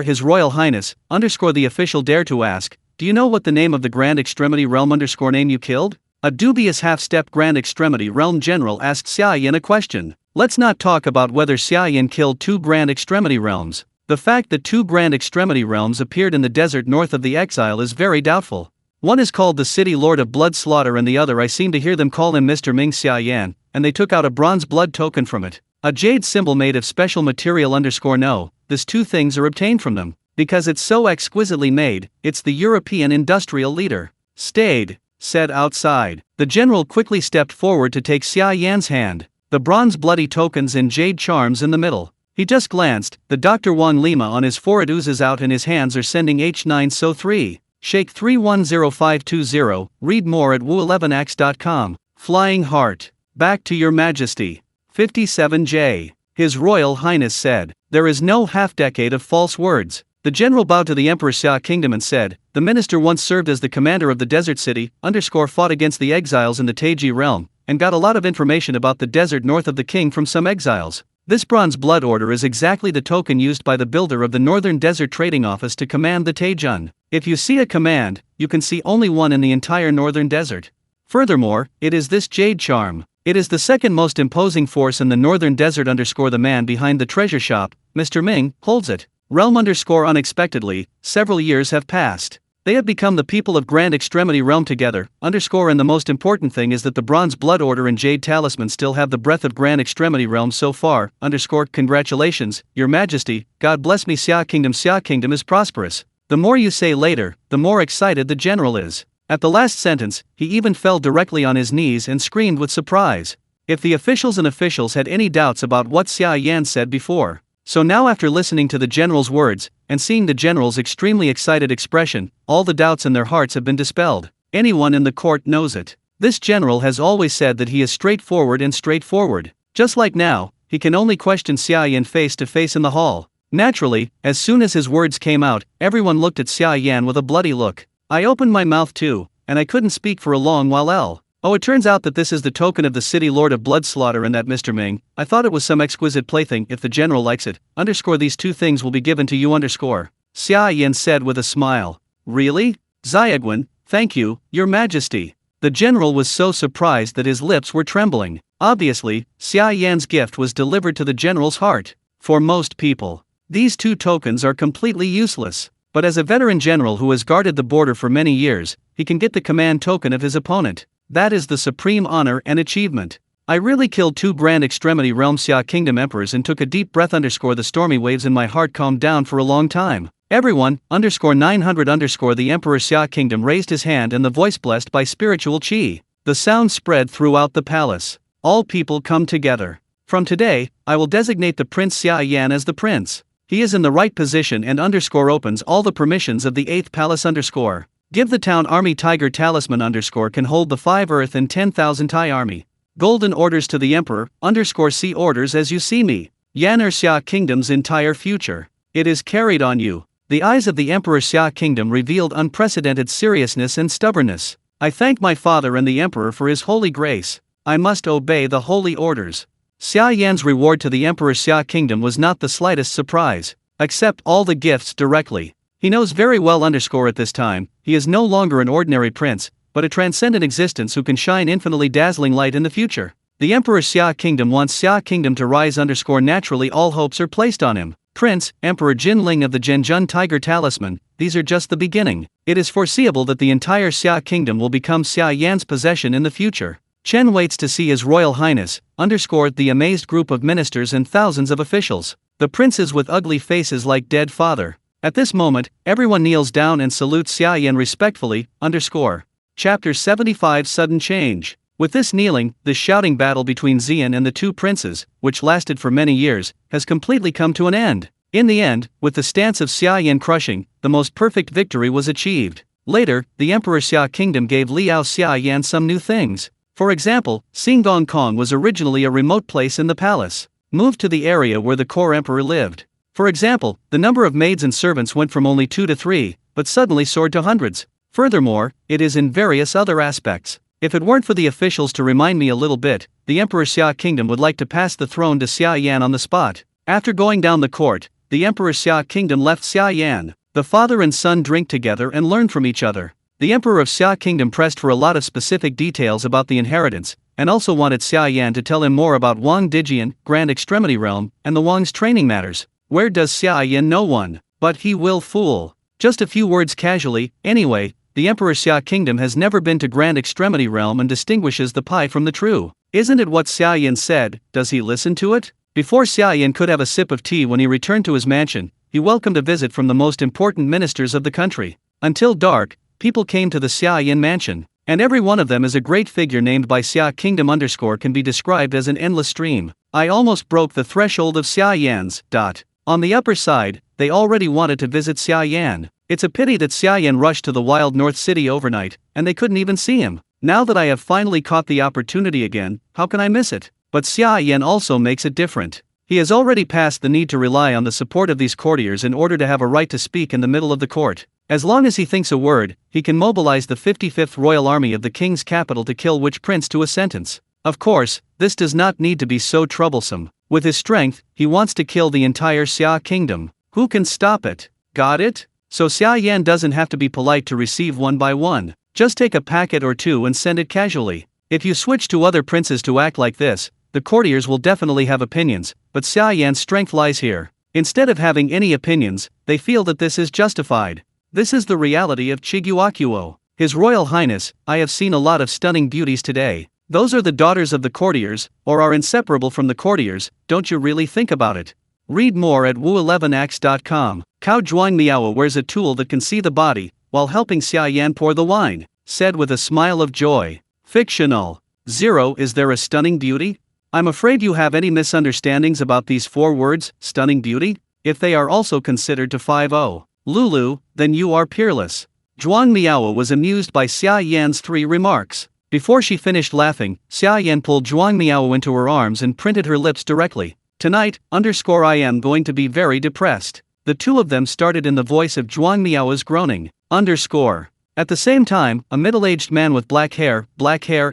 His Royal Highness, the official dared to ask, do you know what the name of the Grand Extremity Realm name you killed? A dubious half-step Grand Extremity Realm general asked Xia Yan a question. Let's not talk about whether Xia Yan killed two Grand Extremity Realms. The fact that two Grand Extremity Realms appeared in the desert north of the exile is very doubtful. One is called the City Lord of Blood Slaughter and the other I seem to hear them call him Mr. Ming Xia Yan, and they took out a bronze blood token from it. A jade symbol made of special material no, this two things are obtained from them. Because it's so exquisitely made, it's the European industrial leader. Stayed. Said outside. The general quickly stepped forward to take Xia Yan's hand. The bronze bloody tokens and jade charms in the middle. He just glanced. The Dr. Wang Lima on his forehead oozes out and his hands are sending H9 so 3. Shake 310520. Read more at wu11ax.com. Flying Heart. Back to your majesty. 57J. His Royal Highness said, "There is no half-decade of false words." The general bowed to the Emperor Xia Kingdom and said, "The minister once served as the commander of the desert city, fought against the exiles in the Taiji realm, and got a lot of information about the desert north of the king from some exiles. This bronze blood order is exactly the token used by the builder of the Northern Desert Trading Office to command the Taijun. If you see a command, you can see only one in the entire Northern Desert. Furthermore, it is this jade charm. It is the second most imposing force in the Northern Desert. The man behind the treasure shop, Mr. Ming, holds it. Realm unexpectedly, several years have passed. They have become the people of Grand Extremity Realm together, and the most important thing is that the Bronze Blood Order and Jade Talisman still have the breath of Grand Extremity Realm so far, Congratulations, Your Majesty, God bless me. Xia Kingdom is prosperous. The more you say later, the more excited the general is. At the last sentence, he even fell directly on his knees and screamed with surprise. If the officials had any doubts about what Xia Yan said before. So now, after listening to the general's words, and seeing the general's extremely excited expression, all the doubts in their hearts have been dispelled. Anyone in the court knows it. This general has always said that he is straightforward. Just like now, he can only question Xia Yan face to face in the hall. Naturally, as soon as his words came out, everyone looked at Xia Yan with a bloody look. I opened my mouth too, and I couldn't speak for a long while. Oh, it turns out that this is the token of the city lord of blood slaughter and that Mr. Ming, I thought it was some exquisite plaything. If the general likes it, these two things will be given to you. Xia Yan said with a smile. Really? Xiaguan, thank you, Your Majesty. The general was so surprised that his lips were trembling. Obviously, Xia Yan's gift was delivered to the general's heart. For most people, these two tokens are completely useless. But as a veteran general who has guarded the border for many years, he can get the command token of his opponent. That is the supreme honor and achievement. I really killed 2 Grand Extremity Realm Xia Kingdom Emperors and took a deep breath. The stormy waves in my heart calmed down for a long time. Everyone, 900 the Emperor Xia Kingdom raised his hand and the voice blessed by spiritual chi. The sound spread throughout the palace. All people come together. From today, I will designate the Prince Xia Yan as the prince. He is in the right position and opens all the permissions of the 8th palace. Give the town army Tiger Talisman can hold the 5 earth and 10,000 Thai army. Golden orders to the emperor, see orders as you see me. Yan Xia Kingdom's entire future. It is carried on you. The eyes of the Emperor Xia Kingdom revealed unprecedented seriousness and stubbornness. I thank my father and the emperor for his holy grace. I must obey the holy orders. Xia Yan's reward to the Emperor Xia Kingdom was not the slightest surprise. Accept all the gifts directly. He knows very well at this time, he is no longer an ordinary prince, but a transcendent existence who can shine infinitely dazzling light in the future. The Emperor Xia Kingdom wants Xia Kingdom to rise. Naturally all hopes are placed on him. Prince, Emperor Jin Ling of the Zhenjun Tiger Talisman, these are just the beginning. It is foreseeable that the entire Xia Kingdom will become Xia Yan's possession in the future. Chen waits to see His Royal Highness, the amazed group of ministers and thousands of officials. The princes with ugly faces like dead father. At this moment, everyone kneels down and salutes Xia Yan respectfully. Chapter 75 Sudden Change. With this kneeling, the shouting battle between Xian and the 2 princes, which lasted for many years, has completely come to an end. In the end, with the stance of Xia Yan crushing, the most perfect victory was achieved. Later, the Emperor Xia Kingdom gave Liao Xia Yan some new things. For example, Xinggong Kong was originally a remote place in the palace, moved to the area where the core emperor lived. For example, the number of maids and servants went from only 2 to 3, but suddenly soared to hundreds. Furthermore, it is in various other aspects. If it weren't for the officials to remind me a little bit, the Emperor Xia Kingdom would like to pass the throne to Xia Yan on the spot. After going down the court, the Emperor Xia Kingdom left Xia Yan. The father and son drink together and learn from each other. The Emperor of Xia Kingdom pressed for a lot of specific details about the inheritance, and also wanted Xia Yan to tell him more about Wang Dijian, Grand Extremity Realm, and the Wang's training matters. Where does Xia Yan know one? But he will fool. Just a few words casually. Anyway, the Emperor Xia Kingdom has never been to Grand Extremity Realm and distinguishes the pie from the true. Isn't it what Xia Yan said? Does he listen to it? Before Xia Yan could have a sip of tea when he returned to his mansion, he welcomed a visit from the most important ministers of the country. Until dark, people came to the Xia Yan mansion, and every one of them is a great figure named by Xia Kingdom can be described as an endless stream. I almost broke the threshold of Xia Yan's. On the upper side, they already wanted to visit Xia Yan. It's a pity that Xia Yan rushed to the wild North City overnight, and they couldn't even see him. Now that I have finally caught the opportunity again, how can I miss it? But Xia Yan also makes it different. He has already passed the need to rely on the support of these courtiers in order to have a right to speak in the middle of the court. As long as he thinks a word, he can mobilize the 55th Royal Army of the king's capital to kill which prince to a sentence. Of course, this does not need to be so troublesome. With his strength, he wants to kill the entire Xia kingdom. Who can stop it? Got it? So Xia Yan doesn't have to be polite to receive one by one. Just take a packet or two and send it casually. If you switch to other princes to act like this, the courtiers will definitely have opinions, but Xia Yan's strength lies here. Instead of having any opinions, they feel that this is justified. This is the reality of Chiguakuo. His Royal Highness, I have seen a lot of stunning beauties today. Those are the daughters of the courtiers, or are inseparable from the courtiers, don't you really think about it? Read more at wu11ax.com. Cao Zhuangmiao wears a tool that can see the body, while helping Xia Yan pour the wine, said with a smile of joy. Fictional. 0. Is there a stunning beauty? I'm afraid you have any misunderstandings about these 4 words, stunning beauty? If they are also considered to 5-0. Lulu, then you are peerless. Zhuangmiao was amused by Xia Yan's 3 remarks. Before she finished laughing, Xia Yan pulled Zhuangmiao into her arms and printed her lips directly. Tonight, I am going to be very depressed. The two of them started in the voice of Zhuangmiao's groaning. At the same time, a middle-aged man with black hair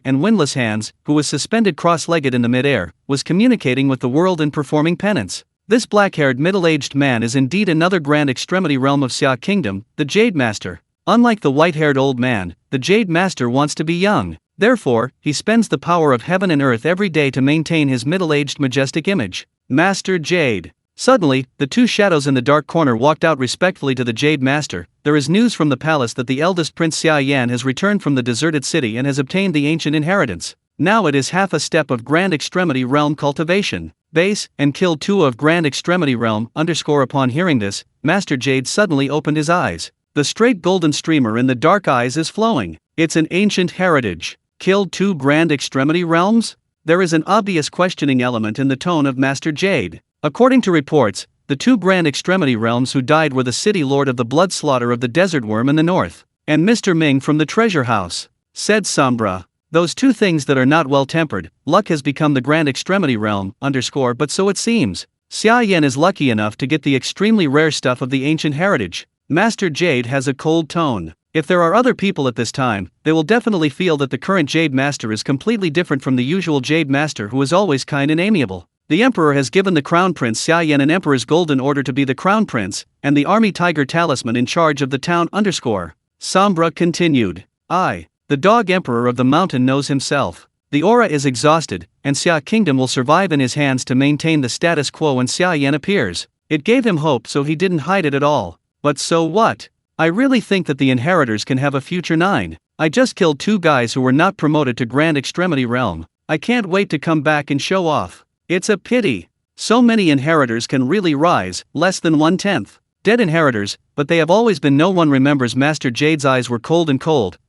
and windless hands, who was suspended cross-legged in the mid-air, was communicating with the world and performing penance. This black-haired middle-aged man is indeed another grand extremity realm of Xia Kingdom, the Jade Master. Unlike the white-haired old man, the Jade Master wants to be young. Therefore, he spends the power of heaven and earth every day to maintain his middle-aged majestic image. Master Jade. Suddenly, the 2 shadows in the dark corner walked out respectfully to the Jade Master. There is news from the palace that the eldest Prince Xia Yan has returned from the deserted city and has obtained the ancient inheritance. Now it is half a step of Grand Extremity Realm cultivation. Base, and kill 2 of Grand Extremity Realm. Upon hearing this, Master Jade suddenly opened his eyes. The straight golden streamer in the dark eyes is flowing. It's an ancient heritage. Killed 2 Grand Extremity Realms? There is an obvious questioning element in the tone of Master Jade. According to reports, the 2 Grand Extremity Realms who died were the City Lord of the Blood Slaughter of the Desert Worm in the north, and Mr. Ming from the Treasure House. Said Sombra. Those 2 things that are not well tempered. Luck has become the Grand Extremity Realm, but so it seems. Xia Yan is lucky enough to get the extremely rare stuff of the ancient heritage. Master Jade has a cold tone. If there are other people at this time, they will definitely feel that the current Jade Master is completely different from the usual Jade Master who is always kind and amiable. The Emperor has given the Crown Prince Xia Yan an Emperor's Golden Order to be the Crown Prince, and the Army Tiger Talisman in charge of the town. Sombra continued. The Dog Emperor of the mountain knows himself. The aura is exhausted, and Xia Kingdom will survive in his hands to maintain the status quo when Xia Yan appears. It gave him hope, so he didn't hide it at all. But so what? I really think that the inheritors can have a future 9. I just killed 2 guys who were not promoted to Grand Extremity Realm. I can't wait to come back and show off. It's a pity. So many inheritors can really rise, less than 1/10. Dead inheritors, but they have always been. No one remembers. Master Jade's eyes were cold,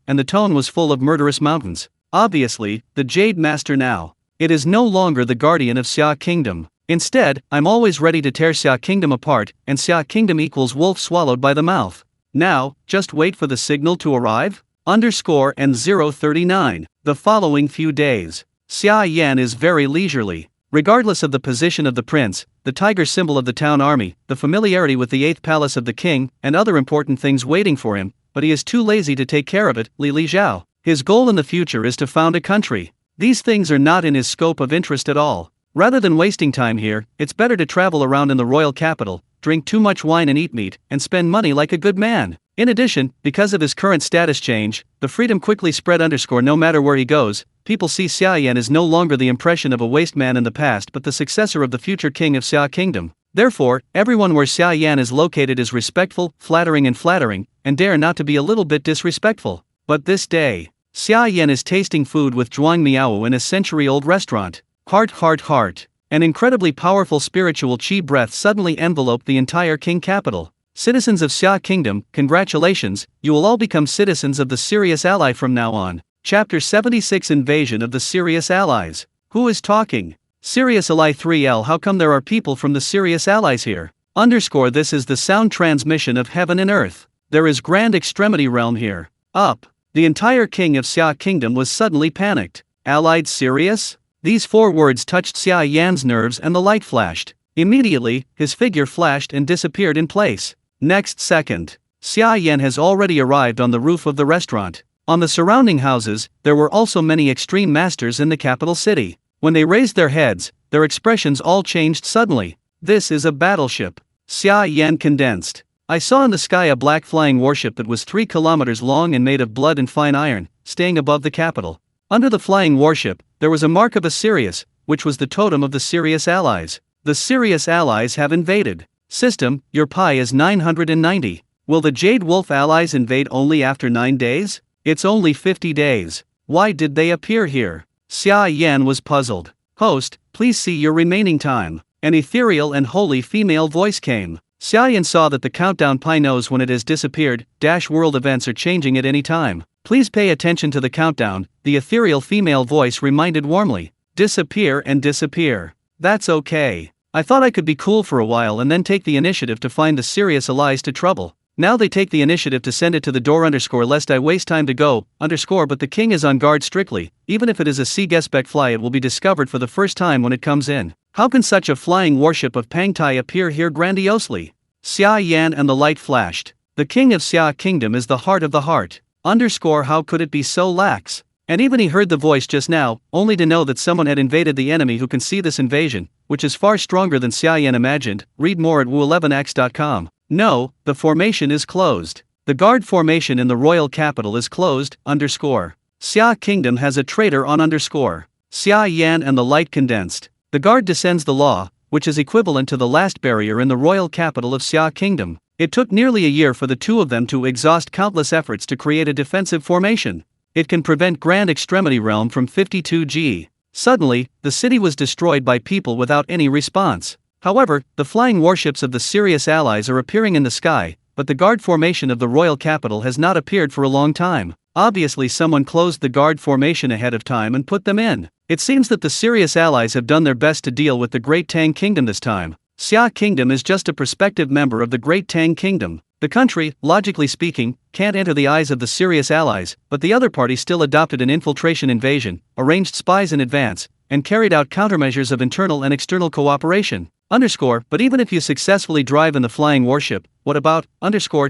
and the tone was full of murderous mountains. Obviously, the Jade Master now. It is no longer the guardian of Xia Kingdom. Instead, I'm always ready to tear Xia Kingdom apart, and Xia Kingdom equals wolf swallowed by the mouth. Now, just wait for the signal to arrive. And 039. The following few days, Xia Yan is very leisurely. Regardless of the position of the prince, the tiger symbol of the town army, the familiarity with the 8th palace of the king, and other important things waiting for him, but he is too lazy to take care of it. Li Zhao. His goal in the future is to found a country. These things are not in his scope of interest at all. Rather than wasting time here, it's better to travel around in the royal capital, drink too much wine and eat meat, and spend money like a good man. In addition, because of his current status change, the freedom quickly spread. No matter where he goes, people see Xia Yan as no longer the impression of a waste man in the past but the successor of the future king of Xia Kingdom. Therefore, everyone where Xia Yan is located is respectful, flattering, and dare not to be a little bit disrespectful. But this day, Xia Yan is tasting food with Zhuangmiao in a century-old restaurant. Heart. An incredibly powerful spiritual chi breath suddenly enveloped the entire king capital. Citizens of Xia Kingdom, congratulations, you will all become citizens of the Serious Ally from now on. Chapter 76 Invasion of the Serious Allies. Who is talking? Serious Ally 3L. How come there are people from the Serious Allies here? This is the sound transmission of heaven and earth. There is Grand Extremity Realm here. Up. The entire king of Xia Kingdom was suddenly panicked. Allied Serious? These 4 words touched Xia Yan's nerves and the light flashed. Immediately, his figure flashed and disappeared in place. Next second, Xia Yan has already arrived on the roof of the restaurant. On the surrounding houses, there were also many extreme masters in the capital city. When they raised their heads, their expressions all changed suddenly. This is a battleship. Xia Yan condensed. I saw in the sky a black flying warship that was 3 kilometers long and made of blood and fine iron, staying above the capital. Under the flying warship, there was a mark of a Sirius, which was the totem of the Sirius allies. The Sirius allies have invaded. System, your pi is 990. Will the Jade Wolf allies invade only after 9 days? It's only 50 days. Why did they appear here? Xia Yan was puzzled. Host, please see your remaining time. An ethereal and holy female voice came. Xia Yan saw that the countdown pi knows when it has disappeared. World events are changing at any time. Please pay attention to the countdown, the ethereal female voice reminded warmly. Disappear and disappear. That's okay. I thought I could be cool for a while and then take the initiative to find the Sirius allies to trouble. Now they take the initiative to send it to the door lest I waste time to go, but the king is on guard strictly. Even if it is a Sea-Gespec fly, it will be discovered for the first time when it comes in. How can such a flying warship of Pangtai appear here grandiosely? Xia Yan and the light flashed. The king of Xia Kingdom is the heart of the heart. How could it be so lax? And even he heard the voice just now, only to know that someone had invaded the enemy who can see this invasion, which is far stronger than Xia Yan imagined. Read more at wu11x.com. No, the formation is closed. The guard formation in the royal capital is closed. Xia Kingdom has a traitor on. Xia Yan and the light condensed. The guard descends the law, which is equivalent to the last barrier in the royal capital of Xia Kingdom. It took nearly a year for the 2 of them to exhaust countless efforts to create a defensive formation. It can prevent Grand Extremity Realm from 52G. Suddenly, the city was destroyed by people without any response. However, the flying warships of the Sirius allies are appearing in the sky, but the guard formation of the royal capital has not appeared for a long time. Obviously someone closed the guard formation ahead of time and put them in. It seems that the Sirius allies have done their best to deal with the Great Tang Kingdom this time. Xia Kingdom is just a prospective member of the Great Tang Kingdom. The country, logically speaking, can't enter the eyes of the Sirius allies, but the other party still adopted an infiltration invasion, arranged spies in advance, and carried out countermeasures of internal and external cooperation. But even if you successfully drive in the flying warship, what about,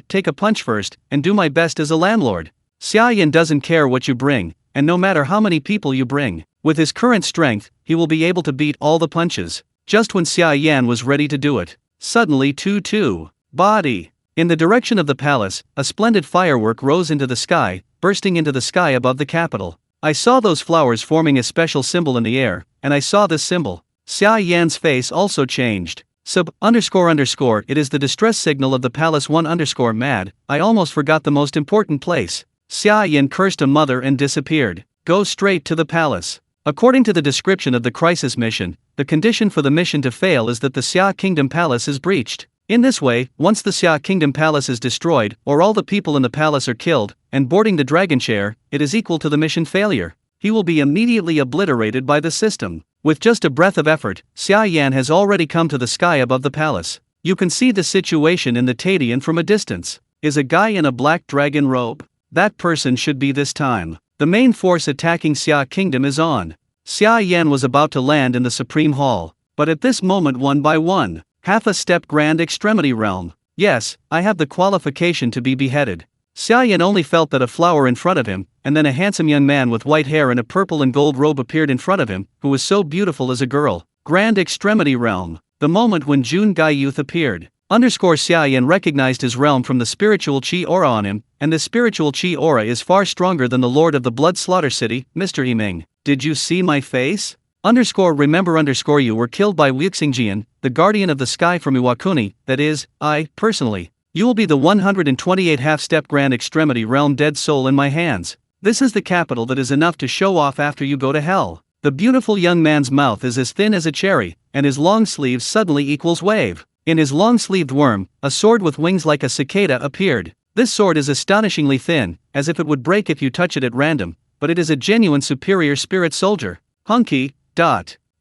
take a punch first, and do my best as a landlord. Xia Yan doesn't care what you bring, and no matter how many people you bring, with his current strength, he will be able to beat all the punches. Just when Xia Yan was ready to do it, suddenly body. In the direction of the palace, a splendid firework rose into the sky, bursting into the sky above the capital. I saw those flowers forming a special symbol in the air, and I saw this symbol. Xia Yan's face also changed. It is the distress signal of the palace mad. I almost forgot the most important place. Xia Yan cursed a mother and disappeared. Go straight to the palace. According to the description of the crisis mission, the condition for the mission to fail is that the Xia Kingdom Palace is breached. In this way, once the Xia Kingdom Palace is destroyed, or all the people in the palace are killed, and boarding the dragon chair, it is equal to the mission failure. He will be immediately obliterated by the system. With just a breath of effort, Xia Yan has already come to the sky above the palace. You can see the situation in the Tadian from a distance. Is a guy in a black dragon robe? That person should be this time. The main force attacking Xia Kingdom is on. Xia Yan was about to land in the Supreme Hall, but at this moment 1 by 1, half a step Grand Extremity Realm. Yes, I have the qualification to be beheaded. Xia Yan only felt that a flower in front of him, and then a handsome young man with white hair and a purple and gold robe appeared in front of him, who was so beautiful as a girl. Grand Extremity Realm. The moment when Jun Gai Youth appeared. Xia Yan recognized his realm from the spiritual chi aura on him, and this spiritual chi aura is far stronger than the Lord of the Blood Slaughter City, Mr. Yiming. Did you see my face? Remember you were killed by Wuxingjian, the guardian of the sky from Iwakuni, that is, I, personally. You will be the 128 half-step Grand Extremity Realm dead soul in my hands. This is the capital that is enough to show off after you go to hell. The beautiful young man's mouth is as thin as a cherry, and his long sleeves suddenly equals wave. In his long-sleeved worm, a sword with wings like a cicada appeared. This sword is astonishingly thin, as if it would break if you touch it at random, but it is a genuine superior spirit soldier. Hunky.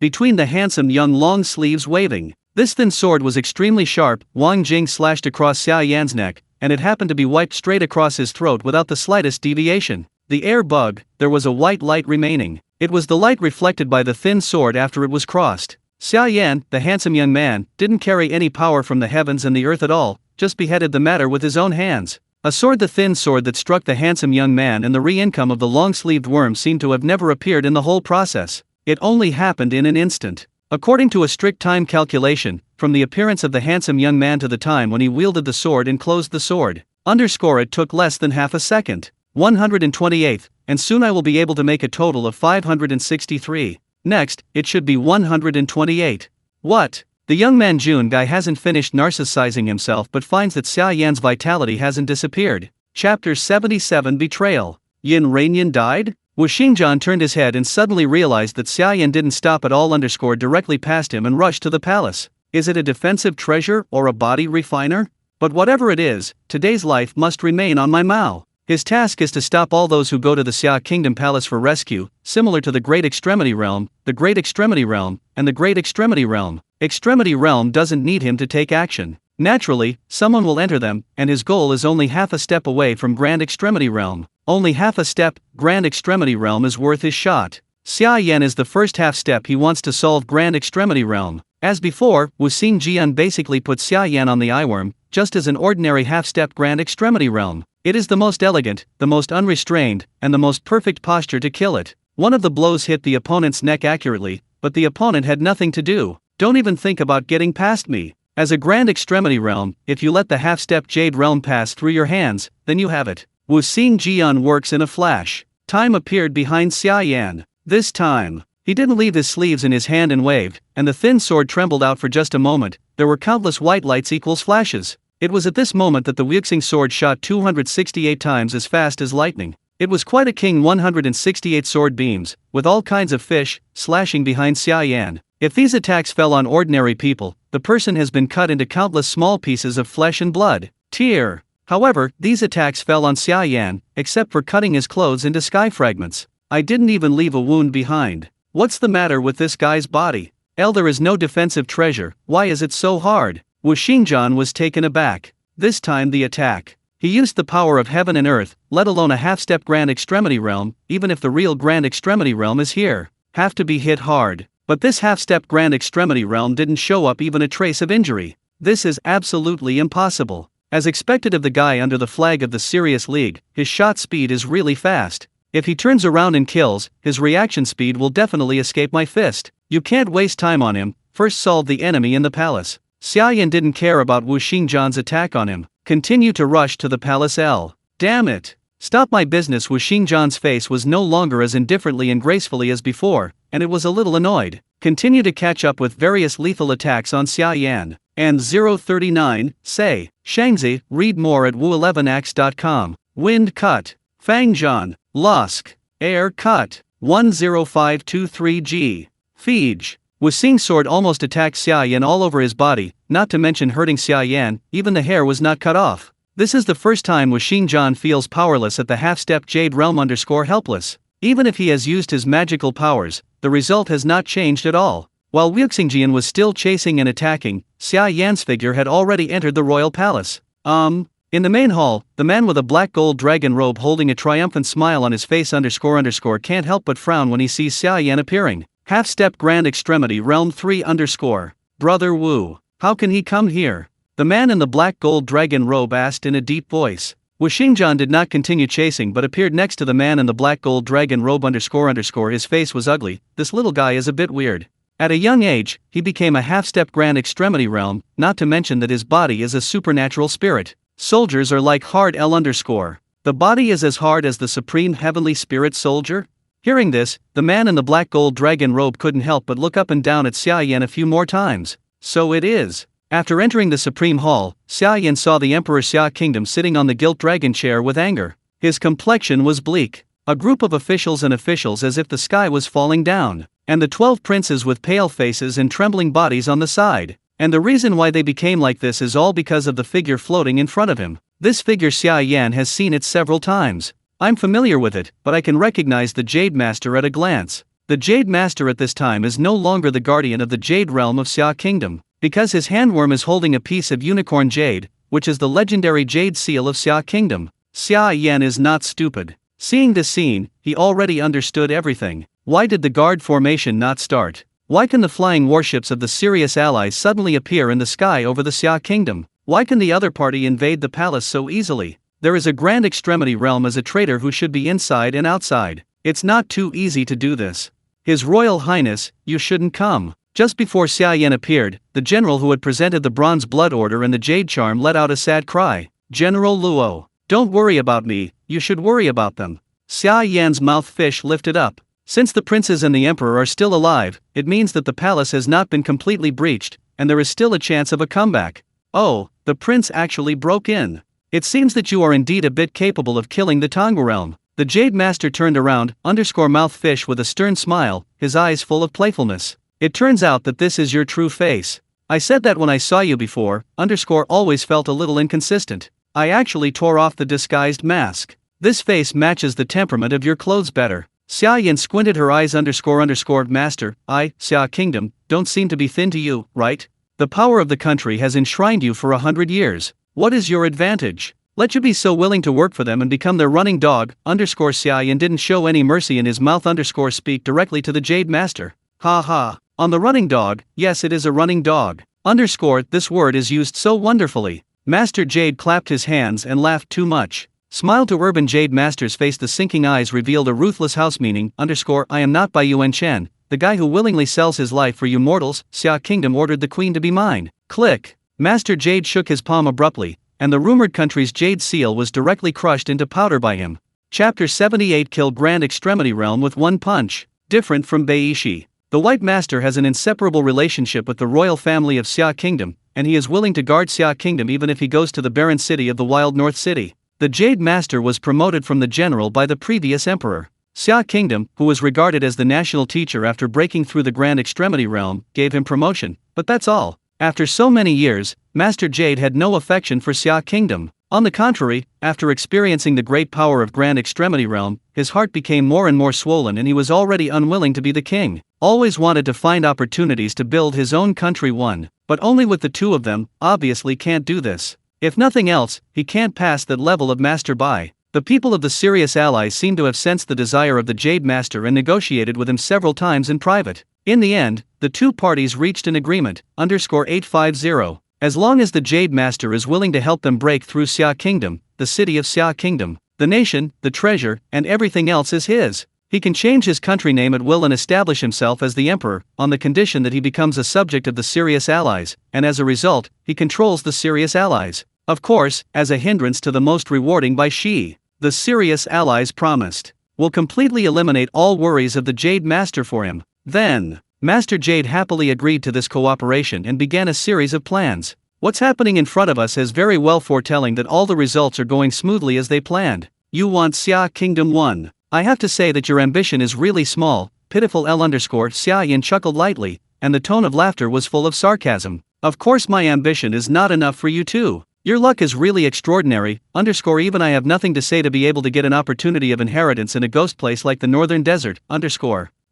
Between the handsome young long sleeves waving. This thin sword was extremely sharp. Wang Jing slashed across Xia Yan's neck, and it happened to be wiped straight across his throat without the slightest deviation. The air bug, there was a white light remaining. It was the light reflected by the thin sword after it was crossed. Xia Yan, the handsome young man, didn't carry any power from the heavens and the earth at all, just beheaded the matter with his own hands. A sword, the thin sword that struck the handsome young man, and the re-income of the long-sleeved worm seemed to have never appeared in the whole process. It only happened in an instant. According to a strict time calculation, from the appearance of the handsome young man to the time when he wielded the sword and closed the sword, it took less than half a second. 128th, and soon I will be able to make a total of 563. Next, it should be 128. What? The young man Jun guy hasn't finished narcissizing himself but finds that Xia Yan's vitality hasn't disappeared. Chapter 77 Betrayal. Yin Rainyan died? Wu Xingjian turned his head and suddenly realized that Xia Yan didn't stop at all directly past him and rushed to the palace. Is it a defensive treasure or a body refiner? But whatever it is, today's life must remain on my Mao. His task is to stop all those who go to the Xia Kingdom Palace for rescue, similar to the Great Extremity Realm, the Great Extremity Realm, and the Great Extremity Realm. Extremity Realm doesn't need him to take action. Naturally, someone will enter them, and his goal is only half a step away from Grand Extremity Realm. Only half a step, Grand Extremity Realm is worth his shot. Xia Yan is the first half step he wants to solve Grand Extremity Realm. As before, Wu Xingjian basically put Xia Yan on the eyeworm, just as an ordinary half-step Grand Extremity Realm. It is the most elegant, the most unrestrained, and the most perfect posture to kill it. One of the blows hit the opponent's neck accurately, but the opponent had nothing to do. Don't even think about getting past me. As a Grand Extremity Realm, if you let the half-step Jade Realm pass through your hands, then you have it. Wu Xingjian works in a flash. Time appeared behind Xia Yan. This time, he didn't leave his sleeves in his hand and waved, and the thin sword trembled out for just a moment. There were countless white lights equals flashes. It was at this moment that the Wuxing sword shot 268 times as fast as lightning. It was quite a king 168 sword beams, with all kinds of fish, slashing behind Xia Yan. If these attacks fell on ordinary people, the person has been cut into countless small pieces of flesh and blood. Tear. However, these attacks fell on Xia Yan, except for cutting his clothes into sky fragments. I didn't even leave a wound behind. What's the matter with this guy's body? There is no defensive treasure, why is it so hard? Wu Xingjian was taken aback. This time the attack. He used the power of heaven and earth, let alone a half-step Grand Extremity Realm, even if the real Grand Extremity Realm is here. Have to be hit hard. But this half-step Grand Extremity Realm didn't show up even a trace of injury. This is absolutely impossible. As expected of the guy under the flag of the Serious League, his shot speed is really fast. If he turns around and kills, his reaction speed will definitely escape my fist. You can't waste time on him, first solve the enemy in the palace. Xia Yan didn't care about Wu Xingjian's attack on him. Continue to rush to the palace L. Damn it! Stop my business. Wu Xingjian's face was no longer as indifferently and gracefully as before, and it was a little annoyed. Continue to catch up with various lethal attacks on Xia Yan. And 039, say, Shangzi, read more at wu11ax.com. Wind cut. Fangzhan, Lusk, air cut. 10523G. Fij. Wu Xing's sword almost attacked Xia Yan all over his body, not to mention hurting Xia Yan, even the hair was not cut off. This is the first time Wu Xingjian feels powerless at the half-step Jade Realm _helpless. Even if he has used his magical powers, the result has not changed at all. While Wu Xingjian was still chasing and attacking, Xia Yan's figure had already entered the royal palace. In the main hall, the man with a black gold dragon robe holding a triumphant smile on his face __ can't help but frown when he sees Xia Yan appearing. Half-step Grand Extremity Realm 3 _ Brother Wu, how can he come here? The man in the black gold dragon robe asked in a deep voice. Wu Xingjian did not continue chasing but appeared next to the man in the black gold dragon robe __ his face was ugly. This little guy is a bit weird. At a young age, he became a half-step Grand Extremity Realm, not to mention that his body is a supernatural spirit. Soldiers are like hard L _. The body is as hard as the Supreme Heavenly Spirit Soldier? Hearing this, the man in the black gold dragon robe couldn't help but look up and down at Xia Yan a few more times. So it is. After entering the Supreme Hall, Xia Yan saw the Emperor Xia Kingdom sitting on the gilt dragon chair with anger. His complexion was bleak. A group of officials as if the sky was falling down. And the 12 princes with pale faces and trembling bodies on the side. And the reason why they became like this is all because of the figure floating in front of him. This figure Xia Yan has seen it several times. I'm familiar with it, but I can recognize the Jade Master at a glance. The Jade Master at this time is no longer the guardian of the Jade Realm of Xia Kingdom, because his handworm is holding a piece of unicorn jade, which is the legendary Jade Seal of Xia Kingdom. Xia Yan is not stupid. Seeing this scene, he already understood everything. Why did the guard formation not start? Why can the flying warships of the serious allies suddenly appear in the sky over the Xia kingdom? Why can the other party invade the palace so easily? There is a grand extremity realm as a traitor who should be inside and outside. It's not too easy to do this. His Royal Highness, you shouldn't come. Just before Xia Yan appeared, the general who had presented the Bronze Blood Order and the Jade Charm let out a sad cry. General Luo, don't worry about me, you should worry about them. Xia Yan's mouth fish lifted up. Since the princes and the emperor are still alive, it means that the palace has not been completely breached, and there is still a chance of a comeback. Oh, the prince actually broke in. It seems that you are indeed a bit capable of killing the Tongwa realm. The Jade Master turned around, mouth fish with a stern smile, his eyes full of playfulness. It turns out that this is your true face. I said that when I saw you before, always felt a little inconsistent. I actually tore off the disguised mask. This face matches the temperament of your clothes better. Xia Yan squinted her eyes Master, Xia Kingdom, don't seem to be thin to you, right? The power of the country has enshrined you for 100 years. What is your advantage? Let you be so willing to work for them and become their running dog, Xia Yan didn't show any mercy in his mouth speak directly to the Jade Master. Ha ha. On the running dog, yes it is a running dog. This word is used so wonderfully. Master Jade clapped his hands and laughed too much. Smile to Urban Jade Master's face. The sinking eyes revealed a ruthless house meaning, I am not by Yuan Chen, the guy who willingly sells his life for you mortals. Xia Kingdom ordered the queen to be mine. Click. Master Jade shook his palm abruptly, and the rumored country's jade seal was directly crushed into powder by him. Chapter 78 Kill Grand Extremity Realm with one punch. Different from Beishi. The White Master has an inseparable relationship with the royal family of Xia Kingdom, and he is willing to guard Xia Kingdom even if he goes to the barren city of the Wild North City. The Jade Master was promoted from the general by the previous emperor. Xia Kingdom, who was regarded as the national teacher after breaking through the Grand Extremity Realm, gave him promotion, but that's all. After so many years, Master Jade had no affection for Xia Kingdom. On the contrary, after experiencing the great power of Grand Extremity Realm, his heart became more and more swollen and he was already unwilling to be the king. Always wanted to find opportunities to build his own country one, but only with the two of them, obviously can't do this. If nothing else, he can't pass that level of master by. The people of the serious allies seem to have sensed the desire of the Jade Master and negotiated with him several times in private. In the end, the two parties reached an agreement, 850. As long as the Jade Master is willing to help them break through Xia Kingdom, the city of Xia Kingdom, the nation, the treasure, and everything else is his. He can change his country name at will and establish himself as the emperor, on the condition that he becomes a subject of the serious allies, and as a result, he controls the serious allies. Of course, as a hindrance to the most rewarding by Shi. The serious allies promised will completely eliminate all worries of the Jade Master for him. Then, Master Jade happily agreed to this cooperation and began a series of plans. What's happening in front of us is very well foretelling that all the results are going smoothly as they planned. You want Xia Kingdom 1. I have to say that your ambition is really small, pitiful Xia Yan chuckled lightly, and the tone of laughter was full of sarcasm. Of course my ambition is not enough for you too. Your luck is really extraordinary, even I have nothing to say to be able to get an opportunity of inheritance in a ghost place like the Northern Desert,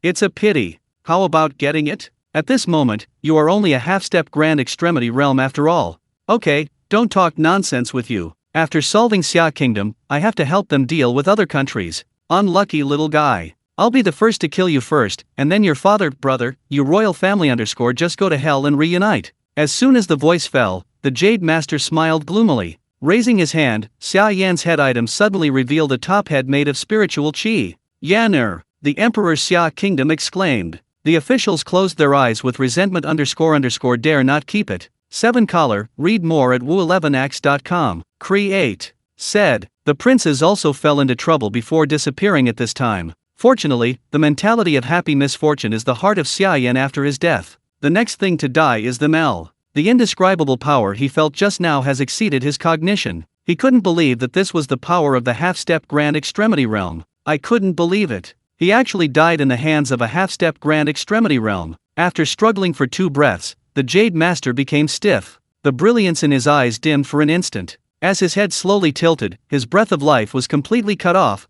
It's a pity. How about getting it? At this moment, you are only a half-step Grand Extremity Realm after all. Okay, don't talk nonsense with you. After solving Xia Kingdom, I have to help them deal with other countries. Unlucky little guy. I'll be the first to kill you first, and then your brother, you royal family just go to hell and reunite. As soon as the voice fell, the Jade Master smiled gloomily. Raising his hand, Xia Yan's head item suddenly revealed a top head made of spiritual qi. Yaner, the Emperor Xia Kingdom exclaimed. The officials closed their eyes with resentment dare not keep it. 7 collar, read more at wu11ax.com. Create. Said. The princes also fell into trouble before disappearing at this time. Fortunately, the mentality of happy misfortune is the heart of Xia Yan after his death. The next thing to die is the Mel. The indescribable power he felt just now has exceeded his cognition. He couldn't believe that this was the power of the half-step Grand Extremity Realm. I couldn't believe it. He actually died in the hands of a half-step Grand Extremity Realm. After struggling for 2 breaths, the Jade Master became stiff. The brilliance in his eyes dimmed for an instant. As his head slowly tilted, his breath of life was completely cut off,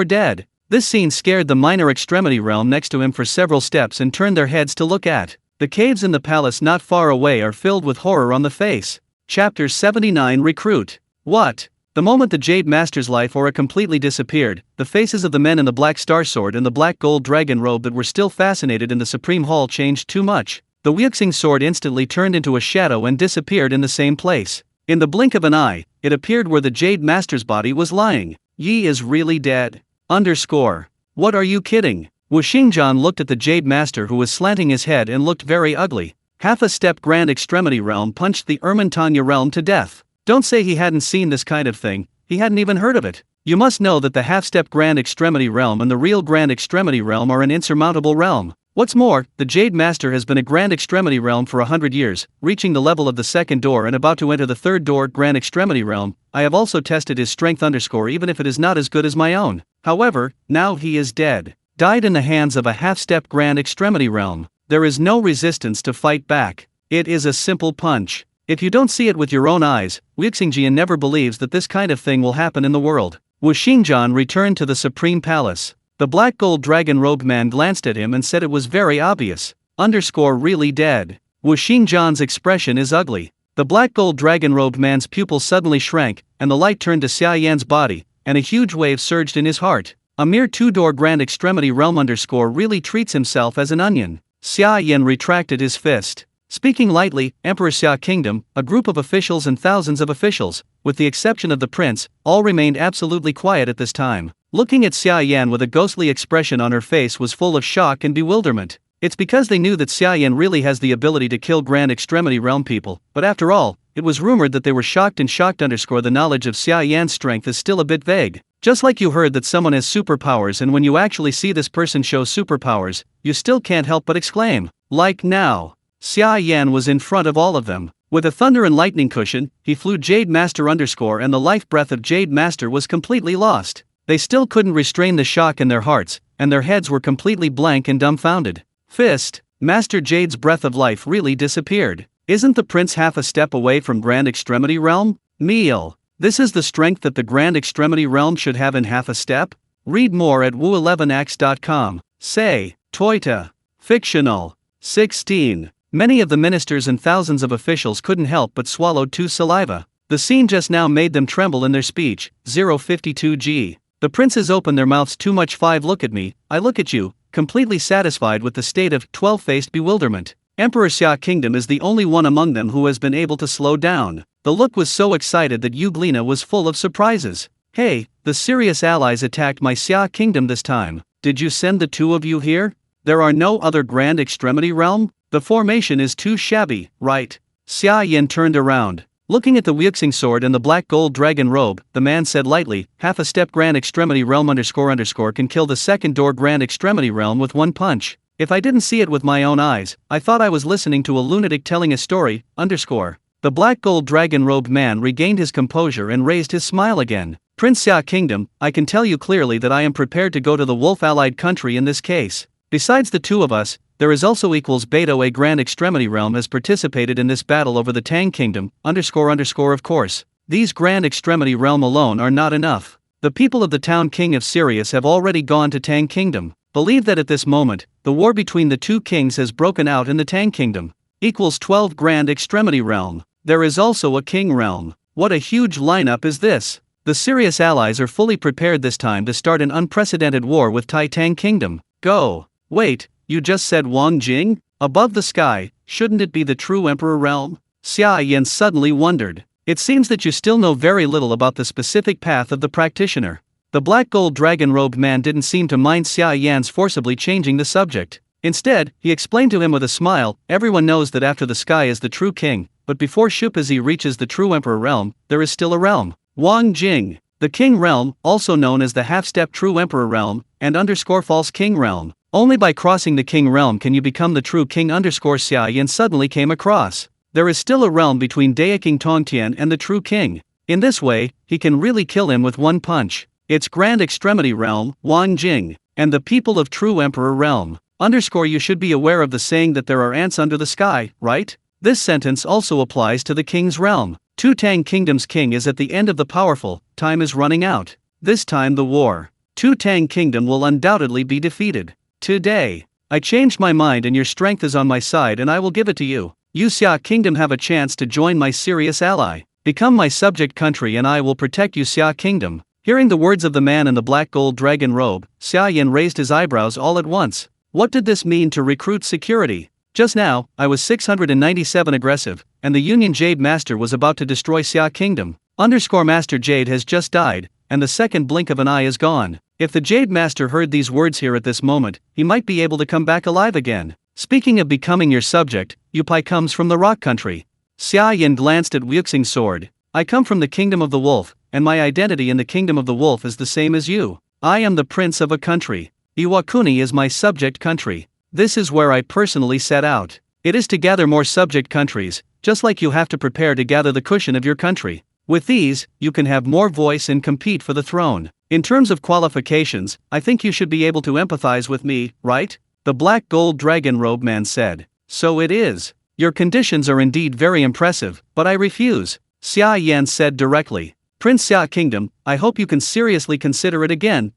dead. This scene scared the minor extremity realm next to him for several steps and turned their heads to look at. The caves in the palace not far away are filled with horror on the face. Chapter 79 Recruit. What? The moment the Jade Master's life aura completely disappeared, the faces of the men in the black star sword and the black gold dragon robe that were still fascinated in the Supreme Hall changed too much. The Weixing sword instantly turned into a shadow and disappeared in the same place. In the blink of an eye, it appeared where the Jade Master's body was lying. Yi is really dead. What are you kidding? Wu Xingjian looked at the Jade Master, who was slanting his head and looked very ugly. Half a step Grand Extremity Realm punched the Ermintanya realm to death. Don't say he hadn't seen this kind of thing, he hadn't even heard of it. You must know that the half-step Grand Extremity Realm and the real Grand Extremity Realm are an insurmountable realm. What's more, the Jade Master has been a Grand Extremity Realm for 100 years, reaching the level of the second door and about to enter the third door Grand Extremity Realm. I have also tested his strength even if it is not as good as my own. However, now he is dead. Died in the hands of a half-step Grand Extremity Realm. There is no resistance to fight back. It is a simple punch. If you don't see it with your own eyes, Weixingjian never believes that this kind of thing will happen in the world. Wu Xingjian returned to the Supreme Palace. The black gold dragon robed man glanced at him and said it was very obvious. Really dead. Wu Xingjian's expression is ugly. The black gold dragon robed man's pupil suddenly shrank, and the light turned to Xia Yan's body, and a huge wave surged in his heart. A mere two-door Grand Extremity Realm really treats himself as an onion. Xia Yan retracted his fist. Speaking lightly, Emperor Xia Kingdom, a group of officials and thousands of officials, with the exception of the prince, all remained absolutely quiet at this time. Looking at Xia Yan with a ghostly expression on her face was full of shock and bewilderment. It's because they knew that Xia Yan really has the ability to kill Grand Extremity Realm people, but after all, it was rumored that they were shocked and shocked. The knowledge of Xia Yan's strength is still a bit vague. Just like you heard that someone has superpowers, and when you actually see this person show superpowers, you still can't help but exclaim, like now. Xia Yan was in front of all of them. With a thunder and lightning cushion, he flew Jade Master and the life breath of Jade Master was completely lost. They still couldn't restrain the shock in their hearts, and their heads were completely blank and dumbfounded. Fist, Master Jade's breath of life really disappeared. Isn't the prince half a step away from Grand Extremity Realm? Meal. This is the strength that the Grand Extremity Realm should have in half a step? Read more at wu11x.com. Say, Toita. Fictional. 16. Many of the ministers and thousands of officials couldn't help but swallowed too saliva. The scene just now made them tremble in their speech. 052G. The princes open their mouths too much. 5. Look at me, I look at you, completely satisfied with the state of 12-faced bewilderment. Emperor Xia Kingdom is the only one among them who has been able to slow down. The look was so excited that Uglina was full of surprises. Hey, the serious allies attacked my Xia Kingdom this time. Did you send the two of you here? There are no other Grand Extremity Realm? The formation is too shabby, right? Xia Yan turned around. Looking at the Weixing sword and the black gold dragon robe, the man said lightly, half a step Grand Extremity Realm can kill the second door Grand Extremity Realm with one punch. If I didn't see it with my own eyes, I thought I was listening to a lunatic telling a story. The black gold dragon robed man regained his composure and raised his smile again. Prince Xia Kingdom, I can tell you clearly that I am prepared to go to the wolf-allied country in this case. Besides the two of us, there is also Beto. A Grand Extremity Realm has participated in this battle over the Tang Kingdom, Of course, these Grand Extremity Realm alone are not enough. The people of the town King of Sirius have already gone to Tang Kingdom. Believe that at this moment, the war between the two kings has broken out in the Tang Kingdom. 12 Grand Extremity Realm. There is also a King Realm. What a huge lineup is this! The Sirius allies are fully prepared this time to start an unprecedented war with Tai Tang Kingdom. Go! Wait, you just said Wang Jing? Above the sky, shouldn't it be the true Emperor Realm? Xia Yan suddenly wondered. It seems that you still know very little about the specific path of the practitioner. The black gold dragon robed man didn't seem to mind Xia Yan's forcibly changing the subject. Instead, he explained to him with a smile, everyone knows that after the sky is the true king, but before Shupazi reaches the true Emperor Realm, there is still a realm. Wang Jing. The King Realm, also known as the half-step true Emperor Realm, and false King Realm. Only by crossing the King Realm can you become the true King. Xia Yan suddenly came across. There is still a realm between King Tongtian and the true king. In this way, he can really kill him with one punch. It's Grand Extremity Realm, Wang Jing, and the people of true Emperor Realm. You should be aware of the saying that there are ants under the sky, right? This sentence also applies to the King's Realm. Two Tang Kingdom's king is at the end of the powerful, time is running out. This time the war. Two Tang Kingdom will undoubtedly be defeated. Today, I changed my mind and your strength is on my side and I will give it to you. You Xia Kingdom have a chance to join my serious ally. Become my subject country and I will protect you, Xia Kingdom. Hearing the words of the man in the black gold dragon robe, Xia Yan raised his eyebrows all at once. What did this mean to recruit security? Just now, I was 697 aggressive, and the Union Jade Master was about to destroy Xia Kingdom. Master Jade has just died, and the second blink of an eye is gone. If the Jade Master heard these words here at this moment, he might be able to come back alive again. Speaking of becoming your subject, Yupai comes from the rock country. Xia Yan glanced at Wuxing's sword. I come from the kingdom of the wolf, and my identity in the kingdom of the wolf is the same as you. I am the prince of a country. Iwakuni is my subject country. This is where I personally set out. It is to gather more subject countries, just like you have to prepare to gather the cushion of your country. With these, you can have more voice and compete for the throne. In terms of qualifications, I think you should be able to empathize with me, right? The black gold dragon robe man said. So it is. Your conditions are indeed very impressive, but I refuse, Xia Yan said directly. Prince Xia Kingdom, I hope you can seriously consider it again,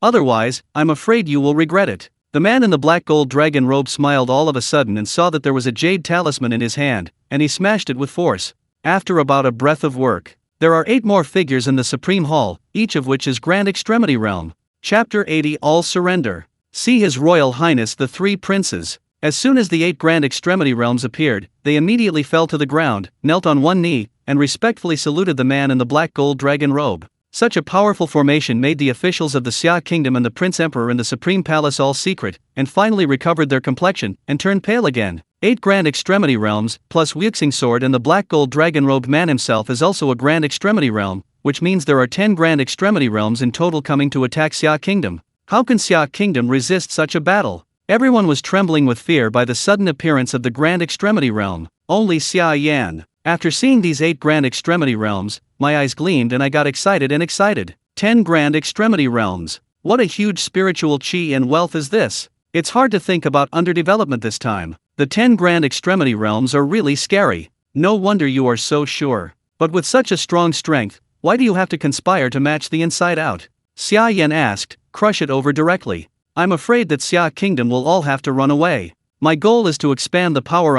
Otherwise, I'm afraid you will regret it. The man in the black gold dragon robe smiled all of a sudden and saw that there was a jade talisman in his hand, and he smashed it with force. After about a breath of work, there are 8 more figures in the Supreme Hall, each of which is Grand Extremity Realm. Chapter 80 All Surrender. See His Royal Highness the 3 Princes. As soon as the 8 Grand Extremity Realms appeared, they immediately fell to the ground, knelt on one knee, and respectfully saluted the man in the black gold dragon robe. Such a powerful formation made the officials of the Xia Kingdom and the Prince Emperor in the Supreme Palace all secret, and finally recovered their complexion, and turned pale again. 8 Grand Extremity Realms, plus Wuxing's sword and the black gold dragon robed man himself is also a Grand Extremity Realm, which means there are 10 Grand Extremity Realms in total coming to attack Xia Kingdom. How can Xia Kingdom resist such a battle? Everyone was trembling with fear by the sudden appearance of the Grand Extremity Realm. Only Xia Yan. After seeing these 8 Grand Extremity Realms, my eyes gleamed and I got excited. 10 Grand Extremity Realms. What a huge spiritual chi and wealth is this? It's hard to think about underdevelopment this time. The 10 Grand Extremity Realms are really scary. No wonder you are so sure. But with such a strong strength, why do you have to conspire to match the inside out? Xia Yan asked, crush it over directly. I'm afraid that Xia Kingdom will all have to run away. My goal is to expand the power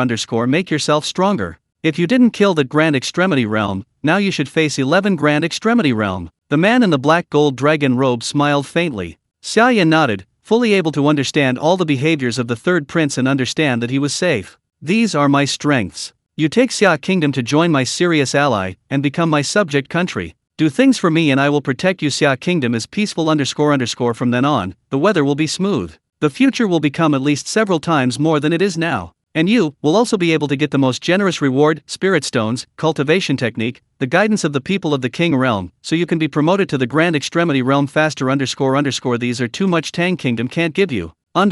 make yourself stronger. If you didn't kill that Grand Extremity Realm, now you should face 11 Grand Extremity Realm. The man in the black gold dragon robe smiled faintly. Xia Yan nodded, fully able to understand all the behaviors of the third prince and understand that he was safe. These are my strengths. You take Xia Kingdom to join my serious ally, and become my subject country. Do things for me and I will protect you. Xia Kingdom is peaceful from then on, the weather will be smooth. The future will become at least several times more than it is now. And you will also be able to get the most generous reward, spirit stones, cultivation technique, the guidance of the people of the King Realm, so you can be promoted to the Grand Extremity Realm faster. These are too much Tang Kingdom can't give you. I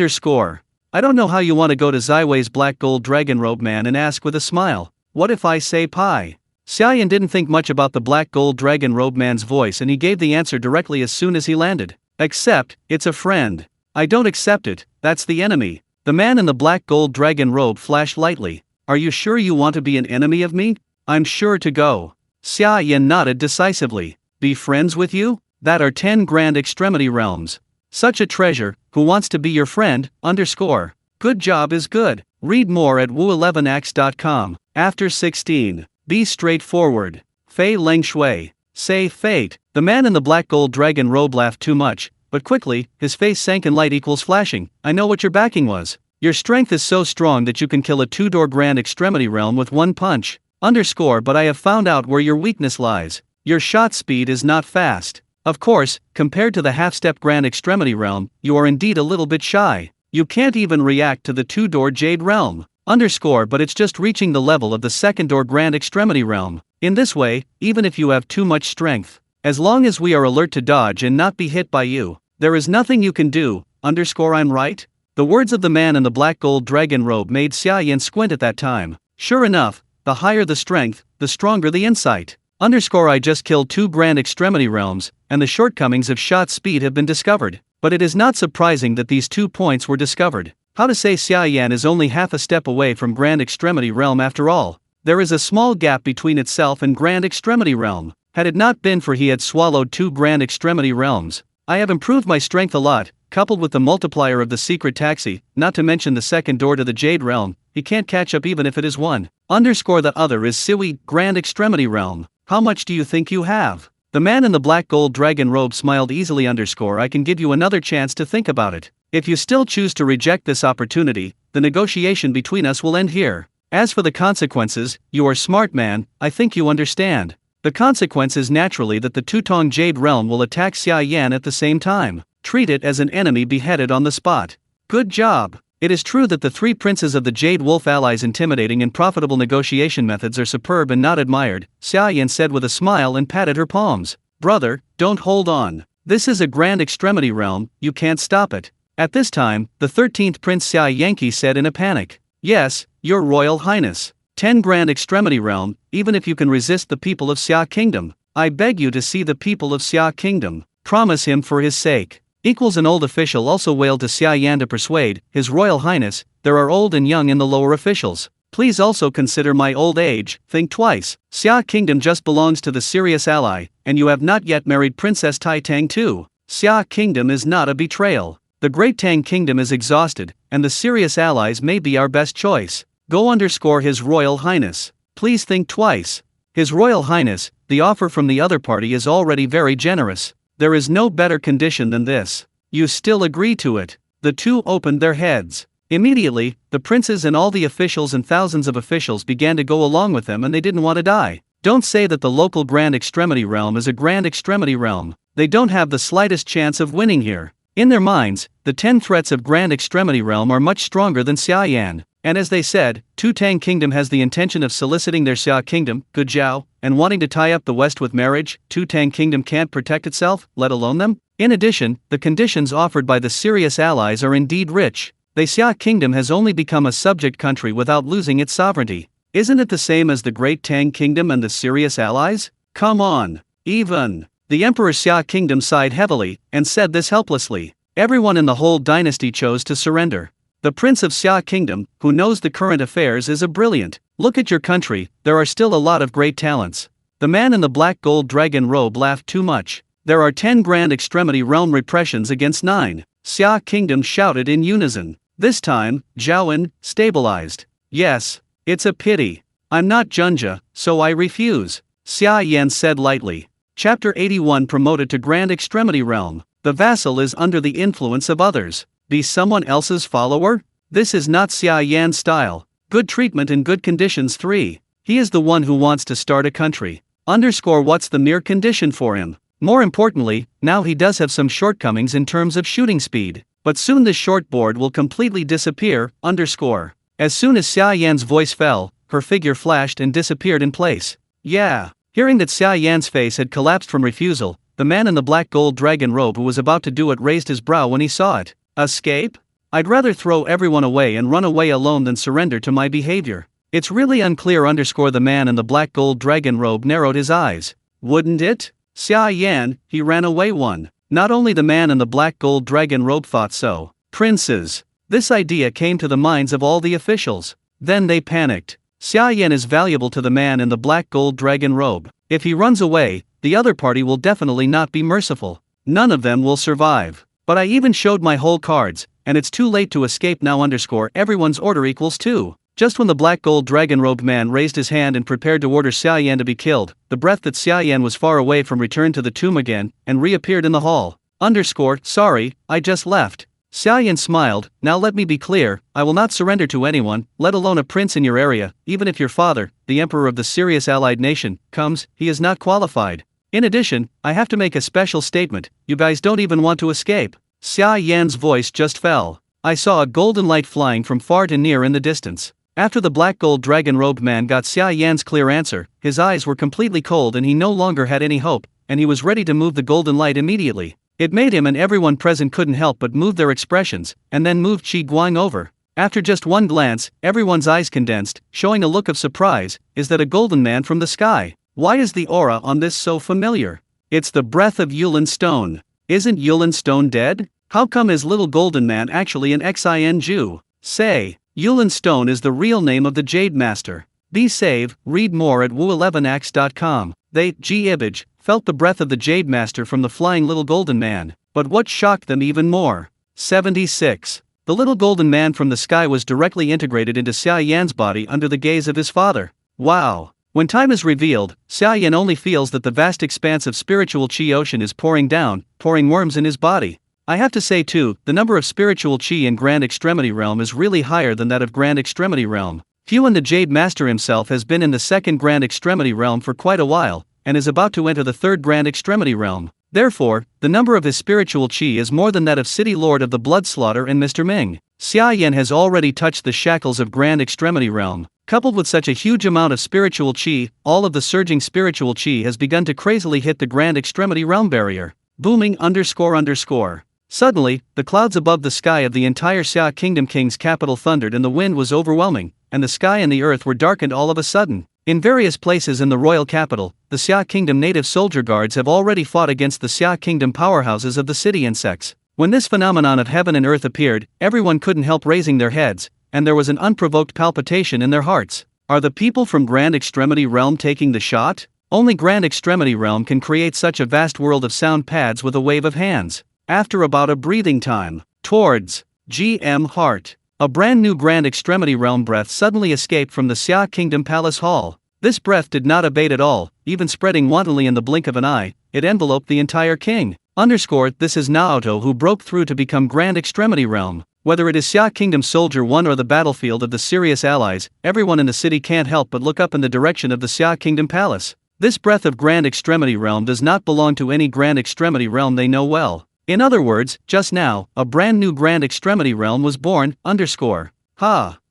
don't know how you want to go to Zaiwei's black gold dragon robe man and ask with a smile. What if I say pie? Xia Yan didn't think much about the black gold dragon robe man's voice and he gave the answer directly as soon as he landed. Accept, it's a friend. I don't accept it, that's the enemy. The man in the black gold dragon robe flashed lightly. Are you sure you want to be an enemy of me? I'm sure to go. Xia Yan nodded decisively. Be friends with you? That are 10 Grand Extremity Realms. Such a treasure, who wants to be your friend, Good job is good. Read more at wu11ax.com. After 16. Be straightforward. Fei Leng Shui. Say fate. The man in the black gold dragon robe laughed too much, but quickly, his face sank in light equals flashing. I know what your backing was. Your strength is so strong that you can kill a 2-door Grand Extremity Realm with one punch. But I have found out where your weakness lies. Your shot speed is not fast. Of course, compared to the half-step Grand Extremity Realm, you are indeed a little bit shy. You can't even react to the 2-door Jade Realm. But it's just reaching the level of the 2nd-door Grand Extremity Realm. In this way, even if you have too much strength, as long as we are alert to dodge and not be hit by you, there is nothing you can do. I'm right? The words of the man in the black gold dragon robe made Xia Yan squint at that time. Sure enough, the higher the strength, the stronger the insight. I just killed 2 Grand Extremity Realms, and the shortcomings of shot speed have been discovered. But it is not surprising that these 2 points were discovered. How to say Xia Yan is only half a step away from Grand Extremity Realm after all. There is a small gap between itself and Grand Extremity Realm. Had it not been for he had swallowed 2 Grand Extremity Realms, I have improved my strength a lot, coupled with the multiplier of the secret taxi, not to mention the second door to the Jade Realm, he can't catch up even if it is one. Underscore the other is Siwi, Grand Extremity Realm. How much do you think you have? The man in the black gold dragon robe smiled easily. Underscore I can give you another chance to think about it. If you still choose to reject this opportunity, the negotiation between us will end here. As for the consequences, you are smart man, I think you understand. The consequence is naturally that the Tutong Jade Realm will attack Xia Yan at the same time. Treat it as an enemy beheaded on the spot. Good job. It is true that the three princes of the Jade Wolf allies' intimidating and profitable negotiation methods are superb and not admired, Xia Yan said with a smile and patted her palms. Brother, don't hold on. This is a Grand Extremity Realm, you can't stop it. At this time, the 13th Prince Xia Yankee said in a panic. Yes, Your Royal Highness. 10 Grand Extremity Realm, even if you can resist the people of Xia Kingdom. I beg you to see the people of Xia Kingdom. Promise him for his sake. Equals an old official also wailed to Xia Yan to persuade, His Royal Highness, there are old and young in the lower officials. Please also consider my old age, think twice. Xia Kingdom just belongs to the serious ally, and you have not yet married Princess Tai Tang too. Xia Kingdom is not a betrayal. The Great Tang Kingdom is exhausted, and the serious allies may be our best choice. Go underscore His Royal Highness. Please think twice. His Royal Highness, the offer from the other party is already very generous. There is no better condition than this. You still agree to it. The two opened their heads. Immediately, the princes and all the officials and thousands of officials began to go along with them, and they didn't want to die. Don't say that the local Grand Extremity Realm is a Grand Extremity Realm. They don't have the slightest chance of winning here. In their minds, the 10 threats of Grand Extremity Realm are much stronger than Xia Yan. And as they said, Tutang Kingdom has the intention of soliciting their Xia Kingdom, Gujiao, and wanting to tie up the West with marriage. Tutang Kingdom can't protect itself, let alone them. In addition, the conditions offered by the serious allies are indeed rich. The Xia Kingdom has only become a subject country without losing its sovereignty. Isn't it the same as the Great Tang Kingdom and the serious allies? Come on. Even. The Emperor Xia Kingdom sighed heavily, and said this helplessly. Everyone in the whole dynasty chose to surrender. The Prince of Xia Kingdom, who knows the current affairs, is a brilliant. Look at your country, there are still a lot of great talents. The man in the black gold dragon robe laughed too much. There are 10 Grand Extremity Realm repressions against 9. Xia Kingdom shouted in unison. This time, Zhaoan, stabilized. Yes, it's a pity. I'm not Junja, so I refuse. Xia Yan said lightly. Chapter 81 promoted to Grand Extremity Realm. The vassal is under the influence of others. Be someone else's follower? This is not Xia Yan's style. Good treatment and good conditions 3. He is the one who wants to start a country. Underscore what's the mere condition for him? More importantly, now he does have some shortcomings in terms of shooting speed. But soon this short board will completely disappear, underscore. As soon as Xia Yan's voice fell, her figure flashed and disappeared in place. Yeah. Hearing that Xia Yan's face had collapsed from refusal, the man in the black gold dragon robe who was about to do it raised his brow when he saw it. Escape? I'd rather throw everyone away and run away alone than surrender to my behavior. It's really unclear underscore the man in the black gold dragon robe narrowed his eyes. Wouldn't it? Xia Yan, he ran away one. Not only the man in the black gold dragon robe thought so. Princes. This idea came to the minds of all the officials. Then they panicked. Xia Yan is valuable to the man in the black gold dragon robe. If he runs away, the other party will definitely not be merciful. None of them will survive. But I even showed my whole cards, and it's too late to escape now underscore everyone's order equals 2. Just when the black gold dragon robed man raised his hand and prepared to order Xia Yan to be killed, the breath that Xia Yan was far away from returned to the tomb again, and reappeared in the hall. Underscore, sorry, I just left. Xia Yan smiled, now let me be clear, I will not surrender to anyone, let alone a prince in your area, even if your father, the emperor of the serious allied nation, comes, he is not qualified. In addition, I have to make a special statement, you guys don't even want to escape. Xia Yan's voice just fell. I saw a golden light flying from far to near in the distance. After the black gold dragon robed man got Xia Yan's clear answer, his eyes were completely cold and he no longer had any hope, and he was ready to move the golden light immediately. It made him and everyone present couldn't help but move their expressions, and then moved Qi Guang over. After just one glance, everyone's eyes condensed, showing a look of surprise. Is that a golden man from the sky? Why is the aura on this so familiar? It's the breath of Yulin Stone. Isn't Yulin Stone dead? How come his little golden man actually an Xin Ju? Say, Yulin Stone is the real name of the Jade Master. Be save, read more at woo11ax.com. They, G-Ibage, felt the breath of the Jade Master from the flying little golden man, but what shocked them even more? 76. The little golden man from the sky was directly integrated into Xia Yan's body under the gaze of his father. Wow! When time is revealed, Xia Yan only feels that the vast expanse of spiritual qi ocean is pouring down, pouring worms in his body. I have to say too, the number of spiritual qi in Grand Extremity Realm is really higher than that of Grand Extremity Realm. Huan the Jade Master himself has been in the second Grand Extremity Realm for quite a while, and is about to enter the third Grand Extremity Realm. Therefore, the number of his spiritual qi is more than that of City Lord of the Blood Slaughter and Mr. Ming. Xia Yan has already touched the shackles of Grand Extremity Realm. Coupled with such a huge amount of spiritual qi, all of the surging spiritual qi has begun to crazily hit the Grand Extremity Realm barrier. Booming __. Suddenly, the clouds above the sky of the entire Xia Kingdom King's capital thundered and the wind was overwhelming, and the sky and the earth were darkened all of a sudden. In various places in the royal capital, the Xia Kingdom native soldier guards have already fought against the Xia Kingdom powerhouses of the city insects. When this phenomenon of heaven and earth appeared, everyone couldn't help raising their heads, and there was an unprovoked palpitation in their hearts. Are the people from Grand Extremity Realm taking the shot? Only Grand Extremity Realm can create such a vast world of sound pads with a wave of hands. After about a breathing time, towards GM Heart, a brand new Grand Extremity Realm breath suddenly escaped from the Xia Kingdom Palace Hall. This breath did not abate at all, even spreading wantonly in the blink of an eye. It enveloped the entire king. This is Naoto who broke through to become Grand Extremity Realm. Whether it is Xia Kingdom Soldier 1 or the battlefield of the serious allies, everyone in the city can't help but look up in the direction of the Xia Kingdom Palace. This breath of Grand Extremity Realm does not belong to any Grand Extremity Realm they know well. In other words, just now, a brand new Grand Extremity Realm was born.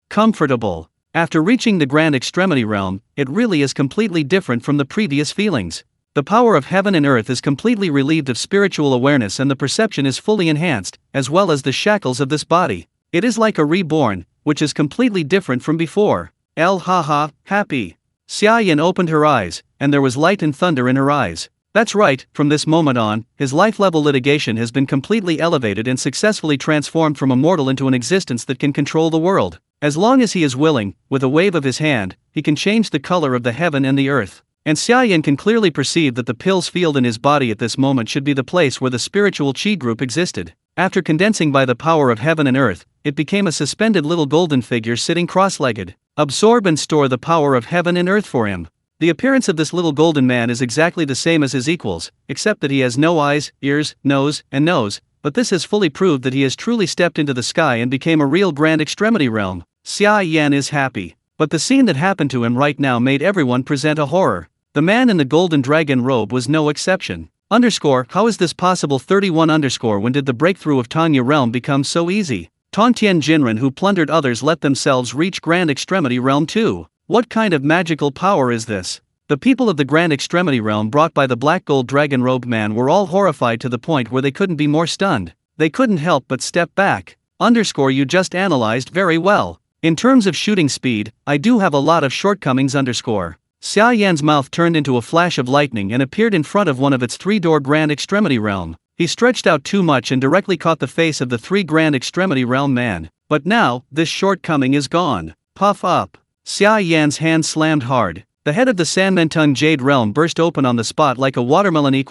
Comfortable. After reaching the Grand Extremity Realm, it really is completely different from the previous feelings. The power of heaven and earth is completely relieved of spiritual awareness and the perception is fully enhanced, as well as the shackles of this body. It is like a reborn, which is completely different from before. Happy. Xia Yan opened her eyes, and there was light and thunder in her eyes. That's right, from this moment on, his life-level litigation has been completely elevated and successfully transformed from a mortal into an existence that can control the world. As long as he is willing, with a wave of his hand, he can change the color of the heaven and the earth. And Xia Yan can clearly perceive that the pills field in his body at this moment should be the place where the spiritual chi group existed. After condensing by the power of heaven and earth, it became a suspended little golden figure sitting cross-legged. Absorb and store the power of heaven and earth for him. The appearance of this little golden man is exactly the same as his equals, except that he has no eyes, ears, nose, and nose, but this has fully proved that he has truly stepped into the sky and became a real Grand Extremity Realm. Xia Yan is happy. But the scene that happened to him right now made everyone present a horror. The man in the golden dragon robe was no exception. How is this possible? 31 When did the breakthrough of Tanya Realm become so easy? Tongtian Jinren who plundered others let themselves reach Grand Extremity Realm too. What kind of magical power is this? The people of the Grand Extremity Realm brought by the black gold dragon robe man were all horrified to the point where they couldn't be more stunned. They couldn't help but step back. You just analyzed very well. In terms of shooting speed, I do have a lot of shortcomings. Xia Yan's mouth turned into a flash of lightning and appeared in front of one of its three-door Grand Extremity Realm. He stretched out too much and directly caught the face of the three Grand Extremity Realm man. But now, this shortcoming is gone. Puff up. Xia Yan's hand slammed hard. The head of the Sanmentung Jade Realm burst open on the spot like a watermelon.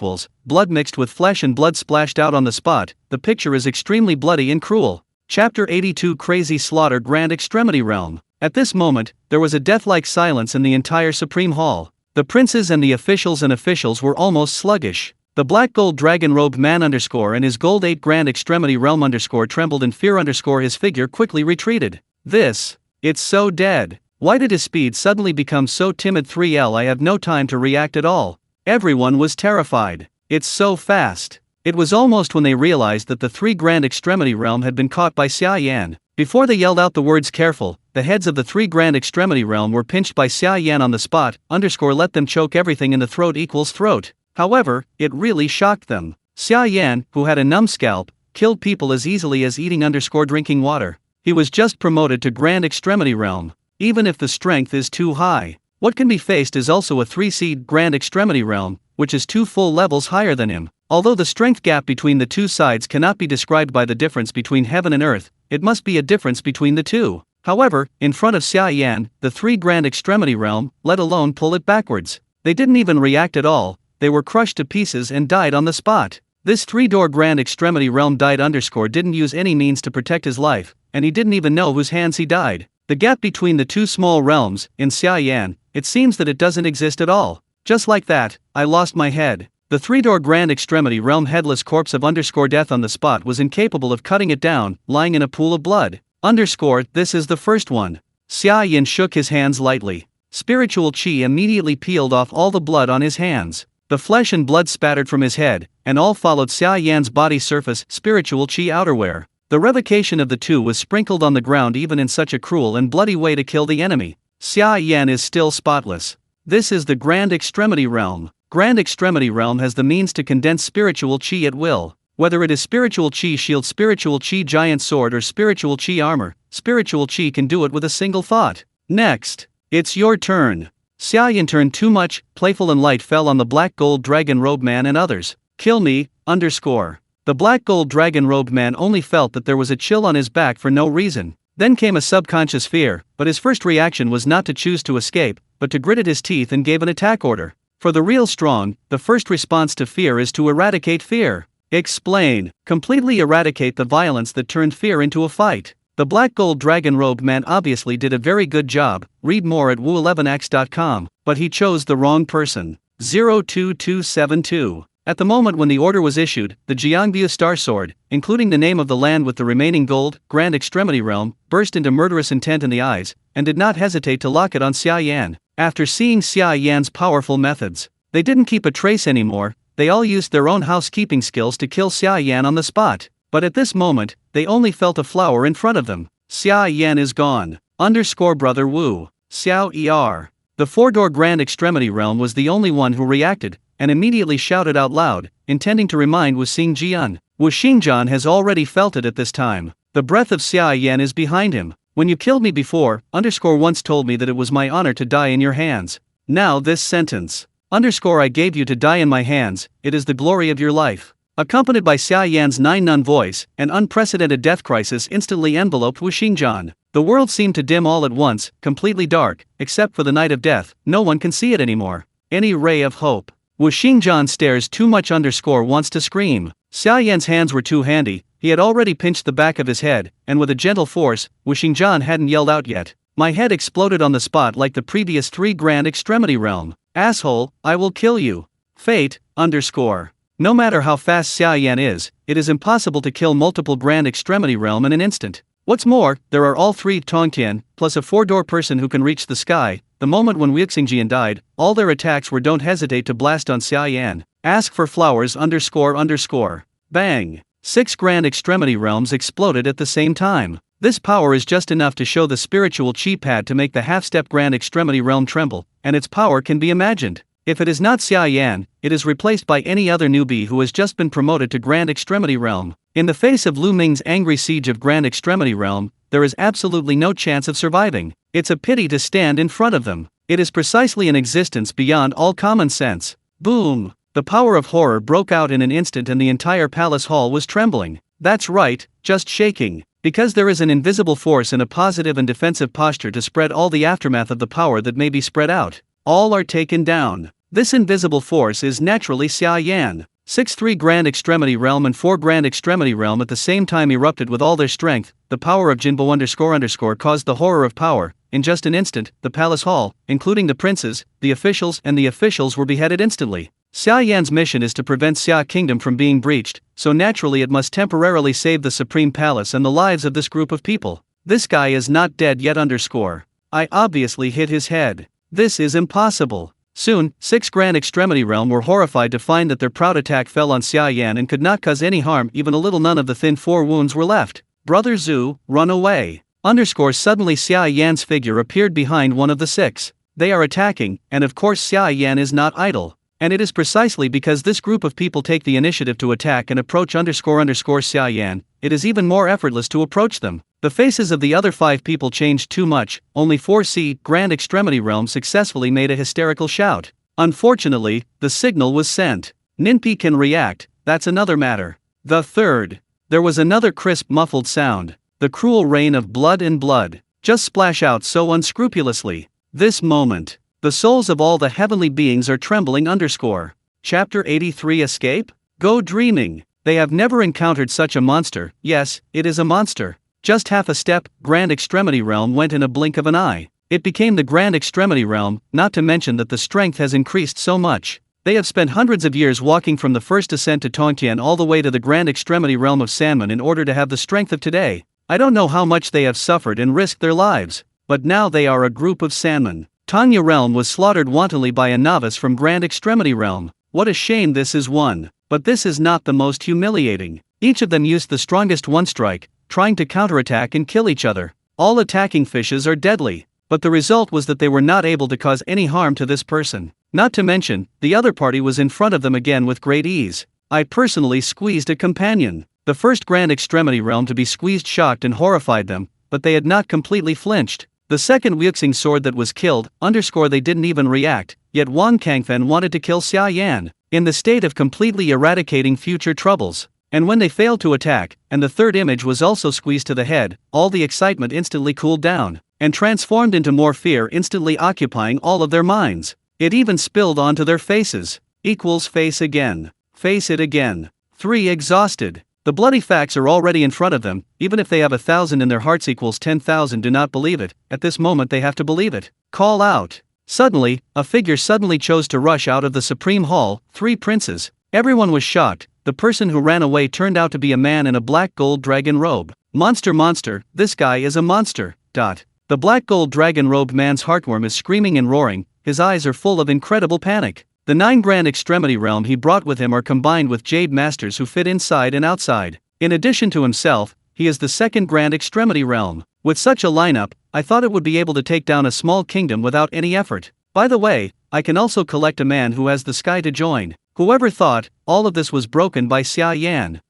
Blood mixed with flesh and blood splashed out on the spot. The picture is extremely bloody and cruel. Chapter 82 Crazy Slaughter Grand Extremity Realm. At this moment, there was a death-like silence in the entire Supreme Hall. The princes and the officials were almost sluggish. The black gold dragon robed man and his gold 8 Grand Extremity Realm trembled in fear. His figure quickly retreated. It's so dead. Why did his speed suddenly become so timid? 3L I have no time to react at all. Everyone was terrified. It's so fast. It was almost when they realized that the three Grand Extremity Realm had been caught by Xia Yan. Before they yelled out the words careful, the heads of the three Grand Extremity Realm were pinched by Xia Yan on the spot. Let them choke everything in the throat. However, it really shocked them. Xia Yan, who had a numb scalp, killed people as easily as eating drinking water. He was just promoted to Grand Extremity Realm. Even if the strength is too high, what can be faced is also a 3-seed Grand Extremity Realm, which is 2 full levels higher than him. Although the strength gap between the two sides cannot be described by the difference between heaven and earth, it must be a difference between the two. However, in front of Xia Yan, the three Grand Extremity Realm, let alone pull it backwards. They didn't even react at all, they were crushed to pieces and died on the spot. This three-door Grand Extremity Realm died underscore didn't use any means to protect his life, and he didn't even know whose hands he died. The gap between the two small realms, in Xia Yan, it seems that it doesn't exist at all. Just like that, I lost my head. The three-door Grand Extremity Realm headless corpse of underscore death on the spot was incapable of cutting it down, lying in a pool of blood. Underscore, this is the first one. Xia Yan shook his hands lightly. Spiritual chi immediately peeled off all the blood on his hands. The flesh and blood spattered from his head, and all followed Xia Yan's body surface, spiritual chi outerwear. The revocation of the two was sprinkled on the ground even in such a cruel and bloody way to kill the enemy. Xia Yan is still spotless. This is the Grand Extremity Realm. Grand Extremity Realm has the means to condense spiritual chi at will. Whether it is spiritual chi shield, spiritual chi giant sword or spiritual chi armor, spiritual chi can do it with a single thought. Next, it's your turn. Xia Yan turned too much, playful and light fell on the black gold dragon robe man and others. Kill me, underscore. The black gold dragon robed man only felt that there was a chill on his back for no reason. Then came a subconscious fear, but his first reaction was not to choose to escape, but to gritted his teeth and gave an attack order. For the real strong, the first response to fear is to eradicate fear. Explain. Completely eradicate the violence that turned fear into a fight. The black gold dragon robed man obviously did a very good job, read more at wu11x.com, but he chose the wrong person. 02272. At the moment when the order was issued, the Jiangbu Star Sword, including the name of the land with the remaining gold, Grand Extremity Realm, burst into murderous intent in the eyes, and did not hesitate to lock it on Xia Yan. After seeing Xia Yan's powerful methods, they didn't keep a trace anymore, they all used their own housekeeping skills to kill Xia Yan on the spot. But at this moment, they only felt a flower in front of them. Xia Yan is gone. Underscore brother Wu. Xiao Er. The four-door Grand Extremity Realm was the only one who reacted, and immediately shouted out loud, intending to remind Wu Xingjian. Wu Xingjian has already felt it at this time. The breath of Xia Yan is behind him. When you killed me before, underscore once told me that it was my honor to die in your hands. Now this sentence. Underscore I gave you to die in my hands, it is the glory of your life. Accompanied by Xia Yan's nine-nun voice, an unprecedented death crisis instantly enveloped Wu Xingjian. The world seemed to dim all at once, completely dark, except for the night of death, no one can see it anymore. Any ray of hope. Wu Xingjian stares too much underscore wants to scream. Xia Yan's hands were too handy, he had already pinched the back of his head, and with a gentle force, Wu Xingjian hadn't yelled out yet. My head exploded on the spot like the previous three Grand Extremity Realm. Asshole, I will kill you. Fate, underscore. No matter how fast Xia Yan is, it is impossible to kill multiple Grand Extremity Realm in an instant. What's more, there are all three Tongtian, plus a four-door person who can reach the sky. The moment when Wu Xingjian died, all their attacks were don't hesitate to blast on Xia Yan. Ask for flowers underscore. Bang! 6 Grand Extremity Realms exploded at the same time. This power is just enough to show the spiritual chi pad to make the half-step Grand Extremity Realm tremble, and its power can be imagined. If it is not Xia Yan, it is replaced by any other newbie who has just been promoted to Grand Extremity Realm. In the face of Lu Ming's angry siege of Grand Extremity Realm, there is absolutely no chance of surviving. It's a pity to stand in front of them. It is precisely an existence beyond all common sense. Boom! The power of horror broke out in an instant and the entire palace hall was trembling. That's right, just shaking. Because there is an invisible force in a positive and defensive posture to spread all the aftermath of the power that may be spread out. All are taken down. This invisible force is naturally Xia Yan. 6-3 Grand Extremity Realm and 4 Grand Extremity Realm at the same time erupted with all their strength. The power of Jinbo __ caused the horror of power. In just an instant, the palace hall, including the princes, the officials were beheaded instantly. Xia Yan's mission is to prevent Xia Kingdom from being breached, so naturally it must temporarily save the Supreme Palace and the lives of this group of people. This guy is not dead yet _. I obviously hit his head. This is impossible. Soon, 6 Grand Extremity Realm were horrified to find that their proud attack fell on Xia Yan and could not cause any harm, even a little. None of the thin 4 wounds were left. Brother Zhu, run away. Suddenly Xia Yan's figure appeared behind one of the 6. They are attacking, and of course Xia Yan is not idle. And it is precisely because this group of people take the initiative to attack and approach Xia Yan, it is even more effortless to approach them. The faces of the other 5 people changed too much, only 4C Grand Extremity Realm successfully made a hysterical shout. Unfortunately, the signal was sent. Ninpi can react, that's another matter. The third. There was another crisp muffled sound. The cruel rain of blood and blood. Just splash out so unscrupulously. This moment. The souls of all the heavenly beings are trembling _. Chapter 83 Escape? Go dreaming. They have never encountered such a monster. Yes, it is a monster. Just half a step, Grand Extremity Realm went in a blink of an eye. It became the Grand Extremity Realm, not to mention that the strength has increased so much. They have spent hundreds of years walking from the first ascent to Tongtian all the way to the Grand Extremity Realm of Sandman in order to have the strength of today. I don't know how much they have suffered and risked their lives, but now they are a group of Sandmen. Tanya Realm was slaughtered wantonly by a novice from Grand Extremity Realm. What a shame this is one. But this is not the most humiliating. Each of them used the strongest one strike, trying to counterattack and kill each other. All attacking fishes are deadly, but the result was that they were not able to cause any harm to this person. Not to mention, the other party was in front of them again with great ease. I personally squeezed a companion. The first Grand Extremity Realm to be squeezed shocked and horrified them, but they had not completely flinched. The second Wuxing sword that was killed, they didn't even react, yet Wang Kangfen wanted to kill Xia Yan, in the state of completely eradicating future troubles. And when they failed to attack, and the third image was also squeezed to the head, all the excitement instantly cooled down, and transformed into more fear instantly occupying all of their minds. It even spilled onto their faces. Equals face again. Face it again. 3 exhausted. The bloody facts are already in front of them, even if they have 1,000 in their hearts equals 10,000 do not believe it, at this moment they have to believe it. Call out. Suddenly, a figure suddenly chose to rush out of the Supreme Hall, 3 princes. Everyone was shocked. The person who ran away turned out to be a man in a black gold dragon robe. Monster, this guy is a monster. The black gold dragon robed man's heartworm is screaming and roaring, his eyes are full of incredible panic. The 9 Grand Extremity Realm he brought with him are combined with Jade Masters who fit inside and outside. In addition to himself, he is the 2nd Grand Extremity Realm. With such a lineup, I thought it would be able to take down a small kingdom without any effort. By the way, I can also collect a man who has the sky to join. Whoever thought, all of this was broken by Xia Yan.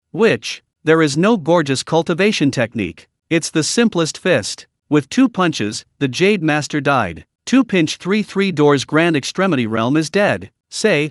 There is no gorgeous cultivation technique. It's the simplest fist. With 2 punches, the Jade Master died. 2 pinch 3 doors Grand Extremity Realm is dead.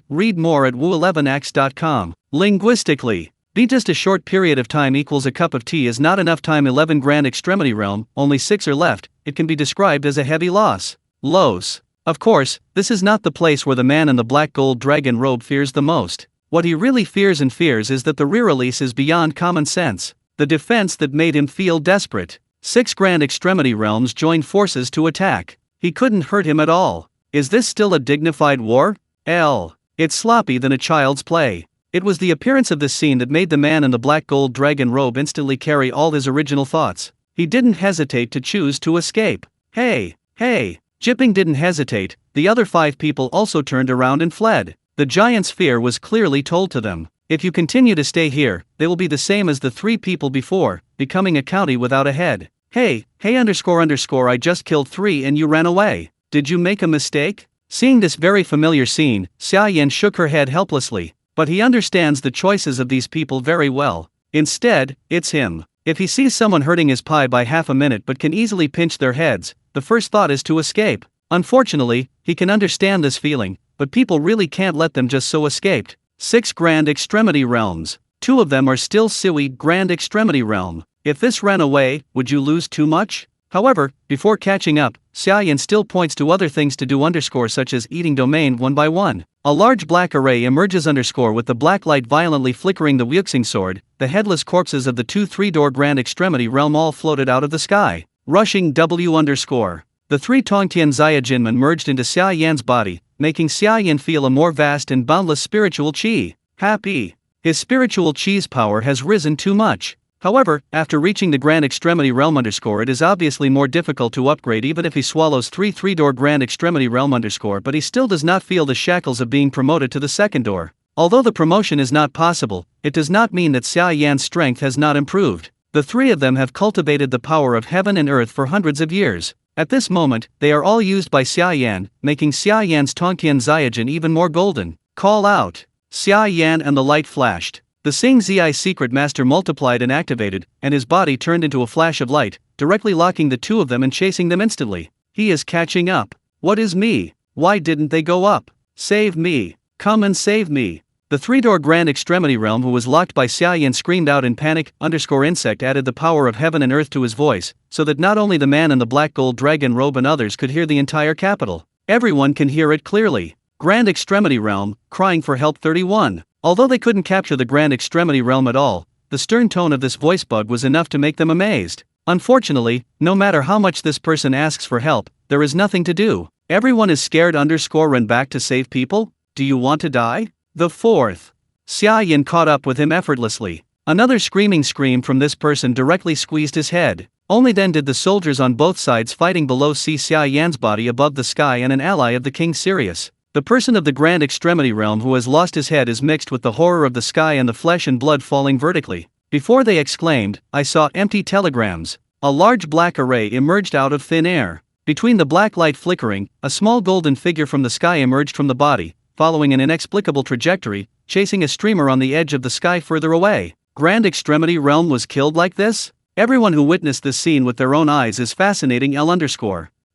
Read more at wu11x.com. Linguistically, be just a short period of time equals a cup of tea is not enough time 11 Grand Extremity Realm, only 6 are left, it can be described as a heavy loss. Los. Of course, this is not the place where the man in the black gold dragon robe fears the most. What he really fears is that the re-release is beyond common sense. The defense that made him feel desperate. 6 Grand Extremity Realms joined forces to attack. He couldn't hurt him at all. Is this still a dignified war? It's sloppy than a child's play. It was the appearance of this scene that made the man in the black gold dragon robe instantly carry all his original thoughts. He didn't hesitate to choose to escape. Hey! Jipping didn't hesitate, the other 5 people also turned around and fled. The giant's fear was clearly told to them. If you continue to stay here, they will be the same as the 3 people before, becoming a county without a head. Hey, I just killed 3 and you ran away. Did you make a mistake? Seeing this very familiar scene, Xia Yan shook her head helplessly. But he understands the choices of these people very well. Instead, it's him. If he sees someone hurting his pie by half a minute but can easily pinch their heads, the first thought is to escape. Unfortunately, he can understand this feeling, but people really can't let them just so escaped. 6 Grand Extremity Realms. 2 of them are still Siwi Grand Extremity Realm. If this ran away, would you lose too much? However, before catching up, Xia Yan still points to other things to do such as eating domain one by one. A large black array emerges with the black light violently flickering the Wuxing sword, the headless corpses of the 2 3-door Grand Extremity Realm all floated out of the sky. Rushing W _ The 3 Tongtian Xia Jinmen merged into Xia Yan's body, making Xia Yan feel a more vast and boundless spiritual qi. Happy. His spiritual qi's power has risen too much. However, after reaching the Grand Extremity Realm it is obviously more difficult to upgrade even if he swallows 3 3-door Grand Extremity Realm but he still does not feel the shackles of being promoted to the 2nd door. Although the promotion is not possible, it does not mean that Xia Yan's strength has not improved. The 3 of them have cultivated the power of heaven and earth for hundreds of years. At this moment, they are all used by Xia Yan, making Xia Yan's Tongtian Xiajin even more golden. Call out. Xia Yan and the light flashed. The Sing Zi secret master multiplied and activated, and his body turned into a flash of light, directly locking the 2 of them and chasing them instantly. He is catching up. What is me? Why didn't they go up? Save me. Come and save me. The 3-door Grand Extremity Realm who was locked by Xia Yan screamed out in panic. Insect added the power of heaven and earth to his voice, so that not only the man in the black gold dragon robe and others could hear the entire capital. Everyone can hear it clearly. Grand Extremity Realm, crying for help 31. Although they couldn't capture the Grand Extremity realm at all, the stern tone of this voice bug was enough to make them amazed. Unfortunately, no matter how much this person asks for help, there is nothing to do. Everyone is scared. Run back to save people? Do you want to die? The fourth. Xia Yan caught up with him effortlessly. Another screaming scream from this person directly squeezed his head. Only then did the soldiers on both sides fighting below see Xia Yan's body above the sky and an ally of the king Sirius. The person of the Grand Extremity realm who has lost his head is mixed with the horror of the sky and the flesh and blood falling vertically. Before they exclaimed, I saw empty telegrams. A large black array emerged out of thin air. Between the black light flickering, a small golden figure from the sky emerged from the body, following an inexplicable trajectory, chasing a streamer on the edge of the sky further away. Grand Extremity realm was killed like this? Everyone who witnessed this scene with their own eyes is fascinating.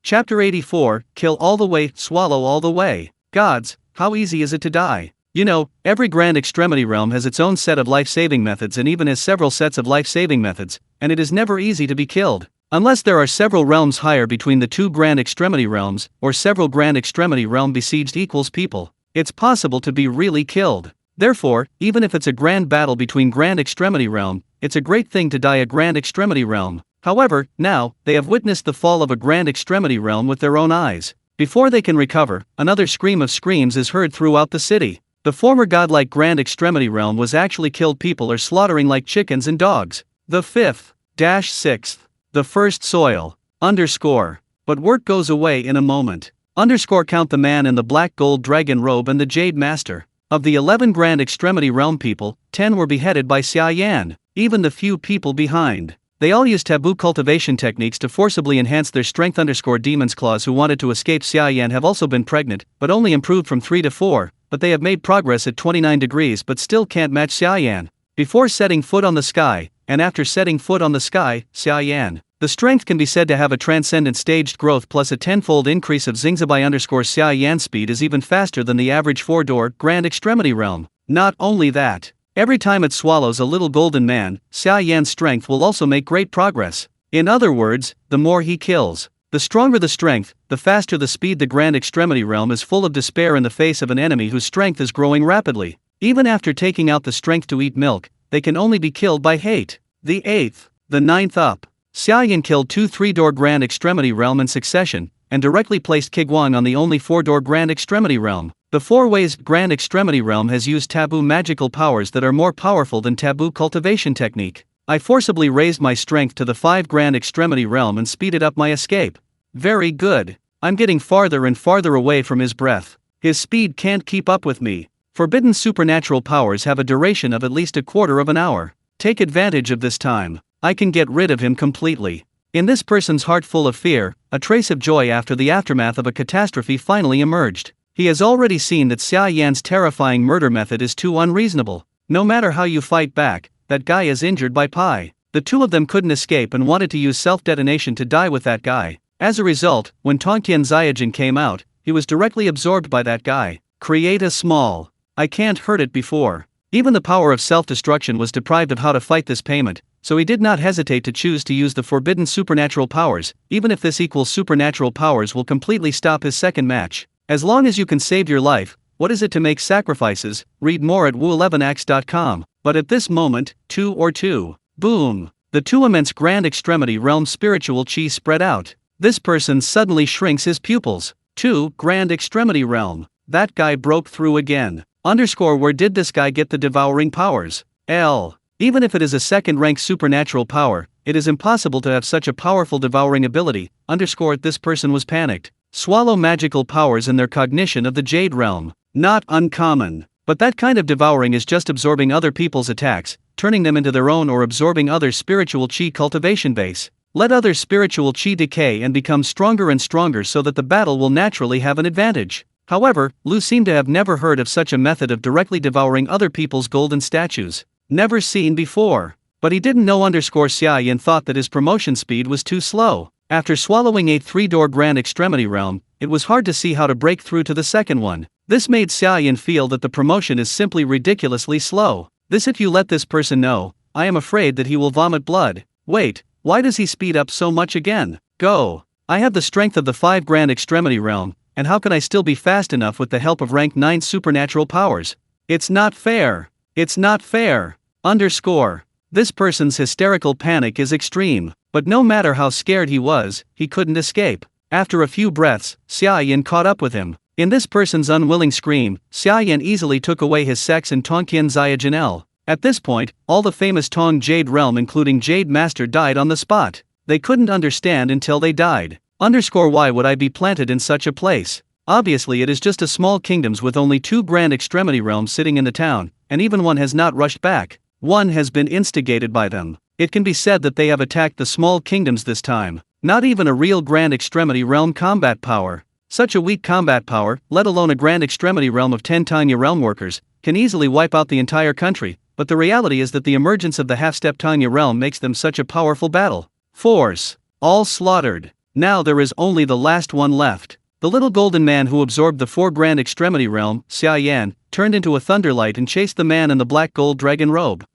Chapter 84, Kill all the way, swallow all the way. Gods, how easy is it to die? You know, every Grand Extremity realm has its own set of life-saving methods and even has several sets of life-saving methods, and it is never easy to be killed. Unless there are several realms higher between the two Grand Extremity realms, or several Grand Extremity realm besieged equals people, it's possible to be really killed. Therefore, even if it's a grand battle between Grand Extremity realm, it's a great thing to die a Grand Extremity realm. However, now, they have witnessed the fall of a Grand Extremity realm with their own eyes. Before they can recover, another scream of screams is heard throughout the city. The former godlike Grand Extremity realm was actually killed. People are slaughtering like chickens and dogs. The 5th-6th. The first soil. But work goes away in a moment. Count the man in the black gold dragon robe and the Jade Master. Of the 11 Grand Extremity realm people, 10 were beheaded by Xia Yan. Even the few people behind. They all used taboo cultivation techniques to forcibly enhance their strength. Demons claws who wanted to escape Xia Yan have also been pregnant, but only improved from 3 to 4, but they have made progress at 29 degrees but still can't match Xia Yan. Before setting foot on the sky, and after setting foot on the sky, Xia Yan. The strength can be said to have a transcendent staged growth plus a tenfold increase of Xingzabai. Xia Yan's speed is even faster than the average 4-door Grand Extremity realm. Not only that, every time it swallows a little golden man, Xia Yan's strength will also make great progress. In other words, the more he kills, the stronger the strength, the faster the speed. The Grand Extremity realm is full of despair in the face of an enemy whose strength is growing rapidly. Even after taking out the strength to eat milk, they can only be killed by hate. The 8th, the 9th up. Xia Yan killed 2 3-door Grand Extremity realm in succession, and directly placed Kiguang on the only 4-door Grand Extremity realm. The 4-ways Grand Extremity realm has used taboo magical powers that are more powerful than taboo cultivation technique. I forcibly raised my strength to the 5 Grand Extremity realm and speeded up my escape. Very good. I'm getting farther and farther away from his breath. His speed can't keep up with me. Forbidden supernatural powers have a duration of at least a quarter of an hour. Take advantage of this time. I can get rid of him completely. In this person's heart full of fear, a trace of joy after the aftermath of a catastrophe finally emerged. He has already seen that Xia Yan's terrifying murder method is too unreasonable. No matter how you fight back, that guy is injured by Pi. The two of them couldn't escape and wanted to use self-detonation to die with that guy. As a result, when Tongtian Xiajin came out, he was directly absorbed by that guy. Create a small. I can't hurt it before. Even the power of self-destruction was deprived of how to fight this payment, so he did not hesitate to choose to use the forbidden supernatural powers, even if this equals supernatural powers will completely stop his second match. As long as you can save your life, what is it to make sacrifices? Read more at wu11ax.com. But at this moment, 2 or 2. Boom! The two immense Grand Extremity realm spiritual chi spread out. This person suddenly shrinks his pupils. 2 Grand Extremity realm. That guy broke through again. Where did this guy get the devouring powers? Even if it is a second-rank supernatural power, it is impossible to have such a powerful devouring ability. This person was panicked. Swallow magical powers in their cognition of the Jade realm. Not uncommon. But that kind of devouring is just absorbing other people's attacks, turning them into their own or absorbing other spiritual chi cultivation base. Let other spiritual chi decay and become stronger and stronger so that the battle will naturally have an advantage. However, Lu seemed to have never heard of such a method of directly devouring other people's golden statues. Never seen before. But he didn't know. Xia Yan thought that his promotion speed was too slow. After swallowing a 3-door Grand Extremity realm, it was hard to see how to break through to the second one. This made Xia Yan feel that the promotion is simply ridiculously slow. If you let this person know, I am afraid that he will vomit blood. Wait, why does he speed up so much again? Go. I have the strength of the 5 Grand Extremity realm, and how can I still be fast enough with the help of rank 9 supernatural powers? It's not fair. It's not fair. Underscore. This person's hysterical panic is extreme, but no matter how scared he was, he couldn't escape. After a few breaths, Xia Yan caught up with him. In this person's unwilling scream, Xia Yan easily took away his sex and Tongqian Xia Janelle. At this point, all the famous Tong Jade realm including Jade Master died on the spot. They couldn't understand until they died. Underscore why would I be planted in such a place? Obviously it is just a small kingdoms with only 2 grand extremity realms sitting in the town, and even one has not rushed back. One has been instigated by them. It can be said that they have attacked the small kingdoms this time. Not even a real grand extremity realm combat power. Such a weak combat power, let alone a grand extremity realm of 10 Tanya realm workers, can easily wipe out the entire country, but the reality is that the emergence of the half-step Tanya realm makes them such a powerful battle force. All slaughtered. Now there is only the last one left. The little golden man who absorbed the 4 grand extremity realm, Xia Yan, turned into a thunderlight and chased the man in the black gold dragon robe.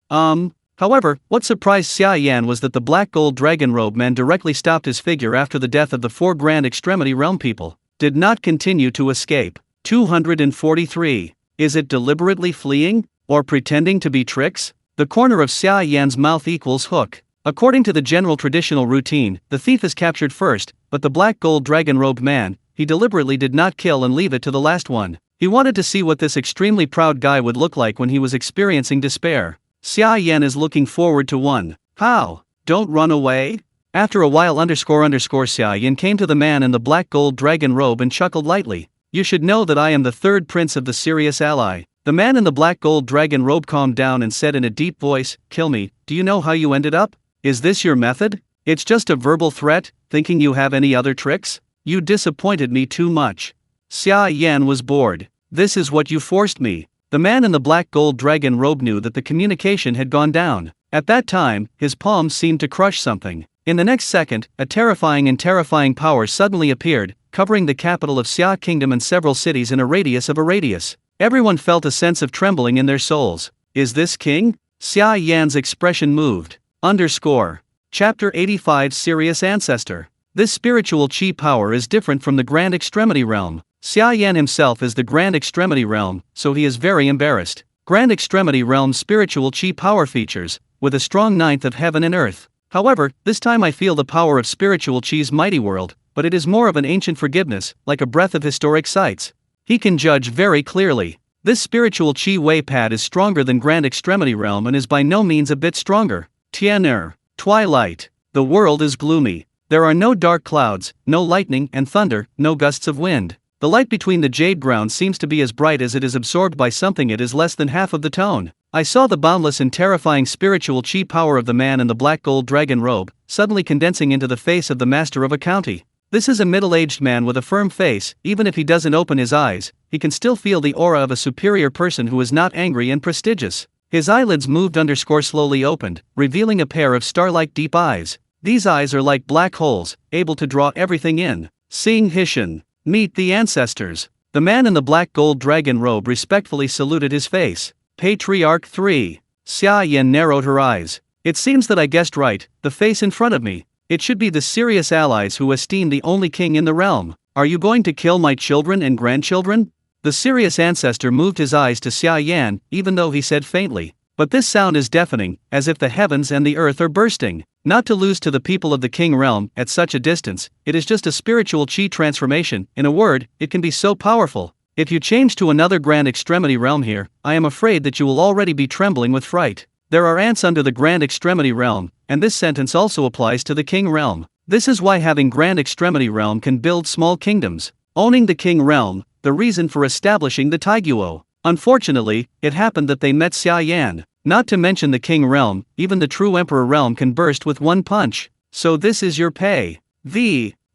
However, what surprised Xia Yan was that the black gold dragon robe man directly stopped his figure after the death of the 4 grand extremity realm people. Did not continue to escape. 243. Is it deliberately fleeing? Or pretending to be tricks? The corner of Xia Yan's mouth equals hook. According to the general traditional routine, the thief is captured first, but the black gold dragon robed man, he deliberately did not kill and leave it to the last one. He wanted to see what this extremely proud guy would look like when he was experiencing despair. Xia Yan is looking forward to one. How? Don't run away? After a while Xia Yan came to the man in the black gold dragon robe and chuckled lightly. You should know that I am the 3rd prince of the serious ally. The man in the black gold dragon robe calmed down and said in a deep voice, kill me, do you know how you ended up? Is this your method? It's just a verbal threat, thinking you have any other tricks? You disappointed me too much. Xia Yan was bored. This is what you forced me. The man in the black gold dragon robe knew that the communication had gone down. At that time, his palms seemed to crush something. In the next second, a terrifying power suddenly appeared, covering the capital of Xia Kingdom and several cities in a radius of a radius. Everyone felt a sense of trembling in their souls. Is this king? Xia Yan's expression moved. Underscore. Chapter 85 Serious Ancestor. This spiritual chi power is different from the Grand Extremity Realm. Xia Yan himself is the Grand Extremity Realm, so he is very embarrassed. Grand Extremity Realm spiritual chi power features, with a strong 9th of heaven and earth. However, this time I feel the power of spiritual chi's mighty world, but it is more of an ancient forgiveness, like a breath of historic sights. He can judge very clearly. This spiritual chi way pad is stronger than Grand Extremity Realm and is by no means a bit stronger. Tian'er. Twilight. The world is gloomy. There are no dark clouds, no lightning and thunder, no gusts of wind. The light between the jade ground seems to be as bright as it is absorbed by something. It is less than half of the tone. I saw the boundless and terrifying spiritual chi power of the man in the black gold dragon robe, suddenly condensing into the face of the master of a county. This is a middle-aged man with a firm face. Even if he doesn't open his eyes, he can still feel the aura of a superior person who is not angry and prestigious. His eyelids moved slowly opened, revealing a pair of star-like deep eyes. These eyes are like black holes, able to draw everything in. Seeing Hishan. Meet the ancestors. The man in the black gold dragon robe respectfully saluted his face. Patriarch 3. Xia Yan narrowed her eyes. It seems that I guessed right, the face in front of me. It should be the serious allies who esteem the only king in the realm. Are you going to kill my children and grandchildren? The serious ancestor moved his eyes to Xia Yan, even though he said faintly. But this sound is deafening, as if the heavens and the earth are bursting. Not to lose to the people of the king realm, at such a distance, it is just a spiritual chi transformation. In a word, it can be so powerful. If you change to another grand extremity realm here, I am afraid that you will already be trembling with fright. There are ants under the grand extremity realm, and this sentence also applies to the king realm. This is why having grand extremity realm can build small kingdoms. Owning the king realm, the reason for establishing the Taiguo. Unfortunately, it happened that they met Xia Yan. Not to mention the king realm, even the true emperor realm can burst with one punch. So this is your pay.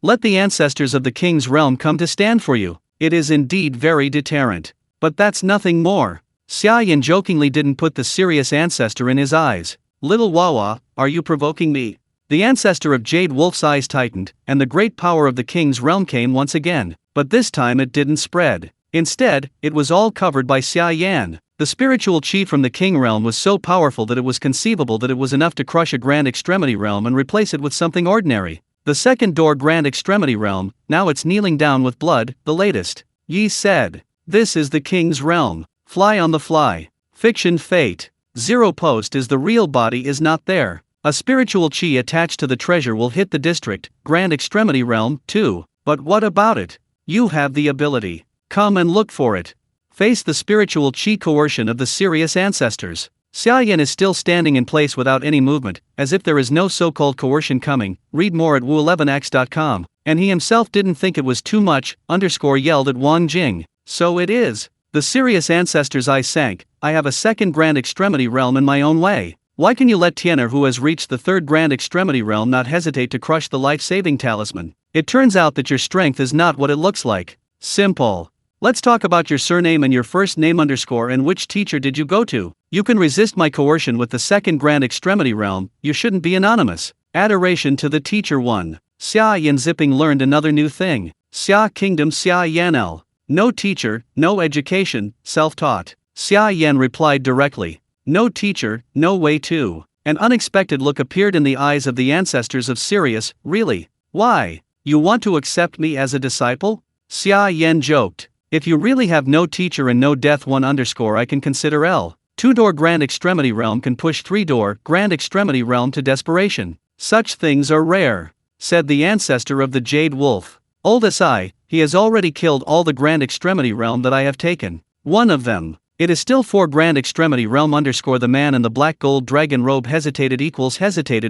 Let the ancestors of the king's realm come to stand for you. It is indeed very deterrent. But that's nothing more. Xia Yan jokingly didn't put the serious ancestor in his eyes. Little Wawa, are you provoking me? The ancestor of Jade Wolf's eyes tightened, and the great power of the king's realm came once again. But this time it didn't spread. Instead, it was all covered by Xia Yan. The spiritual chi from the king realm was so powerful that it was conceivable that it was enough to crush a grand extremity realm and replace it with something ordinary. The second door grand extremity realm, now it's kneeling down with blood, the latest. Yi said. This is the king's realm. Fly on the fly. Fiction fate. Zero post is the real body is not there. A spiritual chi attached to the treasure will hit the district, grand extremity realm, too. But what about it? You have the ability. Come and look for it. Face the spiritual chi coercion of the Sirius ancestors. Xia Yan is still standing in place without any movement, as if there is no so-called coercion coming. Read more at wu11x.com. And he himself didn't think it was too much, yelled at Wang Jing. So it is. The Sirius ancestors' eyes sank. I have a second grand extremity realm in my own way. Why can you let Tian'er, who has reached the third grand extremity realm, not hesitate to crush the life-saving talisman? It turns out that your strength is not what it looks like. Simple. Let's talk about your surname and your first name and which teacher did you go to? You can resist my coercion with the second grand extremity realm, you shouldn't be anonymous. Adoration to the teacher 1. Xia Yan Zipping learned another new thing. Xia Kingdom Xia Yanel. No teacher, no education, self-taught. Xia Yan replied directly. No teacher, no way to. An unexpected look appeared in the eyes of the ancestors of Sirius. Really? Why? You want to accept me as a disciple? Xia Yan joked. If you really have no teacher and no death 1 I can consider L. 2-door grand extremity realm can push 3-door grand extremity realm to desperation. Such things are rare, said the ancestor of the Jade Wolf. Old SI, he has already killed all the grand extremity realm that I have taken. One of them. It is still 4 grand extremity realm The man in the black gold dragon robe hesitated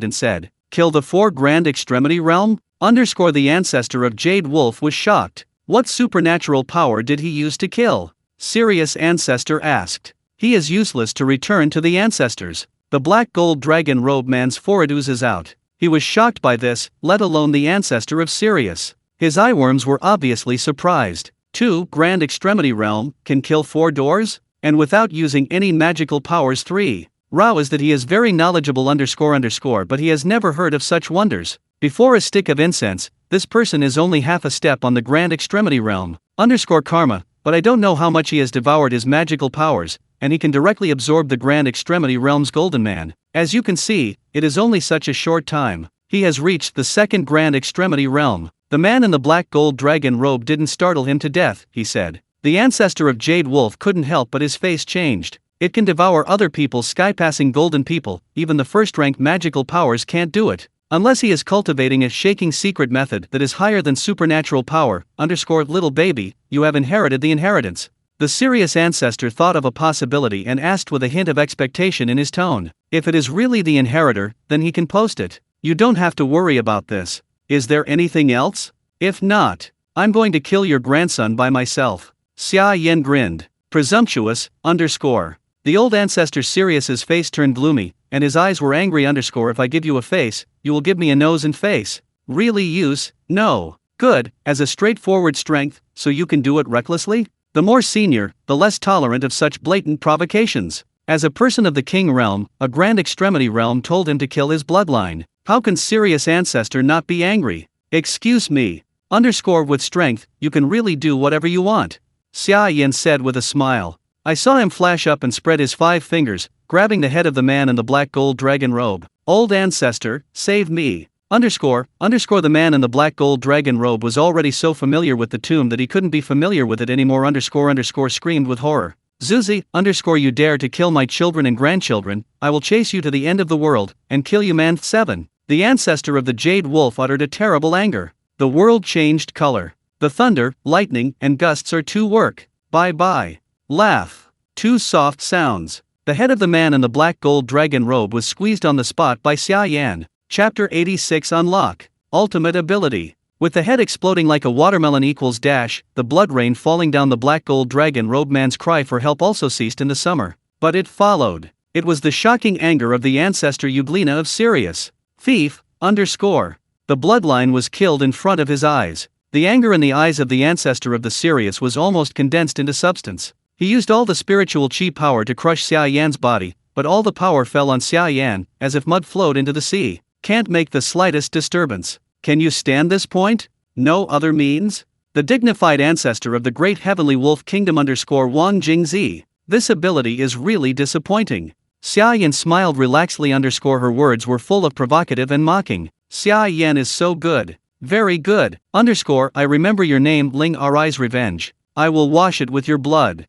and said, kill the 4 grand extremity realm? The ancestor of Jade Wolf was shocked. What supernatural power did he use to kill? Sirius ancestor asked. He is useless to return to the ancestors. The black gold dragon robe man's forehead oozes out. He was shocked by this, let alone the ancestor of Sirius. His eyeworms were obviously surprised. 2 grand extremity realm can kill 4 doors? And without using any magical powers 3. Rao is that he is very knowledgeable but he has never heard of such wonders. Before a stick of incense, this person is only half a step on the grand extremity realm. Karma, but I don't know how much he has devoured his magical powers, and he can directly absorb the grand extremity realm's golden man. As you can see, it is only such a short time. He has reached the second grand extremity realm. The man in the black gold dragon robe didn't startle him to death, he said. The ancestor of Jade Wolf couldn't help but his face changed. It can devour other people's sky-passing golden people, even the first-rank magical powers can't do it. Unless he is cultivating a shaking secret method that is higher than supernatural power, little baby, you have inherited the inheritance. The Sirius ancestor thought of a possibility and asked with a hint of expectation in his tone. If it is really the inheritor, then he can post it. You don't have to worry about this. Is there anything else? If not, I'm going to kill your grandson by myself. Xia Yan grinned. Presumptuous, The old ancestor Sirius's face turned gloomy, and his eyes were angry. If I give you a face, you will give me a nose and face. Really use? No. Good, as a straightforward strength, so you can do it recklessly? The more senior, the less tolerant of such blatant provocations. As a person of the king realm, a grand extremity realm told him to kill his bloodline. How can Sirius ancestor not be angry? Excuse me. With strength, you can really do whatever you want. Xia Yan said with a smile. I saw him flash up and spread his 5 fingers, grabbing the head of the man in the black gold dragon robe. Old ancestor, save me. The man in the black gold dragon robe was already so familiar with the tomb that he couldn't be familiar with it anymore. Screamed with horror. Zuzi, you dare to kill my children and grandchildren, I will chase you to the end of the world, and kill you man. 7. The ancestor of the Jade Wolf uttered a terrible anger. The world changed color. The thunder, lightning, and gusts are to work. Bye-bye. Laugh. 2 soft sounds. The head of the man in the black gold dragon robe was squeezed on the spot by Xia Yan. Chapter 86 Unlock. Ultimate ability. With the head exploding like a watermelon -- the blood rain falling down the black gold dragon robe man's cry for help also ceased in the summer. But it followed. It was the shocking anger of the ancestor Euglena of Sirius. Thief, The bloodline was killed in front of his eyes. The anger in the eyes of the ancestor of the Sirius was almost condensed into substance. He used all the spiritual chi power to crush Xia Yan's body, but all the power fell on Xia Yan, as if mud flowed into the sea. Can't make the slightest disturbance. Can you stand this point? No other means? The dignified ancestor of the great heavenly wolf kingdom Wang Jingzi. This ability is really disappointing. Xia Yan smiled relaxedly her words were full of provocative and mocking. Xia Yan is so good. Very good. I remember your name Ling Ri's revenge. I will wash it with your blood.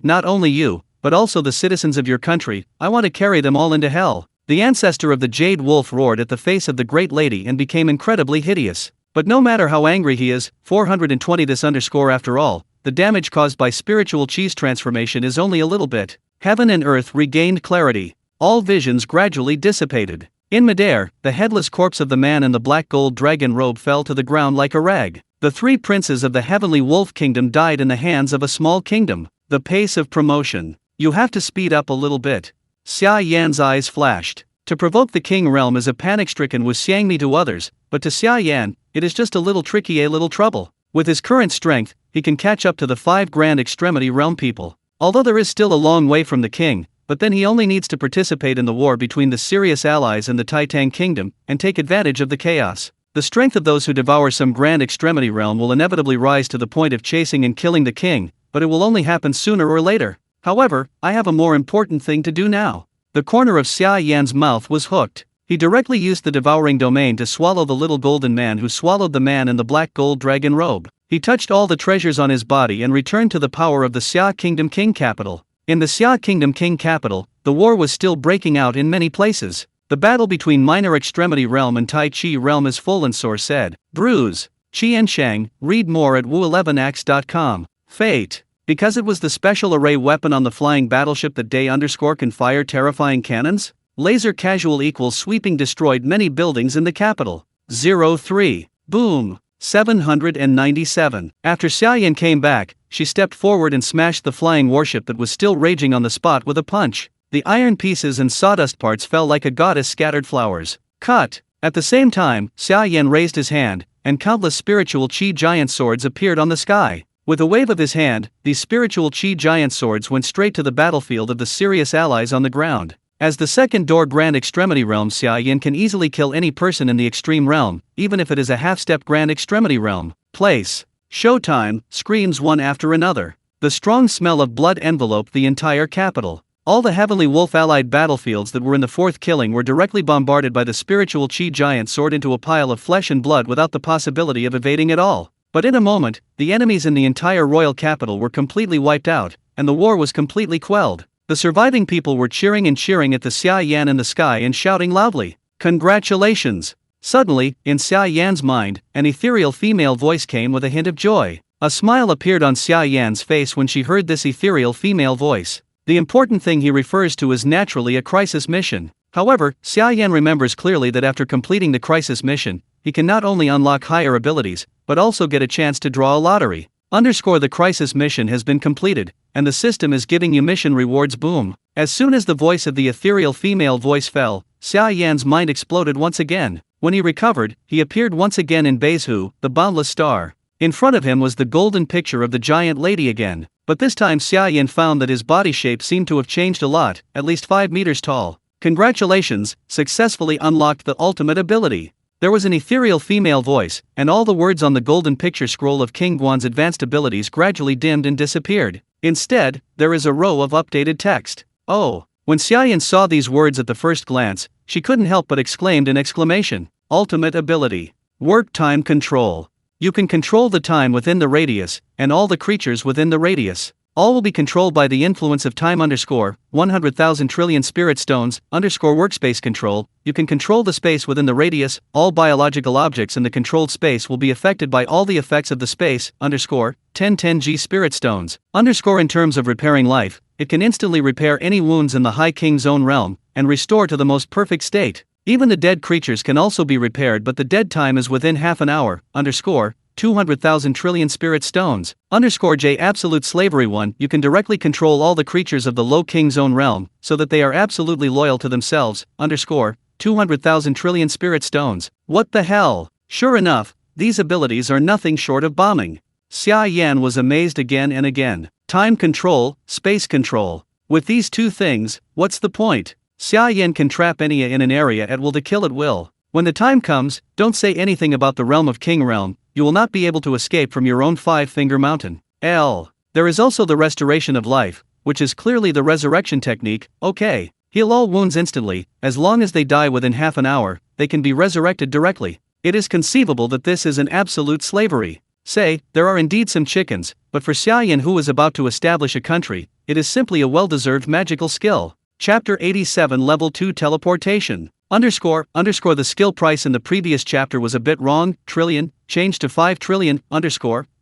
Not only you, but also the citizens of your country, I want to carry them all into hell. The ancestor of the Jade Wolf roared at the face of the great lady and became incredibly hideous. But no matter how angry he is, 420 this after all, the damage caused by spiritual cheese transformation is only a little bit. Heaven and earth regained clarity. All visions gradually dissipated. In midair, the headless corpse of the man in the black gold dragon robe fell to the ground like a rag. The three princes of the heavenly wolf kingdom died in the hands of a small kingdom. The pace of promotion. You have to speed up a little bit. Xia Yan's eyes flashed. To provoke the king realm is a panic-stricken with Xiangmi to others, but to Xia Yan, it is just a little tricky, a little trouble. With his current strength, he can catch up to the 5 grand extremity realm people. Although there is still a long way from the king, but then he only needs to participate in the war between the serious allies and the Titan kingdom, and take advantage of the chaos. The strength of those who devour some grand extremity realm will inevitably rise to the point of chasing and killing the king, but it will only happen sooner or later. However, I have a more important thing to do now. The corner of Xia Yan's mouth was hooked. He directly used the devouring domain to swallow the little golden man who swallowed the man in the black gold dragon robe. He touched all the treasures on his body and returned to the power of the Xia Kingdom King capital. In the Xia Kingdom King capital, the war was still breaking out in many places. The battle between Minor Extremity Realm and Tai Chi Realm is full, and Soar said. Bruise. Qian Shang, read more at wu11ax.com. Fate. Because it was the special array weapon on the flying battleship that can fire terrifying cannons? Laser casual equals sweeping destroyed many buildings in the capital. 03. Boom. 797. After Xia Yan came back, she stepped forward and smashed the flying warship that was still raging on the spot with a punch. The iron pieces and sawdust parts fell like a goddess scattered flowers. Cut. At the same time, Xia Yan raised his hand, and countless spiritual chi giant swords appeared on the sky. With a wave of his hand, these spiritual chi giant swords went straight to the battlefield of the serious allies on the ground. As the second door grand extremity realm, Xia Yan can easily kill any person in the extreme realm, even if it is a half-step grand extremity realm. Place. Showtime, screams one after another. The strong smell of blood enveloped the entire capital. All the heavenly wolf allied battlefields that were in the fourth killing were directly bombarded by the spiritual chi giant sword into a pile of flesh and blood without the possibility of evading at all. But in a moment, the enemies in the entire royal capital were completely wiped out, and the war was completely quelled. The surviving people were cheering and cheering at the Xia Yan in the sky and shouting loudly, "Congratulations!" Suddenly, in Xia Yan's mind, an ethereal female voice came with a hint of joy. A smile appeared on Xia Yan's face when she heard this ethereal female voice. The important thing he refers to is naturally a crisis mission. However, Xia Yan remembers clearly that after completing the crisis mission, he can not only unlock higher abilities, but also get a chance to draw a lottery. The crisis mission has been completed, and the system is giving you mission rewards. Boom. As soon as the voice of the ethereal female voice fell, Xia Yan's mind exploded once again. When he recovered, he appeared once again in Beizhu, the boundless star. In front of him was the golden picture of the giant lady again, but this time Xia Yan found that his body shape seemed to have changed a lot, at least 5 meters tall. Congratulations, successfully unlocked the ultimate ability. There was an ethereal female voice, and all the words on the golden picture scroll of King Guan's advanced abilities gradually dimmed and disappeared. Instead, there is a row of updated text. Oh! When Xia Yan saw these words at the first glance, she couldn't help but exclaimed in exclamation. Ultimate ability. Work time control. You can control the time within the radius, and all the creatures within the radius. All will be controlled by the influence of time 100,000 trillion spirit stones workspace control. You can control the space within the radius. All biological objects in the controlled space will be affected by all the effects of the space 1010G spirit stones In terms of repairing life, it can instantly repair any wounds in the High King's own realm and restore to the most perfect state. Even the dead creatures can also be repaired, but the dead time is within half an hour 200,000 trillion spirit stones J absolute slavery 1. You can directly control all the creatures of the Low King's own realm, so that they are absolutely loyal to themselves 200,000 trillion spirit stones. What the hell? Sure enough, these abilities are nothing short of bombing. Xia Yan was amazed again and again. Time control, space control. With these two things, what's the point? Xia Yan can trap any in an area at will to kill at will. When the time comes, don't say anything about the realm of King Realm. You will not be able to escape from your own 5-finger mountain. There is also the restoration of life, which is clearly the resurrection technique. Okay, heal all wounds instantly. As long as they die within half an hour, they can be resurrected directly. It is conceivable that this is an absolute slavery. Say, there are indeed some chickens, but for Xia Yan, who is about to establish a country, it is simply a well-deserved magical skill. Chapter 87 Level 2 Teleportation. The skill price in the previous chapter was a bit wrong, trillion, changed to 5 trillion,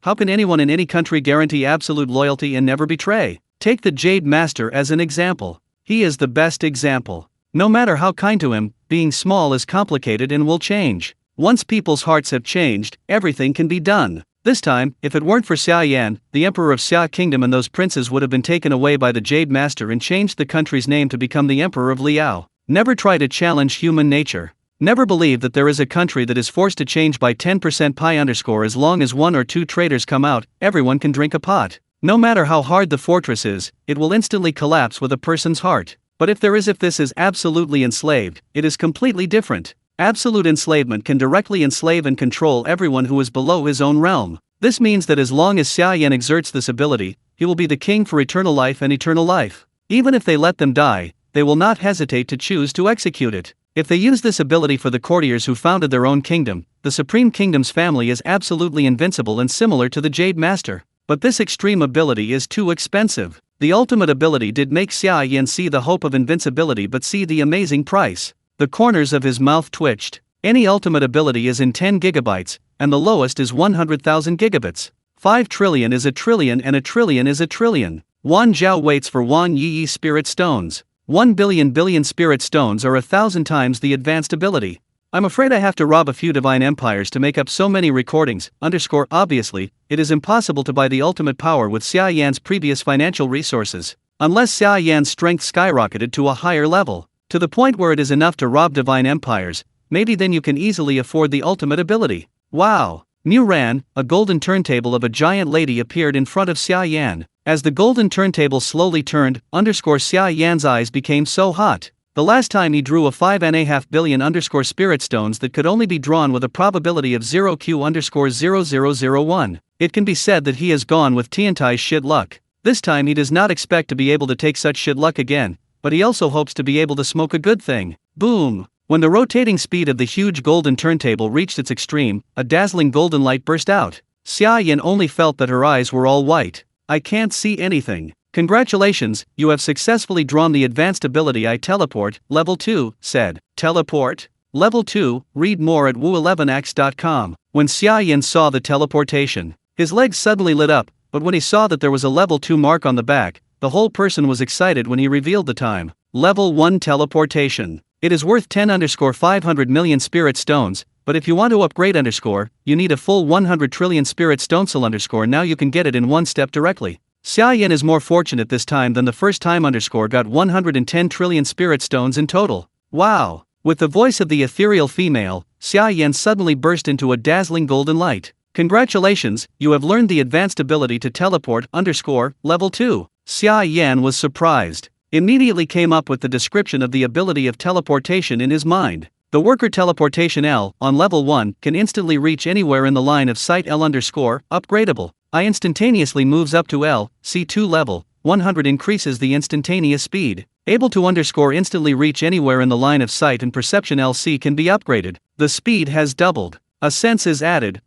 how can anyone in any country guarantee absolute loyalty and never betray? Take the Jade Master as an example. He is the best example. No matter how kind to him, being small is complicated and will change. Once people's hearts have changed, everything can be done. This time, if it weren't for Xia Yan, the Emperor of Xia Kingdom and those princes would have been taken away by the Jade Master and changed the country's name to become the Emperor of Liao. Never try to challenge human nature. Never believe that there is a country that is forced to change by 10% pi_. As long as 1 or 2 traitors come out, everyone can drink a pot. No matter how hard the fortress is, it will instantly collapse with a person's heart. But if this is absolutely enslaved, it is completely different. Absolute enslavement can directly enslave and control everyone who is below his own realm. This means that as long as Xia Yan exerts this ability, he will be the king for eternal life and eternal life. Even if they let them die, they will not hesitate to choose to execute it. If they use this ability for the courtiers who founded their own kingdom, the Supreme Kingdom's family is absolutely invincible and similar to the Jade Master. But this extreme ability is too expensive. The ultimate ability did make Xia Yan see the hope of invincibility but see the amazing price. The corners of his mouth twitched. Any ultimate ability is in 10 gigabytes, and the lowest is 100,000 gigabits. 5 trillion is a trillion and a trillion is a trillion. Wan Zhao waits for Wan Yi spirit stones. 1 billion spirit stones are 1,000 times the advanced ability. I'm afraid I have to rob a few divine empires to make up so many recordings. Obviously, it is impossible to buy the ultimate power with Xia Yan's previous financial resources. Unless Xia Yan's strength skyrocketed to a higher level, to the point where it is enough to rob divine empires, maybe then you can easily afford the ultimate ability. Wow! Mu ran, a golden turntable of a giant lady appeared in front of Xia Yan. As the golden turntable slowly turned, Xia Yan's eyes became so hot. The last time he drew a 5.5 billion spirit stones that could only be drawn with a probability of 0q_0001. It can be said that he has gone with Tiantai's shit luck. This time he does not expect to be able to take such shit luck again, but he also hopes to be able to smoke a good thing. Boom! When the rotating speed of the huge golden turntable reached its extreme, a dazzling golden light burst out. Xia Yan only felt that her eyes were all white. I can't see anything. Congratulations, you have successfully drawn the advanced ability I teleport, level 2, said. Teleport? Level 2, read more at woo11x.com. When Xia Yan saw the teleportation, his legs suddenly lit up, but when he saw that there was a level 2 mark on the back, the whole person was excited when he revealed the time. Level 1 teleportation. It is worth 10_500 million spirit stones, but if you want to upgrade you need a full 100 trillion spirit stone cell now you can get it in one step directly. Xia Yan is more fortunate this time than the first time got 110 trillion spirit stones in total. Wow! With the voice of the ethereal female, Xia Yan suddenly burst into a dazzling golden light. Congratulations, you have learned the advanced ability to teleport level 2. Xia Yan was surprised. Immediately came up with the description of the ability of teleportation in his mind. The worker teleportation L, on level 1, can instantly reach anywhere in the line of sight upgradable. I instantaneously moves up to L, C2 level, 100 increases the instantaneous speed. Able to instantly reach anywhere in the line of sight and perception LC can be upgraded. The speed has doubled. A sense is added,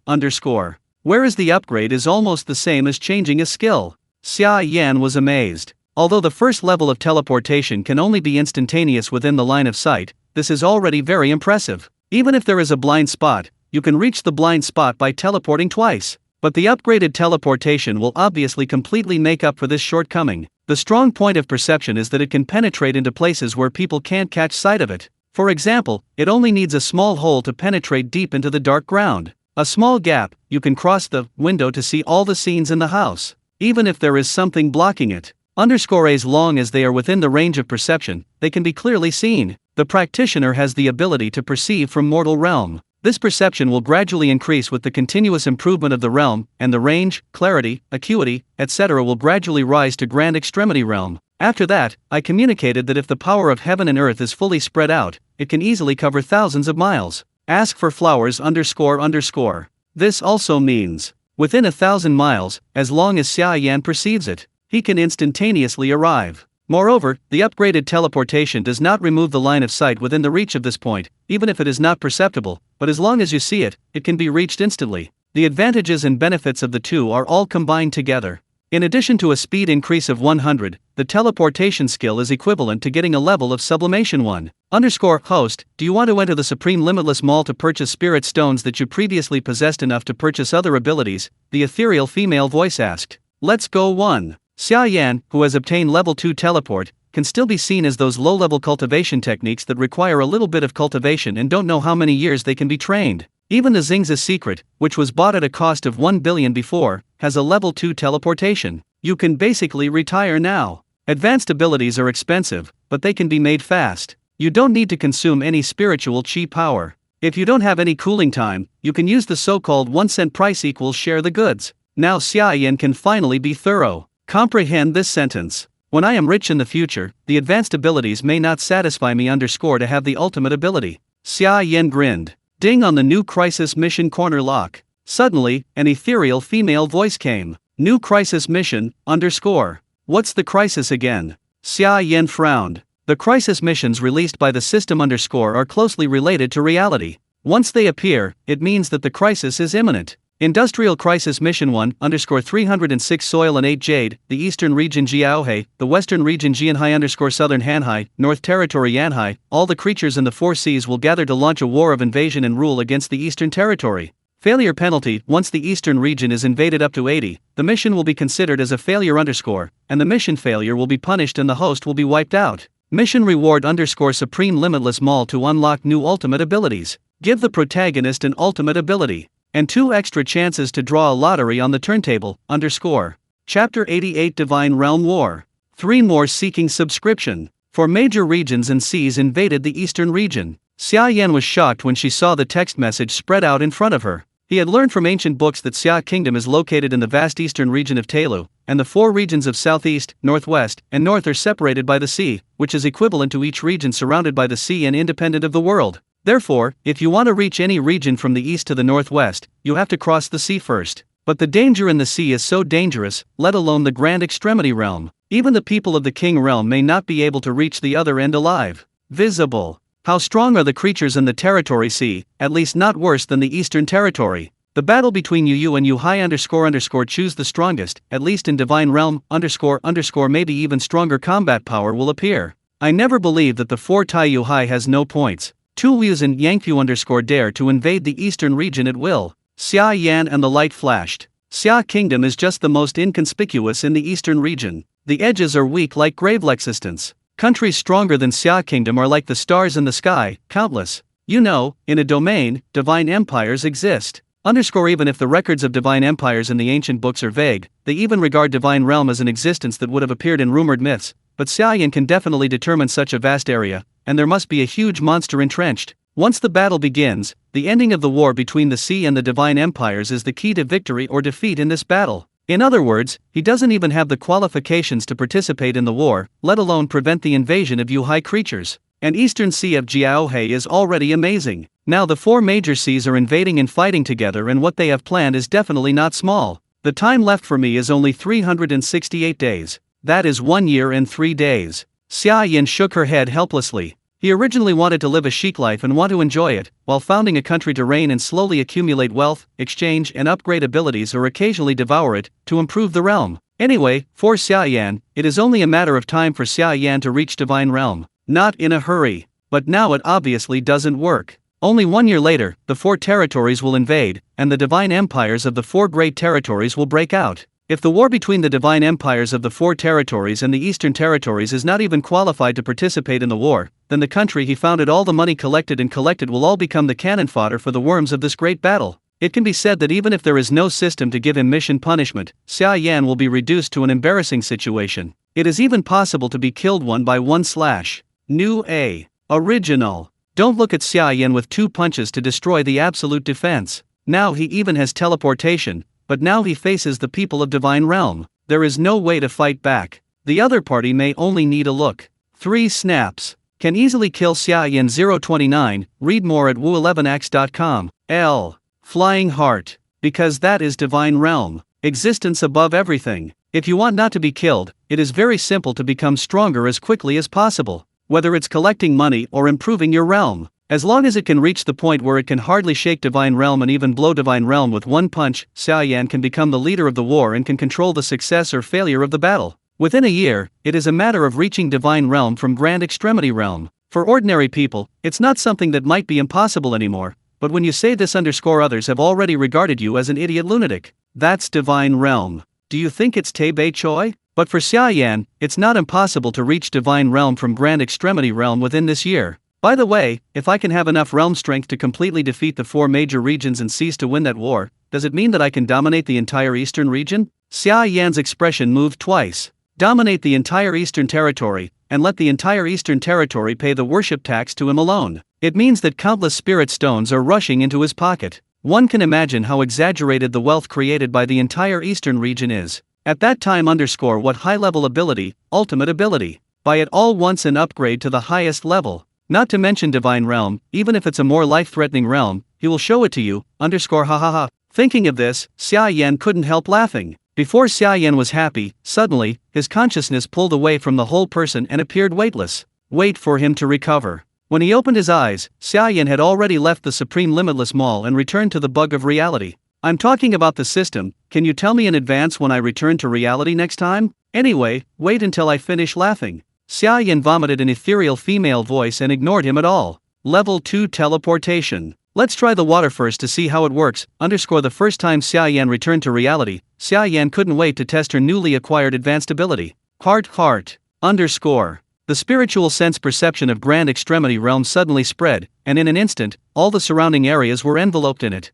Whereas the upgrade is almost the same as changing a skill. Xia Yan was amazed. Although the first level of teleportation can only be instantaneous within the line of sight, this is already very impressive. Even if there is a blind spot, you can reach the blind spot by teleporting twice. But the upgraded teleportation will obviously completely make up for this shortcoming. The strong point of perception is that it can penetrate into places where people can't catch sight of it. For example, it only needs a small hole to penetrate deep into the dark ground. A small gap, you can cross the window to see all the scenes in the house, even if there is something blocking it. As long as they are within the range of perception, they can be clearly seen. The practitioner has the ability to perceive from mortal realm. This perception will gradually increase with the continuous improvement of the realm, and the range, clarity, acuity, etc. will gradually rise to grand extremity realm. After that, I communicated that if the power of heaven and earth is fully spread out, it can easily cover thousands of miles. Ask for flowers __. This also means, within 1,000 miles, as long as Xia Yan perceives it, he can instantaneously arrive. Moreover, the upgraded teleportation does not remove the line of sight within the reach of this point, even if it is not perceptible, but as long as you see it, it can be reached instantly. The advantages and benefits of the two are all combined together. In addition to a speed increase of 100, the teleportation skill is equivalent to getting a level of sublimation 1. Host, do you want to enter the Supreme Limitless Mall to purchase spirit stones that you previously possessed enough to purchase other abilities? The ethereal female voice asked. Let's go 1. Xia Yan, who has obtained level 2 teleport, can still be seen as those low-level cultivation techniques that require a little bit of cultivation and don't know how many years they can be trained. Even the Xing's secret, which was bought at a cost of 1 billion before, has a level 2 teleportation. You can basically retire now. Advanced abilities are expensive, but they can be made fast. You don't need to consume any spiritual chi power. If you don't have any cooling time, you can use the so-called 1 cent price equals share the goods. Now Xia Yan can finally be thorough. Comprehend this sentence. When I am rich in the future, the advanced abilities may not satisfy me to have the ultimate ability. Xia Yan grinned. Ding on the new crisis mission corner lock. Suddenly, an ethereal female voice came. New crisis mission, _ What's the crisis again? Xia Yan frowned. The crisis missions released by the system _ are closely related to reality. Once they appear, it means that the crisis is imminent. Industrial Crisis Mission 1 _ 306 Soil and 8 Jade, the Eastern Region Jiaohe, the Western Region Jianhai _ Southern Hanhai, North Territory Yanhai, all the creatures in the 4 seas will gather to launch a war of invasion and rule against the Eastern Territory. Failure penalty: once the Eastern Region is invaded up to 80, the mission will be considered as a failure _ and the mission failure will be punished and the host will be wiped out. Mission reward _ Supreme Limitless Mall to unlock new ultimate abilities. Give the protagonist an ultimate ability. And 2 extra chances to draw a lottery on the turntable, _ Chapter 88 Divine Realm War. 3 more seeking subscription. 4 major regions and seas invaded the Eastern region. Xia Yan was shocked when she saw the text message spread out in front of her. He had learned from ancient books that Xia Kingdom is located in the vast eastern region of Telu, and the 4 regions of southeast, northwest, and north are separated by the sea, which is equivalent to each region surrounded by the sea and independent of the world. Therefore, if you want to reach any region from the east to the northwest, you have to cross the sea first. But the danger in the sea is so dangerous, let alone the Grand Extremity Realm. Even the people of the King Realm may not be able to reach the other end alive. Visible. How strong are the creatures in the Territory Sea? At least not worse than the Eastern Territory. The battle between Yu and Yu Hai _ choose the strongest, at least in Divine Realm _ maybe even stronger combat power will appear. I never believed that the 4 Tai Yu Hai has no points. 2 Wus and Yangfu _ dare to invade the eastern region at will. Xia Yan and the light flashed. Xia Kingdom is just the most inconspicuous in the eastern region. The edges are weak like grave existence. Countries stronger than Xia Kingdom are like the stars in the sky, countless. You know, in a domain, divine empires exist. Even if the records of divine empires in the ancient books are vague, they even regard divine realm as an existence that would have appeared in rumored myths. But Xia Yan can definitely determine such a vast area, and there must be a huge monster entrenched. Once the battle begins, the ending of the war between the sea and the divine empires is the key to victory or defeat in this battle. In other words, he doesn't even have the qualifications to participate in the war, let alone prevent the invasion of Yu Hai creatures. And Eastern Sea of Jiaohe is already amazing. Now the 4 major seas are invading and fighting together, and what they have planned is definitely not small. The time left for me is only 368 days. That is 1 year and 3 days. Xia Yan shook her head helplessly. He originally wanted to live a chic life and want to enjoy it, while founding a country to reign and slowly accumulate wealth, exchange and upgrade abilities, or occasionally devour it, to improve the realm. Anyway, for Xia Yan, it is only a matter of time for Xia Yan to reach divine realm. Not in a hurry. But now it obviously doesn't work. Only 1 year later, the 4 territories will invade, and the divine empires of the 4 great territories will break out. If the war between the divine empires of the 4 territories and the eastern territories is not even qualified to participate in the war, then the country he founded, all the money collected will all become the cannon fodder for the worms of this great battle. It can be said that even if there is no system to give him mission punishment, Xia Yan will be reduced to an embarrassing situation. It is even possible to be killed 1 by 1/. New A. Original. Don't look at Xia Yan with 2 punches to destroy the absolute defense. Now he even has teleportation. But now he faces the people of Divine Realm. There is no way to fight back. The other party may only need a look. 3 snaps. Can easily kill Xia Yan. 029, read more at wu11x.com. L. Flying Heart. Because that is Divine Realm. Existence above everything. If you want not to be killed, it is very simple to become stronger as quickly as possible. Whether it's collecting money or improving your realm. As long as it can reach the point where it can hardly shake Divine Realm and even blow Divine Realm with one punch, Xia Yan can become the leader of the war and can control the success or failure of the battle. Within a year, it is a matter of reaching Divine Realm from Grand Extremity Realm. For ordinary people, it's not something that might be impossible anymore, but when you say this others have already regarded you as an idiot lunatic. That's Divine Realm. Do you think it's Bei Choi? But for Xia Yan, it's not impossible to reach Divine Realm from Grand Extremity Realm within this year. By the way, if I can have enough realm strength to completely defeat the 4 major regions and cease to win that war, does it mean that I can dominate the entire eastern region? Xia Yan's expression moved twice. Dominate the entire eastern territory, and let the entire eastern territory pay the worship tax to him alone. It means that countless spirit stones are rushing into his pocket. One can imagine how exaggerated the wealth created by the entire eastern region is. At that time what high-level ability, ultimate ability. Buy it all once and upgrade to the highest level. Not to mention Divine Realm, even if it's a more life-threatening realm, he will show it to you, _hahaha. Thinking of this, Xia Yan couldn't help laughing. Before Xia Yan was happy, suddenly, his consciousness pulled away from the whole person and appeared weightless. Wait for him to recover. When he opened his eyes, Xia Yan had already left the Supreme Limitless Mall and returned to the bug of reality. I'm talking about the system. Can you tell me in advance when I return to reality next time? Anyway, wait until I finish laughing. Xia Yan vomited an ethereal female voice and ignored him at all. Level 2 teleportation. Let's try the water first to see how it works. The first time Xia Yan returned to reality, Xia Yan couldn't wait to test her newly acquired advanced ability. Heart. The spiritual sense perception of Grand Extremity Realm suddenly spread, and in an instant, all the surrounding areas were enveloped in it.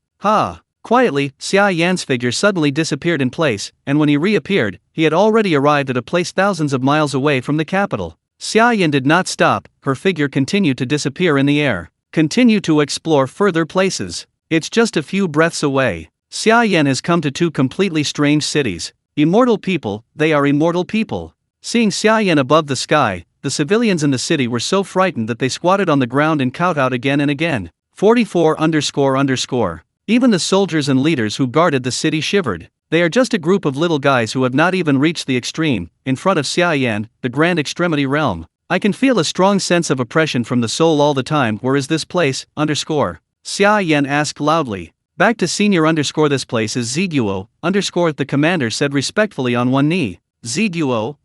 Quietly, Xia Yan's figure suddenly disappeared in place, and when he reappeared, he had already arrived at a place thousands of miles away from the capital. Xia Yan did not stop, her figure continued to disappear in the air. Continue to explore further places. It's just a few breaths away. Xia Yan has come to 2 completely strange cities. Immortal people, they are immortal people. Seeing Xia Yan above the sky, the civilians in the city were so frightened that they squatted on the ground and kowtowed again and again. 44__. Even the soldiers and leaders who guarded the city shivered. They are just a group of little guys who have not even reached the extreme, in front of Xia Yan, the Grand Extremity Realm. I can feel a strong sense of oppression from the soul all the time. Where is this place, Xia Yan asked loudly. Back to senior this place is Ziguo, the commander said respectfully on one knee. Ziguo,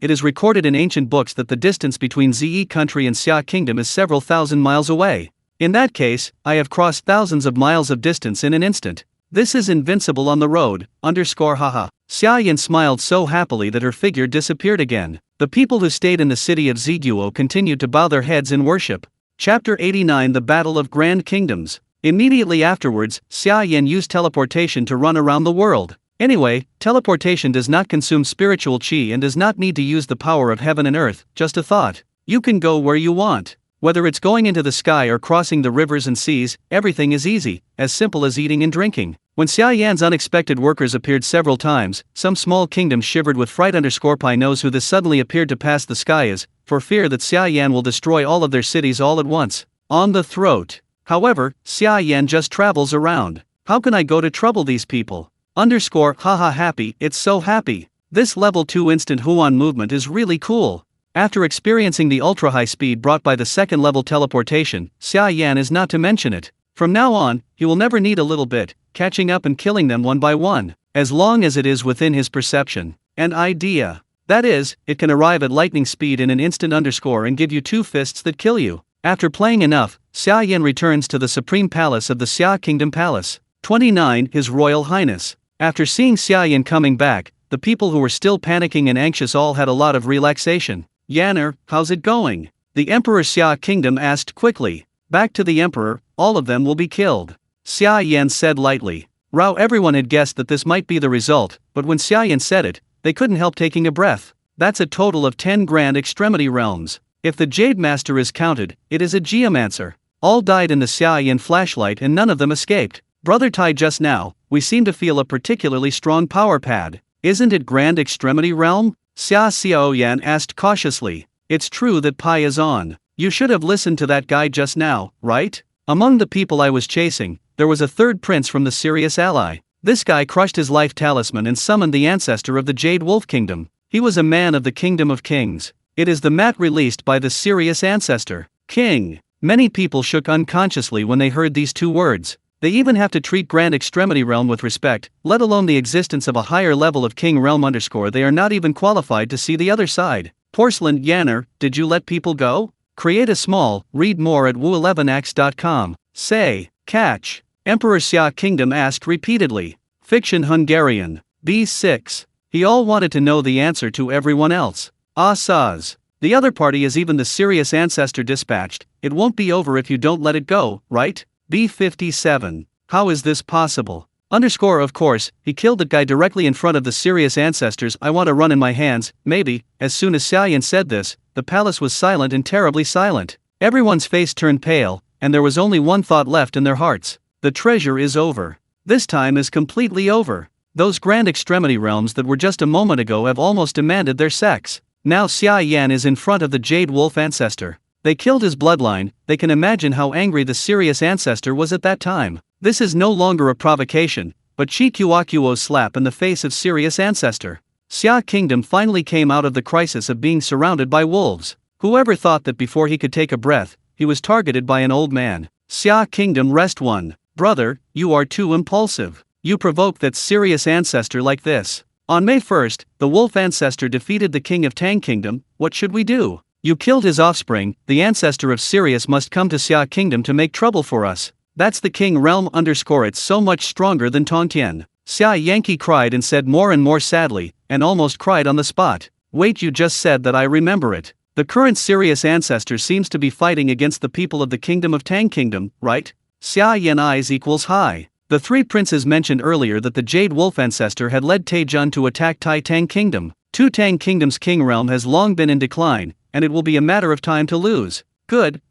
it is recorded in ancient books that the distance between Ze country and Xia kingdom is several thousand miles away. In that case, I have crossed thousands of miles of distance in an instant. This is invincible on the road, haha. Xia Yan smiled so happily that her figure disappeared again. The people who stayed in the city of Ziguo continued to bow their heads in worship. Chapter 89 The Battle of Grand Kingdoms. Immediately afterwards, Xia Yan used teleportation to run around the world. Anyway, teleportation does not consume spiritual chi and does not need to use the power of heaven and earth, just a thought. You can go where you want. Whether it's going into the sky or crossing the rivers and seas, everything is easy, as simple as eating and drinking. When Xia Yan's unexpected workers appeared several times, some small kingdoms shivered with fright. Pi knows who this suddenly appeared to pass the sky is, for fear that Xia Yan will destroy all of their cities all at once. On the throat. However, Xia Yan just travels around. How can I go to trouble these people? Haha happy, it's so happy. This level 2 instant Huan movement is really cool. After experiencing the ultra-high speed brought by the second level teleportation, Xia Yan is not to mention it. From now on, he will never need a little bit, catching up and killing them one by one, as long as it is within his perception. An idea. That is, it can arrive at lightning speed in an instant and give you 2 fists that kill you. After playing enough, Xia Yan returns to the Supreme Palace of the Xia Kingdom Palace. 29 His Royal Highness. After seeing Xia Yan coming back, the people who were still panicking and anxious all had a lot of relaxation. Yanner, how's it going? The Emperor Xia Kingdom asked quickly. Back to the Emperor, all of them will be killed. Xia Yan said lightly. Everyone had guessed that this might be the result, but when Xia Yan said it, they couldn't help taking a breath. That's a total of 10 Grand Extremity Realms. If the Jade Master is counted, it is a Geomancer. All died in the Xia Yan flashlight and none of them escaped. Brother Tai, just now, we seem to feel a particularly strong power pad. Isn't it Grand Extremity Realm? Xia Yan asked cautiously. It's true that Pi is on. You should have listened to that guy just now, right? Among the people I was chasing, there was a third prince from the Sirius ally. This guy crushed his life talisman and summoned the ancestor of the Jade Wolf Kingdom. He was a man of the Kingdom of Kings. It is the mat released by the Sirius ancestor. King. Many people shook unconsciously when they heard these two words. They even have to treat Grand Extremity Realm with respect, let alone the existence of a higher level of King Realm _ they are not even qualified to see the other side. Porcelain Yanner, did you let people go? Create a small, read more at wu11ax.com. Say, catch. Emperor Xia Kingdom asked repeatedly. Fiction Hungarian. B6. He all wanted to know the answer to everyone else. Ah Saz. The other party is even the Sirius ancestor dispatched, it won't be over if you don't let it go, right? B57. How is this possible? Of course, he killed that guy directly in front of the Sirius ancestors. I want to run in my hands, maybe. As soon as Xia Yan said this, the palace was silent and terribly silent. Everyone's face turned pale, and there was only one thought left in their hearts. The treasure is over. This time is completely over. Those Grand Extremity Realms that were just a moment ago have almost demanded their sex. Now Xia Yan is in front of the Jade Wolf ancestor. They killed his bloodline. They can imagine how angry the Sirius ancestor was at that time. This is no longer a provocation, but Chikuakuo's slap in the face of Sirius ancestor. Xia Kingdom finally came out of the crisis of being surrounded by wolves. Whoever thought that before he could take a breath, he was targeted by an old man? Xia Kingdom rest one. Brother, you are too impulsive. You provoke that Sirius ancestor like this. On May 1st, the wolf ancestor defeated the king of Tang Kingdom. What should we do? You killed his offspring. The ancestor of Sirius must come to Xia Kingdom to make trouble for us. That's the king realm _ it's so much stronger than Tongtian. Xia Yankee cried and said more and more sadly, and almost cried on the spot. Wait, you just said that, I remember it. The current Sirius ancestor seems to be fighting against the people of the kingdom of Tang Kingdom, right? Xia Yan eyes equals high. The three princes mentioned earlier that the Jade Wolf ancestor had led Taejun to attack Tai Tang Kingdom. Two Tang Kingdom's king realm has long been in decline, and it will be a matter of time to lose. Good.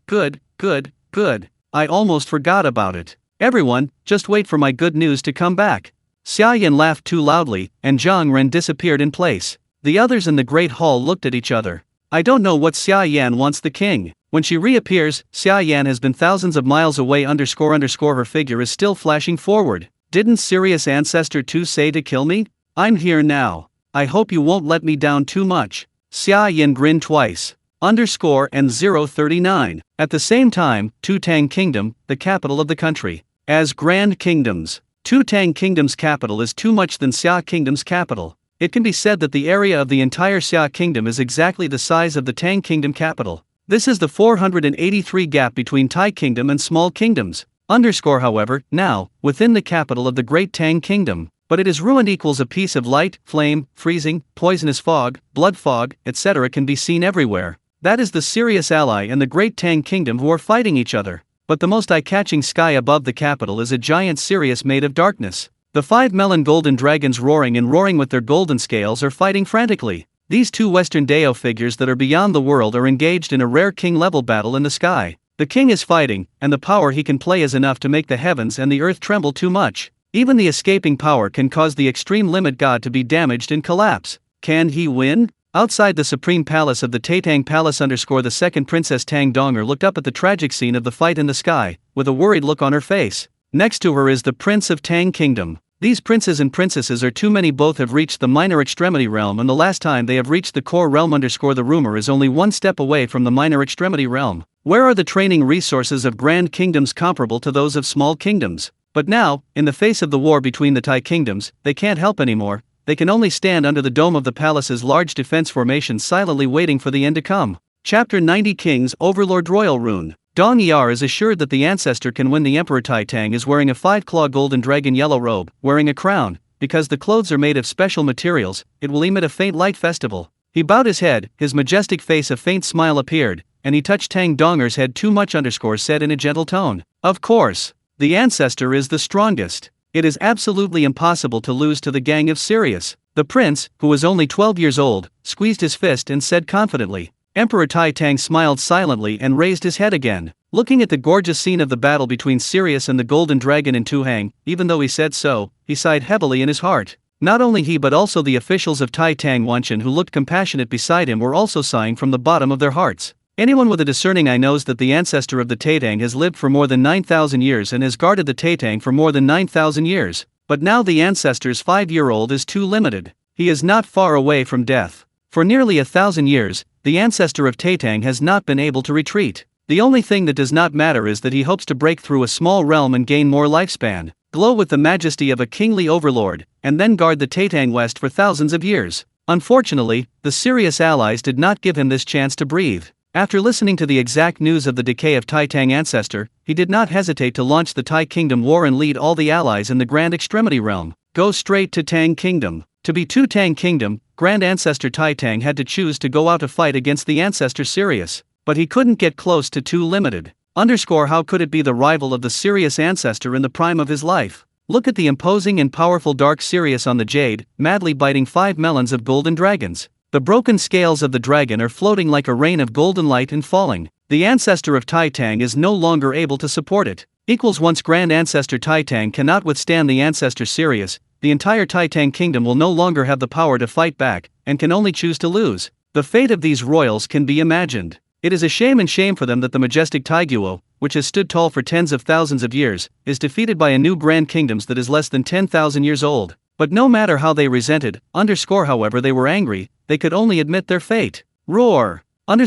I almost forgot about it. Everyone, just wait for my good news to come back. Xia Yan laughed too loudly, and Zhang Ren disappeared in place. The others in the Great Hall looked at each other. I don't know what Xia Yan wants the king. When she reappears, Xia Yan has been thousands of miles away _ her figure is still flashing forward. Didn't Sirius Ancestor 2 say to kill me? I'm here now. I hope you won't let me down too much. Xia Yan grinned twice. And 039. At the same time, Two Tang Kingdom, the capital of the country. As Grand Kingdoms, Two Tang Kingdom's capital is too much than Xia Kingdom's capital. It can be said that the area of the entire Xia Kingdom is exactly the size of the Tang Kingdom capital. This is the 483 gap between Tai Kingdom and small kingdoms. However, now, within the capital of the Great Tang Kingdom, but it is ruined equals a piece of light, flame, freezing, poisonous fog, blood fog, etc. can be seen everywhere. That is the Sirius ally and the Great Tang Kingdom who are fighting each other. But the most eye-catching sky above the capital is a giant Sirius made of darkness. The 5 melon golden dragons roaring with their golden scales are fighting frantically. These two Western Dao figures that are beyond the world are engaged in a rare king-level battle in the sky. The king is fighting, and the power he can play is enough to make the heavens and the earth tremble too much. Even the escaping power can cause the extreme limit god to be damaged and collapse. Can he win? Outside the Supreme Palace of the Taetang Palace the second Princess Tang Donger looked up at the tragic scene of the fight in the sky, with a worried look on her face. Next to her is the Prince of Tang Kingdom. These princes and princesses are too many. Both have reached the minor extremity realm, and the last time they have reached the core realm the rumor is only one step away from the minor extremity realm. Where are the training resources of grand kingdoms comparable to those of small kingdoms? But now, in the face of the war between the Tai kingdoms, they can't help anymore. They can only stand under the dome of the palace's large defense formation, silently waiting for the end to come. Chapter 90 King's Overlord Royal Rune. Dong Yar is assured that the ancestor can win. The Emperor Tai Tang is wearing a 5-claw golden dragon yellow robe, wearing a crown. Because the clothes are made of special materials, it will emit a faint light festival. He bowed his head, his majestic face a faint smile appeared, and he touched Tang Donger's head. Too much said in a gentle tone. Of course. The ancestor is the strongest. It is absolutely impossible to lose to the gang of Sirius. The prince, who was only 12 years old, squeezed his fist and said confidently. Emperor Tai Tang smiled silently and raised his head again. Looking at the gorgeous scene of the battle between Sirius and the Golden Dragon in Tuhang, even though he said so, he sighed heavily in his heart. Not only he but also the officials of Tai Tang Wanshan who looked compassionate beside him were also sighing from the bottom of their hearts. Anyone with a discerning eye knows that the ancestor of the Taetang has lived for more than 9,000 years and has guarded the Taetang for more than 9,000 years. But now the ancestor's 5-year-old is too limited. He is not far away from death. For nearly 1,000 years, the ancestor of Taetang has not been able to retreat. The only thing that does not matter is that he hopes to break through a small realm and gain more lifespan, glow with the majesty of a kingly overlord, and then guard the Taitang West for thousands of years. Unfortunately, the Sirius allies did not give him this chance to breathe. After listening to the exact news of the decay of Tai Tang ancestor, he did not hesitate to launch the Tai Kingdom War and lead all the allies in the Grand Extremity Realm. Go straight to Tang Kingdom. To be to Tang Kingdom, Grand Ancestor Tai Tang had to choose to go out to fight against the ancestor Sirius. But he couldn't get close to Too Limited. How could it be the rival of the Sirius ancestor in the prime of his life? Look at the imposing and powerful Dark Sirius on the jade, madly biting 5 melons of golden dragons. The broken scales of the dragon are floating like a rain of golden light and falling. The ancestor of Tai Tang is no longer able to support it. Once Grand Ancestor Tai Tang cannot withstand the ancestor Sirius, the entire Tai Tang kingdom will no longer have the power to fight back, and can only choose to lose. The fate of these royals can be imagined. It is a shame for them that the majestic Taiguo, which has stood tall for tens of thousands of years, is defeated by a new grand kingdoms that is less than 10,000 years old. But no matter how they resented, however they were angry, they could only admit their fate. Roar! Suddenly,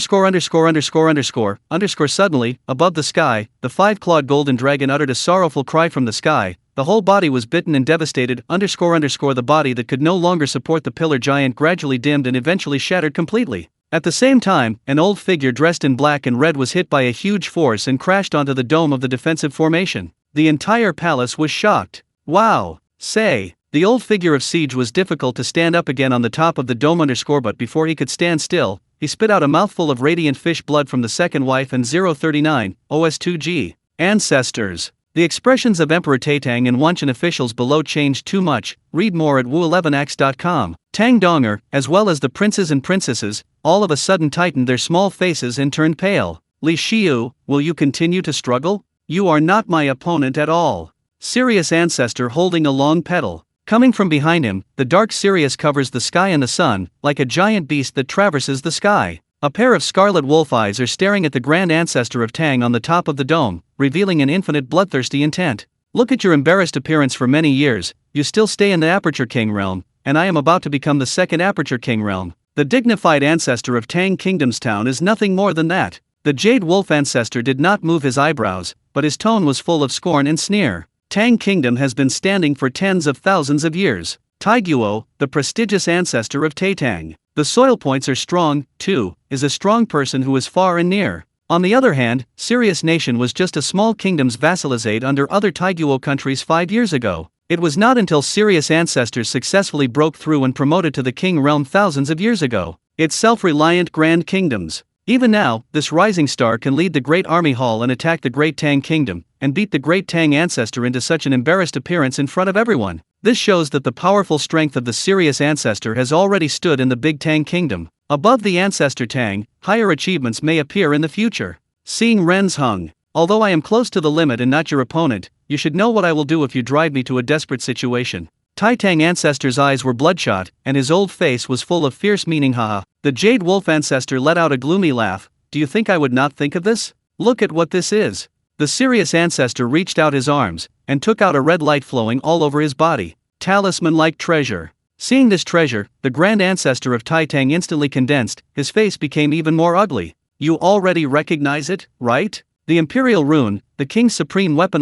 above the sky, the 5-clawed golden dragon uttered a sorrowful cry from the sky. The whole body was bitten and devastated. The body that could no longer support the pillar giant gradually dimmed and eventually shattered completely. At the same time, an old figure dressed in black and red was hit by a huge force and crashed onto the dome of the defensive formation. The entire palace was shocked. Wow! The old figure of Siege was difficult to stand up again on the top of the dome. But before he could stand still, he spit out a mouthful of radiant fish blood from the second wife and 039, OS2G. Ancestors. The expressions of Emperor Taitang and Wanchan officials below changed too much. Read more at wu11x.com. Tang Donger, as well as the princes and princesses, all of a sudden tightened their small faces and turned pale. Li Xiu, will you continue to struggle? You are not my opponent at all. Sirius ancestor holding a long petal. Coming from behind him, the dark Sirius covers the sky and the sun, like a giant beast that traverses the sky. A pair of scarlet wolf eyes are staring at the grand ancestor of Tang on the top of the dome, revealing an infinite bloodthirsty intent. Look at your embarrassed appearance for many years, you still stay in the Aperture King realm, and I am about to become the second Aperture King realm. The dignified ancestor of Tang Kingdom's town is nothing more than that. The Jade Wolf ancestor did not move his eyebrows, but his tone was full of scorn and sneer. Tang Kingdom has been standing for tens of thousands of years. Taiguo, the prestigious ancestor of Taitang. The soil points are strong, too, is a strong person who is far and near. On the other hand, Sirius Nation was just a small kingdom's vassalizade under other Taiguo countries 5 years ago. It was not until Sirius ancestors successfully broke through and promoted to the king realm thousands of years ago. Its self-reliant grand kingdoms. Even now, this rising star can lead the Great Army Hall and attack the Great Tang Kingdom, and beat the Great Tang ancestor into such an embarrassed appearance in front of everyone. This shows that the powerful strength of the Sirius ancestor has already stood in the Big Tang Kingdom. Above the ancestor Tang, higher achievements may appear in the future. Seeing Ren's Hung. Although I am close to the limit and not your opponent, you should know what I will do if you drive me to a desperate situation. Tai Tang ancestor's eyes were bloodshot, and his old face was full of fierce meaning. Haha. The Jade Wolf ancestor let out a gloomy laugh. Do you think I would not think of this? Look at what this is. The Sirius ancestor reached out his arms, and took out a red light flowing all over his body. Talisman-like treasure. Seeing this treasure, the grand ancestor of Tai Tang instantly condensed, his face became even more ugly. You already recognize it, right? The Imperial Rune, the King's Supreme Weapon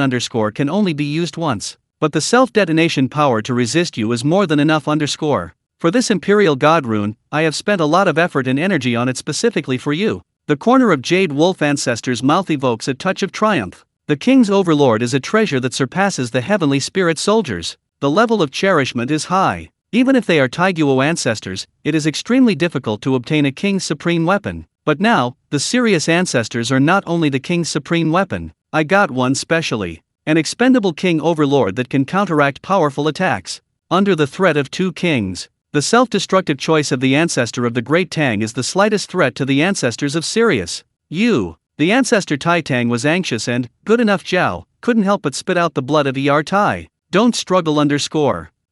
can only be used once. But the self-detonation power to resist you is more than enough. For this Imperial God Rune, I have spent a lot of effort and energy on it specifically for you. The corner of Jade Wolf ancestor's mouth evokes a touch of triumph. The King's Overlord is a treasure that surpasses the heavenly spirit soldiers. The level of cherishment is high. Even if they are Taiguo ancestors, it is extremely difficult to obtain a King's Supreme Weapon. But now, the Sirius ancestors are not only the King's Supreme Weapon. I got one specially. An expendable King Overlord that can counteract powerful attacks. Under the threat of 2 kings. The self-destructive choice of the ancestor of the Great Tang is the slightest threat to the ancestors of Sirius. The ancestor Tai Tang was anxious and, good enough Jiao, couldn't help but spit out the blood of Tai. Don't struggle.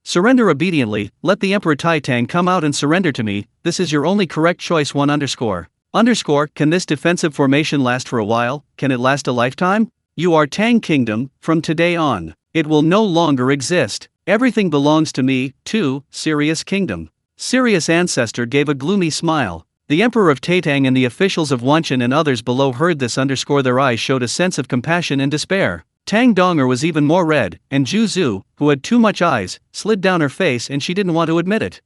Surrender obediently, let the Emperor Tai Tang come out and surrender to me, this is your only correct choice. Can this defensive formation last for a while, can it last a lifetime? You are Tang Kingdom, from today on. It will no longer exist. Everything belongs to me, too, Sirius Kingdom. Sirius ancestor gave a gloomy smile. The Emperor of Taitang and the officials of Wanshan and others below heard this. Their eyes showed a sense of compassion and despair. Tang Donger was even more red, and Zhu Zhu, who had too much eyes, slid down her face and she didn't want to admit it.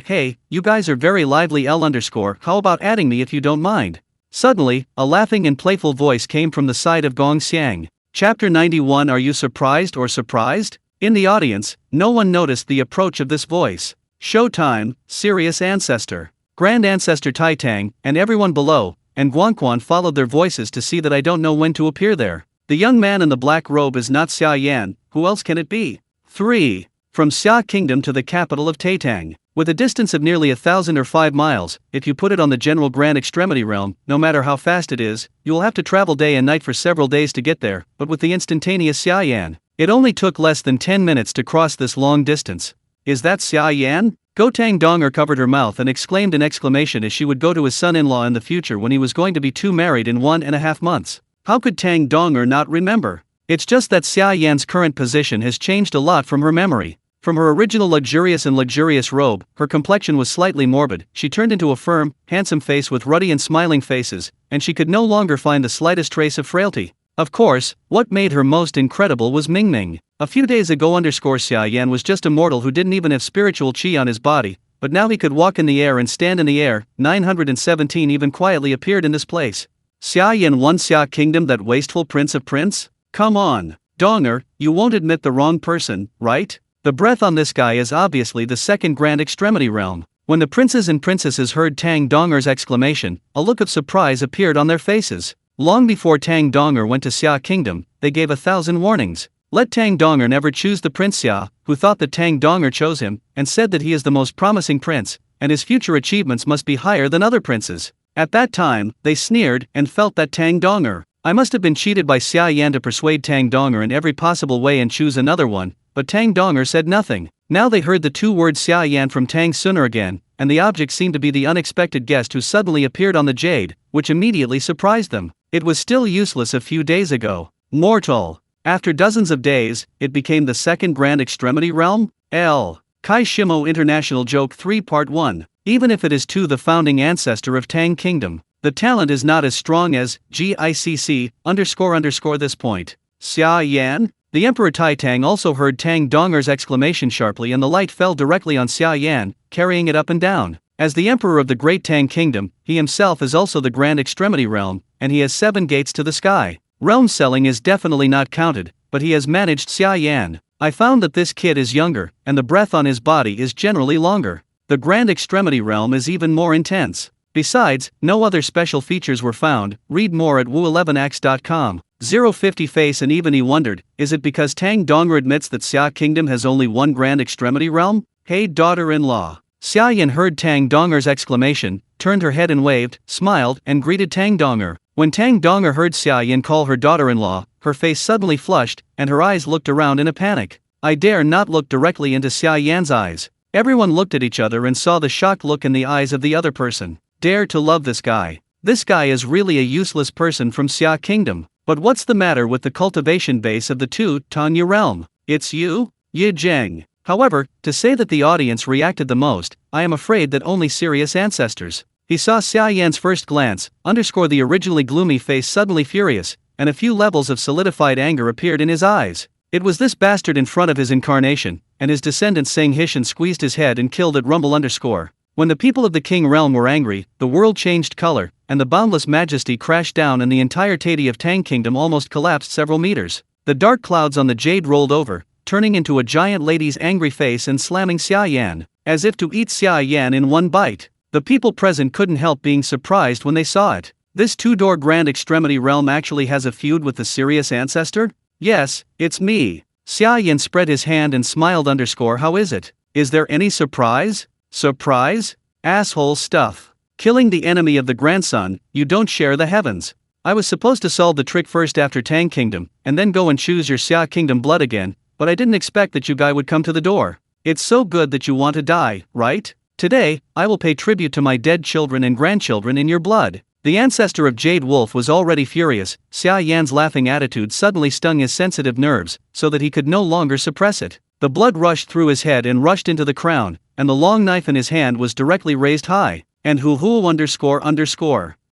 Hey, you guys are very lively. How about adding me if you don't mind? Suddenly, a laughing and playful voice came from the side of Gong Xiang. Chapter 91. Are you surprised or surprised? In the audience, no one noticed the approach of this voice. Showtime, Serious Ancestor, Grand Ancestor Tai Tang, and everyone below, and Guanquan followed their voices to see that I don't know when to appear there. The young man in the black robe is not Xia Yan, who else can it be? 3. From Xia Kingdom to the capital of Taitang. With a distance of nearly 1,000 or 5 miles, if you put it on the general Grand Extremity realm, no matter how fast it is, you will have to travel day and night for several days to get there, but with the instantaneous Xia Yan, it only took less than 10 minutes to cross this long distance. Is that Xia Yan? Go Tang Donger covered her mouth and exclaimed an exclamation as she would go to his son-in-law in the future when he was going to be married in 1.5 months. How could Tang Donger not remember? It's just that Xia Yan's current position has changed a lot from her memory. From her original luxurious robe, her complexion was slightly morbid. She turned into a firm, handsome face with ruddy and smiling faces, and she could no longer find the slightest trace of frailty. Of course, what made her most incredible was Ming Ming. A few days ago Xia Yan was just a mortal who didn't even have spiritual chi on his body, but now he could walk in the air and stand in the air. 917 even quietly appeared in this place. Xia Yan won Xia Kingdom, that wasteful prince of prince? Come on, Donger, you won't admit the wrong person, right? The breath on this guy is obviously the second Grand Extremity realm. When the princes and princesses heard Tang Donger's exclamation, a look of surprise appeared on their faces. Long before Tang Donger went to Xia Kingdom, they gave 1,000 warnings. Let Tang Donger never choose the Prince Xia, who thought that Tang Donger chose him, and said that he is the most promising prince, and his future achievements must be higher than other princes. At that time, they sneered and felt that Tang Donger. I must have been cheated by Xia Yan to persuade Tang Donger in every possible way and choose another one, but Tang Donger said nothing. Now they heard the 2 words Xia Yan from Tang Suner again, and the object seemed to be the unexpected guest who suddenly appeared on the jade, which immediately surprised them. It was still useless a few days ago. Mortal. After dozens of days, it became the second Grand Extremity realm? Kai Shimo International Joke 3 Part 1. Even if it is to the founding ancestor of Tang Kingdom, the talent is not as strong as GICC __ this point. Xia Yan? The Emperor Taitang also heard Tang Donger's exclamation sharply, and the light fell directly on Xia Yan, carrying it up and down. As the Emperor of the Great Tang Kingdom, he himself is also the Grand Extremity realm, and he has 7 gates to the sky. Realm selling is definitely not counted, but he has managed Xia Yan. I found that this kid is younger, and the breath on his body is generally longer. The Grand Extremity realm is even more intense. Besides, no other special features were found. Read more at wu11ax.com. 050 Face and even he wondered, is it because Tang Donger admits that Xia Kingdom has only one Grand Extremity realm? Hey daughter-in-law. Xia Yan heard Tang Donger's exclamation, turned her head and waved, smiled, and greeted Tang Donger. When Tang Donger heard Xia Yan call her daughter-in-law, her face suddenly flushed, and her eyes looked around in a panic. I dare not look directly into Xia Yan's eyes. Everyone looked at each other and saw the shocked look in the eyes of the other person. Dare to love this guy. This guy is really a useless person from Xia Kingdom. But what's the matter with the cultivation base of the 2 Tanya realm? It's you? Yi Zheng. However, to say that the audience reacted the most, I am afraid that only serious ancestors. He saw Xia Yan's first glance, the originally gloomy face suddenly furious, and a few levels of solidified anger appeared in his eyes. It was this bastard in front of his incarnation, and his descendant Sang Hishan squeezed his head and killed at rumble _ When the people of the King realm were angry, the world changed color, and the boundless majesty crashed down and the entirety of Tang Kingdom almost collapsed several meters. The dark clouds on the jade rolled over, turning into a giant lady's angry face and slamming Xia Yan, as if to eat Xia Yan in one bite. The people present couldn't help being surprised when they saw it. This 2-door Grand Extremity realm actually has a feud with the serious ancestor? Yes, it's me. Xia Yan spread his hand and smiled _ how is it? Is there any surprise? Surprise? Asshole stuff. Killing the enemy of the grandson, you don't share the heavens. I was supposed to solve the trick first after Tang Kingdom, and then go and choose your Xia Kingdom blood again, but I didn't expect that you guy would come to the door. It's so good that you want to die, right? Today, I will pay tribute to my dead children and grandchildren in your blood. The ancestor of Jade Wolf was already furious. Xia Yan's laughing attitude suddenly stung his sensitive nerves, so that he could no longer suppress it. The blood rushed through his head and rushed into the crown, and the long knife in his hand was directly raised high. and hu.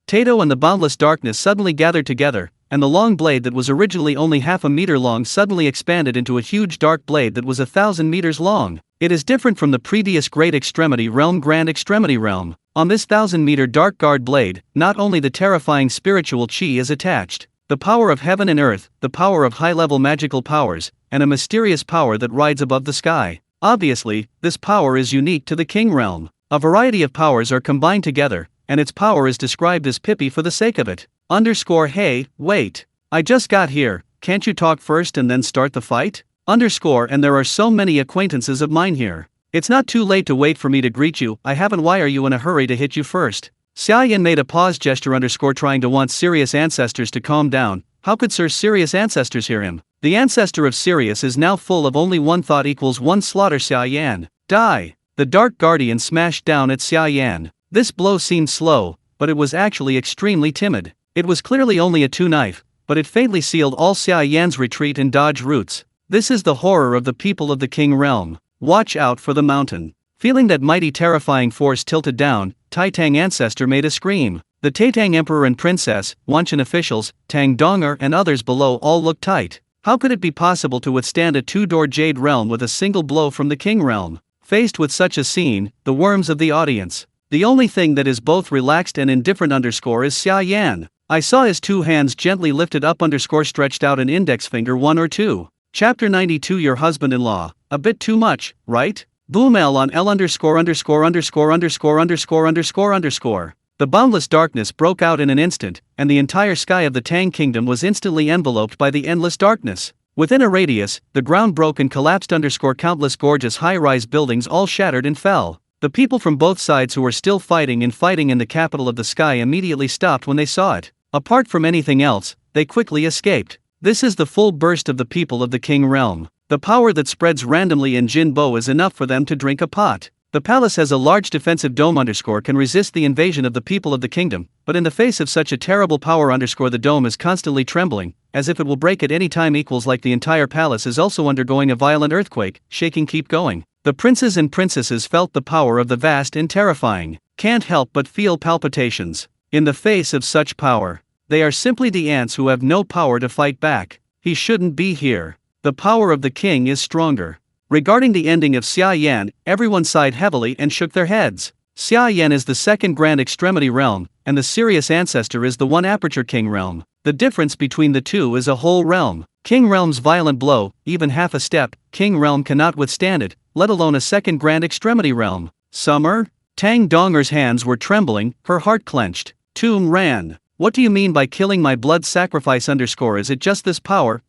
Tato and the boundless darkness suddenly gathered together, and the long blade that was originally only half a meter long suddenly expanded into a huge dark blade that was 1,000 meters long. It is different from the previous Great Extremity Realm Grand Extremity Realm. On this 1,000-meter dark guard blade, not only the terrifying spiritual chi is attached, the power of heaven and earth, the power of high-level magical powers, and a mysterious power that rides above the sky. Obviously, this power is unique to the King Realm. A variety of powers are combined together, and its power is described as Pippi for the sake of it. Hey, wait. I just got here, can't you talk first and then start the fight? And there are so many acquaintances of mine here. It's not too late to wait for me to greet you. Why are you in a hurry to hit you first? Xia Yan made a pause gesture trying to want Sirius ancestors to calm down. How could Sir Sirius ancestors hear him? The ancestor of Sirius is now full of only one thought equals one slaughter Xia Yan. Die! The Dark Guardian smashed down at Xia Yan. This blow seemed slow, but it was actually extremely timid. It was clearly only a two-knife, but it faintly sealed all Xia Yan's retreat and dodge routes. This is the horror of the people of the King Realm. Watch out for the mountain. Feeling that mighty terrifying force tilted down, Tai Tang ancestor made a scream. The Taitang Emperor and Princess, Wanshan officials, Tang Donger and others below all looked tight. How could it be possible to withstand a two-door Jade Realm with a single blow from the King Realm? Faced with such a scene, the worms of the audience. The only thing that is both relaxed and indifferent is Xia Yan. I saw his two hands gently lifted up stretched out an index finger 1 or 2. Chapter 92 Your husband-in-law, a bit too much, right? Boom L on L _____________. The boundless darkness broke out in an instant, and the entire sky of the Tang Kingdom was instantly enveloped by the endless darkness. Within a radius, the ground broke and collapsed countless gorgeous high-rise buildings all shattered and fell. The people from both sides who were still fighting in the capital of the sky immediately stopped when they saw it. Apart from anything else, they quickly escaped. This is the full burst of the people of the King Realm. The power that spreads randomly in Jinbo is enough for them to drink a pot. The palace has a large defensive dome can resist the invasion of the people of the kingdom, but in the face of such a terrible power the dome is constantly trembling, as if it will break at any time like the entire palace is also undergoing a violent earthquake, shaking keep going. The princes and princesses felt the power of the vast and terrifying. Can't help but feel palpitations. In the face of such power, they are simply the ants who have no power to fight back. He shouldn't be here. The power of the king is stronger. Regarding the ending of Xia Yan, everyone sighed heavily and shook their heads. Xia Yan is the second Grand Extremity Realm, and the Sirius ancestor is the one Aperture King Realm. The difference between the two is a whole realm. King Realm's violent blow, even half a step, King Realm cannot withstand it, let alone a second Grand Extremity Realm. Summer? Tang Donger's hands were trembling, her heart clenched. Tomb ran. What do you mean by killing my blood sacrifice Is it just this power,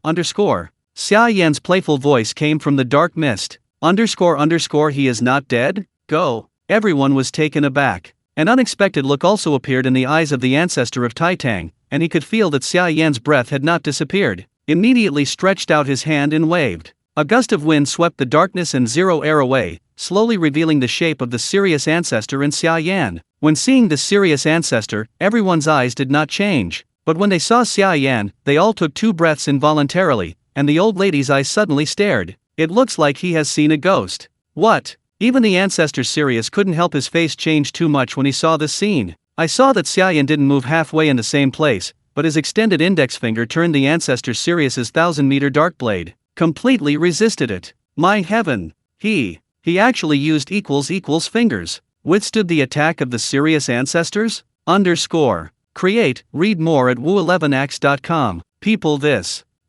Xia Yan's playful voice came from the dark mist. He is not dead? Go. Everyone was taken aback. An unexpected look also appeared in the eyes of the ancestor of Tai Tang, and he could feel that Xia Yan's breath had not disappeared. Immediately stretched out his hand and waved. A gust of wind swept the darkness and zero air away, slowly revealing the shape of the Sirius ancestor and Xia Yan. When seeing the Sirius ancestor, everyone's eyes did not change. But when they saw Xia Yan, they all took 2 breaths involuntarily, and the old lady's eyes suddenly stared. It looks like he has seen a ghost. What? Even the ancestor Sirius couldn't help his face change too much when he saw this scene. I saw that Xia Yan didn't move halfway in the same place, but his extended index finger turned the ancestor Sirius's 1,000-meter dark blade. Completely resisted it. My heaven! He actually used fingers. Withstood the attack of the Sirius ancestors? Create, read more at woo11ax.com. People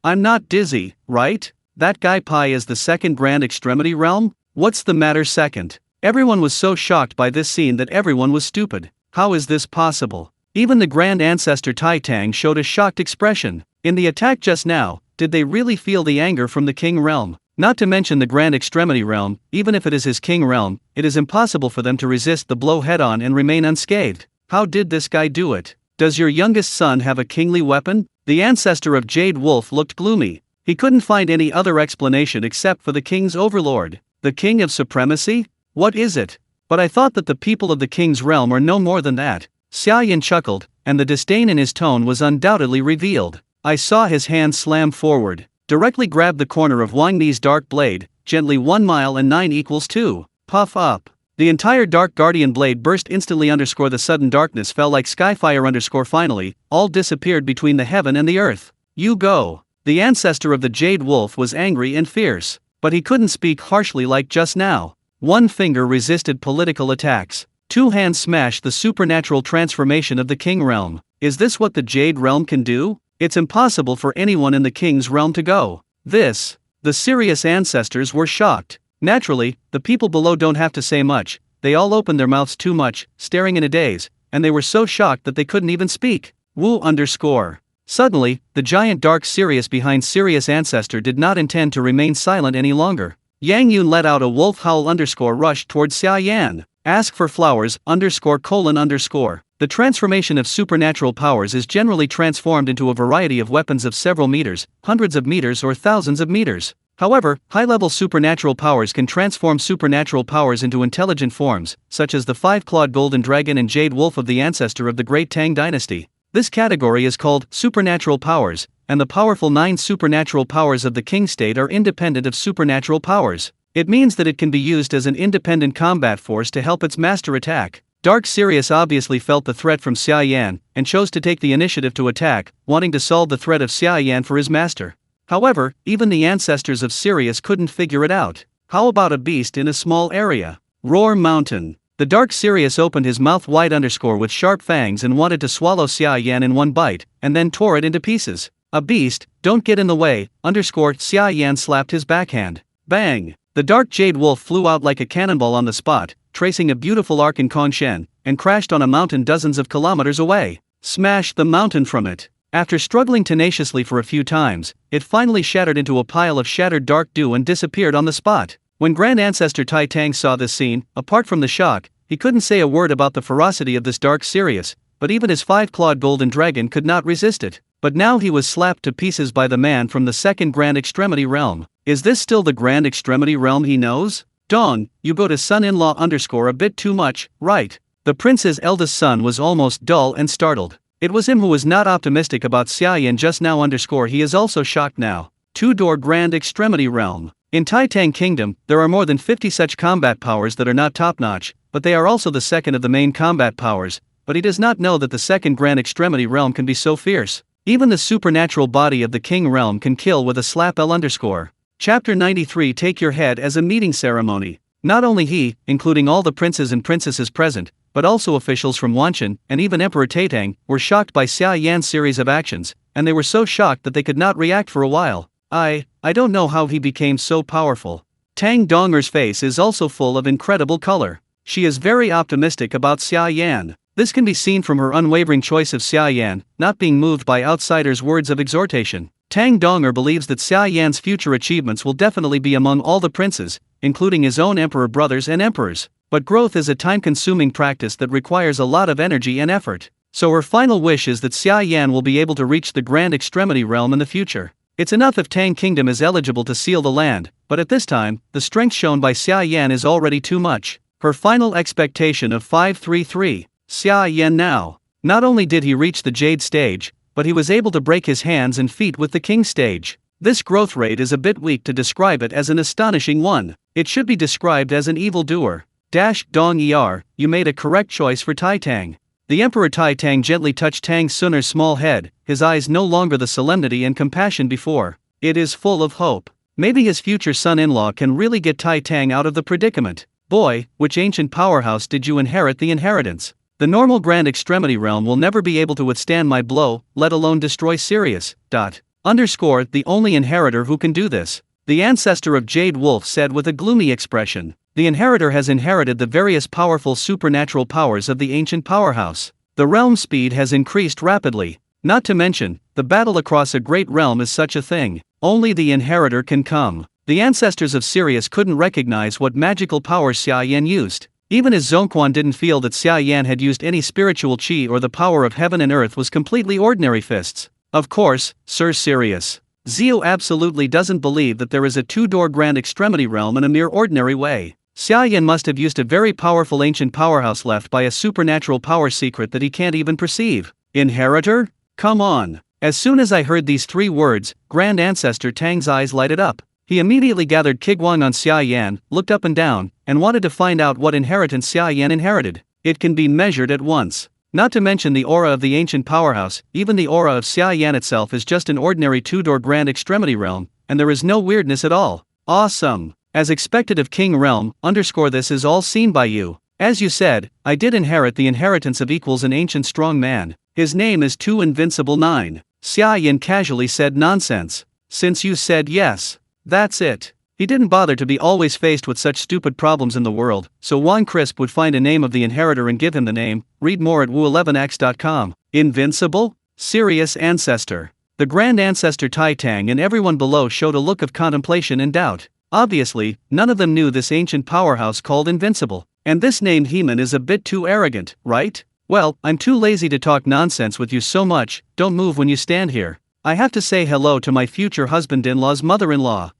I'm not dizzy, right? That guy Pi is the second Grand Extremity Realm? What's the matter second? Everyone was so shocked by this scene that everyone was stupid. How is this possible? Even the Grand Ancestor Tai Tang showed a shocked expression. In the attack just now, did they really feel the anger from the King Realm? Not to mention the Grand Extremity Realm, even if it is his King Realm, it is impossible for them to resist the blow head-on and remain unscathed. How did this guy do it? Does your youngest son have a kingly weapon? The ancestor of Jade Wolf looked gloomy. He couldn't find any other explanation except for the King's overlord. The King of Supremacy? What is it? But I thought that the people of the King's realm are no more than that. Xia Yan chuckled, and the disdain in his tone was undoubtedly revealed. I saw his hand slam forward, directly grabbed the corner of Wang Ni's dark blade, gently 1 mile and 9 equals 2. Puff up. The entire Dark Guardian blade burst instantly. The sudden darkness fell like skyfire. Finally, all disappeared between the heaven and the earth. You go. The ancestor of the Jade Wolf was angry and fierce, but he couldn't speak harshly like just now. One finger resisted political attacks. Two hands smashed the supernatural transformation of the King Realm. Is this what the Jade Realm can do? It's impossible for anyone in the King's Realm to go. The Sirius ancestors were shocked. Naturally, the people below don't have to say much. They all opened their mouths too much, staring in a daze, and they were so shocked that they couldn't even speak. Woo _ Suddenly, the giant dark Sirius behind Sirius ancestor did not intend to remain silent any longer. Yang Yun let out a wolf howl _ rushed towards Xia Yan. Ask for flowers _:_. The transformation of supernatural powers is generally transformed into a variety of weapons of several meters, hundreds of meters or thousands of meters. However, high-level supernatural powers can transform supernatural powers into intelligent forms, such as the five-clawed golden dragon and jade wolf of the ancestor of the Great Tang Dynasty. This category is called supernatural powers, and the powerful 9 supernatural powers of the King State are independent of supernatural powers. It means that it can be used as an independent combat force to help its master attack. Dark Sirius obviously felt the threat from Xia Yan, and chose to take the initiative to attack, wanting to solve the threat of Xia Yan for his master. However, even the ancestors of Sirius couldn't figure it out. How about a beast in a small area? Roar Mountain. The Dark Sirius opened his mouth wide _ with sharp fangs and wanted to swallow Xia Yan in one bite, and then tore it into pieces. A beast, don't get in the way, _ Xia Yan slapped his backhand. Bang! The dark jade wolf flew out like a cannonball on the spot, tracing a beautiful arc in Kongshen, and crashed on a mountain dozens of kilometers away. Smashed the mountain from it. After struggling tenaciously for a few times, it finally shattered into a pile of shattered dark dew and disappeared on the spot. When Grand Ancestor Tai Tang saw this scene, apart from the shock, he couldn't say a word about the ferocity of this dark Sirius, but even his 5-clawed golden dragon could not resist it. But now he was slapped to pieces by the man from the second Grand Extremity Realm. Is this still the Grand Extremity Realm he knows? Dong, you go to son-in-law _ a bit too much, right? The prince's eldest son was almost dull and startled. It was him who was not optimistic about Xia Yan just now _ he is also shocked now. Two-door Grand Extremity Realm. In Tai Tang Kingdom, there are more than 50 such combat powers that are not top-notch, but they are also the second of the main combat powers, but he does not know that the second Grand Extremity Realm can be so fierce. Even the supernatural body of the King Realm can kill with a slap _ Chapter 93. Take your head as a meeting ceremony. Not only he, including all the princes and princesses present, but also officials from Wanshan, and even Emperor Taitang, were shocked by Xia Yan's series of actions, and they were so shocked that they could not react for a while. I don't know how he became so powerful. Tang Donger's face is also full of incredible color. She is very optimistic about Xia Yan. This can be seen from her unwavering choice of Xia Yan, not being moved by outsiders' words of exhortation. Tang Donger believes that Xia Yan's future achievements will definitely be among all the princes, including his own emperor brothers and emperors. But growth is a time-consuming practice that requires a lot of energy and effort. So her final wish is that Xia Yan will be able to reach the Grand Extremity Realm in the future. It's enough if Tang Kingdom is eligible to seal the land, but at this time, the strength shown by Xia Yan is already too much. Her final expectation of 533. Xia Yan now. Not only did he reach the Jade stage, but he was able to break his hands and feet with the King stage. This growth rate is a bit weak to describe it as an astonishing one. It should be described as an evildoer. Dong you made a correct choice for Tai Tang. The Emperor Tai Tang gently touched Tang Sunner's small head, his eyes no longer the solemnity and compassion before. It is full of hope. Maybe his future son-in-law can really get Tai Tang out of the predicament. Boy, which ancient powerhouse did you inherit the inheritance? The normal Grand Extremity Realm will never be able to withstand my blow, let alone destroy Sirius. The only inheritor who can do this. The ancestor of Jade Wolf said with a gloomy expression. The inheritor has inherited the various powerful supernatural powers of the ancient powerhouse. The realm speed has increased rapidly. Not to mention, the battle across a great realm is such a thing. Only the inheritor can come. The ancestors of Sirius couldn't recognize what magical powers Xia Yan used. Even as Zhongquan didn't feel that Xia Yan had used any spiritual qi or the power of heaven and earth was completely ordinary fists. Of course, Sir Sirius. Zio absolutely doesn't believe that there is a two-door Grand Extremity Realm in a mere ordinary way. Xia Yan must have used a very powerful ancient powerhouse left by a supernatural power secret that he can't even perceive. Inheritor? Come on. As soon as I heard these 3 words, Grand Ancestor Tang's eyes lighted up. He immediately gathered Kigwang on Xia Yan, looked up and down, and wanted to find out what inheritance Xia Yan inherited. It can be measured at once. Not to mention the aura of the ancient powerhouse, even the aura of Xia Yan itself is just an ordinary two-door grand extremity realm, and there is no weirdness at all. Awesome. As expected of King Realm, this is all seen by you. As you said, I did inherit the inheritance of equals an ancient strong man. His name is 2 Invincible 9. Xia Yan casually said nonsense. Since you said yes. That's it. He didn't bother to be always faced with such stupid problems in the world, so Wang Crisp would find a name of the inheritor and give him the name. Read more at wu11x.com. Invincible? Serious ancestor. The grand ancestor Tai Tang and everyone below showed a look of contemplation and doubt. Obviously, none of them knew this ancient powerhouse called Invincible. And this name Heman is a bit too arrogant, right? Well, I'm too lazy to talk nonsense with you so much. Don't move when you stand here. I have to say hello to my future husband-in-law's mother-in-law.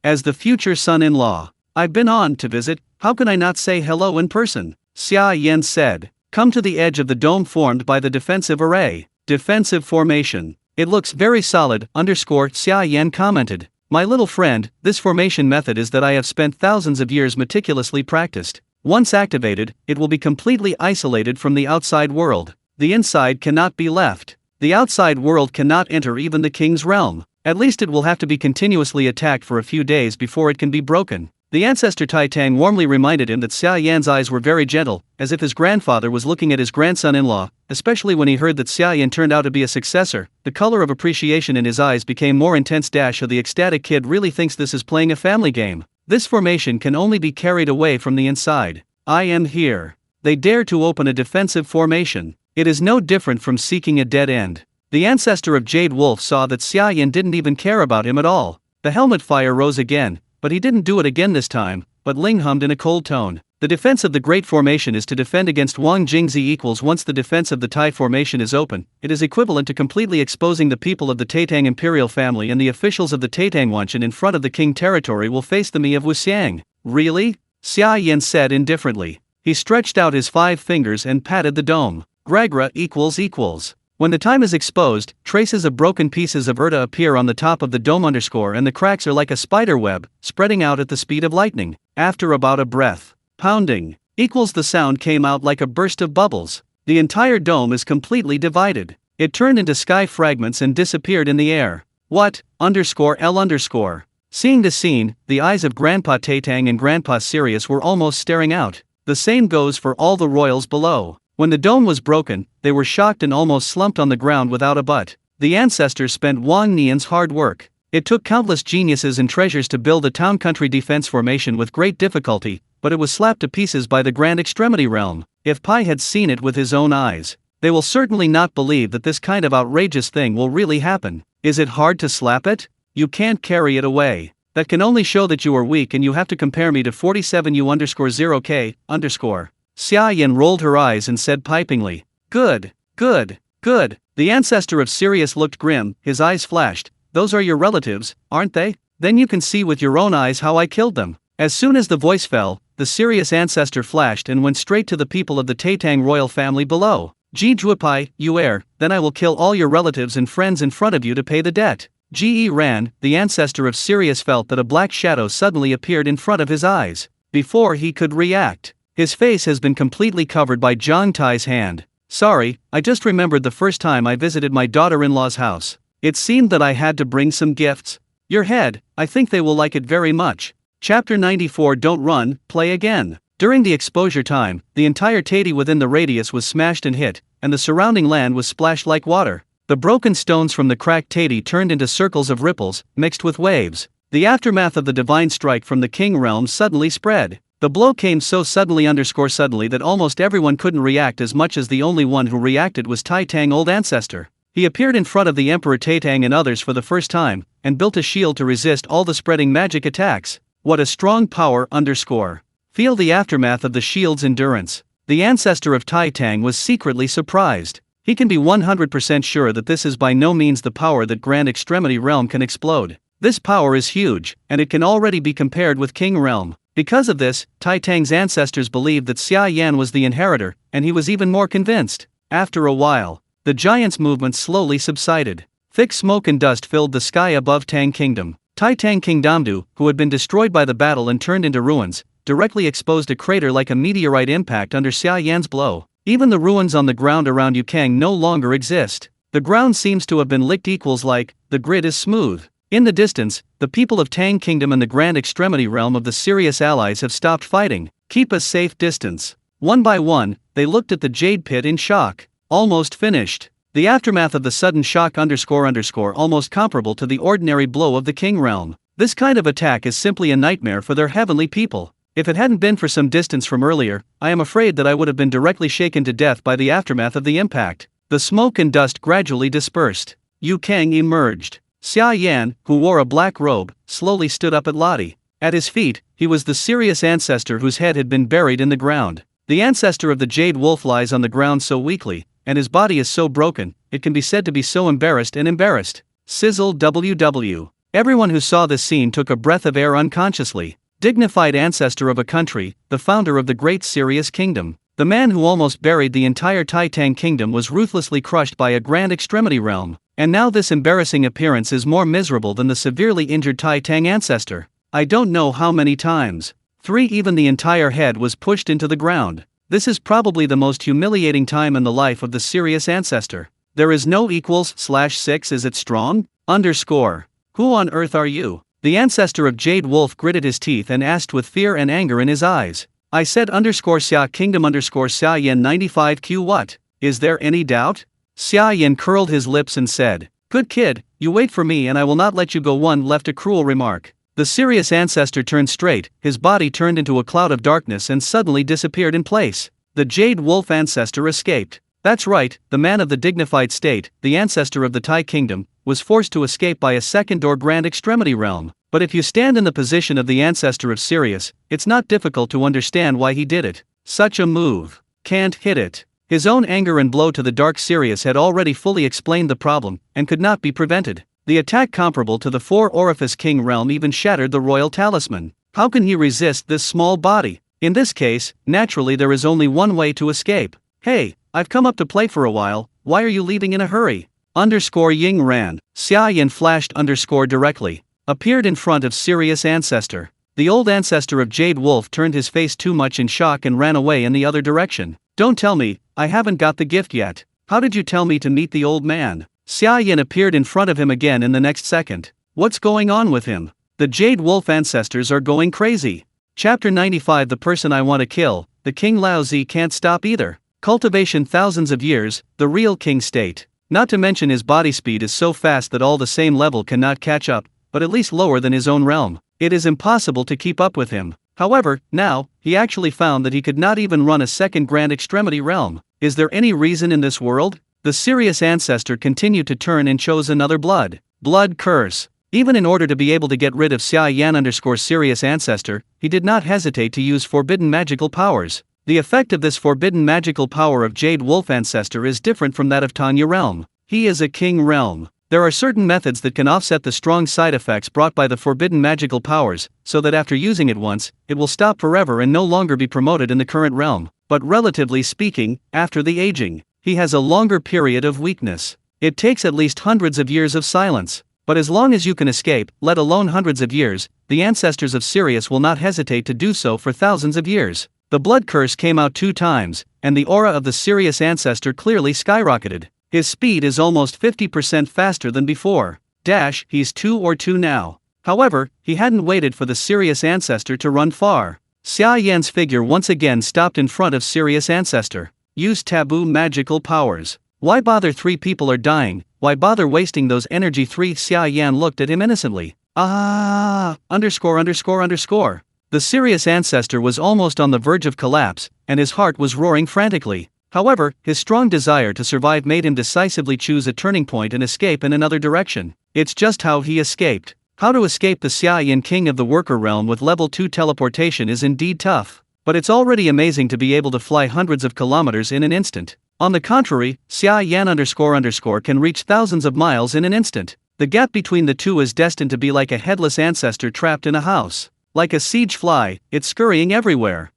As the future son-in-law, I've been on to visit, how can I not say hello in person? Xia Yan said. Come to the edge of the dome formed by the defensive array. Defensive formation. It looks very solid, Xia Yan commented. My little friend, this formation method is that I have spent thousands of years meticulously practiced. Once activated, it will be completely isolated from the outside world. The inside cannot be left. The outside world cannot enter even the king's realm. At least it will have to be continuously attacked for a few days before it can be broken. The ancestor Tai Tang warmly reminded him that Xia Yan's eyes were very gentle, as if his grandfather was looking at his grandson-in-law, especially when he heard that Xia Yan turned out to be a successor. The color of appreciation in his eyes became more intense. The ecstatic kid really thinks this is playing a family game. This formation can only be carried away from the inside. I am here. They dare to open a defensive formation. It is no different from seeking a dead end. The ancestor of Jade Wolf saw that Xia Yan didn't even care about him at all. The helmet fire rose again, but he didn't do it again this time, but Ling hummed in a cold tone. The defense of the Great Formation is to defend against Wang Jingzi equals once the defense of the Tai Formation is open, it is equivalent to completely exposing the people of the Taitang imperial family and the officials of the Taitang Wanshan in front of the king territory will face the Mi of Wuxiang. Really? Xia Yan said indifferently. He stretched out his 5 fingers and patted the dome. Gragra equals. When the time is exposed, traces of broken pieces of Erta appear on the top of the dome and the cracks are like a spider web, spreading out at the speed of lightning. After about a breath, pounding, the sound came out like a burst of bubbles. The entire dome is completely divided. It turned into sky fragments and disappeared in the air. What? L_. Seeing the scene, the eyes of Grandpa Taitang and Grandpa Sirius were almost staring out. The same goes for all the royals below. When the dome was broken, they were shocked and almost slumped on the ground without a butt. The ancestors spent Wang Nian's hard work. It took countless geniuses and treasures to build a town-country defense formation with great difficulty, but it was slapped to pieces by the Grand Extremity Realm. If Pai had seen it with his own eyes, they will certainly not believe that this kind of outrageous thing will really happen. Is it hard to slap it? You can't carry it away. That can only show that you are weak and you have to compare me to 47U_0K_. Xia Yan rolled her eyes and said pipingly, Good. The ancestor of Sirius looked grim, his eyes flashed. Those are your relatives, aren't they? Then you can see with your own eyes how I killed them. As soon as the voice fell, the Sirius ancestor flashed and went straight to the people of the Taitang royal family below. Ji Juepai, you heir, then I will kill all your relatives and friends in front of you to pay the debt. Ge Ran, the ancestor of Sirius felt that a black shadow suddenly appeared in front of his eyes. Before he could react, his face has been completely covered by Zhang Tai's hand. Sorry, I just remembered the first time I visited my daughter-in-law's house. It seemed that I had to bring some gifts. Your head, I think they will like it very much. Chapter 94 Don't run, play again. During the exposure time, the entire Tati within the radius was smashed and hit, and the surrounding land was splashed like water. The broken stones from the cracked Tati turned into circles of ripples, mixed with waves. The aftermath of the divine strike from the king realm suddenly spread. The blow came so suddenly that almost everyone couldn't react as much as the only one who reacted was Tai Tang old ancestor. He appeared in front of the Emperor Taitang and others for the first time, and built a shield to resist all the spreading magic attacks. What a strong power! Feel the aftermath of the shield's endurance. The ancestor of Tai Tang was secretly surprised. He can be 100% sure that this is by no means the power that Grand Extremity Realm can explode. This power is huge, and it can already be compared with King Realm. Because of this, Tai Tang's ancestors believed that Xia Yan was the inheritor, and he was even more convinced. After a while, the giant's movement slowly subsided. Thick smoke and dust filled the sky above Tang Kingdom. Tai Tang King Damdu, who had been destroyed by the battle and turned into ruins, directly exposed a crater like a meteorite impact under Xia Yan's blow. Even the ruins on the ground around Yukang no longer exist. The ground seems to have been licked equals like, the grid is smooth. In the distance, the people of Tang Kingdom and the Grand Extremity realm of the Sirius allies have stopped fighting. Keep a safe distance. One by one, they looked at the Jade Pit in shock. Almost finished. The aftermath of the sudden shock ___ almost comparable to the ordinary blow of the King realm. This kind of attack is simply a nightmare for their heavenly people. If it hadn't been for some distance from earlier, I am afraid that I would have been directly shaken to death by the aftermath of the impact. The smoke and dust gradually dispersed. Yukang emerged. Xia Yan, who wore a black robe, slowly stood up at Lottie. At his feet, he was the Sirius ancestor whose head had been buried in the ground. The ancestor of the Jade Wolf lies on the ground so weakly, and his body is so broken, it can be said to be so embarrassed. Sizzle WW. Everyone who saw this scene took a breath of air unconsciously. Dignified ancestor of a country, the founder of the great Sirius kingdom. The man who almost buried the entire Tai Tang kingdom was ruthlessly crushed by a Grand Extremity realm. And now this embarrassing appearance is more miserable than the severely injured Tai Tang ancestor. I don't know how many times. 3 even the entire head was pushed into the ground. This is probably the most humiliating time in the life of the Sirius ancestor. There is no =/6 is it strong? _ Who on earth are you? The ancestor of Jade Wolf gritted his teeth and asked with fear and anger in his eyes. I said _Xia Kingdom _Xia Yan 95Q what? Is there any doubt? Xia Yan curled his lips and said, good kid, you wait for me and I will not let you go. One left a cruel remark. The Sirius ancestor turned straight, his body turned into a cloud of darkness and suddenly disappeared in place. The Jade Wolf ancestor escaped. That's right, the man of the dignified state, the ancestor of the Tai Kingdom, was forced to escape by a second or Grand Extremity realm. But if you stand in the position of the ancestor of Sirius, it's not difficult to understand why he did it. Such a move. Can't hit it. His own anger and blow to the Dark Sirius had already fully explained the problem, and could not be prevented. The attack comparable to the 4-orifice King realm even shattered the royal talisman. How can he resist this small body? In this case, naturally there is only one way to escape. Hey, I've come up to play for a while, why are you leaving in a hurry? Ying ran. Xia Yan flashed directly. Appeared in front of Sirius ancestor. The old ancestor of Jade Wolf turned his face too much in shock and ran away in the other direction. Don't tell me, I haven't got the gift yet. How did you tell me to meet the old man? Xia Yan appeared in front of him again in the next second. What's going on with him? The Jade Wolf ancestors are going crazy. Chapter 95 The person I want to kill, the King Laozi can't stop either. Cultivation thousands of years, the real king state. Not to mention his body speed is so fast that all the same level cannot catch up, but at least lower than his own realm. It is impossible to keep up with him. However, now, he actually found that he could not even run a second Grand Extremity realm. Is there any reason in this world? The Sirius ancestor continued to turn and chose another blood curse. Even in order to be able to get rid of Xia Yan _Sirius ancestor, he did not hesitate to use forbidden magical powers. The effect of this forbidden magical power of Jade Wolf ancestor is different from that of Tanya realm. He is a king realm. There are certain methods that can offset the strong side effects brought by the forbidden magical powers, so that after using it once, it will stop forever and no longer be promoted in the current realm. But relatively speaking, after the aging, he has a longer period of weakness. It takes at least hundreds of years of silence. But as long as you can escape, let alone hundreds of years, the ancestors of Sirius will not hesitate to do so for thousands of years. The blood curse came out 2 times, and the aura of the Sirius ancestor clearly skyrocketed. His speed is almost 50% faster than before. He's 2 or 2 now. However, he hadn't waited for the Sirius ancestor to run far. Xia Yan's figure once again stopped in front of Sirius ancestor. Use taboo magical powers. Why bother? 3 people are dying, why bother wasting those energy? 3 Xia Yan looked at him innocently. The Sirius ancestor was almost on the verge of collapse, and his heart was roaring frantically. However, his strong desire to survive made him decisively choose a turning point and escape in another direction. It's just how he escaped. How to escape the Xia Yan king of the worker realm with level 2 teleportation is indeed tough. But it's already amazing to be able to fly hundreds of kilometers in an instant. On the contrary, Xia Yan __ can reach thousands of miles in an instant. The gap between the two is destined to be like a headless ancestor trapped in a house. Like a siege fly, it's scurrying everywhere.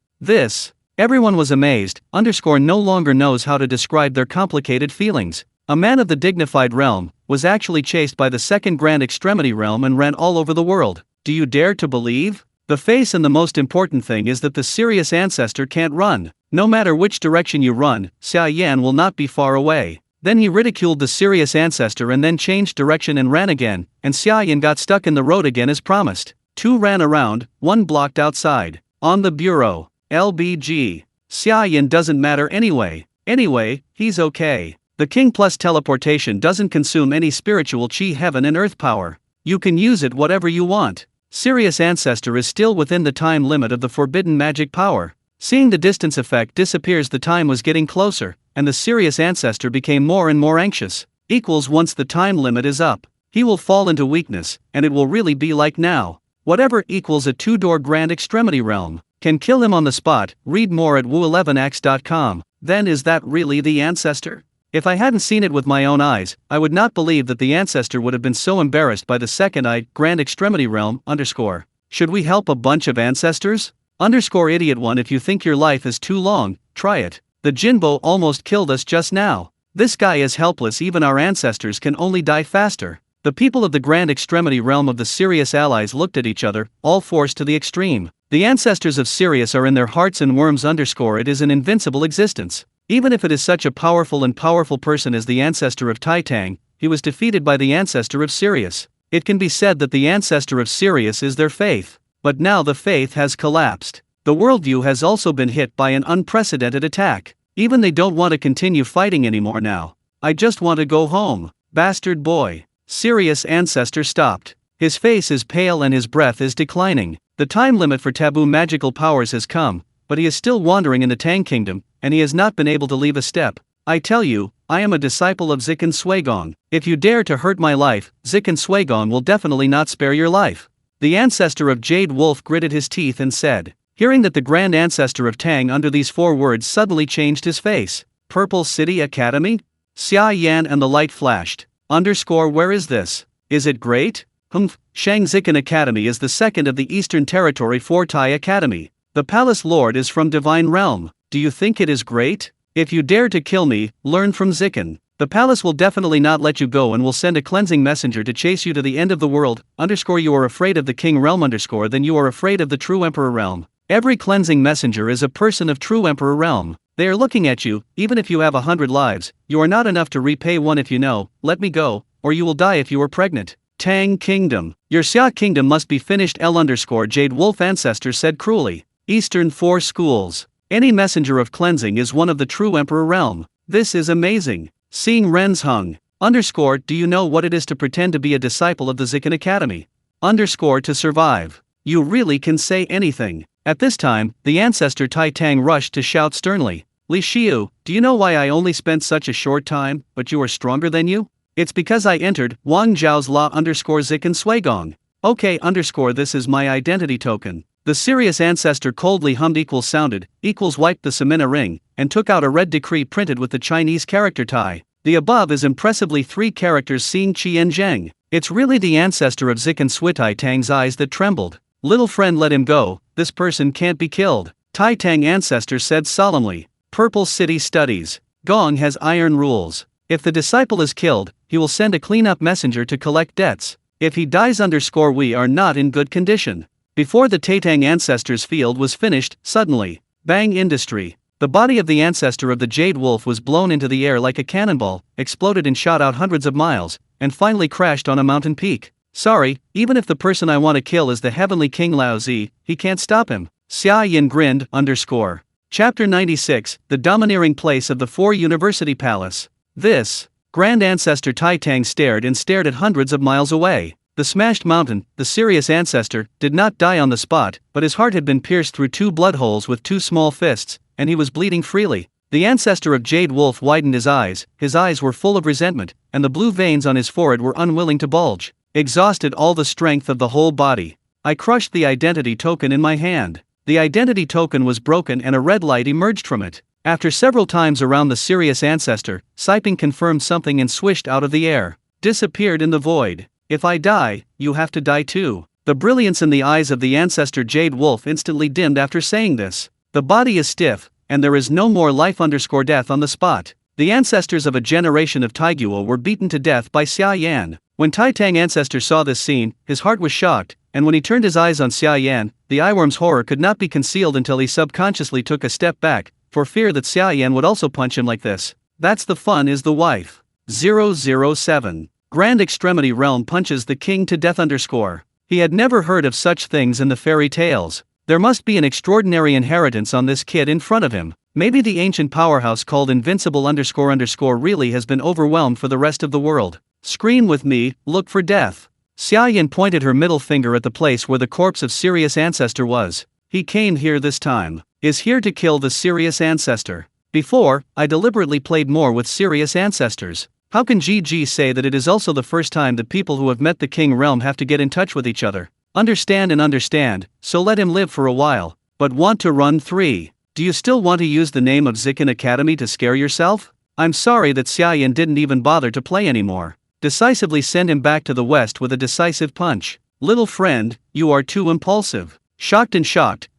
Everyone was amazed, _ no longer knows how to describe their complicated feelings. a man of the dignified realm, was actually chased by the second grand extremity realm and ran all over the world. Do you dare to believe? The face, and the most important thing is that the serious ancestor can't run. No matter which direction you run, Xia Yan will not be far away. Then he ridiculed the serious ancestor and then changed direction and ran again, and Xia Yan got stuck in the road again as promised. 2 ran around, 1 blocked outside. On the bureau. LBG. Xia Yan doesn't matter anyway. Anyway, he's okay. The king plus teleportation doesn't consume any spiritual chi, heaven and earth power. You can use it whatever you want. Serious ancestor is still within the time limit of the forbidden magic power. Seeing the distance effect disappears, the time was getting closer, and the serious ancestor became more and more anxious. Once the time limit is up, he will fall into weakness, and it will really be like now. Whatever equals a 2-door grand extremity realm can kill him on the spot. Read more at woo11x.com. Then is that really the ancestor? If I hadn't seen it with my own eyes, I would not believe that the ancestor would have been so embarrassed by the second grand extremity realm. Should we help a bunch of ancestors? Idiot 1. If you think your life is too long, try it. The Jinbo almost killed us just now. This guy is helpless. Even our ancestors can only die faster. The people of the grand extremity realm of the Sirius allies looked at each other, all forced to the extreme. The ancestors of Sirius are in their hearts and worms. It is an invincible existence. Even if it is such a powerful person as the ancestor of Taitang, he was defeated by the ancestor of Sirius. It can be said that the ancestor of Sirius is their faith. But now the faith has collapsed. The worldview has also been hit by an unprecedented attack. Even they don't want to continue fighting anymore now. I just want to go home. Bastard boy. Sirius ancestor stopped. His face is pale and his breath is declining. The time limit for taboo magical powers has come, but he is still wandering in the Tang Kingdom, and he has not been able to leave a step. I tell you, I am a disciple of Zikan Suigong. If you dare to hurt my life, Zikan Suigong will definitely not spare your life. The ancestor of Jade Wolf gritted his teeth and said. Hearing that the grand ancestor of Tang under these 4 words suddenly changed his face. Purple City Academy? Xia Yan, and the light flashed. Where is this? Is it great? Shang Zikan Academy is the second of the Eastern Territory 4 Tai Academy. The Palace Lord is from Divine Realm. Do you think it is great? If you dare to kill me, learn from Zikan. The palace will definitely not let you go and will send a cleansing messenger to chase you to the end of the world. You are afraid of the King Realm. Then you are afraid of the True Emperor Realm. Every cleansing messenger is a person of True Emperor Realm. They are looking at you. Even if you have 100 lives, you are not enough to repay one. If you know, let me go, or you will die if you are pregnant. Tang Kingdom. Your Xia Kingdom must be finished. Jade Wolf ancestor said cruelly. Eastern 4 schools. Any messenger of cleansing is one of the True Emperor Realm. This is amazing. Seeing Ren's hung. Do you know what it is to pretend to be a disciple of the Zikan Academy? To survive. You really can say anything. At this time, the ancestor Tai Tang rushed to shout sternly. Li Xiu, do you know why I only spent such a short time, but you are stronger than you? It's because I entered Wang Zhao's law Zikan Suigong. Okay this is my identity token. The serious ancestor coldly hummed wiped the Samina ring, and took out a red decree printed with the Chinese character Tai. The above is impressively 3 characters seeing Qi and Zheng. It's really the ancestor of Zikan Suitai Tang's eyes that trembled. Little friend, let him go, this person can't be killed. Tai Tang ancestor said solemnly. Purple City Studies. Gong has iron rules. If the disciple is killed, he will send a cleanup messenger to collect debts. If he dies we are not in good condition. Before the Taitang ancestors' field was finished, suddenly, bang industry. The body of the ancestor of the Jade Wolf was blown into the air like a cannonball, exploded and shot out hundreds of miles, and finally crashed on a mountain peak. Sorry, even if the person I want to kill is the heavenly King Laozi, he can't stop him. Xia Yan grinned. Chapter 96, The Domineering Place of the 4 University Palace. This grand ancestor Tai Tang stared at hundreds of miles away. The smashed mountain, the serious ancestor, did not die on the spot, but his heart had been pierced through 2 blood holes with 2 small fists, and he was bleeding freely. The ancestor of Jade Wolf widened his eyes were full of resentment, and the blue veins on his forehead were unwilling to bulge. Exhausted all the strength of the whole body. I crushed the identity token in my hand. The identity token was broken and a red light emerged from it. After several times around the serious ancestor, Siping confirmed something and swished out of the air. Disappeared in the void. If I die, you have to die too. The brilliance in the eyes of the ancestor Jade Wolf instantly dimmed after saying this. The body is stiff, and there is no more life_death on the spot. The ancestors of a generation of Taiguo were beaten to death by Xia Yan. When Tai Tang ancestor saw this scene, his heart was shocked, and when he turned his eyes on Xia Yan, the eyeworm's horror could not be concealed until he subconsciously took a step back, for fear that Xia Yan would also punch him like this. That's the fun is the wife. 007. Grand Extremity Realm punches the king to death. He had never heard of such things in the fairy tales. There must be an extraordinary inheritance on this kid in front of him. Maybe the ancient powerhouse called Invincible really has been overwhelmed for the rest of the world. Scream with me, look for death. Xia Yan pointed her middle finger at the place where the corpse of Sirius ancestor was. He came here this time. Is here to kill the Sirius ancestor. Before, I deliberately played more with Sirius ancestors. How can GG say that it is also the first time that people who have met the king realm have to get in touch with each other? Understand, so let him live for a while. But want to run 3. Do you still want to use the name of Zikin Academy to scare yourself? I'm sorry that Xia Yan didn't even bother to play anymore. Decisively send him back to the west with a decisive punch. Little friend, you are too impulsive. Shocked,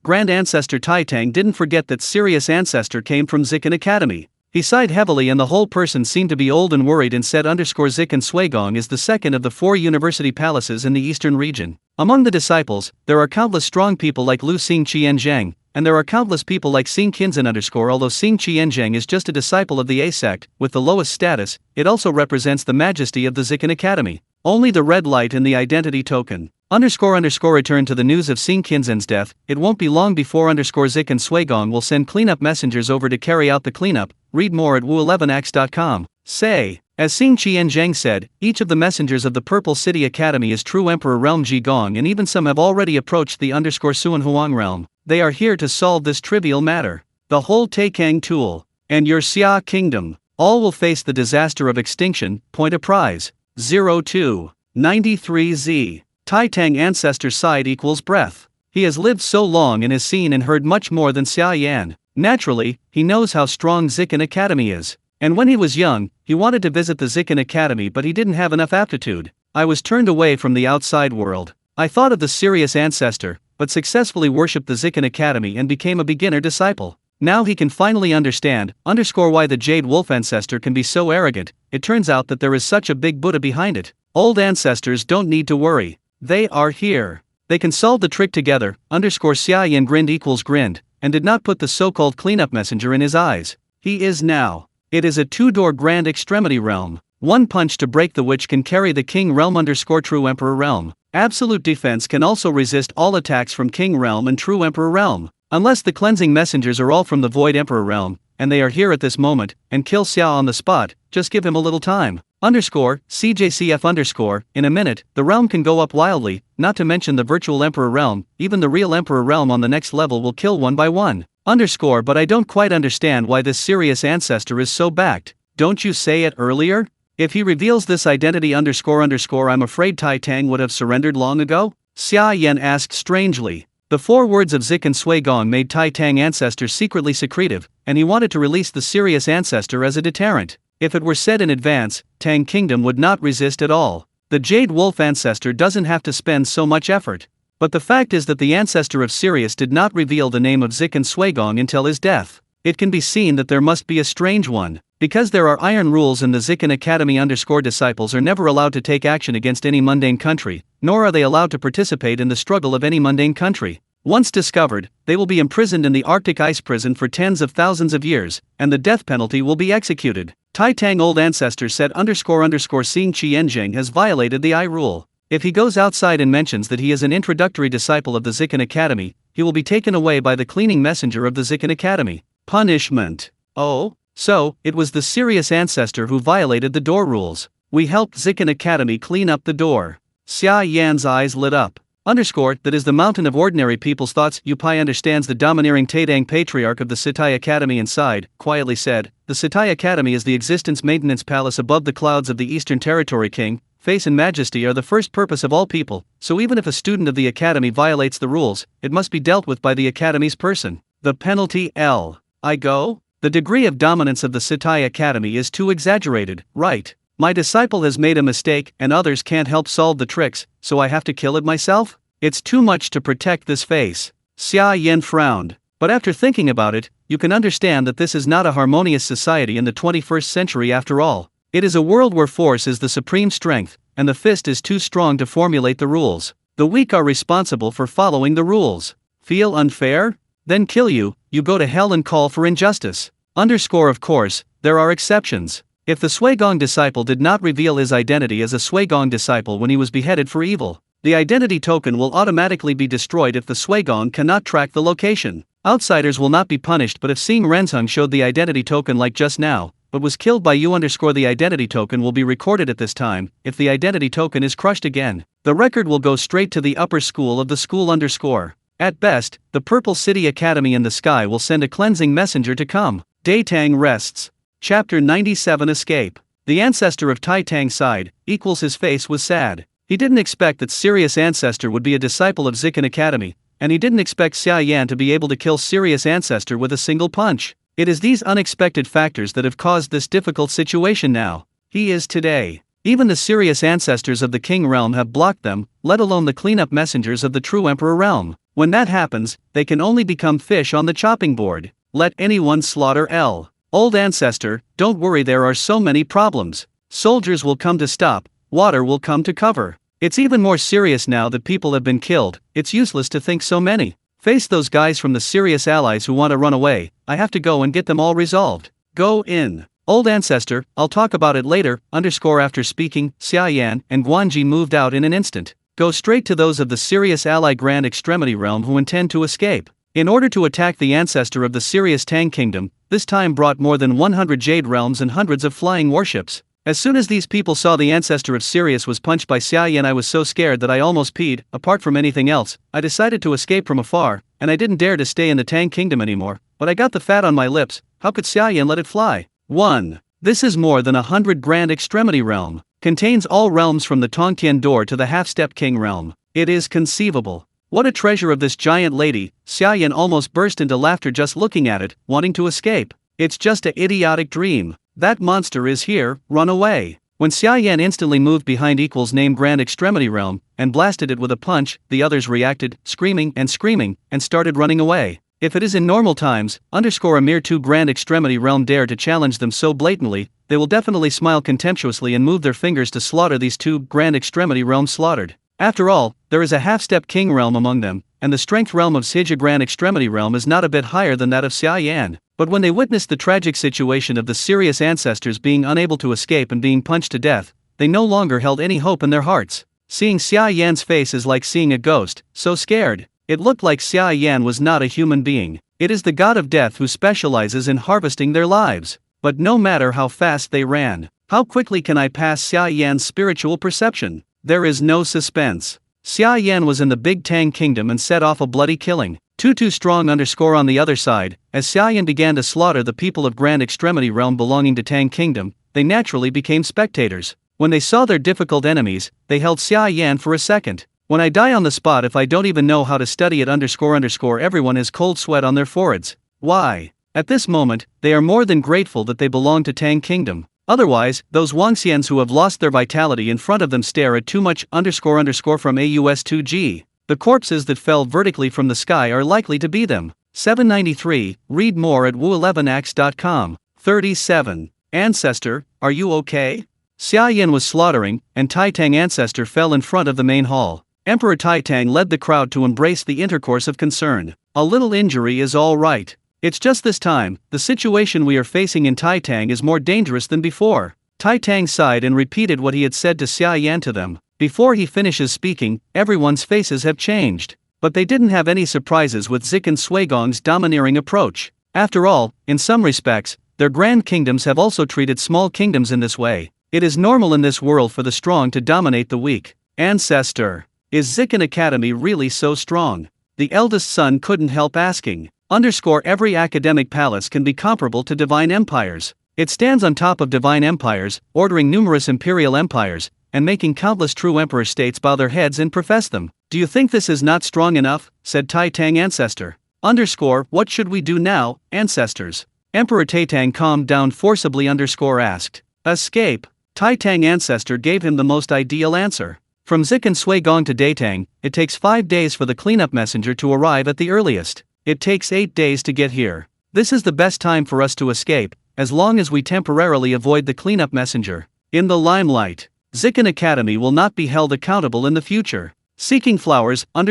Grand Ancestor Tai Tang didn't forget that Sirius ancestor came from Zikin Academy. He sighed heavily and the whole person seemed to be old and worried and said Zikin Suigong is the second of the 4 university palaces in the eastern region. Among the disciples, there are countless strong people like Lu Xing Qian Zhang, and there are countless people like Xing Qinzhen although Xing Qian Zhang is just a disciple of the A sect, with the lowest status, it also represents the majesty of the Zikin Academy. Only the red light and the identity token. Return to the news of Xing Qinzhen's death. It won't be long before Zikin Suigong will send cleanup messengers over to carry out the cleanup. Read more at wu11x.com. Say, as Xing Qian Zhang said, each of the messengers of the Purple City Academy is true Emperor Realm Jigong, and even some have already approached the Suan Huang Realm. They are here to solve this trivial matter. The whole Taikang tool, and your Xia Kingdom, all will face the disaster of extinction. Point a prize. 0293Z. Tai Tang ancestor side equals breath. He has lived so long and has seen and heard much more than Xia Yan. Naturally, he knows how strong Zikin Academy is. And when he was young, he wanted to visit the Zikin Academy but he didn't have enough aptitude. I was turned away from the outside world. I thought of the Sirius ancestor, but successfully worshipped the Zikin Academy and became a beginner disciple. Now he can finally understand, why the Jade Wolf ancestor can be so arrogant. It turns out that there is such a big Buddha behind it. Old ancestors don't need to worry. They are here. They can solve the trick together. Xia Yan grinned, and did not put the so-called cleanup messenger in his eyes. He is now. It is a 2-door Grand Extremity Realm. One punch to break the which can carry the King Realm True Emperor Realm. Absolute defense can also resist all attacks from King Realm and True Emperor Realm. Unless the cleansing messengers are all from the Void Emperor Realm, and they are here at this moment, and kill Xia on the spot, just give him a little time. CJCF_, in a minute, the realm can go up wildly, not to mention the virtual Emperor Realm, even the real Emperor Realm on the next level will kill one by one. But I don't quite understand why this Sirius ancestor is so backed. Don't you say it earlier? If he reveals this identity I'm afraid Tai Tang would have surrendered long ago? Xia Yan asked strangely. The 4 words of Zikin Suigong made Tai Tang ancestor secretly secretive, and he wanted to release the Sirius ancestor as a deterrent. If it were said in advance, Tang Kingdom would not resist at all. The Jade Wolf ancestor doesn't have to spend so much effort. But the fact is that the ancestor of Sirius did not reveal the name of Zikin Suigong until his death. It can be seen that there must be a strange one. Because there are iron rules in the Zikin Academy disciples are never allowed to take action against any mundane country, nor are they allowed to participate in the struggle of any mundane country. Once discovered, they will be imprisoned in the Arctic ice prison for tens of thousands of years, and the death penalty will be executed. Tai Tang old ancestor said Xing Qianzheng has violated the I rule. If he goes outside and mentions that he is an introductory disciple of the Zikin Academy, he will be taken away by the cleaning messenger of the Zikin Academy. Punishment. Oh? So, it was the Sirius ancestor who violated the door rules. We helped Zikin Academy clean up the door. Xia Yan's eyes lit up. That is the mountain of ordinary people's thoughts. Yupai understands the domineering Taidang patriarch of the Sitai Academy and sighed, quietly said, the Sitai Academy is the existence maintenance palace above the clouds of the Eastern Territory. King, face and majesty are the first purpose of all people, so even if a student of the Academy violates the rules, it must be dealt with by the Academy's person. The penalty L. I go? The degree of dominance of the Sitai Academy is too exaggerated, right? My disciple has made a mistake and others can't help solve the tricks, so I have to kill it myself? It's too much to protect this face. Xia Yan frowned, but after thinking about it, you can understand that this is not a harmonious society in the 21st century after all. It is a world where force is the supreme strength, and the fist is too strong to formulate the rules. The weak are responsible for following the rules. Feel unfair? Then kill you, you go to hell and call for injustice. Of course, there are exceptions. If the Sui-gong disciple did not reveal his identity as a Sui-gong disciple when he was beheaded for evil, the identity token will automatically be destroyed if the Sui-gong cannot track the location. Outsiders will not be punished, but if seeing Renzheng showed the identity token like just now, but was killed by you the identity token will be recorded at this time. If the identity token is crushed again, the record will go straight to the upper school of the school . At best, the Purple City Academy in the sky will send a cleansing messenger to come. Daitang rests. Chapter 97 Escape. The ancestor of Tai Tang sighed, his face was sad. He didn't expect that Sirius ancestor would be a disciple of Zikin Academy, and he didn't expect Xia Yan to be able to kill Sirius ancestor with a single punch. It is these unexpected factors that have caused this difficult situation now. He is today. Even the Sirius ancestors of the King realm have blocked them, let alone the cleanup messengers of the true Emperor realm. When that happens, they can only become fish on the chopping board. Let anyone slaughter L. Old ancestor, don't worry, there are so many problems. Soldiers will come to stop, water will come to cover. It's even more serious now that people have been killed, it's useless to think so many. Face those guys from the Sirius allies who want to run away, I have to go and get them all resolved. Go in. Old ancestor, I'll talk about it later. After speaking, Xia Yan and Guanji moved out in an instant. Go straight to those of the Sirius ally Grand Extremity realm who intend to escape. In order to attack the ancestor of the Sirius Tang kingdom, this time brought more than 100 jade realms and hundreds of flying warships. As soon as these people saw the ancestor of Sirius was punched by Xia Yan, I was so scared that I almost peed. Apart from anything else, I decided to escape from afar, and I didn't dare to stay in the Tang kingdom anymore, but I got the fat on my lips. How could Xia Yan let it fly? 1. This is more than 100 Grand Extremity realm. Contains all realms from the Tongtian door to the Half-Step King realm. It is conceivable. What a treasure of this giant lady. Xia Yan almost burst into laughter just looking at it, wanting to escape. It's just a idiotic dream. That monster is here, run away. When Xia Yan instantly moved behind name Grand Extremity realm, and blasted it with a punch, the others reacted, screaming, and started running away. If it is in normal times, a mere 2 Grand Extremity realm dare to challenge them so blatantly, they will definitely smile contemptuously and move their fingers to slaughter these 2 Grand Extremity realms slaughtered. After all, there is a Half-Step King realm among them, and the strength realm of Sija Grand Extremity realm is not a bit higher than that of Xia Yan. But when they witnessed the tragic situation of the Sirius ancestors being unable to escape and being punched to death, they no longer held any hope in their hearts. Seeing Xia Yan's face is like seeing a ghost, so scared. It looked like Xia Yan was not a human being. It is the god of death who specializes in harvesting their lives. But no matter how fast they ran, how quickly can I pass Xia Yan's spiritual perception? There is no suspense. Xia Yan was in the Big Tang Kingdom and set off a bloody killing. Too strong on the other side, as Xia Yan began to slaughter the people of Grand Extremity realm belonging to Tang Kingdom, they naturally became spectators. When they saw their difficult enemies, they held Xia Yan for a second. When I die on the spot, if I don't even know how to study it everyone has cold sweat on their foreheads. Why? At this moment, they are more than grateful that they belong to Tang Kingdom. Otherwise, those Wangxians who have lost their vitality in front of them stare at too much from AUS2G. The corpses that fell vertically from the sky are likely to be them. 793, read more at wu11ax.com. 37. Ancestor, are you okay? Xia Yan was slaughtering, and Tai Tang ancestor fell in front of the main hall. Emperor Tai Tang led the crowd to embrace the intercourse of concern. A little injury is all right. It's just this time, the situation we are facing in Tai Tang is more dangerous than before. Tai Tang sighed and repeated what he had said to Xia Yan to them. Before he finishes speaking, everyone's faces have changed. But they didn't have any surprises with Zik and Suigong's domineering approach. After all, in some respects, their grand kingdoms have also treated small kingdoms in this way. It is normal in this world for the strong to dominate the weak. Ancestor. Is Zikin Academy really so strong? The eldest son couldn't help asking. Every academic palace can be comparable to divine empires. It stands on top of divine empires, ordering numerous imperial empires, and making countless true emperor states bow their heads and profess them. Do you think this is not strong enough? Said Tai Tang ancestor. What should we do now, ancestors? Emperor Tai Tang calmed down forcibly asked. Escape. Tai Tang ancestor gave him the most ideal answer. From Zik and Suigong to Daitang, it takes 5 days for the cleanup messenger to arrive at the earliest. It takes 8 days to get here. This is the best time for us to escape, as long as we temporarily avoid the cleanup messenger. In the limelight, Zikin Academy will not be held accountable in the future. Seeking flowers, _::::,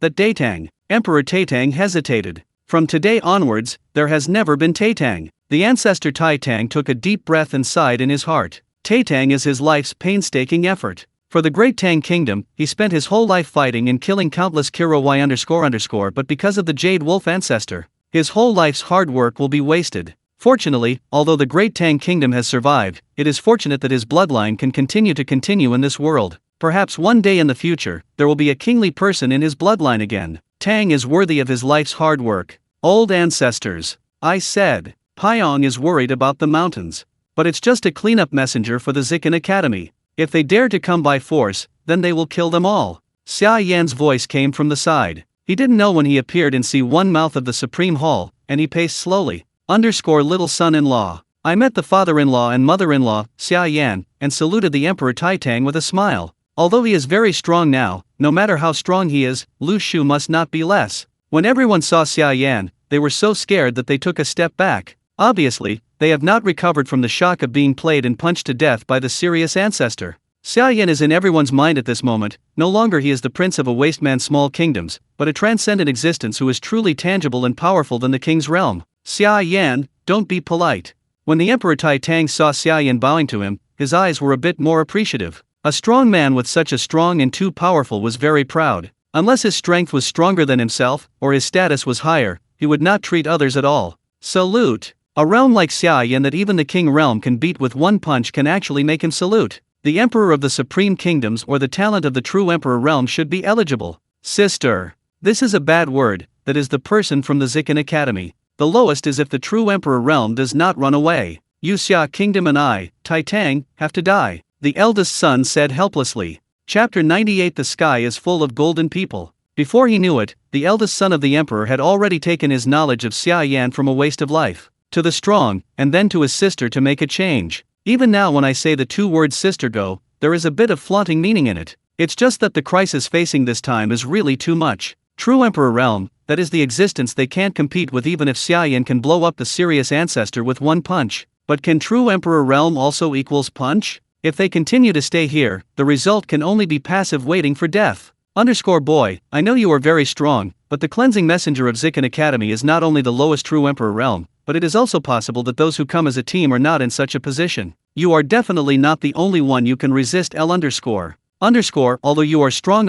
that Daetang. Emperor Taetang hesitated. From today onwards, there has never been Taetang. The ancestor Taetang took a deep breath and sighed in his heart. Taetang is his life's painstaking effort. For the great Tang kingdom, he spent his whole life fighting and killing countless Kiro Y__, but because of the Jade Wolf ancestor, his whole life's hard work will be wasted. Fortunately, although the great Tang kingdom has survived, it is fortunate that his bloodline can continue in this world. Perhaps one day in the future, there will be a kingly person in his bloodline again. Tang is worthy of his life's hard work. Old ancestors, I said. Pyong is worried about the mountains. But it's just a cleanup messenger for the Zikin Academy. If they dare to come by force, then they will kill them all. Xia Yan's voice came from the side. He didn't know when he appeared in C1 mouth of the Supreme Hall, and he paced slowly. Little son-in-law. I met the father-in-law and mother-in-law, Xia Yan, and saluted the Emperor Taetang with a smile. Although he is very strong now, no matter how strong he is, Lu Shu must not be less. When everyone saw Xia Yan, they were so scared that they took a step back. Obviously, they have not recovered from the shock of being played and punched to death by the serious ancestor. Xia Yan is in everyone's mind at this moment. No longer he is the prince of a waste man's small kingdoms, but a transcendent existence who is truly tangible and powerful than the king's realm. Xia Yan, don't be polite. When the Emperor Taetang saw Xia Yan bowing to him, his eyes were a bit more appreciative. A strong man with such a strong and too powerful was very proud. Unless his strength was stronger than himself, or his status was higher, he would not treat others at all. Salute. A realm like Xia Yan that even the king realm can beat with one punch can actually make him salute. The Emperor of the Supreme Kingdoms or the talent of the true Emperor realm should be eligible. Sister. This is a bad word, that is the person from the Zikin Academy. The lowest is if the true Emperor realm does not run away. You Xia Kingdom and I, Taetang, have to die. The eldest son said helplessly. Chapter 98. The sky is full of golden people. Before he knew it, the eldest son of the Emperor had already taken his knowledge of Xia Yan from a waste of life, to the strong, and then to his sister to make a change. Even now when I say the two words sister go, there is a bit of flaunting meaning in it. It's just that the crisis facing this time is really too much. True Emperor realm, that is the existence they can't compete with even if Xia Yan can blow up the serious ancestor with one punch. But can true Emperor realm also equals punch? If they continue to stay here, the result can only be passive waiting for death. Boy, I know you are very strong, but the cleansing messenger of Zikin Academy is not only the lowest true Emperor realm, but it is also possible that those who come as a team are not in such a position. You are definitely not the only one you can resist although you are strong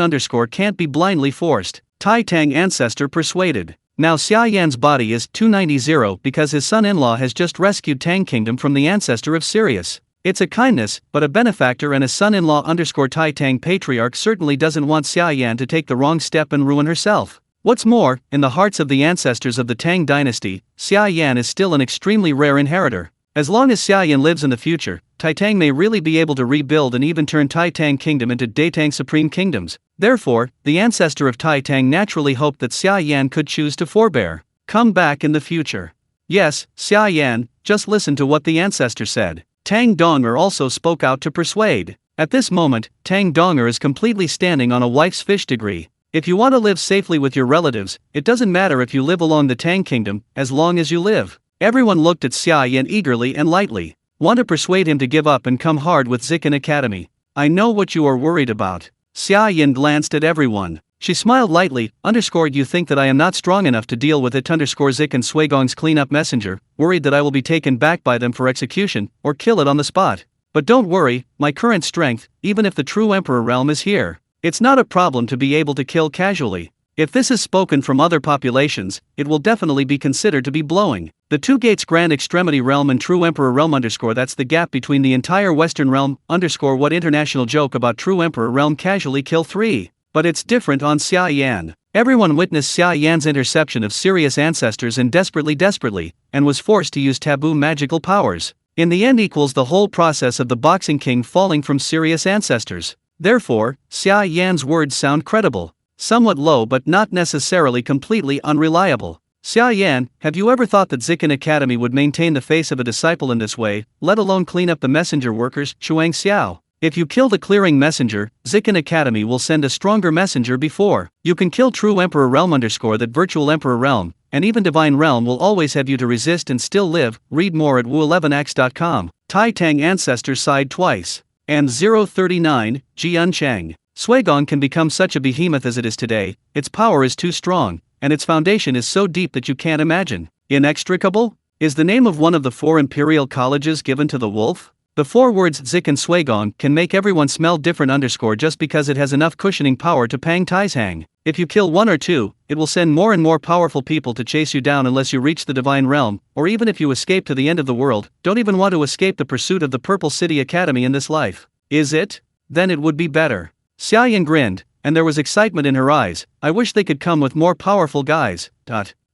can't be blindly forced. Taetang ancestor persuaded. Now Xia Yan's body is 290 because his son-in-law has just rescued Tang Kingdom from the ancestor of Sirius. It's a kindness, but a benefactor and a son-in-law Taetang patriarch certainly doesn't want Xia Yan to take the wrong step and ruin herself. What's more, in the hearts of the ancestors of the Tang dynasty, Xia Yan is still an extremely rare inheritor. As long as Xia Yan lives in the future, Taetang may really be able to rebuild and even turn Taetang Kingdom into Daetang Supreme Kingdoms. Therefore, the ancestor of Taetang naturally hoped that Xia Yan could choose to forbear. Come back in the future. Yes, Xia Yan, just listen to what the ancestor said. Tang Donger also spoke out to persuade. At this moment, Tang Donger is completely standing on a wife's fish degree. If you want to live safely with your relatives, it doesn't matter if you live along the Tang Kingdom, as long as you live. Everyone looked at Xia Yan eagerly and lightly. Want to persuade him to give up and come hard with Zikin Academy. I know what you are worried about. Xia Yan glanced at everyone. She smiled lightly, you think that I am not strong enough to deal with it Zikin Suigong's cleanup messenger, worried that I will be taken back by them for execution, or kill it on the spot. But don't worry, my current strength, even if the true Emperor realm is here, it's not a problem to be able to kill casually. If this is spoken from other populations, it will definitely be considered to be blowing. The two gates Grand Extremity Realm and True Emperor Realm that's the gap between the entire Western Realm what international joke about True Emperor Realm casually kill 3. But it's different on Xia Yan. Everyone witnessed Xia Yan's interception of Sirius ancestors and desperately, and was forced to use taboo magical powers. In the end equals the whole process of the Boxing King falling from Sirius ancestors. Therefore, Xia Yan's words sound credible. Somewhat low but not necessarily completely unreliable. Xia Yan, have you ever thought that Zikin Academy would maintain the face of a disciple in this way, let alone clean up the messenger workers? Chuang Xiao. If you kill the clearing messenger, Zikin Academy will send a stronger messenger before. You can kill true Emperor Realm _ that virtual Emperor Realm, and even Divine Realm will always have you to resist and still live. Read more at wu11x.com. Tai Tang ancestors sighed twice. And 039, Jian Cheng. Suigong can become such a behemoth as it is today, its power is too strong, and its foundation is so deep that you can't imagine. Inextricable? Is the name of one of the 4 imperial colleges given to the wolf? The 4 words Zik and Suigong can make everyone smell different just because it has enough cushioning power to Pang Tai's hang. If you kill 1 or 2, it will send more and more powerful people to chase you down unless you reach the Divine Realm, or even if you escape to the end of the world, don't even want to escape the pursuit of the Purple City Academy in this life. Is it? Then it would be better. Xia Yan grinned, and there was excitement in her eyes. I wish they could come with more powerful guys.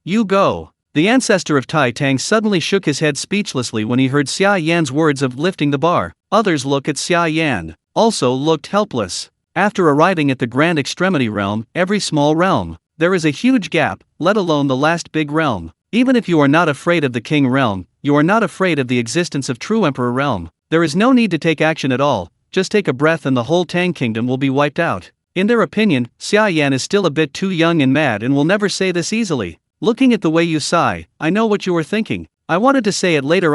You go. The ancestor of Tai Tang suddenly shook his head speechlessly when he heard Xia Yan's words of lifting the bar. Others looked at Xia Yan, also looked helpless. After arriving at the Grand Extremity Realm, every small realm, there is a huge gap, let alone the last big realm. Even if you are not afraid of the King Realm, you are not afraid of the existence of true Emperor Realm. There is no need to take action at all, just take a breath and the whole Tang Kingdom will be wiped out. In their opinion, Xia Yan is still a bit too young and mad and will never say this easily. Looking at the way you sigh, I know what you were thinking. I wanted to say it later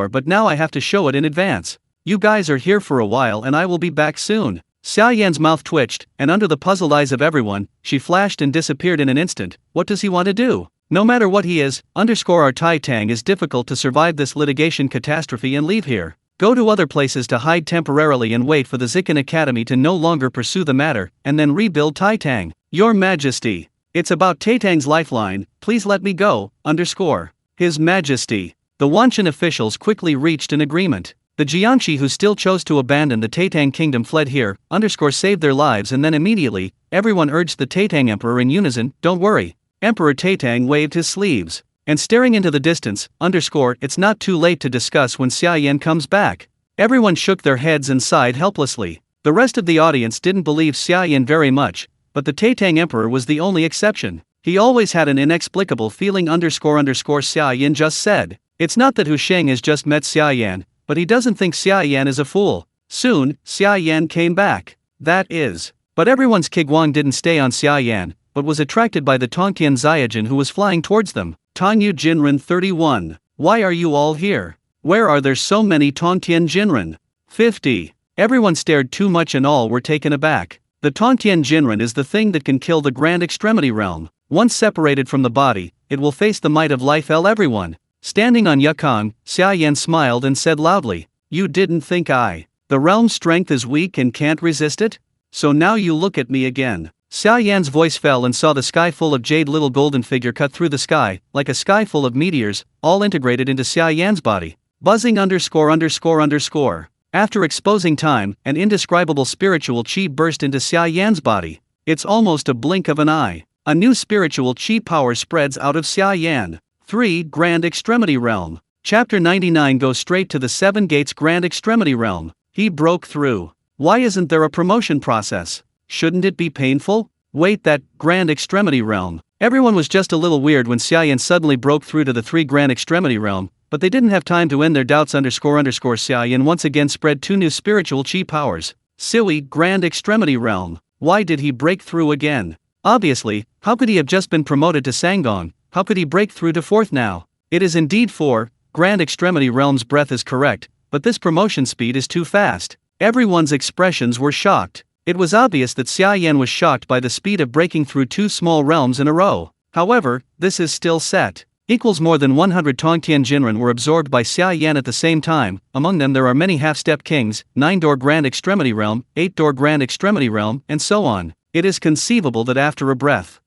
but now I have to show it in advance. You guys are here for a while and I will be back soon. Xia Yan's mouth twitched, and under the puzzled eyes of everyone, she flashed and disappeared in an instant. What does he want to do? No matter what he is, our Tai Tang is difficult to survive this litigation catastrophe and leave here. Go to other places to hide temporarily and wait for the Zikin Academy to no longer pursue the matter, and then rebuild Tai Tang. Your Majesty. It's about Tai Tang's lifeline, please let me go, His Majesty. The Wanshan officials quickly reached an agreement. The Jianqi who still chose to abandon the Tai Tang kingdom fled here, saved their lives and then immediately, everyone urged the Tai Tang Emperor in unison, don't worry. Emperor Tai Tang waved his sleeves. And staring into the distance, it's not too late to discuss when Xia Yan comes back. Everyone shook their heads and sighed helplessly. The rest of the audience didn't believe Xia Yan very much, but the Tai Tang Emperor was the only exception. He always had an inexplicable feeling Xia Yan just said. It's not that Hu Sheng has just met Xia Yan, but he doesn't think Xia Yan is a fool. Soon, Xia Yan came back. That is. But everyone's Kigwang didn't stay on Xia Yan, but was attracted by the Tongtian Xiajin who was flying towards them. Tongyu Jinren 31. Why are you all here? Where are there so many Tongtian Jinren? 50. Everyone stared too much and all were taken aback. The Tongtian Jinren is the thing that can kill the Grand Extremity Realm. Once separated from the body, it will face the might of life. Everyone. Standing on Yukong, Xia Yan smiled and said loudly, you didn't think the realm's strength is weak and can't resist it? So now you look at me again. Xia Yan's voice fell and saw the sky full of jade little golden figure cut through the sky, like a sky full of meteors, all integrated into Xia Yan's body. Buzzing ____. After exposing time, an indescribable spiritual chi burst into Xia Yan's body. It's almost a blink of an eye. A new spiritual chi power spreads out of Xia Yan. 3. Grand Extremity Realm. Chapter 99 goes straight to the 7 Gates Grand Extremity Realm. He broke through. Why isn't there a promotion process? Shouldn't it be painful? Wait, that Grand Extremity Realm. Everyone was just a little weird when Xia Yan suddenly broke through to the 3 Grand Extremity Realm, but they didn't have time to end their doubts. Xia Yan once again spread 2 new spiritual chi powers. Siwi Grand Extremity Realm. Why did he break through again? Obviously, how could he have just been promoted to Sangong? How could he break through to 4th now? It is indeed 4, Grand Extremity Realm's breath is correct, but this promotion speed is too fast. Everyone's expressions were shocked. It was obvious that Xia Yan was shocked by the speed of breaking through 2 small realms in a row. However, this is still set. More than 100 Tongtian Jinren were absorbed by Xia Yan at the same time. Among them there are many half-step kings, 9-door Grand Extremity Realm, 8-door Grand Extremity Realm, and so on. It is conceivable that after a breath,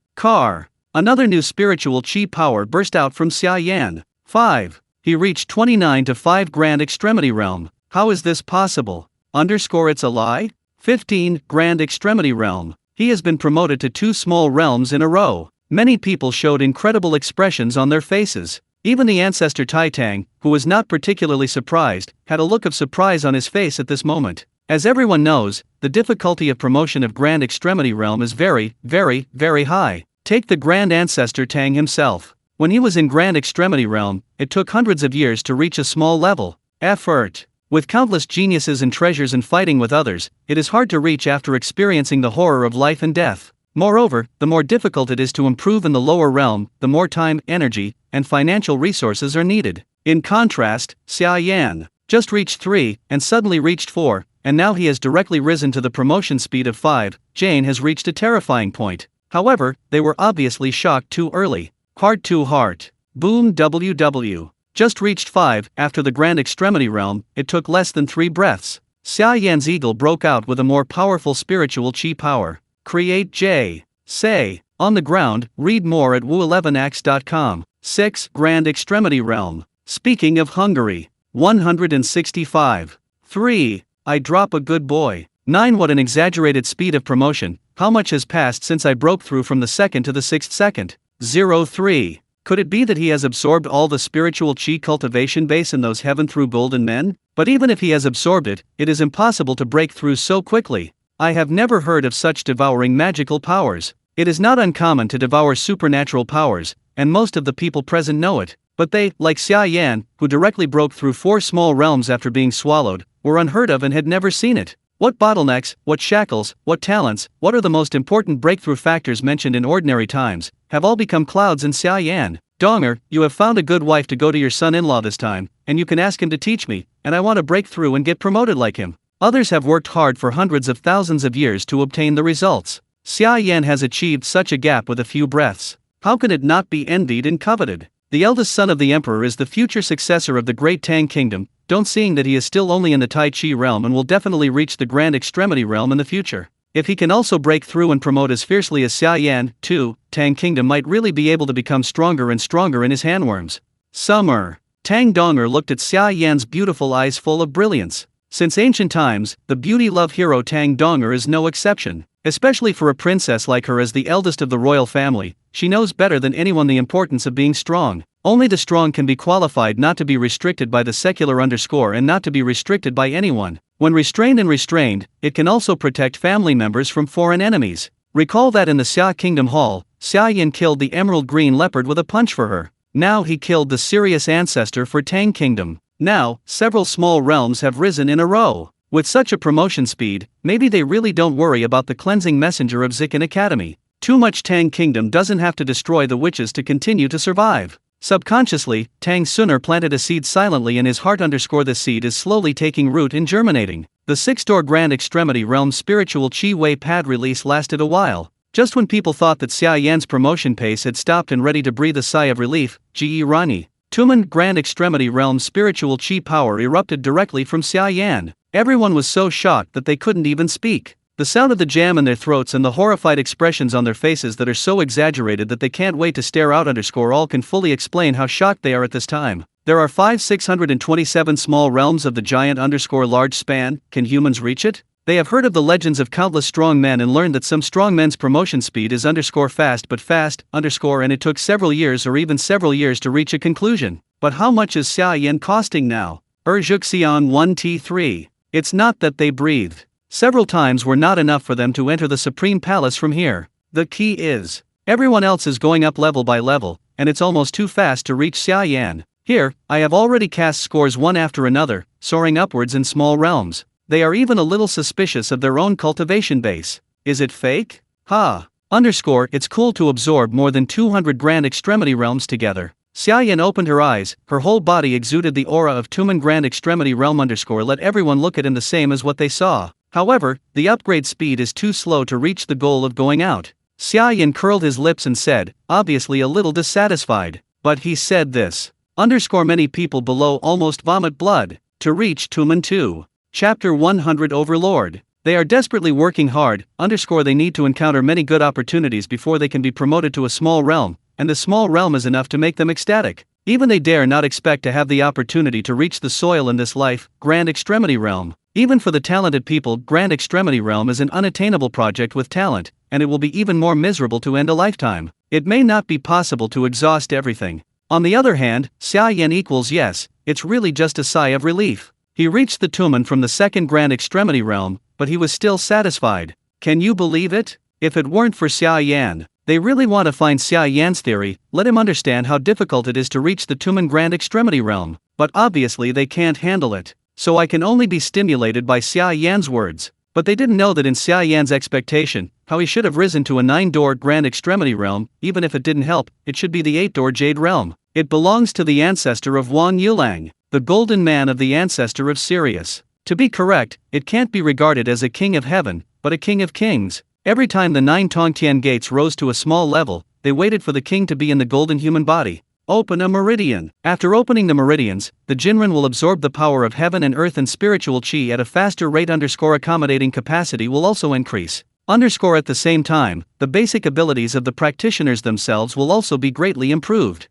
another new spiritual chi power burst out from Xia Yan. 5. He reached 29 to 5 Grand Extremity Realm. How is this possible? It's a lie? 15 Grand Extremity Realm. He has been promoted to 2 small realms in a row. Many people showed incredible expressions on their faces. Even the ancestor Tai Tang, who was not particularly surprised, had a look of surprise on his face at this moment. As everyone knows, the difficulty of promotion of Grand Extremity Realm is very, very, very high. Take the Grand Ancestor Tang himself. When he was in Grand Extremity Realm, it took hundreds of years to reach a small level. Effort. With countless geniuses and treasures and fighting with others, it is hard to reach after experiencing the horror of life and death. Moreover, the more difficult it is to improve in the lower realm, the more time, energy, and financial resources are needed. In contrast, Xia Yan just reached 3, and suddenly reached 4, and now he has directly risen to the promotion speed of 5. Jane has reached a terrifying point. However, they were obviously shocked too early. Heart to heart. Boom WW. Just reached 5, after the grand extremity realm, it took less than 3 breaths. Xia Yan's eagle broke out with a more powerful spiritual chi power. Create J. Say. On the ground, read more at wu11x.com. 6. Grand extremity realm. Speaking of Hungary. 165. 3. I drop a good boy. 9. What an exaggerated speed of promotion. How much has passed since I broke through from the 2nd to the 6th second? 03. Could it be that he has absorbed all the spiritual chi cultivation base in those heaven through golden men? But even if he has absorbed it, it is impossible to break through so quickly. I have never heard of such devouring magical powers. It is not uncommon to devour supernatural powers, and most of the people present know it. But they, like Xia Yan, who directly broke through 4 small realms after being swallowed, were unheard of and had never seen it. What bottlenecks, what shackles, what talents, what are the most important breakthrough factors mentioned in ordinary times, have all become clouds in Xia Yan. Donger, you have found a good wife to go to your son-in-law this time, and you can ask him to teach me, and I want to break through and get promoted like him. Others have worked hard for hundreds of thousands of years to obtain the results. Xia Yan has achieved such a gap with a few breaths. How can it not be envied and coveted? The eldest son of the emperor is the future successor of the great Tang kingdom, seeing that he is still only in the Tai Chi realm and will definitely reach the grand extremity realm in the future. If he can also break through and promote as fiercely as Xia Yan, too, Tang kingdom might really be able to become stronger and stronger in his handworms. Summer. Tang Donger looked at Xia Yan's beautiful eyes full of brilliance. Since ancient times, the beauty-love hero Tang Donger is no exception. Especially for a princess like her as the eldest of the royal family, she knows better than anyone the importance of being strong. Only the strong can be qualified not to be restricted by the secular and not to be restricted by anyone. When restrained and restrained, it can also protect family members from foreign enemies. Recall that in the Xia Kingdom Hall, Xia Yan killed the emerald green leopard with a punch for her. Now he killed the Sirius ancestor for Tang Kingdom. Now, several small realms have risen in a row. With such a promotion speed, maybe they really don't worry about the cleansing messenger of Zikin Academy. Too much Tang Kingdom doesn't have to destroy the witches to continue to survive. Subconsciously, Tang Suner planted a seed silently in his heart. The seed is slowly taking root and germinating. The 6th Grand Extremity Realm spiritual Chi Wei pad release lasted a while. Just when people thought that Xia Yan's promotion pace had stopped and ready to breathe a sigh of relief, Ji Rani, Tumen Grand Extremity Realm spiritual Chi power erupted directly from Xia Yan. Everyone was so shocked that they couldn't even speak. The sound of the jam in their throats and the horrified expressions on their faces that are so exaggerated that they can't wait to stare out all can fully explain how shocked they are at this time. There are 627 small realms of the giant large span. Can humans reach it? They have heard of the legends of countless strong men and learned that some strong men's promotion speed is fast but fast, and it took several years or even several years to reach a conclusion. But how much is Xia Yan costing now? Xian 1T3. It's not that they breathed. Several times were not enough for them to enter the Supreme Palace from here. The key is, everyone else is going up level by level, and it's almost too fast to reach Xia Yan. Here, I have already cast scores one after another, soaring upwards in small realms. They are even a little suspicious of their own cultivation base. Is it fake? It's cool to absorb more than 200 grand extremity realms together. Xia Yan opened her eyes, her whole body exuded the aura of Tumen Grand Extremity Realm let everyone look at him the same as what they saw. However, the upgrade speed is too slow to reach the goal of going out. Xia Yan curled his lips and said, obviously a little dissatisfied. But he said this. Many people below almost vomit blood. To reach Tumen 2. Chapter 100 Overlord. They are desperately working hard, they need to encounter many good opportunities before they can be promoted to a small realm, and the small realm is enough to make them ecstatic. Even they dare not expect to have the opportunity to reach the soil in this life, Grand Extremity Realm. Even for the talented people, Grand Extremity Realm is an unattainable project with talent, and it will be even more miserable to end a lifetime. It may not be possible to exhaust everything. On the other hand, Xia Yan equals yes, it's really just a sigh of relief. He reached the Tumen from the 2nd Grand Extremity Realm, but he was still satisfied. Can you believe it? If it weren't for Xia Yan, they really want to find Xia Yan's theory, let him understand how difficult it is to reach the Tumen Grand Extremity Realm, but obviously they can't handle it. so I can only be stimulated by Xia Yan's words. But they didn't know that in Xia Yan's expectation, how he should have risen to a 9-door Grand Extremity realm. Even if it didn't help, it should be the 8-door Jade realm. It belongs to the ancestor of Wang Yulang, the golden man of the ancestor of Sirius. To be correct, it can't be regarded as a king of heaven, but a king of kings. Every time the 9 Tongtian gates rose to a small level, they waited for the king to be in the golden human body. Open a meridian. After opening the meridians, the Jinren will absorb the power of heaven and earth and spiritual chi at a faster rate. Accommodating capacity will also increase. At the same time, the basic abilities of the practitioners themselves will also be greatly improved.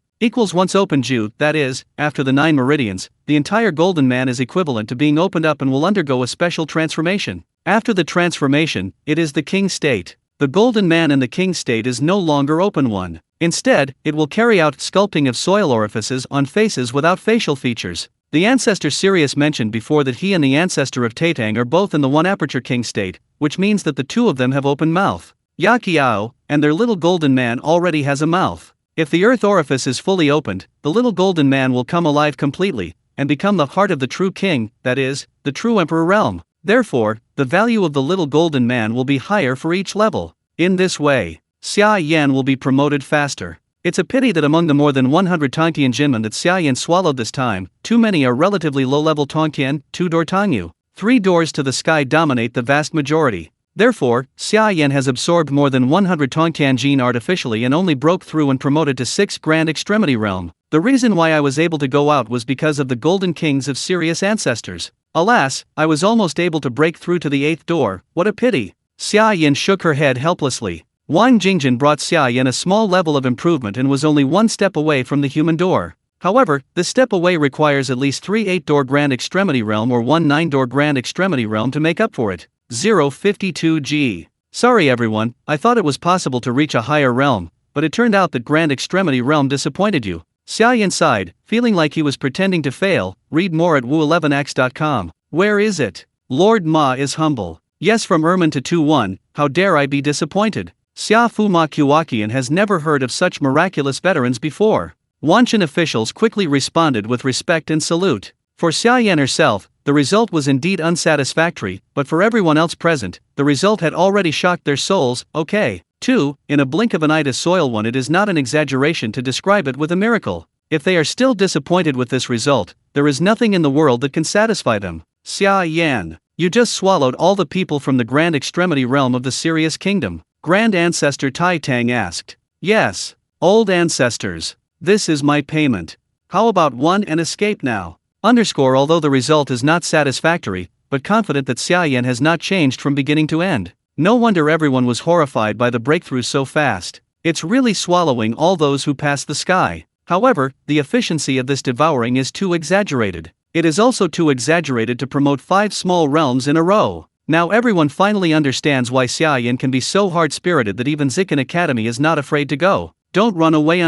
Once open Ju, that is, after the 9 meridians, the entire Golden Man is equivalent to being opened up and will undergo a special transformation. After the transformation, it is the King state. The Golden Man in the King state is no longer open one. Instead, it will carry out sculpting of soil orifices on faces without facial features. The ancestor Sirius mentioned before that he and the ancestor of Taitang are both in the 1 aperture King state, which means that the two of them have open mouth. Yaqiao, and their little Golden Man already has a mouth. If the earth orifice is fully opened, the little Golden Man will come alive completely, and become the heart of the true king, that is, the true emperor realm. Therefore, the value of the little Golden Man will be higher for each level. In this way, Xia Yan will be promoted faster. It's a pity that among the more than 100 Tongtian Jinmen that Xia Yan swallowed this time, too many are relatively low-level Tongtian, 2-door Tongyu. 3 doors to the sky dominate the vast majority. Therefore, Xia Yan has absorbed more than 100 Tongtian Jin artificially and only broke through and promoted to 6 Grand Extremity Realm. The reason why I was able to go out was because of the Golden Kings of Sirius ancestors. Alas, I was almost able to break through to the 8th door. What a pity. Xia Yan shook her head helplessly. Wang Jingjin brought Xia Yan a small level of improvement and was only 1 step away from the human door. However, this step away requires at least 3 8-door Grand Extremity Realm or 1 9-door Grand Extremity Realm to make up for it. 052G. Sorry everyone, I thought it was possible to reach a higher realm, but it turned out that Grand Extremity Realm disappointed you. Xia Yan sighed, feeling like he was pretending to fail. Read more at wu11x.com. Where is it? Lord Ma is humble. Yes, from Ermin to 2-1, how dare I be disappointed? Xia Fu Ma Kuwakian has never heard of such miraculous veterans before. Wanshan officials quickly responded with respect and salute. For Xia Yan herself, the result was indeed unsatisfactory, but for everyone else present, the result had already shocked their souls. Okay. 2. In a blink of an eye to soil one, it is not an exaggeration to describe it with a miracle. If they are still disappointed with this result, there is nothing in the world that can satisfy them. Xia Yan, you just swallowed all the people from the Grand Extremity Realm of the Sirius Kingdom. Grand Ancestor Tai Tang asked. Yes. Old ancestors. This is my payment. How about one and escape now? Although the result is not satisfactory, but confident that Xia Yan has not changed from beginning to end. No wonder everyone was horrified by the breakthrough so fast. It's really swallowing all those who pass the sky. However, the efficiency of this devouring is too exaggerated. It is also too exaggerated to promote 5 small realms in a row. Now everyone finally understands why Xia Yan can be so hard-spirited that even Zikan Academy is not afraid to go. Don't run away.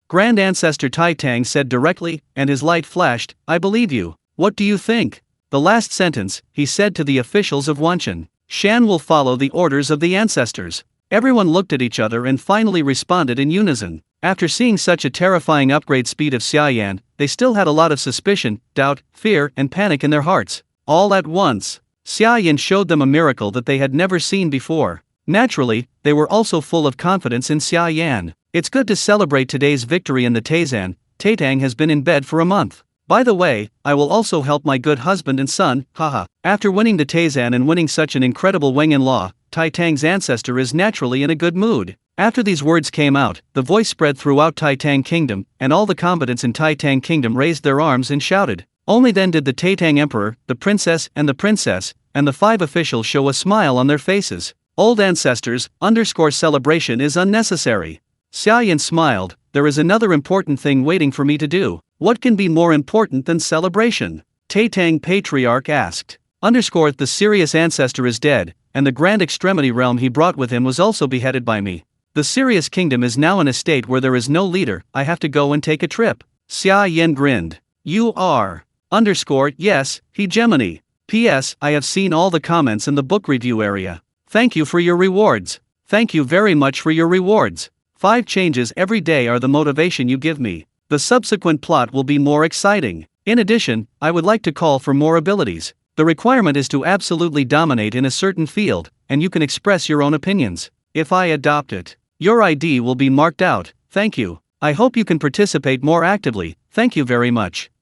Grand Ancestor Tai Tang said directly, and his light flashed. I believe you. What do you think? The last sentence, he said to the officials of Wanshan. Shan will follow the orders of the ancestors. Everyone looked at each other and finally responded in unison. After seeing such a terrifying upgrade speed of Xia Yan, they still had a lot of suspicion, doubt, fear, and panic in their hearts. All at once, Xia Yan showed them a miracle that they had never seen before. Naturally, they were also full of confidence in Xia Yan. It's good to celebrate today's victory in the Taizan. Taitang has been in bed for a month. By the way, I will also help my good husband and son, haha. After winning the Taizan and winning such an incredible Wengen-law, Tai Tang's ancestor is naturally in a good mood. After these words came out, the voice spread throughout Tai Tang Kingdom, and all the combatants in Tai Tang Kingdom raised their arms and shouted. Only then did the Taitang Emperor, the princess, and the 5 officials show a smile on their faces. Old ancestors, celebration is unnecessary. Xia Yan smiled. There is another important thing waiting for me to do. What can be more important than celebration? Taitang Patriarch asked. The Sirius ancestor is dead, and the Grand Extremity Realm he brought with him was also beheaded by me. The Sirius Kingdom is now in a state where there is no leader. I have to go and take a trip. Xia Yan grinned. You are. Yes, hegemony. P.S. I have seen all the comments in the book review area. Thank you for your rewards. Thank you very much for your rewards. 5 changes every day are the motivation you give me. The subsequent plot will be more exciting. In addition, I would like to call for more abilities. The requirement is to absolutely dominate in a certain field, and you can express your own opinions. If I adopt it, your ID will be marked out. Thank you. I hope you can participate more actively. Thank you very much.